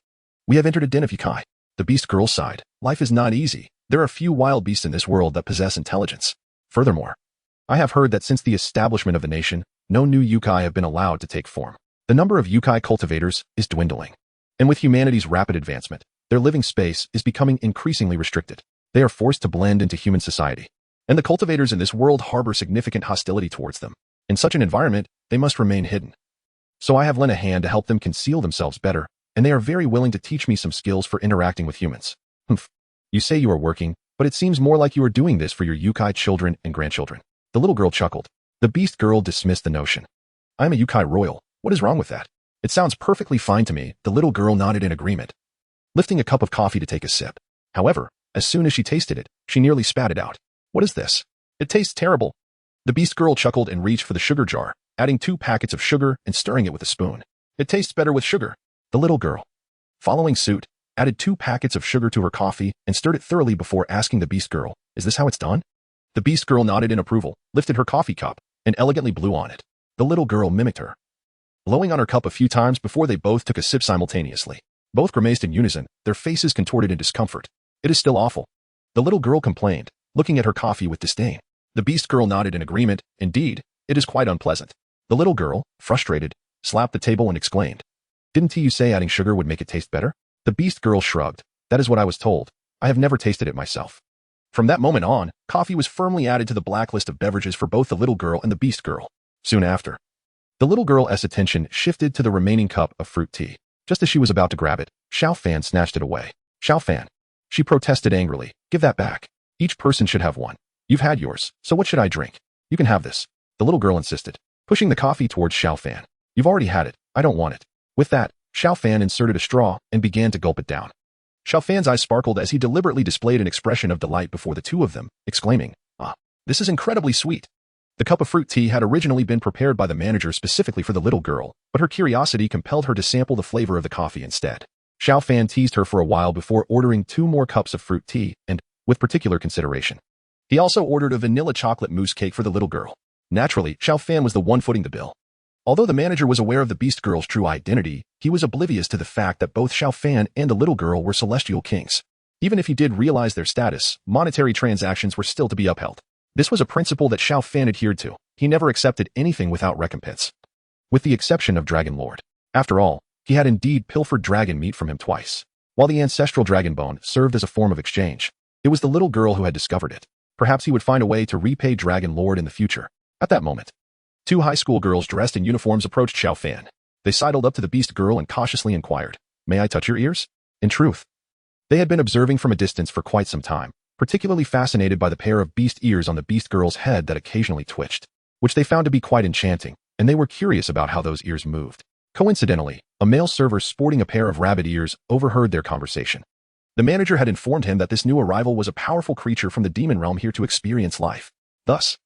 We have entered a den of yokai. The beast girl sighed. Life is not easy. There are few wild beasts in this world that possess intelligence. Furthermore, I have heard that since the establishment of the nation, no new yokai have been allowed to take form. The number of yokai cultivators is dwindling. And with humanity's rapid advancement, their living space is becoming increasingly restricted. They are forced to blend into human society. And the cultivators in this world harbor significant hostility towards them. In such an environment, they must remain hidden. So I have lent a hand to help them conceal themselves better, and they are very willing to teach me some skills for interacting with humans. Humph. You say you are working, but it seems more like you are doing this for your yokai children and grandchildren. The little girl chuckled. The beast girl dismissed the notion. I'm a yokai royal. What is wrong with that? It sounds perfectly fine to me. The little girl nodded in agreement, lifting a cup of coffee to take a sip. However, as soon as she tasted it, she nearly spat it out. What is this? It tastes terrible. The beast girl chuckled and reached for the sugar jar, adding 2 packets of sugar and stirring it with a spoon. It tastes better with sugar. The little girl, following suit, added 2 packets of sugar to her coffee and stirred it thoroughly before asking the beast girl, is this how it's done? The beast girl nodded in approval, lifted her coffee cup, and elegantly blew on it. The little girl mimicked her, blowing on her cup a few times before they both took a sip simultaneously. Both grimaced in unison, their faces contorted in discomfort. It is still awful. The little girl complained, looking at her coffee with disdain. The beast girl nodded in agreement. Indeed, it is quite unpleasant. The little girl, frustrated, slapped the table and exclaimed, didn't you say adding sugar would make it taste better? The beast girl shrugged. That is what I was told. I have never tasted it myself. From that moment on, coffee was firmly added to the blacklist of beverages for both the little girl and the beast girl. Soon after, the little girl's attention shifted to the remaining cup of fruit tea. Just as she was about to grab it, Xiao Fan snatched it away. Xiao Fan, she protested angrily, give that back. Each person should have one. You've had yours, so what should I drink? You can have this. The little girl insisted, pushing the coffee towards Xiao Fan. You've already had it. I don't want it. With that, Xiao Fan inserted a straw and began to gulp it down. Xiao Fan's eyes sparkled as he deliberately displayed an expression of delight before the two of them, exclaiming, this is incredibly sweet. The cup of fruit tea had originally been prepared by the manager specifically for the little girl, but her curiosity compelled her to sample the flavor of the coffee instead. Xiao Fan teased her for a while before ordering 2 more cups of fruit tea and, with particular consideration, he also ordered a vanilla chocolate mousse cake for the little girl. Naturally, Xiao Fan was the one footing the bill. Although the manager was aware of the beast girl's true identity, he was oblivious to the fact that both Xiao Fan and the little girl were celestial kings. Even if he did realize their status, monetary transactions were still to be upheld. This was a principle that Xiao Fan adhered to. He never accepted anything without recompense. With the exception of Dragon Lord. After all, he had indeed pilfered dragon meat from him twice. While the ancestral dragon bone served as a form of exchange, it was the little girl who had discovered it. Perhaps he would find a way to repay Dragon Lord in the future. At that moment, two high school girls dressed in uniforms approached Xiao Fan. They sidled up to the beast girl and cautiously inquired, "May I touch your ears?" In truth, they had been observing from a distance for quite some time, particularly fascinated by the pair of beast ears on the beast girl's head that occasionally twitched, which they found to be quite enchanting, and they were curious about how those ears moved. Coincidentally, a male server sporting a pair of rabbit ears overheard their conversation. The manager had informed him that this new arrival was a powerful creature from the demon realm here to experience life. Thus,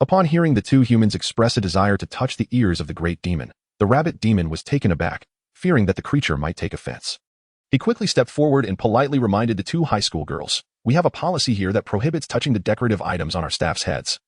upon hearing the two humans express a desire to touch the ears of the great demon, the rabbit demon was taken aback, fearing that the creature might take offense. He quickly stepped forward and politely reminded the two high school girls, "We have a policy here that prohibits touching the decorative items on our staff's heads,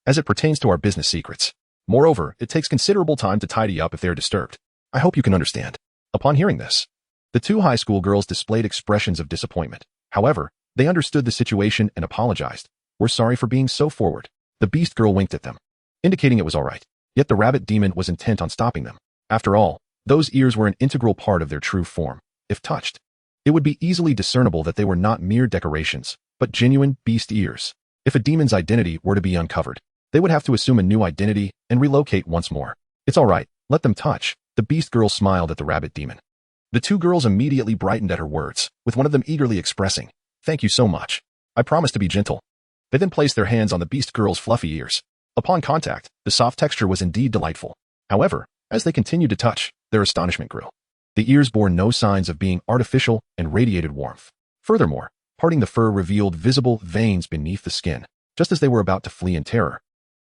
as it pertains to our business secrets. Moreover, it takes considerable time to tidy up if they are disturbed. I hope you can understand." Upon hearing this, the two high school girls displayed expressions of disappointment. However, they understood the situation and apologized. "We're sorry for being so forward." The beast girl winked at them, indicating it was all right. Yet the rabbit demon was intent on stopping them. After all, those ears were an integral part of their true form. If touched, it would be easily discernible that they were not mere decorations, but genuine beast ears. If a demon's identity were to be uncovered, they would have to assume a new identity and relocate once more. "It's all right, let them touch." The beast girl smiled at the rabbit demon. The two girls immediately brightened at her words, with one of them eagerly expressing, "Thank you so much. I promise to be gentle." They then placed their hands on the beast girl's fluffy ears. Upon contact, the soft texture was indeed delightful. However, as they continued to touch, their astonishment grew. The ears bore no signs of being artificial and radiated warmth. Furthermore, parting the fur revealed visible veins beneath the skin, just as they were about to flee in terror.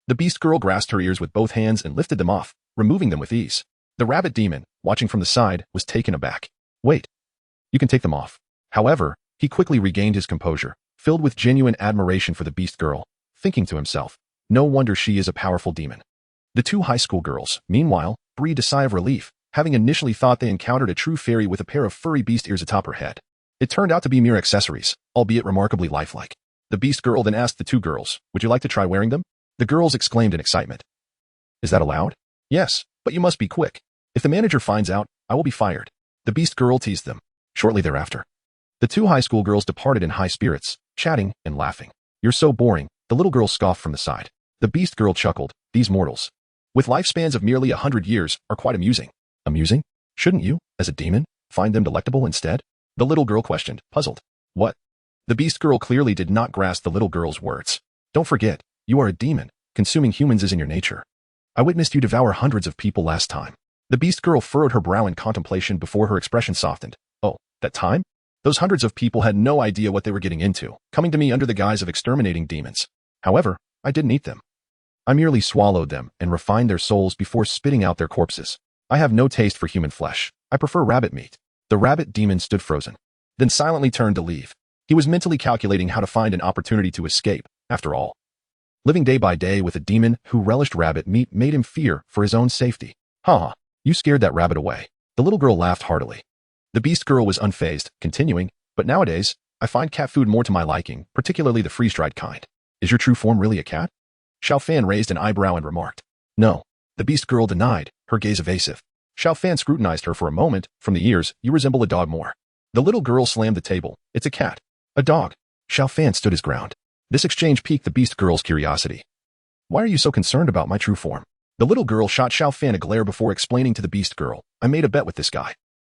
The beast girl grasped her ears with both hands and lifted them off, removing them with ease. The rabbit demon, watching from the side, was taken aback. "Wait. You can take them off." However, he quickly regained his composure, filled with genuine admiration for the beast girl, thinking to himself, "No wonder she is a powerful demon." The two high school girls, meanwhile, breathed a sigh of relief, having initially thought they encountered a true fairy with a pair of furry beast ears atop her head. It turned out to be mere accessories, albeit remarkably lifelike. The beast girl then asked the two girls, "Would you like to try wearing them?" The girls exclaimed in excitement. "Is that allowed?" "Yes, but you must be quick. If the manager finds out, I will be fired." The beast girl teased them. Shortly thereafter, the two high school girls departed in high spirits, chatting and laughing. "You're so boring," the little girl scoffed from the side. The beast girl chuckled. "These mortals, with lifespans of merely 100 years, are quite amusing." "Amusing? Shouldn't you, as a demon, find them delectable instead?" the little girl questioned, puzzled. "What?" The beast girl clearly did not grasp the little girl's words. "Don't forget, you are a demon. Consuming humans is in your nature. I witnessed you devour hundreds of people last time." The beast girl furrowed her brow in contemplation before her expression softened. "Oh, that time? Those hundreds of people had no idea what they were getting into, coming to me under the guise of exterminating demons. However, I didn't eat them. I merely swallowed them and refined their souls before spitting out their corpses. I have no taste for human flesh. I prefer rabbit meat." The rabbit demon stood frozen, then silently turned to leave. He was mentally calculating how to find an opportunity to escape. After all, living day by day with a demon who relished rabbit meat made him fear for his own safety. "Ha! You scared that rabbit away." The little girl laughed heartily. The beast girl was unfazed, continuing, "But nowadays, I find cat food more to my liking, particularly the freeze-dried kind." "Is your true form really a cat?" Xiao Fan raised an eyebrow and remarked. "No." The beast girl denied, her gaze evasive. Xiao Fan scrutinized her for a moment. "From the ears, you resemble a dog more." The little girl slammed the table. "It's a cat. A dog." Xiao Fan stood his ground. This exchange piqued the beast girl's curiosity. "Why are you so concerned about my true form?" The little girl shot Xiao Fan a glare before explaining to the beast girl, "I made a bet with this guy."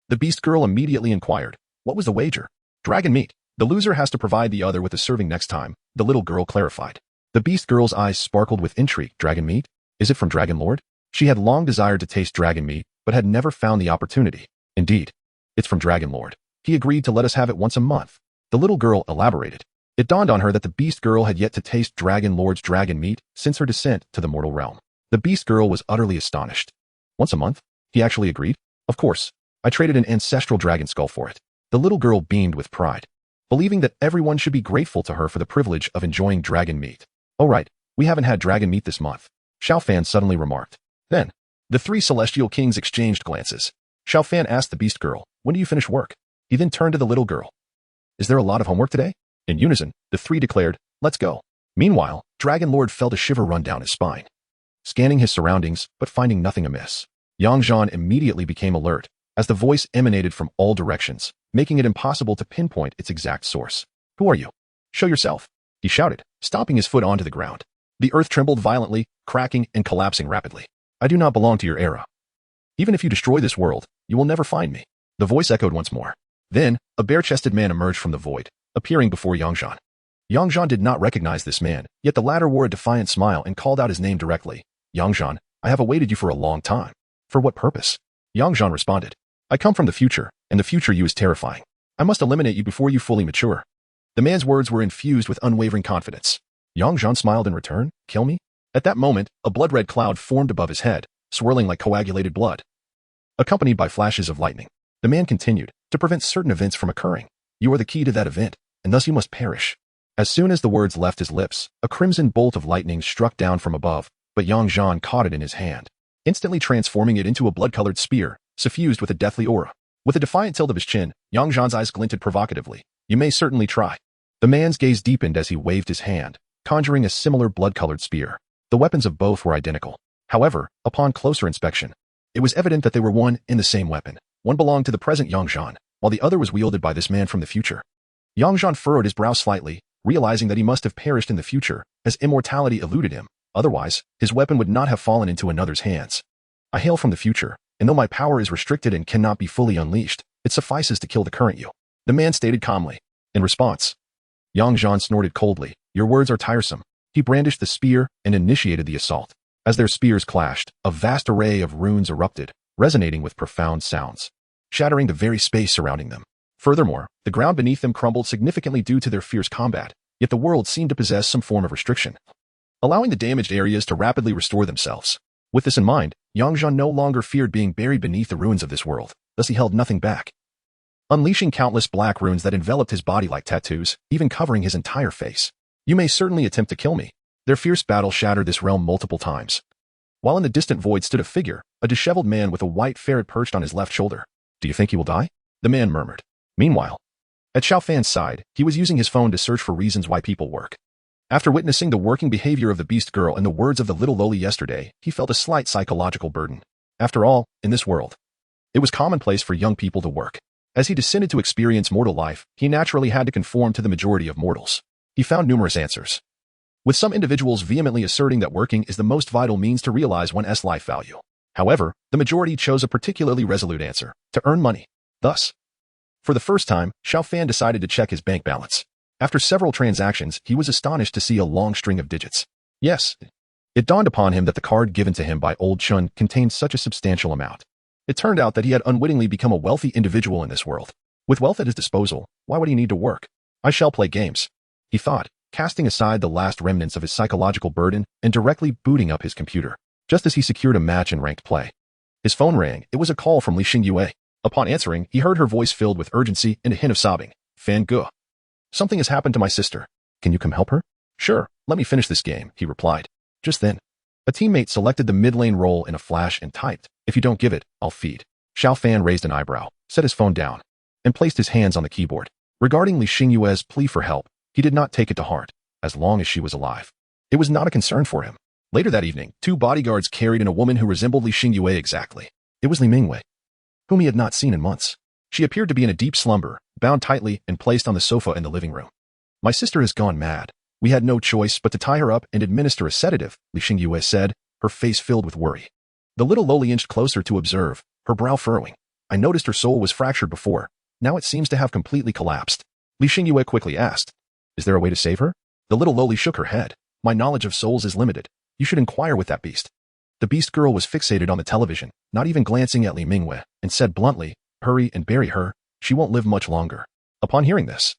The beast girl immediately inquired, "What was the wager?" "Dragon meat. The loser has to provide the other with a serving next time," the little girl clarified. The beast girl's eyes sparkled with intrigue. "Dragon meat? Is it from Dragon Lord?" She had long desired to taste dragon meat, but had never found the opportunity. "Indeed, it's from Dragon Lord. He agreed to let us have it once a month." The little girl elaborated. It dawned on her that the beast girl had yet to taste Dragon Lord's dragon meat since her descent to the mortal realm. The beast girl was utterly astonished. "Once a month? He actually agreed?" "Of course. I traded an ancestral dragon skull for it." The little girl beamed with pride, believing that everyone should be grateful to her for the privilege of enjoying dragon meat. "Oh right, we haven't had dragon meat this month," Xiao Fan suddenly remarked. Then, The three celestial kings exchanged glances. Xiao Fan asked the beast girl, "When do you finish work?" He then turned to the little girl. "Is there a lot of homework today?" In unison, the three declared, "Let's go." Meanwhile, Dragon Lord felt a shiver run down his spine. Scanning his surroundings, but finding nothing amiss, Yang Zhan immediately became alert, as the voice emanated from all directions, making it impossible to pinpoint its exact source. "Who are you? Show yourself," he shouted, stomping his foot onto the ground. The earth trembled violently, cracking and collapsing rapidly. "I do not belong to your era. Even if you destroy this world, you will never find me." The voice echoed once more. Then, a bare-chested man emerged from the void, appearing before Yang Zhan. Yang Zhan did not recognize this man, yet the latter wore a defiant smile and called out his name directly. "Yang Zhan, I have awaited you for a long time." "For what purpose?" Yang Zhan responded. "I come from the future, and the future you is terrifying. I must eliminate you before you fully mature." The man's words were infused with unwavering confidence. Yang Zhan smiled in return. "Kill me?" At that moment, a blood-red cloud formed above his head, swirling like coagulated blood, accompanied by flashes of lightning. The man continued, "To prevent certain events from occurring, you are the key to that event, and thus you must perish." As soon as the words left his lips, a crimson bolt of lightning struck down from above, but Yang Zhan caught it in his hand, instantly transforming it into a blood-colored spear, suffused with a deathly aura. With a defiant tilt of his chin, Yang Zhan's eyes glinted provocatively. "You may certainly try." The man's gaze deepened as he waved his hand, conjuring a similar blood-colored spear. The weapons of both were identical. However, upon closer inspection, it was evident that they were one and the same weapon. One belonged to the present Yang Zhan, while the other was wielded by this man from the future. Yang Zhan furrowed his brow slightly, realizing that he must have perished in the future, as immortality eluded him. Otherwise, his weapon would not have fallen into another's hands. "I hail from the future, and though my power is restricted and cannot be fully unleashed, it suffices to kill the current you," the man stated calmly. In response, Yang Zhan snorted coldly. "Your words are tiresome." He brandished the spear and initiated the assault. As their spears clashed, a vast array of runes erupted, resonating with profound sounds, shattering the very space surrounding them. Furthermore, the ground beneath them crumbled significantly due to their fierce combat, yet the world seemed to possess some form of restriction, allowing the damaged areas to rapidly restore themselves. With this in mind, Yang Zhan no longer feared being buried beneath the ruins of this world, thus he held nothing back, unleashing countless black runes that enveloped his body like tattoos, even covering his entire face. "You may certainly attempt to kill me." Their fierce battle shattered this realm multiple times. While in the distant void stood a figure, a disheveled man with a white ferret perched on his left shoulder. "Do you think he will die?" the man murmured. Meanwhile, at Xiao Fan's side, he was using his phone to search for reasons why people work. After witnessing the working behavior of the beast girl and the words of the little lowly yesterday, he felt a slight psychological burden. After all, in this world, it was commonplace for young people to work. As he descended to experience mortal life, he naturally had to conform to the majority of mortals. He found numerous answers, with some individuals vehemently asserting that working is the most vital means to realize one's life value. However, the majority chose a particularly resolute answer: to earn money. Thus, for the first time, Xiao Fan decided to check his bank balance. After several transactions, he was astonished to see a long string of digits. Yes, it dawned upon him that the card given to him by Old Chun contained such a substantial amount. It turned out that he had unwittingly become a wealthy individual in this world. With wealth at his disposal, why would he need to work? "I shall play games," he thought, casting aside the last remnants of his psychological burden and directly booting up his computer. Just as he secured a match in ranked play, his phone rang. It was a call from Li Xingyue. Upon answering, he heard her voice filled with urgency and a hint of sobbing. "Fan Ge, something has happened to my sister. Can you come help her?" "Sure, let me finish this game," he replied. Just then, a teammate selected the mid-lane role in a flash and typed, "If you don't give it, I'll feed." Xiao Fan raised an eyebrow, set his phone down, and placed his hands on the keyboard. Regarding Li Xingyue's plea for help, he did not take it to heart. As long as she was alive, it was not a concern for him. Later that evening, two bodyguards carried in a woman who resembled Li Xingyue exactly. It was Li Mingwei, whom he had not seen in months. She appeared to be in a deep slumber, bound tightly and placed on the sofa in the living room. "My sister has gone mad. We had no choice but to tie her up and administer a sedative," Li Xingyue said, her face filled with worry. The little lowly inched closer to observe, her brow furrowing. "I noticed her soul was fractured before. Now it seems to have completely collapsed." Li Xingyue quickly asked, "Is there a way to save her?" The little lowly shook her head. "My knowledge of souls is limited. You should inquire with that beast." The beast girl was fixated on the television, not even glancing at Li Mingwei, and said bluntly, "Hurry and bury her. She won't live much longer." Upon hearing this,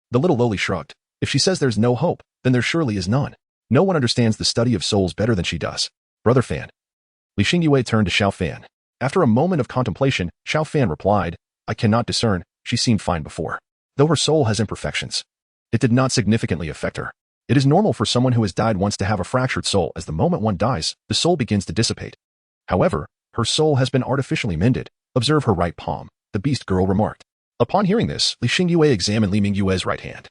the little lowly shrugged. If she says there's no hope, then there surely is none. No one understands the study of souls better than she does. "Brother Fan." Li Xingyue turned to Xiao Fan. After a moment of contemplation, Xiao Fan replied, "I cannot discern. She seemed fine before. Though her soul has imperfections, it did not significantly affect her. It is normal for someone who has died once to have a fractured soul, as the moment one dies, the soul begins to dissipate. However, her soul has been artificially mended. Observe her right palm, the beast girl remarked. Upon hearing this, Li Xingyue examined Li Mingyue's right hand,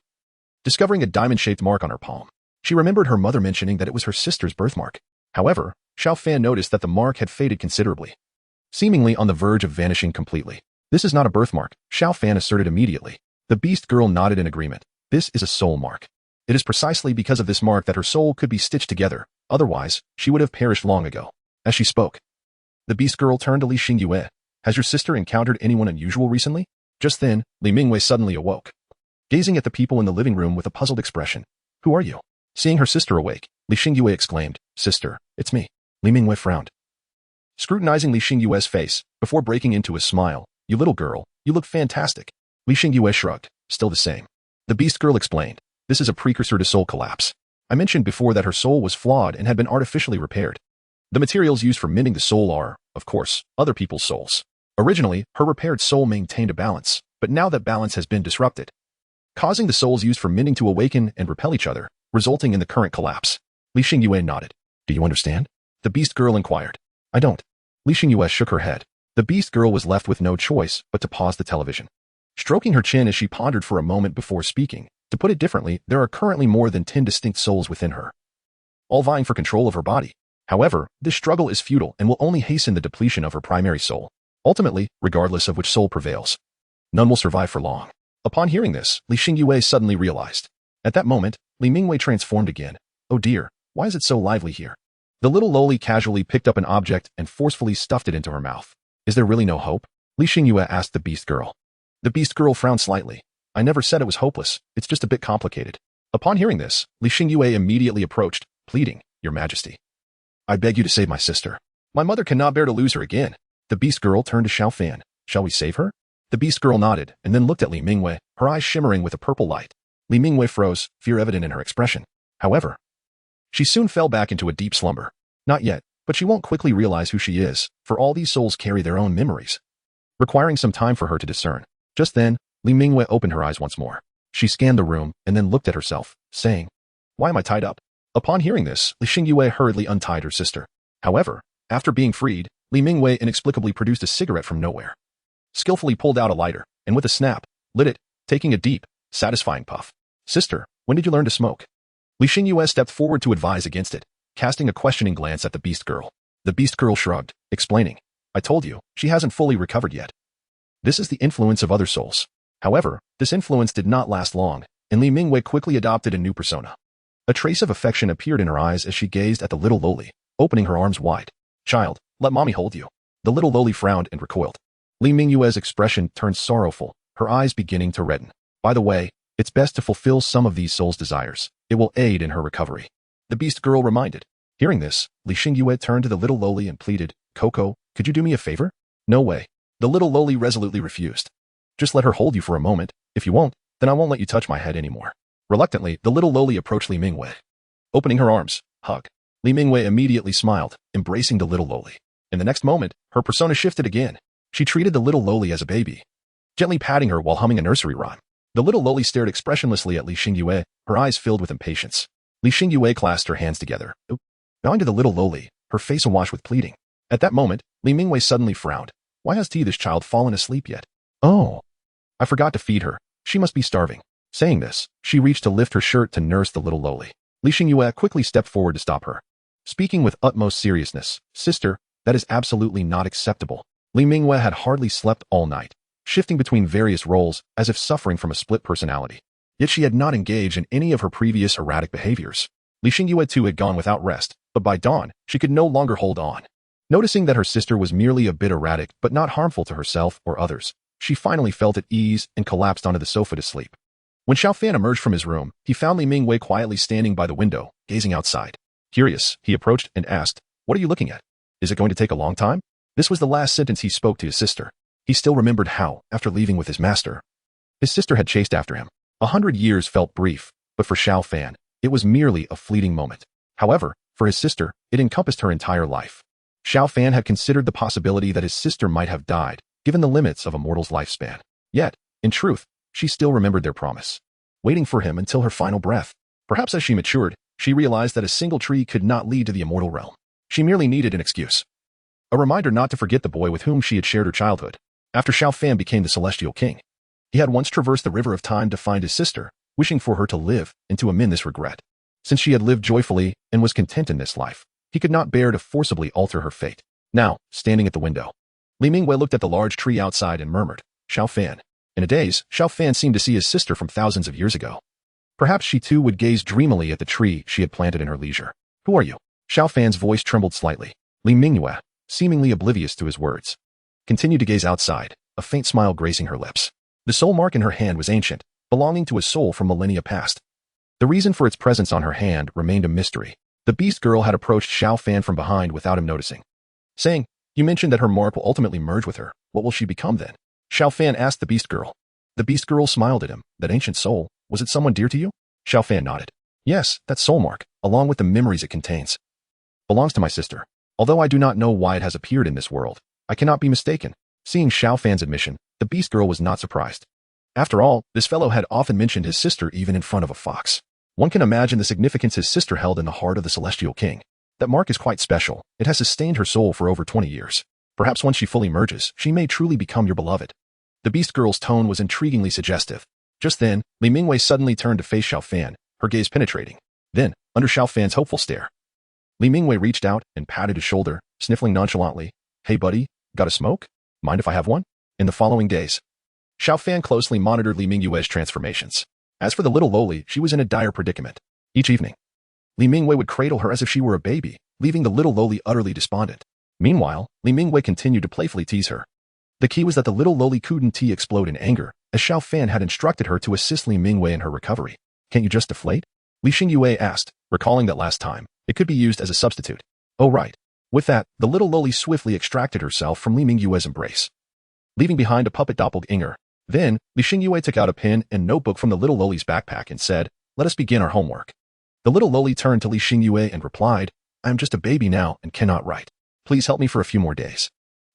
discovering a diamond-shaped mark on her palm. She remembered her mother mentioning that it was her sister's birthmark. However, Xiao Fan noticed that the mark had faded considerably, seemingly on the verge of vanishing completely. This is not a birthmark, Xiao Fan asserted immediately. The beast girl nodded in agreement. This is a soul mark. It is precisely because of this mark that her soul could be stitched together, otherwise, she would have perished long ago. As she spoke, the beast girl turned to Li Xingyue. Has your sister encountered anyone unusual recently? Just then, Li Mingwei suddenly awoke, gazing at the people in the living room with a puzzled expression. Who are you? Seeing her sister awake, Li Xingyue exclaimed, Sister, it's me. Li Mingwei frowned, scrutinizing Li Xingyue's face, before breaking into a smile. You little girl, you look fantastic. Li Xingyue shrugged, still the same. The beast girl explained, this is a precursor to soul collapse. I mentioned before that her soul was flawed and had been artificially repaired. The materials used for mending the soul are, of course, other people's souls. Originally, her repaired soul maintained a balance, but now that balance has been disrupted, causing the souls used for mending to awaken and repel each other, resulting in the current collapse. Li Xingyue nodded. Do you understand? The beast girl inquired. I don't. Li Xingyue shook her head. The beast girl was left with no choice but to pause the television, stroking her chin as she pondered for a moment before speaking. To put it differently, there are currently more than 10 distinct souls within her, all vying for control of her body. However, this struggle is futile and will only hasten the depletion of her primary soul. Ultimately, regardless of which soul prevails, none will survive for long. Upon hearing this, Li Xingyue suddenly realized. At that moment, Li Mingwei transformed again. Oh dear, why is it so lively here? The little loli casually picked up an object and forcefully stuffed it into her mouth. Is there really no hope? Li Xingyue asked the beast girl. The beast girl frowned slightly. I never said it was hopeless, it's just a bit complicated. Upon hearing this, Li Xingyue immediately approached, pleading, Your Majesty, I beg you to save my sister. My mother cannot bear to lose her again. The beast girl turned to Xiao Fan. Shall we save her? The beast girl nodded and then looked at Li Mingwei, her eyes shimmering with a purple light. Li Mingwei froze, fear evident in her expression. However, she soon fell back into a deep slumber. Not yet, but she won't quickly realize who she is, for all these souls carry their own memories, requiring some time for her to discern. Just then, Li Mingwei opened her eyes once more. She scanned the room and then looked at herself, saying, Why am I tied up? Upon hearing this, Li Xingyue hurriedly untied her sister. However, after being freed, Li Mingwei inexplicably produced a cigarette from nowhere, skillfully pulled out a lighter, and with a snap, lit it, taking a deep, satisfying puff. Sister, when did you learn to smoke? Li Xingyue stepped forward to advise against it, casting a questioning glance at the beast girl. The beast girl shrugged, explaining, I told you, she hasn't fully recovered yet. This is the influence of other souls. However, this influence did not last long, and Li Mingwei quickly adopted a new persona. A trace of affection appeared in her eyes as she gazed at the little loli, opening her arms wide. Child, let mommy hold you. The little loli frowned and recoiled. Li Mingyue's expression turned sorrowful, her eyes beginning to redden. By the way, it's best to fulfill some of these souls' desires. It will aid in her recovery. The beast girl reminded. Hearing this, Li Xingyue turned to the little loli and pleaded, Coco, could you do me a favor? No way. The little loli resolutely refused. Just let her hold you for a moment. If you won't, then I won't let you touch my head anymore. Reluctantly, the little loli approached Li Mingwei, opening her arms. Hug. Li Mingwei immediately smiled, embracing the little loli. In the next moment, her persona shifted again. She treated the little loli as a baby, gently patting her while humming a nursery rhyme. The little loli stared expressionlessly at Li Xingyue, her eyes filled with impatience. Li Xingyue clasped her hands together, bowing to the little loli, her face awash with pleading. At that moment, Li Mingwei suddenly frowned. Why has this child fallen asleep yet? Oh, I forgot to feed her. She must be starving. Saying this, she reached to lift her shirt to nurse the little loli. Li Xingyue quickly stepped forward to stop her, speaking with utmost seriousness. Sister, that is absolutely not acceptable. Li Mingwei had hardly slept all night, shifting between various roles as if suffering from a split personality. Yet she had not engaged in any of her previous erratic behaviors. Li Xingyue too had gone without rest, but by dawn, she could no longer hold on. Noticing that her sister was merely a bit erratic but not harmful to herself or others, she finally felt at ease and collapsed onto the sofa to sleep. When Xiao Fan emerged from his room, he found Li Mingwei quietly standing by the window, gazing outside. Curious, he approached and asked, What are you looking at? Is it going to take a long time? This was the last sentence he spoke to his sister. He still remembered how, after leaving with his master, his sister had chased after him. 100 years felt brief, but for Xiao Fan, it was merely a fleeting moment. However, for his sister, it encompassed her entire life. Xiao Fan had considered the possibility that his sister might have died, given the limits of a mortal's lifespan. Yet, in truth, she still remembered their promise, waiting for him until her final breath. Perhaps as she matured, she realized that a single tree could not lead to the immortal realm. She merely needed an excuse. a reminder not to forget the boy with whom she had shared her childhood. After Xiao Fan became the Celestial King, he had once traversed the river of time to find his sister, wishing for her to live and to amend this regret. Since she had lived joyfully and was content in this life, he could not bear to forcibly alter her fate. Now, standing at the window, Li Mingwei looked at the large tree outside and murmured, Xiao Fan. In a daze, Xiao Fan seemed to see his sister from thousands of years ago. Perhaps she too would gaze dreamily at the tree she had planted in her leisure. Who are you? Xiao Fan's voice trembled slightly. Li Mingwei, seemingly oblivious to his words, continued to gaze outside, a faint smile gracing her lips. The soul mark in her hand was ancient, belonging to a soul from millennia past. The reason for its presence on her hand remained a mystery. The beast girl had approached Xiao Fan from behind without him noticing, saying, You mentioned that her mark will ultimately merge with her. What will she become then? Xiao Fan asked the beast girl. The beast girl smiled at him. That ancient soul, was it someone dear to you? Xiao Fan nodded. Yes, that soul mark, along with the memories it contains, belongs to my sister. Although I do not know why it has appeared in this world, I cannot be mistaken. Seeing Xiao Fan's admission, the beast girl was not surprised. After all, this fellow had often mentioned his sister even in front of a fox. One can imagine the significance his sister held in the heart of the Celestial King. That mark is quite special. It has sustained her soul for over 20 years. Perhaps once she fully merges, she may truly become your beloved. The beast girl's tone was intriguingly suggestive. Just then, Li Mingwei suddenly turned to face Xiao Fan, her gaze penetrating. Then, under Xiao Fan's hopeful stare, Li Mingwei reached out and patted his shoulder, sniffling nonchalantly. Hey buddy, got a smoke? Mind if I have one? In the following days, Xiao Fan closely monitored Li Mingwei's transformations. As for the little lowly, she was in a dire predicament. Each evening, Li Mingwei would cradle her as if she were a baby, leaving the little lowly utterly despondent. Meanwhile, Li Mingwei continued to playfully tease her. The key was that the little lowly couldn't explode in anger, as Xiao Fan had instructed her to assist Li Mingwei in her recovery. Can't you just deflate? Li Xingyue asked, recalling that last time, it could be used as a substitute. Oh right. With that, the little lowly swiftly extracted herself from Li Mingyue's embrace, leaving behind a puppet doppelganger. Then, Li Xingyue took out a pen and notebook from the little lowly's backpack and said, Let us begin our homework. The little lowly turned to Li Xingyue and replied, I am just a baby now and cannot write. Please help me for a few more days.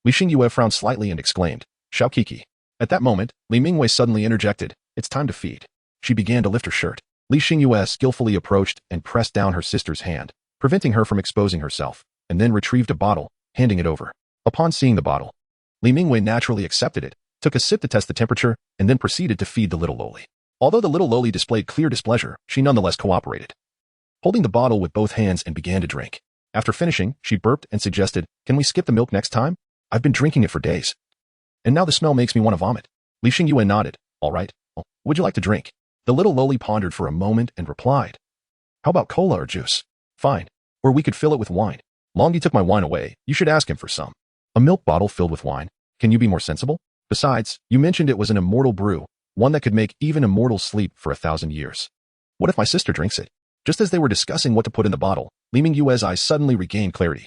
Li Xingyue frowned slightly and exclaimed, Xiao Kiki. At that moment, Li Mingwei suddenly interjected, It's time to feed. She began to lift her shirt. Li Xingyue skillfully approached and pressed down her sister's hand, preventing her from exposing herself, and then retrieved a bottle, handing it over. Upon seeing the bottle, Li Mingwei naturally accepted it, took a sip to test the temperature, and then proceeded to feed the little lowly. Although the little lowly displayed clear displeasure, she nonetheless cooperated, holding the bottle with both hands and began to drink. After finishing, she burped and suggested, Can we skip the milk next time? I've been drinking it for days, and now the smell makes me want to vomit. Li Xingyue nodded. All right. Well, would you like to drink? The little lowly pondered for a moment and replied, How about cola or juice? Fine. Or we could fill it with wine. Longi took my wine away. You should ask him for some. A milk bottle filled with wine. Can you be more sensible? Besides, you mentioned it was an immortal brew, one that could make even immortals sleep for 1,000 years. What if my sister drinks it? Just as they were discussing what to put in the bottle, Li Mingyue's eyes suddenly regained clarity.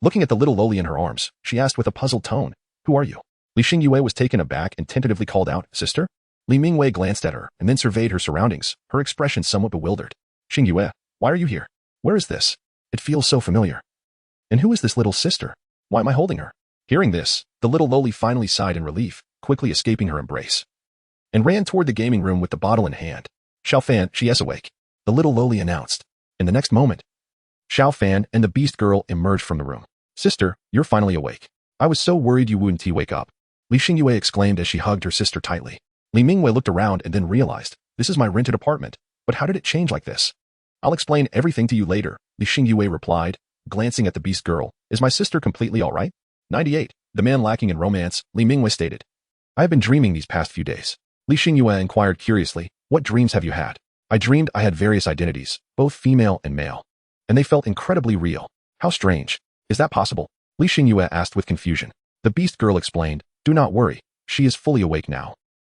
Looking at the little lowly in her arms, she asked with a puzzled tone, Who are you? Li Xingyue was taken aback and tentatively called out, Sister? Li Mingwei glanced at her and then surveyed her surroundings, her expression somewhat bewildered. Xingyue, why are you here? Where is this? It feels so familiar. And who is this little sister? Why am I holding her? Hearing this, the little lowly finally sighed in relief, quickly escaping her embrace, and ran toward the gaming room with the bottle in hand. Xiao Fan, she is awake, the little lowly announced. In the next moment, Xiao Fan and the beast girl emerged from the room. Sister, you're finally awake. I was so worried you wouldn't wake up. Li Xingyue exclaimed as she hugged her sister tightly. Li Mingwei looked around and then realized, This is my rented apartment, but how did it change like this? I'll explain everything to you later, Li Xingyue replied, glancing at the beast girl. Is my sister completely all right? 98. The man lacking in romance, Li Mingwei stated. I have been dreaming these past few days. Li Xingyue inquired curiously, What dreams have you had? I dreamed I had various identities, both female and male, and they felt incredibly real. How strange. Is that possible? Li Xingyue asked with confusion. The beast girl explained, Do not worry. She is fully awake now.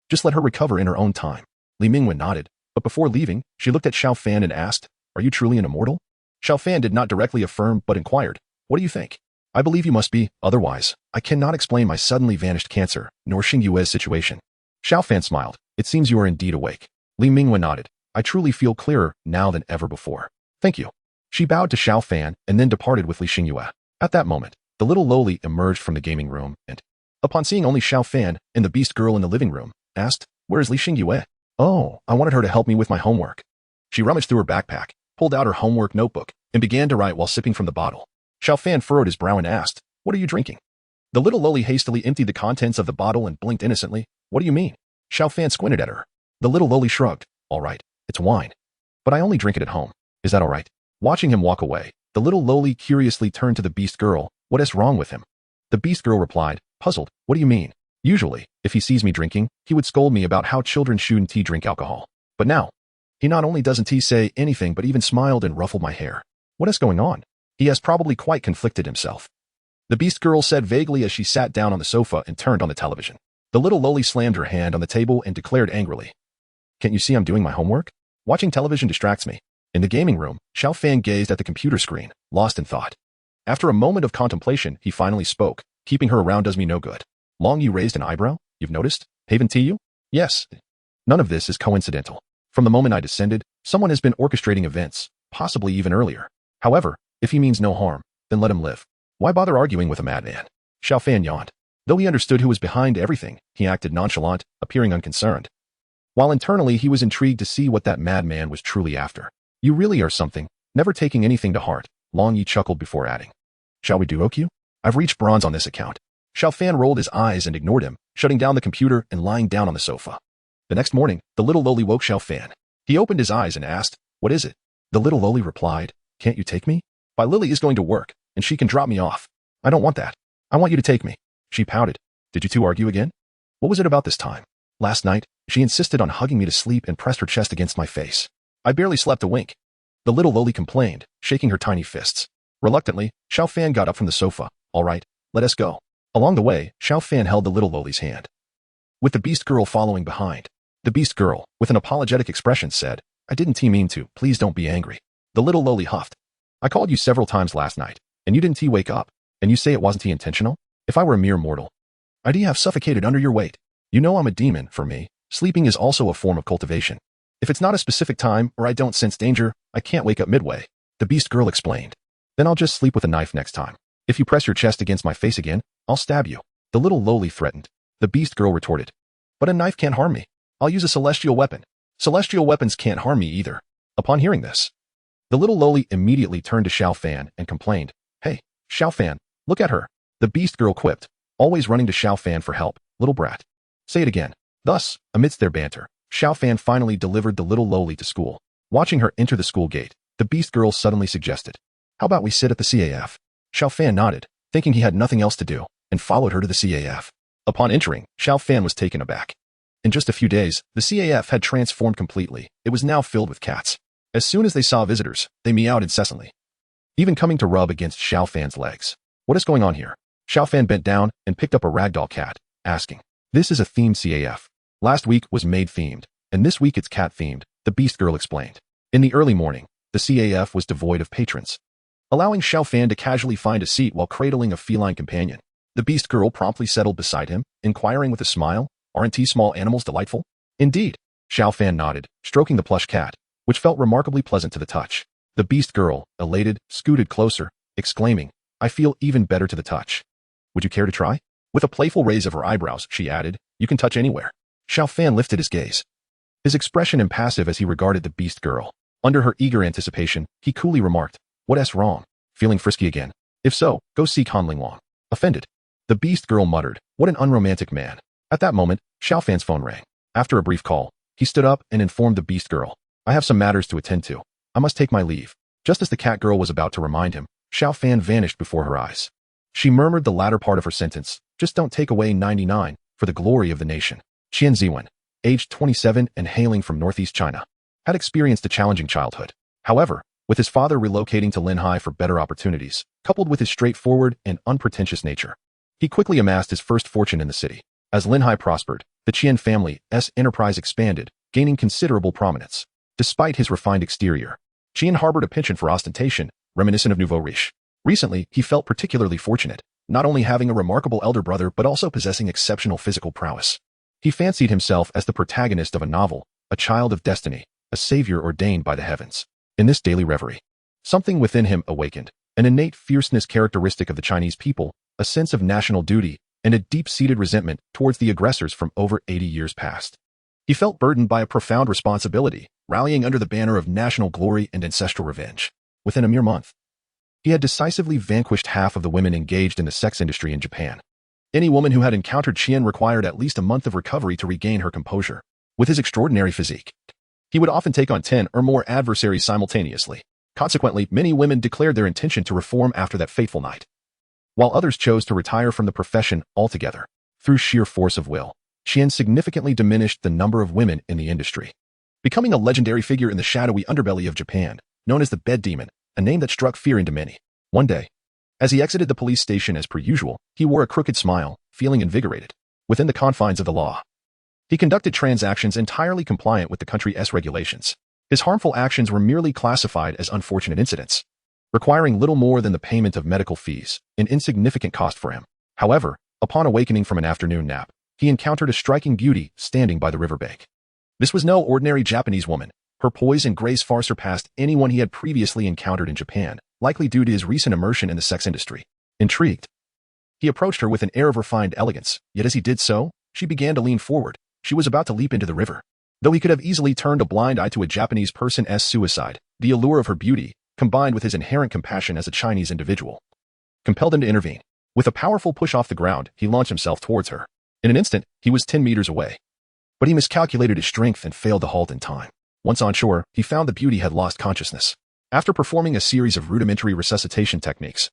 Just let her recover in her own time. Li Mingwei nodded, but before leaving, she looked at Xiao Fan and asked, Are you truly an immortal? Xiao Fan did not directly affirm but inquired, What do you think? I believe you must be, otherwise, I cannot explain my suddenly vanished cancer, nor Xingyue's situation. Xiao Fan smiled. It seems you are indeed awake. Li Mingwei nodded. I truly feel clearer now than ever before. Thank you. She bowed to Xiao Fan and then departed with Li Xingyue. At that moment, the little lowly emerged from the gaming room and, upon seeing only Xiao Fan and the beast girl in the living room, asked, Where is Li Xingyue? Oh, I wanted her to help me with my homework. She rummaged through her backpack, pulled out her homework notebook, and began to write while sipping from the bottle. Xiao Fan furrowed his brow and asked, What are you drinking? The little loli hastily emptied the contents of the bottle and blinked innocently. What do you mean? Xiao Fan squinted at her. The little loli shrugged. All right, it's wine. But I only drink it at home. Is that all right? Watching him walk away, the little loli curiously turned to the beast girl. What is wrong with him? The beast girl replied, puzzled. What do you mean? Usually, if he sees me drinking, he would scold me about how children shouldn't drink alcohol. But now, he not only doesn't say anything but even smiled and ruffled my hair. What is going on? He has probably quite conflicted himself. The beast girl said vaguely as she sat down on the sofa and turned on the television. The little loli slammed her hand on the table and declared angrily, can't you see I'm doing my homework? Watching television distracts me. In the gaming room, Xiao Fan gazed at the computer screen, lost in thought. After a moment of contemplation, he finally spoke. Keeping her around does me no good. Long, you raised an eyebrow? You've noticed? Haven't you? Yes. None of this is coincidental. From the moment I descended, someone has been orchestrating events, possibly even earlier. However, if he means no harm, then let him live. Why bother arguing with a madman? Xiao Fan yawned. Though he understood who was behind everything, he acted nonchalant, appearing unconcerned. While internally he was intrigued to see what that madman was truly after. You really are something, never taking anything to heart. Long Yi chuckled before adding, shall we duo queue? I've reached bronze on this account. Xiao Fan rolled his eyes and ignored him, shutting down the computer and lying down on the sofa. The next morning, the little loli woke Xiao Fan. He opened his eyes and asked, what is it? The little loli replied, can't you take me? My Lily is going to work, and she can drop me off. I don't want that. I want you to take me. She pouted. Did you two argue again? What was it about this time? Last night, she insisted on hugging me to sleep and pressed her chest against my face. I barely slept a wink. The little loli complained, shaking her tiny fists. Reluctantly, Xiao Fan got up from the sofa. All right, let us go. Along the way, Xiao Fan held the little loli's hand, with the beast girl following behind. The beast girl, with an apologetic expression, said, I didn't mean to. Please don't be angry. The little loli huffed. I called you several times last night, and you didn't wake up, and you say it wasn't intentional? If I were a mere mortal, I'd have suffocated under your weight. You know I'm a demon. For me, sleeping is also a form of cultivation. If it's not a specific time or I don't sense danger, I can't wake up midway. The beast girl explained. Then I'll just sleep with a knife next time. If you press your chest against my face again, I'll stab you. The little loli threatened. The beast girl retorted. But a knife can't harm me. I'll use a celestial weapon. Celestial weapons can't harm me either. Upon hearing this, the little loli immediately turned to Xiao Fan and complained. Hey, Xiao Fan, look at her. The beast girl quipped, always running to Xiao Fan for help. Little brat. Say it again. Thus, amidst their banter, Xiao Fan finally delivered the little loli to school. Watching her enter the school gate, the beast girl suddenly suggested, how about we sit at the CAF? Xiao Fan nodded, thinking he had nothing else to do, and followed her to the CAF. Upon entering, Xiao Fan was taken aback. In just a few days, the CAF had transformed completely. It was now filled with cats. As soon as they saw visitors, they meowed incessantly, even coming to rub against Xiao Fan's legs. What is going on here? Xiao Fan bent down and picked up a ragdoll cat, asking, this is a themed CAF. Last week was maid themed, and this week it's cat themed, the beast girl explained. In the early morning, the CAF was devoid of patrons, allowing Xiao Fan to casually find a seat while cradling a feline companion. The beast girl promptly settled beside him, inquiring with a smile, aren't small animals delightful? Indeed. Xiao Fan nodded, stroking the plush cat, which felt remarkably pleasant to the touch. The beast girl, elated, scooted closer, exclaiming, I feel even better to the touch. Would you care to try? With a playful raise of her eyebrows, she added, you can touch anywhere. Xiao Fan lifted his gaze, his expression impassive as he regarded the beast girl. Under her eager anticipation, he coolly remarked, what's wrong? Feeling frisky again? If so, go seek Han Ling Wang. Offended, the beast girl muttered, what an unromantic man. At that moment, Xiao Fan's phone rang. After a brief call, he stood up and informed the beast girl, I have some matters to attend to. I must take my leave. Just as the cat girl was about to remind him, Xiao Fan vanished before her eyes. She murmured the latter part of her sentence, just don't take away 99, for the glory of the nation. Qian Ziwen, aged 27 and hailing from northeast China, had experienced a challenging childhood. However, with his father relocating to Linhai for better opportunities, coupled with his straightforward and unpretentious nature, he quickly amassed his first fortune in the city. As Linhai prospered, the Qian family's enterprise expanded, gaining considerable prominence. Despite his refined exterior, Qian harbored a penchant for ostentation, reminiscent of nouveau riche. Recently, he felt particularly fortunate, not only having a remarkable elder brother but also possessing exceptional physical prowess. He fancied himself as the protagonist of a novel, a child of destiny, a savior ordained by the heavens. In this daily reverie, something within him awakened, an innate fierceness characteristic of the Chinese people, a sense of national duty, and a deep-seated resentment towards the aggressors from over 80 years past. He felt burdened by a profound responsibility, rallying under the banner of national glory and ancestral revenge. Within a mere month, He had decisively vanquished half of the women engaged in the sex industry in Japan. Any woman who had encountered Qian required at least a month of recovery to regain her composure. With his extraordinary physique, he would often take on 10 or more adversaries simultaneously. Consequently, many women declared their intention to reform after that fateful night, while others chose to retire from the profession altogether. Through sheer force of will, Qian significantly diminished the number of women in the industry, becoming a legendary figure in the shadowy underbelly of Japan, known as the Bed Demon, a name that struck fear into many. One day, as he exited the police station as per usual, he wore a crooked smile, feeling invigorated. Within the confines of the law, he conducted transactions entirely compliant with the country's regulations. His harmful actions were merely classified as unfortunate incidents, requiring little more than the payment of medical fees, an insignificant cost for him. However, upon awakening from an afternoon nap, he encountered a striking beauty standing by the riverbank. This was no ordinary Japanese woman. Her poise and grace far surpassed anyone he had previously encountered in Japan, likely due to his recent immersion in the sex industry. Intrigued, he approached her with an air of refined elegance, yet as he did so, she began to lean forward. She was about to leap into the river. Though he could have easily turned a blind eye to a Japanese person's suicide, the allure of her beauty, combined with his inherent compassion as a Chinese individual, compelled him to intervene. With a powerful push off the ground, he launched himself towards her. In an instant, he was 10 meters away. But he miscalculated his strength and failed to halt in time. Once on shore, he found the beauty had lost consciousness. After performing a series of rudimentary resuscitation techniques,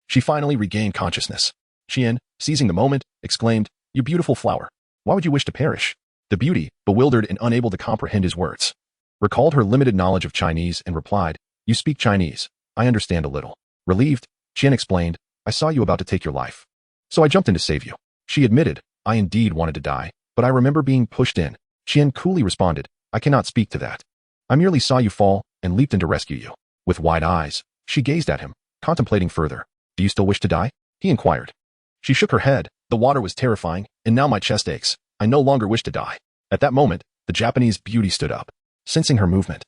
she finally regained consciousness. Qian, seizing the moment, exclaimed, "You beautiful flower. Why would you wish to perish?" The beauty, bewildered and unable to comprehend his words, recalled her limited knowledge of Chinese and replied, "You speak Chinese. I understand a little." Relieved, Qian explained, "I saw you about to take your life, so I jumped in to save you." She admitted, "I indeed wanted to die, but I remember being pushed in." Qian coolly responded, "I cannot speak to that. I merely saw you fall and leaped in to rescue you." With wide eyes, she gazed at him, contemplating further. "Do you still wish to die?" he inquired. She shook her head. "The water was terrifying, and now my chest aches. I no longer wish to die." At that moment, the Japanese beauty stood up. Sensing her movement,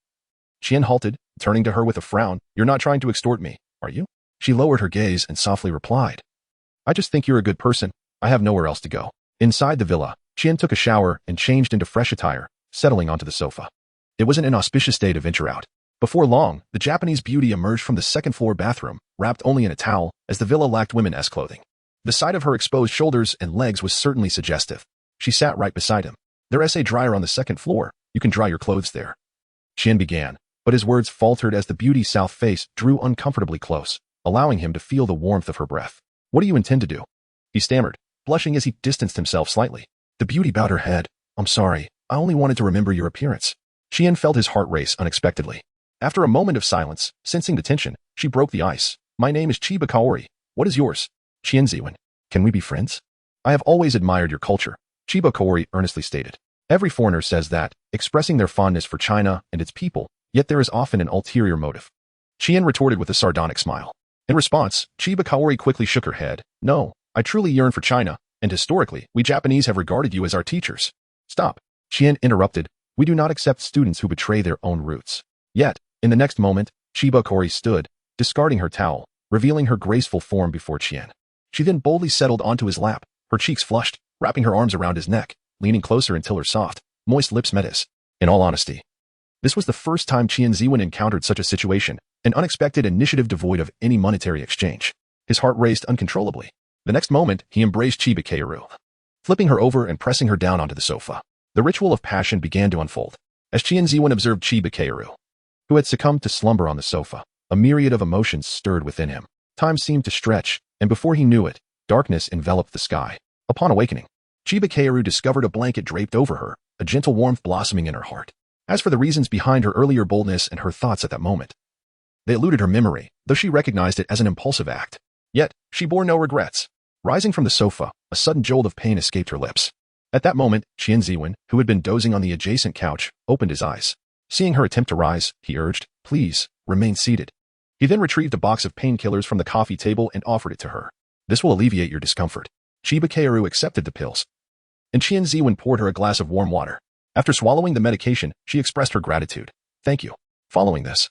Qian halted, turning to her with a frown. "You're not trying to extort me, are you?" She lowered her gaze and softly replied, "I just think you're a good person. I have nowhere else to go." Inside the villa, Qian took a shower and changed into fresh attire, settling onto the sofa. It wasn't an auspicious day to venture out. Before long, the Japanese beauty emerged from the second-floor bathroom, wrapped only in a towel, as the villa lacked women's clothing. The sight of her exposed shoulders and legs was certainly suggestive. She sat right beside him. "There's a dryer on the second floor. You can dry your clothes there." Qian began, but his words faltered as the beauty's south face drew uncomfortably close, allowing him to feel the warmth of her breath. "What do you intend to do?" he stammered, blushing as he distanced himself slightly. The beauty bowed her head. "I'm sorry. I only wanted to remember your appearance." Qian felt his heart race unexpectedly. After a moment of silence, sensing the tension, she broke the ice. "My name is Chiba Kaori. What is yours?" "Qian Ziwen. Can we be friends?" "I have always admired your culture," Chiba Kaori earnestly stated. "Every foreigner says that, expressing their fondness for China and its people, yet there is often an ulterior motive." Qian retorted with a sardonic smile. In response, Chiba Kaori quickly shook her head. "No, I truly yearn for China, and historically, we Japanese have regarded you as our teachers." "Stop," Qian interrupted. "We do not accept students who betray their own roots." Yet, in the next moment, Chiba Kaori stood, discarding her towel, revealing her graceful form before Qian. She then boldly settled onto his lap, her cheeks flushed, wrapping her arms around his neck, leaning closer until her soft, moist lips met his. In all honesty, this was the first time Qian Ziwen encountered such a situation, an unexpected initiative devoid of any monetary exchange. His heart raced uncontrollably. The next moment, he embraced Chiba Kaoru, flipping her over and pressing her down onto the sofa. The ritual of passion began to unfold. As Qian Ziwen observed Chiba Kaoru, who had succumbed to slumber on the sofa, a myriad of emotions stirred within him. Time seemed to stretch, and before he knew it, darkness enveloped the sky. Upon awakening, Chiba Kaoru discovered a blanket draped over her, a gentle warmth blossoming in her heart. As for the reasons behind her earlier boldness and her thoughts at that moment, they eluded her memory, though she recognized it as an impulsive act. Yet, she bore no regrets. Rising from the sofa, a sudden jolt of pain escaped her lips. At that moment, Qian Ziwen, who had been dozing on the adjacent couch, opened his eyes. Seeing her attempt to rise, he urged, "Please, remain seated." He then retrieved a box of painkillers from the coffee table and offered it to her. "This will alleviate your discomfort." Chiba Kaoru accepted the pills, and Qian Ziwen poured her a glass of warm water. After swallowing the medication, she expressed her gratitude. "Thank you." Following this,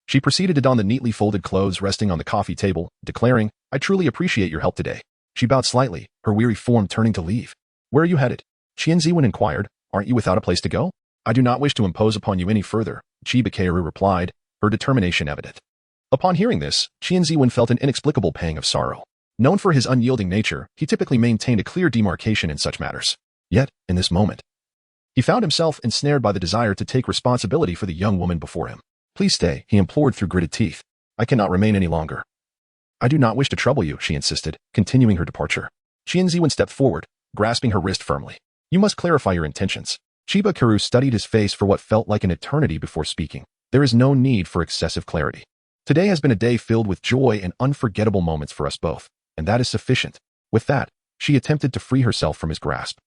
she proceeded to don the neatly folded clothes resting on the coffee table, declaring, "I truly appreciate your help today." She bowed slightly, her weary form turning to leave. "Where are you headed?" Qian Ziwen inquired. "Aren't you without a place to go?" "I do not wish to impose upon you any further," Chiba Kaoru replied, her determination evident. Upon hearing this, Qian Ziwen felt an inexplicable pang of sorrow. Known for his unyielding nature, he typically maintained a clear demarcation in such matters. Yet, in this moment, he found himself ensnared by the desire to take responsibility for the young woman before him. Please stay, he implored through gritted teeth. I cannot remain any longer. I do not wish to trouble you, she insisted, continuing her departure. Qian Ziwen stepped forward, grasping her wrist firmly. You must clarify your intentions. Chiba Karu studied his face for what felt like an eternity before speaking. There is no need for excessive clarity. Today has been a day filled with joy and unforgettable moments for us both, and that is sufficient. With that, she attempted to free herself from his grasp,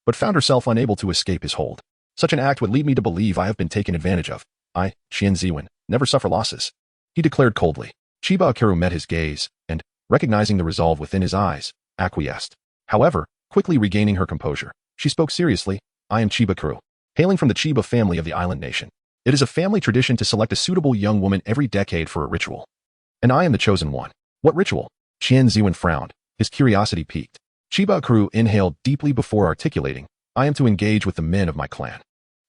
but found herself unable to escape his hold. Such an act would lead me to believe I have been taken advantage of. I, Qian Ziwen, never suffer losses, he declared coldly. Chiba Karu met his gaze, and, recognizing the resolve within his eyes, acquiesced. However, quickly regaining her composure, she spoke seriously. I am Chiba Karu, hailing from the Chiba family of the island nation. It is a family tradition to select a suitable young woman every decade for a ritual. And I am the chosen one. What ritual? Qian Ziwen frowned, his curiosity piqued. Chiba Karu inhaled deeply before articulating, I am to engage with the men of my clan.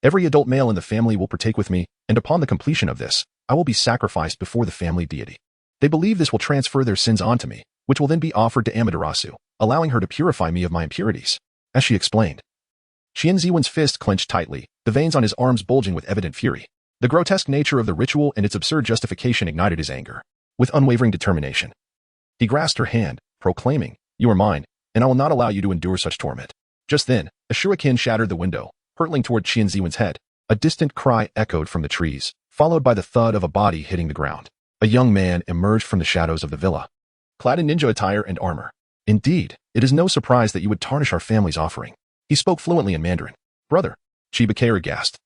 Every adult male in the family will partake with me, and upon the completion of this, I will be sacrificed before the family deity. They believe this will transfer their sins onto me, which will then be offered to Amaterasu, allowing her to purify me of my impurities. As she explained. Qian Ziwen's fist clenched tightly, the veins on his arms bulging with evident fury. The grotesque nature of the ritual and its absurd justification ignited his anger. With unwavering determination, he grasped her hand, proclaiming, You are mine, and I will not allow you to endure such torment. Just then, a shuriken shattered the window, hurtling toward Qian Ziwen's head. A distant cry echoed from the trees, followed by the thud of a body hitting the ground. A young man emerged from the shadows of the villa, clad in ninja attire and armor. Indeed, it is no surprise that you would tarnish our family's offering. He spoke fluently in Mandarin. Brother, Chiba Karu gasped,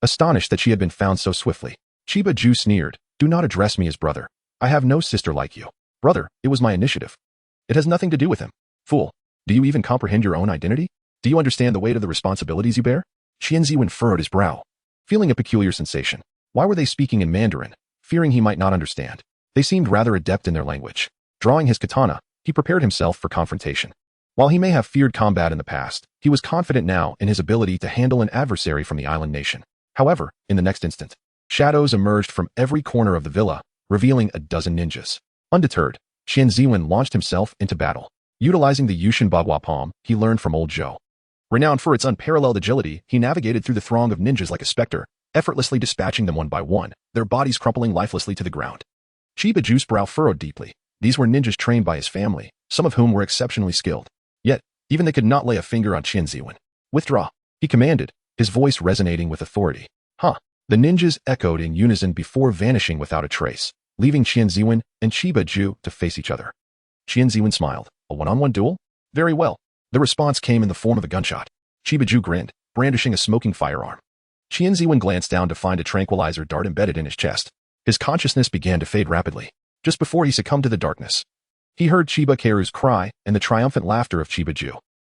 astonished that she had been found so swiftly. Chiba Ju sneered, Do not address me as brother. I have no sister like you. Brother, it was my initiative. It has nothing to do with him. Fool, do you even comprehend your own identity? Do you understand the weight of the responsibilities you bear? Qian Ziwen furrowed his brow, feeling a peculiar sensation. Why were they speaking in Mandarin, fearing he might not understand? They seemed rather adept in their language. Drawing his katana, he prepared himself for confrontation. While he may have feared combat in the past, he was confident now in his ability to handle an adversary from the island nation. However, in the next instant, shadows emerged from every corner of the villa, revealing a dozen ninjas. Undeterred, Qian Ziwen launched himself into battle. Utilizing the Yushin Bagua palm he learned from old Zhou. Renowned for its unparalleled agility, he navigated through the throng of ninjas like a specter, effortlessly dispatching them one by one, their bodies crumpling lifelessly to the ground. Chiba Ju's brow furrowed deeply. These were ninjas trained by his family, some of whom were exceptionally skilled. Yet, even they could not lay a finger on Qian Ziwen. Withdraw, he commanded, his voice resonating with authority. Huh. The ninjas echoed in unison before vanishing without a trace, leaving Qian Ziwen and Chiba Ju to face each other. Qian Ziwen smiled. A one-on-one duel? Very well. The response came in the form of a gunshot. Chiba Ju grinned, brandishing a smoking firearm. Qian Ziwen glanced down to find a tranquilizer dart embedded in his chest. His consciousness began to fade rapidly. Just before he succumbed to the darkness, he heard Chiba Karu's cry and the triumphant laughter of Chiba Ju.